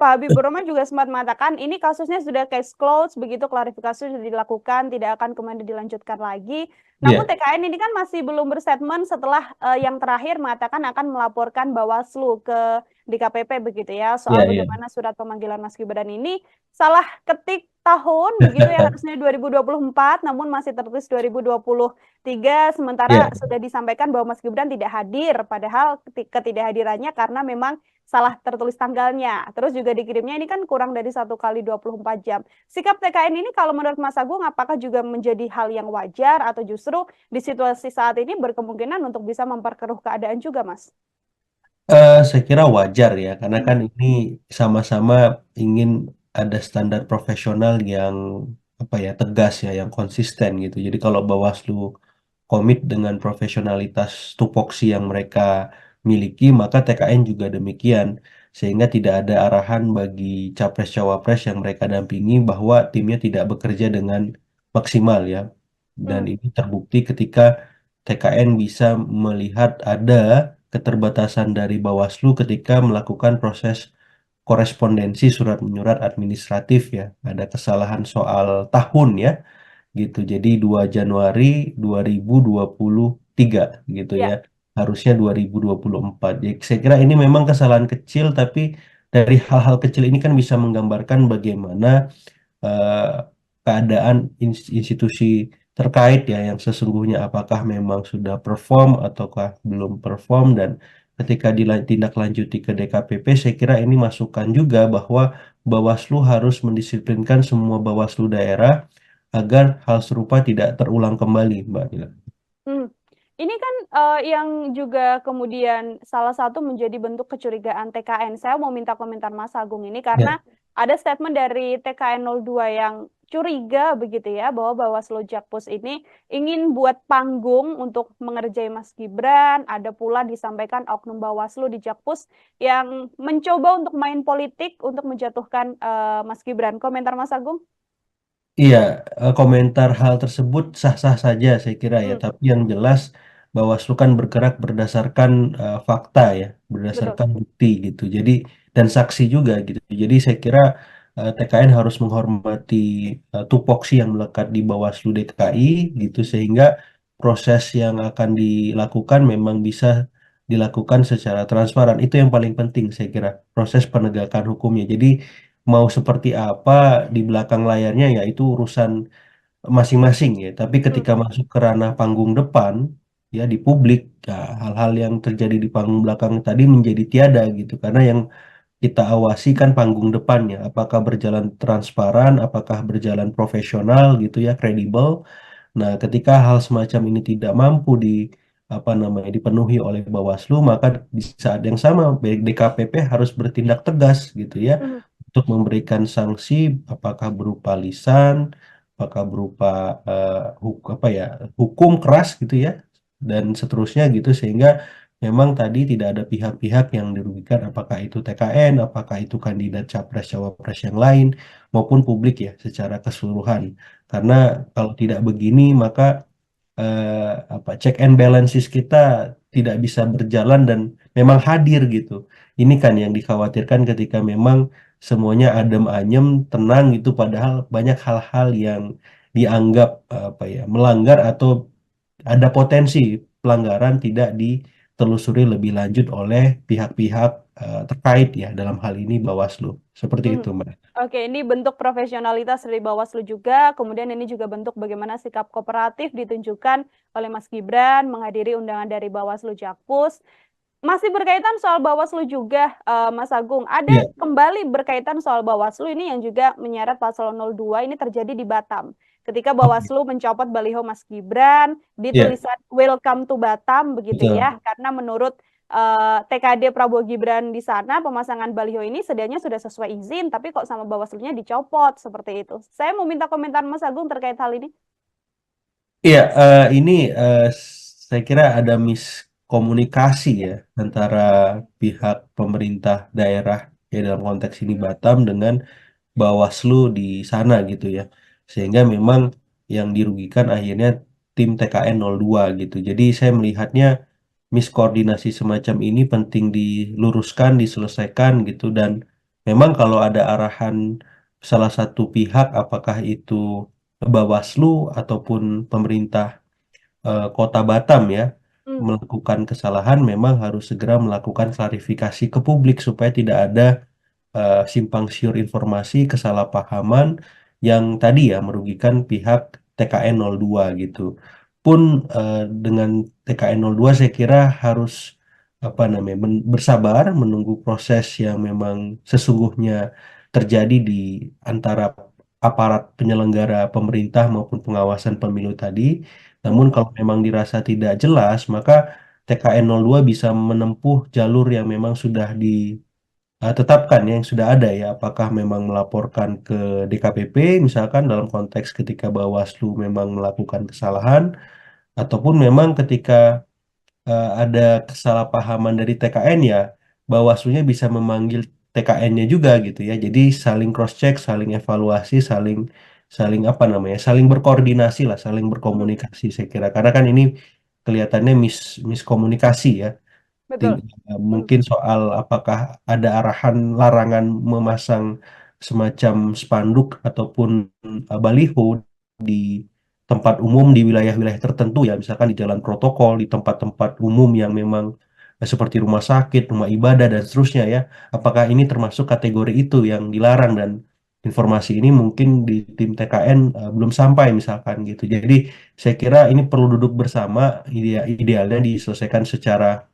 Pak Habibur Rahman juga sempat mengatakan ini kasusnya sudah case closed, begitu klarifikasi sudah dilakukan, tidak akan kemudian dilanjutkan lagi. Namun Iya, TKN ini kan masih belum berstatement setelah yang terakhir mengatakan akan melaporkan Bawaslu ke DKPP begitu ya, iya, soal iya. bagaimana surat pemanggilan Mas Gibran ini salah ketik tahun begitu ya, harusnya 2024 namun masih tertulis 2023, sementara Iya. sudah disampaikan bahwa Mas Gibran tidak hadir, padahal ketidakhadirannya karena memang salah tertulis tanggalnya. Terus juga dikirimnya ini kan kurang dari 1 kali 24 jam. Sikap TKN ini kalau menurut Mas Agung apakah juga menjadi hal yang wajar atau justru di situasi saat ini berkemungkinan untuk bisa memperkeruh keadaan juga, Mas? Saya kira wajar ya, karena Hmm. kan ini sama-sama ingin ada standar profesional yang apa ya tegas ya, yang konsisten gitu. Jadi kalau Bawaslu komit dengan profesionalitas tupoksi yang mereka miliki, maka TKN juga demikian, sehingga tidak ada arahan bagi capres-cawapres yang mereka dampingi bahwa timnya tidak bekerja dengan maksimal ya. Dan Hmm. ini terbukti ketika TKN bisa melihat ada keterbatasan dari Bawaslu ketika melakukan proses korespondensi surat menyurat administratif ya. Ada kesalahan soal tahun ya gitu. Jadi 2 Januari 2023 gitu ya. Ya. Harusnya 2024. Jadi saya kira ini memang kesalahan kecil tapi dari hal-hal kecil ini kan bisa menggambarkan bagaimana eh, keadaan institusi terkait ya yang sesungguhnya apakah memang sudah perform ataukah belum perform, dan ketika ditindaklanjuti ke DKPP saya kira ini masukan juga bahwa Bawaslu harus mendisiplinkan semua Bawaslu daerah agar hal serupa tidak terulang kembali, Mbak Nila. Hmm. Ini kan yang juga kemudian salah satu menjadi bentuk kecurigaan TKN. Saya mau minta komentar Mas Agung ini Ya, karena ada statement dari TKN 02 yang curiga begitu ya bahwa Bawaslu Jakpus ini ingin buat panggung untuk mengerjai Mas Gibran. Ada pula disampaikan oknum Bawaslu di Jakpus yang mencoba untuk main politik untuk menjatuhkan Mas Gibran. Komentar Mas Agung? iya, komentar hal tersebut sah-sah saja saya kira ya, Hmm, tapi yang jelas Bawaslu kan bergerak berdasarkan fakta ya, betul. berdasarkan bukti gitu. Jadi dan saksi juga gitu. Jadi saya kira TKN harus menghormati tupoksi yang melekat di Bawaslu DKI gitu sehingga proses yang akan dilakukan memang bisa dilakukan secara transparan. Itu yang paling penting saya kira, proses penegakan hukumnya. Jadi mau seperti apa di belakang layarnya ya itu urusan masing-masing ya. Tapi Hmm, ketika masuk ke ranah panggung depan ya di publik, ya, hal-hal yang terjadi di panggung belakang tadi menjadi tiada gitu. Karena yang kita awasi kan panggung depannya, apakah berjalan transparan, apakah berjalan profesional gitu ya, kredibel. Nah, ketika hal semacam ini tidak mampu apa namanya dipenuhi oleh Bawaslu, maka di saat yang sama DKPP harus bertindak tegas gitu ya Mhm. untuk memberikan sanksi, apakah berupa lisan, apakah berupa apa ya hukum keras gitu ya, dan seterusnya gitu sehingga memang tadi tidak ada pihak-pihak yang dirugikan, apakah itu TKN, apakah itu kandidat capres cawapres yang lain maupun publik ya secara keseluruhan. Karena kalau tidak begini maka apa check and balances kita tidak bisa berjalan dan memang hadir gitu. Ini kan yang dikhawatirkan ketika memang semuanya adem ayem, tenang gitu padahal banyak hal-hal yang dianggap apa ya melanggar atau ada potensi pelanggaran tidak ditelusuri lebih lanjut oleh pihak-pihak terkait ya dalam hal ini Bawaslu. Seperti Mhm. itu, Mbak. Oke, ini bentuk profesionalitas dari Bawaslu juga, kemudian ini juga bentuk bagaimana sikap kooperatif ditunjukkan oleh Mas Gibran menghadiri undangan dari Bawaslu Jakpus. Masih berkaitan soal Bawaslu juga, Mas Agung, ada Iya, kembali berkaitan soal Bawaslu ini yang juga menyeret Paslon 02 ini terjadi di Batam. Ketika oke. Bawaslu mencopot baliho Mas Gibran di Iya, tulisan Welcome to Batam begitu betul. ya, karena menurut TKD Prabowo Gibran di sana pemasangan baliho ini sedianya sudah sesuai izin, tapi kok sama Bawaslunya dicopot seperti itu. Saya mau minta komentar Mas Agung terkait hal ini. Iya, ini saya kira ada miskomunikasi ya antara pihak pemerintah daerah ya dalam konteks ini Batam dengan Bawaslu di sana gitu ya. Sehingga memang yang dirugikan akhirnya tim TKN 02 gitu. Jadi saya melihatnya miskoordinasi semacam ini penting diluruskan, diselesaikan gitu dan memang kalau ada arahan salah satu pihak apakah itu Bawaslu ataupun pemerintah Kota Batam ya Hmm. melakukan kesalahan memang harus segera melakukan klarifikasi ke publik supaya tidak ada simpang siur informasi, kesalahpahaman yang tadi ya merugikan pihak TKN 02 gitu. Pun dengan TKN 02 saya kira harus apa namanya bersabar menunggu proses yang memang sesungguhnya terjadi di antara aparat penyelenggara pemerintah maupun pengawasan pemilu tadi. Namun Mhm. kalau memang dirasa tidak jelas, maka TKN 02 bisa menempuh jalur yang memang sudah tetapkan ya, yang sudah ada ya, apakah memang melaporkan ke DKPP misalkan dalam konteks ketika Bawaslu memang melakukan kesalahan ataupun memang ketika ada kesalahpahaman dari TKN ya Bawaslunya bisa memanggil TKN-nya juga gitu ya. Jadi saling cross check, saling evaluasi, saling saling apa namanya? Saling berkoordinasi lah, saling Mhm. berkomunikasi saya kira. Karena kan ini kelihatannya miskomunikasi ya. Betul. Mhm. Mungkin soal apakah ada arahan larangan memasang semacam spanduk ataupun baliho di tempat umum di wilayah-wilayah tertentu ya, misalkan di jalan protokol, di tempat-tempat umum yang memang seperti rumah sakit, rumah ibadah dan seterusnya ya. Apakah ini termasuk kategori itu yang dilarang dan informasi ini mungkin di tim TKN belum sampai misalkan gitu. Jadi saya kira ini perlu duduk bersama, idealnya diselesaikan secara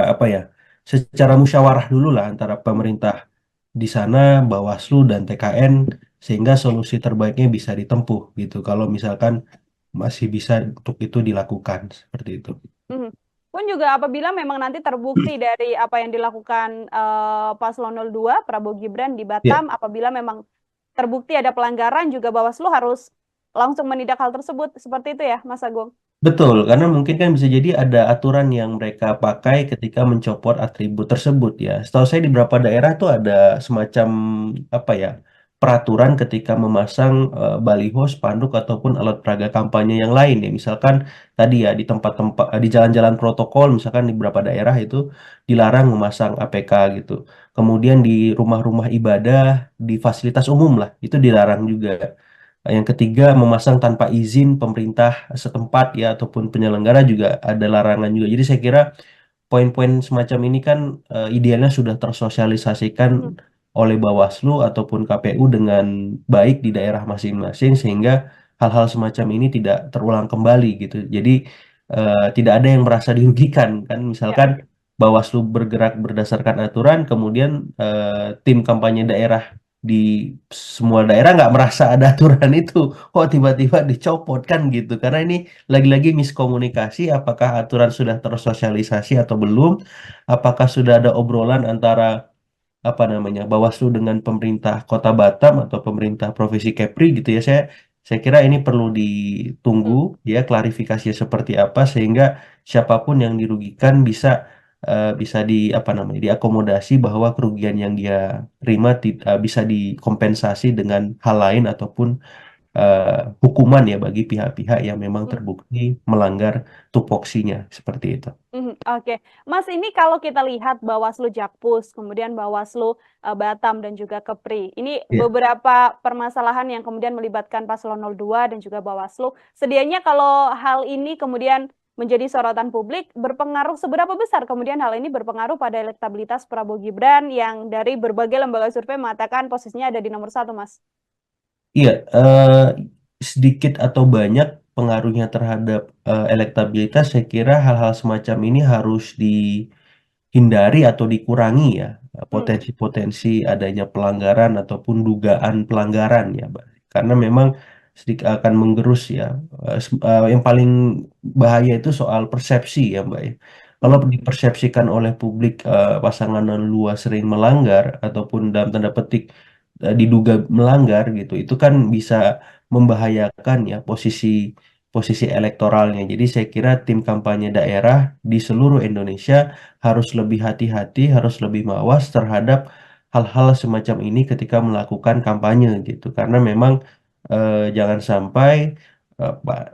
apa ya secara musyawarah dulu lah antara pemerintah di sana Bawaslu dan TKN sehingga solusi terbaiknya bisa ditempuh gitu kalau misalkan masih bisa untuk itu dilakukan seperti itu. Mhm. Pun juga apabila memang nanti terbukti dari apa yang dilakukan Paslon 02 Prabowo Gibran di Ya, Batam, apabila memang terbukti ada pelanggaran juga Bawaslu harus langsung menindak hal tersebut. Seperti itu ya, Mas Agung? betul, karena mungkin kan bisa jadi ada aturan yang mereka pakai ketika mencopot atribut tersebut ya. Setahu saya di beberapa daerah tuh ada semacam apa ya peraturan ketika memasang baliho, spanduk ataupun alat peraga kampanye yang lain ya. Misalkan tadi ya di tempat-tempat di jalan-jalan protokol, misalkan di beberapa daerah itu dilarang memasang APK gitu. Kemudian di rumah-rumah ibadah, di fasilitas umum lah itu dilarang juga. Yang ketiga, memasang tanpa izin pemerintah setempat ya ataupun penyelenggara juga ada larangan juga. Jadi saya kira poin-poin semacam ini kan idealnya sudah tersosialisasikan Mhm. oleh Bawaslu ataupun KPU dengan baik di daerah masing-masing sehingga hal-hal semacam ini tidak terulang kembali gitu. Jadi tidak ada yang merasa dirugikan kan. Ya. Misalkan Bawaslu bergerak berdasarkan aturan, kemudian tim kampanye daerah di semua daerah nggak merasa ada aturan itu, kok tiba-tiba dicopot kan gitu. Karena ini lagi-lagi miskomunikasi, apakah aturan sudah tersosialisasi atau belum, apakah sudah ada obrolan antara apa namanya Bawaslu dengan pemerintah Kota Batam atau pemerintah Provinsi Kepri gitu ya. Saya kira ini perlu ditunggu Hmm. ya klarifikasinya seperti apa sehingga siapapun yang dirugikan bisa di apa namanya diakomodasi bahwa kerugian yang dia terima bisa dikompensasi dengan hal lain ataupun hukuman ya bagi pihak-pihak yang memang Hmm. terbukti melanggar tupoksinya seperti itu. Oke, Mas, ini kalau kita lihat Bawaslu Jakpus, kemudian Bawaslu Batam dan juga Kepri, ini Ya. beberapa permasalahan yang kemudian melibatkan Paslon 02 dan juga Bawaslu. Sedianya kalau hal ini kemudian menjadi sorotan publik, berpengaruh seberapa besar kemudian hal ini berpengaruh pada elektabilitas Prabowo Gibran yang dari berbagai lembaga survei mengatakan posisinya ada di nomor 1, Mas? Iya, sedikit atau banyak pengaruhnya terhadap elektabilitas, saya kira hal-hal semacam ini harus dihindari atau dikurangi ya, Hmm. potensi-potensi adanya pelanggaran ataupun dugaan pelanggaran ya, Mbak. Karena memang sedikit akan menggerus ya. Yang paling bahaya itu soal persepsi ya, Mbak ya. Kalau Hmm. dipersepsikan oleh publik pasangan luas sering melanggar ataupun dalam tanda petik diduga melanggar gitu, itu kan bisa membahayakan ya posisi posisi elektoralnya. Jadi saya kira tim kampanye daerah di seluruh Indonesia harus lebih hati-hati, harus lebih mawas terhadap hal-hal semacam ini ketika melakukan kampanye gitu. Karena memang jangan sampai Pak,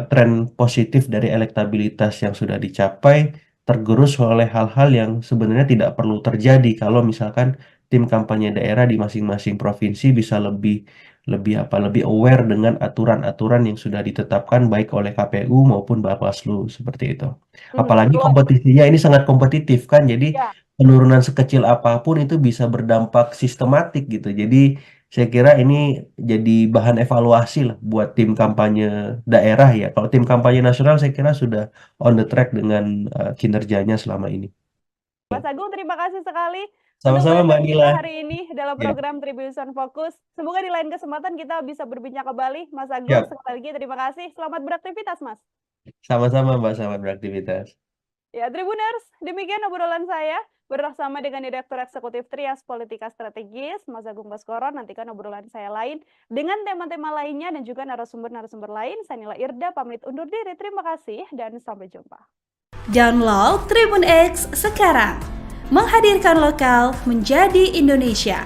tren positif dari elektabilitas yang sudah dicapai tergerus oleh hal-hal yang sebenarnya tidak perlu terjadi kalau misalkan tim kampanye daerah di masing-masing provinsi bisa lebih lebih lebih aware dengan aturan-aturan yang sudah ditetapkan baik oleh KPU maupun Bawaslu seperti itu. Apalagi Perlu, kompetisinya ini sangat kompetitif kan, jadi ya. penurunan sekecil apapun itu bisa berdampak sistematik gitu. Jadi saya kira ini jadi bahan evaluasi lah buat tim kampanye daerah ya. Kalau tim kampanye nasional saya kira sudah on the track dengan kinerjanya selama ini. Mas Agung, terima kasih sekali untuk Sama-sama Mbak perbincangannya Nila. hari ini dalam Ya, program Tribunnews Fokus. Semoga di lain kesempatan kita bisa berbincang kembali. Mas Agung, siap. sekali lagi terima kasih. Selamat beraktivitas, Mas. Sama-sama Mbak, selamat beraktivitas. Ya, Tribuners, demikian obrolan saya bersama dengan Direktur Eksekutif Trias Politika Strategis, Mas Agung Baskoro. Nantikan obrolan saya lain dengan tema-tema lainnya dan juga narasumber-narasumber lain. Saya Nila Irda, pamit undur diri. Terima kasih dan sampai jumpa. Download Tribun X sekarang. Menghadirkan lokal menjadi Indonesia.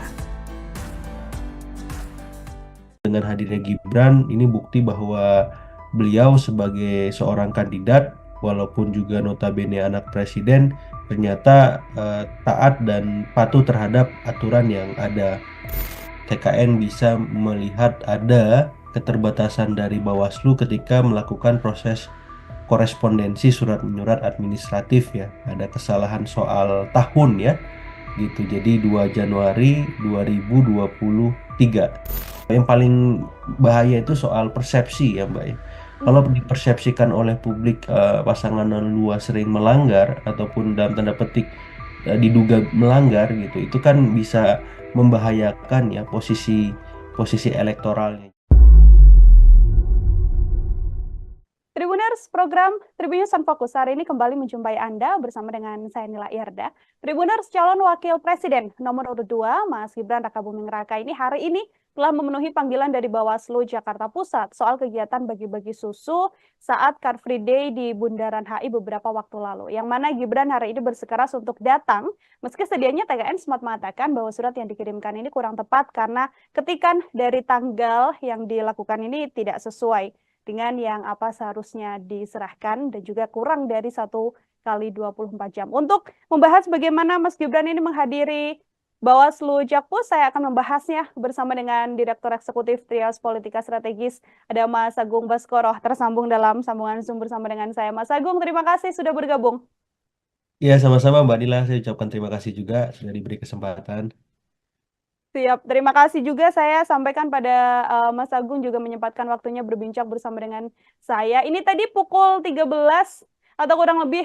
Dengan hadirnya Gibran, ini bukti bahwa beliau sebagai seorang kandidat, walaupun juga notabene anak presiden, ternyata taat dan patuh terhadap aturan yang ada. TKN bisa melihat ada keterbatasan dari Bawaslu ketika melakukan proses korespondensi surat menyurat administratif ya. Ada kesalahan soal tahun ya gitu. Jadi 2 Januari 2023. Yang paling bahaya itu soal persepsi ya Mbak ya. Kalau dipersepsikan oleh publik pasangan luas sering melanggar ataupun dalam tanda petik diduga melanggar gitu, itu kan bisa membahayakan ya posisi posisi elektoralnya. Tribuners, program Tribunnews Fokus hari ini kembali menjumpai Anda bersama dengan saya Nila Irda. Tribuners, calon wakil presiden nomor urut 2, Mas Gibran Rakabuming Raka ini hari ini telah memenuhi panggilan dari Bawaslu Jakarta Pusat soal kegiatan bagi-bagi susu saat Car Free Day di Bundaran HI beberapa waktu lalu. Yang mana Gibran hari ini bersikeras untuk datang, meski sedianya TKN sempat mengatakan bahwa surat yang dikirimkan ini kurang tepat karena ketikan dari tanggal yang dilakukan ini tidak sesuai dengan yang apa seharusnya diserahkan dan juga kurang dari 1 kali 24 jam. Untuk membahas bagaimana Mas Gibran ini menghadiri Bawaslu Jakpus, saya akan membahasnya bersama dengan Direktur Eksekutif Trias Politika Strategis, ada Mas Agung Baskoro, tersambung dalam sambungan Zoom bersama dengan saya. Mas Agung, terima kasih sudah bergabung. Ya, sama-sama Mbak Nila, saya ucapkan terima kasih juga sudah diberi kesempatan. Siap, terima kasih juga saya sampaikan pada Mas Agung juga menyempatkan waktunya berbincang bersama dengan saya. Ini tadi pukul 13 atau kurang lebih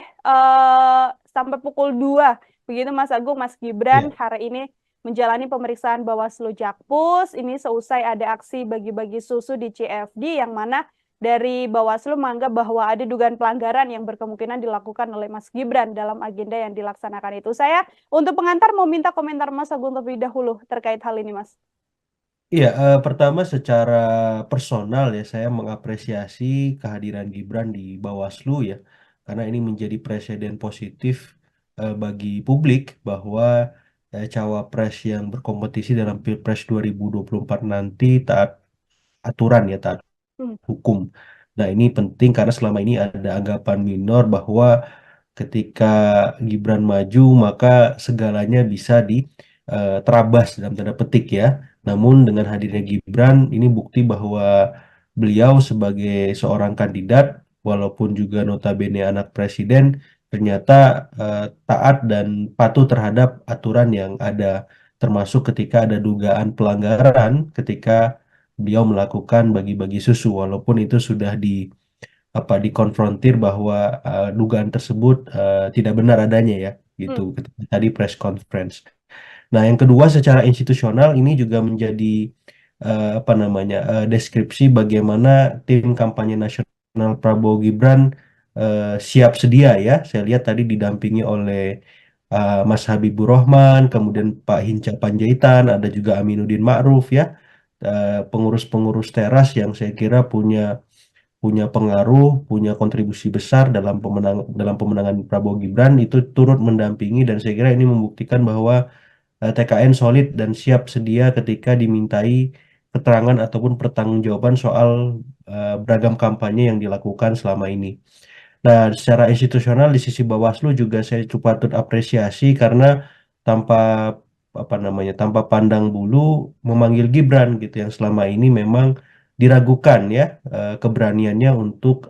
sampai pukul 2. Begitu Mas Agung, Mas Gibran Ya. hari ini menjalani pemeriksaan Bawaslu Jakpus. Ini seusai ada aksi bagi-bagi susu di CFD yang mana dari Bawaslu menganggap bahwa ada dugaan pelanggaran yang berkemungkinan dilakukan oleh Mas Gibran dalam agenda yang dilaksanakan itu. Saya untuk pengantar mau minta komentar Mas Agung terlebih dahulu terkait hal ini, Mas. Iya, pertama secara personal ya saya mengapresiasi kehadiran Gibran di Bawaslu ya, karena ini menjadi presiden positif bagi publik bahwa cawapres yang berkompetisi dalam Pilpres 2024 nanti taat aturan ya, taat Hmm. hukum. Nah, ini penting karena selama ini ada anggapan minor bahwa ketika Gibran maju maka segalanya bisa terabas dalam tanda petik ya. Namun dengan hadirnya Gibran ini bukti bahwa beliau sebagai seorang kandidat walaupun juga notabene anak presiden ternyata taat dan patuh terhadap aturan yang ada, termasuk ketika ada dugaan pelanggaran ketika beliau melakukan bagi-bagi susu walaupun itu sudah dikonfrontir bahwa dugaan tersebut tidak benar adanya ya gitu Hmm. ketika tadi press conference. Nah, yang kedua secara institusional ini juga menjadi deskripsi bagaimana tim kampanye nasional Prabowo Gibran siap sedia ya. Saya lihat tadi didampingi oleh Mas Habibur Rahman, kemudian Pak Hinca Panjaitan, ada juga Aminuddin Ma'ruf ya, pengurus-pengurus teras yang saya kira punya punya pengaruh, punya kontribusi besar dalam pemenangan Prabowo Gibran itu turut mendampingi dan saya kira ini membuktikan bahwa TKN solid dan siap sedia ketika dimintai keterangan ataupun pertanggungjawaban soal beragam kampanye yang dilakukan selama ini. Nah, secara institusional di sisi Bawaslu juga saya cukup patut apresiasi karena tanpa tanpa pandang bulu memanggil Gibran gitu yang selama ini memang diragukan ya keberaniannya untuk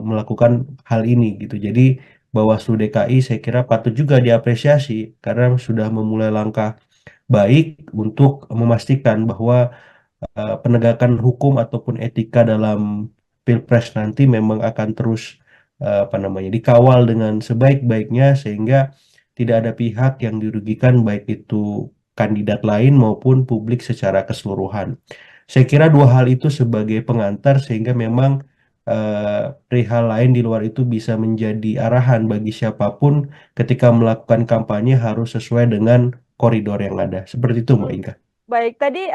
melakukan hal ini gitu. Jadi Bawaslu DKI saya kira patut juga diapresiasi karena sudah memulai langkah baik untuk memastikan bahwa penegakan hukum ataupun etika dalam Pilpres nanti memang akan terus dikawal dengan sebaik-baiknya sehingga tidak ada pihak yang dirugikan baik itu kandidat lain maupun publik secara keseluruhan. Saya kira dua hal itu sebagai pengantar sehingga memang perihal lain di luar itu bisa menjadi arahan bagi siapapun ketika melakukan kampanye harus sesuai dengan koridor yang ada. Seperti itu, Mbak Hmm. Inka. Baik, tadi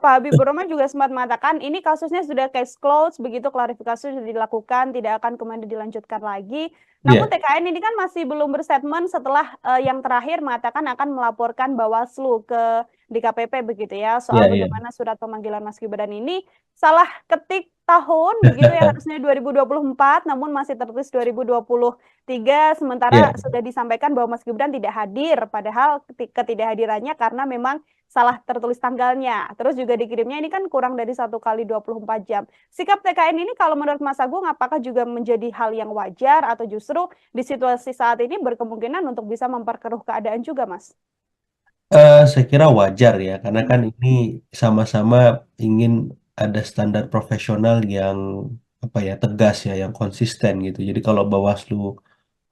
Pak Habibur Rahman juga sempat mengatakan ini kasusnya sudah case closed, begitu klarifikasi sudah dilakukan, tidak akan kemudian dilanjutkan lagi. Namun Iya, TKN ini kan masih belum berstatement setelah yang terakhir mengatakan akan melaporkan Bawaslu ke DKPP begitu ya, iya, soal iya. bagaimana surat pemanggilan Mas Gibran ini salah ketik tahun begitu ya, harusnya 2024 namun masih tertulis 2023 Iya. sementara sudah disampaikan bahwa Mas Gibran tidak hadir padahal ketidakhadirannya karena memang salah tertulis tanggalnya. Terus juga dikirimnya ini kan kurang dari 1 kali 24 jam. Sikap TKN ini kalau menurut Mas Agung apakah juga menjadi hal yang wajar atau justru di situasi saat ini berkemungkinan untuk bisa memperkeruh keadaan juga, Mas? Saya kira wajar ya, karena Hmm. kan ini sama-sama ingin ada standar profesional yang tegas ya, yang konsisten gitu. Jadi kalau Bawaslu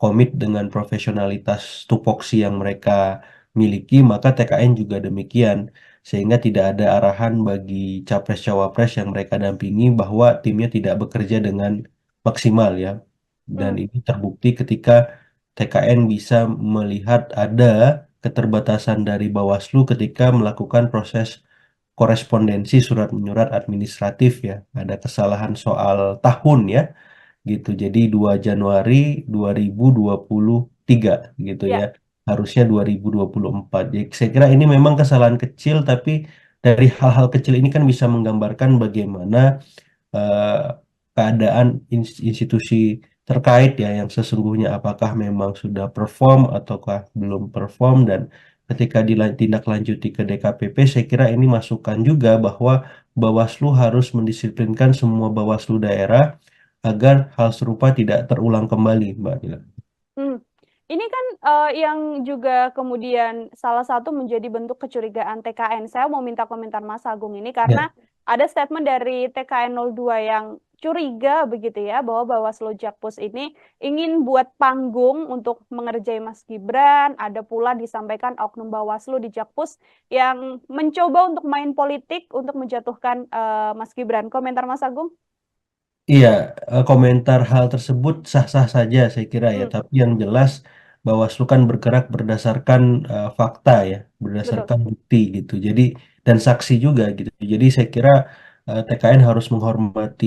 komit dengan profesionalitas tupoksi yang mereka miliki, maka TKN juga demikian, sehingga tidak ada arahan bagi capres-cawapres yang mereka dampingi bahwa timnya tidak bekerja dengan maksimal ya. Dan Hmm. ini terbukti ketika TKN bisa melihat ada keterbatasan dari Bawaslu ketika melakukan proses korespondensi surat menyurat administratif ya. Ada kesalahan soal tahun ya gitu. Jadi 2 Januari 2023 gitu ya. Ya. Harusnya 2024. Jadi saya kira ini memang kesalahan kecil tapi dari hal-hal kecil ini kan bisa menggambarkan bagaimana eh, keadaan institusi terkait ya yang sesungguhnya apakah memang sudah perform ataukah belum perform dan ketika ditindaklanjuti ke DKPP saya kira ini masukan juga bahwa Bawaslu harus mendisiplinkan semua Bawaslu daerah agar hal serupa tidak terulang kembali, Mbak Dila. Hmm. Ini kan yang juga kemudian salah satu menjadi bentuk kecurigaan TKN. Saya mau minta komentar Mas Agung ini Ya, karena ada statement dari TKN 02 yang curiga begitu ya bahwa Bawaslu Jakpus ini ingin buat panggung untuk mengerjai Mas Gibran. Ada pula disampaikan oknum Bawaslu di Jakpus yang mencoba untuk main politik untuk menjatuhkan Mas Gibran. Komentar Mas Agung? Iya, komentar hal tersebut sah-sah saja saya kira ya, Hmm, tapi yang jelas Bawaslu kan bergerak berdasarkan fakta ya, betul. berdasarkan bukti gitu. Jadi dan saksi juga gitu. Jadi saya kira TKN harus menghormati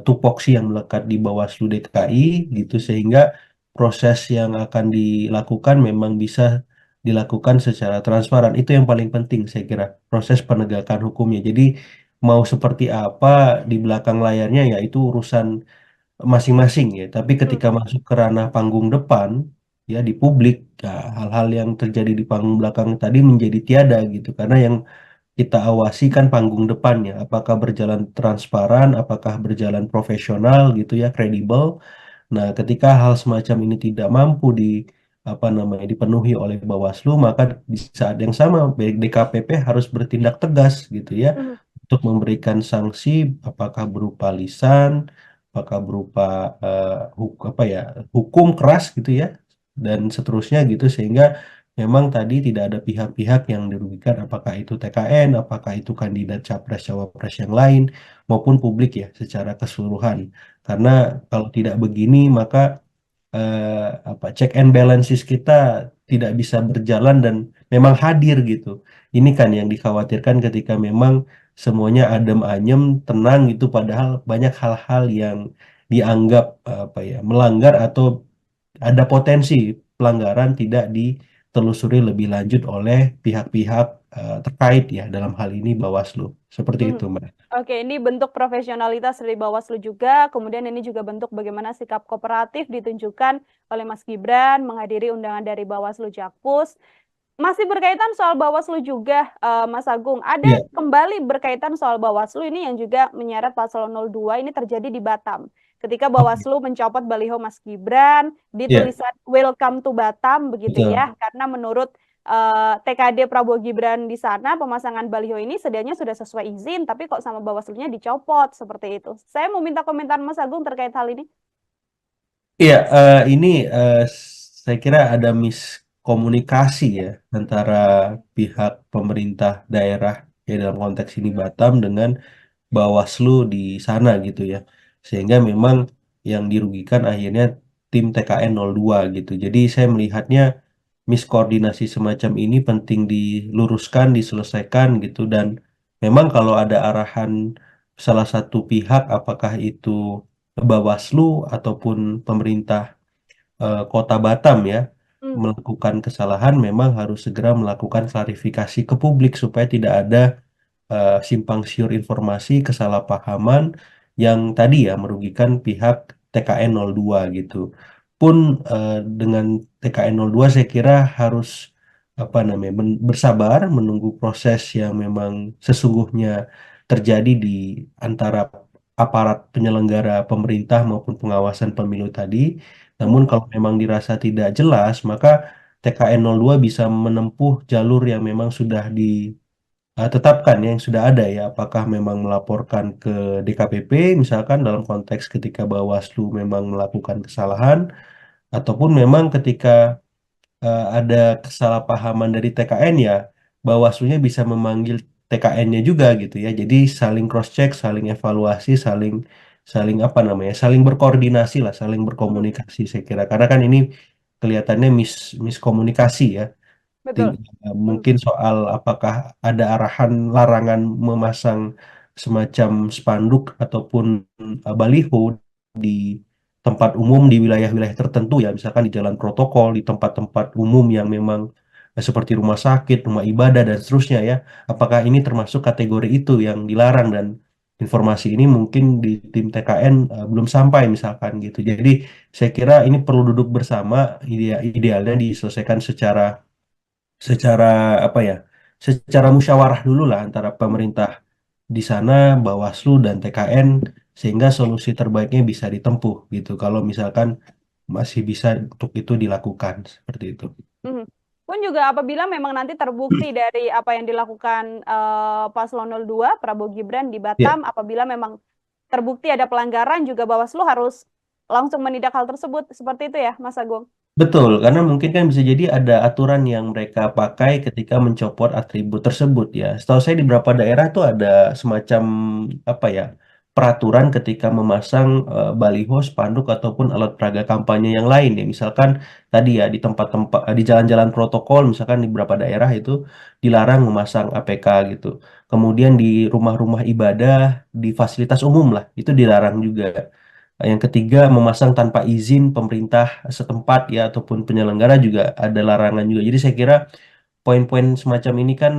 tupoksi yang melekat di Bawaslu DKI gitu sehingga proses yang akan dilakukan memang bisa dilakukan secara transparan. Itu yang paling penting saya kira, proses penegakan hukumnya. Jadi mau seperti apa di belakang layarnya ya itu urusan masing-masing ya. Tapi Hmm, ketika masuk ke ranah panggung depan ya di publik ya, hal-hal yang terjadi di panggung belakang tadi menjadi tiada gitu. Karena yang kita awasi kan panggung depannya, apakah berjalan transparan, apakah berjalan profesional gitu ya, kredibel. Nah, ketika hal semacam ini tidak mampu di apa namanya dipenuhi oleh Bawaslu, maka di saat yang sama DKPP harus bertindak tegas gitu ya hmm, untuk memberikan sanksi, apakah berupa lisan, apakah berupa apa ya hukum keras gitu ya dan seterusnya gitu sehingga memang tadi tidak ada pihak-pihak yang dirugikan, apakah itu TKN, apakah itu kandidat capres cawapres yang lain maupun publik ya secara keseluruhan. Karena kalau tidak begini maka apa check and balances kita tidak bisa berjalan dan memang hadir gitu. Ini kan yang dikhawatirkan ketika memang semuanya adem ayem, tenang itu padahal banyak hal-hal yang dianggap apa ya melanggar atau ada potensi pelanggaran tidak ditelusuri lebih lanjut oleh pihak-pihak terkait ya dalam hal ini Bawaslu. Seperti hmm. itu, Mbak. Oke, ini bentuk profesionalitas dari Bawaslu juga. Kemudian ini juga bentuk bagaimana sikap kooperatif ditunjukkan oleh Mas Gibran menghadiri undangan dari Bawaslu Jakpus. Masih berkaitan soal Bawaslu juga, Mas Agung. Ada Iya, kembali berkaitan soal Bawaslu ini yang juga menyeret Paslon 02 ini terjadi di Batam. Ketika oke. Bawaslu mencopot baliho Mas Gibran di Iya, tulisan Welcome to Batam begitu betul. ya. Karena menurut TKD Prabowo Gibran di sana pemasangan baliho ini sedianya sudah sesuai izin, tapi kok sama Bawaslunya dicopot seperti itu. Saya mau minta komentar Mas Agung terkait hal ini. Iya, ini saya kira ada miskomunikasi ya antara pihak pemerintah daerah ya dalam konteks ini Batam dengan Bawaslu di sana gitu ya. Sehingga memang yang dirugikan akhirnya tim TKN 02 gitu. Jadi saya melihatnya miskoordinasi semacam ini penting diluruskan, diselesaikan gitu dan memang kalau ada arahan salah satu pihak apakah itu Bawaslu ataupun pemerintah Kota Batam ya Hmm, melakukan kesalahan memang harus segera melakukan klarifikasi ke publik supaya tidak ada simpang siur informasi, kesalahpahaman yang tadi ya merugikan pihak TKN 02 gitu. Pun dengan TKN 02 saya kira harus apa namanya bersabar menunggu proses yang memang sesungguhnya terjadi di antara aparat penyelenggara pemerintah maupun pengawasan pemilu tadi. Namun hmm, kalau memang dirasa tidak jelas, maka TKN 02 bisa menempuh jalur yang memang sudah tetapkan ya, yang sudah ada ya, apakah memang melaporkan ke DKPP misalkan dalam konteks ketika Bawaslu memang melakukan kesalahan ataupun memang ketika ada kesalahpahaman dari TKN ya Bawaslunya bisa memanggil TKN-nya juga gitu ya. Jadi saling cross check, saling evaluasi, saling saling apa namanya? Saling berkoordinasi lah, saling hmm, berkomunikasi saya kira. Karena kan ini kelihatannya miskomunikasi ya. betul. Hmm, Mungkin soal apakah ada arahan larangan memasang semacam spanduk ataupun baliho di tempat umum di wilayah-wilayah tertentu ya, misalkan di jalan protokol, di tempat-tempat umum yang memang seperti rumah sakit, rumah ibadah dan seterusnya ya. Apakah ini termasuk kategori itu yang dilarang dan informasi ini mungkin di tim TKN belum sampai misalkan gitu. Jadi saya kira ini perlu duduk bersama, idealnya diselesaikan secara apa ya secara musyawarah dulu lah antara hmm. pemerintah di sana Bawaslu dan TKN sehingga solusi terbaiknya bisa ditempuh gitu kalau misalkan masih bisa untuk itu dilakukan seperti itu. Mhm. Pun juga apabila memang nanti terbukti dari apa yang dilakukan Paslon 02 Prabowo Gibran di Ya, Batam, apabila memang terbukti ada pelanggaran juga Bawaslu harus langsung menindak hal tersebut. Seperti itu ya, Mas Agung? Betul, karena mungkin kan bisa jadi ada aturan yang mereka pakai ketika mencopot atribut tersebut ya. Setahu saya di beberapa daerah tuh ada semacam apa ya, peraturan ketika memasang baliho, spanduk ataupun alat peraga kampanye yang lain ya. Misalkan tadi ya di tempat-tempat di jalan-jalan protokol misalkan di beberapa daerah itu dilarang memasang APK gitu. Kemudian di rumah-rumah ibadah, di fasilitas umum lah, itu dilarang juga. Yang ketiga, memasang tanpa izin pemerintah setempat ya ataupun penyelenggara juga ada larangan juga. Jadi saya kira poin-poin semacam ini kan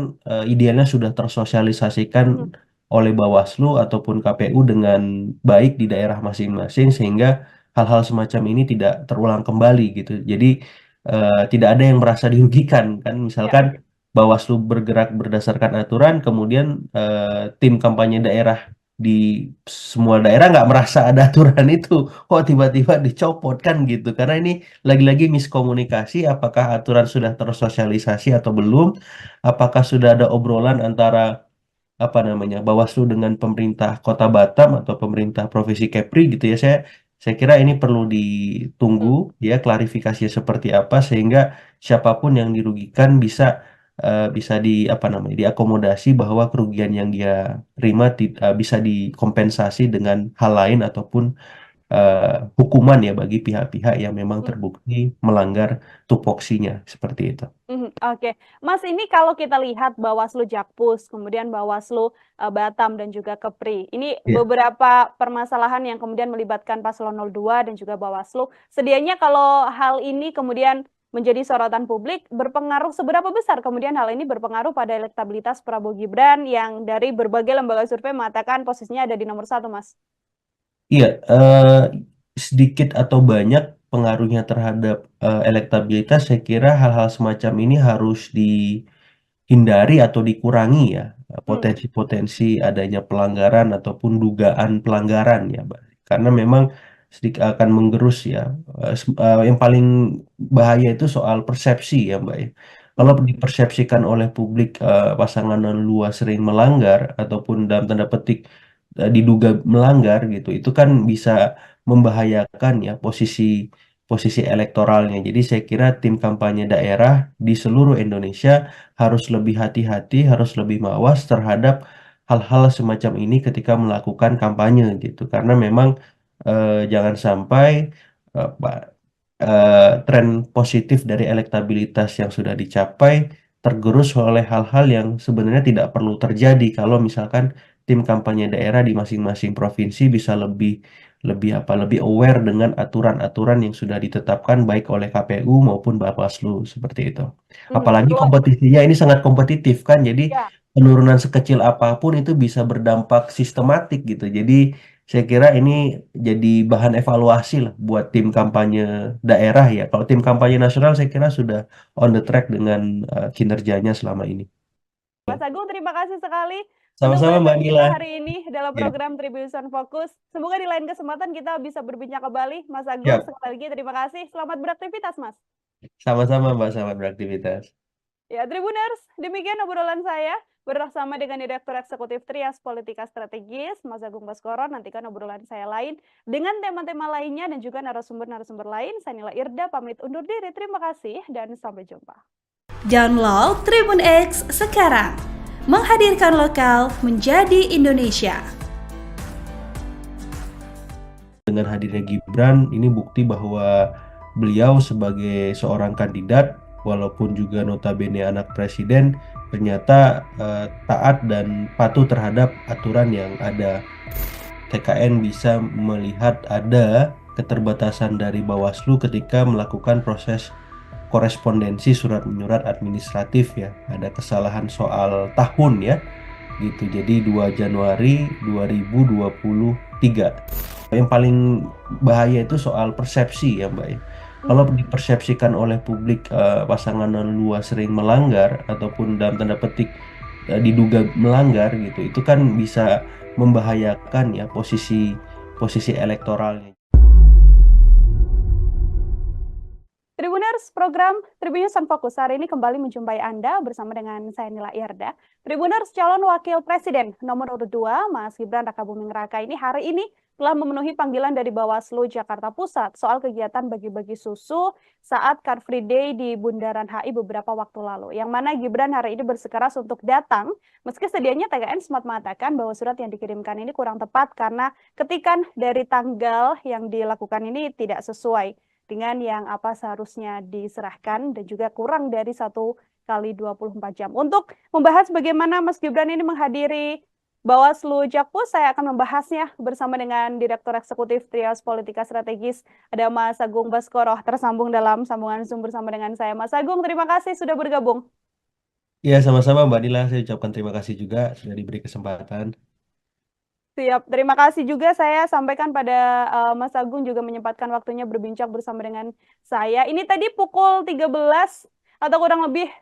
idealnya sudah tersosialisasikan Hmm. oleh Bawaslu ataupun KPU dengan baik di daerah masing-masing sehingga hal-hal semacam ini tidak terulang kembali gitu. Jadi tidak ada yang merasa dirugikan kan. Ya. Misalkan Bawaslu bergerak berdasarkan aturan, kemudian tim kampanye daerah di semua daerah nggak merasa ada aturan itu, kok tiba-tiba dicopot kan gitu. Karena ini lagi-lagi miskomunikasi, apakah aturan sudah tersosialisasi atau belum, apakah sudah ada obrolan antara apa namanya Bawaslu dengan pemerintah Kota Batam atau pemerintah Provinsi Kepri gitu ya. Saya kira ini perlu ditunggu Hmm. ya klarifikasi seperti apa sehingga siapapun yang dirugikan bisa di apa namanya diakomodasi bahwa kerugian yang dia terima bisa dikompensasi dengan hal lain ataupun hukuman ya bagi pihak-pihak yang memang Hmm. terbukti melanggar tupoksinya seperti itu. Oke, Mas, ini kalau kita lihat Bawaslu Jakpus, kemudian Bawaslu Batam dan juga Kepri, ini Ya. beberapa permasalahan yang kemudian melibatkan Paslon 02 dan juga Bawaslu. Sedianya kalau hal ini kemudian menjadi sorotan publik, berpengaruh seberapa besar kemudian hal ini berpengaruh pada elektabilitas Prabowo Gibran yang dari berbagai lembaga survei mengatakan posisinya ada di nomor 1, Mas? Iya, sedikit atau banyak pengaruhnya terhadap elektabilitas, saya kira hal-hal semacam ini harus dihindari atau dikurangi ya, potensi-potensi adanya pelanggaran ataupun dugaan pelanggaran ya, Mbak. Karena memang sedikit akan menggerus ya. Yang paling bahaya itu soal persepsi ya, Mbak ya. Kalau dipersepsikan oleh publik pasangan luas sering melanggar ataupun dalam tanda petik diduga melanggar gitu, itu kan bisa membahayakan ya posisi posisi elektoralnya. Jadi saya kira tim kampanye daerah di seluruh Indonesia harus lebih hati-hati, harus lebih mawas terhadap hal-hal semacam ini ketika melakukan kampanye gitu. Karena memang jangan sampai tren positif dari elektabilitas yang sudah dicapai tergerus oleh hal-hal yang sebenarnya tidak perlu terjadi kalau misalkan tim kampanye daerah di masing-masing provinsi bisa lebih aware dengan aturan-aturan yang sudah ditetapkan baik oleh KPU maupun Bawaslu seperti itu. Apalagi Kalau kompetisinya ini sangat kompetitif kan, jadi ya, penurunan sekecil apapun itu bisa berdampak sistematik gitu. Jadi saya kira ini jadi bahan evaluasi lah buat tim kampanye daerah ya. Kalau tim kampanye nasional saya kira sudah on the track dengan kinerjanya selama ini. Mas Agung, terima kasih sekali untuk Sama-sama Mbak bahasan kita Nila. hari ini dalam Ya, program Tribun Fokus. Semoga di lain kesempatan kita bisa berbincang kembali. Mas Agung, siap. sekali lagi terima kasih. Selamat beraktivitas, Mas. Sama-sama Mbak, selamat beraktivitas. Ya, Tribuners, demikian obrolan saya bersama dengan Direktur Eksekutif Trias Politika Strategis, Mas Agung Baskoro. Nantikan obrolan saya lain dengan tema-tema lainnya dan juga narasumber-narasumber lain. Saya Nila Irda, pamit undur diri. Terima kasih dan sampai jumpa. Download Tribun X sekarang. Menghadirkan lokal menjadi Indonesia. Dengan hadirnya Gibran, ini bukti bahwa beliau sebagai seorang kandidat, walaupun juga notabene anak presiden, ternyata taat dan patuh terhadap aturan yang ada. TKN bisa melihat ada keterbatasan dari Bawaslu ketika melakukan proses korespondensi surat menyurat administratif ya. Ada kesalahan soal tahun ya. Gitu. Jadi 2 Januari 2023. Yang paling bahaya itu soal persepsi ya, Mbak ya. Kalau dipersepsikan oleh publik pasangan luas sering melanggar ataupun dalam tanda petik diduga melanggar gitu, itu kan bisa membahayakan ya posisi elektoralnya. Tribun Tribuners, program Tribun News on Fokus hari ini kembali menjumpai Anda bersama dengan saya Nila Irda. Tribuners, calon wakil presiden nomor urut 2, Mas Gibran Rakabuming Raka ini hari ini telah memenuhi panggilan dari Bawaslu Jakarta Pusat soal kegiatan bagi-bagi susu saat Car Free Day di Bundaran HI beberapa waktu lalu. Yang mana Gibran hari ini bersikeras untuk datang, meski sedianya TKN sempat mengatakan bahwa surat yang dikirimkan ini kurang tepat karena ketikan dari tanggal yang dilakukan ini tidak sesuai dengan yang apa seharusnya diserahkan dan juga kurang dari 1 kali 24 jam. Untuk membahas bagaimana Mas Gibran ini menghadiri Bawaslu Jakpus, saya akan membahasnya bersama dengan Direktur Eksekutif Trias Politika Strategis, ada Mas Agung Baskoro, tersambung dalam sambungan Zoom bersama dengan saya. Mas Agung, terima kasih sudah bergabung. Ya, sama-sama Mbak Nila. Saya ucapkan terima kasih juga sudah diberi kesempatan. Siap, terima kasih juga saya sampaikan pada Mas Agung juga menyempatkan waktunya berbincang bersama dengan saya. Ini tadi pukul 13 atau kurang lebih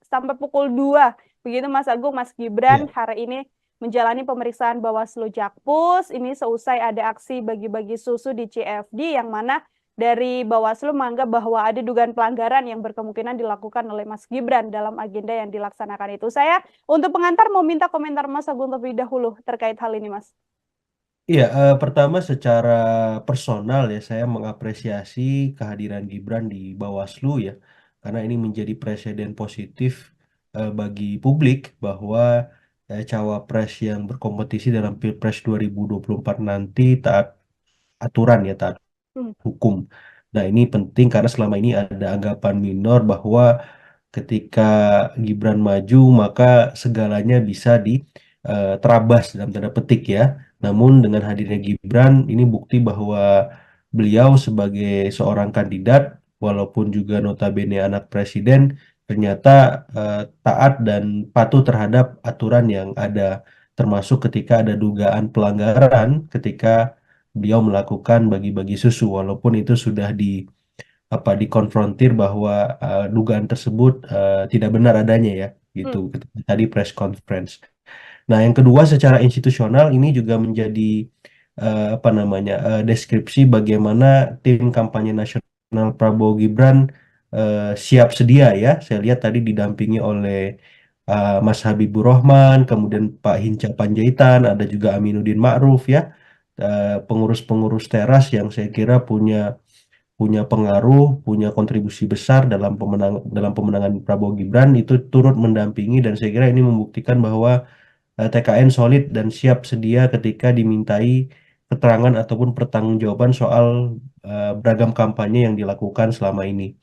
sampai pukul 2. Begitu Mas Agung, Mas Gibran hari ini menjalani pemeriksaan Bawaslu Jakpus. Ini seusai ada aksi bagi-bagi susu di CFD yang mana dari Bawaslu menganggap bahwa ada dugaan pelanggaran yang berkemungkinan dilakukan oleh Mas Gibran dalam agenda yang dilaksanakan itu. Saya untuk pengantar mau minta komentar Mas Agung terlebih dahulu terkait hal ini, Mas. Iya, pertama secara personal ya saya mengapresiasi kehadiran Gibran di Bawaslu ya, karena ini menjadi presiden positif bagi publik bahwa cawapres yang berkompetisi dalam Pilpres 2024 nanti taat aturan ya, taat hukum. Nah, ini penting karena selama ini ada anggapan minor bahwa ketika Gibran maju maka segalanya bisa diterabas dalam tanda petik ya. Namun dengan hadirnya Gibran ini bukti bahwa beliau sebagai seorang kandidat walaupun juga notabene anak presiden ternyata taat dan patuh terhadap aturan yang ada, termasuk ketika ada dugaan pelanggaran ketika beliau melakukan bagi-bagi susu walaupun itu sudah dikonfrontir bahwa dugaan tersebut tidak benar adanya ya gitu ketika tadi press conference. Nah, yang kedua secara institusional ini juga menjadi deskripsi bagaimana tim kampanye nasional Prabowo Gibran siap sedia ya. Saya lihat tadi didampingi oleh Mas Habibur Rahman, kemudian Pak Hinca Panjaitan, ada juga Aminuddin Ma'ruf ya, pengurus-pengurus teras yang saya kira punya pengaruh, punya kontribusi besar dalam pemenangan Prabowo Gibran itu turut mendampingi, dan saya kira ini membuktikan bahwa TKN solid dan siap sedia ketika dimintai keterangan ataupun pertanggungjawaban soal beragam kampanye yang dilakukan selama ini.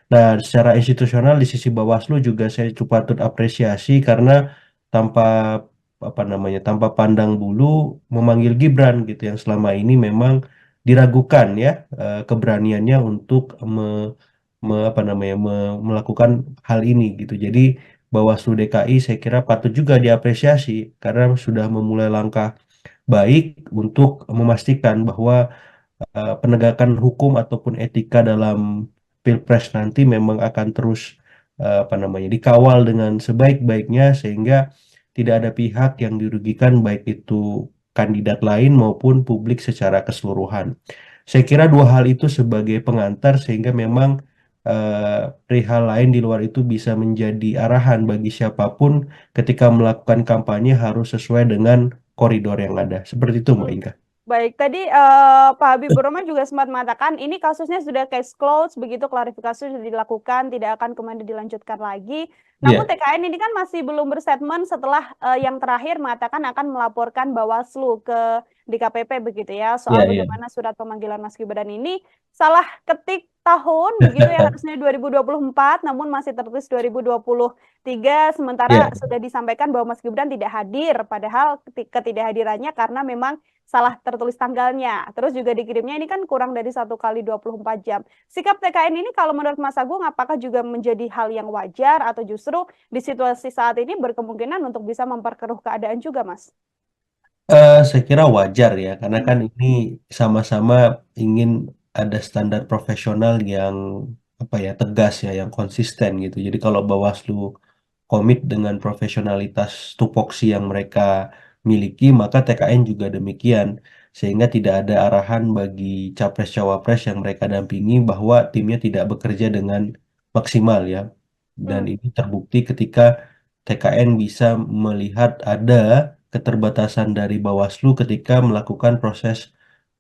Nah, secara institusional di sisi Bawaslu juga saya cukup patut apresiasi karena tanpa tanpa pandang bulu memanggil Gibran gitu yang selama ini memang diragukan ya keberaniannya untuk melakukan hal ini gitu. Jadi Bawaslu DKI saya kira patut juga diapresiasi karena sudah memulai langkah baik untuk memastikan bahwa penegakan hukum ataupun etika dalam Pilpres nanti memang akan terus dikawal dengan sebaik-baiknya sehingga tidak ada pihak yang dirugikan baik itu kandidat lain maupun publik secara keseluruhan. Saya kira dua hal itu sebagai pengantar sehingga memang perihal lain di luar itu bisa menjadi arahan bagi siapapun ketika melakukan kampanye harus sesuai dengan koridor yang ada. Seperti itu, Mbak Inka. Baik, tadi Pak Habibur Rahman juga sempat mengatakan ini kasusnya sudah case closed, begitu klarifikasi sudah dilakukan, tidak akan kemudian dilanjutkan lagi. Namun TKN ini kan masih belum berstatement setelah yang terakhir mengatakan akan melaporkan Bawaslu ke DKPP begitu ya, soal bagaimana surat pemanggilan Mas Gibran ini salah ketik tahun begitu ya, harusnya 2024 namun masih tertulis 2023, sementara sudah disampaikan bahwa Mas Gibran tidak hadir, padahal ketidakhadirannya karena memang salah tertulis tanggalnya. Terus juga dikirimnya ini kan kurang dari 1 kali 24 jam. Sikap TKN ini kalau menurut Mas Agung apakah juga menjadi hal yang wajar atau justru di situasi saat ini berkemungkinan untuk bisa memperkeruh keadaan juga, Mas? Saya kira wajar ya, karena kan ini sama-sama ingin ada standar profesional yang tegas ya, yang konsisten gitu. Jadi kalau Bawaslu komit dengan profesionalitas tupoksi yang mereka miliki, maka TKN juga demikian. sehingga tidak ada arahan bagi capres-cawapres yang mereka dampingi bahwa timnya tidak bekerja dengan maksimal ya. Dan Hmm, ini terbukti ketika TKN bisa melihat ada keterbatasan dari Bawaslu ketika melakukan proses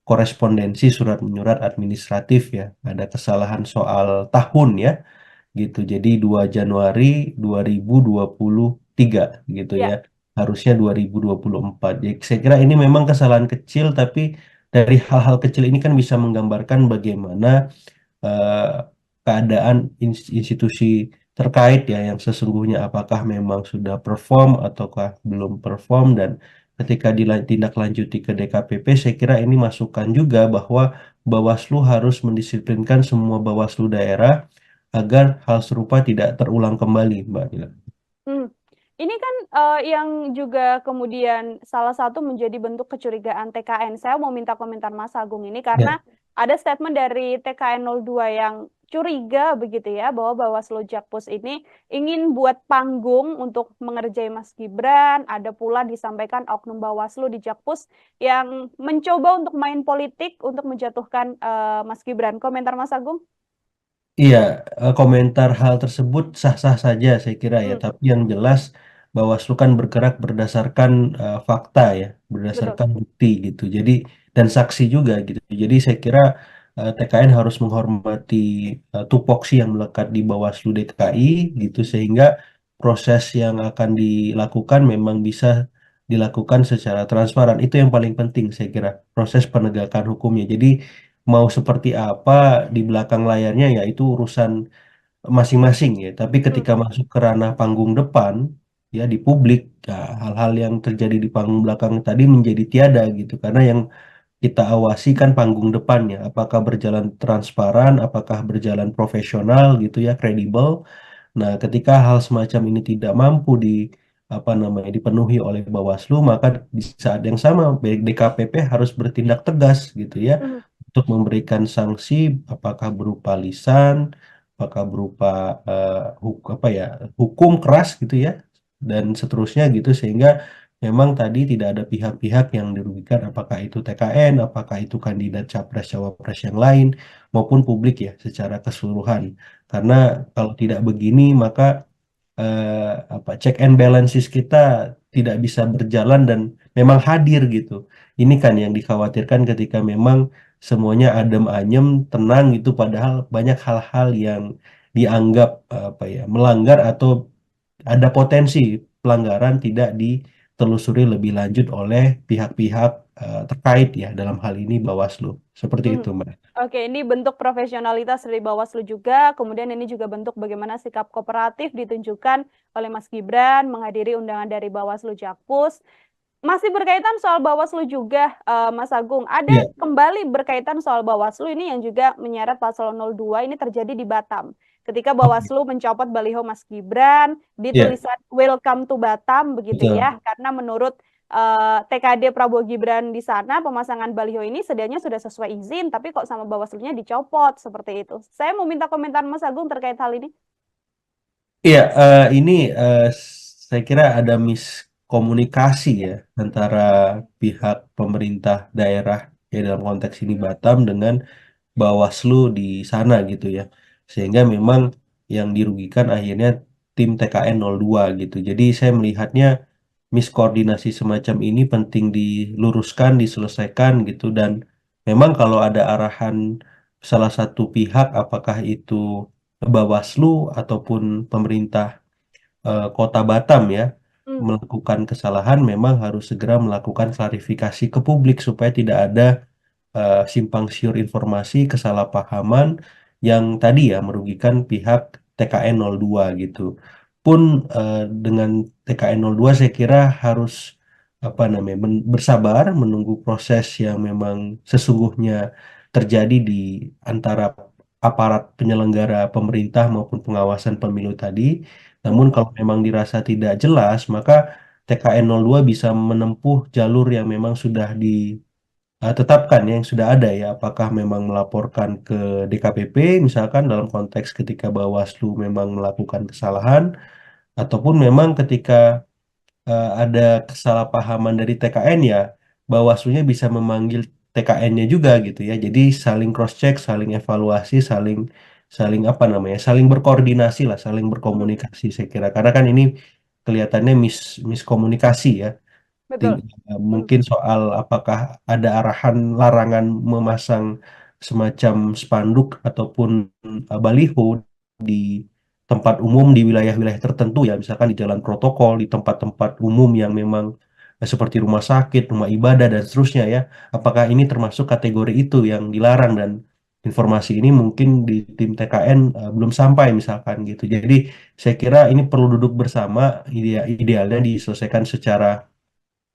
korespondensi surat menyurat administratif ya. Ada kesalahan soal tahun ya gitu. Jadi 2 Januari 2023 gitu ya. ya. Harusnya 2024. Jadi saya kira ini memang kesalahan kecil tapi dari hal-hal kecil ini kan bisa menggambarkan bagaimana eh, keadaan institusi terkait ya yang sesungguhnya apakah memang sudah perform ataukah belum perform dan ketika ditindaklanjuti ke DKPP saya kira ini masukan juga bahwa Bawaslu harus mendisiplinkan semua Bawaslu daerah agar hal serupa tidak terulang kembali, Mbak Nila. Hmm. Ini kan yang juga kemudian salah satu menjadi bentuk kecurigaan TKN. Saya mau minta komentar Mas Agung ini Ya, karena ada statement dari TKN 02 yang curiga begitu ya bahwa Bawaslu Jakpus ini ingin buat panggung untuk mengerjai Mas Gibran. Ada pula disampaikan oknum Bawaslu di Jakpus yang mencoba untuk main politik untuk menjatuhkan Mas Gibran. Komentar Mas Agung? iya, komentar hal tersebut sah-sah saja saya kira ya, Hmm, tapi yang jelas Bawaslu kan bergerak berdasarkan fakta ya, betul. berdasarkan bukti gitu. Jadi dan saksi juga gitu. Jadi saya kira TKN harus menghormati tupoksi yang melekat di Bawaslu DKI gitu sehingga proses yang akan dilakukan memang bisa dilakukan secara transparan. Itu yang paling penting saya kira, proses penegakan hukumnya. Jadi mau seperti apa di belakang layarnya ya itu urusan masing-masing ya. Tapi Hmm, ketika masuk ke ranah panggung depan ya di publik, ya, hal-hal yang terjadi di panggung belakang tadi menjadi tiada gitu. Karena yang kita awasi kan panggung depannya, apakah berjalan transparan, apakah berjalan profesional gitu ya, kredibel. Nah, ketika hal semacam ini tidak mampu di apa namanya dipenuhi oleh Bawaslu, maka di saat yang sama DKPP harus bertindak tegas gitu ya hmm, untuk memberikan sanksi, apakah berupa lisan, apakah berupa apa ya hukum keras gitu ya dan seterusnya gitu sehingga memang tadi tidak ada pihak-pihak yang dirugikan, apakah itu TKN, apakah itu kandidat capres cawapres yang lain maupun publik ya secara keseluruhan. Karena kalau tidak begini maka apa check and balances kita tidak bisa berjalan dan memang hadir gitu. Ini kan yang dikhawatirkan ketika memang semuanya adem ayem, tenang gitu padahal banyak hal-hal yang dianggap apa ya melanggar atau ada potensi pelanggaran tidak ditelusuri lebih lanjut oleh pihak-pihak terkait ya dalam hal ini Bawaslu. Seperti hmm. itu, Mbak. Oke, ini bentuk profesionalitas dari Bawaslu juga. Kemudian ini juga bentuk bagaimana sikap kooperatif ditunjukkan oleh Mas Gibran menghadiri undangan dari Bawaslu Jakpus. Masih berkaitan soal Bawaslu juga, Mas Agung. Ada Iya, kembali berkaitan soal Bawaslu ini yang juga menyeret Paslon 02 ini terjadi di Batam. Ketika oke. Bawaslu mencopot baliho Mas Gibran di Iya, tulisan Welcome to Batam begitu betul. ya, karena menurut TKD Prabowo Gibran di sana pemasangan baliho ini sedianya sudah sesuai izin, tapi kok sama Bawaslunya dicopot seperti itu. Saya mau minta komentar Mas Agung terkait hal ini. Iya, ini saya kira ada miskomunikasi ya antara pihak pemerintah daerah ya dalam konteks ini Batam dengan Bawaslu di sana gitu ya. Sehingga memang yang dirugikan akhirnya tim TKN 02 gitu. Jadi saya melihatnya miskoordinasi semacam ini penting diluruskan, diselesaikan gitu dan memang kalau ada arahan salah satu pihak apakah itu Bawaslu ataupun pemerintah Kota Batam ya Hmm, melakukan kesalahan memang harus segera melakukan klarifikasi ke publik supaya tidak ada simpang siur informasi, kesalahpahaman yang tadi ya merugikan pihak TKN 02 gitu. Pun dengan TKN 02 saya kira harus apa namanya bersabar menunggu proses yang memang sesungguhnya terjadi di antara aparat penyelenggara pemerintah maupun pengawasan pemilu tadi. Namun betul. kalau memang dirasa tidak jelas, maka TKN 02 bisa menempuh jalur yang memang sudah tetapkan ya, yang sudah ada ya, apakah memang melaporkan ke DKPP misalkan dalam konteks ketika Bawaslu memang melakukan kesalahan ataupun memang ketika ada kesalahpahaman dari TKN ya Bawaslu-nya bisa memanggil TKN-nya juga gitu ya. Jadi saling cross check, saling evaluasi, saling saling apa namanya, saling berkoordinasi lah, saling Mhm. berkomunikasi saya kira. Karena kan ini kelihatannya miskomunikasi ya. Betul. Mhm. Mungkin soal apakah ada arahan larangan memasang semacam spanduk ataupun baliho di tempat umum di wilayah-wilayah tertentu ya, misalkan di jalan protokol, di tempat-tempat umum yang memang seperti rumah sakit, rumah ibadah dan seterusnya ya. Apakah ini termasuk kategori itu yang dilarang dan informasi ini mungkin di tim TKN belum sampai misalkan gitu. Jadi saya kira ini perlu duduk bersama, idealnya diselesaikan secara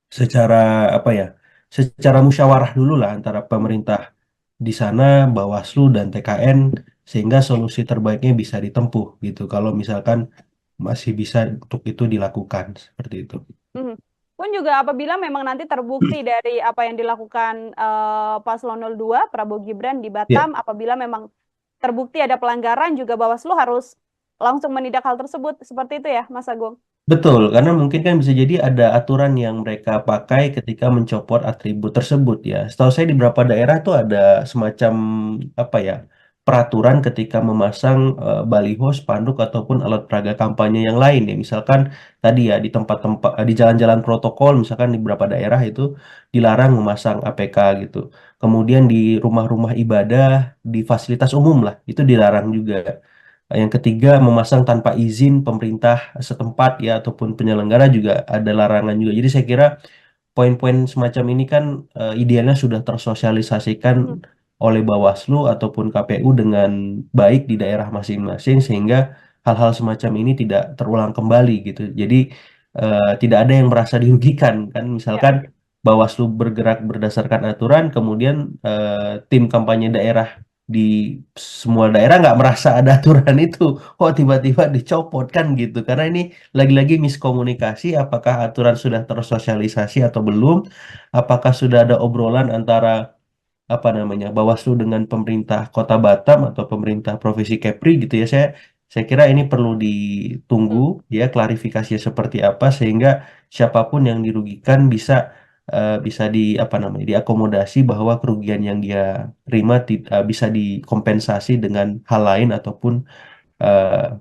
secara apa ya, secara musyawarah dulu lah antara Mhm. pemerintah di sana, Bawaslu dan TKN sehingga solusi terbaiknya bisa ditempuh gitu. Kalau misalkan masih bisa untuk itu dilakukan seperti itu. Mhm. Pun juga apabila memang nanti terbukti dari apa yang dilakukan Paslon 02 Prabowo Gibran di Ya, Batam, apabila memang terbukti ada pelanggaran juga Bawaslu harus langsung menindak hal tersebut. Seperti itu ya, Mas Agung? betul, karena mungkin kan bisa jadi ada aturan yang mereka pakai ketika mencopot atribut tersebut ya. Setahu saya di beberapa daerah tuh ada semacam apa ya, peraturan ketika memasang baliho, spanduk ataupun alat peraga kampanye yang lain ya. Misalkan tadi ya di tempat-tempat di jalan-jalan protokol, misalkan di beberapa daerah itu dilarang memasang APK gitu. Kemudian di rumah-rumah ibadah, di fasilitas umum lah, itu dilarang juga. Yang ketiga, memasang tanpa izin pemerintah setempat ya ataupun penyelenggara juga ada larangan juga. Jadi saya kira poin-poin semacam ini kan idealnya sudah tersosialisasikan Mhm. oleh Bawaslu ataupun KPU dengan baik di daerah masing-masing sehingga hal-hal semacam ini tidak terulang kembali gitu. Jadi tidak ada yang merasa dirugikan kan. Ya. Misalkan Bawaslu bergerak berdasarkan aturan, kemudian tim kampanye daerah di semua daerah nggak merasa ada aturan itu. Kok tiba-tiba dicopot kan gitu. Karena ini lagi-lagi miskomunikasi, apakah aturan sudah tersosialisasi atau belum, apakah sudah ada obrolan antara apa namanya Bawaslu dengan pemerintah Kota Batam atau pemerintah Provinsi Kepri gitu ya. Saya kira ini perlu ditunggu Mhm. ya klarifikasinya seperti apa sehingga siapapun yang dirugikan bisa di apa namanya diakomodasi bahwa kerugian yang dia terima bisa dikompensasi dengan hal lain ataupun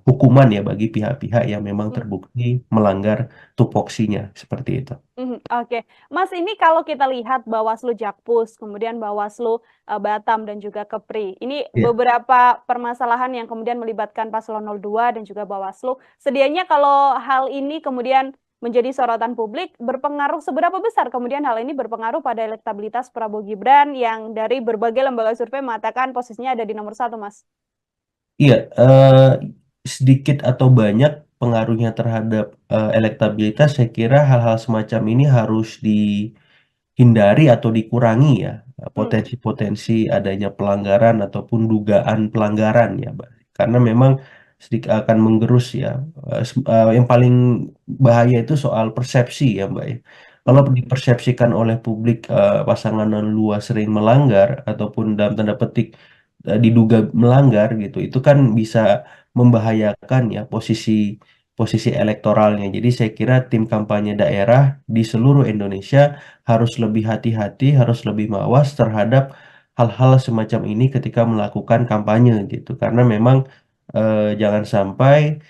hukuman ya bagi pihak-pihak yang memang Mhm. terbukti melanggar tupoksinya seperti itu. Mhm. Oke, Mas, ini kalau kita lihat Bawaslu Jakpus, kemudian Bawaslu Batam dan juga Kepri, ini Ya. beberapa permasalahan yang kemudian melibatkan Paslon 02 dan juga Bawaslu. Sedianya kalau hal ini kemudian menjadi sorotan publik, berpengaruh seberapa besar kemudian hal ini berpengaruh pada elektabilitas Prabowo Gibran yang dari berbagai lembaga survei mengatakan posisinya ada di nomor satu, Mas? Iya, sedikit atau banyak pengaruhnya terhadap elektabilitas, saya kira hal-hal semacam ini harus dihindari atau dikurangi ya, Hmm. potensi-potensi adanya pelanggaran ataupun dugaan pelanggaran ya, Mbak. Karena memang sedikit akan menggerus ya. Yang paling bahaya itu soal persepsi ya, Mbak ya. Kalau Mhm. dipersepsikan oleh publik pasangan luas sering melanggar ataupun dalam tanda petik diduga melanggar gitu, itu kan bisa membahayakan ya posisi posisi elektoralnya. Jadi saya kira tim kampanye daerah di seluruh Indonesia harus lebih hati-hati, harus lebih mawas terhadap hal-hal semacam ini ketika melakukan kampanye gitu. Karena memang jangan sampai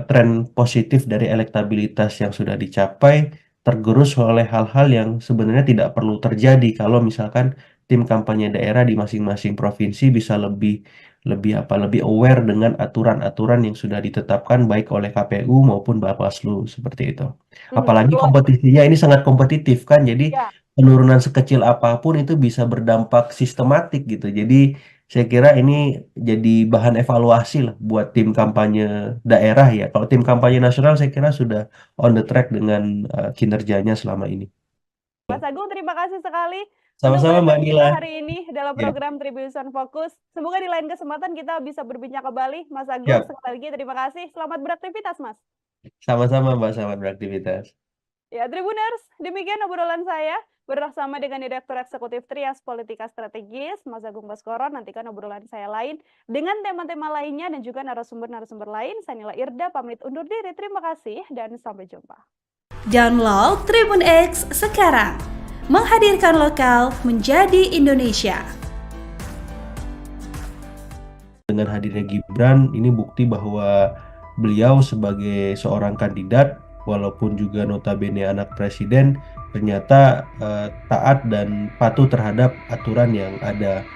tren positif dari elektabilitas yang sudah dicapai tergerus oleh hal-hal yang sebenarnya tidak perlu terjadi kalau misalkan tim kampanye daerah di masing-masing provinsi bisa lebih lebih apa lebih aware dengan aturan-aturan yang sudah ditetapkan baik oleh KPU maupun Bawaslu seperti itu. Mhm. Apalagi Perlu. kompetisinya ini sangat kompetitif kan, jadi Ya. penurunan sekecil apapun itu bisa berdampak sistematik gitu. Jadi saya kira ini jadi bahan evaluasi lah buat tim kampanye daerah ya. Kalau tim kampanye nasional saya kira sudah on the track dengan kinerjanya selama ini. Mas Agung, terima kasih sekali untuk Sama-sama Mbak waktu Nila. kita hari ini dalam Ya, program Tribunnews Fokus. Semoga di lain kesempatan kita bisa berbincang kembali. Mas Agung, siap. sekali lagi terima kasih. Selamat beraktivitas, Mas. Sama-sama Mbak, selamat beraktivitas. Ya, Tribuners, demikian obrolan saya bersama dengan Direktur Eksekutif Trias Politika Strategis, Mas Agung Baskoro. Nantikan obrolan saya lain dengan tema-tema lainnya dan juga narasumber-narasumber lain. Saya Nila Irda, pamit undur diri. Terima kasih dan sampai jumpa. Download Tribun X sekarang. Menghadirkan lokal menjadi Indonesia. Dengan hadirnya Gibran, ini bukti bahwa beliau sebagai seorang kandidat, walaupun juga notabene anak presiden, ternyata taat dan patuh terhadap aturan yang ada.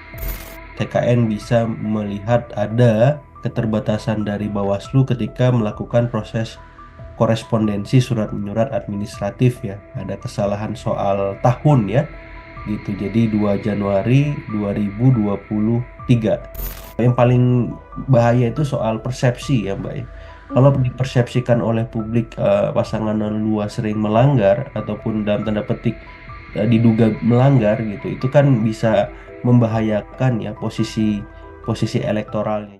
TKN bisa melihat ada keterbatasan dari Bawaslu ketika melakukan proses korespondensi surat menyurat administratif ya. Ada kesalahan soal tahun ya. Gitu. Jadi 2 Januari 2023. Yang paling bahaya itu soal persepsi ya, Mbak ya. Kalau dipersepsikan oleh publik pasangan 02 sering melanggar ataupun dalam tanda petik diduga melanggar gitu, itu kan bisa membahayakan ya posisi elektoralnya.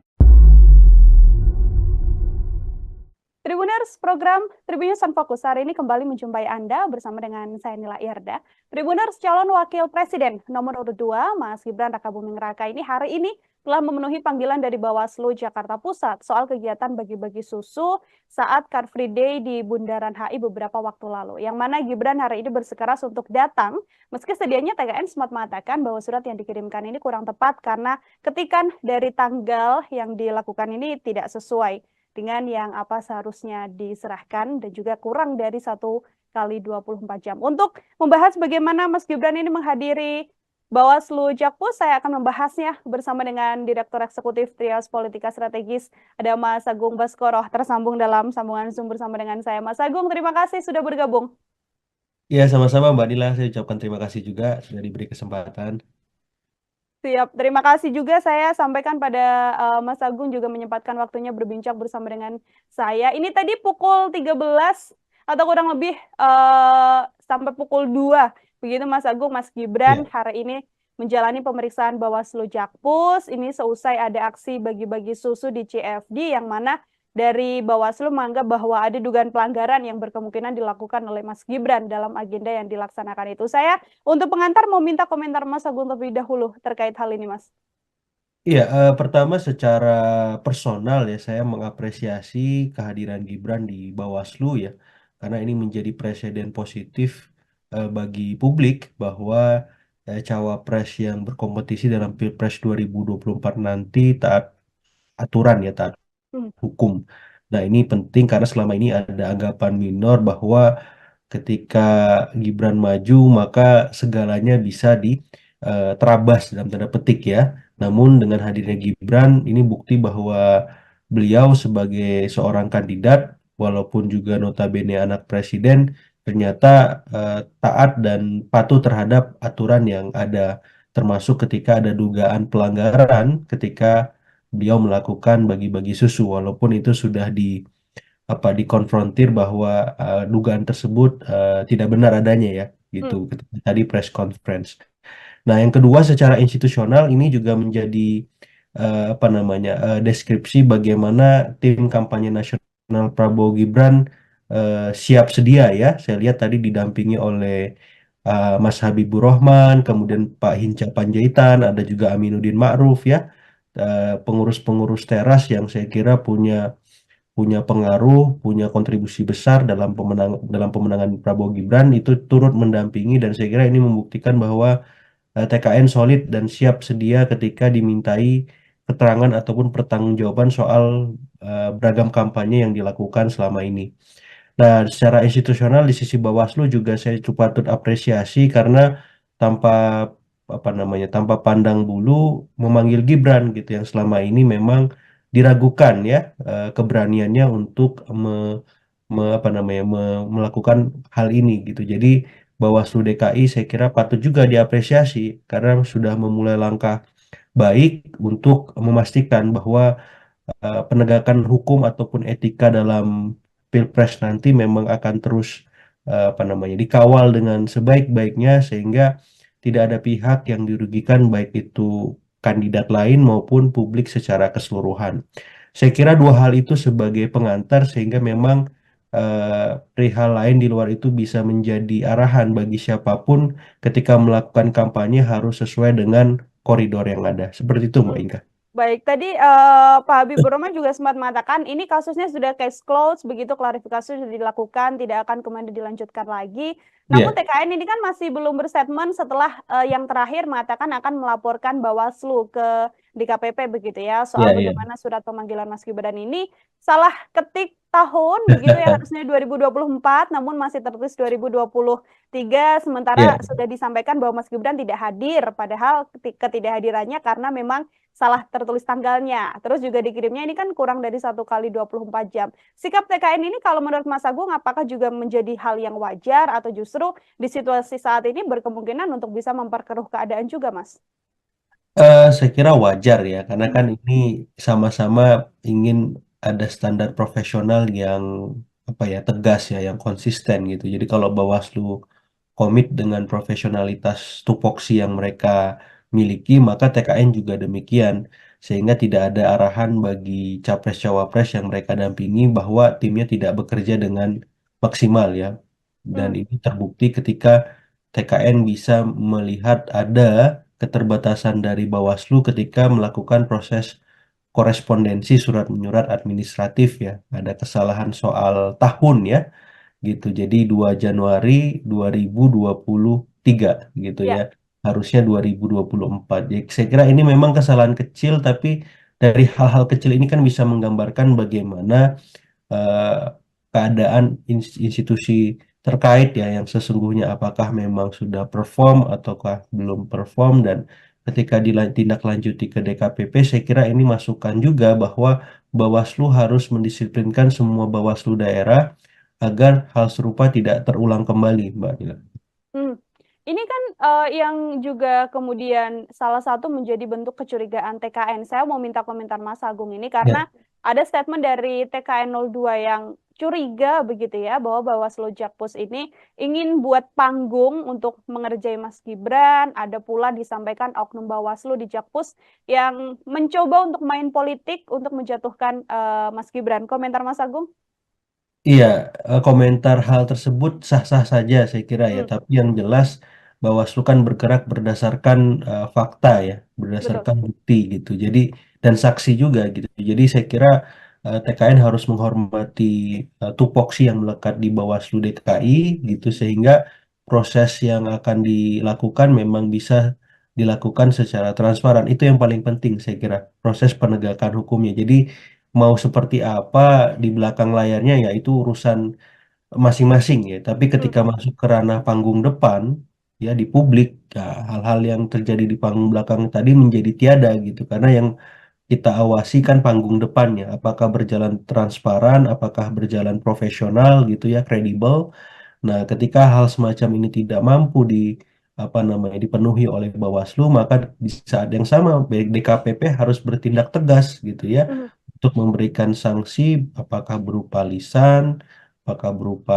Tribuners, program Tribun News Fokus hari ini kembali menjumpai Anda bersama dengan saya Nila Irda. Tribuners, calon wakil presiden nomor urut 2, Mas Gibran Rakabuming Raka ini hari ini telah memenuhi panggilan dari Bawaslu Jakarta Pusat soal kegiatan bagi-bagi susu saat Car Free Day di Bundaran HI beberapa waktu lalu. Yang mana Gibran hari ini bersikeras untuk datang, meski sedianya TKN sempat mengatakan bahwa surat yang dikirimkan ini kurang tepat karena ketikan dari tanggal yang dilakukan ini tidak sesuai dengan yang apa seharusnya diserahkan dan juga kurang dari 1 kali 24 jam. Untuk membahas bagaimana Mas Gibran ini menghadiri Bawaslu Jakpus, saya akan membahasnya bersama dengan Direktur Eksekutif Trias Politika Strategis, ada Mas Agung Baskoro, tersambung dalam sambungan Zoom bersama dengan saya. Mas Agung, terima kasih sudah bergabung. Ya, sama-sama Mbak Nila, saya ucapkan terima kasih juga sudah diberi kesempatan. Siap, terima kasih juga saya sampaikan pada Mas Agung juga menyempatkan waktunya berbincang bersama dengan saya. Ini tadi pukul 13 atau kurang lebih sampai pukul 2. Begitu Mas Agung, Mas Gibran hari ini menjalani pemeriksaan Bawaslu Jakpus. Ini seusai ada aksi bagi-bagi susu di CFD yang mana dari Bawaslu menganggap bahwa ada dugaan pelanggaran yang berkemungkinan dilakukan oleh Mas Gibran dalam agenda yang dilaksanakan itu. Saya untuk pengantar mau minta komentar Mas Agung terlebih dahulu terkait hal ini, Mas. Iya, pertama secara personal ya saya mengapresiasi kehadiran Gibran di Bawaslu ya, karena ini menjadi presiden positif bagi publik bahwa cawapres yang berkompetisi dalam Pilpres 2024 nanti taat aturan ya, taat hukum. Nah, ini penting karena selama ini ada anggapan minor bahwa ketika Gibran maju maka segalanya bisa terabas dalam tanda petik ya. Namun dengan hadirnya Gibran ini bukti bahwa beliau sebagai seorang kandidat walaupun juga notabene anak presiden ternyata taat dan patuh terhadap aturan yang ada, termasuk ketika ada dugaan pelanggaran ketika beliau melakukan bagi-bagi susu walaupun itu sudah dikonfrontir bahwa dugaan tersebut tidak benar adanya ya gitu tadi press conference. Nah, yang kedua secara institusional ini juga menjadi deskripsi bagaimana tim kampanye nasional Prabowo Gibran siap sedia ya. Saya lihat tadi didampingi oleh Mas Habibur Rahman, kemudian Pak Hinca Panjaitan, ada juga Aminuddin Ma'ruf ya, pengurus-pengurus teras yang saya kira punya pengaruh, punya kontribusi besar dalam pemenangan Prabowo Gibran, itu turut mendampingi dan saya kira ini membuktikan bahwa TKN solid dan siap sedia ketika dimintai keterangan ataupun pertanggungjawaban soal beragam kampanye yang dilakukan selama ini. Nah, secara institusional di sisi Bawaslu juga saya patut apresiasi karena tanpa tanpa pandang bulu memanggil Gibran gitu yang selama ini memang diragukan ya keberaniannya untuk melakukan hal ini gitu. Jadi Bawaslu DKI saya kira patut juga diapresiasi karena sudah memulai langkah baik untuk memastikan bahwa penegakan hukum ataupun etika dalam Pilpres nanti memang akan terus dikawal dengan sebaik-baiknya sehingga tidak ada pihak yang dirugikan baik itu kandidat lain maupun publik secara keseluruhan. Saya kira dua hal itu sebagai pengantar sehingga memang perihal lain di luar itu bisa menjadi arahan bagi siapapun ketika melakukan kampanye harus sesuai dengan koridor yang ada. Seperti itu, Mbak Inka. Baik, tadi Pak Habibur Rahman juga sempat mengatakan ini kasusnya sudah case closed, begitu klarifikasi sudah dilakukan, tidak akan kemudian dilanjutkan lagi. Namun Iya, TKN ini kan masih belum berstatement setelah yang terakhir mengatakan akan melaporkan Bawaslu ke DKPP begitu ya, iya, soal iya. bagaimana surat pemanggilan Mas Gibran ini salah ketik tahun begitu ya, harusnya 2024 namun masih tertulis 2023, sementara Iya, sudah disampaikan bahwa Mas Gibran tidak hadir, padahal ketidakhadirannya karena memang salah tertulis tanggalnya. Terus juga dikirimnya ini kan kurang dari 1 kali 24 jam. Sikap TKN ini kalau menurut Mas Agung apakah juga menjadi hal yang wajar atau justru di situasi saat ini berkemungkinan untuk bisa memperkeruh keadaan juga, Mas? Saya kira wajar ya, karena Hmm, kan ini sama-sama ingin ada standar profesional yang apa ya tegas ya, yang konsisten gitu. Jadi kalau Bawaslu komit dengan profesionalitas tupoksi yang mereka miliki, maka TKN juga demikian, sehingga tidak ada arahan bagi capres-cawapres yang mereka dampingi bahwa timnya tidak bekerja dengan maksimal ya. Dan hmm, ini terbukti ketika TKN bisa melihat ada keterbatasan dari Bawaslu ketika melakukan proses korespondensi surat menyurat administratif ya. Ada kesalahan soal tahun ya gitu. Jadi 2 Januari 2023 gitu ya. ya. Harusnya 2024. Jadi saya kira ini memang kesalahan kecil tapi dari hal-hal kecil ini kan bisa menggambarkan bagaimana eh, keadaan institusi terkait ya yang sesungguhnya apakah memang sudah perform ataukah belum perform dan ketika ditindaklanjuti ke DKPP saya kira ini masukan juga bahwa Bawaslu harus mendisiplinkan semua Bawaslu daerah agar hal serupa tidak terulang kembali, Mbak Dila. Hmm. Ini kan yang juga kemudian salah satu menjadi bentuk kecurigaan TKN. Saya mau minta komentar Mas Agung ini karena Ya, ada statement dari TKN 02 yang curiga begitu ya bahwa Bawaslu Jakpus ini ingin buat panggung untuk mengerjai Mas Gibran. Ada pula disampaikan oknum Bawaslu di Jakpus yang mencoba untuk main politik untuk menjatuhkan Mas Gibran. Komentar Mas Agung? iya, komentar hal tersebut sah-sah saja saya kira ya, Hmm, tapi yang jelas Bawaslu kan bergerak berdasarkan fakta ya, betul. berdasarkan bukti gitu. Jadi dan saksi juga gitu. Jadi saya kira TKN harus menghormati tupoksi yang melekat di Bawaslu DKI gitu sehingga proses yang akan dilakukan memang bisa dilakukan secara transparan. Itu yang paling penting saya kira, proses penegakan hukumnya. Jadi mau seperti apa di belakang layarnya ya itu urusan masing-masing ya. Tapi Hmm, ketika masuk ke ranah panggung depan ya di publik ya, hal-hal yang terjadi di panggung belakang tadi menjadi tiada gitu. Karena yang kita awasi kan panggung depannya, apakah berjalan transparan, apakah berjalan profesional gitu ya, kredibel. Nah, ketika hal semacam ini tidak mampu di apa namanya dipenuhi oleh Bawaslu, maka di saat yang sama DKPP harus bertindak tegas gitu ya hmm, untuk memberikan sanksi, apakah berupa lisan, apakah berupa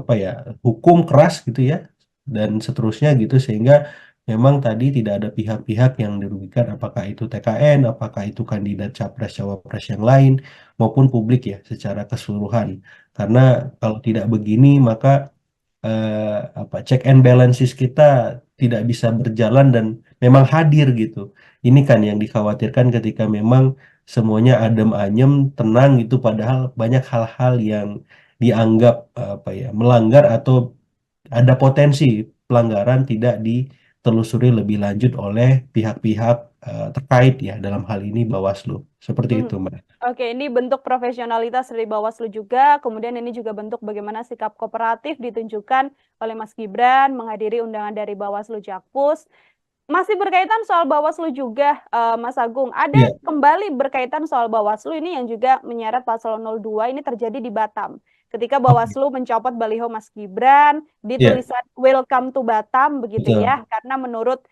apa ya hukum keras gitu ya dan seterusnya gitu sehingga memang tadi tidak ada pihak-pihak yang dirugikan, apakah itu TKN, apakah itu kandidat capres cawapres yang lain maupun publik ya secara keseluruhan. Karena kalau tidak begini maka apa check and balances kita tidak bisa berjalan dan memang hadir gitu. Ini kan yang dikhawatirkan ketika memang semuanya adem ayem, tenang gitu padahal banyak hal-hal yang dianggap apa ya melanggar atau ada potensi pelanggaran tidak ditelusuri lebih lanjut oleh pihak-pihak terkait ya dalam hal ini Bawaslu. Seperti hmm. itu, Mbak. Oke, ini bentuk profesionalitas dari Bawaslu juga. Kemudian ini juga bentuk bagaimana sikap kooperatif ditunjukkan oleh Mas Gibran menghadiri undangan dari Bawaslu Jakpus. Masih berkaitan soal Bawaslu juga, Mas Agung. Ada Iya, kembali berkaitan soal Bawaslu ini yang juga menyeret pasal 02 ini terjadi di Batam. Ketika oke. Bawaslu mencopot baliho Mas Gibran di Iya, tulisan Welcome to Batam begitu betul. ya. Karena menurut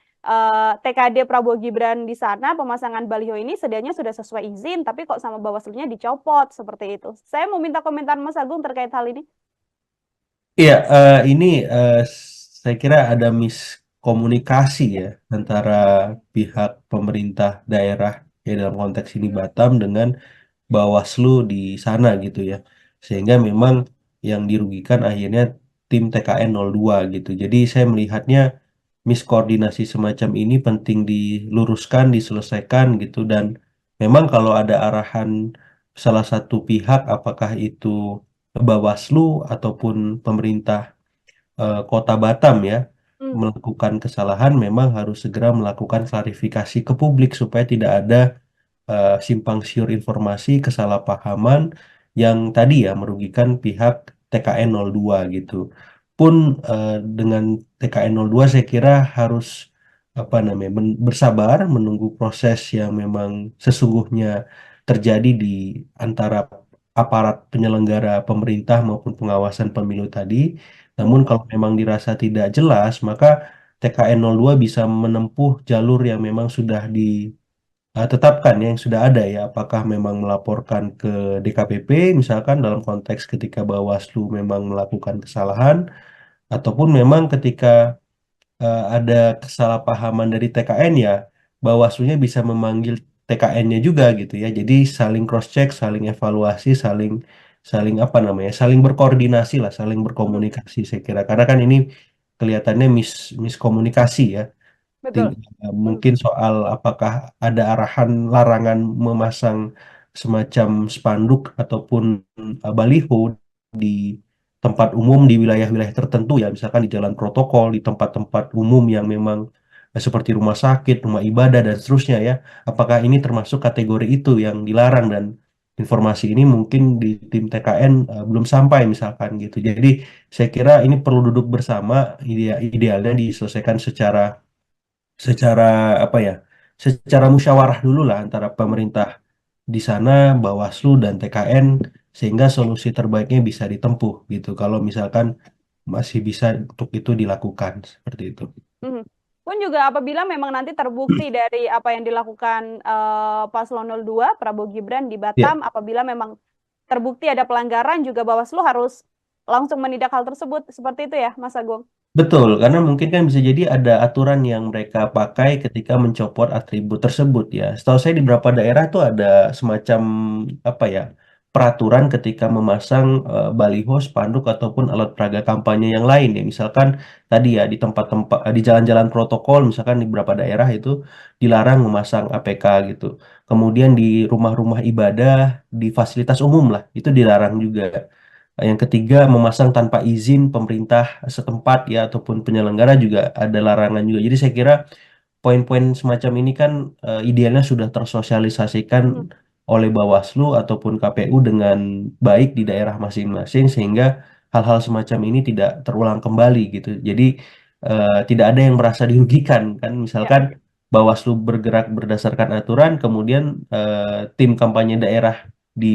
TKD Prabowo Gibran di sana pemasangan baliho ini sedianya sudah sesuai izin, tapi kok sama Bawaslunya dicopot seperti itu. Saya mau minta komentar Mas Agung terkait hal ini. Iya, ini saya kira ada miskomunikasi ya antara pihak pemerintah daerah ya dalam konteks ini Batam dengan Bawaslu di sana gitu ya. Sehingga memang yang dirugikan akhirnya tim TKN 02 gitu. Jadi saya melihatnya miskoordinasi semacam ini penting diluruskan, diselesaikan gitu. Dan memang kalau ada arahan salah satu pihak, apakah itu Bawaslu ataupun pemerintah Kota Batam ya, Hmm, melakukan kesalahan, memang harus segera melakukan klarifikasi ke publik supaya tidak ada simpang siur informasi, kesalahpahaman yang tadi ya merugikan pihak TKN 02 gitu. Pun dengan TKN 02 saya kira harus apa namanya bersabar menunggu proses yang memang sesungguhnya terjadi di antara aparat penyelenggara pemerintah maupun pengawasan pemilu tadi. Namun hmm, kalau memang dirasa tidak jelas, maka TKN 02 bisa menempuh jalur yang memang sudah tetapkan ya, yang sudah ada ya, apakah memang melaporkan ke DKPP misalkan dalam konteks ketika Bawaslu memang melakukan kesalahan, ataupun memang ketika ada kesalahpahaman dari TKN ya, Bawaslunya bisa memanggil TKN-nya juga gitu ya. Jadi saling cross check, saling evaluasi, saling saling apa namanya, saling berkoordinasi lah, saling hmm, berkomunikasi saya kira. Karena kan ini kelihatannya miskomunikasi ya. betul. Hmm, Mungkin soal apakah ada arahan larangan memasang semacam spanduk ataupun baliho di tempat umum di wilayah-wilayah tertentu ya, misalkan di jalan protokol, di tempat-tempat umum yang memang seperti rumah sakit, rumah ibadah dan seterusnya ya. Apakah ini termasuk kategori itu yang dilarang, dan informasi ini mungkin di tim TKN belum sampai misalkan gitu. Jadi saya kira ini perlu duduk bersama, idealnya diselesaikan secara secara apa ya, secara musyawarah dulu lah antara pemerintah di sana, Bawaslu dan TKN, sehingga solusi terbaiknya bisa ditempuh gitu. Kalau misalkan masih bisa untuk itu dilakukan seperti itu. hmm. Pun juga apabila memang nanti terbukti dari apa yang dilakukan Paslon 02 Prabowo Gibran di Ya, Batam, apabila memang terbukti ada pelanggaran, juga Bawaslu harus langsung menindak hal tersebut. Seperti itu ya, Mas Agung? betul, karena mungkin kan bisa jadi ada aturan yang mereka pakai ketika mencopot atribut tersebut ya. Setahu saya di beberapa daerah tuh ada semacam apa ya, peraturan ketika memasang baliho, spanduk ataupun alat peraga kampanye yang lain ya. Misalkan tadi ya di tempat-tempat di jalan-jalan protokol, misalkan di beberapa daerah itu dilarang memasang APK gitu. Kemudian di rumah-rumah ibadah, di fasilitas umum lah, itu dilarang juga. Yang ketiga, memasang tanpa izin pemerintah setempat ya ataupun penyelenggara juga ada larangan juga. Jadi saya kira poin-poin semacam ini kan idealnya sudah tersosialisasikan Hmm, oleh Bawaslu ataupun KPU dengan baik di daerah masing-masing, sehingga hal-hal semacam ini tidak terulang kembali gitu. Jadi tidak ada yang merasa dirugikan kan. ya. Misalkan Bawaslu bergerak berdasarkan aturan, kemudian tim kampanye daerah di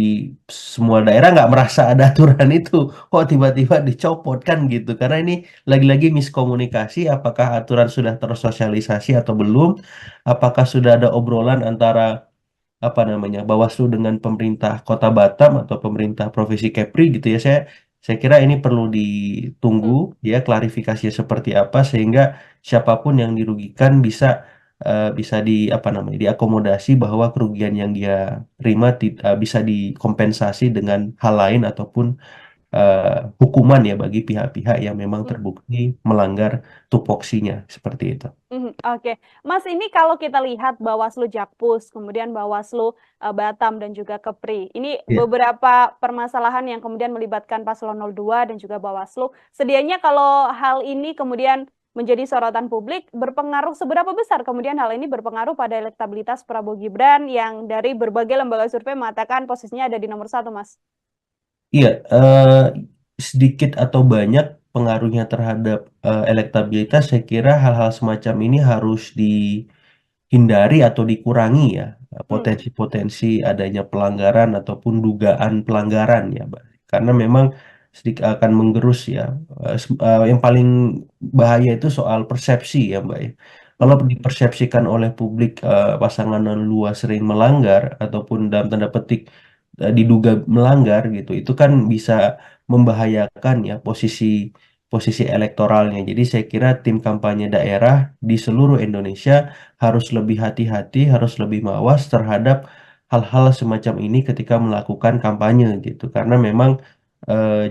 semua daerah nggak merasa ada aturan itu, kok tiba-tiba dicopot kan gitu. Karena ini lagi-lagi miskomunikasi, apakah aturan sudah tersosialisasi atau belum, apakah sudah ada obrolan antara apa namanya Bawaslu dengan pemerintah Kota Batam atau pemerintah Provinsi Kepri gitu ya. Saya kira ini perlu ditunggu Hmm, ya, klarifikasi seperti apa, sehingga siapapun yang dirugikan bisa di apa namanya diakomodasi, bahwa kerugian yang dia terima bisa dikompensasi dengan hal lain ataupun eh, hukuman ya bagi pihak-pihak yang memang hmm. terbukti melanggar tupoksinya seperti itu. Oke, Mas, ini kalau kita lihat Bawaslu Jakpus, kemudian Bawaslu Batam dan juga Kepri, ini Ya. beberapa permasalahan yang kemudian melibatkan Paslon 02 dan juga Bawaslu. Sedianya kalau hal ini kemudian menjadi sorotan publik, berpengaruh seberapa besar kemudian hal ini berpengaruh pada elektabilitas Prabowo Gibran yang dari berbagai lembaga survei mengatakan posisinya ada di nomor satu, Mas? Iya, sedikit atau banyak pengaruhnya terhadap elektabilitas, saya kira hal-hal semacam ini harus dihindari atau dikurangi ya, Hmm, potensi-potensi adanya pelanggaran ataupun dugaan pelanggaran ya, Mbak. Karena memang sedikit akan menggerus ya. Yang paling bahaya itu soal persepsi ya, Mbak ya. Kalau hmm, dipersepsikan oleh publik pasangan luas sering melanggar ataupun dalam tanda petik diduga melanggar gitu, itu kan bisa membahayakan ya posisi posisi elektoralnya. Jadi saya kira tim kampanye daerah di seluruh Indonesia harus lebih hati-hati, harus lebih mawas terhadap hal-hal semacam ini ketika melakukan kampanye gitu. Karena memang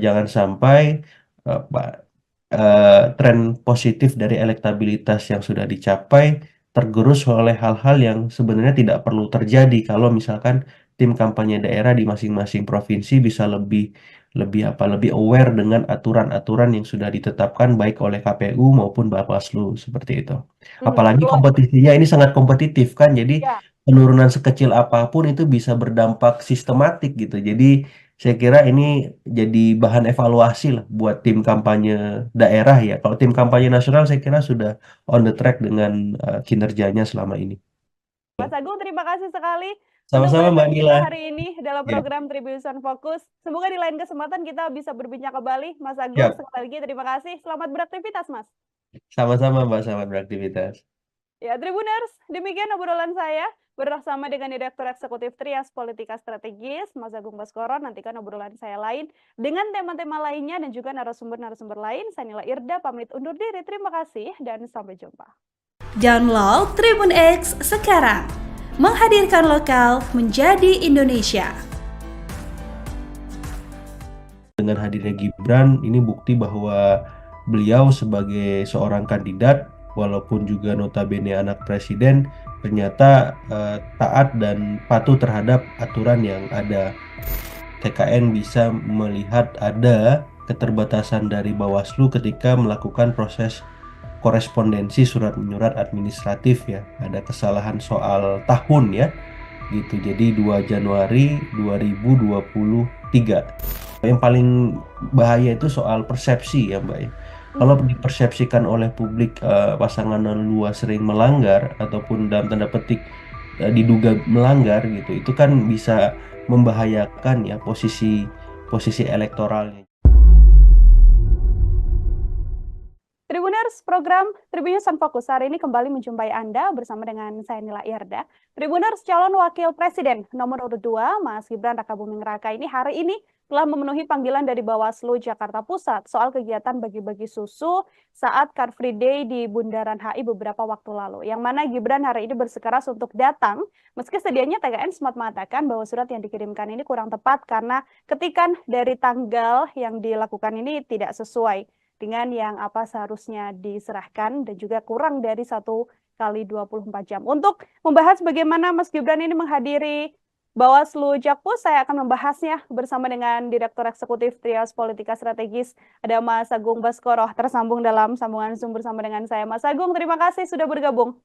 jangan sampai tren positif dari elektabilitas yang sudah dicapai tergerus oleh hal-hal yang sebenarnya tidak perlu terjadi kalau misalkan tim kampanye daerah di masing-masing provinsi bisa lebih lebih aware dengan aturan-aturan yang sudah ditetapkan baik oleh KPU maupun Bawaslu seperti itu. Apalagi Keluar, kompetisinya ini sangat kompetitif kan, jadi ya. penurunan sekecil apapun itu bisa berdampak sistematik gitu. Jadi saya kira ini jadi bahan evaluasi lah buat tim kampanye daerah ya. Kalau tim kampanye nasional saya kira sudah on the track dengan kinerjanya selama ini. Mas Agung, terima kasih sekali untuk Sama-sama Mbak bahasan kita Nila. hari ini dalam Ya, program Tribun Fokus. Semoga di lain kesempatan kita bisa berbincang kembali. Mas Agung, siap. sekali lagi terima kasih. Selamat beraktivitas, Mas. Sama-sama Mbak, selamat beraktivitas. Ya, Tribuners, demikian obrolan saya bersama dengan Direktur Eksekutif Trias Politika Strategis, Mas Agung Baskoro. Nantikan obrolan saya lain dengan tema-tema lainnya dan juga narasumber-narasumber lain. Saya Nila Irda, pamit undur diri. Terima kasih dan sampai jumpa. Download Tribun X sekarang. Menghadirkan lokal menjadi Indonesia. Dengan hadirnya Gibran, ini bukti bahwa beliau sebagai seorang kandidat, walaupun juga notabene anak presiden, ternyata taat dan patuh terhadap aturan yang ada. TKN bisa melihat ada keterbatasan dari Bawaslu ketika melakukan proses korespondensi surat menyurat administratif ya. Ada kesalahan soal tahun ya gitu. Jadi 2 Januari 2023. Yang paling bahaya itu soal persepsi ya Mbak ya. Kalau dipersepsikan oleh publik pasangan 02 sering melanggar ataupun dalam tanda petik diduga melanggar gitu, itu kan bisa membahayakan ya posisi elektoralnya. Tribuners, program Tribun Fokus hari ini kembali menjumpai Anda bersama dengan saya Nila Irda. Tribuners, calon wakil presiden nomor urut 2, Mas Gibran Rakabuming Raka ini hari ini telah memenuhi panggilan dari Bawaslu Jakarta Pusat soal kegiatan bagi-bagi susu saat Car Free Day di Bundaran HI beberapa waktu lalu. Yang mana Gibran hari ini bersikeras untuk datang, meski sedianya TKN sempat mengatakan bahwa surat yang dikirimkan ini kurang tepat karena ketikan dari tanggal yang dilakukan ini tidak sesuai dengan yang apa seharusnya diserahkan dan juga kurang dari 1 kali 24 jam. Untuk membahas bagaimana Mas Gibran ini menghadiri Bawaslu Jakpus, saya akan membahasnya bersama dengan Direktur Eksekutif Trias Politika Strategis, ada Mas Agung Baskoro, tersambung dalam sambungan Zoom bersama dengan saya. Mas Agung, terima kasih sudah bergabung.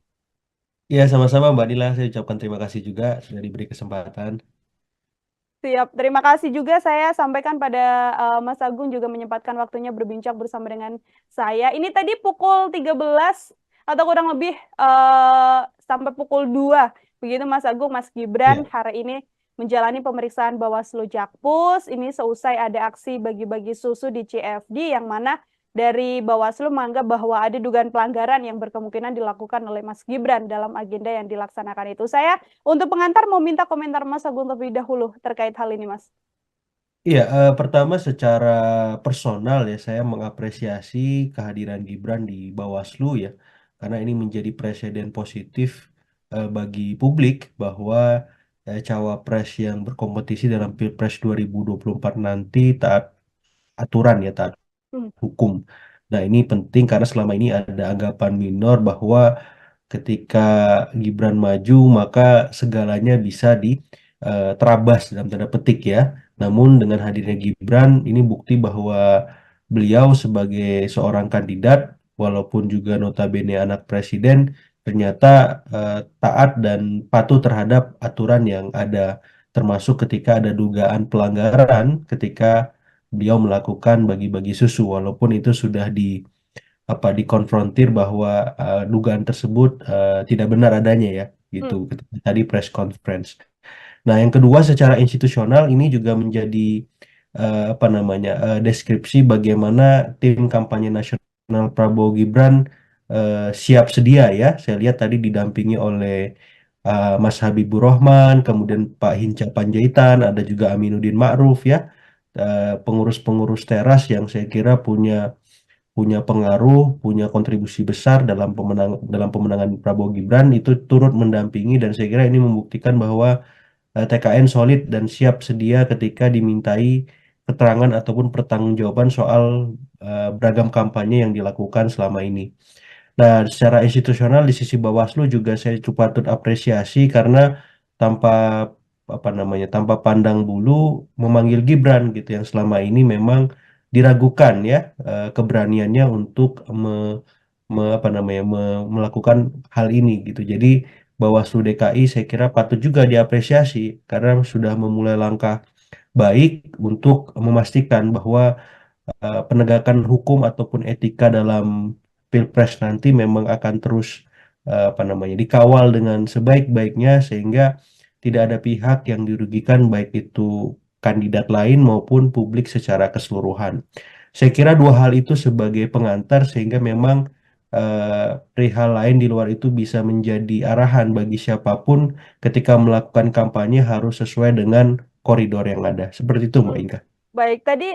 Ya, sama-sama Mbak Nila, saya ucapkan terima kasih juga sudah diberi kesempatan. Siap, terima kasih juga saya sampaikan pada Mas Agung juga menyempatkan waktunya berbincang bersama dengan saya. Ini tadi pukul 13 atau kurang lebih sampai pukul 2. Begitu Mas Agung, Mas Gibran Ya. hari ini menjalani pemeriksaan Bawaslu Jakpus. Ini seusai ada aksi bagi-bagi susu di CFD yang mana dari Bawaslu menganggap bahwa ada dugaan pelanggaran yang berkemungkinan dilakukan oleh Mas Gibran dalam agenda yang dilaksanakan itu. Saya untuk pengantar mau minta komentar Mas Agung terlebih dahulu terkait hal ini, Mas. Iya, pertama secara personal ya saya mengapresiasi kehadiran Gibran di Bawaslu ya, karena ini menjadi presiden positif bagi publik bahwa cawapres yang berkompetisi dalam Pilpres 2024 nanti taat aturan ya, taat hukum. Nah, ini penting karena selama ini ada anggapan minor bahwa ketika Gibran maju maka segalanya bisa diterabas dalam tanda petik ya. Namun dengan hadirnya Gibran ini bukti bahwa beliau sebagai seorang kandidat walaupun juga notabene anak presiden ternyata taat dan patuh terhadap aturan yang ada, termasuk ketika ada dugaan pelanggaran ketika beliau melakukan bagi-bagi susu walaupun itu sudah dikonfrontir bahwa dugaan tersebut tidak benar adanya ya gitu ketika tadi press conference. Nah, yang kedua secara institusional ini juga menjadi deskripsi bagaimana tim kampanye nasional Prabowo Gibran siap sedia ya. Saya lihat tadi didampingi oleh Mas Habibur Rahman, kemudian Pak Hinca Panjaitan, ada juga Aminuddin Ma'ruf ya, pengurus-pengurus teras yang saya kira punya punya pengaruh, punya kontribusi besar dalam pemenangan Prabowo Gibran itu turut mendampingi, dan saya kira ini membuktikan bahwa TKN solid dan siap sedia ketika dimintai keterangan ataupun pertanggungjawaban soal beragam kampanye yang dilakukan selama ini. Nah, secara institusional di sisi Bawaslu juga saya cukup patut apresiasi karena tanpa tanpa pandang bulu memanggil Gibran gitu yang selama ini memang diragukan ya keberaniannya untuk melakukan hal ini gitu. Jadi Bawaslu DKI saya kira patut juga diapresiasi karena sudah memulai langkah baik untuk memastikan bahwa penegakan hukum ataupun etika dalam Pilpres nanti memang akan terus dikawal dengan sebaik-baiknya sehingga tidak ada pihak yang dirugikan baik itu kandidat lain maupun publik secara keseluruhan. Saya kira dua hal itu sebagai pengantar sehingga memang perihal lain di luar itu bisa menjadi arahan bagi siapapun ketika melakukan kampanye harus sesuai dengan koridor yang ada. Seperti itu, Mbak Hmm. Inka. Baik, tadi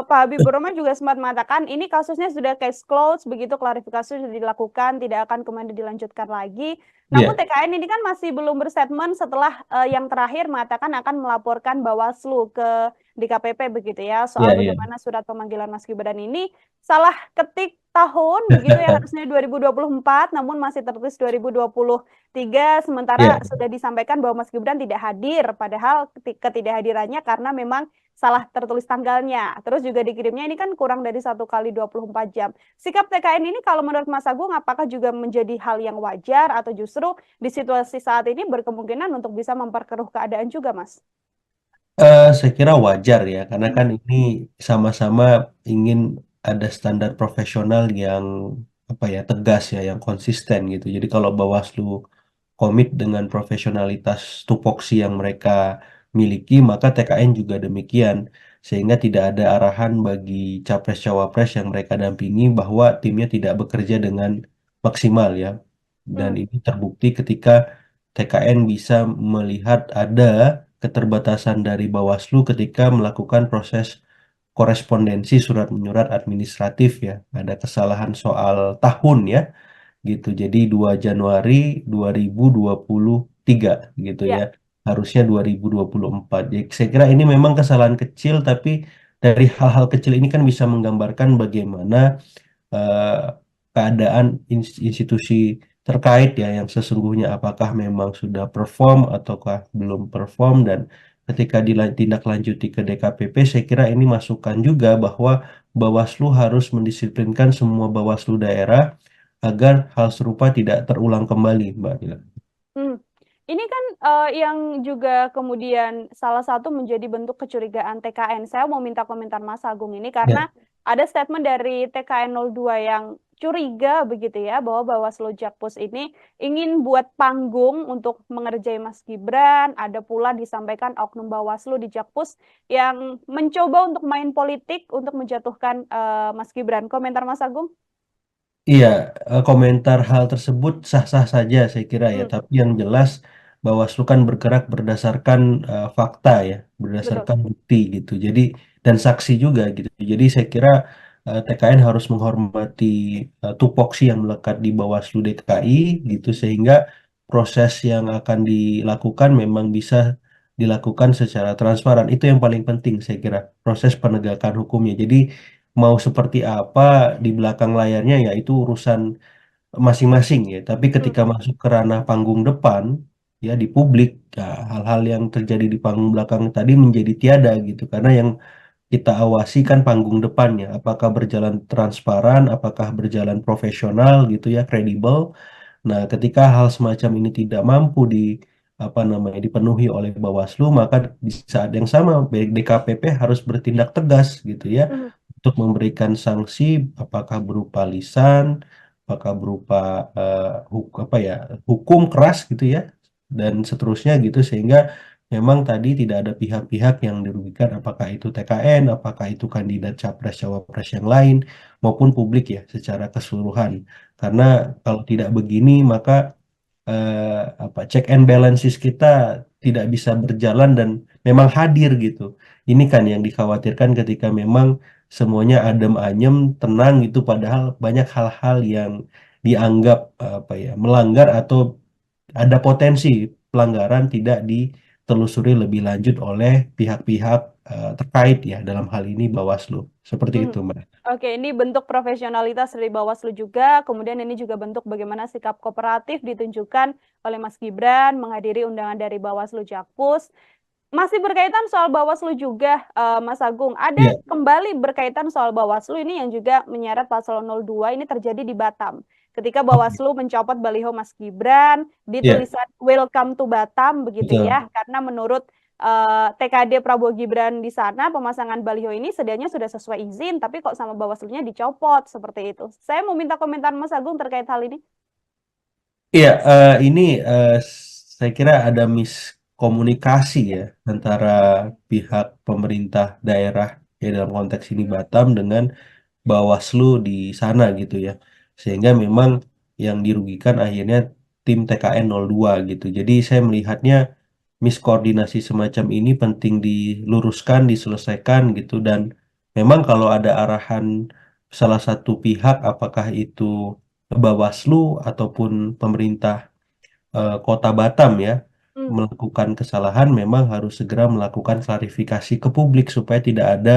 Pak Habibur Rahman juga sempat mengatakan ini kasusnya sudah case closed, begitu klarifikasi sudah dilakukan, tidak akan kemudian dilanjutkan lagi. Namun Iya, TKN ini kan masih belum berstatement setelah yang terakhir mengatakan akan melaporkan Bawaslu ke DKPP begitu ya, soal iya, iya. bagaimana surat pemanggilan Mas Gibran ini salah ketik tahun begitu ya, harusnya 2024 namun masih tertulis 2023, sementara Iya, sudah disampaikan bahwa Mas Gibran tidak hadir, padahal ketidakhadirannya karena memang salah tertulis tanggalnya. Terus juga dikirimnya ini kan kurang dari 1 kali 24 jam. Sikap TKN ini kalau menurut Mas Agung apakah juga menjadi hal yang wajar atau justru di situasi saat ini berkemungkinan untuk bisa memperkeruh keadaan juga, Mas? Saya kira wajar ya, karena Hmm. kan ini sama-sama ingin ada standar profesional yang tegas ya, yang konsisten gitu. Jadi kalau Bawaslu komit dengan profesionalitas tupoksi yang mereka miliki, maka TKN juga demikian. Sehingga tidak ada arahan bagi capres-cawapres yang mereka dampingi bahwa timnya tidak bekerja dengan maksimal ya. Dan Hmm. ini terbukti ketika TKN bisa melihat ada keterbatasan dari Bawaslu ketika melakukan proses korespondensi surat menyurat administratif ya. Ada kesalahan soal tahun ya gitu. Jadi 2 Januari 2023 gitu ya. Ya. Harusnya 2024. Jadi saya kira ini memang kesalahan kecil tapi dari hal-hal kecil ini kan bisa menggambarkan bagaimana eh, keadaan institusi terkait ya yang sesungguhnya apakah memang sudah perform ataukah belum perform dan ketika ditindaklanjuti ke DKPP saya kira ini masukan juga bahwa Bawaslu harus mendisiplinkan semua Bawaslu daerah agar hal serupa tidak terulang kembali, Mbak Dila. Hmm. Ini kan yang juga kemudian salah satu menjadi bentuk kecurigaan TKN. Saya mau minta komentar Mas Agung ini Ya, karena ada statement dari TKN 02 yang curiga begitu ya bahwa Bawaslu Jakpus ini ingin buat panggung untuk mengerjai Mas Gibran. Ada pula disampaikan oknum Bawaslu di Jakpus yang mencoba untuk main politik untuk menjatuhkan Mas Gibran. Komentar Mas Agung? iya, komentar hal tersebut sah-sah saja saya kira ya, Hmm, tapi yang jelas Bawaslu kan bergerak berdasarkan fakta ya, betul. berdasarkan bukti gitu. Jadi dan saksi juga gitu. Jadi saya kira TKN harus menghormati tupoksi yang melekat di Bawaslu DKI gitu sehingga proses yang akan dilakukan memang bisa dilakukan secara transparan. Itu yang paling penting saya kira, proses penegakan hukumnya. Jadi mau seperti apa di belakang layarnya ya itu urusan masing-masing ya. Tapi Hmm, ketika masuk ke ranah panggung depan ya di publik ya hal-hal yang terjadi di panggung belakang tadi menjadi tiada gitu. Karena yang kita awasi kan panggung depannya, apakah berjalan transparan, apakah berjalan profesional gitu ya, kredibel. Nah, ketika hal semacam ini tidak mampu dipenuhi oleh Bawaslu, maka di saat yang sama DKPP harus bertindak tegas gitu ya hmm, untuk memberikan sanksi apakah berupa lisan, apakah berupa hukum keras gitu ya dan seterusnya gitu sehingga memang tadi tidak ada pihak-pihak yang dirugikan apakah itu TKN, apakah itu kandidat capres cawapres yang lain maupun publik ya secara keseluruhan. Karena kalau tidak begini maka check and balances kita tidak bisa berjalan dan memang hadir gitu. Ini kan yang dikhawatirkan ketika memang semuanya adem ayem, tenang gitu padahal banyak hal-hal yang dianggap melanggar atau ada potensi pelanggaran tidak ditelusuri lebih lanjut oleh pihak-pihak terkait ya, dalam hal ini Bawaslu. Seperti Mhm. itu, Mbak. Oke, ini bentuk profesionalitas dari Bawaslu juga, kemudian ini juga bentuk bagaimana sikap kooperatif ditunjukkan oleh Mas Gibran menghadiri undangan dari Bawaslu Jakpus. Masih berkaitan soal Bawaslu juga, Mas Agung, ada Iya, kembali berkaitan soal Bawaslu ini yang juga menyeret Paslon 02 ini terjadi di Batam. Ketika oke. Bawaslu mencopot baliho Mas Gibran di Iya, tulisan Welcome to Batam begitu betul. ya, karena menurut TKD Prabowo Gibran di sana pemasangan baliho ini sedianya sudah sesuai izin, tapi kok sama Bawaslunya dicopot seperti itu. Saya mau minta komentar Mas Agung terkait hal ini. Iya, ini saya kira ada miskomunikasi ya antara pihak pemerintah daerah ya dalam konteks ini Batam dengan Bawaslu di sana gitu ya. Sehingga memang yang dirugikan akhirnya tim TKN 02 gitu. Jadi saya melihatnya miskoordinasi semacam ini penting diluruskan, diselesaikan gitu, dan memang kalau ada arahan salah satu pihak apakah itu Bawaslu ataupun pemerintah Kota Batam ya Hmm, melakukan kesalahan, memang harus segera melakukan klarifikasi ke publik supaya tidak ada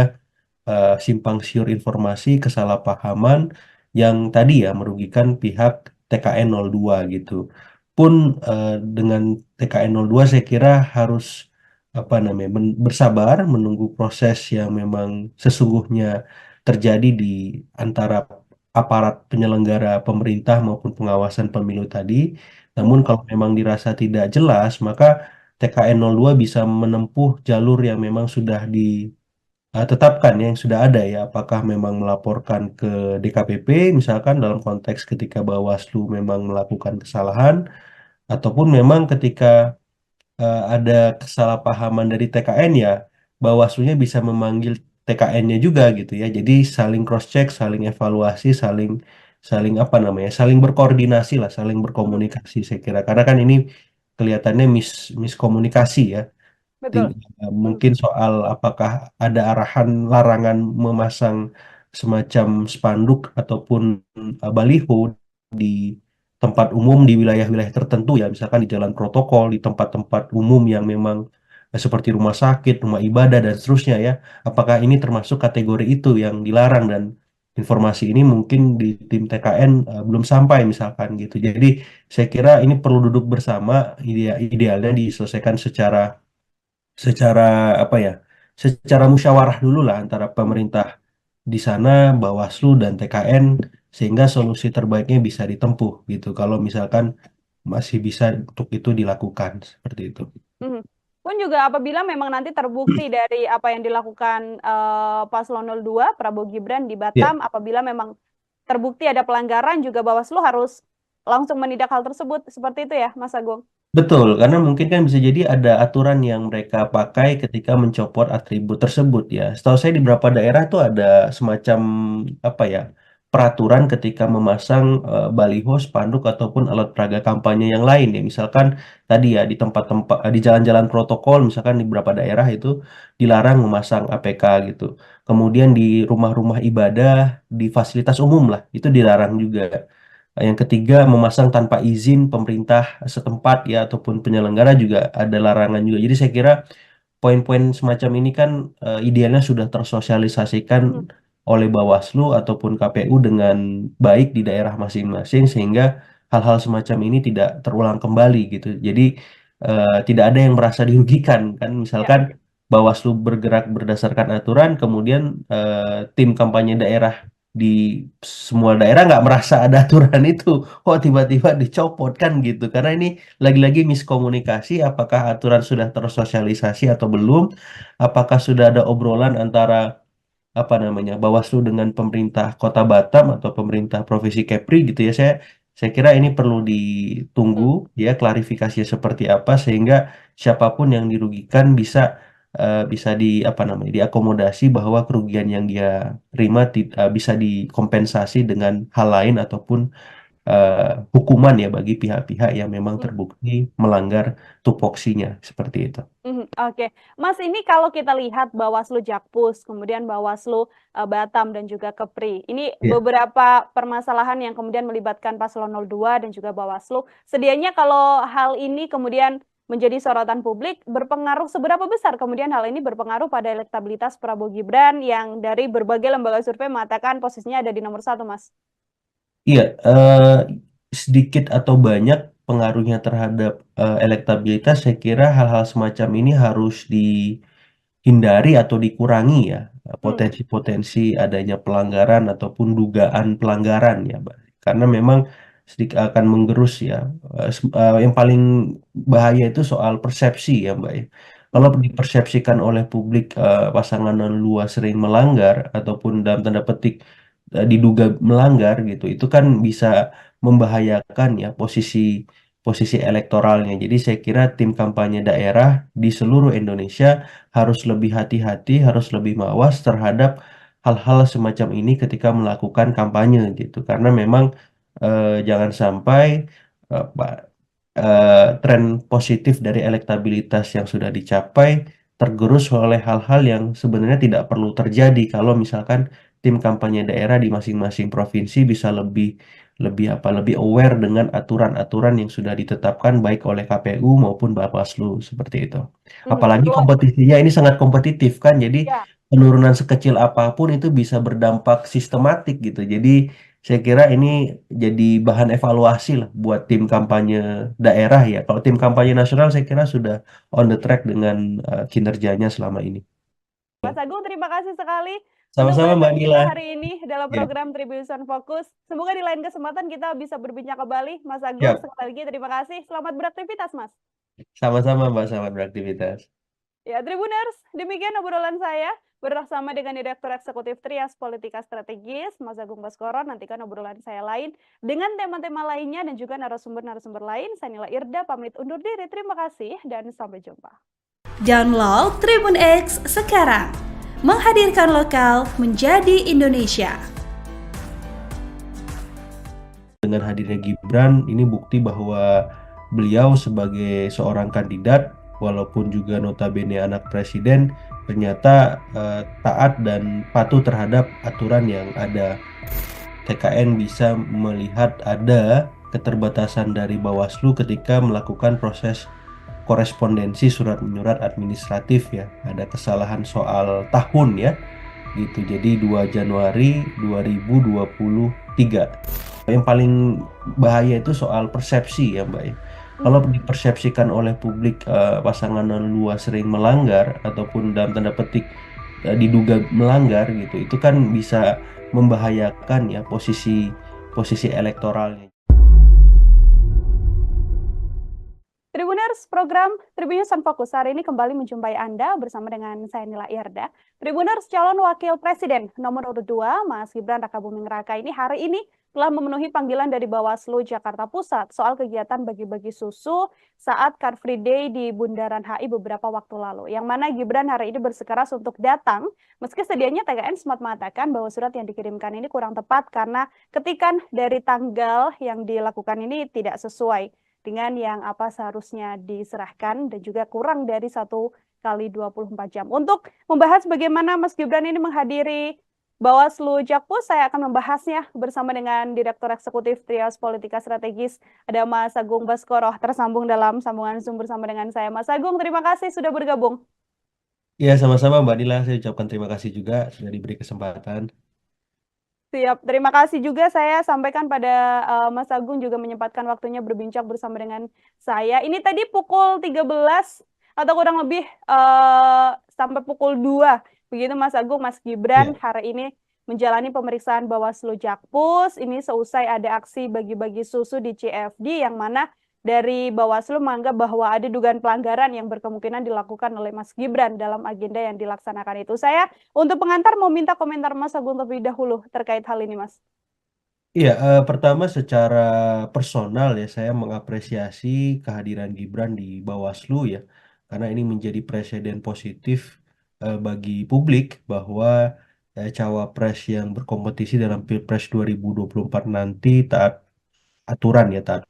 simpang siur informasi, kesalahpahaman yang tadi ya merugikan pihak TKN 02 gitu. Pun dengan TKN 02 saya kira harus apa namanya bersabar menunggu proses yang memang sesungguhnya terjadi di antara aparat penyelenggara pemerintah maupun pengawasan pemilu tadi. Namun hmm, kalau memang dirasa tidak jelas, maka TKN 02 bisa menempuh jalur yang memang sudah tetapkan ya, yang sudah ada ya, apakah memang melaporkan ke DKPP misalkan dalam konteks ketika Bawaslu memang melakukan kesalahan, ataupun memang ketika ada kesalahpahaman dari TKN ya, Bawaslunya bisa memanggil TKN-nya juga gitu ya. Jadi saling cross check, saling evaluasi, saling saling apa namanya, saling berkoordinasi lah, saling hmm, berkomunikasi saya kira. Karena kan ini kelihatannya miskomunikasi ya. betul. Hmm, Mungkin soal apakah ada arahan larangan memasang semacam spanduk ataupun baliho di tempat umum di wilayah-wilayah tertentu ya, misalkan di jalan protokol, di tempat-tempat umum yang memang seperti rumah sakit, rumah ibadah dan seterusnya ya. Apakah ini termasuk kategori itu yang dilarang, dan informasi ini mungkin di tim TKN belum sampai misalkan gitu. Jadi saya kira ini perlu duduk bersama, idealnya diselesaikan secara secara apa ya, secara musyawarah dulu lah antara hmm. pemerintah di sana, Bawaslu dan TKN, sehingga solusi terbaiknya bisa ditempuh gitu. Kalau misalkan masih bisa untuk itu dilakukan seperti itu. Mhm. Pun juga apabila memang nanti terbukti dari apa yang dilakukan Paslon 02 Prabowo Gibran di Ya, Batam, apabila memang terbukti ada pelanggaran juga Bawaslu harus langsung menindak hal tersebut. Seperti itu ya, Mas Agung? betul, karena mungkin kan bisa jadi ada aturan yang mereka pakai ketika mencopot atribut tersebut ya. Setahu saya di beberapa daerah tuh ada semacam apa ya, peraturan ketika memasang baliho, spanduk ataupun alat peraga kampanye yang lain ya. Misalkan tadi ya di tempat-tempat di jalan-jalan protokol, misalkan di beberapa daerah itu dilarang memasang APK gitu. Kemudian di rumah-rumah ibadah, di fasilitas umum lah, itu dilarang juga. Yang ketiga, memasang tanpa izin pemerintah setempat ya ataupun penyelenggara juga ada larangan juga. Jadi saya kira poin-poin semacam ini kan idealnya sudah tersosialisasikan Mhm, oleh Bawaslu ataupun KPU dengan baik di daerah masing-masing, sehingga hal-hal semacam ini tidak terulang kembali gitu. Jadi tidak ada yang merasa dirugikan kan. ya. Misalkan Bawaslu bergerak berdasarkan aturan, kemudian tim kampanye daerah di semua daerah nggak merasa ada aturan itu, kok tiba-tiba dicopot kan gitu. Karena ini lagi-lagi miskomunikasi, apakah aturan sudah tersosialisasi atau belum, apakah sudah ada obrolan antara apa namanya Bawaslu dengan pemerintah Kota Batam atau pemerintah Provinsi Kepri gitu ya. Saya kira ini perlu ditunggu Mhm, ya klarifikasinya seperti apa, sehingga siapapun yang dirugikan bisa bisa di apa namanya diakomodasi bahwa kerugian yang dia terima bisa dikompensasi dengan hal lain ataupun hukuman ya bagi pihak-pihak yang memang mhm. terbukti melanggar tupoksinya seperti itu. Mhm, oke. Mas, ini kalau kita lihat Bawaslu Jakpus, kemudian Bawaslu Batam dan juga Kepri. Ini Iya. beberapa permasalahan yang kemudian melibatkan Paslon 02 dan juga Bawaslu. Sedianya kalau hal ini kemudian menjadi sorotan publik, berpengaruh seberapa besar kemudian hal ini berpengaruh pada elektabilitas Prabowo Gibran yang dari berbagai lembaga survei mengatakan posisinya ada di nomor 1, Mas? Iya, sedikit atau banyak pengaruhnya terhadap elektabilitas, saya kira hal-hal semacam ini harus dihindari atau dikurangi ya, potensi-potensi adanya pelanggaran ataupun dugaan pelanggaran ya, Mbak. Karena memang sedikit akan menggerus ya. Yang paling bahaya itu soal persepsi ya, Mbak ya. Kalau dipersepsikan oleh publik pasangan dua sering melanggar ataupun dalam tanda petik diduga melanggar gitu, itu kan bisa membahayakan ya posisi posisi elektoralnya. Jadi saya kira tim kampanye daerah di seluruh Indonesia harus lebih hati-hati, harus lebih mawas terhadap hal-hal semacam ini ketika melakukan kampanye gitu. Karena memang jangan sampai tren positif dari elektabilitas yang sudah dicapai tergerus oleh hal-hal yang sebenarnya tidak perlu terjadi kalau misalkan tim kampanye daerah di masing-masing provinsi bisa lebih lebih aware dengan aturan-aturan yang sudah ditetapkan baik oleh KPU maupun Bawaslu seperti itu. Apalagi Betul. kompetisinya ini sangat kompetitif kan, jadi Ya. penurunan sekecil apapun itu bisa berdampak sistematik gitu. Jadi saya kira ini jadi bahan evaluasi lah buat tim kampanye daerah ya. Kalau tim kampanye nasional saya kira sudah on the track dengan kinerjanya selama ini. Mas Agung, terima kasih sekali untuk Sama-sama Mbak perbincangan Nila. kita hari ini dalam Ya, program Tribunnews Fokus. Semoga di lain kesempatan kita bisa berbincang kembali. Mas Agung, siap. sekali lagi terima kasih. Selamat beraktivitas, Mas. Sama-sama Mbak, selamat beraktivitas. Ya, Tribuners, demikian obrolan saya bersama dengan Direktur Eksekutif Trias Politika Strategis, Mas Agung Baskoro. Nantikan obrolan saya lain dengan tema-tema lainnya dan juga narasumber-narasumber lain. Saya Nila Irda, pamit undur diri. Terima kasih dan sampai jumpa. Download Tribun X sekarang, menghadirkan lokal menjadi Indonesia. Dengan hadirnya Gibran, ini bukti bahwa beliau sebagai seorang kandidat, walaupun juga notabene anak presiden, ternyata taat dan patuh terhadap aturan yang ada. TKN bisa melihat ada keterbatasan dari Bawaslu ketika melakukan proses korespondensi surat menyurat administratif ya. Ada kesalahan soal tahun ya. Gitu. Jadi 2 Januari 2023. Yang paling bahaya itu soal persepsi ya, Mbak ya. Kalau dipersepsikan oleh publik pasangan dua sering melanggar ataupun dalam tanda petik diduga melanggar gitu, itu kan bisa membahayakan ya posisi posisi elektoralnya. Tribuners, program Tribunnews Fokus hari ini kembali menjumpai Anda bersama dengan saya Nila Irda. Tribuners, calon wakil presiden nomor urut 2, Mas Gibran Rakabuming Raka ini hari ini telah memenuhi panggilan dari Bawaslu Jakarta Pusat soal kegiatan bagi-bagi susu saat Car Free Day di Bundaran HI beberapa waktu lalu. Yang mana Gibran hari ini bersikeras untuk datang, meski sedianya TKN sempat mengatakan bahwa surat yang dikirimkan ini kurang tepat karena ketikan dari tanggal yang dilakukan ini tidak sesuai dengan yang apa seharusnya diserahkan dan juga kurang dari 1 kali 24 jam. Untuk membahas bagaimana Mas Gibran ini menghadiri Bawaslu Jakpus, saya akan membahasnya bersama dengan Direktur Eksekutif Trias Politika Strategis, ada Mas Agung Baskoro, tersambung dalam sambungan Zoom bersama dengan saya. Mas Agung, terima kasih sudah bergabung. Ya, sama-sama Mbak Nila, saya ucapkan terima kasih juga sudah diberi kesempatan. Siap, terima kasih juga saya sampaikan pada Mas Agung juga menyempatkan waktunya berbincang bersama dengan saya. Ini tadi pukul 13 atau kurang lebih sampai pukul 2. Begitu Mas Agung, Mas Gibran hari ini menjalani pemeriksaan Bawaslu Jakpus. Ini seusai ada aksi bagi-bagi susu di CFD yang mana dari Bawaslu menganggap bahwa ada dugaan pelanggaran yang berkemungkinan dilakukan oleh Mas Gibran dalam agenda yang dilaksanakan itu. Saya untuk pengantar mau minta komentar Mas Agung terlebih dahulu terkait hal ini, Mas. Iya, pertama secara personal ya saya mengapresiasi kehadiran Gibran di Bawaslu ya, karena ini menjadi presiden positif bagi publik bahwa cawapres yang berkompetisi dalam Pilpres 2024 nanti taat aturan ya, taat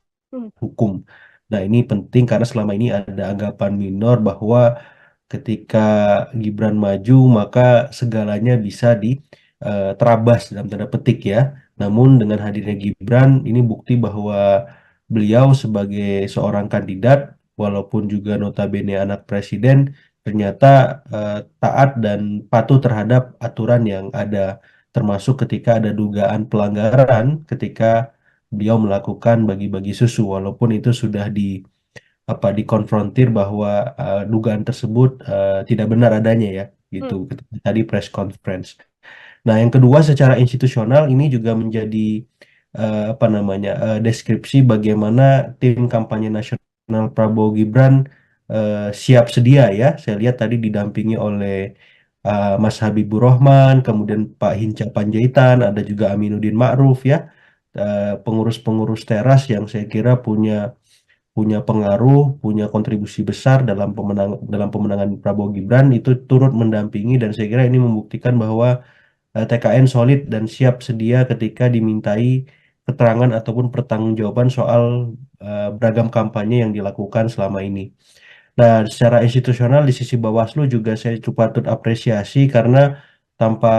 hukum. Nah, ini penting karena selama ini ada anggapan minor bahwa ketika Gibran maju maka segalanya bisa diterabas dalam tanda petik ya. Namun dengan hadirnya Gibran ini bukti bahwa beliau sebagai seorang kandidat walaupun juga notabene anak presiden, ternyata taat dan patuh terhadap aturan yang ada, termasuk ketika ada dugaan pelanggaran ketika beliau melakukan bagi-bagi susu, walaupun itu sudah dikonfrontir bahwa dugaan tersebut tidak benar adanya ya, gitu Hmm. ketika tadi press conference. Nah, yang kedua secara institusional ini juga menjadi apa namanya deskripsi bagaimana tim kampanye nasional Prabowo Gibran siap sedia ya. Saya lihat tadi didampingi oleh Mas Habibur Rahman, kemudian Pak Hinca Panjaitan, ada juga Aminuddin Ma'ruf ya, pengurus-pengurus teras yang saya kira punya punya pengaruh, punya kontribusi besar dalam pemenangan Prabowo Gibran itu turut mendampingi, dan saya kira ini membuktikan bahwa TKN solid dan siap sedia ketika dimintai keterangan ataupun pertanggungjawaban soal beragam kampanye yang dilakukan selama ini. Nah, secara institusional di sisi Bawaslu juga saya cukup patut apresiasi karena tanpa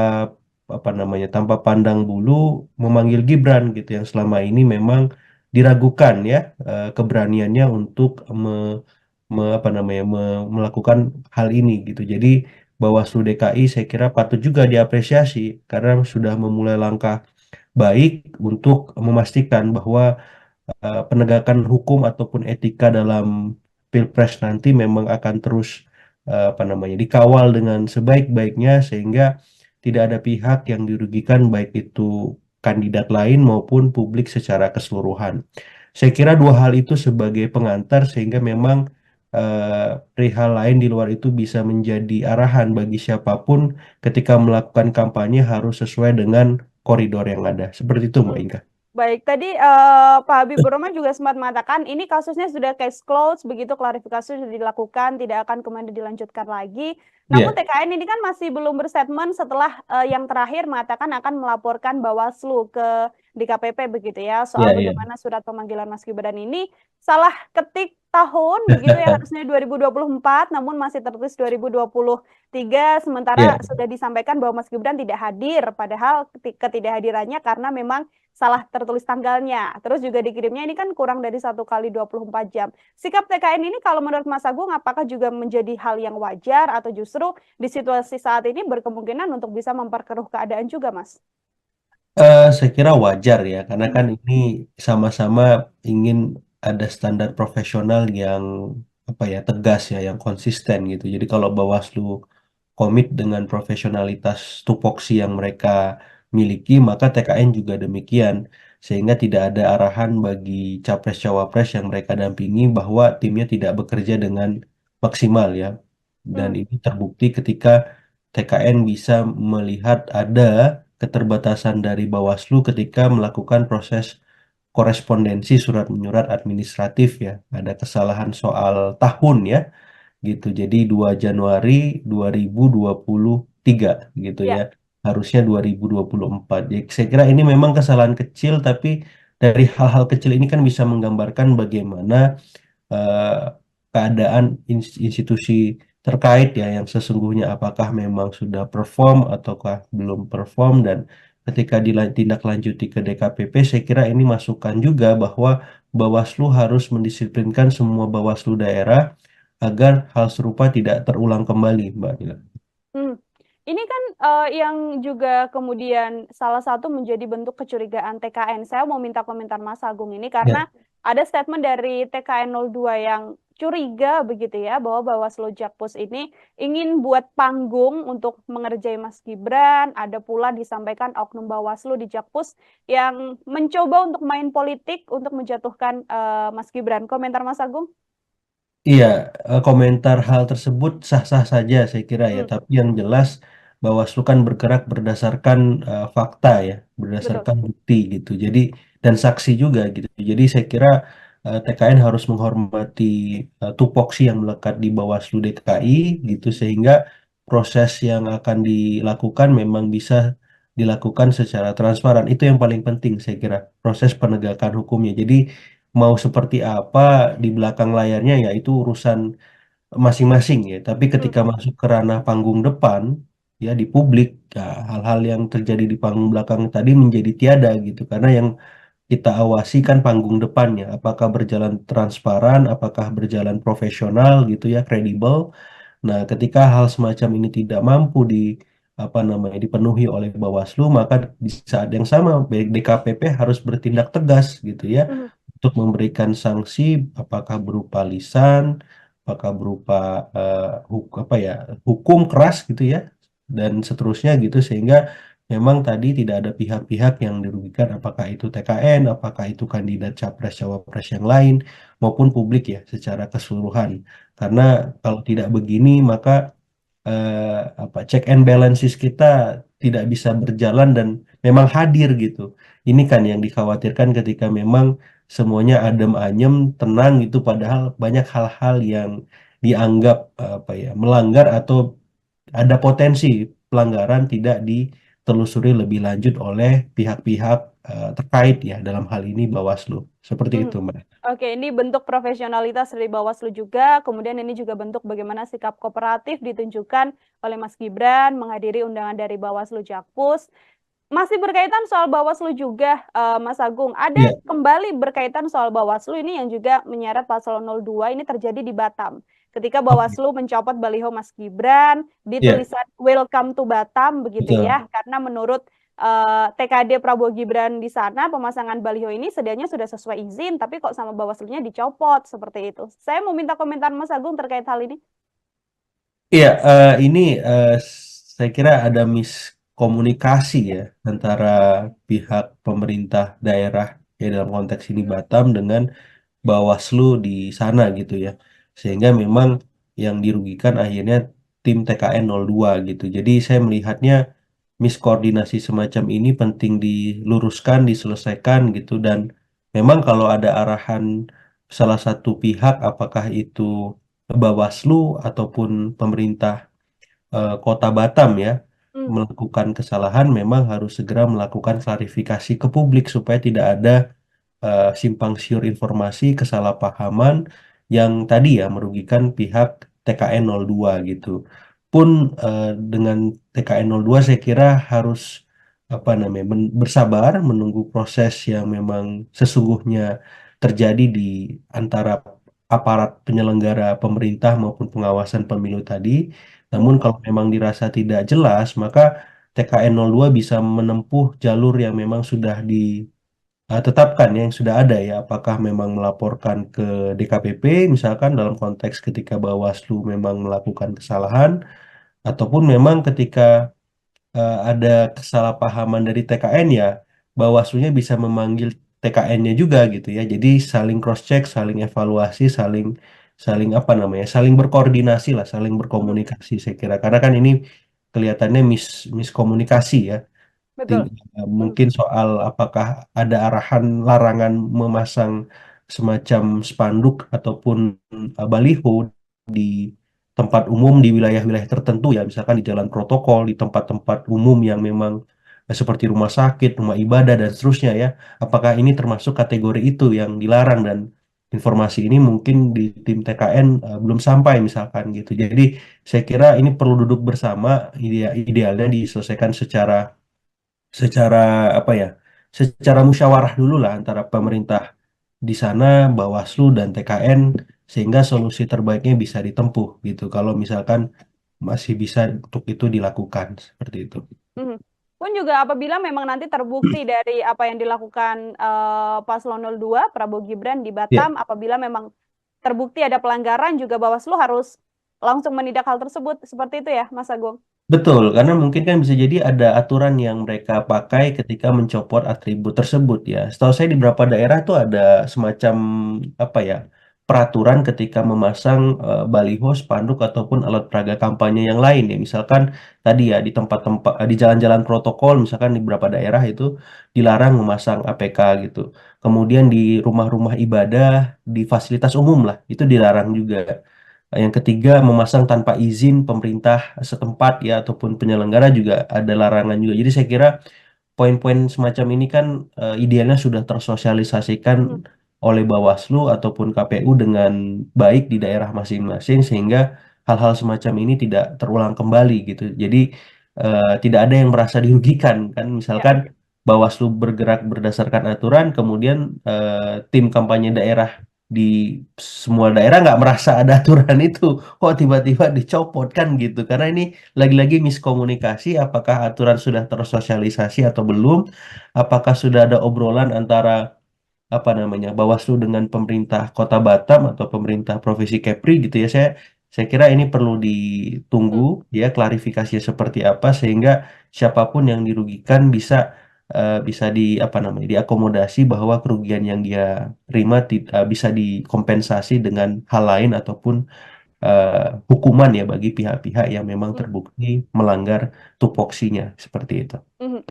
tanpa pandang bulu memanggil Gibran gitu yang selama ini memang diragukan ya keberaniannya untuk melakukan hal ini gitu. Jadi Bawaslu DKI saya kira patut juga diapresiasi karena sudah memulai langkah baik untuk memastikan bahwa penegakan hukum ataupun etika dalam Pilpres nanti memang akan terus dikawal dengan sebaik-baiknya sehingga tidak ada pihak yang dirugikan baik itu kandidat lain maupun publik secara keseluruhan. Saya kira dua hal itu sebagai pengantar sehingga memang perihal lain di luar itu bisa menjadi arahan bagi siapapun ketika melakukan kampanye harus sesuai dengan koridor yang ada. Seperti itu, Mbak Hmm. Inka. Baik, tadi Pak Habibur Rahman juga sempat mengatakan ini kasusnya sudah case closed, begitu klarifikasi sudah dilakukan, tidak akan kemudian dilanjutkan lagi. Namun Iya, TKN ini kan masih belum berstatement setelah yang terakhir mengatakan akan melaporkan Bawaslu ke DKPP begitu ya, iya, soal iya. bagaimana surat pemanggilan Mas Gibran ini salah ketik tahun begitu ya, harusnya 2024 namun masih tertulis 2023, Iya, sementara sudah disampaikan bahwa Mas Gibran tidak hadir, padahal ketidakhadirannya karena memang salah tertulis tanggalnya. Terus juga dikirimnya ini kan kurang dari 1 kali 24 jam. Sikap TKN ini kalau menurut Mas Agung apakah juga menjadi hal yang wajar atau justru di situasi saat ini berkemungkinan untuk bisa memperkeruh keadaan juga, Mas? Saya kira wajar ya, karena Hmm. kan ini sama-sama ingin ada standar profesional yang tegas ya, yang konsisten gitu. Jadi kalau Bawaslu komit dengan profesionalitas tupoksi yang mereka miliki, maka TKN juga demikian. Sehingga tidak ada arahan bagi capres-cawapres yang mereka dampingi bahwa timnya tidak bekerja dengan maksimal ya. Dan Hmm. ini terbukti ketika TKN bisa melihat ada keterbatasan dari Bawaslu ketika melakukan proses korespondensi surat menyurat administratif ya. Ada kesalahan soal tahun ya gitu. Jadi 2 Januari 2023 gitu ya. Ya. Harusnya 2024. Jadi saya kira ini memang kesalahan kecil tapi dari hal-hal kecil ini kan bisa menggambarkan bagaimana eh, keadaan institusi terkait ya yang sesungguhnya apakah memang sudah perform ataukah belum perform, dan ketika ditindaklanjuti ke DKPP saya kira ini masukan juga bahwa Bawaslu harus mendisiplinkan semua Bawaslu daerah agar hal serupa tidak terulang kembali, Mbak Nila. Hmm. Ini kan yang juga kemudian salah satu menjadi bentuk kecurigaan TKN. Saya mau minta komentar Mas Agung ini karena Ya, ada statement dari TKN 02 yang curiga begitu ya bahwa Bawaslu Jakpus ini ingin buat panggung untuk mengerjai Mas Gibran. Ada pula disampaikan oknum Bawaslu di Jakpus yang mencoba untuk main politik untuk menjatuhkan Mas Gibran. Komentar Mas Agung? iya, komentar hal tersebut sah-sah saja saya kira ya, Hmm, tapi yang jelas Bawaslu kan bergerak berdasarkan fakta ya, betul. berdasarkan bukti gitu. Jadi dan saksi juga gitu. Jadi saya kira TKN harus menghormati tupoksi yang melekat di Bawaslu DKI gitu sehingga proses yang akan dilakukan memang bisa dilakukan secara transparan. Itu yang paling penting saya kira, proses penegakan hukumnya. Jadi mau seperti apa di belakang layarnya ya itu urusan masing-masing ya. Tapi Hmm, ketika masuk ke ranah panggung depan ya di publik, ya, hal-hal yang terjadi di panggung belakang tadi menjadi tiada gitu. Karena yang kita awasi kan panggung depannya, apakah berjalan transparan, apakah berjalan profesional gitu ya, kredibel. Nah, ketika hal semacam ini tidak mampu apa namanya dipenuhi oleh Bawaslu, maka di saat yang sama DKPP harus bertindak tegas gitu ya Mhm. untuk memberikan sanksi, apakah berupa lisan, apakah berupa apa ya hukum keras gitu ya dan seterusnya gitu, sehingga memang tadi tidak ada pihak-pihak yang dirugikan, apakah itu TKN, apakah itu kandidat capres cawapres yang lain maupun publik ya secara keseluruhan. Karena kalau tidak begini maka apa check and balances kita tidak bisa berjalan dan memang hadir gitu. Ini kan yang dikhawatirkan ketika memang semuanya adem ayem, tenang gitu, padahal banyak hal-hal yang dianggap apa ya melanggar atau ada potensi pelanggaran tidak ditelusuri lebih lanjut oleh pihak-pihak terkait ya dalam hal ini Bawaslu. Seperti Mhm. itu, Mbak. Oke, ini bentuk profesionalitas dari Bawaslu juga, kemudian ini juga bentuk bagaimana sikap kooperatif ditunjukkan oleh Mas Gibran menghadiri undangan dari Bawaslu Jakpus. Masih berkaitan soal Bawaslu juga, Mas Agung, ada Iya, kembali berkaitan soal Bawaslu ini yang juga menyeret paslon 02 ini terjadi di Batam. Ketika oke. Bawaslu mencopot baliho Mas Gibran di Iya, tulisan Welcome to Batam begitu betul. ya, karena menurut TKD Prabowo Gibran di sana pemasangan baliho ini sedianya sudah sesuai izin, tapi kok sama Bawaslunya dicopot seperti itu. Saya mau minta komentar Mas Agung terkait hal ini. Iya, ini saya kira ada miskomunikasi ya antara pihak pemerintah daerah ya dalam konteks ini Batam dengan Bawaslu di sana gitu ya. Sehingga memang yang dirugikan akhirnya tim TKN 02 gitu. Jadi saya melihatnya miskoordinasi semacam ini penting diluruskan, diselesaikan gitu dan memang kalau ada arahan salah satu pihak apakah itu Bawaslu ataupun pemerintah Kota Batam ya Hmm, melakukan kesalahan memang harus segera melakukan klarifikasi ke publik supaya tidak ada simpang siur informasi, kesalahpahaman yang tadi ya merugikan pihak TKN 02 gitu. Pun dengan TKN 02 saya kira harus apa namanya bersabar menunggu proses yang memang sesungguhnya terjadi di antara aparat penyelenggara pemerintah maupun pengawasan pemilu tadi. Namun hmm, kalau memang dirasa tidak jelas, maka TKN 02 bisa menempuh jalur yang memang sudah tetapkan ya, yang sudah ada ya, apakah memang melaporkan ke DKPP misalkan dalam konteks ketika Bawaslu memang melakukan kesalahan ataupun memang ketika ada kesalahpahaman dari TKN ya Bawaslunya bisa memanggil TKN-nya juga gitu ya. Jadi saling cross check, saling evaluasi, saling saling apa namanya? Saling berkoordinasi lah, saling hmm, berkomunikasi saya kira. Karena kan ini kelihatannya miskomunikasi ya. betul. Hmm, Mungkin soal apakah ada arahan larangan memasang semacam spanduk ataupun baliho di tempat umum di wilayah-wilayah tertentu ya, misalkan di jalan protokol, di tempat-tempat umum yang memang seperti rumah sakit, rumah ibadah dan seterusnya ya. Apakah ini termasuk kategori itu yang dilarang dan informasi ini mungkin di tim TKN belum sampai misalkan gitu. Jadi saya kira ini perlu duduk bersama, idealnya diselesaikan secara apa ya secara musyawarah dulu lah antara pemerintah di sana Bawaslu dan TKN sehingga solusi terbaiknya bisa ditempuh gitu kalau misalkan masih bisa untuk itu dilakukan seperti itu. hmm. Pun juga apabila memang nanti terbukti dari apa yang dilakukan Paslon 02 Prabowo Gibran di Ya, Batam, apabila memang terbukti ada pelanggaran juga Bawaslu harus langsung menindak hal tersebut. Seperti itu ya, Mas Agung? betul, karena mungkin kan bisa jadi ada aturan yang mereka pakai ketika mencopot atribut tersebut ya. Setahu saya di beberapa daerah tuh ada semacam apa ya peraturan ketika memasang baliho, spanduk ataupun alat peraga kampanye yang lain ya. Misalkan tadi ya di tempat-tempat di jalan-jalan protokol, misalkan di beberapa daerah itu dilarang memasang APK gitu. Kemudian di rumah-rumah ibadah, di fasilitas umum lah itu dilarang juga. Yang ketiga, memasang tanpa izin pemerintah setempat ya ataupun penyelenggara juga ada larangan juga. Jadi saya kira poin-poin semacam ini kan idealnya sudah tersosialisasikan Mhm. oleh Bawaslu ataupun KPU dengan baik di daerah masing-masing sehingga hal-hal semacam ini tidak terulang kembali gitu. Jadi tidak ada yang merasa dirugikan kan. Ya. Misalkan Bawaslu bergerak berdasarkan aturan, kemudian tim kampanye daerah di semua daerah nggak merasa ada aturan itu, kok tiba-tiba dicopot kan gitu. Karena ini lagi-lagi miskomunikasi, apakah aturan sudah tersosialisasi atau belum, apakah sudah ada obrolan antara apa namanya Bawaslu dengan pemerintah Kota Batam atau pemerintah Provinsi Kepri gitu ya. Saya kira ini perlu ditunggu Hmm. ya klarifikasi seperti apa sehingga siapapun yang dirugikan bisa di apa namanya diakomodasi bahwa kerugian yang dia terima bisa dikompensasi dengan hal lain ataupun hukuman ya bagi pihak-pihak yang memang Hmm. terbukti melanggar tupoksinya seperti itu.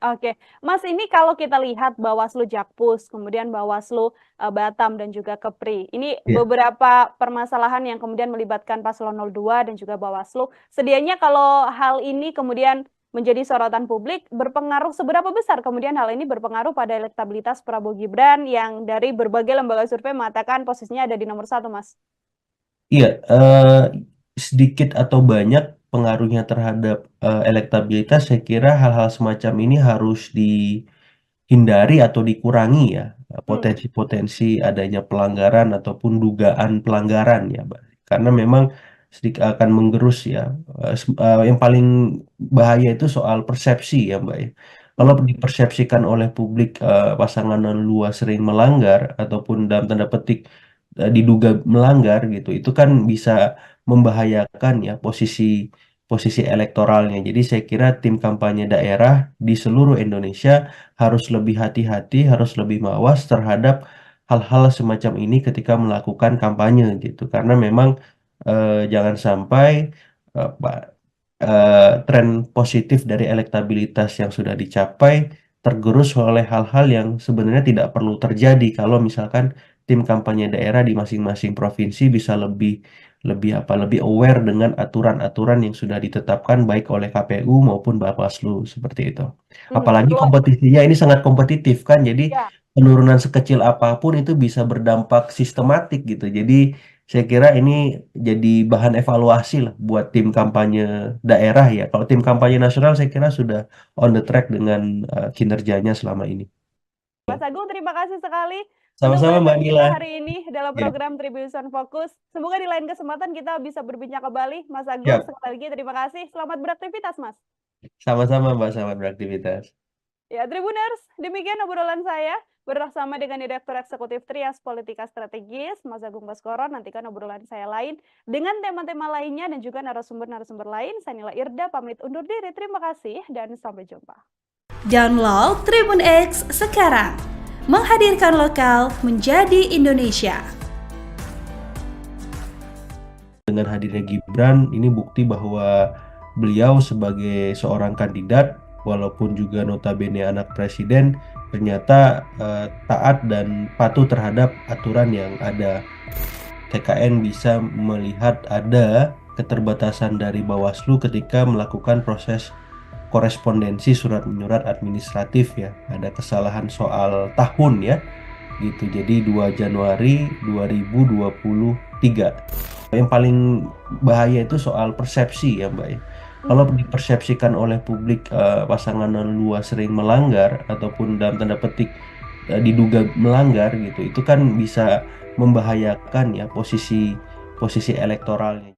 Oke, Mas, ini kalau kita lihat Bawaslu Jakpus, kemudian Bawaslu Batam dan juga Kepri, ini Ya. beberapa permasalahan yang kemudian melibatkan Paslon 02 dan juga Bawaslu. Sedianya kalau hal ini kemudian menjadi sorotan publik, berpengaruh seberapa besar kemudian hal ini berpengaruh pada elektabilitas Prabowo Gibran yang dari berbagai lembaga survei mengatakan posisinya ada di nomor 1, Mas? Iya, sedikit atau banyak pengaruhnya terhadap elektabilitas, saya kira hal-hal semacam ini harus dihindari atau dikurangi ya, potensi-potensi adanya pelanggaran ataupun dugaan pelanggaran ya, Mbak. Karena memang sedikit akan menggerus ya. Yang paling bahaya itu soal persepsi ya, Mbak ya. Kalau dipersepsikan oleh publik pasangan dua sering melanggar ataupun dalam tanda petik diduga melanggar gitu, itu kan bisa membahayakan ya posisi posisi elektoralnya. Jadi saya kira tim kampanye daerah di seluruh Indonesia harus lebih hati-hati, harus lebih mawas terhadap hal-hal semacam ini ketika melakukan kampanye gitu. Karena memang jangan sampai tren positif dari elektabilitas yang sudah dicapai tergerus oleh hal-hal yang sebenarnya tidak perlu terjadi kalau misalkan tim kampanye daerah di masing-masing provinsi bisa lebih aware dengan aturan-aturan yang sudah ditetapkan baik oleh KPU maupun Bawaslu seperti itu. Apalagi Keluar, kompetisinya ini sangat kompetitif kan, jadi ya. penurunan sekecil apapun itu bisa berdampak sistematik gitu. Jadi saya kira ini jadi bahan evaluasi lah buat tim kampanye daerah ya. Kalau tim kampanye nasional saya kira sudah on the track dengan kinerjanya selama ini. Mas Agung, terima kasih sekali untuk Sama-sama Mbak perhatian kita Nila. hari ini dalam Ya, program Tribun Fokus. Semoga di lain kesempatan kita bisa berbincang kembali. Mas Agung, siap. sekali lagi terima kasih. Selamat beraktivitas, Mas. Sama-sama Mbak, selamat beraktivitas. Ya, Tribuners, demikian obrolan saya bersama dengan Direktur Eksekutif Trias Politika Strategis, Mas Agung Baskoro. Nantikan obrolan saya lain dengan tema-tema lainnya dan juga narasumber-narasumber lain. Saya Nila Irda, pamit undur diri. Terima kasih dan sampai jumpa. Download Tribun X sekarang. Menghadirkan lokal menjadi Indonesia. Dengan hadirnya Gibran, ini bukti bahwa beliau sebagai seorang kandidat, walaupun juga notabene anak presiden, ternyata taat dan patuh terhadap aturan yang ada. TKN bisa melihat ada keterbatasan dari Bawaslu ketika melakukan proses korespondensi surat menyurat administratif ya. Ada kesalahan soal tahun ya. Gitu. Jadi 2 Januari 2023. Yang paling bahaya itu soal persepsi ya, Mbak ya. Kalau dipersepsikan oleh publik pasangan dua sering melanggar ataupun dalam tanda petik diduga melanggar gitu, itu kan bisa membahayakan ya posisi elektoralnya.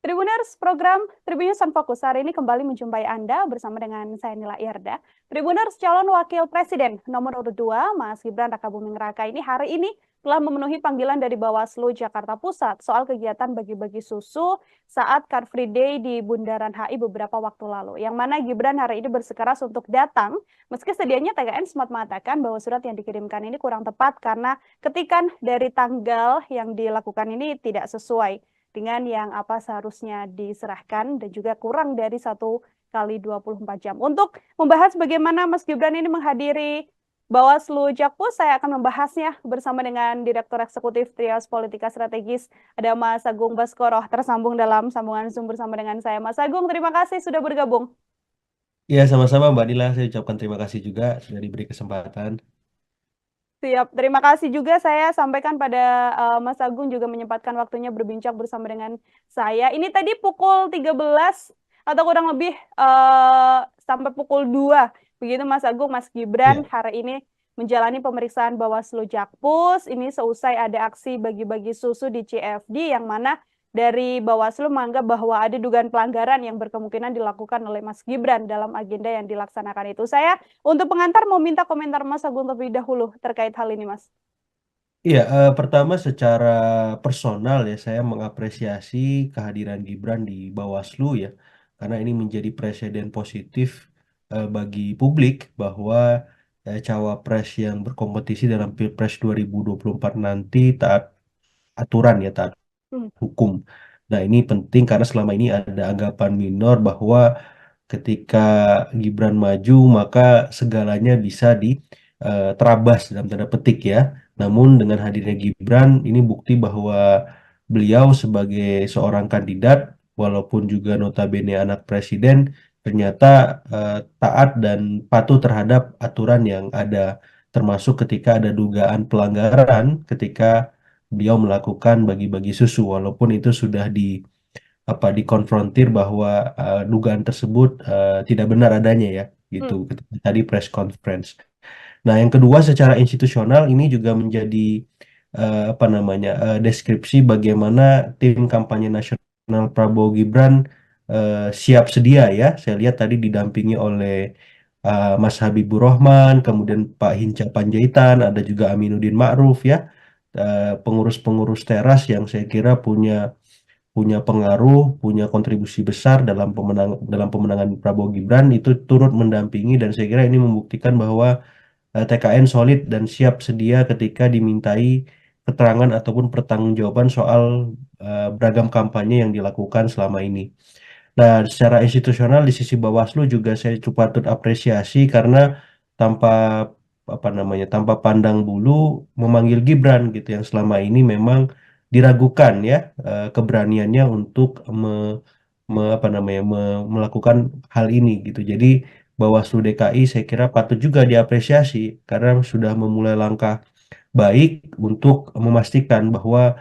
Tribuners, program Tribunnews on Fokus hari ini kembali menjumpai Anda bersama dengan saya Nila Irda. Tribuners, calon wakil presiden nomor urut 2, Mas Gibran Rakabuming Raka ini hari ini telah memenuhi panggilan dari Bawaslu Jakarta Pusat soal kegiatan bagi-bagi susu saat Car Free Day di Bundaran HI beberapa waktu lalu. Yang mana Gibran hari ini bersikeras untuk datang, meski sedianya TKN sempat mengatakan bahwa surat yang dikirimkan ini kurang tepat karena ketikan dari tanggal yang dilakukan ini tidak sesuai dengan yang apa seharusnya diserahkan dan juga kurang dari 1 kali 24 jam. Untuk membahas bagaimana Mas Gibran ini menghadiri Bawaslu Jakpus, saya akan membahasnya bersama dengan Direktur Eksekutif Trias Politika Strategis, ada Mas Agung Baskoro, tersambung dalam sambungan Zoom bersama dengan saya. Mas Agung, terima kasih sudah bergabung. Ya, sama-sama Mbak Nila, saya ucapkan terima kasih juga sudah diberi kesempatan. Siap, terima kasih juga saya sampaikan pada Mas Agung juga menyempatkan waktunya berbincang bersama dengan saya. Ini tadi pukul 13 atau kurang lebih sampai pukul 2. Begitu Mas Agung, Mas Gibran Ya. hari ini menjalani pemeriksaan Bawaslu Jakpus. Ini seusai ada aksi bagi-bagi susu di CFD yang mana dari Bawaslu menganggap bahwa ada dugaan pelanggaran yang berkemungkinan dilakukan oleh Mas Gibran dalam agenda yang dilaksanakan itu. Saya untuk pengantar mau minta komentar Mas Agung terlebih dahulu terkait hal ini, Mas. Iya, pertama secara personal ya saya mengapresiasi kehadiran Gibran di Bawaslu ya, karena ini menjadi presiden positif bagi publik bahwa cawapres yang berkompetisi dalam Pilpres 2024 nanti taat aturan ya, taat Hmm. hukum. Nah, ini penting karena selama ini ada anggapan minor bahwa ketika Gibran maju maka segalanya bisa diterabas dalam tanda petik ya. Namun dengan hadirnya Gibran ini bukti bahwa beliau sebagai seorang kandidat walaupun juga notabene anak presiden ternyata taat dan patuh terhadap aturan yang ada, termasuk ketika ada dugaan pelanggaran ketika beliau melakukan bagi-bagi susu walaupun itu sudah dikonfrontir bahwa dugaan tersebut tidak benar adanya ya gitu Hmm. ketika tadi press conference. Nah, yang kedua secara institusional ini juga menjadi apa namanya deskripsi bagaimana tim kampanye nasional Prabowo Gibran siap sedia ya. Saya lihat tadi didampingi oleh Mas Habibur Rahman, kemudian Pak Hinca Panjaitan, ada juga Aminuddin Ma'ruf ya, pengurus-pengurus teras yang saya kira punya punya pengaruh, punya kontribusi besar dalam pemenangan Prabowo Gibran itu turut mendampingi dan saya kira ini membuktikan bahwa TKN solid dan siap sedia ketika dimintai keterangan ataupun pertanggungjawaban soal beragam kampanye yang dilakukan selama ini. Nah, secara institusional di sisi Bawaslu juga saya cukup patut apresiasi karena tanpa apa namanya, tanpa pandang bulu memanggil Gibran gitu yang selama ini memang diragukan ya keberaniannya untuk apa namanya melakukan hal ini gitu. Jadi Bawaslu DKI saya kira patut juga diapresiasi karena sudah memulai langkah baik untuk memastikan bahwa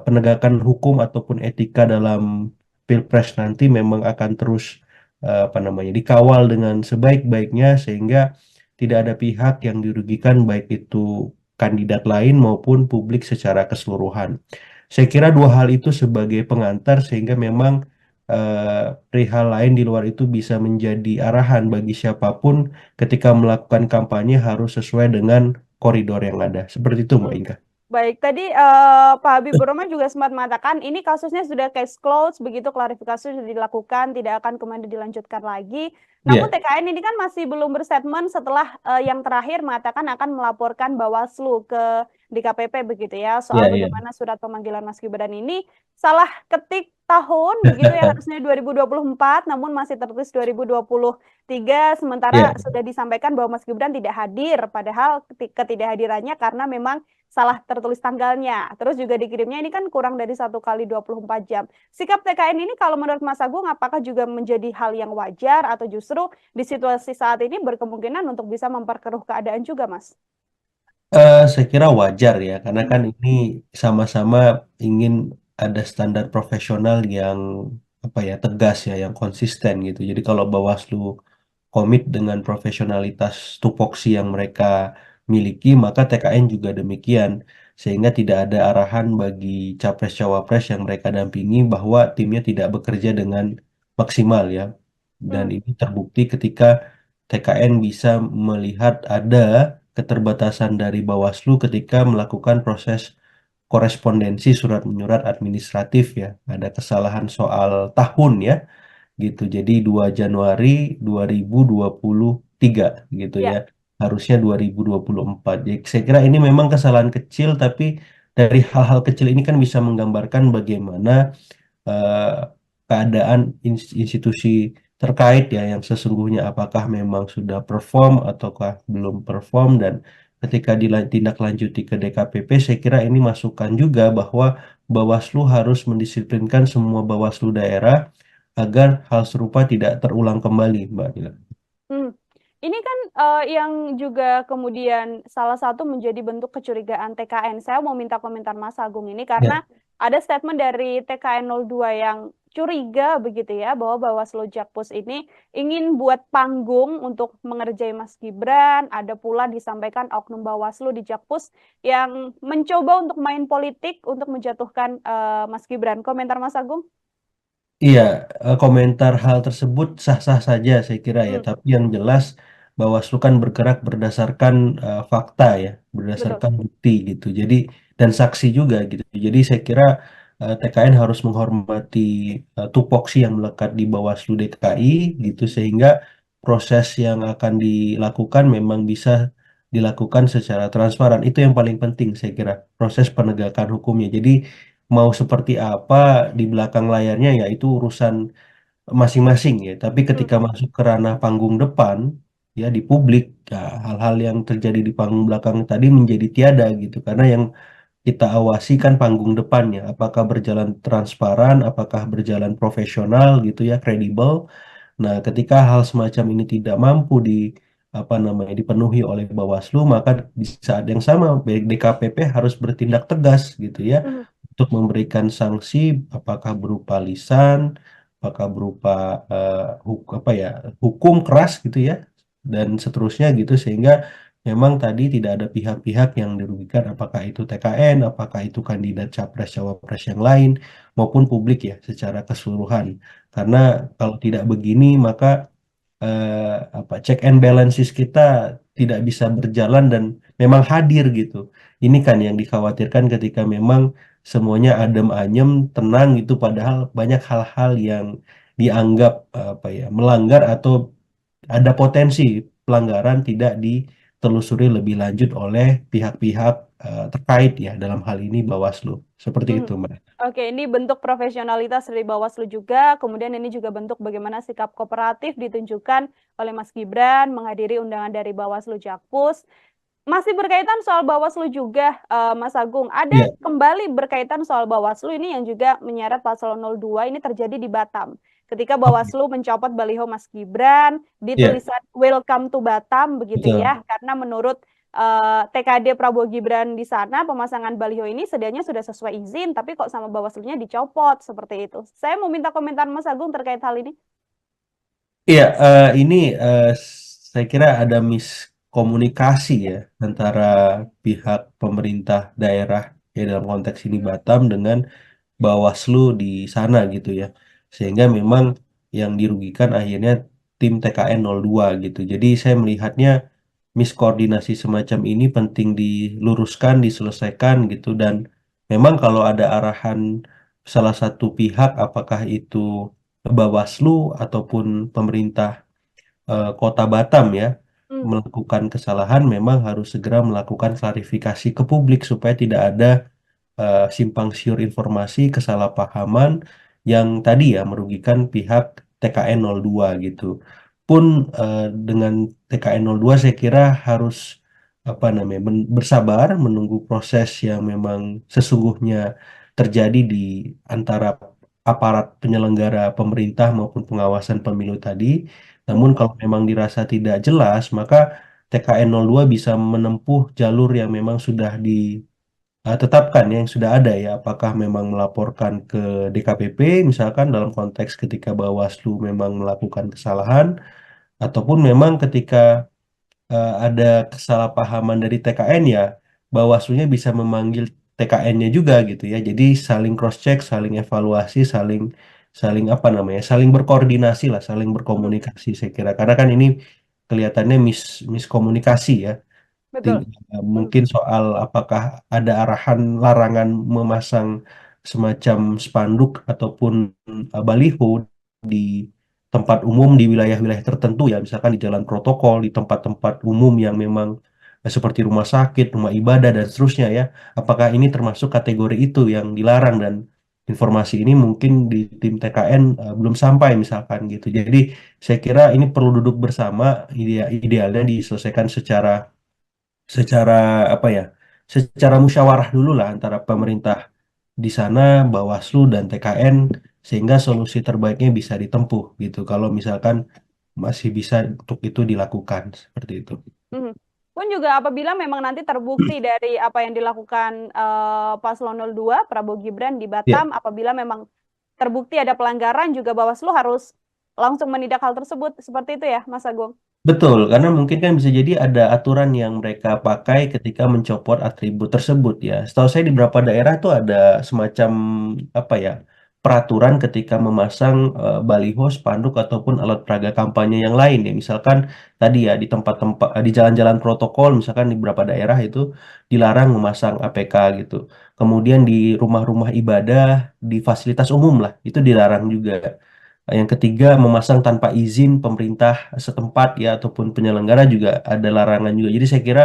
penegakan hukum ataupun etika dalam Pilpres nanti memang akan terus apa namanya dikawal dengan sebaik-baiknya sehingga tidak ada pihak yang dirugikan baik itu kandidat lain maupun publik secara keseluruhan. Saya kira dua hal itu sebagai pengantar sehingga memang perihal lain di luar itu bisa menjadi arahan bagi siapapun ketika melakukan kampanye harus sesuai dengan koridor yang ada. Seperti itu, Mbak Hmm. Inka. Baik, tadi Pak Habibur Rahman juga sempat mengatakan ini kasusnya sudah case closed, begitu klarifikasi sudah dilakukan, tidak akan kemudian dilanjutkan lagi. Namun Iya, TKN ini kan masih belum berstatement setelah yang terakhir mengatakan akan melaporkan Bawaslu ke DKPP begitu ya, soal iya, iya. bagaimana surat pemanggilan Mas Gibran ini salah ketik tahun begitu ya harusnya 2024 namun masih tertulis 2023 sementara Iya. sudah disampaikan bahwa Mas Gibran tidak hadir padahal ketidakhadirannya karena memang salah tertulis tanggalnya. Terus juga dikirimnya ini kan kurang dari 1 kali 24 jam. Sikap TKN ini kalau menurut Mas Agung apakah juga menjadi hal yang wajar atau justru di situasi saat ini berkemungkinan untuk bisa memperkeruh keadaan juga, Mas? Saya kira wajar ya, karena Hmm. kan ini sama-sama ingin ada standar profesional yang apa ya tegas ya, yang konsisten gitu. Jadi kalau Bawaslu komit dengan profesionalitas tupoksi yang mereka miliki, maka TKN juga demikian, sehingga tidak ada arahan bagi capres-cawapres yang mereka dampingi bahwa timnya tidak bekerja dengan maksimal ya. Dan Hmm. ini terbukti ketika TKN bisa melihat ada keterbatasan dari Bawaslu ketika melakukan proses korespondensi surat menyurat administratif ya. Ada kesalahan soal tahun ya gitu. Jadi 2 Januari 2023 gitu ya. Ya. Harusnya 2024. Jadi saya kira ini memang kesalahan kecil tapi dari hal-hal kecil ini kan bisa menggambarkan bagaimana eh, keadaan institusi terkait ya yang sesungguhnya apakah memang sudah perform ataukah belum perform dan ketika ditindaklanjuti ke DKPP saya kira ini masukan juga bahwa Bawaslu harus mendisiplinkan semua Bawaslu daerah agar hal serupa tidak terulang kembali, Mbak Nila. Hmm. Ini kan yang juga kemudian salah satu menjadi bentuk kecurigaan TKN. Saya mau minta komentar Mas Agung ini Ya, karena ada statement dari TKN 02 yang curiga begitu ya bahwa Bawaslu Jakpus ini ingin buat panggung untuk mengerjai Mas Gibran. Ada pula disampaikan oknum Bawaslu di Jakpus yang mencoba untuk main politik untuk menjatuhkan Mas Gibran. Komentar Mas Agung? Iya, komentar hal tersebut sah-sah saja saya kira ya, Hmm, tapi yang jelas Bawaslu kan bergerak berdasarkan fakta ya, betul. berdasarkan bukti gitu. Jadi dan saksi juga gitu. Jadi saya kira TKN harus menghormati tupoksi yang melekat di Bawaslu DKI gitu sehingga proses yang akan dilakukan memang bisa dilakukan secara transparan. Itu yang paling penting saya kira, proses penegakan hukumnya. Jadi mau seperti apa di belakang layarnya ya itu urusan masing-masing ya. Tapi Hmm, ketika masuk ke ranah panggung depan ya di publik ya hal-hal yang terjadi di panggung belakang tadi menjadi tiada gitu. Karena yang kita awasi kan panggung depannya, apakah berjalan transparan, apakah berjalan profesional gitu ya, kredibel. Nah, ketika hal semacam ini tidak mampu apa namanya dipenuhi oleh Bawaslu, maka di saat yang sama DKPP harus bertindak tegas gitu ya hmm, untuk memberikan sanksi, apakah berupa lisan, apakah berupa apa ya hukum keras gitu ya dan seterusnya gitu sehingga memang tadi tidak ada pihak-pihak yang dirugikan, apakah itu TKN, apakah itu kandidat capres cawapres yang lain maupun publik ya secara keseluruhan. Karena kalau tidak begini maka apa check and balances kita tidak bisa berjalan dan memang hadir gitu. Ini kan yang dikhawatirkan ketika memang semuanya adem ayem, tenang gitu padahal banyak hal-hal yang dianggap apa ya melanggar atau ada potensi pelanggaran tidak ditelusuri lebih lanjut oleh pihak-pihak terkait ya dalam hal ini Bawaslu. Seperti hmm. itu, Mbak. Oke, ini bentuk profesionalitas dari Bawaslu juga, kemudian ini juga bentuk bagaimana sikap kooperatif ditunjukkan oleh Mas Gibran menghadiri undangan dari Bawaslu Jakpus. Masih berkaitan soal Bawaslu juga, Mas Agung. Ada Iya, kembali berkaitan soal Bawaslu ini yang juga menyeret Paslon 02 ini terjadi di Batam. Ketika oke. Bawaslu mencopot baliho Mas Gibran di Iya, tulisan Welcome to Batam begitu betul. ya, karena menurut TKD Prabowo Gibran di sana pemasangan baliho ini sedianya sudah sesuai izin, tapi kok sama Bawaslunya dicopot seperti itu. Saya mau minta komentar Mas Agung terkait hal ini. Iya, ini saya kira ada miskomunikasi ya antara pihak pemerintah daerah ya dalam konteks ini Batam dengan Bawaslu di sana gitu ya. Sehingga memang yang dirugikan akhirnya tim TKN 02 gitu. Jadi saya melihatnya miskoordinasi semacam ini penting diluruskan, diselesaikan gitu dan memang kalau ada arahan salah satu pihak apakah itu Bawaslu ataupun pemerintah Kota Batam ya Hmm, melakukan kesalahan memang harus segera melakukan klarifikasi ke publik supaya tidak ada simpang siur informasi, kesalahpahaman yang tadi ya merugikan pihak TKN 02 gitu. Pun dengan TKN 02 saya kira harus apa namanya bersabar menunggu proses yang memang sesungguhnya terjadi di antara aparat penyelenggara pemerintah maupun pengawasan pemilu tadi. Namun hmm, kalau memang dirasa tidak jelas, maka TKN 02 bisa menempuh jalur yang memang sudah tetapkan yang sudah ada ya, apakah memang melaporkan ke DKPP misalkan dalam konteks ketika Bawaslu memang melakukan kesalahan, ataupun memang ketika ada kesalahpahaman dari TKN ya, Bawaslunya bisa memanggil TKN-nya juga gitu ya. Jadi saling cross check, saling evaluasi, saling saling apa namanya, saling berkoordinasi lah, saling hmm, berkomunikasi saya kira. Karena kan ini kelihatannya miskomunikasi ya. betul. Hmm, Mungkin soal apakah ada arahan larangan memasang semacam spanduk ataupun baliho di tempat umum di wilayah-wilayah tertentu ya, misalkan di jalan protokol, di tempat-tempat umum yang memang seperti rumah sakit, rumah ibadah dan seterusnya ya. Apakah ini termasuk kategori itu yang dilarang dan informasi ini mungkin di tim TKN belum sampai misalkan gitu. Jadi saya kira ini perlu duduk bersama, idealnya diselesaikan secara secara apa ya secara musyawarah dulu lah antara hmm. pemerintah di sana Bawaslu dan TKN sehingga solusi terbaiknya bisa ditempuh gitu kalau misalkan masih bisa untuk itu dilakukan seperti itu. Mhm. Pun juga apabila memang nanti terbukti dari apa yang dilakukan Paslon 02 Prabowo Gibran di Ya, Batam, apabila memang terbukti ada pelanggaran juga Bawaslu harus langsung menindak hal tersebut. Seperti itu ya, Mas Agung? Betul, karena mungkin kan bisa jadi ada aturan yang mereka pakai ketika mencopot atribut tersebut ya. Setahu saya di beberapa daerah tuh ada semacam apa ya, peraturan ketika memasang baliho, spanduk ataupun alat peraga kampanye yang lain ya. Misalkan tadi ya di tempat-tempat di jalan-jalan protokol, misalkan di beberapa daerah itu dilarang memasang APK gitu. Kemudian di rumah-rumah ibadah, di fasilitas umum lah, itu dilarang juga. Yang ketiga, memasang tanpa izin pemerintah setempat ya ataupun penyelenggara juga ada larangan juga. Jadi saya kira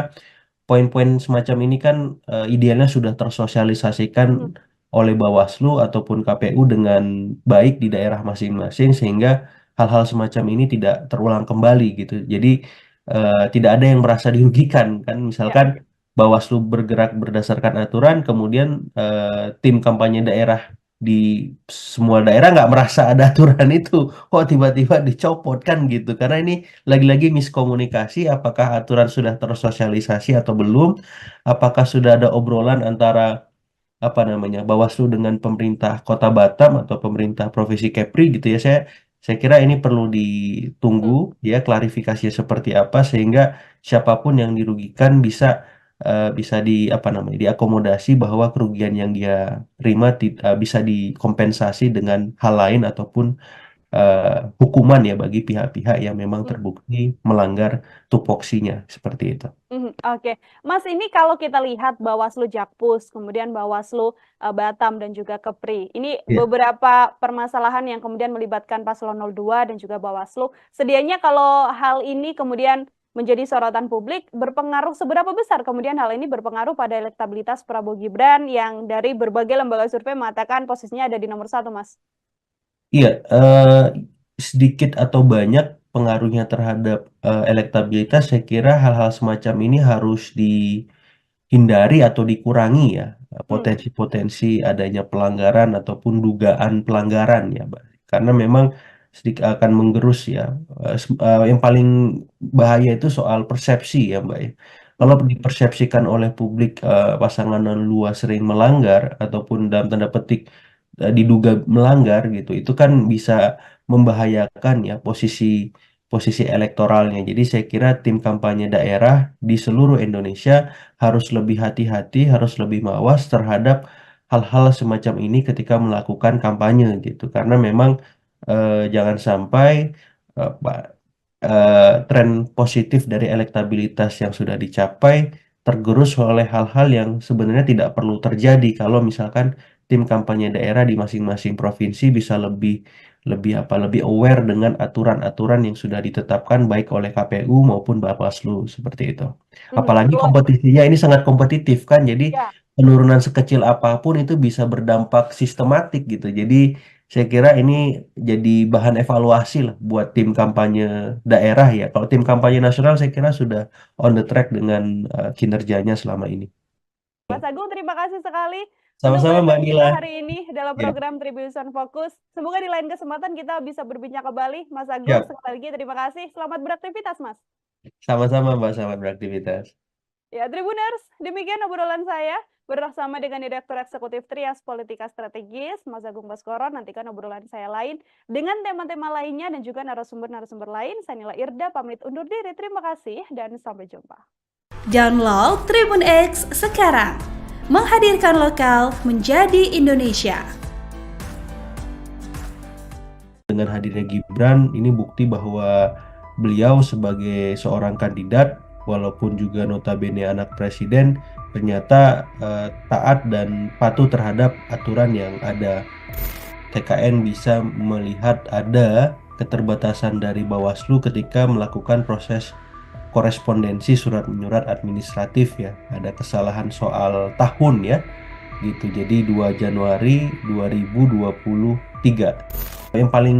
poin-poin semacam ini kan idealnya sudah tersosialisasikan Mhm. oleh Bawaslu ataupun KPU dengan baik di daerah masing-masing sehingga hal-hal semacam ini tidak terulang kembali gitu. Jadi tidak ada yang merasa dirugikan kan. Ya. Misalkan Bawaslu bergerak berdasarkan aturan, kemudian tim kampanye daerah di semua daerah nggak merasa ada aturan itu, kok tiba-tiba dicopot kan gitu. Karena ini lagi-lagi miskomunikasi, apakah aturan sudah tersosialisasi atau belum, apakah sudah ada obrolan antara apa namanya Bawaslu dengan pemerintah Kota Batam atau pemerintah Provinsi Kepri gitu ya. Saya kira ini perlu ditunggu Mhm. ya klarifikasinya seperti apa sehingga siapapun yang dirugikan bisa di apa namanya diakomodasi bahwa kerugian yang dia terima bisa dikompensasi dengan hal lain ataupun hukuman ya bagi pihak-pihak yang memang Mhm. terbukti melanggar tupoksinya seperti itu. Oke. Mas, ini kalau kita lihat Bawaslu Jakpus, kemudian Bawaslu Batam dan juga Kepri. Ini Ya. beberapa permasalahan yang kemudian melibatkan Paslon 02 dan juga Bawaslu. Sedianya kalau hal ini kemudian menjadi sorotan publik, berpengaruh seberapa besar kemudian hal ini berpengaruh pada elektabilitas Prabowo Gibran yang dari berbagai lembaga survei mengatakan posisinya ada di nomor 1, Mas? Iya, sedikit atau banyak pengaruhnya terhadap elektabilitas, saya kira hal-hal semacam ini harus dihindari atau dikurangi ya, Hmm. potensi-potensi adanya pelanggaran ataupun dugaan pelanggaran ya, Mbak. Karena memang sedikit akan menggerus ya. Yang paling bahaya itu soal persepsi ya, Mbak ya. Kalau Mhm. dipersepsikan oleh publik pasangan luas sering melanggar ataupun dalam tanda petik diduga melanggar gitu, itu kan bisa membahayakan ya posisi posisi elektoralnya. Jadi saya kira tim kampanye daerah di seluruh Indonesia harus lebih hati-hati, harus lebih mawas terhadap hal-hal semacam ini ketika melakukan kampanye gitu. Karena memang jangan sampai tren positif dari elektabilitas yang sudah dicapai tergerus oleh hal-hal yang sebenarnya tidak perlu terjadi kalau misalkan tim kampanye daerah di masing-masing provinsi bisa lebih lebih apa lebih aware dengan aturan-aturan yang sudah ditetapkan baik oleh KPU maupun Bawaslu seperti itu. Apalagi Kalau kompetisinya ini sangat kompetitif kan, jadi ya. penurunan sekecil apapun itu bisa berdampak sistematik gitu. Jadi saya kira ini jadi bahan evaluasi lah buat tim kampanye daerah ya. Kalau tim kampanye nasional saya kira sudah on the track dengan kinerjanya selama ini. Mas Agung, terima kasih sekali untuk Sama-sama Mbak kehadiran kita Nila. hari ini dalam Ya, program Tribunnews Fokus. Semoga di lain kesempatan kita bisa berbincang kembali. Mas Agung, siap. sekali lagi terima kasih. Selamat beraktivitas, Mas. Sama-sama Mbak, selamat beraktivitas. Ya, Tribuners, demikian obrolan saya bersama dengan Direktur Eksekutif Trias Politika Strategis, Mas Agung Baskoro. Nantikan obrolan saya lain dengan tema-tema lainnya dan juga narasumber-narasumber lain. Saya Nila Irda, pamit undur diri. Terima kasih dan sampai jumpa. Download Tribun X sekarang. Menghadirkan lokal menjadi Indonesia. Dengan hadirnya Gibran, ini bukti bahwa beliau sebagai seorang kandidat, walaupun juga notabene anak presiden, ternyata taat dan patuh terhadap aturan yang ada. TKN bisa melihat ada keterbatasan dari Bawaslu ketika melakukan proses korespondensi surat menyurat administratif ya. Ada kesalahan soal tahun ya gitu. Jadi 2 Januari 2023. Yang paling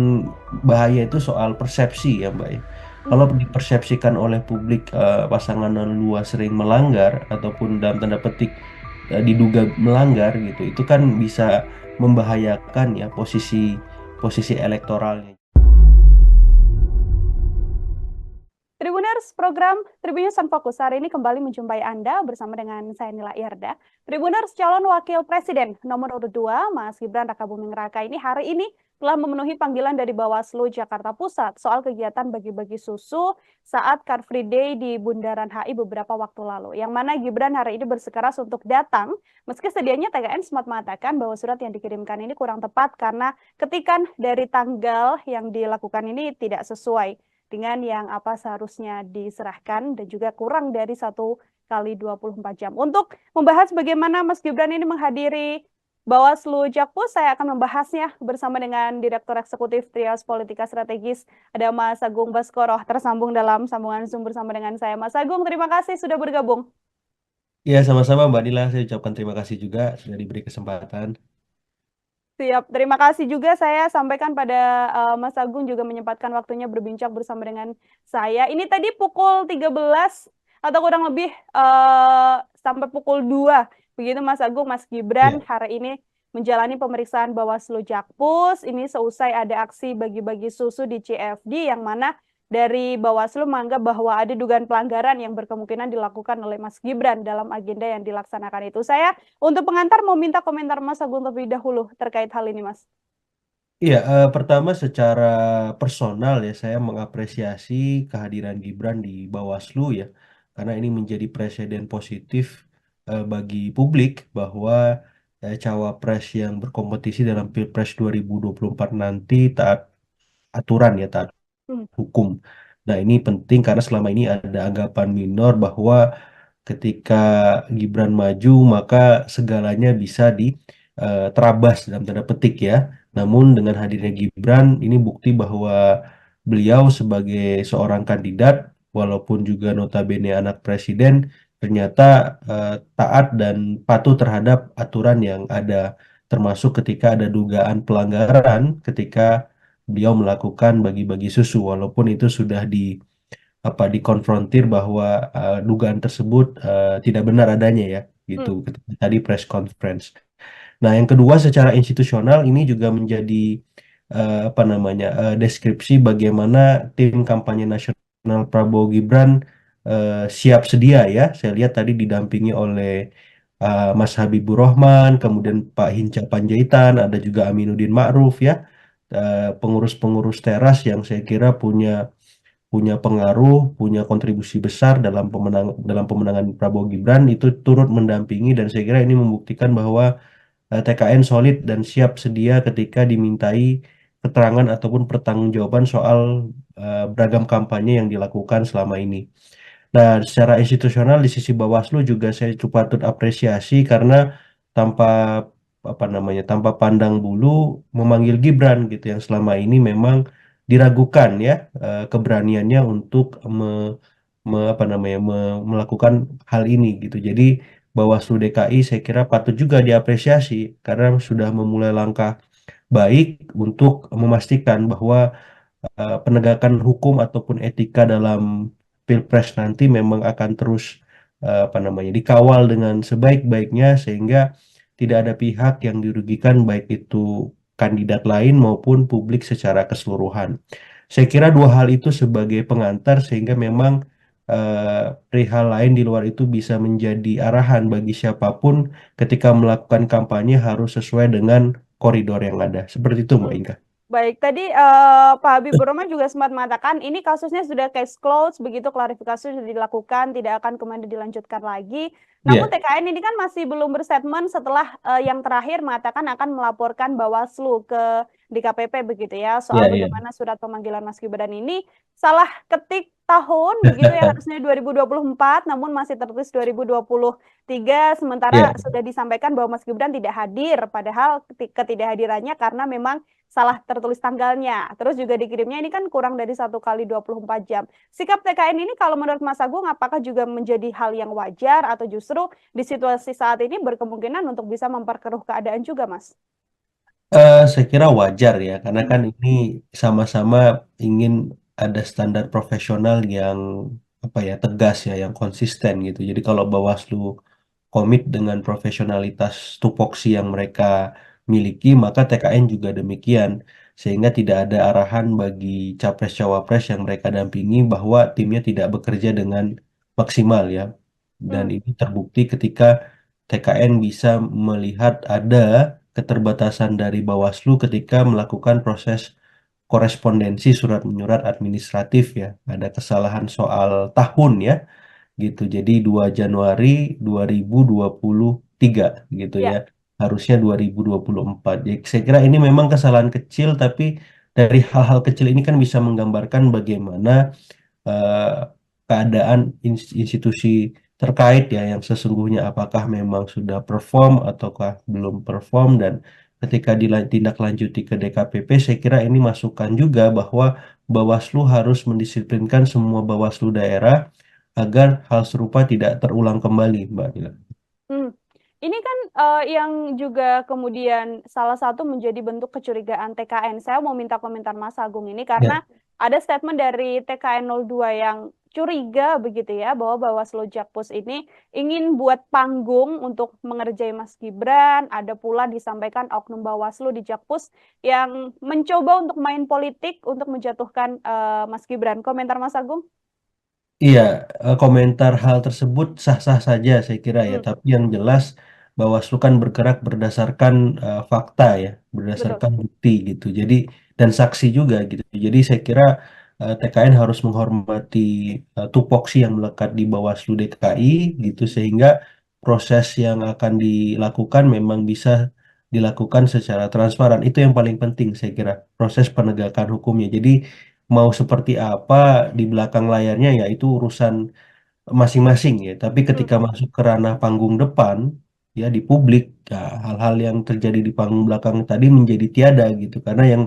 bahaya itu soal persepsi ya Mbak ya. Kalau dipersepsikan oleh publik pasangan luas sering melanggar ataupun dalam tanda petik diduga melanggar gitu, itu kan bisa membahayakan ya posisi posisi elektoralnya. Tribuners, program Tribunnews on Fokus hari ini kembali menjumpai Anda bersama dengan saya Nila Irda. Tribuners, calon wakil presiden nomor urut 2, Mas Gibran Rakabuming Raka ini hari ini telah memenuhi panggilan dari Bawaslu Jakarta Pusat soal kegiatan bagi-bagi susu saat Car Free Day di Bundaran HI beberapa waktu lalu. Yang mana Gibran hari ini bersikeras untuk datang, meski sedianya TKN sempat mengatakan bahwa surat yang dikirimkan ini kurang tepat karena ketikan dari tanggal yang dilakukan ini tidak sesuai dengan yang apa seharusnya diserahkan dan juga kurang dari 1 kali 24 jam. Untuk membahas bagaimana Mas Gibran ini menghadiri Bawaslu Jakpus, saya akan membahasnya bersama dengan Direktur Eksekutif Trias Politika Strategis, ada Mas Agung Baskoro, tersambung dalam sambungan Zoom bersama dengan saya. Mas Agung, terima kasih sudah bergabung. Ya, sama-sama Mbak Nila. Saya ucapkan terima kasih juga sudah diberi kesempatan. Siap, terima kasih juga saya sampaikan pada Mas Agung juga menyempatkan waktunya berbincang bersama dengan saya. Ini tadi pukul 13 atau kurang lebih sampai pukul 2. Begitu Mas Agung, Mas Gibran Ya. hari ini menjalani pemeriksaan Bawaslu Jakpus. Ini seusai ada aksi bagi-bagi susu di CFD yang mana dari Bawaslu menganggap bahwa ada dugaan pelanggaran yang berkemungkinan dilakukan oleh Mas Gibran dalam agenda yang dilaksanakan itu. Saya untuk pengantar mau minta komentar Mas Agung terlebih dahulu terkait hal ini, Mas. Iya, pertama secara personal ya saya mengapresiasi kehadiran Gibran di Bawaslu ya, karena ini menjadi presiden positif bagi publik bahwa cawapres yang berkompetisi dalam Pilpres 2024 nanti taat aturan ya, taat Hmm. hukum. Nah, ini penting karena selama ini ada anggapan minor bahwa ketika Gibran maju maka segalanya bisa diterabas dalam tanda petik ya. Namun dengan hadirnya Gibran ini bukti bahwa beliau sebagai seorang kandidat walaupun juga notabene anak presiden ternyata taat dan patuh terhadap aturan yang ada, termasuk ketika ada dugaan pelanggaran ketika beliau melakukan bagi-bagi susu walaupun itu sudah dikonfrontir bahwa dugaan tersebut tidak benar adanya ya gitu Hmm. ketika tadi press conference. Nah, yang kedua secara institusional ini juga menjadi deskripsi bagaimana tim kampanye nasional Prabowo Gibran siap sedia ya. Saya lihat tadi didampingi oleh Mas Habibur Rahman, kemudian Pak Hinca Panjaitan, ada juga Aminuddin Ma'ruf ya, pengurus-pengurus teras yang saya kira punya punya pengaruh, punya kontribusi besar dalam pemenangan Prabowo Gibran itu turut mendampingi, dan saya kira ini membuktikan bahwa TKN solid dan siap sedia ketika dimintai keterangan ataupun pertanggungjawaban soal beragam kampanye yang dilakukan selama ini. Nah, secara institusional di sisi Bawaslu juga saya cukup patut apresiasi karena tanpa tanpa pandang bulu memanggil Gibran gitu yang selama ini memang diragukan ya keberaniannya untuk melakukan hal ini gitu. Jadi Bawaslu DKI saya kira patut juga diapresiasi karena sudah memulai langkah baik untuk memastikan bahwa penegakan hukum ataupun etika dalam Pilpres nanti memang akan terus dikawal dengan sebaik-baiknya sehingga tidak ada pihak yang dirugikan baik itu kandidat lain maupun publik secara keseluruhan. Saya kira dua hal itu sebagai pengantar sehingga memang perihal lain di luar itu bisa menjadi arahan bagi siapapun ketika melakukan kampanye harus sesuai dengan koridor yang ada. Seperti itu, Mbak Inka. Baik, tadi Pak Habibur Rahman juga sempat mengatakan ini kasusnya sudah case closed, begitu klarifikasi sudah dilakukan, tidak akan kemudian dilanjutkan lagi. Namun TKN ini kan masih belum berstatement setelah yang terakhir mengatakan akan melaporkan Bawaslu ke DKPP begitu ya, soal bagaimana surat pemanggilan Mas Gibran ini salah ketik tahun begitu ya, harusnya 2024 namun masih tertulis 2023, sementara sudah disampaikan bahwa Mas Gibran tidak hadir, padahal ketidakhadirannya karena memang salah tertulis tanggalnya. Terus juga dikirimnya ini kan kurang dari 1 kali 24 jam. Sikap TKN ini kalau menurut Mas Agung apakah juga menjadi hal yang wajar atau justru di situasi saat ini berkemungkinan untuk bisa memperkeruh keadaan juga, Mas? Saya kira wajar ya, karena kan ini sama-sama ingin ada standar profesional yang tegas ya, yang konsisten gitu. Jadi kalau Bawaslu komit dengan profesionalitas tupoksi yang mereka miliki, maka TKN juga demikian. sehingga tidak ada arahan bagi capres-cawapres yang mereka dampingi bahwa timnya tidak bekerja dengan maksimal ya. Dan Hmm, ini terbukti ketika TKN bisa melihat ada keterbatasan dari Bawaslu ketika melakukan proses korespondensi surat menyurat administratif ya. Ada kesalahan soal tahun ya gitu. Jadi 2 Januari 2023 gitu ya. ya. Harusnya 2024. Jadi saya kira ini memang kesalahan kecil tapi dari hal-hal kecil ini kan bisa menggambarkan bagaimana eh, keadaan institusi terkait ya yang sesungguhnya apakah memang sudah perform ataukah belum perform dan ketika ditindaklanjuti ke DKPP saya kira ini masukan juga bahwa Bawaslu harus mendisiplinkan semua Bawaslu daerah agar hal serupa tidak terulang kembali, Mbak Nila. Hmm. Ini kan yang juga kemudian salah satu menjadi bentuk kecurigaan TKN. Saya mau minta komentar Mas Agung ini Ya, karena ada statement dari TKN 02 yang curiga begitu ya bahwa Bawaslu Jakpus ini ingin buat panggung untuk mengerjai Mas Gibran. Ada pula disampaikan oknum Bawaslu di Jakpus yang mencoba untuk main politik untuk menjatuhkan Mas Gibran. Komentar Mas Agung? iya, komentar hal tersebut sah-sah saja saya kira ya, Hmm, tapi yang jelas Bawaslu kan bergerak berdasarkan fakta ya, betul. berdasarkan bukti gitu. Jadi dan saksi juga gitu. Jadi saya kira TKN harus menghormati tupoksi yang melekat di Bawaslu DKI gitu sehingga proses yang akan dilakukan memang bisa dilakukan secara transparan. Itu yang paling penting saya kira, proses penegakan hukumnya. Jadi mau seperti apa di belakang layarnya ya itu urusan masing-masing ya. Tapi Hmm, ketika masuk ke ranah panggung depan ya di publik ya hal-hal yang terjadi di panggung belakang tadi menjadi tiada gitu. Karena yang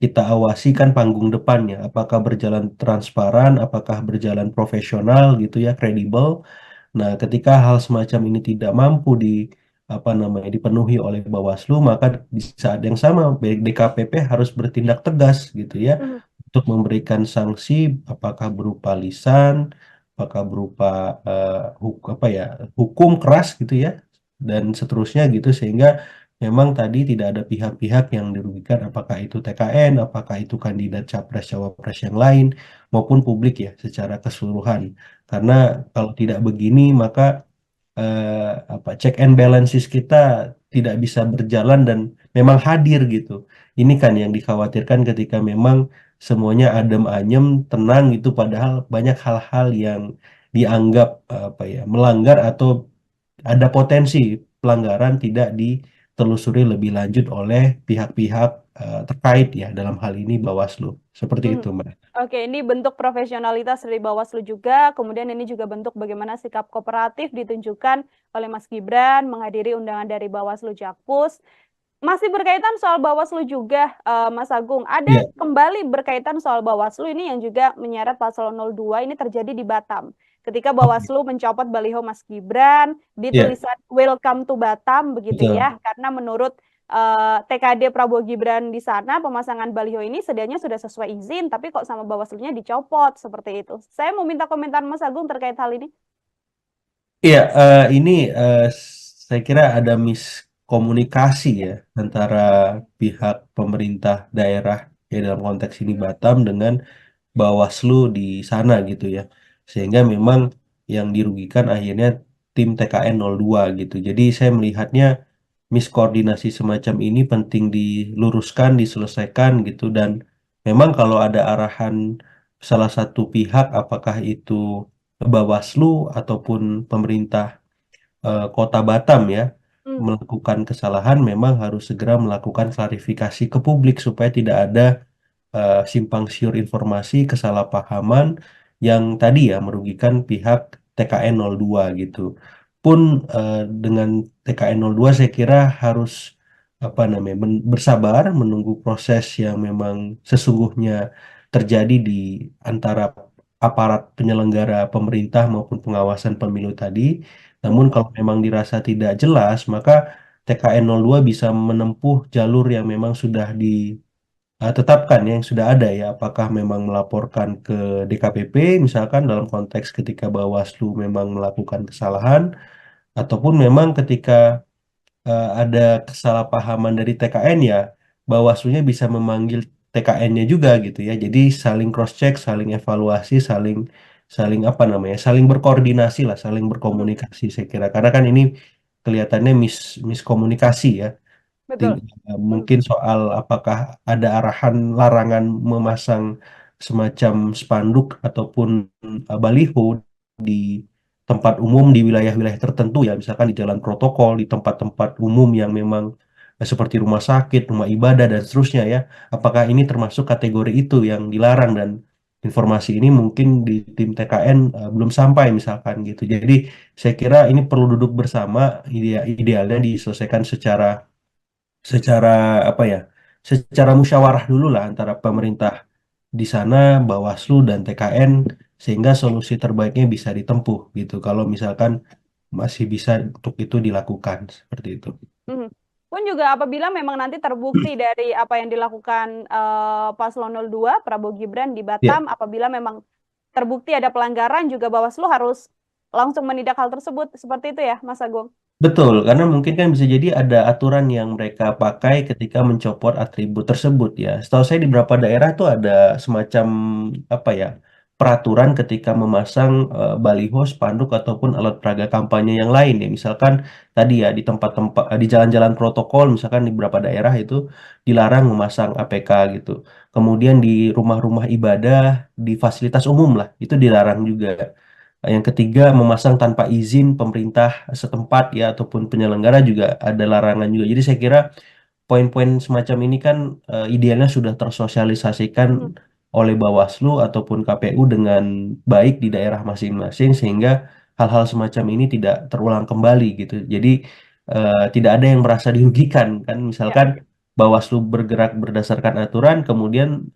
kita awasi kan panggung depannya, apakah berjalan transparan, apakah berjalan profesional gitu ya, kredibel. Nah, ketika hal semacam ini tidak mampu di apa namanya dipenuhi oleh Bawaslu, maka di saat yang sama DKPP harus bertindak tegas gitu ya hmm, untuk memberikan sanksi, apakah berupa lisan, apakah berupa apa ya hukum keras gitu ya dan seterusnya gitu sehingga memang tadi tidak ada pihak-pihak yang dirugikan, apakah itu TKN, apakah itu kandidat capres cawapres yang lain maupun publik ya secara keseluruhan. Karena kalau tidak begini maka apa check and balances kita tidak bisa berjalan dan memang hadir gitu. Ini kan yang dikhawatirkan ketika memang semuanya adem ayem, tenang gitu padahal banyak hal-hal yang dianggap apa ya melanggar atau ada potensi pelanggaran tidak ditelusuri lebih lanjut oleh pihak-pihak terkait ya dalam hal ini Bawaslu. Seperti hmm. itu, Mbak. Oke, ini bentuk profesionalitas dari Bawaslu juga. Kemudian ini juga bentuk bagaimana sikap kooperatif ditunjukkan oleh Mas Gibran menghadiri undangan dari Bawaslu Jakpus. Masih berkaitan soal Bawaslu juga, Mas Agung. Ada Iya, kembali berkaitan soal Bawaslu ini yang juga menyeret Paslon 02 ini terjadi di Batam. Ketika oke. Bawaslu mencopot baliho Mas Gibran di Iya, tulisan Welcome to Batam begitu betul. ya, karena menurut TKD Prabowo Gibran di sana pemasangan baliho ini sedianya sudah sesuai izin, tapi kok sama Bawaslunya dicopot seperti itu. Saya mau minta komentar Mas Agung terkait hal ini. Iya, ini saya kira ada miskomunikasi ya antara pihak pemerintah daerah ya dalam konteks ini Batam dengan Bawaslu di sana gitu ya. Sehingga memang yang dirugikan akhirnya tim TKN 02 gitu. Jadi saya melihatnya miskoordinasi semacam ini penting diluruskan, diselesaikan gitu dan memang kalau ada arahan salah satu pihak apakah itu Bawaslu ataupun pemerintah Kota Batam ya Hmm, melakukan kesalahan memang harus segera melakukan klarifikasi ke publik supaya tidak ada simpang siur informasi, kesalahpahaman yang tadi ya merugikan pihak TKN 02 gitu. Pun dengan TKN 02 saya kira harus apa namanya bersabar menunggu proses yang memang sesungguhnya terjadi di antara aparat penyelenggara pemerintah maupun pengawasan pemilu tadi. Namun hmm, kalau memang dirasa tidak jelas, maka TKN 02 bisa menempuh jalur yang memang sudah tetapkan ya, yang sudah ada ya, apakah memang melaporkan ke DKPP misalkan dalam konteks ketika Bawaslu memang melakukan kesalahan, ataupun memang ketika ada kesalahpahaman dari TKN ya, Bawaslu-nya bisa memanggil TKN-nya juga gitu ya. Jadi saling cross check, saling evaluasi, saling saling apa namanya, saling berkoordinasi lah, saling Mhm. berkomunikasi saya kira. Karena kan ini kelihatannya miskomunikasi ya. Betul. Mhm. Mungkin soal apakah ada arahan larangan memasang semacam spanduk ataupun baliho di tempat umum di wilayah-wilayah tertentu ya, misalkan di jalan protokol, di tempat-tempat umum yang memang seperti rumah sakit, rumah ibadah dan seterusnya ya. Apakah ini termasuk kategori itu yang dilarang dan informasi ini mungkin di tim TKN belum sampai misalkan gitu. Jadi saya kira ini perlu duduk bersama, idealnya diselesaikan secara secara apa ya, secara musyawarah dulu lah antara Mhm. pemerintah di sana, Bawaslu dan TKN sehingga solusi terbaiknya bisa ditempuh gitu. Kalau misalkan masih bisa untuk itu dilakukan seperti itu. Mhm. Pun juga apabila memang nanti terbukti dari apa yang dilakukan Paslon 02 Prabowo Gibran di Ya, Batam, apabila memang terbukti ada pelanggaran juga Bawaslu harus langsung menindak hal tersebut. Seperti itu ya, Mas Agung? betul, karena mungkin kan bisa jadi ada aturan yang mereka pakai ketika mencopot atribut tersebut ya. Setahu saya di beberapa daerah tuh ada semacam apa ya, peraturan ketika memasang baliho, spanduk ataupun alat peraga kampanye yang lain ya. Misalkan tadi ya di tempat-tempat di jalan-jalan protokol, misalkan di beberapa daerah itu dilarang memasang APK gitu. Kemudian di rumah-rumah ibadah, di fasilitas umum lah, itu dilarang juga. Yang ketiga, memasang tanpa izin pemerintah setempat ya ataupun penyelenggara juga ada larangan juga. Jadi saya kira poin-poin semacam ini kan idealnya sudah tersosialisasikan Mhm. oleh Bawaslu ataupun KPU dengan baik di daerah masing-masing sehingga hal-hal semacam ini tidak terulang kembali gitu. Jadi tidak ada yang merasa dirugikan kan. Ya. Misalkan Bawaslu bergerak berdasarkan aturan, kemudian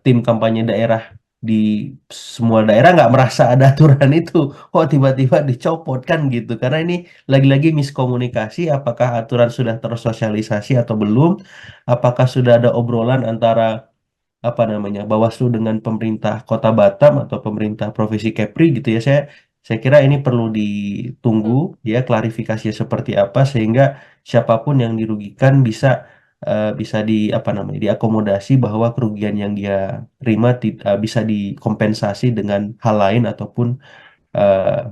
tim kampanye daerah di semua daerah nggak merasa ada aturan itu, kok tiba-tiba dicopot kan gitu. Karena ini lagi-lagi miskomunikasi, apakah aturan sudah tersosialisasi atau belum, apakah sudah ada obrolan antara apa namanya Bawaslu dengan pemerintah Kota Batam atau pemerintah Provinsi Kepri gitu ya. Saya kira ini perlu ditunggu Mhm. ya klarifikasi seperti apa sehingga siapapun yang dirugikan bisa di apa namanya diakomodasi bahwa kerugian yang dia terima bisa dikompensasi dengan hal lain ataupun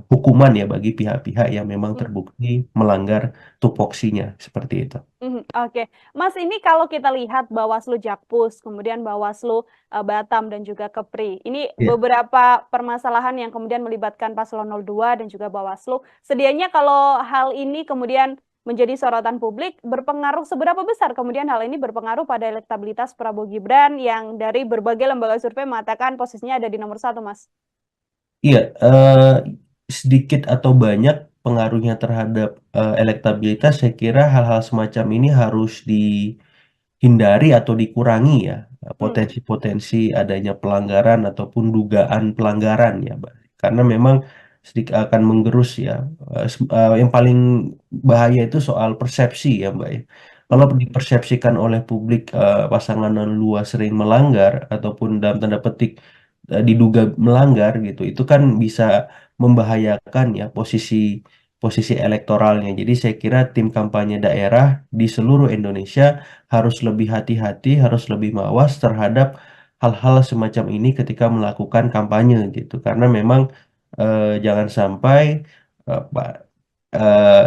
hukuman ya bagi pihak-pihak yang memang Mhm. terbukti melanggar tupoksinya seperti itu. Mhm. Oke, Mas, ini kalau kita lihat Bawaslu Jakpus, kemudian Bawaslu Batam dan juga Kepri, ini Ya. beberapa permasalahan yang kemudian melibatkan Paslon 02 dan juga Bawaslu. Sedianya kalau hal ini kemudian menjadi sorotan publik, berpengaruh seberapa besar kemudian hal ini berpengaruh pada elektabilitas Prabowo Gibran yang dari berbagai lembaga survei mengatakan posisinya ada di nomor satu, Mas? Iya, sedikit atau banyak pengaruhnya terhadap elektabilitas, saya kira hal-hal semacam ini harus dihindari atau dikurangi ya, Hmm. potensi-potensi adanya pelanggaran ataupun dugaan pelanggaran ya, Mbak. Karena memang sedikit akan menggerus ya. Yang paling bahaya itu soal persepsi ya, Mbak ya. Kalau Hmm. dipersepsikan oleh publik pasangan luas sering melanggar ataupun dalam tanda petik diduga melanggar gitu, itu kan bisa membahayakan ya posisi posisi elektoralnya. Jadi saya kira tim kampanye daerah di seluruh Indonesia harus lebih hati-hati, harus lebih mawas terhadap hal-hal semacam ini ketika melakukan kampanye gitu. Karena memang jangan sampai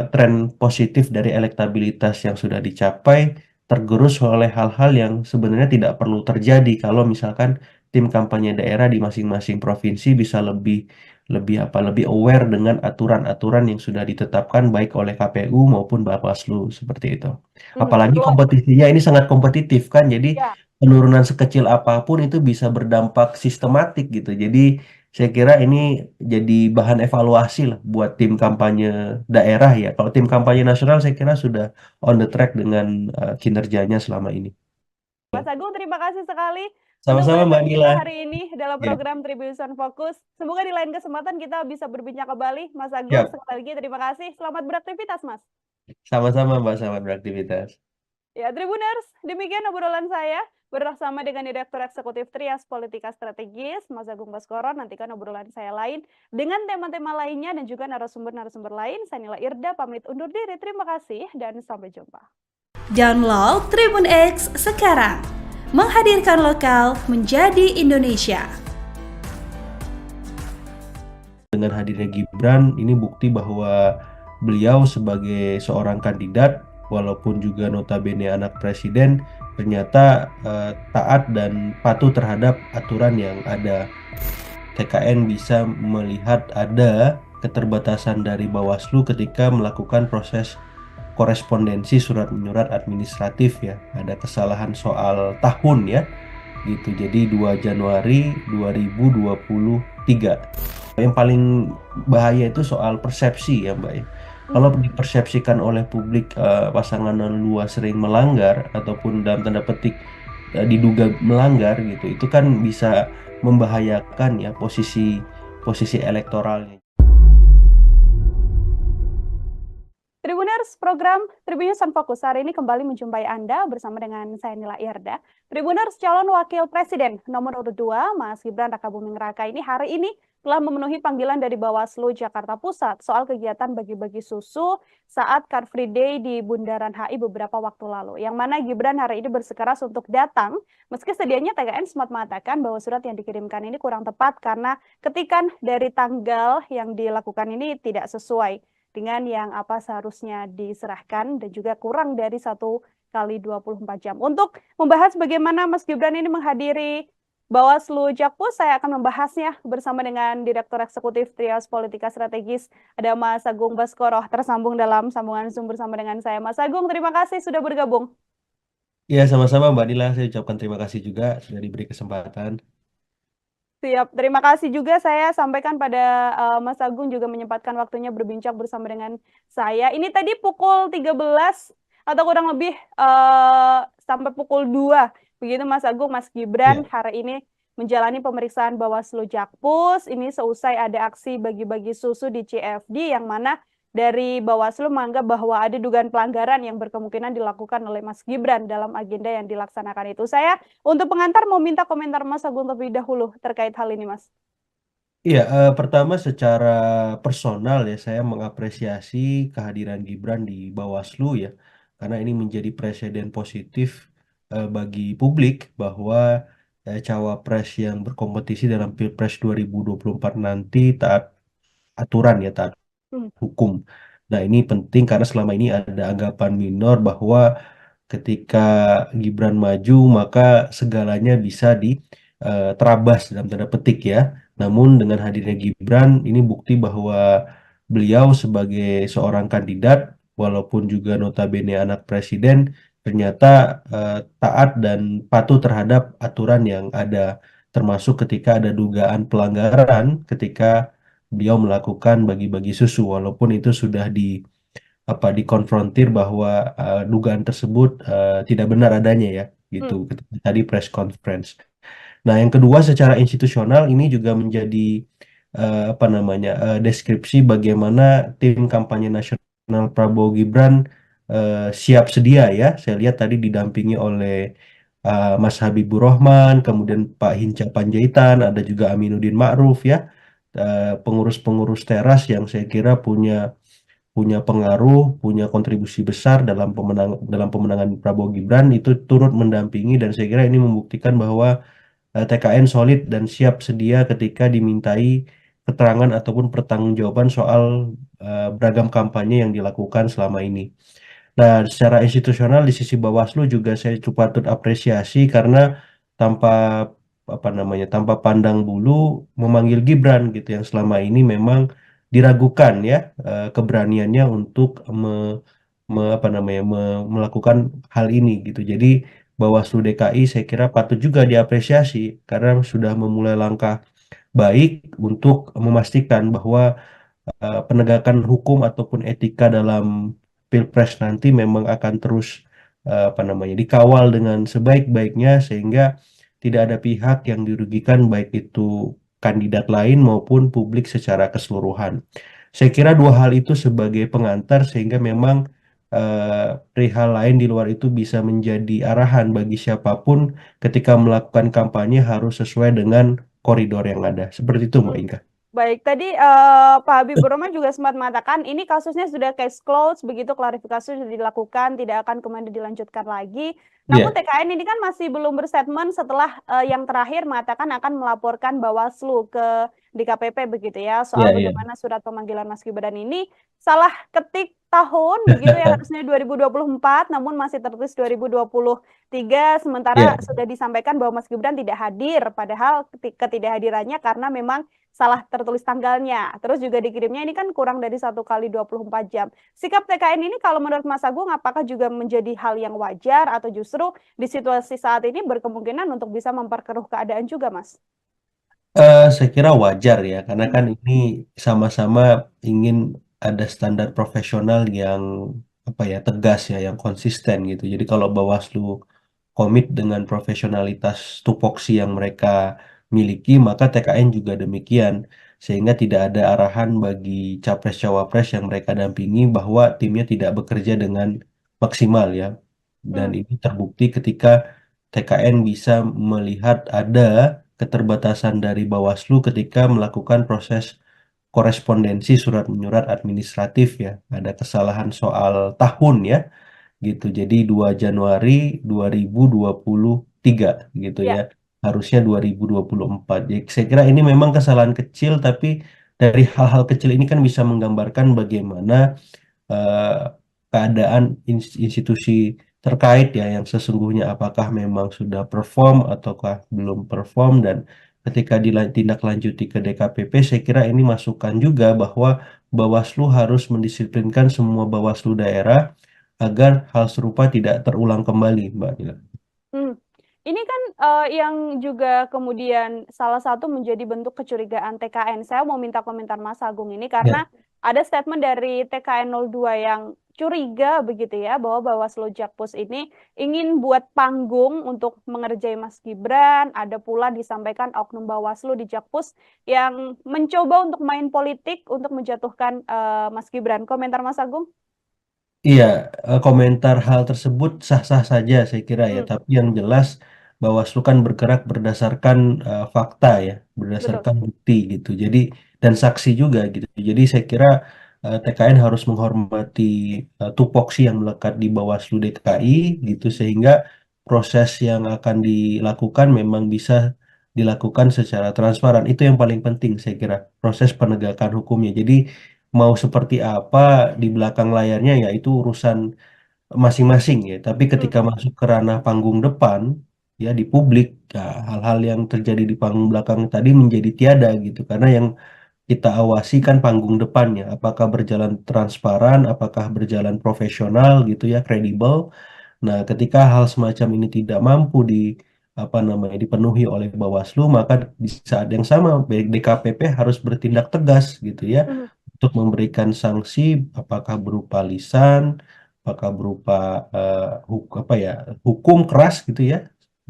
tren positif dari elektabilitas yang sudah dicapai tergerus oleh hal-hal yang sebenarnya tidak perlu terjadi kalau misalkan tim kampanye daerah di masing-masing provinsi bisa lebih lebih apa lebih aware dengan aturan-aturan yang sudah ditetapkan baik oleh KPU maupun Bawaslu seperti itu. Mhm. Apalagi Luar. kompetisinya ini sangat kompetitif kan, jadi Ya. penurunan sekecil apapun itu bisa berdampak sistematik gitu. Jadi saya kira ini jadi bahan evaluasi lah buat tim kampanye daerah ya. Kalau tim kampanye nasional saya kira sudah on the track dengan kinerjanya selama ini. Mas Agung, terima kasih sekali untuk Sama-sama Mbak perbincangan kita Nila. hari ini dalam Ya, program Tribun Fokus. Semoga di lain kesempatan kita bisa berbincang kembali. Mas Agung, siap. sekali lagi terima kasih. Selamat beraktivitas, Mas. Sama-sama Mbak, selamat beraktivitas. Ya, Tribuners, demikian obrolan saya bersama dengan Direktur Eksekutif Trias Politika Strategis, Mas Agung Baskoro. Nantikan obrolan saya lain dengan tema-tema lainnya dan juga narasumber-narasumber lain. Saya Nila Irda, pamit undur diri. Terima kasih dan sampai jumpa. Download Tribun X sekarang. Menghadirkan lokal menjadi Indonesia. Dengan hadirnya Gibran, ini bukti bahwa beliau sebagai seorang kandidat, walaupun juga notabene anak presiden, ternyata taat dan patuh terhadap aturan yang ada. TKN bisa melihat ada keterbatasan dari Bawaslu ketika melakukan proses korespondensi surat menyurat administratif ya. Ada kesalahan soal tahun ya. Gitu. Jadi 2 Januari 2023. Yang paling bahaya itu soal persepsi ya, Mbak ya. Kalau dipersepsikan oleh publik pasangan 02 sering melanggar ataupun dalam tanda petik diduga melanggar gitu, itu kan bisa membahayakan ya posisi elektoralnya. Tribuners, program Tribunnews on Fokus hari ini kembali menjumpai Anda bersama dengan saya Nila Irda. Tribuners, calon wakil presiden nomor urut 2, Mas Gibran Rakabuming Raka ini hari ini telah memenuhi panggilan dari Bawaslu Jakarta Pusat soal kegiatan bagi-bagi susu saat Car Free Day di Bundaran HI beberapa waktu lalu. Yang mana Gibran hari ini bersikeras untuk datang, meski sedianya TKN sempat mengatakan bahwa surat yang dikirimkan ini kurang tepat karena ketikan dari tanggal yang dilakukan ini tidak sesuai dengan yang apa seharusnya diserahkan dan juga kurang dari 1 kali 24 jam. Untuk membahas bagaimana Mas Gibran ini menghadiri Bawaslu Jakpus, saya akan membahasnya bersama dengan Direktur Eksekutif Trias Politika Strategis, ada Mas Agung Baskoro, tersambung dalam sambungan Zoom bersama dengan saya. Mas Agung, terima kasih sudah bergabung. Ya, sama-sama Mbak Nila, saya ucapkan terima kasih juga sudah diberi kesempatan. Siap, terima kasih juga saya sampaikan pada Mas Agung juga menyempatkan waktunya berbincang bersama dengan saya. Ini tadi pukul 13 atau kurang lebih sampai pukul 2. Begitu Mas Agung, Mas Gibran hari ini menjalani pemeriksaan Bawaslu Jakpus. Ini seusai ada aksi bagi-bagi susu di CFD yang mana dari Bawaslu menganggap bahwa ada dugaan pelanggaran yang berkemungkinan dilakukan oleh Mas Gibran dalam agenda yang dilaksanakan itu. Saya untuk pengantar mau minta komentar Mas Agung terlebih dahulu terkait hal ini, Mas. Iya, pertama secara personal ya saya mengapresiasi kehadiran Gibran di Bawaslu ya, karena ini menjadi presiden positif bagi publik bahwa cawapres yang berkompetisi dalam Pilpres 2024 nanti taat aturan ya, taat hukum. Nah, ini penting karena selama ini ada anggapan minor bahwa ketika Gibran maju maka segalanya bisa terabas dalam tanda petik ya. Namun dengan hadirnya Gibran ini bukti bahwa beliau sebagai seorang kandidat walaupun juga notabene anak presiden ternyata taat dan patuh terhadap aturan yang ada, termasuk ketika ada dugaan pelanggaran ketika beliau melakukan bagi-bagi susu, walaupun itu sudah dikonfrontir bahwa dugaan tersebut tidak benar adanya ya gitu ketika tadi press conference. Nah, yang kedua secara institusional ini juga menjadi deskripsi bagaimana tim kampanye nasional Prabowo Gibran siap sedia ya. Saya lihat tadi didampingi oleh Mas Habibur Rahman, kemudian Pak Hinca Panjaitan, ada juga Aminuddin Ma'ruf ya, pengurus-pengurus teras yang saya kira punya pengaruh, punya kontribusi besar dalam pemenangan Prabowo Gibran, itu turut mendampingi, dan saya kira ini membuktikan bahwa TKN solid dan siap sedia ketika dimintai keterangan ataupun pertanggungjawaban soal beragam kampanye yang dilakukan selama ini. Nah, secara institusional di sisi Bawaslu juga saya cukup patut apresiasi karena tanpa tanpa pandang bulu memanggil Gibran gitu yang selama ini memang diragukan ya keberaniannya untuk melakukan hal ini gitu. Jadi Bawaslu DKI saya kira patut juga diapresiasi karena sudah memulai langkah baik untuk memastikan bahwa penegakan hukum ataupun etika dalam Pilpres nanti memang akan terus dikawal dengan sebaik-baiknya sehingga tidak ada pihak yang dirugikan baik itu kandidat lain maupun publik secara keseluruhan. Saya kira dua hal itu sebagai pengantar sehingga memang perihal lain di luar itu bisa menjadi arahan bagi siapapun ketika melakukan kampanye harus sesuai dengan koridor yang ada. Seperti itu, Mbak Inka. Baik, tadi Pak Habibur Rahman juga sempat mengatakan ini kasusnya sudah case closed, begitu klarifikasi sudah dilakukan, tidak akan kemudian dilanjutkan lagi. Namun Iya, TKN ini kan masih belum berstatement setelah yang terakhir mengatakan akan melaporkan Bawaslu ke DKPP begitu ya, soal iya, iya. bagaimana surat pemanggilan Mas Gibran ini salah ketik tahun begitu ya, harusnya 2024 namun masih tertulis 2023, sementara Iya. sudah disampaikan bahwa Mas Gibran tidak hadir, padahal ketidakhadirannya karena memang salah tertulis tanggalnya. Terus juga dikirimnya ini kan kurang dari 1 kali 24 jam. Sikap TKN ini kalau menurut Mas Agung apakah juga menjadi hal yang wajar atau justru di situasi saat ini berkemungkinan untuk bisa memperkeruh keadaan juga, Mas? Saya kira wajar ya, karena Hmm, kan ini sama-sama ingin ada standar profesional yang apa ya tegas ya, yang konsisten gitu. Jadi kalau Bawaslu komit dengan profesionalitas tupoksi yang mereka miliki, maka TKN juga demikian, sehingga tidak ada arahan bagi capres-cawapres yang mereka dampingi bahwa timnya tidak bekerja dengan maksimal ya. Dan hmm, ini terbukti ketika TKN bisa melihat ada keterbatasan dari Bawaslu ketika melakukan proses korespondensi surat menyurat administratif ya. Ada kesalahan soal tahun ya gitu. Jadi 2 Januari 2023 gitu ya. ya. Harusnya 2024. Jadi saya kira ini memang kesalahan kecil tapi dari hal-hal kecil ini kan bisa menggambarkan bagaimana eh, keadaan institusi terkait ya yang sesungguhnya apakah memang sudah perform ataukah belum perform dan ketika ditindaklanjuti ke DKPP saya kira ini masukan juga bahwa Bawaslu harus mendisiplinkan semua Bawaslu daerah agar hal serupa tidak terulang kembali, Mbak Dila. Hmm. Ini kan yang juga kemudian salah satu menjadi bentuk kecurigaan TKN. Saya mau minta komentar Mas Agung ini Ya, karena ada statement dari TKN 02 yang curiga begitu ya bahwa Bawaslu Jakpus ini ingin buat panggung untuk mengerjai Mas Gibran. Ada pula disampaikan oknum Bawaslu di Jakpus yang mencoba untuk main politik untuk menjatuhkan Mas Gibran. Komentar Mas Agung? iya, komentar hal tersebut sah-sah saja saya kira ya, Hmm, tapi yang jelas Bawaslu kan bergerak berdasarkan fakta ya, betul. berdasarkan bukti gitu. Jadi dan saksi juga gitu. Jadi saya kira TKN harus menghormati tupoksi yang melekat di Bawaslu DKI gitu sehingga proses yang akan dilakukan memang bisa dilakukan secara transparan. Itu yang paling penting saya kira, proses penegakan hukumnya. Jadi mau seperti apa di belakang layarnya ya itu urusan masing-masing ya. Tapi Hmm, ketika masuk ke ranah panggung depan ya di publik ya, hal-hal yang terjadi di panggung belakang tadi menjadi tiada gitu. Karena yang kita awasi kan panggung depannya, apakah berjalan transparan, apakah berjalan profesional gitu ya, kredibel. Nah, ketika hal semacam ini tidak mampu di apa namanya dipenuhi oleh Bawaslu, maka di saat yang sama DKPP harus bertindak tegas gitu ya hmm, untuk memberikan sanksi, apakah berupa lisan, apakah berupa apa ya hukum keras gitu ya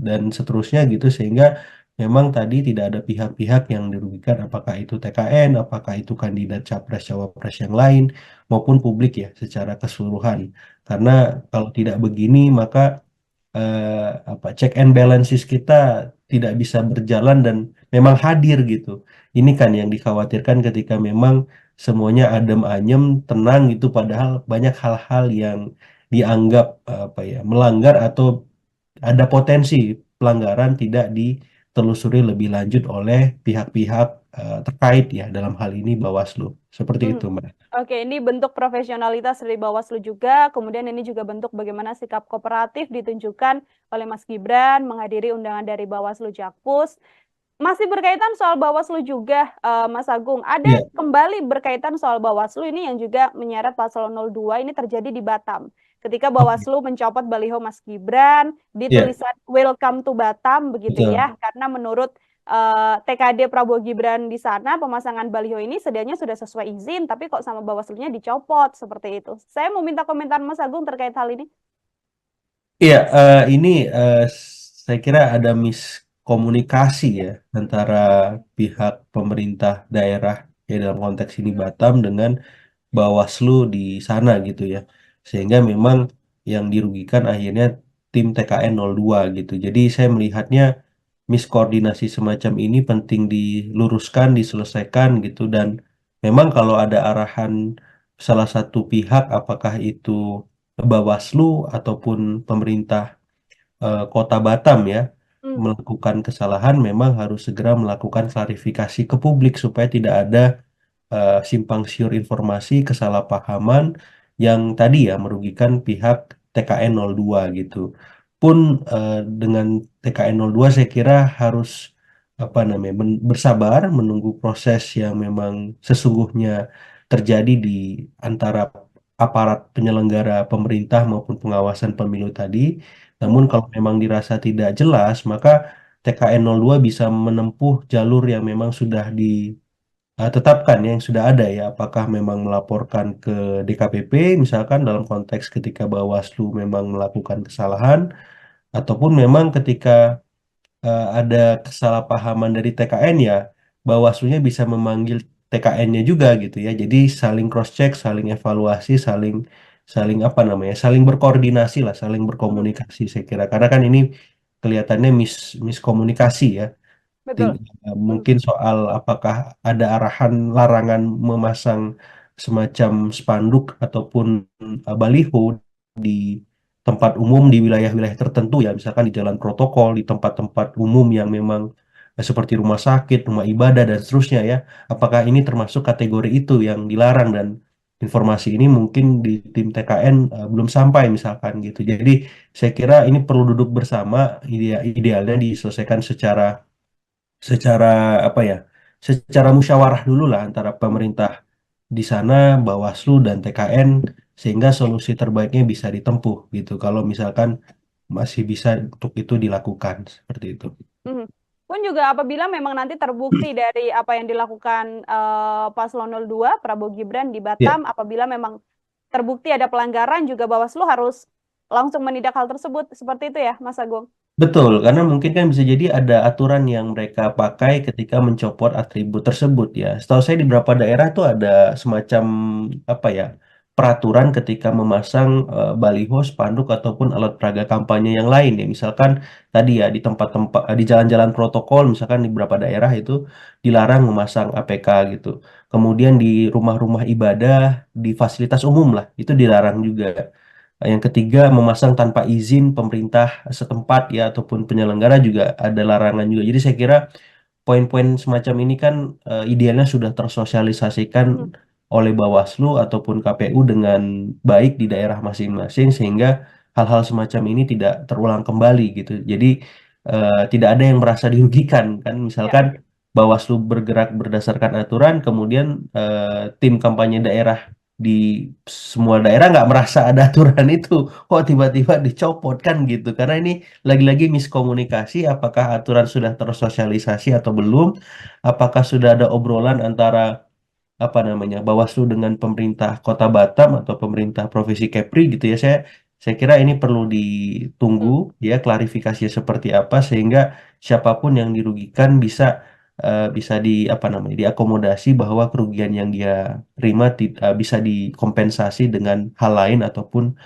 dan seterusnya gitu sehingga memang tadi tidak ada pihak-pihak yang dirugikan, apakah itu TKN, apakah itu kandidat capres cawapres yang lain maupun publik ya secara keseluruhan. Karena kalau tidak begini maka apa check and balances kita tidak bisa berjalan dan memang hadir gitu. Ini kan yang dikhawatirkan ketika memang semuanya adem ayem, tenang gitu padahal banyak hal-hal yang dianggap apa ya melanggar atau ada potensi pelanggaran tidak ditelusuri lebih lanjut oleh pihak-pihak terkait ya dalam hal ini Bawaslu. Seperti hmm. itu, Mbak. Oke, ini bentuk profesionalitas dari Bawaslu juga. Kemudian ini juga bentuk bagaimana sikap kooperatif ditunjukkan oleh Mas Gibran menghadiri undangan dari Bawaslu Jakpus. Masih berkaitan soal Bawaslu juga, Mas Agung. Ada Ya, kembali berkaitan soal Bawaslu ini yang juga menyeret Paslon 02 ini terjadi di Batam. Ketika oke. Bawaslu mencopot baliho Mas Gibran di Ya, tulisan Welcome to Batam begitu betul. ya. Karena menurut TKD Prabowo Gibran di sana pemasangan baliho ini sedianya sudah sesuai izin, tapi kok sama Bawaslunya dicopot seperti itu. Saya mau minta komentar Mas Agung terkait hal ini. Iya, ini saya kira ada miskomunikasi ya antara pihak pemerintah daerah ya dalam konteks ini Batam dengan Bawaslu di sana gitu ya. Sehingga memang yang dirugikan akhirnya tim TKN 02 gitu. Jadi saya melihatnya miskoordinasi semacam ini penting diluruskan, diselesaikan gitu. Dan memang kalau ada arahan salah satu pihak, apakah itu Bawaslu ataupun pemerintah Kota Batam ya, Hmm. melakukan kesalahan, memang harus segera melakukan klarifikasi ke publik supaya tidak ada simpang siur informasi, kesalahpahaman yang tadi ya merugikan pihak TKN 02 gitu. Pun dengan TKN 02 saya kira harus apa namanya bersabar menunggu proses yang memang sesungguhnya terjadi di antara aparat penyelenggara pemerintah maupun pengawasan pemilu tadi. Namun Hmm. kalau memang dirasa tidak jelas, maka TKN 02 bisa menempuh jalur yang memang sudah tetapkan ya, yang sudah ada ya, apakah memang melaporkan ke DKPP misalkan dalam konteks ketika Bawaslu memang melakukan kesalahan, ataupun memang ketika ada kesalahpahaman dari TKN ya, Bawaslunya bisa memanggil TKN-nya juga gitu ya. Jadi saling cross check, saling evaluasi, saling saling apa namanya, saling berkoordinasi lah, saling Hmm. berkomunikasi saya kira. Karena kan ini kelihatannya miskomunikasi ya. Betul. Hmm. Mungkin soal apakah ada arahan larangan memasang semacam spanduk ataupun baliho di tempat umum di wilayah-wilayah tertentu ya, misalkan di jalan protokol, di tempat-tempat umum yang memang seperti rumah sakit, rumah ibadah dan seterusnya ya. Apakah ini termasuk kategori itu yang dilarang, dan informasi ini mungkin di tim TKN belum sampai misalkan gitu. Jadi saya kira ini perlu duduk bersama, idealnya diselesaikan secara secara apa ya, secara musyawarah dulu lah antara pemerintah di sana, Bawaslu dan TKN, sehingga solusi terbaiknya bisa ditempuh gitu. Kalau misalkan masih bisa untuk itu dilakukan seperti itu. Mhm. Pun juga apabila memang nanti terbukti dari apa yang dilakukan Paslon 02 Prabowo Gibran di Ya, Batam, apabila memang terbukti ada pelanggaran juga Bawaslu harus langsung menindak hal tersebut, seperti itu ya, Mas Agung? betul, karena mungkin kan bisa jadi ada aturan yang mereka pakai ketika mencopot atribut tersebut ya. Setahu saya di beberapa daerah tuh ada semacam apa ya, peraturan ketika memasang baliho, spanduk ataupun alat peraga kampanye yang lain ya. Misalkan tadi ya di tempat-tempat di jalan-jalan protokol, misalkan di beberapa daerah itu dilarang memasang APK gitu. Kemudian di rumah-rumah ibadah, di fasilitas umum lah, itu dilarang juga. Yang ketiga, memasang tanpa izin pemerintah setempat ya ataupun penyelenggara juga ada larangan juga. Jadi saya kira poin-poin semacam ini kan idealnya sudah tersosialisasikan Mhm. oleh Bawaslu ataupun KPU dengan baik di daerah masing-masing, sehingga hal-hal semacam ini tidak terulang kembali gitu. Jadi tidak ada yang merasa dirugikan kan. Ya. Misalkan Bawaslu bergerak berdasarkan aturan, kemudian tim kampanye daerah di semua daerah nggak merasa ada aturan itu, kok tiba-tiba dicopot kan gitu. Karena ini lagi-lagi miskomunikasi, apakah aturan sudah tersosialisasi atau belum, apakah sudah ada obrolan antara apa namanya Bawaslu dengan pemerintah Kota Batam atau pemerintah Provinsi Kepri gitu ya. Saya kira ini perlu ditunggu Mhm. ya, klarifikasinya seperti apa, sehingga siapapun yang dirugikan bisa di apa namanya diakomodasi, bahwa kerugian yang dia terima bisa dikompensasi dengan hal lain ataupun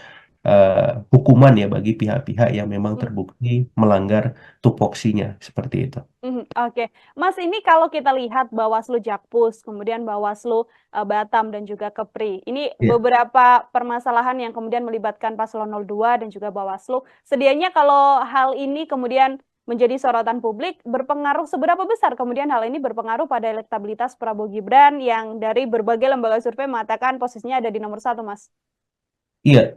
eh, hukuman ya bagi pihak-pihak yang memang Mhm. terbukti melanggar tupoksinya seperti itu. Mhm. Oke, Mas, ini kalau kita lihat Bawaslu Jakpus, kemudian Bawaslu Batam dan juga Kepri, ini Ya. beberapa permasalahan yang kemudian melibatkan Paslon 02 dan juga Bawaslu. Sedianya kalau hal ini kemudian menjadi sorotan publik, berpengaruh seberapa besar kemudian hal ini berpengaruh pada elektabilitas Prabowo Gibran yang dari berbagai lembaga survei mengatakan posisinya ada di nomor satu, Mas? Iya,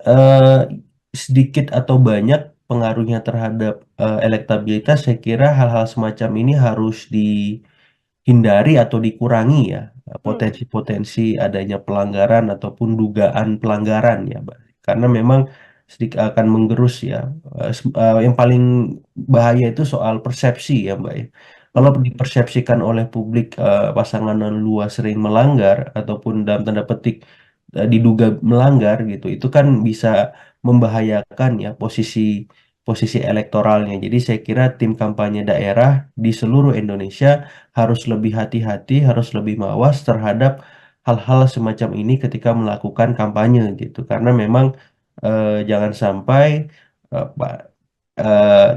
sedikit atau banyak pengaruhnya terhadap elektabilitas, saya kira hal-hal semacam ini harus dihindari atau dikurangi ya, Hmm. potensi-potensi adanya pelanggaran ataupun dugaan pelanggaran ya, Mbak. Karena memang sedikit akan menggerus ya. Yang paling bahaya itu soal persepsi ya, Mbak ya. Kalau Hmm. dipersepsikan oleh publik pasangan luas sering melanggar ataupun dalam tanda petik diduga melanggar gitu, itu kan bisa membahayakan ya posisi posisi elektoralnya. Jadi saya kira tim kampanye daerah di seluruh Indonesia harus lebih hati-hati, harus lebih mawas terhadap hal-hal semacam ini ketika melakukan kampanye gitu. Karena memang jangan sampai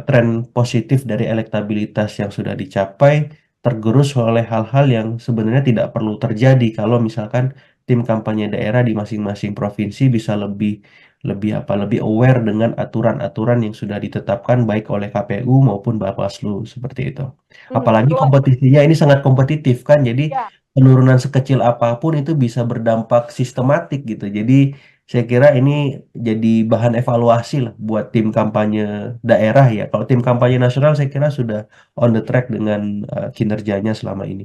tren positif dari elektabilitas yang sudah dicapai tergerus oleh hal-hal yang sebenarnya tidak perlu terjadi kalau misalkan tim kampanye daerah di masing-masing provinsi bisa lebih lebih aware dengan aturan-aturan yang sudah ditetapkan baik oleh KPU maupun Bawaslu seperti itu. Apalagi Keluar, kompetisinya ini sangat kompetitif kan, jadi ya. penurunan sekecil apapun itu bisa berdampak sistematik gitu. Jadi saya kira ini jadi bahan evaluasi lah buat tim kampanye daerah ya. Kalau tim kampanye nasional saya kira sudah on the track dengan kinerjanya selama ini.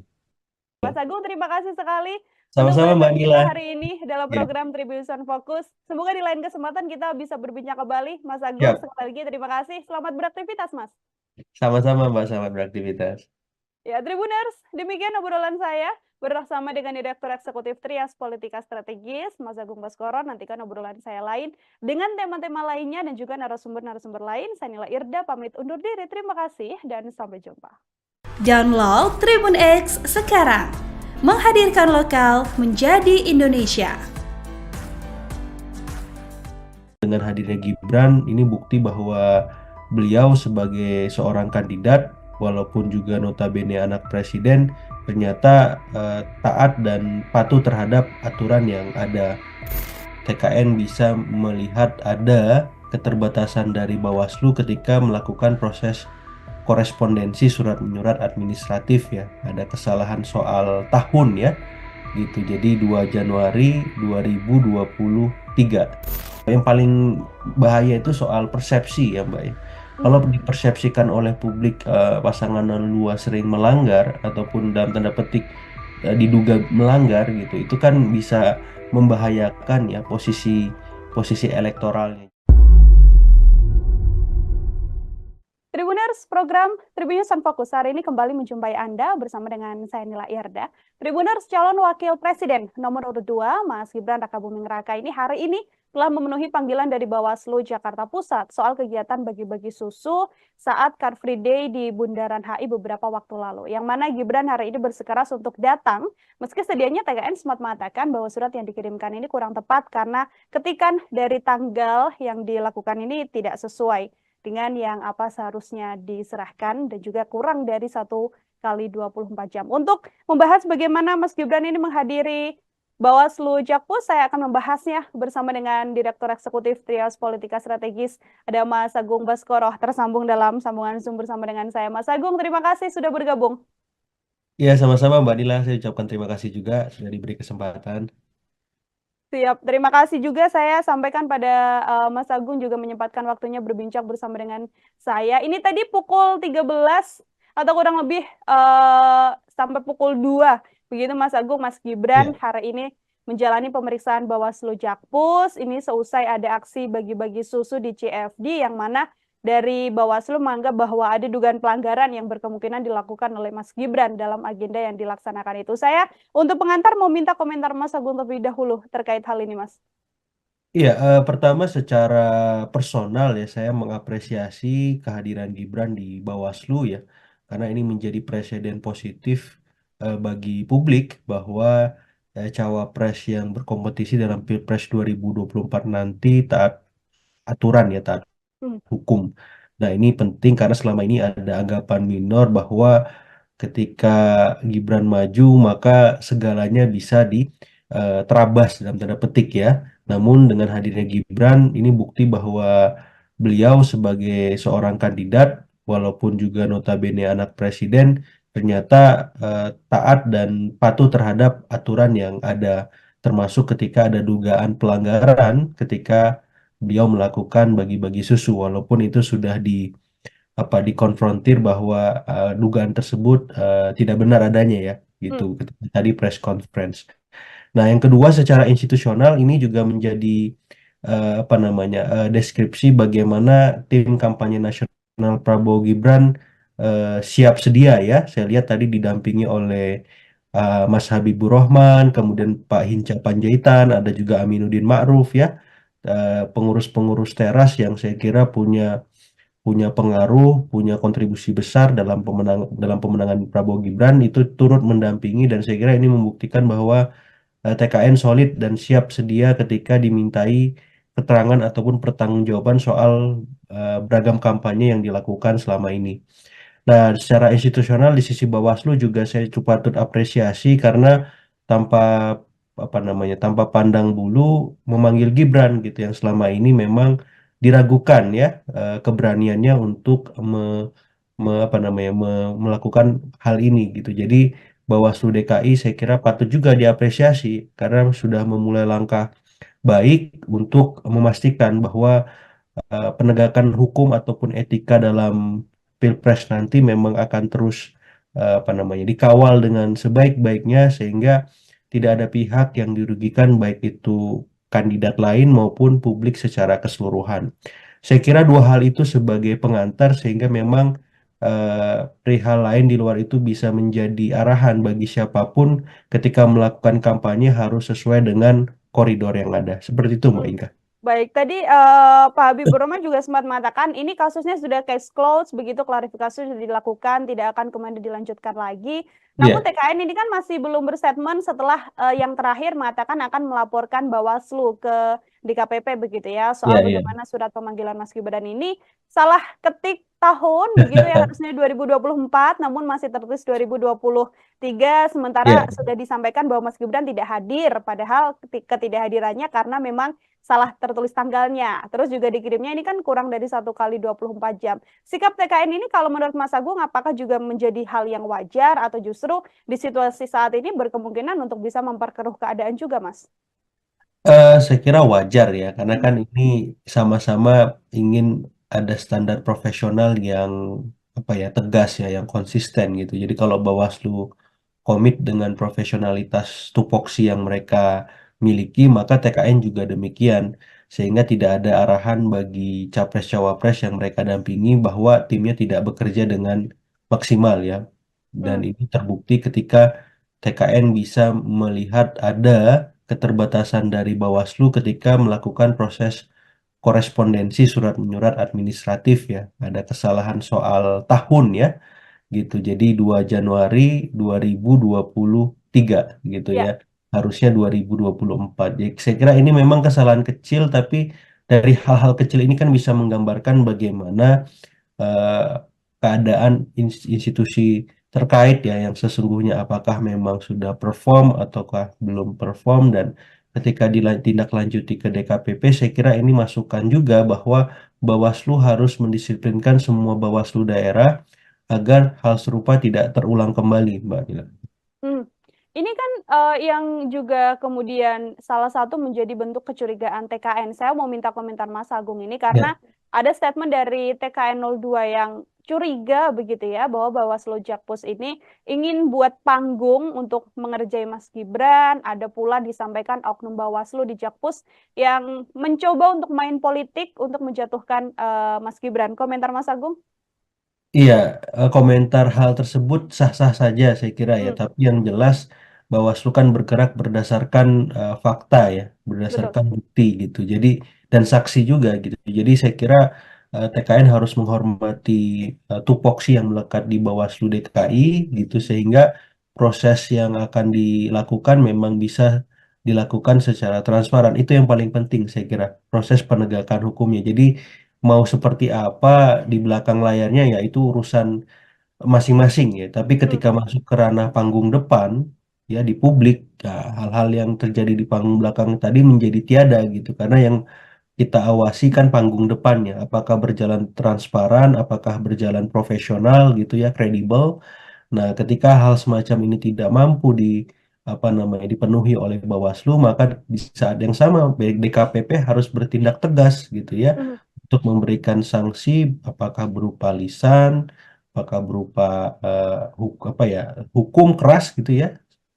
Mas Agung, terima kasih sekali untuk Sama-sama Mbak bahasan kita Nila. hari ini dalam Ya, program Tribunnews Fokus. Semoga di lain kesempatan kita bisa berbincang kembali. Mas Agung, siap. sekali lagi terima kasih. Selamat beraktivitas, Mas. Sama-sama Mbak, selamat beraktivitas. Ya, Tribuners, demikian obrolan saya bersama dengan Direktur Eksekutif Trias Politika Strategis, Mas Agung Baskoro. Nantikan obrolan saya lain dengan tema-tema lainnya dan juga narasumber-narasumber lain. Saya Nila Irda, pamit undur diri. Terima kasih dan sampai jumpa. Download Tribun X sekarang. Menghadirkan lokal menjadi Indonesia. Dengan hadirnya Gibran, ini bukti bahwa beliau sebagai seorang kandidat, walaupun juga notabene anak presiden, ternyata taat dan patuh terhadap aturan yang ada. TKN bisa melihat ada keterbatasan dari Bawaslu ketika melakukan proses korespondensi surat menyurat administratif ya. Ada kesalahan soal tahun ya. Gitu. Jadi 2 Januari 2023. Yang paling bahaya itu soal persepsi ya, Mbak ya. Kalau dipersepsikan oleh publik pasangan 02 sering melanggar ataupun dalam tanda petik diduga melanggar gitu, itu kan bisa membahayakan ya posisi elektoralnya. Tribuners, program Tribunnews Fokus hari ini kembali menjumpai Anda bersama dengan saya Nila Irda. Tribuners, calon wakil presiden nomor urut 2, Mas Gibran Rakabuming Raka ini hari ini telah memenuhi panggilan dari Bawaslu Jakarta Pusat soal kegiatan bagi-bagi susu saat Car Free Day di Bundaran HI beberapa waktu lalu. Yang mana Gibran hari ini bersikeras untuk datang, meski sedianya TKN sempat mengatakan bahwa surat yang dikirimkan ini kurang tepat karena ketikan dari tanggal yang dilakukan ini tidak sesuai dengan yang apa seharusnya diserahkan dan juga kurang dari 1 kali 24 jam. Untuk membahas bagaimana Mas Gibran ini menghadiri Bawaslu Jakpus, saya akan membahasnya bersama dengan Direktur Eksekutif Trias Politika Strategis, ada Mas Agung Baskoro, tersambung dalam sambungan Zoom bersama dengan saya. Mas Agung, terima kasih sudah bergabung. Ya, sama-sama Mbak Nila, saya ucapkan terima kasih juga sudah diberi kesempatan. Siap, terima kasih juga saya sampaikan pada Mas Agung juga menyempatkan waktunya berbincang bersama dengan saya. Ini tadi pukul 13 atau kurang lebih sampai pukul 2. Begitu Mas Agung, Mas Gibran hari ini menjalani pemeriksaan Bawaslu Jakpus. Ini seusai ada aksi bagi-bagi susu di CFD yang mana dari Bawaslu menganggap bahwa ada dugaan pelanggaran yang berkemungkinan dilakukan oleh Mas Gibran dalam agenda yang dilaksanakan itu. Saya untuk pengantar mau minta komentar Mas Agung terlebih dahulu terkait hal ini, Mas. Iya, pertama secara personal ya saya mengapresiasi kehadiran Gibran di Bawaslu ya, karena ini menjadi presiden positif bagi publik bahwa cawapres yang berkompetisi dalam Pilpres 2024 nanti taat aturan ya, taat hukum. Nah, ini penting karena selama ini ada anggapan minor bahwa ketika Gibran maju maka segalanya bisa diterabas dalam tanda petik ya. Namun dengan hadirnya Gibran ini bukti bahwa beliau sebagai seorang kandidat walaupun juga notabene anak presiden ternyata taat dan patuh terhadap aturan yang ada, termasuk ketika ada dugaan pelanggaran ketika beliau melakukan bagi-bagi susu walaupun itu sudah dikonfrontir bahwa dugaan tersebut tidak benar adanya ya gitu ketika tadi press conference. Nah, yang kedua secara institusional ini juga menjadi deskripsi bagaimana tim kampanye nasional Prabowo Gibran siap sedia ya. Saya lihat tadi didampingi oleh Mas Habibur Rahman, kemudian Pak Hinca Panjaitan, ada juga Aminuddin Ma'ruf ya, pengurus-pengurus teras yang saya kira punya pengaruh, punya kontribusi besar dalam pemenangan Prabowo Gibran itu turut mendampingi, dan saya kira ini membuktikan bahwa TKN solid dan siap sedia ketika dimintai keterangan ataupun pertanggungjawaban soal beragam kampanye yang dilakukan selama ini. Nah, secara institusional di sisi Bawaslu juga saya cukup patut apresiasi karena tanpa tanpa pandang bulu memanggil Gibran gitu yang selama ini memang diragukan ya keberaniannya untuk melakukan hal ini gitu. Jadi Bawaslu DKI saya kira patut juga diapresiasi karena sudah memulai langkah baik untuk memastikan bahwa penegakan hukum ataupun etika dalam Pilpres nanti memang akan terus dikawal dengan sebaik-baiknya sehingga tidak ada pihak yang dirugikan baik itu kandidat lain maupun publik secara keseluruhan. Saya kira dua hal itu sebagai pengantar sehingga memang perihal lain di luar itu bisa menjadi arahan bagi siapapun ketika melakukan kampanye harus sesuai dengan koridor yang ada. Seperti itu, Mbak Hmm. Inka. Baik, tadi Pak Habibur Rahman juga sempat mengatakan ini kasusnya sudah case closed, begitu klarifikasi sudah dilakukan, tidak akan kemudian dilanjutkan lagi. Namun Iya, TKN ini kan masih belum berstatement setelah yang terakhir mengatakan akan melaporkan Bawaslu ke DKPP begitu ya, iya, soal iya. bagaimana surat pemanggilan Mas Gibran ini salah ketik tahun begitu ya, harusnya 2024 namun masih tertulis 2023, sementara Iya. sudah disampaikan bahwa Mas Gibran tidak hadir, padahal ketidakhadirannya karena memang salah tertulis tanggalnya. Terus juga dikirimnya ini kan kurang dari 1 kali 24 jam. Sikap TKN ini kalau menurut Mas Agung apakah juga menjadi hal yang wajar atau justru di situasi saat ini berkemungkinan untuk bisa memperkeruh keadaan juga, Mas? Saya kira wajar ya, karena Hmm, kan ini sama-sama ingin ada standar profesional yang tegas ya, yang konsisten gitu. Jadi kalau Bawaslu komit dengan profesionalitas tupoksi yang mereka miliki, maka TKN juga demikian. Sehingga tidak ada arahan bagi capres-cawapres yang mereka dampingi bahwa timnya tidak bekerja dengan maksimal ya. Dan hmm, ini terbukti ketika TKN bisa melihat ada keterbatasan dari Bawaslu ketika melakukan proses korespondensi surat menyurat administratif ya. Ada kesalahan soal tahun ya gitu. Jadi 2 Januari 2023 gitu ya. ya. Harusnya 2024. Jadi saya kira ini memang kesalahan kecil tapi dari hal-hal kecil ini kan bisa menggambarkan bagaimana eh, keadaan institusi terkait ya yang sesungguhnya apakah memang sudah perform ataukah belum perform dan ketika ditindaklanjuti ke DKPP saya kira ini masukan juga bahwa Bawaslu harus mendisiplinkan semua Bawaslu daerah agar hal serupa tidak terulang kembali, Mbak Nila. Hmm. Ini kan yang juga kemudian salah satu menjadi bentuk kecurigaan TKN. Saya mau minta komentar Mas Agung ini Ya, karena ada statement dari TKN 02 yang curiga begitu ya bahwa Bawaslu Jakpus ini ingin buat panggung untuk mengerjai Mas Gibran. Ada pula disampaikan oknum Bawaslu di Jakpus yang mencoba untuk main politik untuk menjatuhkan Mas Gibran. Komentar Mas Agung? iya, komentar hal tersebut sah-sah saja saya kira ya, Hmm, tapi yang jelas Bawaslu kan bergerak berdasarkan fakta ya, betul. berdasarkan bukti gitu. Jadi dan saksi juga gitu. Jadi saya kira TKN harus menghormati tupoksi yang melekat di Bawaslu DKI gitu sehingga proses yang akan dilakukan memang bisa dilakukan secara transparan. Itu yang paling penting saya kira, proses penegakan hukumnya. Jadi mau seperti apa di belakang layarnya ya itu urusan masing-masing ya. Tapi Hmm, ketika masuk ke ranah panggung depan ya di publik ya, hal-hal yang terjadi di panggung belakang tadi menjadi tiada gitu. Karena yang kita awasi kan panggung depannya, apakah berjalan transparan, apakah berjalan profesional gitu ya, kredibel. Nah, ketika hal semacam ini tidak mampu dipenuhi oleh Bawaslu, maka di saat yang sama DKPP harus bertindak tegas gitu ya hmm, untuk memberikan sanksi, apakah berupa lisan, apakah berupa hukum keras gitu ya,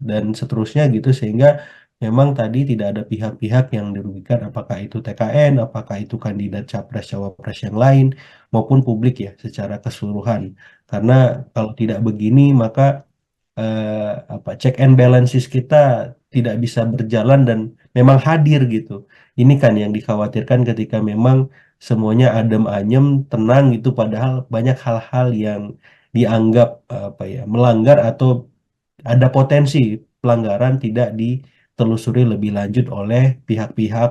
dan seterusnya gitu sehingga memang tadi tidak ada pihak-pihak yang dirugikan, apakah itu TKN, apakah itu kandidat capres cawapres yang lain maupun publik ya secara keseluruhan. Karena kalau tidak begini maka check and balances kita tidak bisa berjalan dan memang hadir gitu. Ini kan yang dikhawatirkan ketika memang semuanya adem ayem, tenang gitu padahal banyak hal-hal yang dianggap melanggar atau ada potensi pelanggaran tidak ditelusuri lebih lanjut oleh pihak-pihak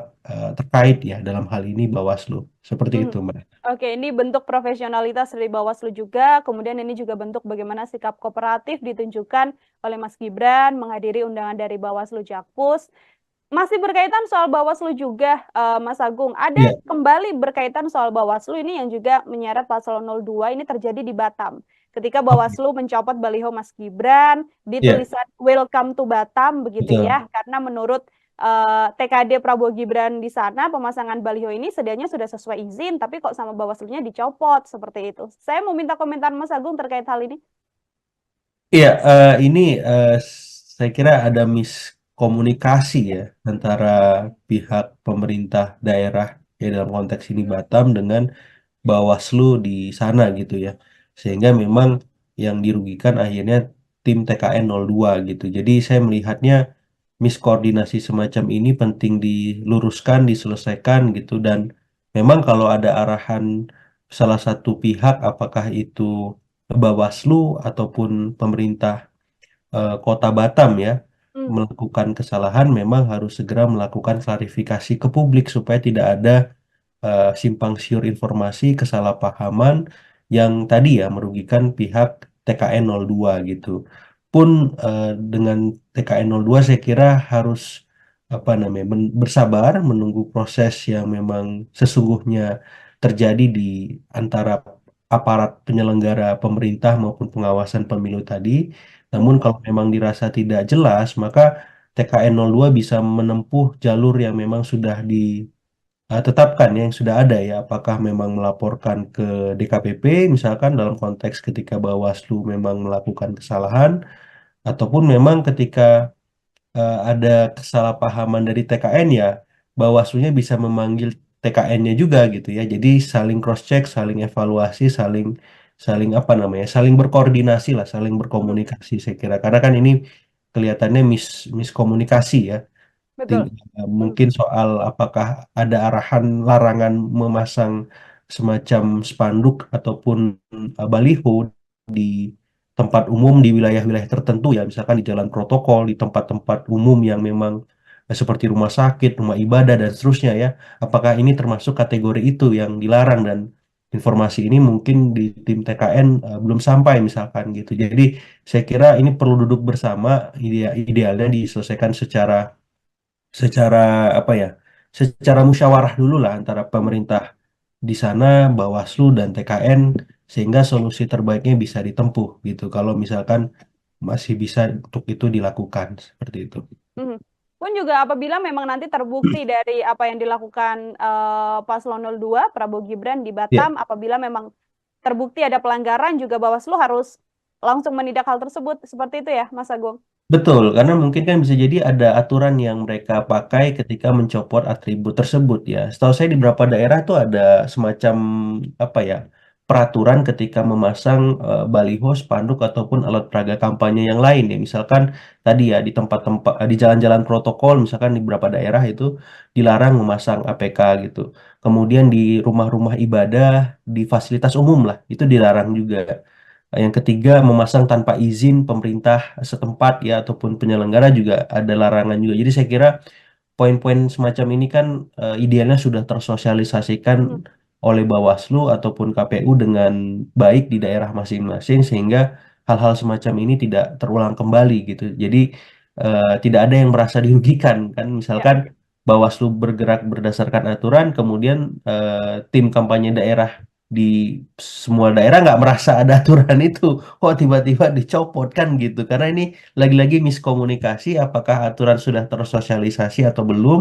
terkait ya dalam hal ini Bawaslu. Seperti Mhm. itu, Mbak. Oke, ini bentuk profesionalitas dari Bawaslu juga, kemudian ini juga bentuk bagaimana sikap kooperatif ditunjukkan oleh Mas Gibran menghadiri undangan dari Bawaslu Jakpus. Masih berkaitan soal Bawaslu juga, Mas Agung, ada Iya, kembali berkaitan soal Bawaslu ini yang juga menyeret Paslon 02 ini terjadi di Batam. Ketika oke, Bawaslu mencopot baliho Mas Gibran di iya, tulisan Welcome to Batam begitu betul. ya, karena menurut TKD Prabowo Gibran di sana pemasangan baliho ini sedianya sudah sesuai izin, tapi kok sama Bawaslunya dicopot seperti itu. Saya mau minta komentar Mas Agung terkait hal ini. Iya, ini saya kira ada miskomunikasi ya antara pihak pemerintah daerah ya dalam konteks ini Batam dengan Bawaslu di sana gitu ya. Sehingga memang yang dirugikan akhirnya tim TKN 02 gitu. Jadi saya melihatnya miskoordinasi semacam ini penting diluruskan, diselesaikan gitu dan memang kalau ada arahan salah satu pihak apakah itu Bawaslu ataupun pemerintah Kota Batam ya Hmm, melakukan kesalahan memang harus segera melakukan klarifikasi ke publik supaya tidak ada simpang siur informasi, kesalahpahaman yang tadi ya merugikan pihak TKN 02 gitu. Pun dengan TKN 02 saya kira harus apa namanya bersabar menunggu proses yang memang sesungguhnya terjadi di antara aparat penyelenggara pemerintah maupun pengawasan pemilu tadi. Namun hmm, kalau memang dirasa tidak jelas, maka TKN 02 bisa menempuh jalur yang memang sudah tetapkan ya, yang sudah ada ya, apakah memang melaporkan ke DKPP misalkan dalam konteks ketika Bawaslu memang melakukan kesalahan ataupun memang ketika ada kesalahpahaman dari TKN ya Bawaslunya bisa memanggil TKN-nya juga gitu ya. Jadi saling cross check, saling evaluasi, saling saling apa namanya? Saling berkoordinasi lah, saling hmm, berkomunikasi saya kira. Karena kan ini kelihatannya miskomunikasi ya. betul. Hmm, Mungkin soal apakah ada arahan larangan memasang semacam spanduk ataupun baliho di tempat umum di wilayah-wilayah tertentu ya, misalkan di jalan protokol, di tempat-tempat umum yang memang seperti rumah sakit, rumah ibadah dan seterusnya ya. Apakah ini termasuk kategori itu yang dilarang dan informasi ini mungkin di tim TKN belum sampai misalkan gitu. Jadi saya kira ini perlu duduk bersama, idealnya diselesaikan secara secara apa ya secara musyawarah dulu lah antara hmm. pemerintah di sana Bawaslu dan TKN sehingga solusi terbaiknya bisa ditempuh gitu kalau misalkan masih bisa untuk itu dilakukan seperti itu. Mhm. Pun juga apabila memang nanti terbukti dari apa yang dilakukan Paslon 02 Prabowo Gibran di Ya, Batam, apabila memang terbukti ada pelanggaran juga Bawaslu harus langsung menindak hal tersebut. Seperti itu ya, Mas Agung? betul, karena mungkin kan bisa jadi ada aturan yang mereka pakai ketika mencopot atribut tersebut ya. Setahu saya di beberapa daerah tuh ada semacam apa ya peraturan ketika memasang baliho, spanduk ataupun alat peraga kampanye yang lain ya. Misalkan tadi ya di tempat-tempat di jalan-jalan protokol, misalkan di beberapa daerah itu dilarang memasang APK gitu. Kemudian di rumah-rumah ibadah, di fasilitas umum lah itu dilarang juga. Yang ketiga, memasang tanpa izin pemerintah setempat ya ataupun penyelenggara juga ada larangan juga. Jadi saya kira poin-poin semacam ini kan idealnya sudah tersosialisasikan Mhm, oleh Bawaslu ataupun KPU dengan baik di daerah masing-masing sehingga hal-hal semacam ini tidak terulang kembali gitu. Jadi tidak ada yang merasa dirugikan kan. ya. Misalkan Bawaslu bergerak berdasarkan aturan, kemudian tim kampanye daerah di semua daerah nggak merasa ada aturan itu, kok tiba-tiba dicopot kan gitu. Karena ini lagi-lagi miskomunikasi, apakah aturan sudah tersosialisasi atau belum,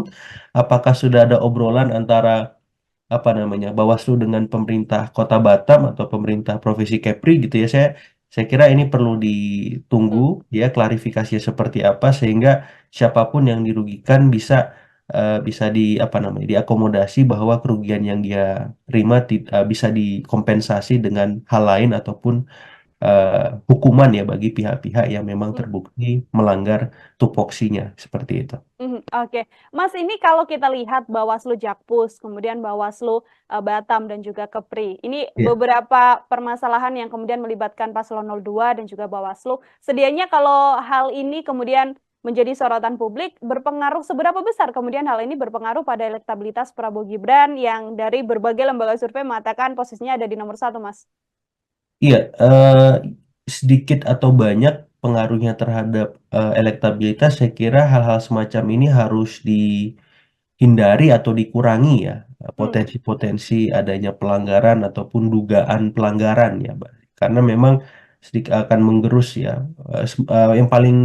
apakah sudah ada obrolan antara apa namanya Bawaslu dengan pemerintah Kota Batam atau pemerintah Provinsi Kepri gitu ya. Saya kira ini perlu ditunggu Hmm, ya klarifikasi seperti apa sehingga siapapun yang dirugikan bisa di apa namanya diakomodasi bahwa kerugian yang dia terima bisa dikompensasi dengan hal lain ataupun hukuman ya bagi pihak-pihak yang memang hmm. terbukti melanggar tupoksinya seperti itu. Mhm, oke. Mas, ini kalau kita lihat Bawaslu Jakpus, kemudian Bawaslu Batam dan juga Kepri. Ini Ya. beberapa permasalahan yang kemudian melibatkan Paslon 02 dan juga Bawaslu. Sedianya kalau hal ini kemudian menjadi sorotan publik, berpengaruh seberapa besar kemudian hal ini berpengaruh pada elektabilitas Prabowo Gibran yang dari berbagai lembaga survei mengatakan posisinya ada di nomor 1, Mas? Iya, sedikit atau banyak pengaruhnya terhadap elektabilitas, saya kira hal-hal semacam ini harus dihindari atau dikurangi ya, potensi-potensi adanya pelanggaran ataupun dugaan pelanggaran ya, Mbak. Karena memang sedikit akan menggerus ya. Yang paling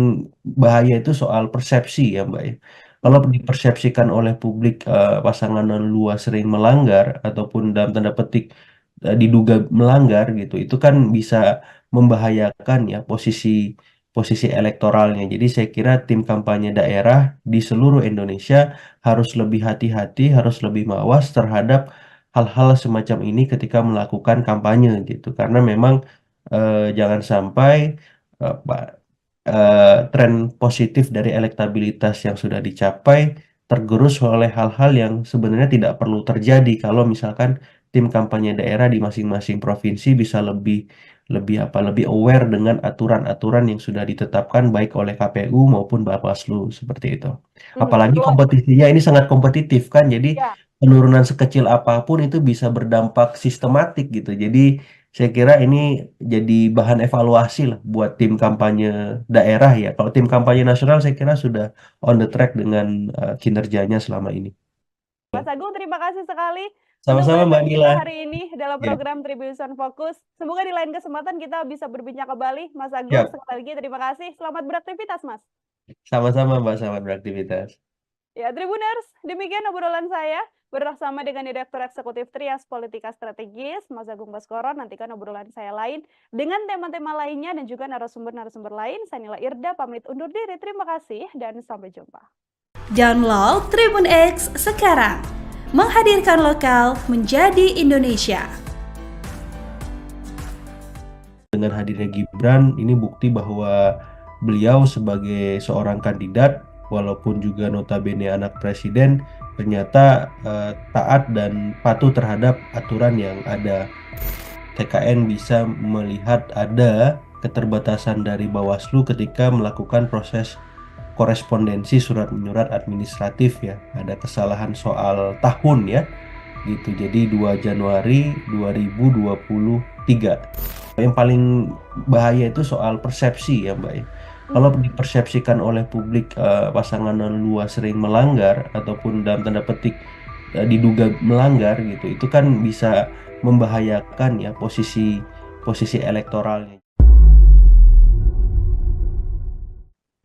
bahaya itu soal persepsi ya, Mbak ya. Kalau dipersepsikan oleh publik pasangan 2 sering melanggar ataupun dalam tanda petik diduga melanggar gitu, itu kan bisa membahayakan ya posisi posisi elektoralnya. Jadi saya kira tim kampanye daerah di seluruh Indonesia harus lebih hati-hati, harus lebih mawas terhadap hal-hal semacam ini ketika melakukan kampanye gitu. Karena memang jangan sampai tren positif dari elektabilitas yang sudah dicapai tergerus oleh hal-hal yang sebenarnya tidak perlu terjadi kalau misalkan tim kampanye daerah di masing-masing provinsi bisa lebih lebih aware dengan aturan-aturan yang sudah ditetapkan baik oleh KPU maupun Bawaslu seperti itu. Apalagi Betul. kompetisinya ini sangat kompetitif kan, jadi Ya. penurunan sekecil apapun itu bisa berdampak sistematik gitu. Jadi saya kira ini jadi bahan evaluasi lah buat tim kampanye daerah ya. Kalau tim kampanye nasional saya kira sudah on the track dengan kinerjanya selama ini. Mas Agung, terima kasih sekali untuk Sama-sama Mbak perbincangan kita Nila. hari ini dalam Ya, program Tribunnews Fokus. Semoga di lain kesempatan kita bisa berbincang kembali. Mas Agung, siap. sekali lagi terima kasih. Selamat beraktivitas, Mas. Sama-sama Mbak, selamat beraktivitas. Ya, Tribuners, demikian obrolan saya bersama dengan Direktur Eksekutif Trias Politika Strategis, Mas Agung Baskoro. Nantikan obrolan saya lain dengan tema-tema lainnya dan juga narasumber-narasumber lain. Saya Nila Irda, pamit undur diri. Terima kasih dan sampai jumpa. Download Tribun X sekarang. Menghadirkan lokal menjadi Indonesia. Dengan hadirnya Gibran, ini bukti bahwa beliau sebagai seorang kandidat, walaupun juga notabene anak presiden, ternyata taat dan patuh terhadap aturan yang ada. TKN bisa melihat ada keterbatasan dari Bawaslu ketika melakukan proses korespondensi surat menyurat administratif ya. Ada kesalahan soal tahun ya. Gitu. Jadi 2 Januari 2023. Yang paling bahaya itu soal persepsi ya, Mbak ya. Kalau dipersepsikan oleh publik pasangan 2 sering melanggar ataupun dalam tanda petik diduga melanggar gitu, itu kan bisa membahayakan ya posisi posisi elektoralnya.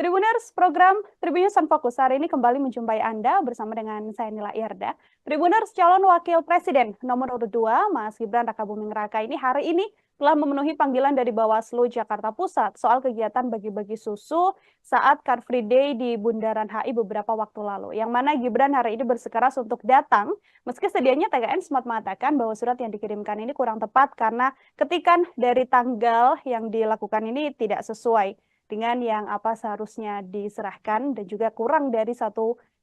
Tribuners, program Tribunnews Fokus hari ini kembali menjumpai Anda bersama dengan saya Nila Irda. Tribuners, calon wakil presiden nomor urut 2, Mas Gibran Rakabuming Raka ini hari ini telah memenuhi panggilan dari Bawaslu Jakarta Pusat soal kegiatan bagi-bagi susu saat Car Free Day di Bundaran HI beberapa waktu lalu. Yang mana Gibran hari ini bersikeras untuk datang, meski sedianya TKN sempat mengatakan bahwa surat yang dikirimkan ini kurang tepat karena ketikan dari tanggal yang dilakukan ini tidak sesuai dengan yang apa seharusnya diserahkan dan juga kurang dari 1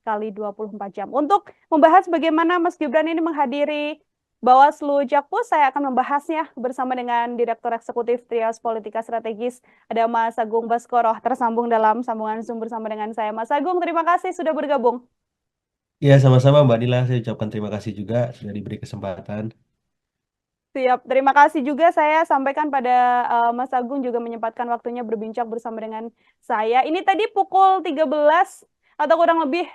kali 24 jam. Untuk membahas bagaimana Mas Gibran ini menghadiri Bawaslu Jakpus, saya akan membahasnya bersama dengan Direktur Eksekutif Trias Politika Strategis, ada Mas Agung Baskoro, tersambung dalam sambungan Zoom bersama dengan saya. Mas Agung, terima kasih sudah bergabung. Ya, sama-sama Mbak Nila, saya ucapkan terima kasih juga sudah diberi kesempatan. Siap, terima kasih juga saya sampaikan pada Mas Agung juga menyempatkan waktunya berbincang bersama dengan saya. Ini tadi pukul 13 atau kurang lebih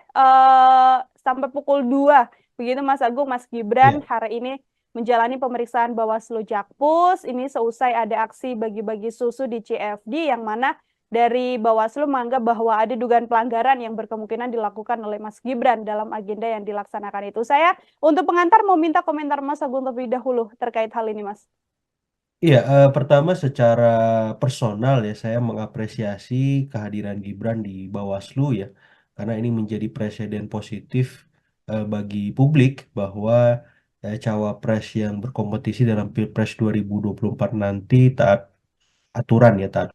sampai pukul 2. Begitu Mas Agung, Mas Gibran hari ini menjalani pemeriksaan Bawaslu Jakpus. Ini seusai ada aksi bagi-bagi susu di CFD yang mana dari Bawaslu menganggap bahwa ada dugaan pelanggaran yang berkemungkinan dilakukan oleh Mas Gibran dalam agenda yang dilaksanakan itu. Saya untuk pengantar mau minta komentar Mas Agung terlebih dahulu terkait hal ini, Mas. Iya, pertama secara personal ya saya mengapresiasi kehadiran Gibran di Bawaslu ya, karena ini menjadi presiden positif bagi publik bahwa cawapres yang berkompetisi dalam Pilpres 2024 nanti taat aturan ya, taat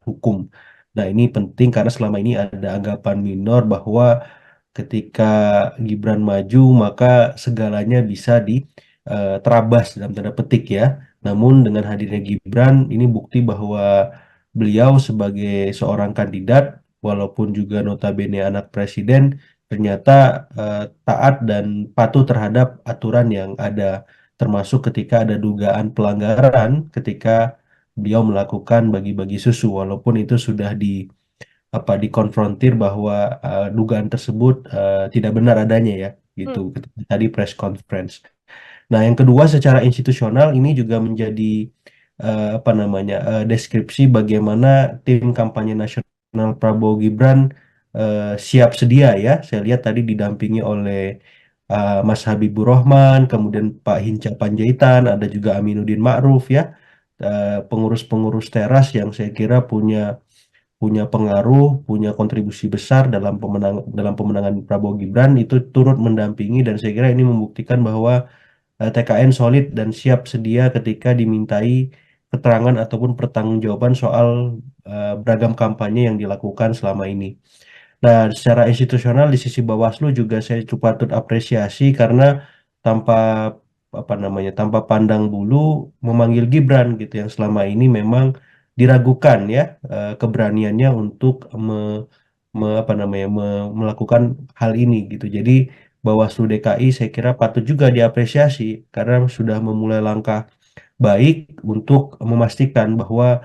hukum. Nah, ini penting karena selama ini ada anggapan minor bahwa ketika Gibran maju maka segalanya bisa diterabas dalam tanda petik ya. Namun dengan hadirnya Gibran ini bukti bahwa beliau sebagai seorang kandidat walaupun juga notabene anak presiden, ternyata taat dan patuh terhadap aturan yang ada, termasuk ketika ada dugaan pelanggaran ketika beliau melakukan bagi-bagi susu, walaupun itu sudah dikonfrontir bahwa dugaan tersebut tidak benar adanya ya, gitu Hmm. ketika tadi press conference. Nah, yang kedua secara institusional ini juga menjadi apa namanya deskripsi bagaimana tim kampanye nasional Prabowo Gibran siap sedia ya. Saya lihat tadi didampingi oleh Mas Habibur Rahman, kemudian Pak Hinca Panjaitan, ada juga Aminuddin Ma'ruf ya, pengurus-pengurus teras yang saya kira punya punya pengaruh, punya kontribusi besar dalam pemenangan Prabowo Gibran itu turut mendampingi, dan saya kira ini membuktikan bahwa TKN solid dan siap sedia ketika dimintai keterangan ataupun pertanggungjawaban soal beragam kampanye yang dilakukan selama ini. Nah, secara institusional di sisi Bawaslu juga saya cukup patut apresiasi karena tanpa apa namanya, tanpa pandang bulu memanggil Gibran gitu yang selama ini memang diragukan ya keberaniannya untuk apa namanya melakukan hal ini gitu. Jadi Bawaslu DKI saya kira patut juga diapresiasi karena sudah memulai langkah baik untuk memastikan bahwa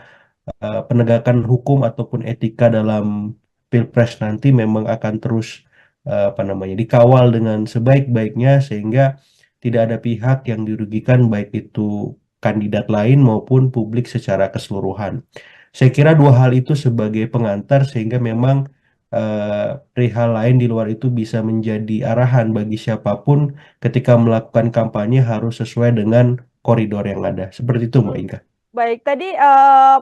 penegakan hukum ataupun etika dalam Pilpres nanti memang akan terus apa namanya dikawal dengan sebaik-baiknya sehingga tidak ada pihak yang dirugikan baik itu kandidat lain maupun publik secara keseluruhan. Saya kira dua hal itu sebagai pengantar sehingga memang perihal lain di luar itu bisa menjadi arahan bagi siapapun ketika melakukan kampanye harus sesuai dengan koridor yang ada. Seperti itu, Mbak Hmm. Inka. Baik, tadi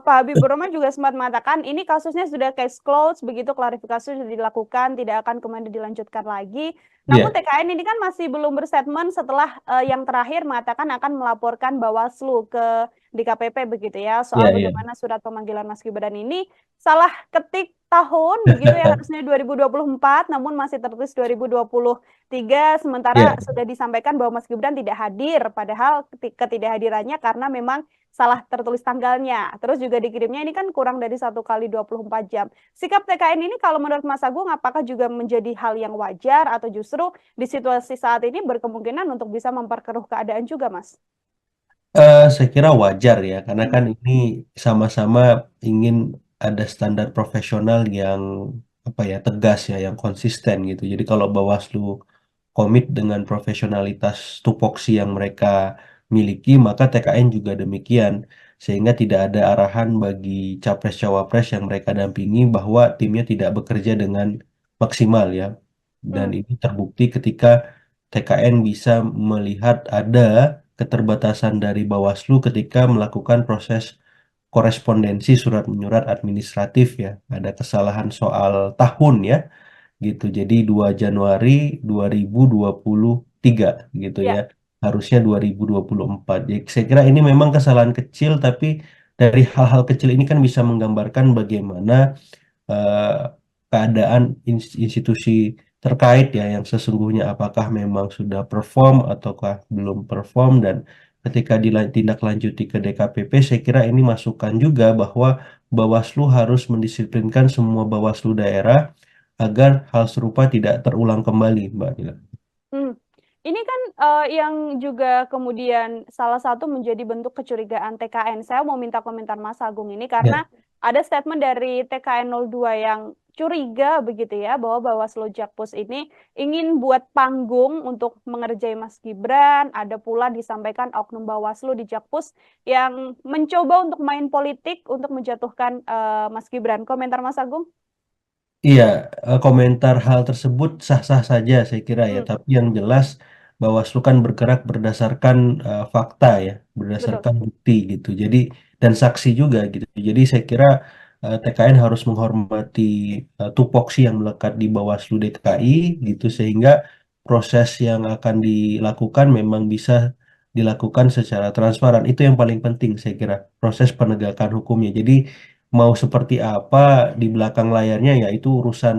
Pak Habibur Rahman juga sempat mengatakan ini kasusnya sudah case closed, begitu klarifikasi sudah dilakukan, tidak akan kemudian dilanjutkan lagi. Namun Iya, TKN ini kan masih belum berstatement setelah yang terakhir mengatakan akan melaporkan Bawaslu ke DKPP begitu ya, iya, soal iya. bagaimana surat pemanggilan Mas Gibran ini salah ketik tahun begitu ya, harusnya 2024 namun masih tertulis 2023, sementara Iya. sudah disampaikan bahwa Mas Gibran tidak hadir, padahal ketidakhadirannya karena memang salah tertulis tanggalnya. Terus juga dikirimnya ini kan kurang dari 1 kali 24 jam. Sikap TKN ini kalau menurut Mas Agung apakah juga menjadi hal yang wajar atau justru di situasi saat ini berkemungkinan untuk bisa memperkeruh keadaan juga, Mas? Saya kira wajar ya, karena Hmm. kan ini sama-sama ingin ada standar profesional yang apa ya tegas ya, yang konsisten gitu. Jadi kalau Bawaslu komit dengan profesionalitas tupoksi yang mereka miliki, maka TKN juga demikian, sehingga tidak ada arahan bagi capres-cawapres yang mereka dampingi bahwa timnya tidak bekerja dengan maksimal ya. Dan Hmm. ini terbukti ketika TKN bisa melihat ada keterbatasan dari Bawaslu ketika melakukan proses korespondensi surat menyurat administratif ya. Ada kesalahan soal tahun ya gitu. Jadi 2 Januari 2023 gitu ya. Ya. Harusnya 2024. Jadi saya kira ini memang kesalahan kecil tapi dari hal-hal kecil ini kan bisa menggambarkan bagaimana eh, keadaan institusi terkait ya yang sesungguhnya apakah memang sudah perform ataukah belum perform, dan ketika ditindaklanjuti ke DKPP saya kira ini masukan juga bahwa Bawaslu harus mendisiplinkan semua Bawaslu daerah agar hal serupa tidak terulang kembali, Mbak Nila. Hmm. Ini kan yang juga kemudian salah satu menjadi bentuk kecurigaan TKN. Saya mau minta komentar Mas Agung ini Ya, karena ada statement dari TKN 02 yang curiga begitu ya bahwa Bawaslu Jakpus ini ingin buat panggung untuk mengerjai Mas Gibran. Ada pula disampaikan oknum Bawaslu di Jakpus yang mencoba untuk main politik untuk menjatuhkan Mas Gibran. Komentar Mas Agung? iya, komentar hal tersebut sah-sah saja saya kira ya, Hmm, tapi yang jelas Bawaslu kan bergerak berdasarkan fakta ya, betul. berdasarkan bukti gitu. Jadi dan saksi juga gitu. Jadi saya kira TKN harus menghormati tupoksi yang melekat di Bawaslu DKI gitu sehingga proses yang akan dilakukan memang bisa dilakukan secara transparan. Itu yang paling penting saya kira, proses penegakan hukumnya. Jadi mau seperti apa di belakang layarnya ya itu urusan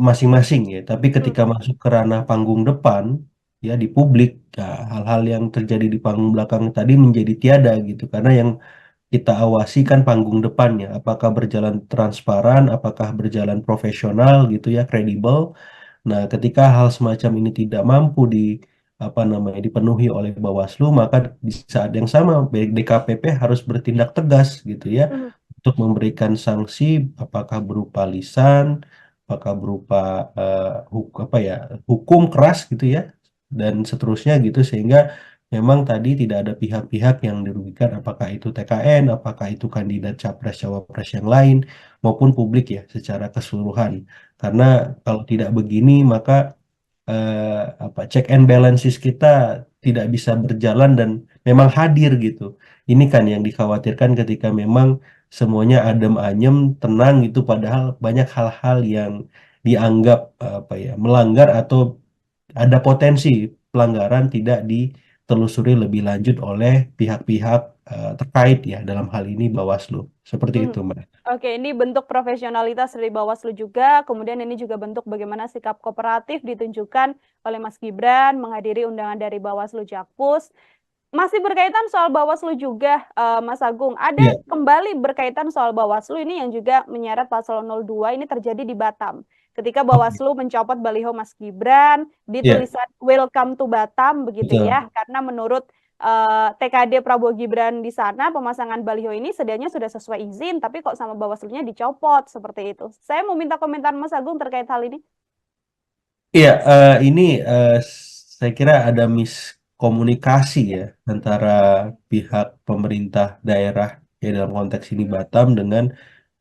masing-masing ya. Tapi Hmm, ketika masuk ke ranah panggung depan ya di publik, ya, hal-hal yang terjadi di panggung belakang tadi menjadi tiada gitu. Karena yang kita awasi kan panggung depannya, apakah berjalan transparan, apakah berjalan profesional gitu ya, kredibel. Nah, ketika hal semacam ini tidak mampu apa namanya dipenuhi oleh Bawaslu, maka di saat yang sama DKPP harus bertindak tegas gitu ya Mhm. untuk memberikan sanksi, apakah berupa lisan, apakah berupa apa ya hukum keras gitu ya dan seterusnya gitu sehingga memang tadi tidak ada pihak-pihak yang dirugikan, apakah itu TKN, apakah itu kandidat capres cawapres yang lain maupun publik ya secara keseluruhan. Karena kalau tidak begini maka apa check and balances kita tidak bisa berjalan dan memang hadir gitu. Ini kan yang dikhawatirkan ketika memang semuanya adem ayem, tenang gitu padahal banyak hal-hal yang dianggap apa ya melanggar atau ada potensi pelanggaran tidak ditelusuri lebih lanjut oleh pihak-pihak terkait ya dalam hal ini Bawaslu. Seperti Mhm. itu, Mbak. Oke, ini bentuk profesionalitas dari Bawaslu juga, kemudian ini juga bentuk bagaimana sikap kooperatif ditunjukkan oleh Mas Gibran menghadiri undangan dari Bawaslu Jakpus. Masih berkaitan soal Bawaslu juga, Mas Agung, ada Iya, kembali berkaitan soal Bawaslu ini yang juga menyeret paslon 02 ini terjadi di Batam. Ketika oke. Bawaslu mencopot baliho Mas Gibran di Iya, tulisan Welcome to Batam begitu betul. ya, karena menurut TKD Prabowo Gibran di sana pemasangan baliho ini sedianya sudah sesuai izin, tapi kok sama Bawaslunya dicopot seperti itu. Saya mau minta komentar Mas Agung terkait hal ini. Iya, ini saya kira ada miskomunikasi ya antara pihak pemerintah daerah ya dalam konteks ini Batam dengan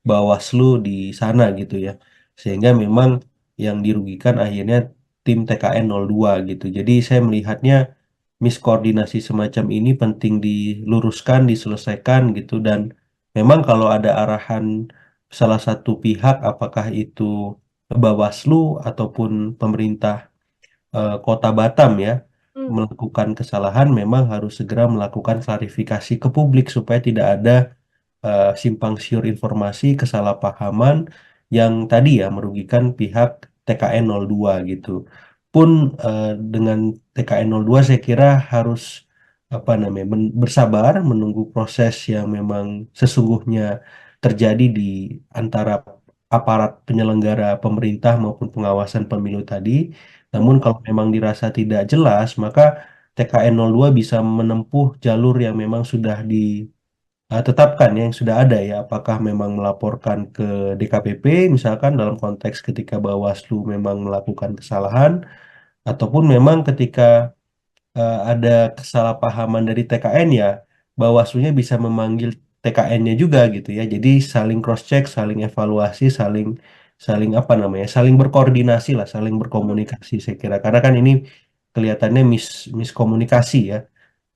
Bawaslu di sana gitu ya. Sehingga memang yang dirugikan akhirnya tim TKN 02 gitu. Jadi saya melihatnya miskoordinasi semacam ini penting diluruskan, diselesaikan gitu dan memang kalau ada arahan salah satu pihak apakah itu Bawaslu ataupun pemerintah Kota Batam ya Hmm. melakukan kesalahan memang harus segera melakukan klarifikasi ke publik supaya tidak ada simpang siur informasi, kesalahpahaman yang tadi ya merugikan pihak TKN 02 gitu. Pun dengan TKN 02 saya kira harus apa namanya bersabar menunggu proses yang memang sesungguhnya terjadi di antara aparat penyelenggara pemerintah maupun pengawasan pemilu tadi. Namun Hmm. kalau memang dirasa tidak jelas, maka TKN 02 bisa menempuh jalur yang memang sudah tetapkan ya, yang sudah ada ya, apakah memang melaporkan ke DKPP misalkan dalam konteks ketika Bawaslu memang melakukan kesalahan, ataupun memang ketika ada kesalahpahaman dari TKN ya, Bawaslunya bisa memanggil TKN-nya juga gitu ya. Jadi saling cross check, saling evaluasi, saling saling apa namanya, saling berkoordinasi lah, saling Hmm. berkomunikasi saya kira. Karena kan ini kelihatannya miskomunikasi ya.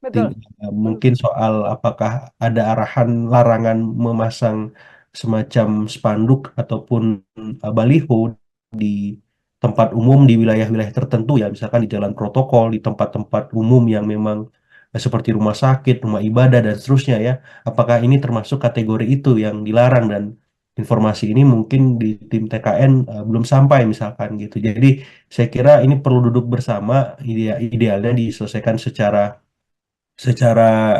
Betul. Hmm. Mungkin soal apakah ada arahan larangan memasang semacam spanduk ataupun baliho di tempat umum di wilayah-wilayah tertentu ya, misalkan di jalan protokol, di tempat-tempat umum yang memang seperti rumah sakit, rumah ibadah dan seterusnya ya. Apakah ini termasuk kategori itu yang dilarang dan informasi ini mungkin di tim TKN belum sampai misalkan gitu. Jadi saya kira ini perlu duduk bersama, idealnya diselesaikan secara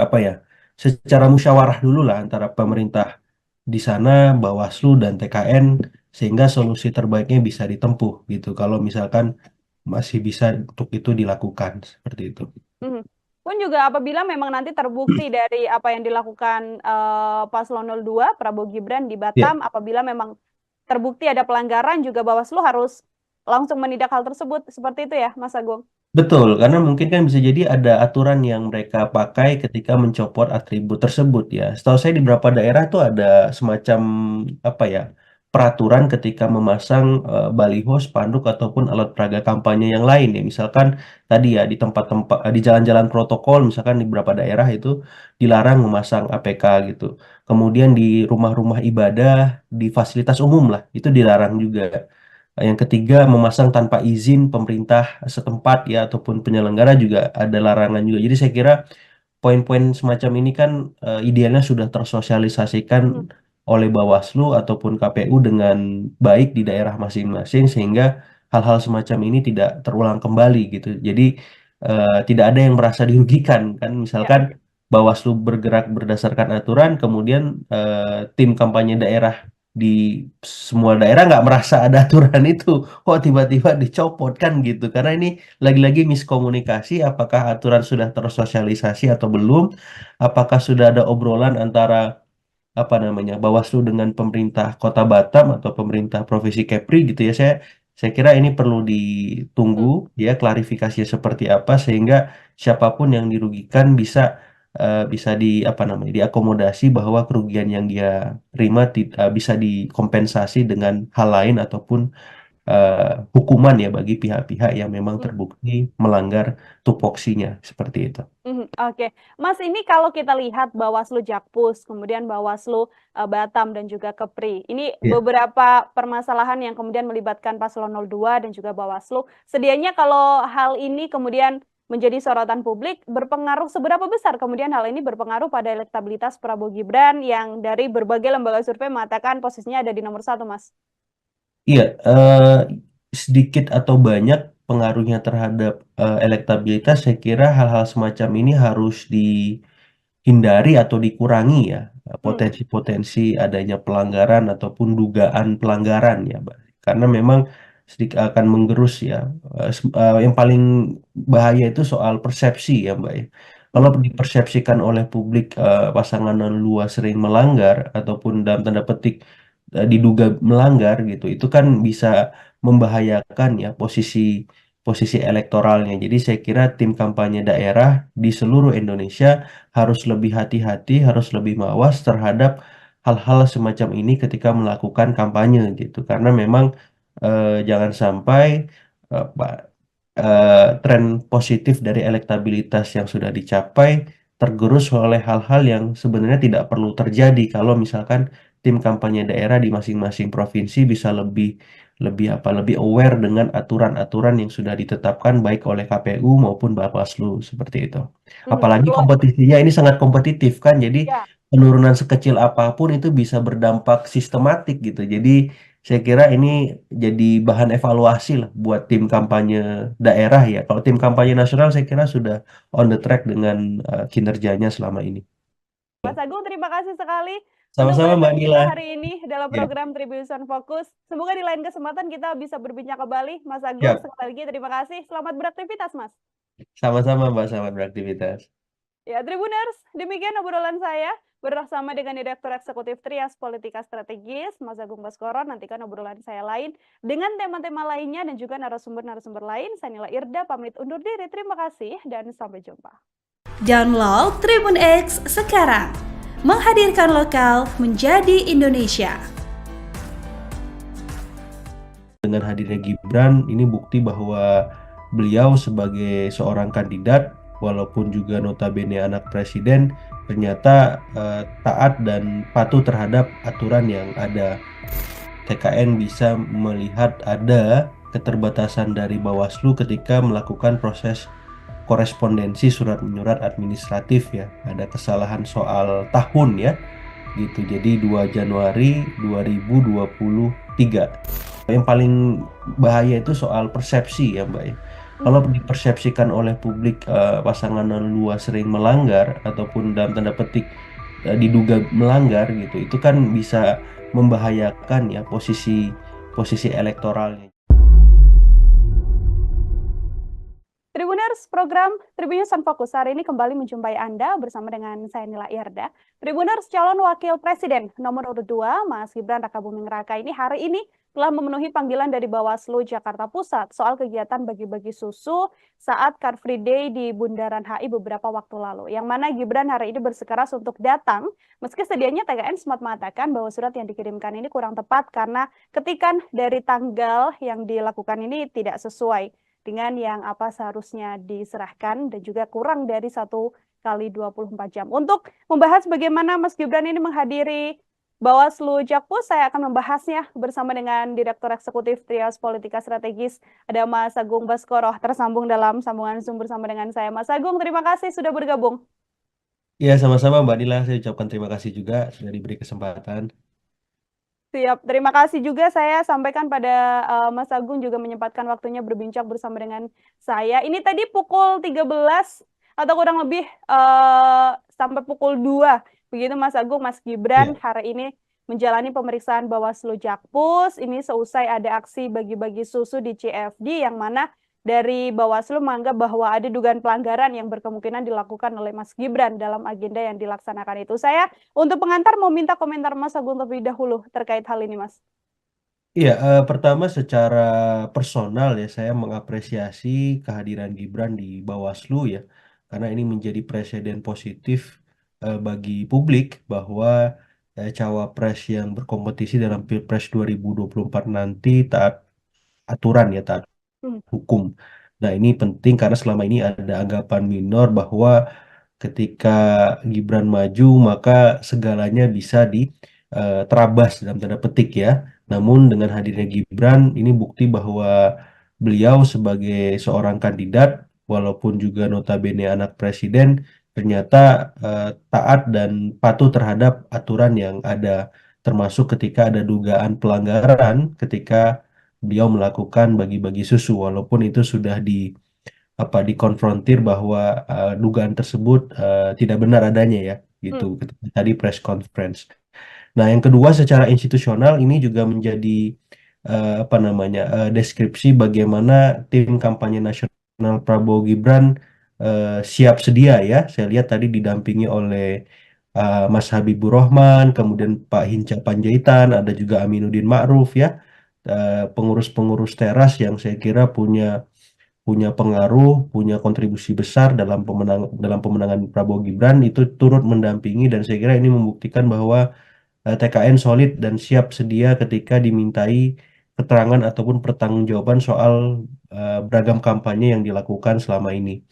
apa ya secara musyawarah dulu lah antara pemerintah di sana Bawaslu dan TKN sehingga solusi terbaiknya bisa ditempuh gitu kalau misalkan masih bisa untuk itu dilakukan seperti itu. Mhm. Pun juga apabila memang nanti terbukti dari apa yang dilakukan Paslon 02 Prabowo Gibran di Ya, Batam, apabila memang terbukti ada pelanggaran juga Bawaslu harus langsung menindak hal tersebut. Seperti itu ya, Mas Agung? betul, karena mungkin kan bisa jadi ada aturan yang mereka pakai ketika mencopot atribut tersebut ya. Setahu saya di beberapa daerah tuh ada semacam apa ya peraturan ketika memasang baliho, spanduk ataupun alat peraga kampanye yang lain ya. Misalkan tadi ya di tempat-tempat di jalan-jalan protokol, misalkan di beberapa daerah itu dilarang memasang APK gitu. Kemudian di rumah-rumah ibadah, di fasilitas umum lah itu dilarang juga. Yang ketiga, memasang tanpa izin pemerintah setempat ya ataupun penyelenggara juga ada larangan juga. Jadi saya kira poin-poin semacam ini kan idealnya sudah tersosialisasikan Mhm. oleh Bawaslu ataupun KPU dengan baik di daerah masing-masing sehingga hal-hal semacam ini tidak terulang kembali gitu. Jadi tidak ada yang merasa dirugikan kan. Ya. Misalkan Bawaslu bergerak berdasarkan aturan, kemudian tim kampanye daerah di semua daerah nggak merasa ada aturan itu, kok tiba-tiba dicopot kan gitu. Karena ini lagi-lagi miskomunikasi, apakah aturan sudah tersosialisasi atau belum, apakah sudah ada obrolan antara apa namanya Bawaslu dengan pemerintah Kota Batam atau pemerintah Provinsi Kepri gitu ya. Saya kira ini perlu ditunggu ya klarifikasi seperti apa sehingga siapapun yang dirugikan bisa di apa namanya diakomodasi bahwa kerugian yang dia terima bisa dikompensasi dengan hal lain ataupun hukuman ya bagi pihak-pihak yang memang Hmm. terbukti melanggar tupoksinya seperti itu. Oke, Mas, ini kalau kita lihat Bawaslu Jakpus, kemudian Bawaslu Batam dan juga Kepri, ini Ya. beberapa permasalahan yang kemudian melibatkan Paslon 02 dan juga Bawaslu. Sedianya kalau hal ini kemudian menjadi sorotan publik, berpengaruh seberapa besar kemudian hal ini berpengaruh pada elektabilitas Prabowo Gibran yang dari berbagai lembaga survei mengatakan posisinya ada di nomor 1, Mas? Iya, sedikit atau banyak pengaruhnya terhadap elektabilitas, saya kira hal-hal semacam ini harus dihindari atau dikurangi ya, potensi-potensi adanya pelanggaran ataupun dugaan pelanggaran ya, Mbak. Karena memang sedikit akan menggerus ya. Yang paling bahaya itu soal persepsi ya, Mbak ya. Kalau dipersepsikan oleh publik pasangan luas sering melanggar ataupun dalam tanda petik diduga melanggar gitu, itu kan bisa membahayakan ya posisi posisi elektoralnya. Jadi saya kira tim kampanye daerah di seluruh Indonesia harus lebih hati-hati, harus lebih mawas terhadap hal-hal semacam ini ketika melakukan kampanye gitu. Karena memang jangan sampai tren positif dari elektabilitas yang sudah dicapai tergerus oleh hal-hal yang sebenarnya tidak perlu terjadi kalau misalkan tim kampanye daerah di masing-masing provinsi bisa lebih aware dengan aturan-aturan yang sudah ditetapkan baik oleh KPU maupun Bawaslu seperti itu. Apalagi Kalau kompetisinya ini sangat kompetitif kan, jadi ya, penurunan sekecil apapun itu bisa berdampak sistematik gitu. Jadi saya kira ini jadi bahan evaluasi lah buat tim kampanye daerah ya. Kalau tim kampanye nasional saya kira sudah on the track dengan kinerjanya selama ini. Mas Agung, terima kasih sekali untuk Sama-sama Mbak kehadiran kita Nila. hari ini dalam Ya, program Tribun Fokus. Semoga di lain kesempatan kita bisa berbincang kembali. Mas Agung, siap. sekali lagi terima kasih. Selamat beraktivitas, Mas. Sama-sama Mbak, selamat beraktivitas. Ya, Tribuners, demikian obrolan saya bersama dengan Direktur Eksekutif Trias Politika Strategis, Mas Agung Baskoro. Nantikan obrolan saya lain dengan tema-tema lainnya dan juga narasumber-narasumber lain. Saya Nila Irda, pamit undur diri. Terima kasih dan sampai jumpa. Download Tribun X sekarang. Menghadirkan lokal menjadi Indonesia. Dengan hadirnya Gibran, ini bukti bahwa beliau sebagai seorang kandidat, walaupun juga notabene anak presiden, ternyata taat dan patuh terhadap aturan yang ada. TKN bisa melihat ada keterbatasan dari Bawaslu ketika melakukan proses korespondensi surat menyurat administratif ya. Ada kesalahan soal tahun ya. Gitu. Jadi 2 Januari 2023. Yang paling bahaya itu soal persepsi ya, Mbak ya. Kalau dipersepsikan oleh publik pasangan luas sering melanggar ataupun dalam tanda petik diduga melanggar gitu, itu kan bisa membahayakan ya posisi elektoralnya. Tribuners, program Tribun News on Fokus hari ini kembali menjumpai Anda bersama dengan saya Nila Irda. Tribuners, calon wakil presiden nomor urut 2, Mas Gibran Rakabuming Raka ini hari ini telah memenuhi panggilan dari Bawaslu Jakarta Pusat soal kegiatan bagi-bagi susu saat Car Free Day di Bundaran HI beberapa waktu lalu. Yang mana Gibran hari ini bersikeras untuk datang, meski sedianya TKN sempat mengatakan bahwa surat yang dikirimkan ini kurang tepat karena ketikan dari tanggal yang dilakukan ini tidak sesuai dengan yang apa seharusnya diserahkan dan juga kurang dari 1 kali 24 jam. Untuk membahas bagaimana Mas Gibran ini menghadiri Bawaslu Jakpus, saya akan membahasnya bersama dengan Direktur Eksekutif Trias Politika Strategis, ada Mas Agung Baskoro, tersambung dalam sambungan Zoom bersama dengan saya. Mas Agung, terima kasih sudah bergabung. Ya, sama-sama Mbak Nila, saya ucapkan terima kasih juga sudah diberi kesempatan. Siap, terima kasih juga saya sampaikan pada Mas Agung juga menyempatkan waktunya berbincang bersama dengan saya. Ini tadi pukul 13 atau kurang lebih sampai pukul 2. Begitu Mas Agung, Mas Gibran Ya. hari ini menjalani pemeriksaan Bawaslu Jakpus. Ini seusai ada aksi bagi-bagi susu di CFD yang mana dari Bawaslu menganggap bahwa ada dugaan pelanggaran yang berkemungkinan dilakukan oleh Mas Gibran dalam agenda yang dilaksanakan itu. Saya untuk pengantar mau minta komentar Mas Agung terlebih dahulu terkait hal ini, Mas. Iya, pertama secara personal ya saya mengapresiasi kehadiran Gibran di Bawaslu ya, karena ini menjadi presiden positif bagi publik bahwa cawapres yang berkompetisi dalam Pilpres 2024 nanti taat aturan ya, taat Hmm. hukum. Nah, ini penting karena selama ini ada anggapan minor bahwa ketika Gibran maju maka segalanya bisa diterabas dalam tanda petik ya. Namun dengan hadirnya Gibran ini bukti bahwa beliau sebagai seorang kandidat walaupun juga notabene anak presiden ternyata taat dan patuh terhadap aturan yang ada, termasuk ketika ada dugaan pelanggaran ketika beliau melakukan bagi-bagi susu walaupun itu sudah dikonfrontir bahwa dugaan tersebut tidak benar adanya ya gitu Hmm. ketika tadi press conference. Nah, yang kedua secara institusional ini juga menjadi apa namanya deskripsi bagaimana tim kampanye nasional Prabowo Gibran siap sedia ya. Saya lihat tadi didampingi oleh Mas Habibur Rahman, kemudian Pak Hinca Panjaitan, ada juga Aminuddin Ma'ruf ya, pengurus-pengurus teras yang saya kira punya punya pengaruh, punya kontribusi besar dalam pemenangan Prabowo Gibran itu turut mendampingi dan saya kira ini membuktikan bahwa TKN solid dan siap sedia ketika dimintai keterangan ataupun pertanggungjawaban soal beragam kampanye yang dilakukan selama ini.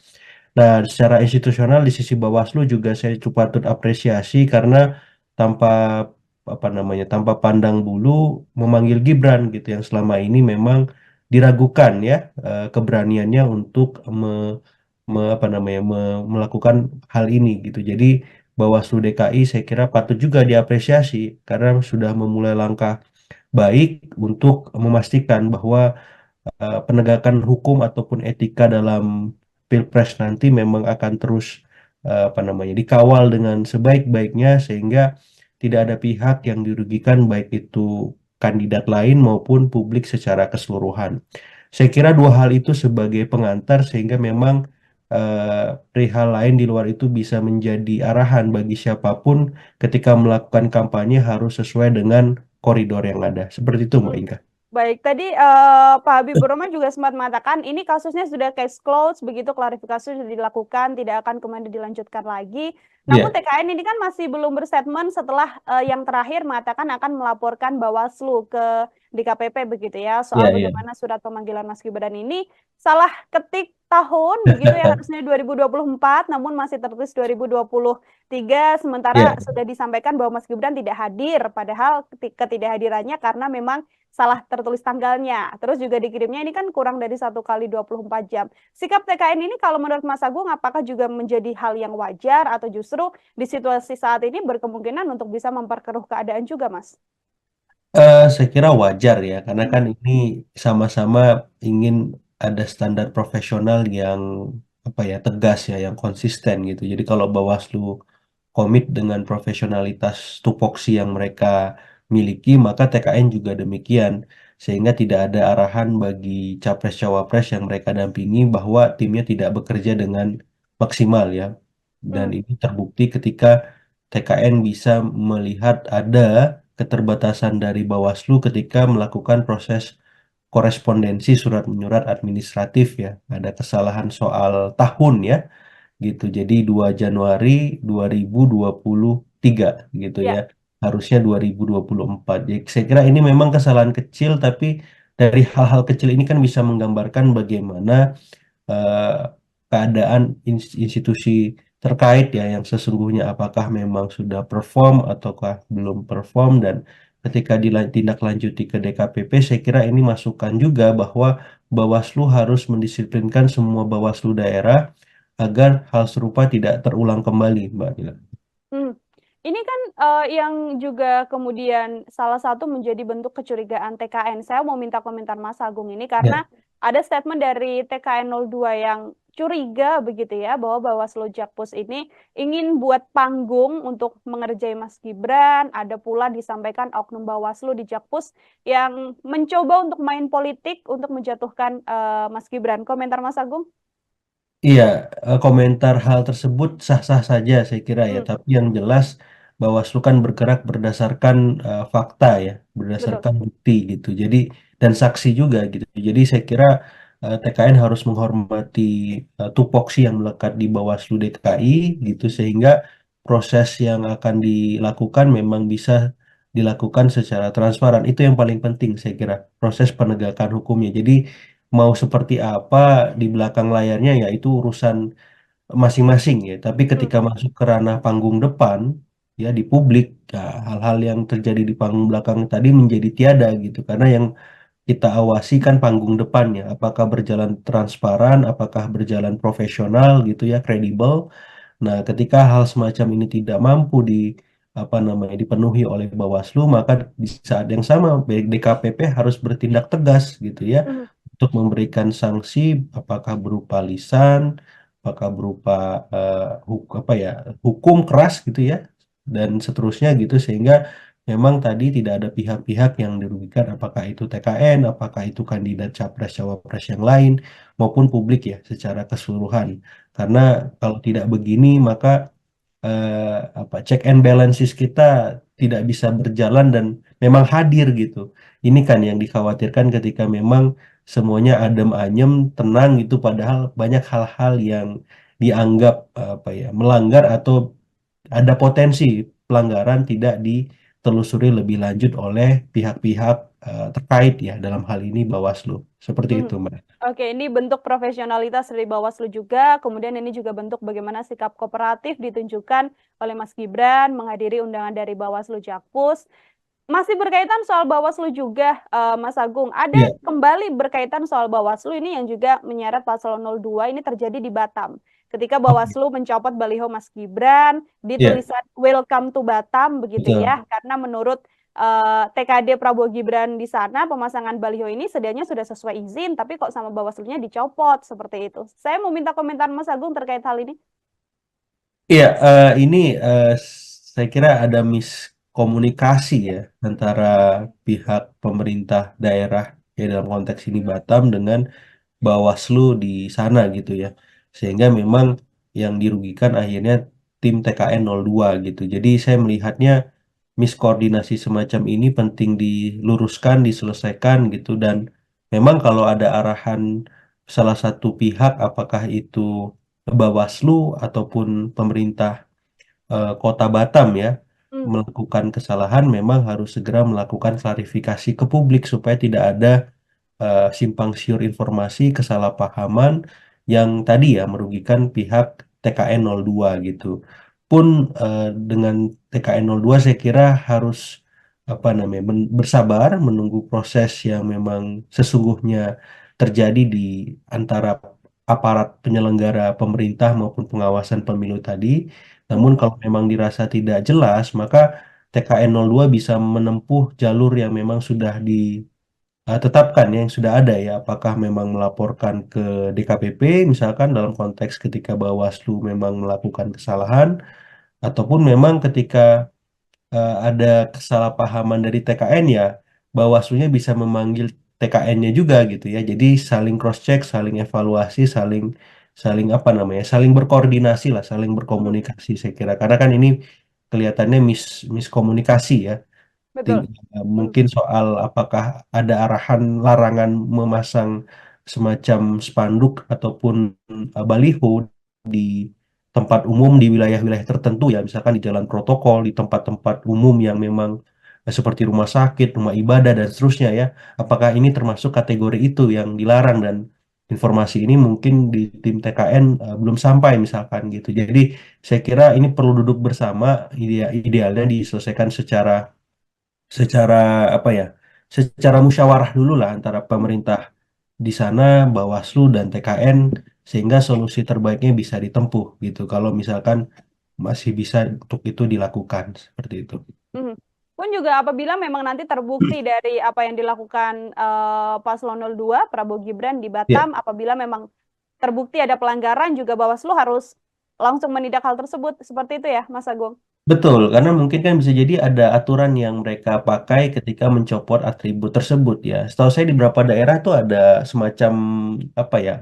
Nah, secara institusional di sisi Bawaslu juga saya cukup patut apresiasi karena tanpa apa namanya, tanpa pandang bulu memanggil Gibran gitu yang selama ini memang diragukan ya keberaniannya untuk apa namanya melakukan hal ini gitu. Jadi Bawaslu DKI saya kira patut juga diapresiasi karena sudah memulai langkah baik untuk memastikan bahwa penegakan hukum ataupun etika dalam Pilpres nanti memang akan terus apa namanya dikawal dengan sebaik-baiknya sehingga tidak ada pihak yang dirugikan baik itu kandidat lain maupun publik secara keseluruhan. Saya kira dua hal itu sebagai pengantar sehingga memang perihal lain di luar itu bisa menjadi arahan bagi siapapun ketika melakukan kampanye harus sesuai dengan koridor yang ada. Seperti itu, Mbak Hmm. Inka. Baik, tadi Pak Habibur Rahman juga sempat mengatakan ini kasusnya sudah case closed, begitu klarifikasi sudah dilakukan, tidak akan kemudian dilanjutkan lagi. Namun Iya, TKN ini kan masih belum berstatement setelah yang terakhir mengatakan akan melaporkan Bawaslu ke DKPP begitu ya, iya, soal iya. bagaimana surat pemanggilan Mas Gibran ini salah ketik tahun begitu ya, harusnya 2024 namun masih tertulis 2023 sementara Iya, sudah disampaikan bahwa Mas Gibran tidak hadir padahal ketidakhadirannya karena memang salah tertulis tanggalnya. Terus juga dikirimnya ini kan kurang dari 1 kali 24 jam. Sikap TKN ini kalau menurut Mas Agung apakah juga menjadi hal yang wajar atau justru di situasi saat ini berkemungkinan untuk bisa memperkeruh keadaan juga, Mas? Saya kira wajar ya, karena Hmm. kan ini sama-sama ingin ada standar profesional yang apa ya tegas ya, yang konsisten gitu. Jadi kalau Bawaslu komit dengan profesionalitas tupoksi yang mereka miliki, maka TKN juga demikian, sehingga tidak ada arahan bagi capres-cawapres yang mereka dampingi bahwa timnya tidak bekerja dengan maksimal ya. Dan Hmm. ini terbukti ketika TKN bisa melihat ada keterbatasan dari Bawaslu ketika melakukan proses korespondensi surat menyurat administratif ya. Ada kesalahan soal tahun ya gitu. Jadi 2 Januari 2023 gitu ya. Ya. Harusnya 2024. Jadi saya kira ini memang kesalahan kecil tapi dari hal-hal kecil ini kan bisa menggambarkan bagaimana eh, keadaan institusi terkait ya yang sesungguhnya apakah memang sudah perform ataukah belum perform dan ketika ditindaklanjuti ke DKPP saya kira ini masukan juga bahwa Bawaslu harus mendisiplinkan semua Bawaslu daerah agar hal serupa tidak terulang kembali, Mbak Dila. Hmm. Ini kan yang juga kemudian salah satu menjadi bentuk kecurigaan TKN. Saya mau minta komentar Mas Agung ini Ya, karena ada statement dari TKN 02 yang curiga begitu ya bahwa Bawaslu Jakpus ini ingin buat panggung untuk mengerjai Mas Gibran. Ada pula disampaikan oknum Bawaslu di Jakpus yang mencoba untuk main politik untuk menjatuhkan Mas Gibran. Komentar Mas Agung? Iya, komentar hal tersebut sah-sah saja saya kira ya, Hmm, tapi yang jelas Bawaslu kan bergerak berdasarkan fakta ya, betul. berdasarkan bukti gitu. Jadi dan saksi juga gitu. Jadi saya kira TKN harus menghormati tupoksi yang melekat di Bawaslu DKI gitu sehingga proses yang akan dilakukan memang bisa dilakukan secara transparan. Itu yang paling penting saya kira, proses penegakan hukumnya. Jadi mau seperti apa di belakang layarnya ya itu urusan masing-masing ya. Tapi Hmm, ketika masuk ke ranah panggung depan ya di publik, ya, hal-hal yang terjadi di panggung belakang tadi menjadi tiada gitu. Karena yang kita awasi kan panggung depannya, apakah berjalan transparan, apakah berjalan profesional gitu ya, kredibel. Nah, ketika hal semacam ini tidak mampu di apa namanya dipenuhi oleh Bawaslu, maka di saat yang sama DKPP harus bertindak tegas gitu ya hmm, untuk memberikan sanksi, apakah berupa lisan, apakah berupa apa ya hukum keras gitu ya dan seterusnya gitu sehingga memang tadi tidak ada pihak-pihak yang dirugikan, apakah itu TKN, apakah itu kandidat capres cawapres yang lain maupun publik ya secara keseluruhan. Karena kalau tidak begini maka apa check and balances kita tidak bisa berjalan dan memang hadir gitu. Ini kan yang dikhawatirkan ketika memang semuanya adem ayem, tenang gitu padahal banyak hal-hal yang dianggap apa ya melanggar atau ada potensi pelanggaran tidak ditelusuri lebih lanjut oleh pihak-pihak terkait ya dalam hal ini Bawaslu. Seperti hmm. itu, Mbak. Oke, ini bentuk profesionalitas dari Bawaslu juga. Kemudian ini juga bentuk bagaimana sikap kooperatif ditunjukkan oleh Mas Gibran menghadiri undangan dari Bawaslu Jakpus. Masih berkaitan soal Bawaslu juga, Mas Agung. Ada Iya, kembali berkaitan soal Bawaslu ini yang juga menyeret Paslon 02 ini terjadi di Batam. Ketika oke. Bawaslu mencopot baliho Mas Gibran di Iya, tulisan Welcome to Batam begitu betul. ya, karena menurut TKD Prabowo Gibran di sana pemasangan baliho ini sedianya sudah sesuai izin, tapi kok sama Bawaslunya dicopot seperti itu. Saya mau minta komentar Mas Agung terkait hal ini. Iya, ini saya kira ada miskomunikasi ya antara pihak pemerintah daerah ya dalam konteks ini Batam dengan Bawaslu di sana gitu ya. Sehingga memang yang dirugikan akhirnya tim TKN 02 gitu. Jadi saya melihatnya miskoordinasi semacam ini penting diluruskan, diselesaikan gitu dan memang kalau ada arahan salah satu pihak apakah itu Bawaslu ataupun pemerintah Kota Batam ya Hmm, melakukan kesalahan memang harus segera melakukan klarifikasi ke publik supaya tidak ada simpang siur informasi, kesalahpahaman yang tadi ya merugikan pihak TKN 02 gitu. Pun dengan TKN 02 saya kira harus apa namanya bersabar menunggu proses yang memang sesungguhnya terjadi di antara aparat penyelenggara pemerintah maupun pengawasan pemilu tadi. Namun hmm, kalau memang dirasa tidak jelas, maka TKN 02 bisa menempuh jalur yang memang sudah tetapkan ya, yang sudah ada ya, apakah memang melaporkan ke DKPP misalkan dalam konteks ketika Bawaslu memang melakukan kesalahan ataupun memang ketika ada kesalahpahaman dari TKN ya Bawaslunya bisa memanggil TKN-nya juga gitu ya. Jadi saling cross check, saling evaluasi, saling saling apa namanya? Saling berkoordinasi lah, saling hmm, berkomunikasi saya kira. Karena kan ini kelihatannya miskomunikasi ya. betul. Hmm, Mungkin soal apakah ada arahan larangan memasang semacam spanduk ataupun baliho di tempat umum di wilayah-wilayah tertentu ya, misalkan di jalan protokol, di tempat-tempat umum yang memang seperti rumah sakit, rumah ibadah dan seterusnya ya. Apakah ini termasuk kategori itu yang dilarang dan informasi ini mungkin di tim TKN belum sampai misalkan gitu. Jadi saya kira ini perlu duduk bersama, idealnya diselesaikan secara apa ya secara musyawarah dulu lah antara hmm. pemerintah di sana Bawaslu dan TKN sehingga solusi terbaiknya bisa ditempuh gitu kalau misalkan masih bisa untuk itu dilakukan seperti itu. Mhm. Pun juga apabila memang nanti terbukti dari apa yang dilakukan Paslon 02 Prabowo Gibran di Ya, Batam, apabila memang terbukti ada pelanggaran juga Bawaslu harus langsung menindak hal tersebut. Seperti itu ya, Mas Agung? Betul, karena mungkin kan bisa jadi ada aturan yang mereka pakai ketika mencopot atribut tersebut ya. Setahu saya di beberapa daerah tuh ada semacam apa ya,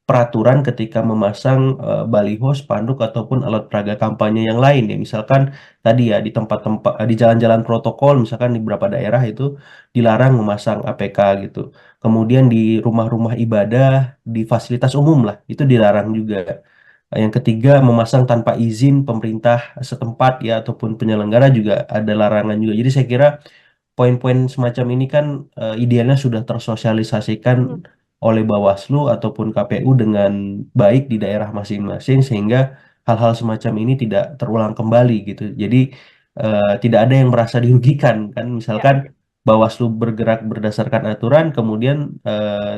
peraturan ketika memasang baliho, spanduk ataupun alat peraga kampanye yang lain ya. Misalkan tadi ya di tempat-tempat di jalan-jalan protokol misalkan di beberapa daerah itu dilarang memasang APK gitu. Kemudian di rumah-rumah ibadah, di fasilitas umum lah, itu dilarang juga. Yang ketiga, memasang tanpa izin pemerintah setempat ya ataupun penyelenggara juga ada larangan juga. Jadi saya kira poin-poin semacam ini kan idealnya sudah tersosialisasikan Mhm. oleh Bawaslu ataupun KPU dengan baik di daerah masing-masing sehingga hal-hal semacam ini tidak terulang kembali gitu. Jadi tidak ada yang merasa dirugikan kan. Ya. Misalkan Bawaslu bergerak berdasarkan aturan, kemudian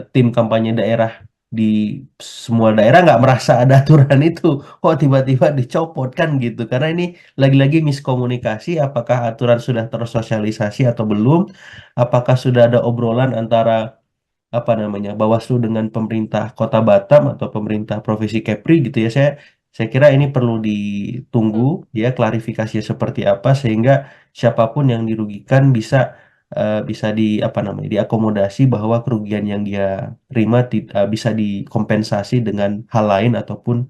tim kampanye daerah di semua daerah nggak merasa ada aturan itu, kok tiba-tiba dicopot kan gitu. Karena ini lagi-lagi miskomunikasi, apakah aturan sudah tersosialisasi atau belum, apakah sudah ada obrolan antara apa namanya Bawaslu dengan pemerintah Kota Batam atau pemerintah Provinsi Kepri gitu ya. Saya kira ini perlu ditunggu Hmm. ya klarifikasinya seperti apa sehingga siapapun yang dirugikan bisa di apa namanya diakomodasi bahwa kerugian yang dia terima bisa dikompensasi dengan hal lain ataupun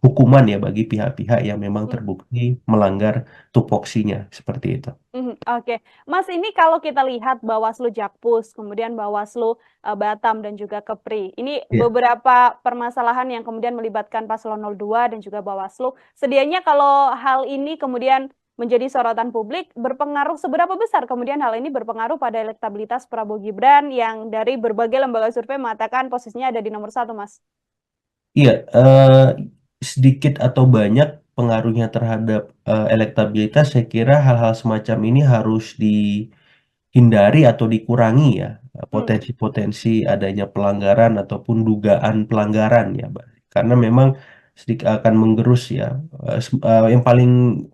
hukuman ya bagi pihak-pihak yang memang Hmm. terbukti melanggar tupoksinya seperti itu. Oke, Mas, ini kalau kita lihat Bawaslu Jakpus, kemudian Bawaslu Batam dan juga Kepri, ini Ya. beberapa permasalahan yang kemudian melibatkan Paslon 02 dan juga Bawaslu. Sedianya kalau hal ini kemudian menjadi sorotan publik, berpengaruh seberapa besar kemudian hal ini berpengaruh pada elektabilitas Prabowo Gibran yang dari berbagai lembaga survei mengatakan posisinya ada di nomor 1, Mas? Iya, sedikit atau banyak pengaruhnya terhadap elektabilitas, saya kira hal-hal semacam ini harus dihindari atau dikurangi ya, Hmm. potensi-potensi adanya pelanggaran ataupun dugaan pelanggaran ya, Mbak. Karena memang sedikit akan menggerus ya. Yang paling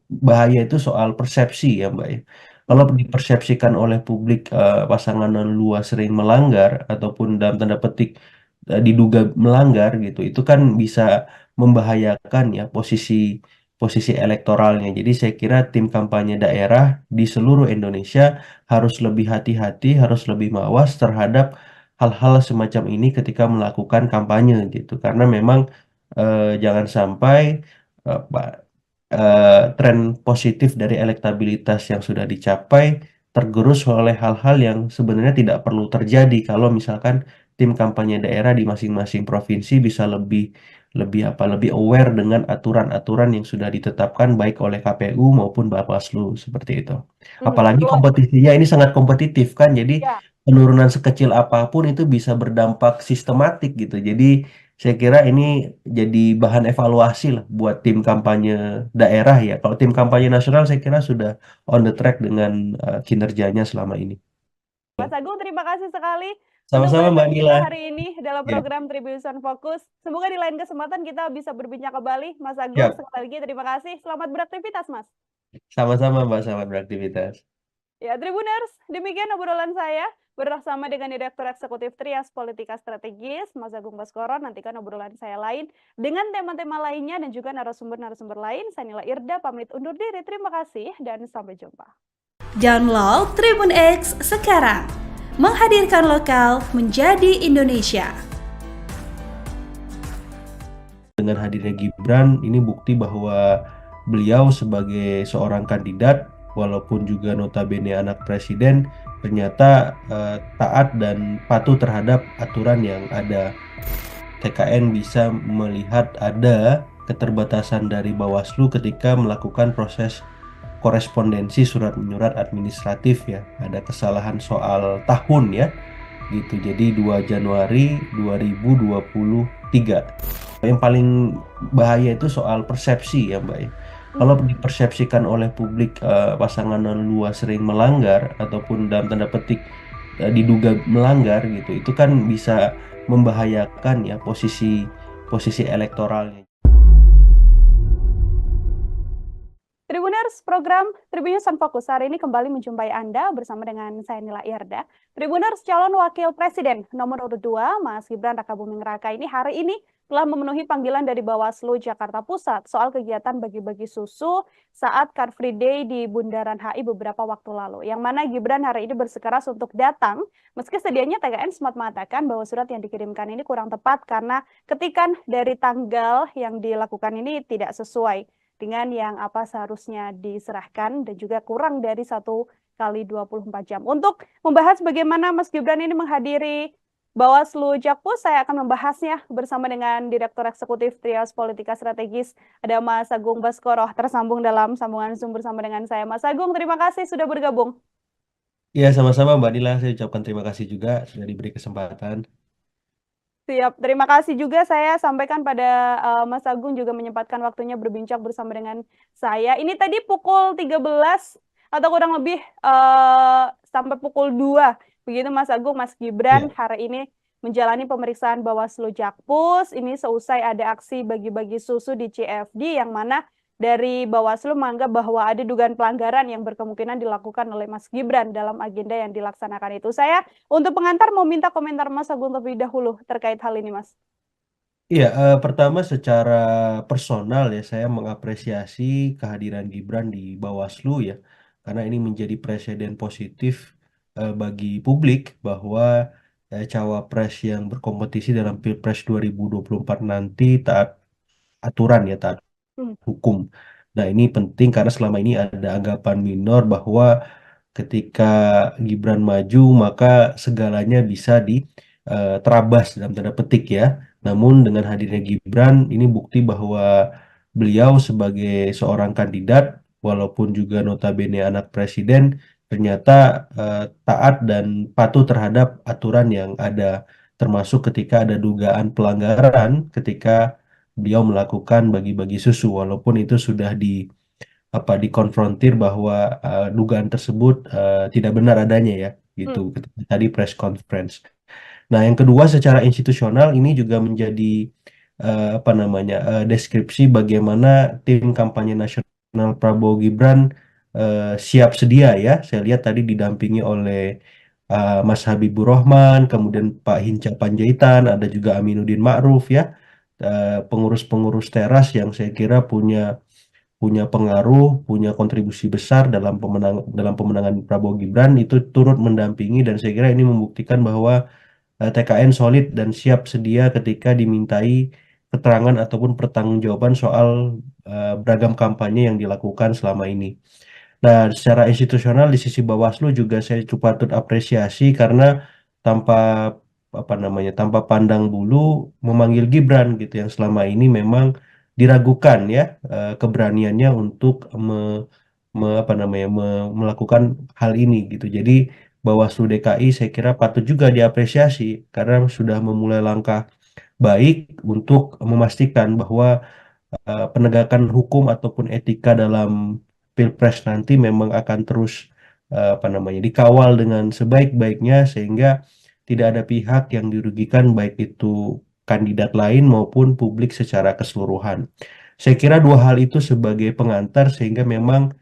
bahaya itu soal persepsi ya, Mbak ya. Kalau Hmm. dipersepsikan oleh publik pasangan luas sering melanggar ataupun dalam tanda petik diduga melanggar gitu, itu kan bisa membahayakan ya posisi posisi elektoralnya. Jadi saya kira tim kampanye daerah di seluruh Indonesia harus lebih hati-hati, harus lebih mawas terhadap hal-hal semacam ini ketika melakukan kampanye gitu. Karena memang jangan sampai tren positif dari elektabilitas yang sudah dicapai tergerus oleh hal-hal yang sebenarnya tidak perlu terjadi kalau misalkan tim kampanye daerah di masing-masing provinsi bisa lebih lebih lebih aware dengan aturan-aturan yang sudah ditetapkan baik oleh KPU maupun Bawaslu seperti itu. Apalagi Perlu. kompetisinya ini sangat kompetitif kan, jadi Ya. penurunan sekecil apapun itu bisa berdampak sistematik gitu. Jadi saya kira ini jadi bahan evaluasi lah buat tim kampanye daerah ya. Kalau tim kampanye nasional saya kira sudah on the track dengan kinerjanya selama ini. Mas Agung, terima kasih sekali untuk Sama-sama Mbak perbincangan kita Nila. hari ini dalam Ya, program Tribunnews Fokus. Semoga di lain kesempatan kita bisa berbincang kembali. Mas Agung, siap. sekali lagi terima kasih. Selamat beraktivitas, Mas. Sama-sama Mbak, selamat beraktivitas. Ya, Tribuners, demikian obrolan saya bersama dengan Direktur Eksekutif Trias Politika Strategis, Mas Agung Baskoro. Nantikan obrolan saya lain dengan tema-tema lainnya dan juga narasumber-narasumber lain. Saya Nila Irda, pamit undur diri. Terima kasih dan sampai jumpa. Download Tribun X sekarang. Menghadirkan lokal menjadi Indonesia. Dengan hadirnya Gibran, ini bukti bahwa beliau sebagai seorang kandidat, walaupun juga notabene anak presiden, ternyata taat dan patuh terhadap aturan yang ada. TKN bisa melihat ada keterbatasan dari Bawaslu ketika melakukan proses korespondensi surat menyurat administratif ya. Ada kesalahan soal tahun ya. Gitu. Jadi 2 Januari 2023. Yang paling bahaya itu soal persepsi ya, Mbak ya. Kalau dipersepsikan oleh publik pasangan luas sering melanggar ataupun dalam tanda petik diduga melanggar gitu, itu kan bisa membahayakan ya posisi posisi elektoralnya. Tribuners, program Tribun News Fokus hari ini kembali menjumpai Anda bersama dengan saya Nila Irda. Tribuners, calon wakil presiden nomor urut 2, Mas Gibran Rakabuming Raka ini hari ini telah memenuhi panggilan dari Bawaslu Jakarta Pusat soal kegiatan bagi-bagi susu saat Car Free Day di Bundaran HI beberapa waktu lalu. Yang mana Gibran hari ini bersikeras untuk datang, meski sedianya TKN sempat mengatakan bahwa surat yang dikirimkan ini kurang tepat karena ketikan dari tanggal yang dilakukan ini tidak sesuai dengan yang apa seharusnya diserahkan dan juga kurang dari 1 kali 24 jam. Untuk membahas bagaimana Mas Gibran ini menghadiri Bawaslu Jakpus, saya akan membahasnya bersama dengan Direktur Eksekutif Trias Politika Strategis, ada Mas Agung Baskoro, tersambung dalam sambungan Zoom bersama dengan saya. Mas Agung, terima kasih sudah bergabung. Ya, sama-sama Mbak Nila. Saya ucapkan terima kasih juga sudah diberi kesempatan. Siap, terima kasih juga saya sampaikan pada Mas Agung juga menyempatkan waktunya berbincang bersama dengan saya. Ini tadi pukul 13 atau kurang lebih sampai pukul 2. Begitu Mas Agung, Mas Gibran Ya. hari ini menjalani pemeriksaan Bawaslu Jakpus. Ini seusai ada aksi bagi-bagi susu di CFD yang mana dari Bawaslu menganggap bahwa ada dugaan pelanggaran yang berkemungkinan dilakukan oleh Mas Gibran dalam agenda yang dilaksanakan itu. Saya untuk pengantar mau minta komentar Mas Agung terlebih dahulu terkait hal ini, Mas. Iya, pertama secara personal ya saya mengapresiasi kehadiran Gibran di Bawaslu ya, karena ini menjadi presiden positif bagi publik bahwa cawapres yang berkompetisi dalam Pilpres 2024 nanti taat aturan ya, taat Hmm. hukum. Nah, ini penting karena selama ini ada anggapan minor bahwa ketika Gibran maju maka segalanya bisa terabas dalam tanda petik ya. Namun dengan hadirnya Gibran ini bukti bahwa beliau sebagai seorang kandidat walaupun juga notabene anak presiden ternyata taat dan patuh terhadap aturan yang ada, termasuk ketika ada dugaan pelanggaran ketika beliau melakukan bagi-bagi susu walaupun itu sudah dikonfrontir bahwa dugaan tersebut tidak benar adanya ya gitu ketika tadi press conference. Nah, yang kedua secara institusional ini juga menjadi deskripsi bagaimana tim kampanye nasional Prabowo Gibran siap sedia ya. Saya lihat tadi didampingi oleh Mas Habibur Rahman, kemudian Pak Hinca Panjaitan, ada juga Aminuddin Ma'ruf ya, pengurus-pengurus teras yang saya kira punya punya pengaruh, punya kontribusi besar dalam pemenangan Prabowo Gibran itu turut mendampingi, dan saya kira ini membuktikan bahwa TKN solid dan siap sedia ketika dimintai keterangan ataupun pertanggungjawaban soal beragam kampanye yang dilakukan selama ini. Nah, secara institusional di sisi Bawaslu juga saya cukup patut apresiasi karena tanpa tanpa pandang bulu memanggil Gibran gitu yang selama ini memang diragukan ya keberaniannya untuk melakukan hal ini gitu. Jadi Bawaslu DKI saya kira patut juga diapresiasi karena sudah memulai langkah baik untuk memastikan bahwa penegakan hukum ataupun etika dalam Pilpres nanti memang akan terus dikawal dengan sebaik-baiknya sehingga tidak ada pihak yang dirugikan baik itu kandidat lain maupun publik secara keseluruhan. Saya kira dua hal itu sebagai pengantar sehingga memang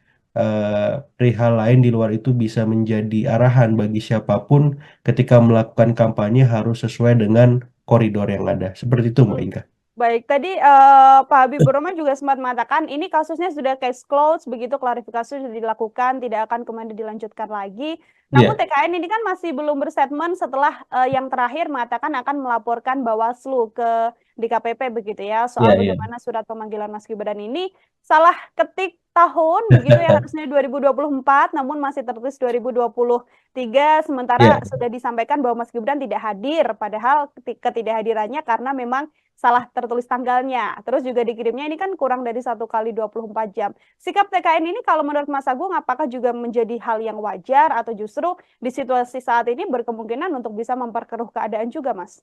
perihal lain di luar itu bisa menjadi arahan bagi siapapun ketika melakukan kampanye harus sesuai dengan koridor yang ada. Seperti itu, Mbak Inka. Baik, tadi Pak Habibur Rahman juga sempat mengatakan ini kasusnya sudah case closed, begitu klarifikasi sudah dilakukan, tidak akan kemudian dilanjutkan lagi. Namun TKN ini kan masih belum berstatement setelah yang terakhir mengatakan akan melaporkan Bawaslu ke DKPP begitu ya, soal bagaimana surat pemanggilan Mas Gibran ini salah ketik tahun begitu ya, harusnya 2024 namun masih tertulis 2023, sementara sudah disampaikan bahwa Mas Gibran tidak hadir, padahal ketidakhadirannya karena memang salah tertulis tanggalnya. Terus juga dikirimnya ini kan kurang dari 1 kali 24 jam. Sikap TKN ini kalau menurut Mas Agung apakah juga menjadi hal yang wajar atau justru di situasi saat ini berkemungkinan untuk bisa memperkeruh keadaan juga, Mas?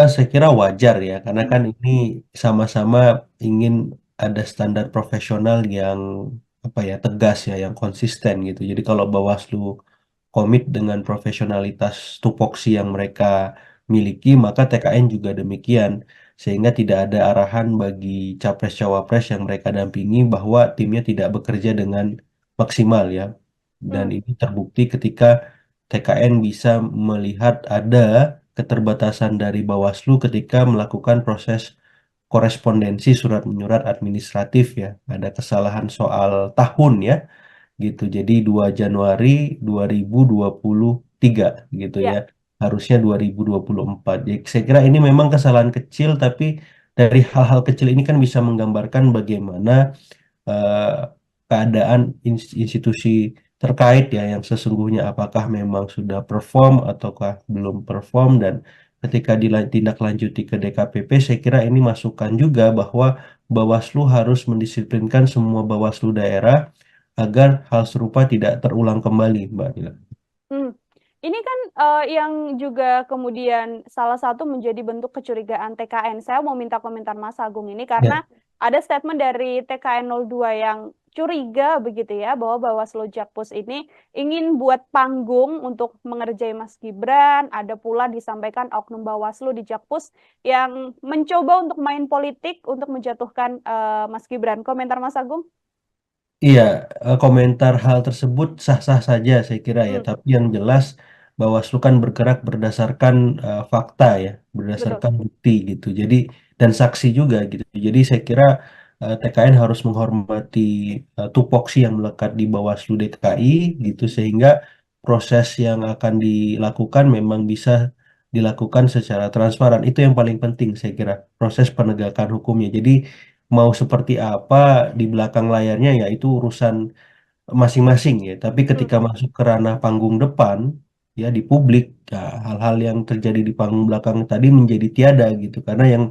Saya kira wajar ya, karena kan ini sama-sama ingin ada standar profesional yang tegas ya, yang konsisten gitu. Jadi kalau Bawaslu komit dengan profesionalitas tupoksi yang mereka miliki, maka TKN juga demikian. sehingga tidak ada arahan bagi capres-cawapres yang mereka dampingi bahwa timnya tidak bekerja dengan maksimal ya. Dan Hmm. ini terbukti ketika TKN bisa melihat ada keterbatasan dari Bawaslu ketika melakukan proses korespondensi surat menyurat administratif ya. Ada kesalahan soal tahun ya gitu. Jadi 2 Januari 2023 gitu ya. Ya. Harusnya 2024. Jadi saya kira ini memang kesalahan kecil tapi dari hal-hal kecil ini kan bisa menggambarkan bagaimana eh, keadaan institusi terkait ya yang sesungguhnya apakah memang sudah perform ataukah belum perform dan ketika ditindaklanjuti ke DKPP saya kira ini masukan juga bahwa Bawaslu harus mendisiplinkan semua Bawaslu daerah agar hal serupa tidak terulang kembali, Mbak Nila. Hmm. Ini kan yang juga kemudian salah satu menjadi bentuk kecurigaan TKN. Saya mau minta komentar Mas Agung ini Ya, karena ada statement dari TKN 02 yang curiga begitu ya bahwa Bawaslu Jakpus ini ingin buat panggung untuk mengerjai Mas Gibran. Ada pula disampaikan oknum Bawaslu di Jakpus yang mencoba untuk main politik untuk menjatuhkan Mas Gibran. Komentar Mas Agung? iya, komentar hal tersebut sah-sah saja saya kira ya, Hmm, tapi yang jelas Bawaslu kan bergerak berdasarkan fakta ya, betul. berdasarkan bukti gitu. Jadi dan saksi juga gitu. Jadi saya kira TKN harus menghormati tupoksi yang melekat di Bawaslu DKI gitu sehingga proses yang akan dilakukan memang bisa dilakukan secara transparan. Itu yang paling penting saya kira, proses penegakan hukumnya. Jadi mau seperti apa di belakang layarnya ya itu urusan masing-masing ya. Tapi Hmm, ketika masuk ke ranah panggung depan ya di publik ya hal-hal yang terjadi di panggung belakang tadi menjadi tiada gitu. Karena yang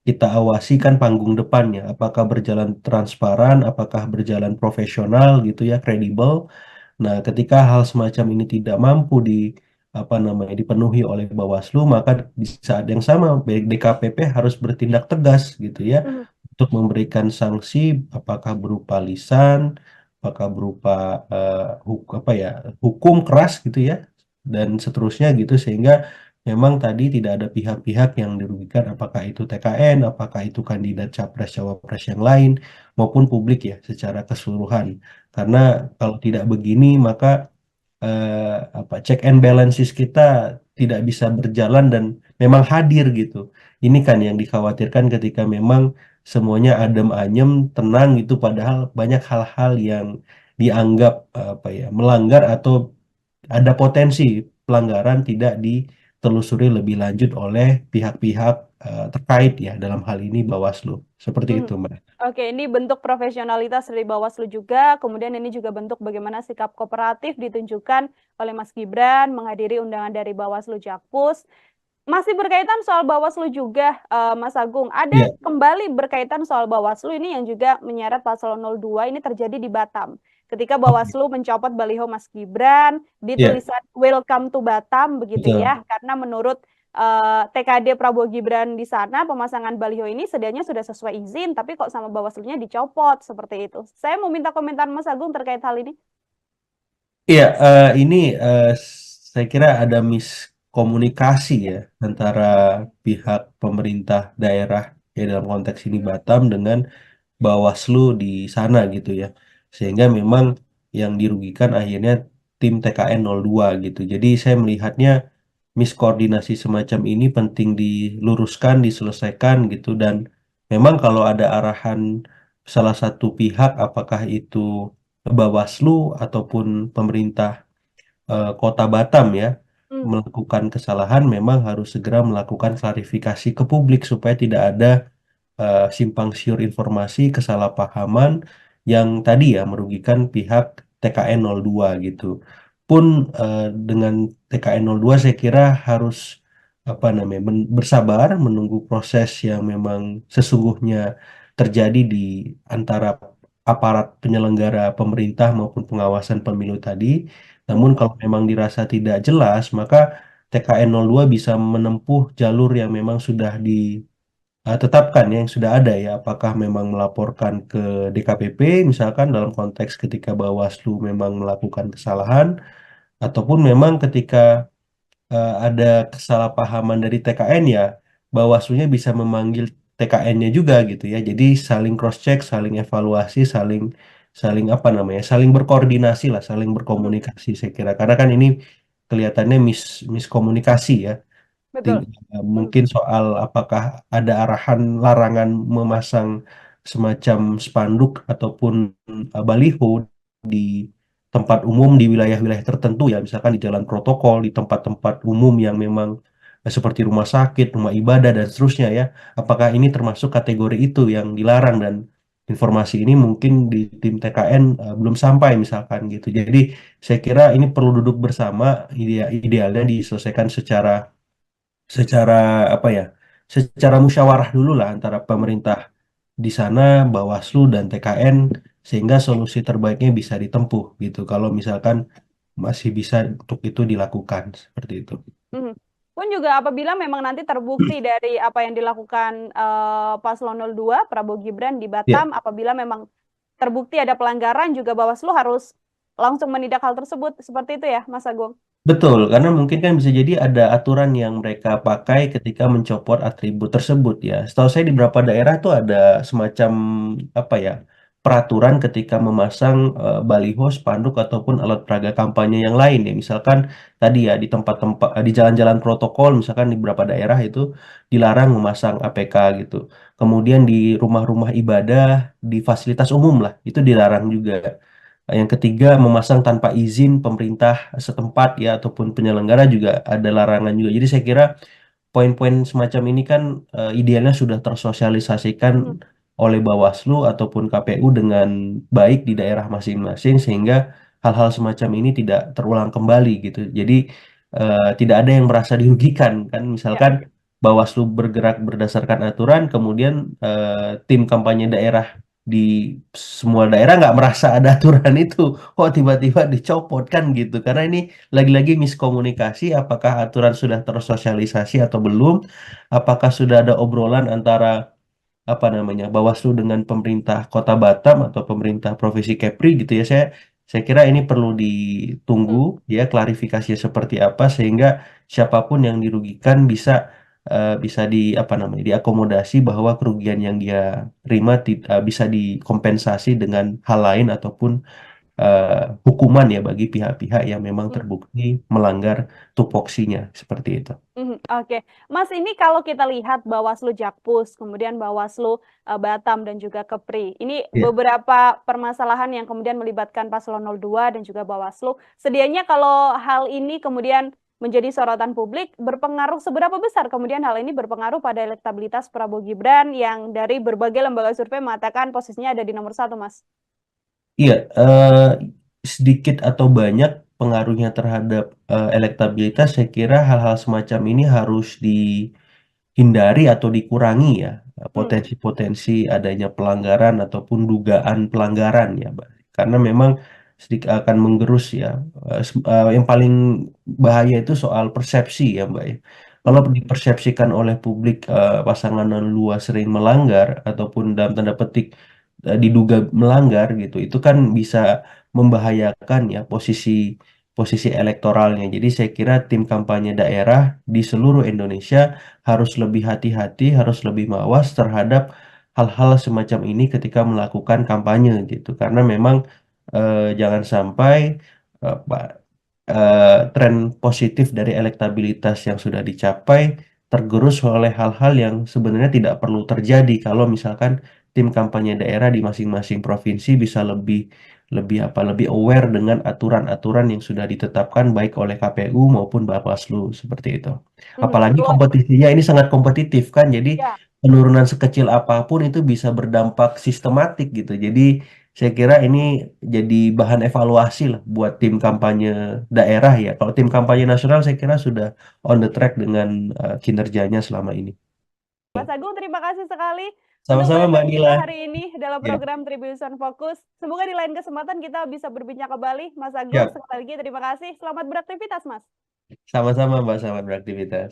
kita awasi kan panggung depannya, apakah berjalan transparan, apakah berjalan profesional gitu ya, kredibel. Nah, ketika hal semacam ini tidak mampu di apa namanya dipenuhi oleh Bawaslu, maka di saat yang sama DKPP harus bertindak tegas gitu ya hmm, untuk memberikan sanksi, apakah berupa lisan, apakah berupa apa ya hukum keras gitu ya, dan seterusnya gitu sehingga memang tadi tidak ada pihak-pihak yang dirugikan, apakah itu TKN, apakah itu kandidat capres cawapres yang lain maupun publik ya secara keseluruhan. Karena kalau tidak begini maka apa check and balances kita tidak bisa berjalan dan memang hadir gitu. Ini kan yang dikhawatirkan ketika memang semuanya adem ayem, tenang gitu padahal banyak hal-hal yang dianggap apa ya melanggar atau ada potensi pelanggaran tidak ditelusuri lebih lanjut oleh pihak-pihak terkait ya dalam hal ini Bawaslu. Seperti hmm. itu, Mbak. Oke, ini bentuk profesionalitas dari Bawaslu juga. Kemudian ini juga bentuk bagaimana sikap kooperatif ditunjukkan oleh Mas Gibran menghadiri undangan dari Bawaslu Jakpus. Masih berkaitan soal Bawaslu juga, Mas Agung. Ada Iya, kembali berkaitan soal Bawaslu ini yang juga menyeret Paslon 02 ini terjadi di Batam. Ketika oke. Bawaslu mencopot baliho Mas Gibran di Iya, tulisan Welcome to Batam begitu betul. ya, karena menurut TKD Prabowo Gibran di sana pemasangan baliho ini sedianya sudah sesuai izin, tapi kok sama Bawaslunya dicopot seperti itu. Saya mau minta komentar Mas Agung terkait hal ini. Iya, ini saya kira ada miskomunikasi ya antara pihak pemerintah daerah ya dalam konteks ini Batam dengan Bawaslu di sana gitu ya. Sehingga memang yang dirugikan akhirnya tim TKN 02 gitu. Jadi saya melihatnya miskoordinasi semacam ini penting diluruskan, diselesaikan gitu dan memang kalau ada arahan salah satu pihak apakah itu Bawaslu ataupun pemerintah Kota Batam ya Hmm, melakukan kesalahan memang harus segera melakukan klarifikasi ke publik supaya tidak ada simpang siur informasi, kesalahpahaman yang tadi ya merugikan pihak TKN 02 gitu. Pun dengan TKN 02 saya kira harus apa namanya bersabar menunggu proses yang memang sesungguhnya terjadi di antara aparat penyelenggara pemerintah maupun pengawasan pemilu tadi. Namun hmm, kalau memang dirasa tidak jelas, maka TKN 02 bisa menempuh jalur yang memang sudah tetapkan ya, yang sudah ada ya, apakah memang melaporkan ke DKPP misalkan dalam konteks ketika Bawaslu memang melakukan kesalahan, ataupun memang ketika ada kesalahpahaman dari TKN ya Bawaslu-nya bisa memanggil TKN-nya juga gitu ya. Jadi saling cross check, saling evaluasi, saling saling apa namanya, saling berkoordinasi lah, saling Mhm, berkomunikasi saya kira. Karena kan ini kelihatannya miskomunikasi ya. betul. Mhm, Mungkin soal apakah ada arahan larangan memasang semacam spanduk ataupun baliho di tempat umum di wilayah-wilayah tertentu ya, misalkan di jalan protokol, di tempat-tempat umum yang memang seperti rumah sakit, rumah ibadah dan seterusnya ya. Apakah ini termasuk kategori itu yang dilarang dan informasi ini mungkin di tim TKN belum sampai misalkan gitu. Jadi saya kira ini perlu duduk bersama, idealnya diselesaikan secara secara apa ya, secara musyawarah dulu lah antara pemerintah di sana, Bawaslu dan TKN sehingga solusi terbaiknya bisa ditempuh gitu. Kalau misalkan masih bisa untuk itu dilakukan seperti itu. mhm. Pun juga apabila memang nanti terbukti dari apa yang dilakukan Paslon 02 Prabowo Gibran di Ya, Batam, apabila memang terbukti ada pelanggaran juga Bawaslu harus langsung menindak hal tersebut. Seperti itu ya, Mas Agung? betul, karena mungkin kan bisa jadi ada aturan yang mereka pakai ketika mencopot atribut tersebut ya. Setahu saya di beberapa daerah tuh ada semacam apa ya, peraturan ketika memasang baliho, spanduk ataupun alat peraga kampanye yang lain ya. Misalkan tadi ya di tempat-tempat di jalan-jalan protokol, misalkan di beberapa daerah itu dilarang memasang APK gitu. Kemudian di rumah-rumah ibadah, di fasilitas umum lah, itu dilarang juga. Yang ketiga, memasang tanpa izin pemerintah setempat ya ataupun penyelenggara juga ada larangan juga. Jadi saya kira poin-poin semacam ini kan idealnya sudah tersosialisasikan Mhm, oleh Bawaslu ataupun KPU dengan baik di daerah masing-masing sehingga hal-hal semacam ini tidak terulang kembali gitu. Jadi tidak ada yang merasa dirugikan kan. ya. Misalkan Bawaslu bergerak berdasarkan aturan, kemudian tim kampanye daerah di semua daerah nggak merasa ada aturan itu, kok tiba-tiba dicopot kan gitu. Karena ini lagi-lagi miskomunikasi, apakah aturan sudah tersosialisasi atau belum, apakah sudah ada obrolan antara apa namanya Bawaslu dengan pemerintah Kota Batam atau pemerintah Provinsi Kepri gitu ya. Saya kira ini perlu ditunggu Mhm, ya klarifikasi seperti apa sehingga siapapun yang dirugikan bisa bisa di apa namanya diakomodasi bahwa kerugian yang dia terima bisa dikompensasi dengan hal lain ataupun hukuman ya bagi pihak-pihak yang memang mhm. terbukti melanggar tupoksinya seperti itu. Mhm, oke. Mas, ini kalau kita lihat Bawaslu Jakpus, kemudian Bawaslu Batam dan juga Kepri. Ini Ya. beberapa permasalahan yang kemudian melibatkan Paslon 02 dan juga Bawaslu. Sedianya kalau hal ini kemudian menjadi sorotan publik, berpengaruh seberapa besar kemudian hal ini berpengaruh pada elektabilitas Prabowo Gibran yang dari berbagai lembaga survei mengatakan posisinya ada di nomor satu, Mas? Iya, sedikit atau banyak pengaruhnya terhadap elektabilitas, saya kira hal-hal semacam ini harus dihindari atau dikurangi ya, Hmm, potensi-potensi adanya pelanggaran ataupun dugaan pelanggaran ya, Mbak. Karena memang sedikit akan menggerus ya. Yang paling bahaya itu soal persepsi ya, Mbak ya. Kalau hmm, dipersepsikan oleh publik pasangan luas sering melanggar ataupun dalam tanda petik diduga melanggar gitu, itu kan bisa membahayakan ya posisi posisi elektoralnya. Jadi saya kira tim kampanye daerah di seluruh Indonesia harus lebih hati-hati, harus lebih mawas terhadap hal-hal semacam ini ketika melakukan kampanye gitu. Karena memang jangan sampai tren positif dari elektabilitas yang sudah dicapai tergerus oleh hal-hal yang sebenarnya tidak perlu terjadi kalau misalkan tim kampanye daerah di masing-masing provinsi bisa lebih lebih apa lebih aware dengan aturan-aturan yang sudah ditetapkan baik oleh KPU maupun Bawaslu seperti itu. mhm. Apalagi Kalau kompetisinya ini sangat kompetitif kan, jadi ya. penurunan sekecil apapun itu bisa berdampak sistematik gitu. Jadi saya kira ini jadi bahan evaluasi lah buat tim kampanye daerah ya. Kalau tim kampanye nasional saya kira sudah on the track dengan kinerjanya selama ini. Mas Agung, terima kasih sekali untuk Sama-sama Mbak bahasan kita Nila. hari ini dalam Ya, program Tribunnews Fokus. Semoga di lain kesempatan kita bisa berbincang kembali. Mas Agung, siap. sekali lagi terima kasih. Selamat beraktivitas, Mas. Sama-sama Mbak, selamat beraktivitas.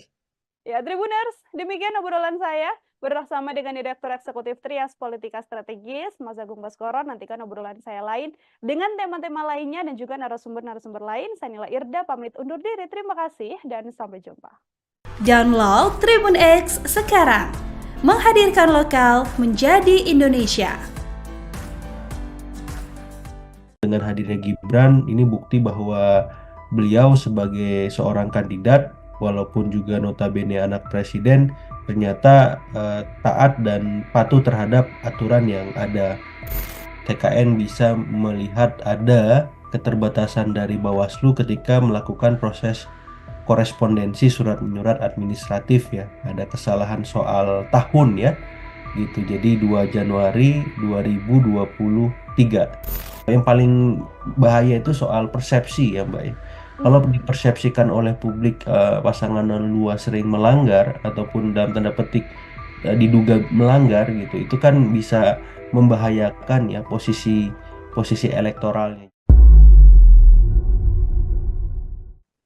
Ya, Tribuners, demikian obrolan saya bersama dengan Direktur Eksekutif Trias Politika Strategis, Mas Agung Baskoro. Nantikan obrolan saya lain dengan tema-tema lainnya dan juga narasumber-narasumber lain. Saya Nila Irda, pamit undur diri. Terima kasih dan sampai jumpa. Download Tribun X sekarang, menghadirkan lokal menjadi Indonesia. Dengan hadirnya Gibran, ini bukti bahwa beliau sebagai seorang kandidat, walaupun juga notabene anak presiden, ternyata taat dan patuh terhadap aturan yang ada. TKN bisa melihat ada keterbatasan dari Bawaslu ketika melakukan proses korespondensi surat menyurat administratif ya. Ada kesalahan soal tahun ya, gitu. Jadi 2 Januari 2023. Yang paling bahaya itu soal persepsi ya Mbak ya. Kalau dipersepsikan oleh publik pasangan 02 sering melanggar ataupun dalam tanda petik diduga melanggar gitu, itu kan bisa membahayakan ya posisi elektoralnya.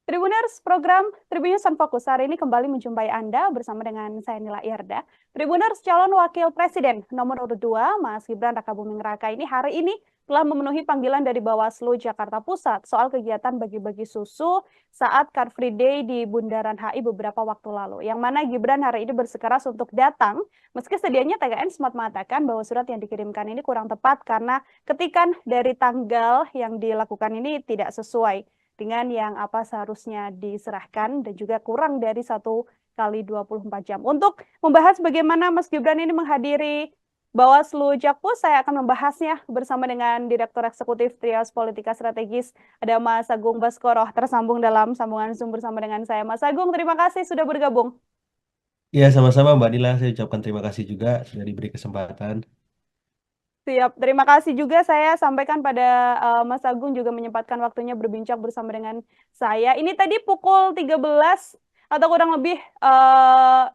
Tribuners, program Tribun News on Fokus hari ini kembali menjumpai Anda bersama dengan saya Nila Irda. Tribuners, calon wakil presiden nomor urut 2 Mas Gibran Rakabuming Raka ini hari ini telah memenuhi panggilan dari Bawaslu Jakarta Pusat soal kegiatan bagi-bagi susu saat Car Free Day di Bundaran HI beberapa waktu lalu. Yang mana Gibran hari ini bersikeras untuk datang, meski sedianya TKN sempat mengatakan bahwa surat yang dikirimkan ini kurang tepat karena ketikan dari tanggal yang dilakukan ini tidak sesuai dengan yang apa seharusnya diserahkan dan juga kurang dari 1 kali 24 jam. Untuk membahas bagaimana Mas Gibran ini menghadiri Bawaslu Jakpus, saya akan membahasnya bersama dengan Direktur Eksekutif Trias Politika Strategis, ada Mas Agung Baskoro, tersambung dalam sambungan Zoom bersama dengan saya. Mas Agung, terima kasih sudah bergabung. Ya, sama-sama Mbak Nila, saya ucapkan terima kasih juga sudah diberi kesempatan. Siap, terima kasih juga saya sampaikan pada Mas Agung juga menyempatkan waktunya berbincang bersama dengan saya. Ini tadi pukul 13 atau kurang lebih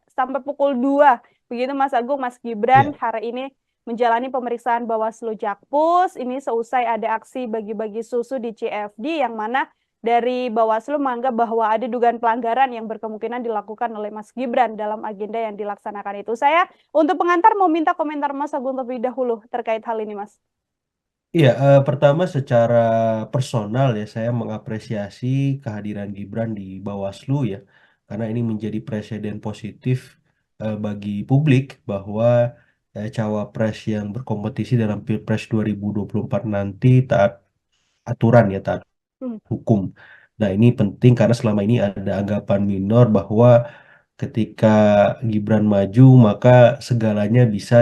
sampai pukul 2. Begitu Mas Agung, Mas Gibran hari ini menjalani pemeriksaan Bawaslu Jakpus. Ini seusai ada aksi bagi-bagi susu di CFD yang mana dari Bawaslu menganggap bahwa ada dugaan pelanggaran yang berkemungkinan dilakukan oleh Mas Gibran dalam agenda yang dilaksanakan itu. Saya untuk pengantar mau minta komentar Mas Agung terlebih dahulu terkait hal ini, Mas. Iya, pertama secara personal ya saya mengapresiasi kehadiran Gibran di Bawaslu ya, karena ini menjadi presiden positif bagi publik bahwa cawapres yang berkompetisi dalam Pilpres 2024 nanti taat aturan ya, taat hukum. Nah, ini penting karena selama ini ada anggapan minor bahwa ketika Gibran maju maka segalanya bisa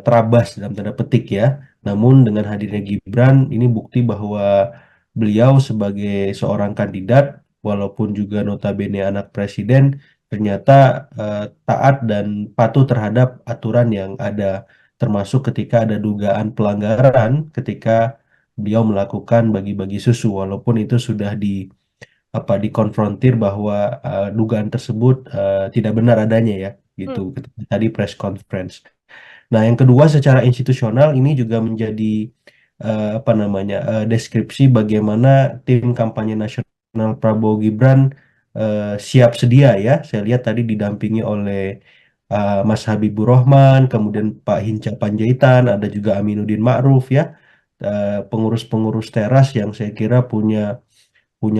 terabas dalam tanda petik ya. Namun dengan hadirnya Gibran ini bukti bahwa beliau sebagai seorang kandidat walaupun juga notabene anak presiden ternyata taat dan patuh terhadap aturan yang ada, termasuk ketika ada dugaan pelanggaran ketika beliau melakukan bagi-bagi susu, walaupun itu sudah dikonfrontir bahwa dugaan tersebut tidak benar adanya ya gitu ketika tadi press conference. Nah, yang kedua secara institusional ini juga menjadi deskripsi bagaimana tim kampanye nasional Prabowo Gibran siap sedia ya. Saya lihat tadi didampingi oleh Mas Habibur Rahman, kemudian Pak Hinca Panjaitan, ada juga Aminuddin Ma'ruf ya, pengurus-pengurus teras yang saya kira punya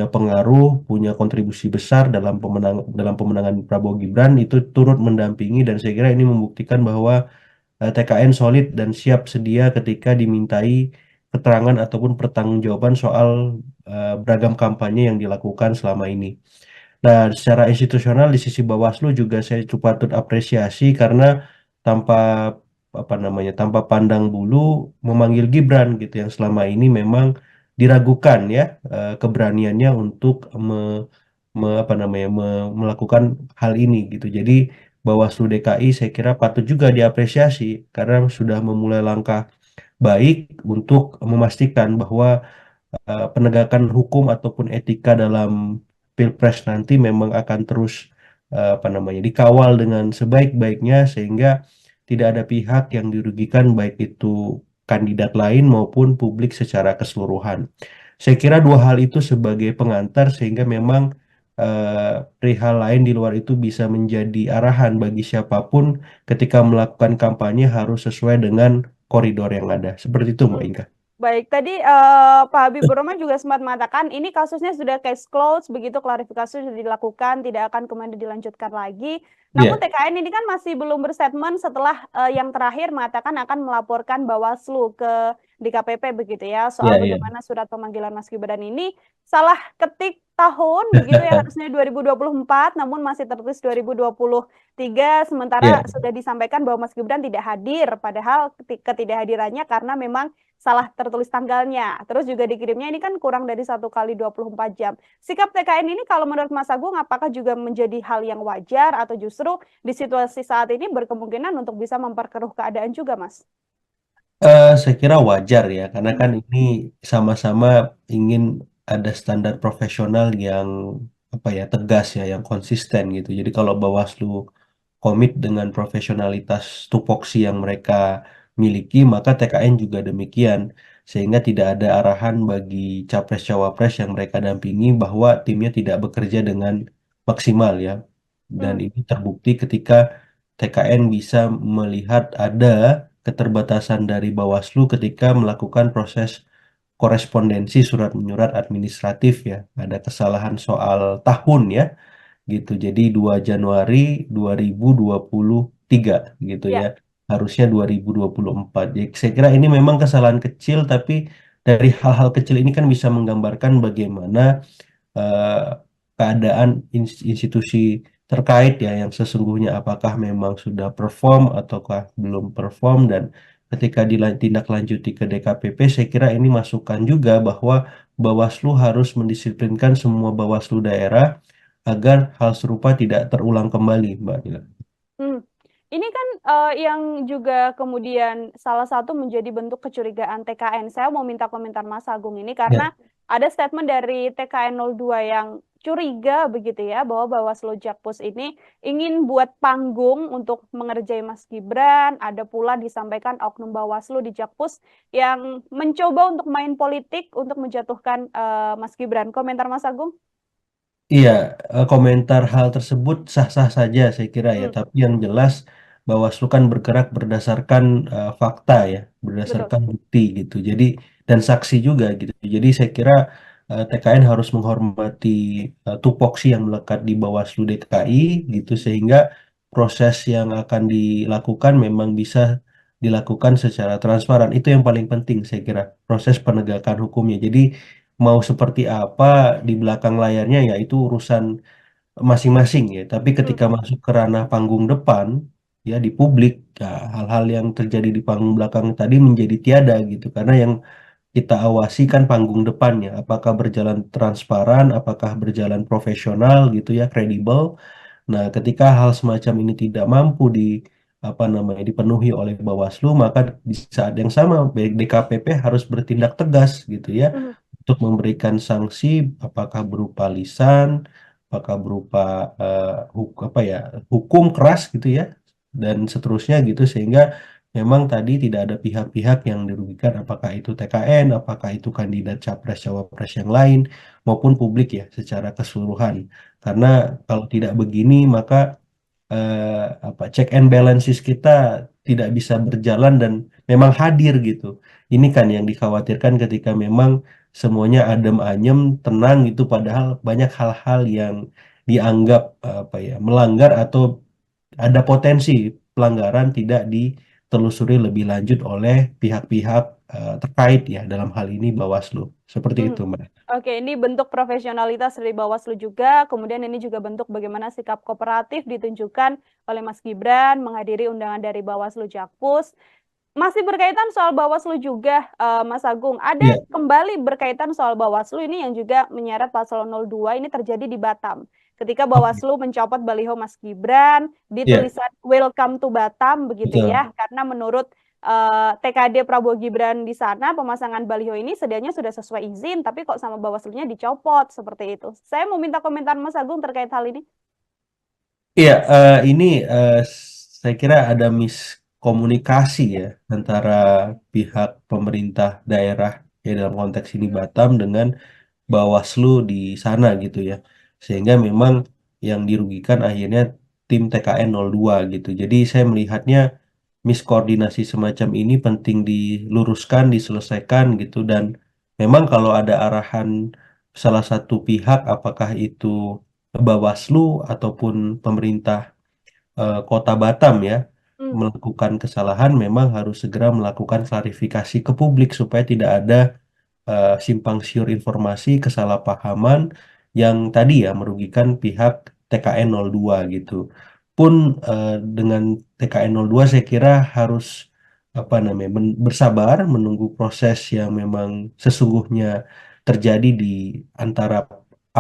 pengaruh, punya kontribusi besar dalam pemenangan Prabowo Gibran, itu turut mendampingi, dan saya kira ini membuktikan bahwa TKN solid dan siap sedia ketika dimintai keterangan ataupun pertanggungjawaban soal beragam kampanye yang dilakukan selama ini. Nah, secara institusional di sisi Bawaslu juga saya cukup patut apresiasi karena tanpa tanpa pandang bulu memanggil Gibran gitu, yang selama ini memang diragukan ya keberaniannya untuk melakukan hal ini gitu. Jadi Bawaslu DKI saya kira patut juga diapresiasi karena sudah memulai langkah baik untuk memastikan bahwa penegakan hukum ataupun etika dalam Pilpres nanti memang akan terus dikawal dengan sebaik-baiknya sehingga tidak ada pihak yang dirugikan, baik itu kandidat lain maupun publik secara keseluruhan. Saya kira dua hal itu sebagai pengantar sehingga memang perihal lain di luar itu bisa menjadi arahan bagi siapapun ketika melakukan kampanye harus sesuai dengan koridor yang ada. Seperti itu Mbak Inka. Baik, tadi Pak Habibur Rahman juga sempat mengatakan ini kasusnya sudah case closed, begitu klarifikasi sudah dilakukan, tidak akan kemudian dilanjutkan lagi. Namun Iya, TKN ini kan masih belum berstatement setelah yang terakhir mengatakan akan melaporkan Bawaslu ke DKPP begitu ya, iya, soal iya. bagaimana surat pemanggilan Mas Gibran ini salah ketik tahun begitu ya, harusnya 2024 namun masih tertulis 2023, sementara Iya, sudah disampaikan bahwa Mas Gibran tidak hadir, padahal ketidakhadirannya karena memang salah tertulis tanggalnya. Terus juga dikirimnya ini kan kurang dari 1 kali 24 jam. Sikap TKN ini kalau menurut Mas Agung apakah juga menjadi hal yang wajar atau justru di situasi saat ini berkemungkinan untuk bisa memperkeruh keadaan juga, Mas? Saya kira wajar ya, karena Hmm, kan ini sama-sama ingin ada standar profesional yang apa ya tegas ya, yang konsisten gitu. Jadi kalau Bawaslu komit dengan profesionalitas tupoksi yang mereka miliki, maka TKN juga demikian, sehingga tidak ada arahan bagi capres-cawapres yang mereka dampingi bahwa timnya tidak bekerja dengan maksimal ya. Dan hmm, ini terbukti ketika TKN bisa melihat ada keterbatasan dari Bawaslu ketika melakukan proses korespondensi surat menyurat administratif ya. Ada kesalahan soal tahun ya gitu. Jadi 2 Januari 2023 gitu ya. ya. Harusnya 2024. Jadi saya kira ini memang kesalahan kecil tapi dari hal-hal kecil ini kan bisa menggambarkan bagaimana eh, keadaan institusi terkait ya yang sesungguhnya apakah memang sudah perform ataukah belum perform dan ketika ditindaklanjuti ke DKPP saya kira ini masukan juga bahwa Bawaslu harus mendisiplinkan semua Bawaslu daerah agar hal serupa tidak terulang kembali, Mbak Dila. Hmm. Ini kan yang juga kemudian salah satu menjadi bentuk kecurigaan TKN. Saya mau minta komentar Mas Agung ini Ya, karena ada statement dari TKN 02 yang curiga begitu ya bahwa Bawaslu Jakpus ini ingin buat panggung untuk mengerjai Mas Gibran. Ada pula disampaikan oknum Bawaslu di Jakpus yang mencoba untuk main politik untuk menjatuhkan Mas Gibran. Komentar Mas Agung? iya, komentar hal tersebut sah-sah saja saya kira ya, Hmm, tapi yang jelas Bawaslu kan bergerak berdasarkan fakta ya, betul. berdasarkan bukti gitu. Jadi dan saksi juga gitu. Jadi saya kira TKN harus menghormati tupoksi yang melekat di Bawaslu DKI gitu sehingga proses yang akan dilakukan memang bisa dilakukan secara transparan. Itu yang paling penting saya kira, proses penegakan hukumnya. Jadi mau seperti apa di belakang layarnya ya itu urusan masing-masing ya. Tapi Hmm, ketika masuk ke ranah panggung depan ya di publik ya, hal-hal yang terjadi di panggung belakang tadi menjadi tiada gitu. Karena yang kita awasi kan panggung depannya, apakah berjalan transparan, apakah berjalan profesional gitu ya, kredibel. Nah, ketika hal semacam ini tidak mampu di apa namanya dipenuhi oleh Bawaslu, maka di saat yang sama DKPP harus bertindak tegas gitu ya hmm, untuk memberikan sanksi, apakah berupa lisan, apakah berupa apa ya hukum keras gitu ya dan seterusnya gitu sehingga memang tadi tidak ada pihak-pihak yang dirugikan, apakah itu TKN, apakah itu kandidat capres cawapres yang lain maupun publik ya secara keseluruhan. Karena kalau tidak begini maka apa check and balances kita tidak bisa berjalan dan memang hadir gitu. Ini kan yang dikhawatirkan ketika memang semuanya adem ayem, tenang gitu padahal banyak hal-hal yang dianggap apa ya melanggar atau ada potensi pelanggaran tidak ditelusuri lebih lanjut oleh pihak-pihak terkait ya dalam hal ini Bawaslu. Seperti hmm. itu, Mbak. Oke, ini bentuk profesionalitas dari Bawaslu juga. Kemudian ini juga bentuk bagaimana sikap kooperatif ditunjukkan oleh Mas Gibran menghadiri undangan dari Bawaslu Jakpus. Masih berkaitan soal Bawaslu juga, Mas Agung. Ada Iya, kembali berkaitan soal Bawaslu ini yang juga menyeret pasal 02 ini terjadi di Batam. Ketika oke. Bawaslu mencopot baliho Mas Gibran di Iya, tulisan Welcome to Batam begitu betul. ya. Karena menurut TKD Prabowo Gibran di sana pemasangan baliho ini sedianya sudah sesuai izin, tapi kok sama Bawaslunya dicopot seperti itu. Saya mau minta komentar Mas Agung terkait hal ini. Iya, ini saya kira ada miskomunikasi ya antara pihak pemerintah daerah ya dalam konteks ini Batam dengan Bawaslu di sana gitu ya. Sehingga memang yang dirugikan akhirnya tim TKN 02 gitu. Jadi saya melihatnya miskoordinasi semacam ini penting diluruskan, diselesaikan gitu. Dan memang kalau ada arahan salah satu pihak, apakah itu Bawaslu ataupun pemerintah Kota Batam ya, Hmm, melakukan kesalahan, memang harus segera melakukan klarifikasi ke publik supaya tidak ada simpang siur informasi, kesalahpahaman yang tadi ya merugikan pihak TKN 02 gitu. Pun dengan TKN 02 saya kira harus apa namanya bersabar menunggu proses yang memang sesungguhnya terjadi di antara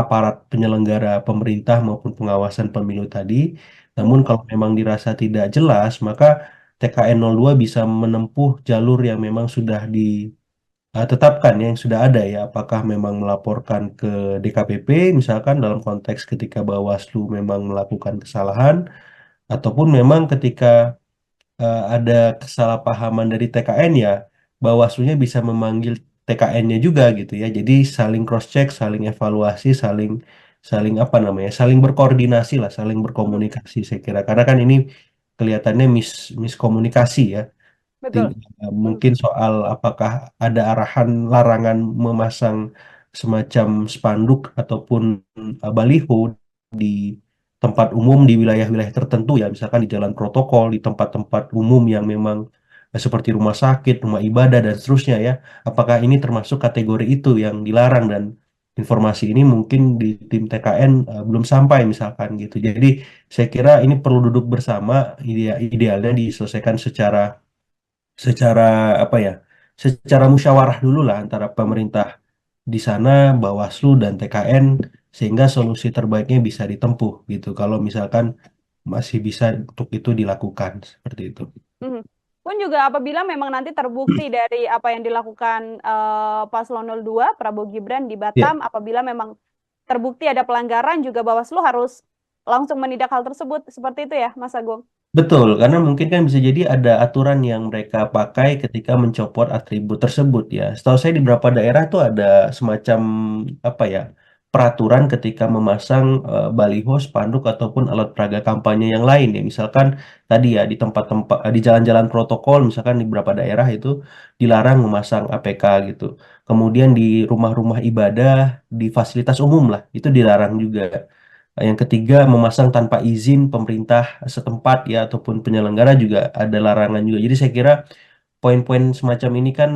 aparat penyelenggara pemerintah maupun pengawasan pemilu tadi. Namun hmm, kalau memang dirasa tidak jelas, maka TKN 02 bisa menempuh jalur yang memang sudah tetapkan ya, yang sudah ada ya, apakah memang melaporkan ke DKPP misalkan dalam konteks ketika Bawaslu memang melakukan kesalahan, ataupun memang ketika ada kesalahpahaman dari TKN ya, Bawaslunya bisa memanggil TKN-nya juga gitu ya. Jadi saling cross check, saling evaluasi, saling saling apa namanya, saling berkoordinasi lah, saling hmm, berkomunikasi saya kira. Karena kan ini kelihatannya miskomunikasi ya. betul. Hmm, Mungkin soal apakah ada arahan larangan memasang semacam spanduk ataupun baliho di tempat umum di wilayah-wilayah tertentu ya, misalkan di jalan protokol, di tempat-tempat umum yang memang seperti rumah sakit, rumah ibadah dan seterusnya ya. Apakah ini termasuk kategori itu yang dilarang, dan informasi ini mungkin di tim TKN belum sampai misalkan gitu. Jadi saya kira ini perlu duduk bersama, idealnya diselesaikan secara secara apa ya, secara musyawarah dulu lah antara hmm. pemerintah di sana, Bawaslu dan TKN, sehingga solusi terbaiknya bisa ditempuh gitu. Kalau misalkan masih bisa untuk itu dilakukan seperti itu. Mhm. Pun juga apabila memang nanti terbukti dari apa yang dilakukan Paslon 02 Prabowo Gibran di Ya, Batam, apabila memang terbukti ada pelanggaran juga Bawaslu harus langsung menindak hal tersebut. Seperti itu ya, Mas Agung? betul, karena mungkin kan bisa jadi ada aturan yang mereka pakai ketika mencopot atribut tersebut ya. Setahu saya di beberapa daerah tuh ada semacam apa ya, peraturan ketika memasang baliho, spanduk ataupun alat peraga kampanye yang lain ya. Misalkan tadi ya di tempat-tempat di jalan-jalan protokol, misalkan di beberapa daerah itu dilarang memasang APK gitu. Kemudian di rumah-rumah ibadah, di fasilitas umum lah, itu dilarang juga. Yang ketiga, memasang tanpa izin pemerintah setempat ya ataupun penyelenggara juga ada larangan juga. Jadi saya kira poin-poin semacam ini kan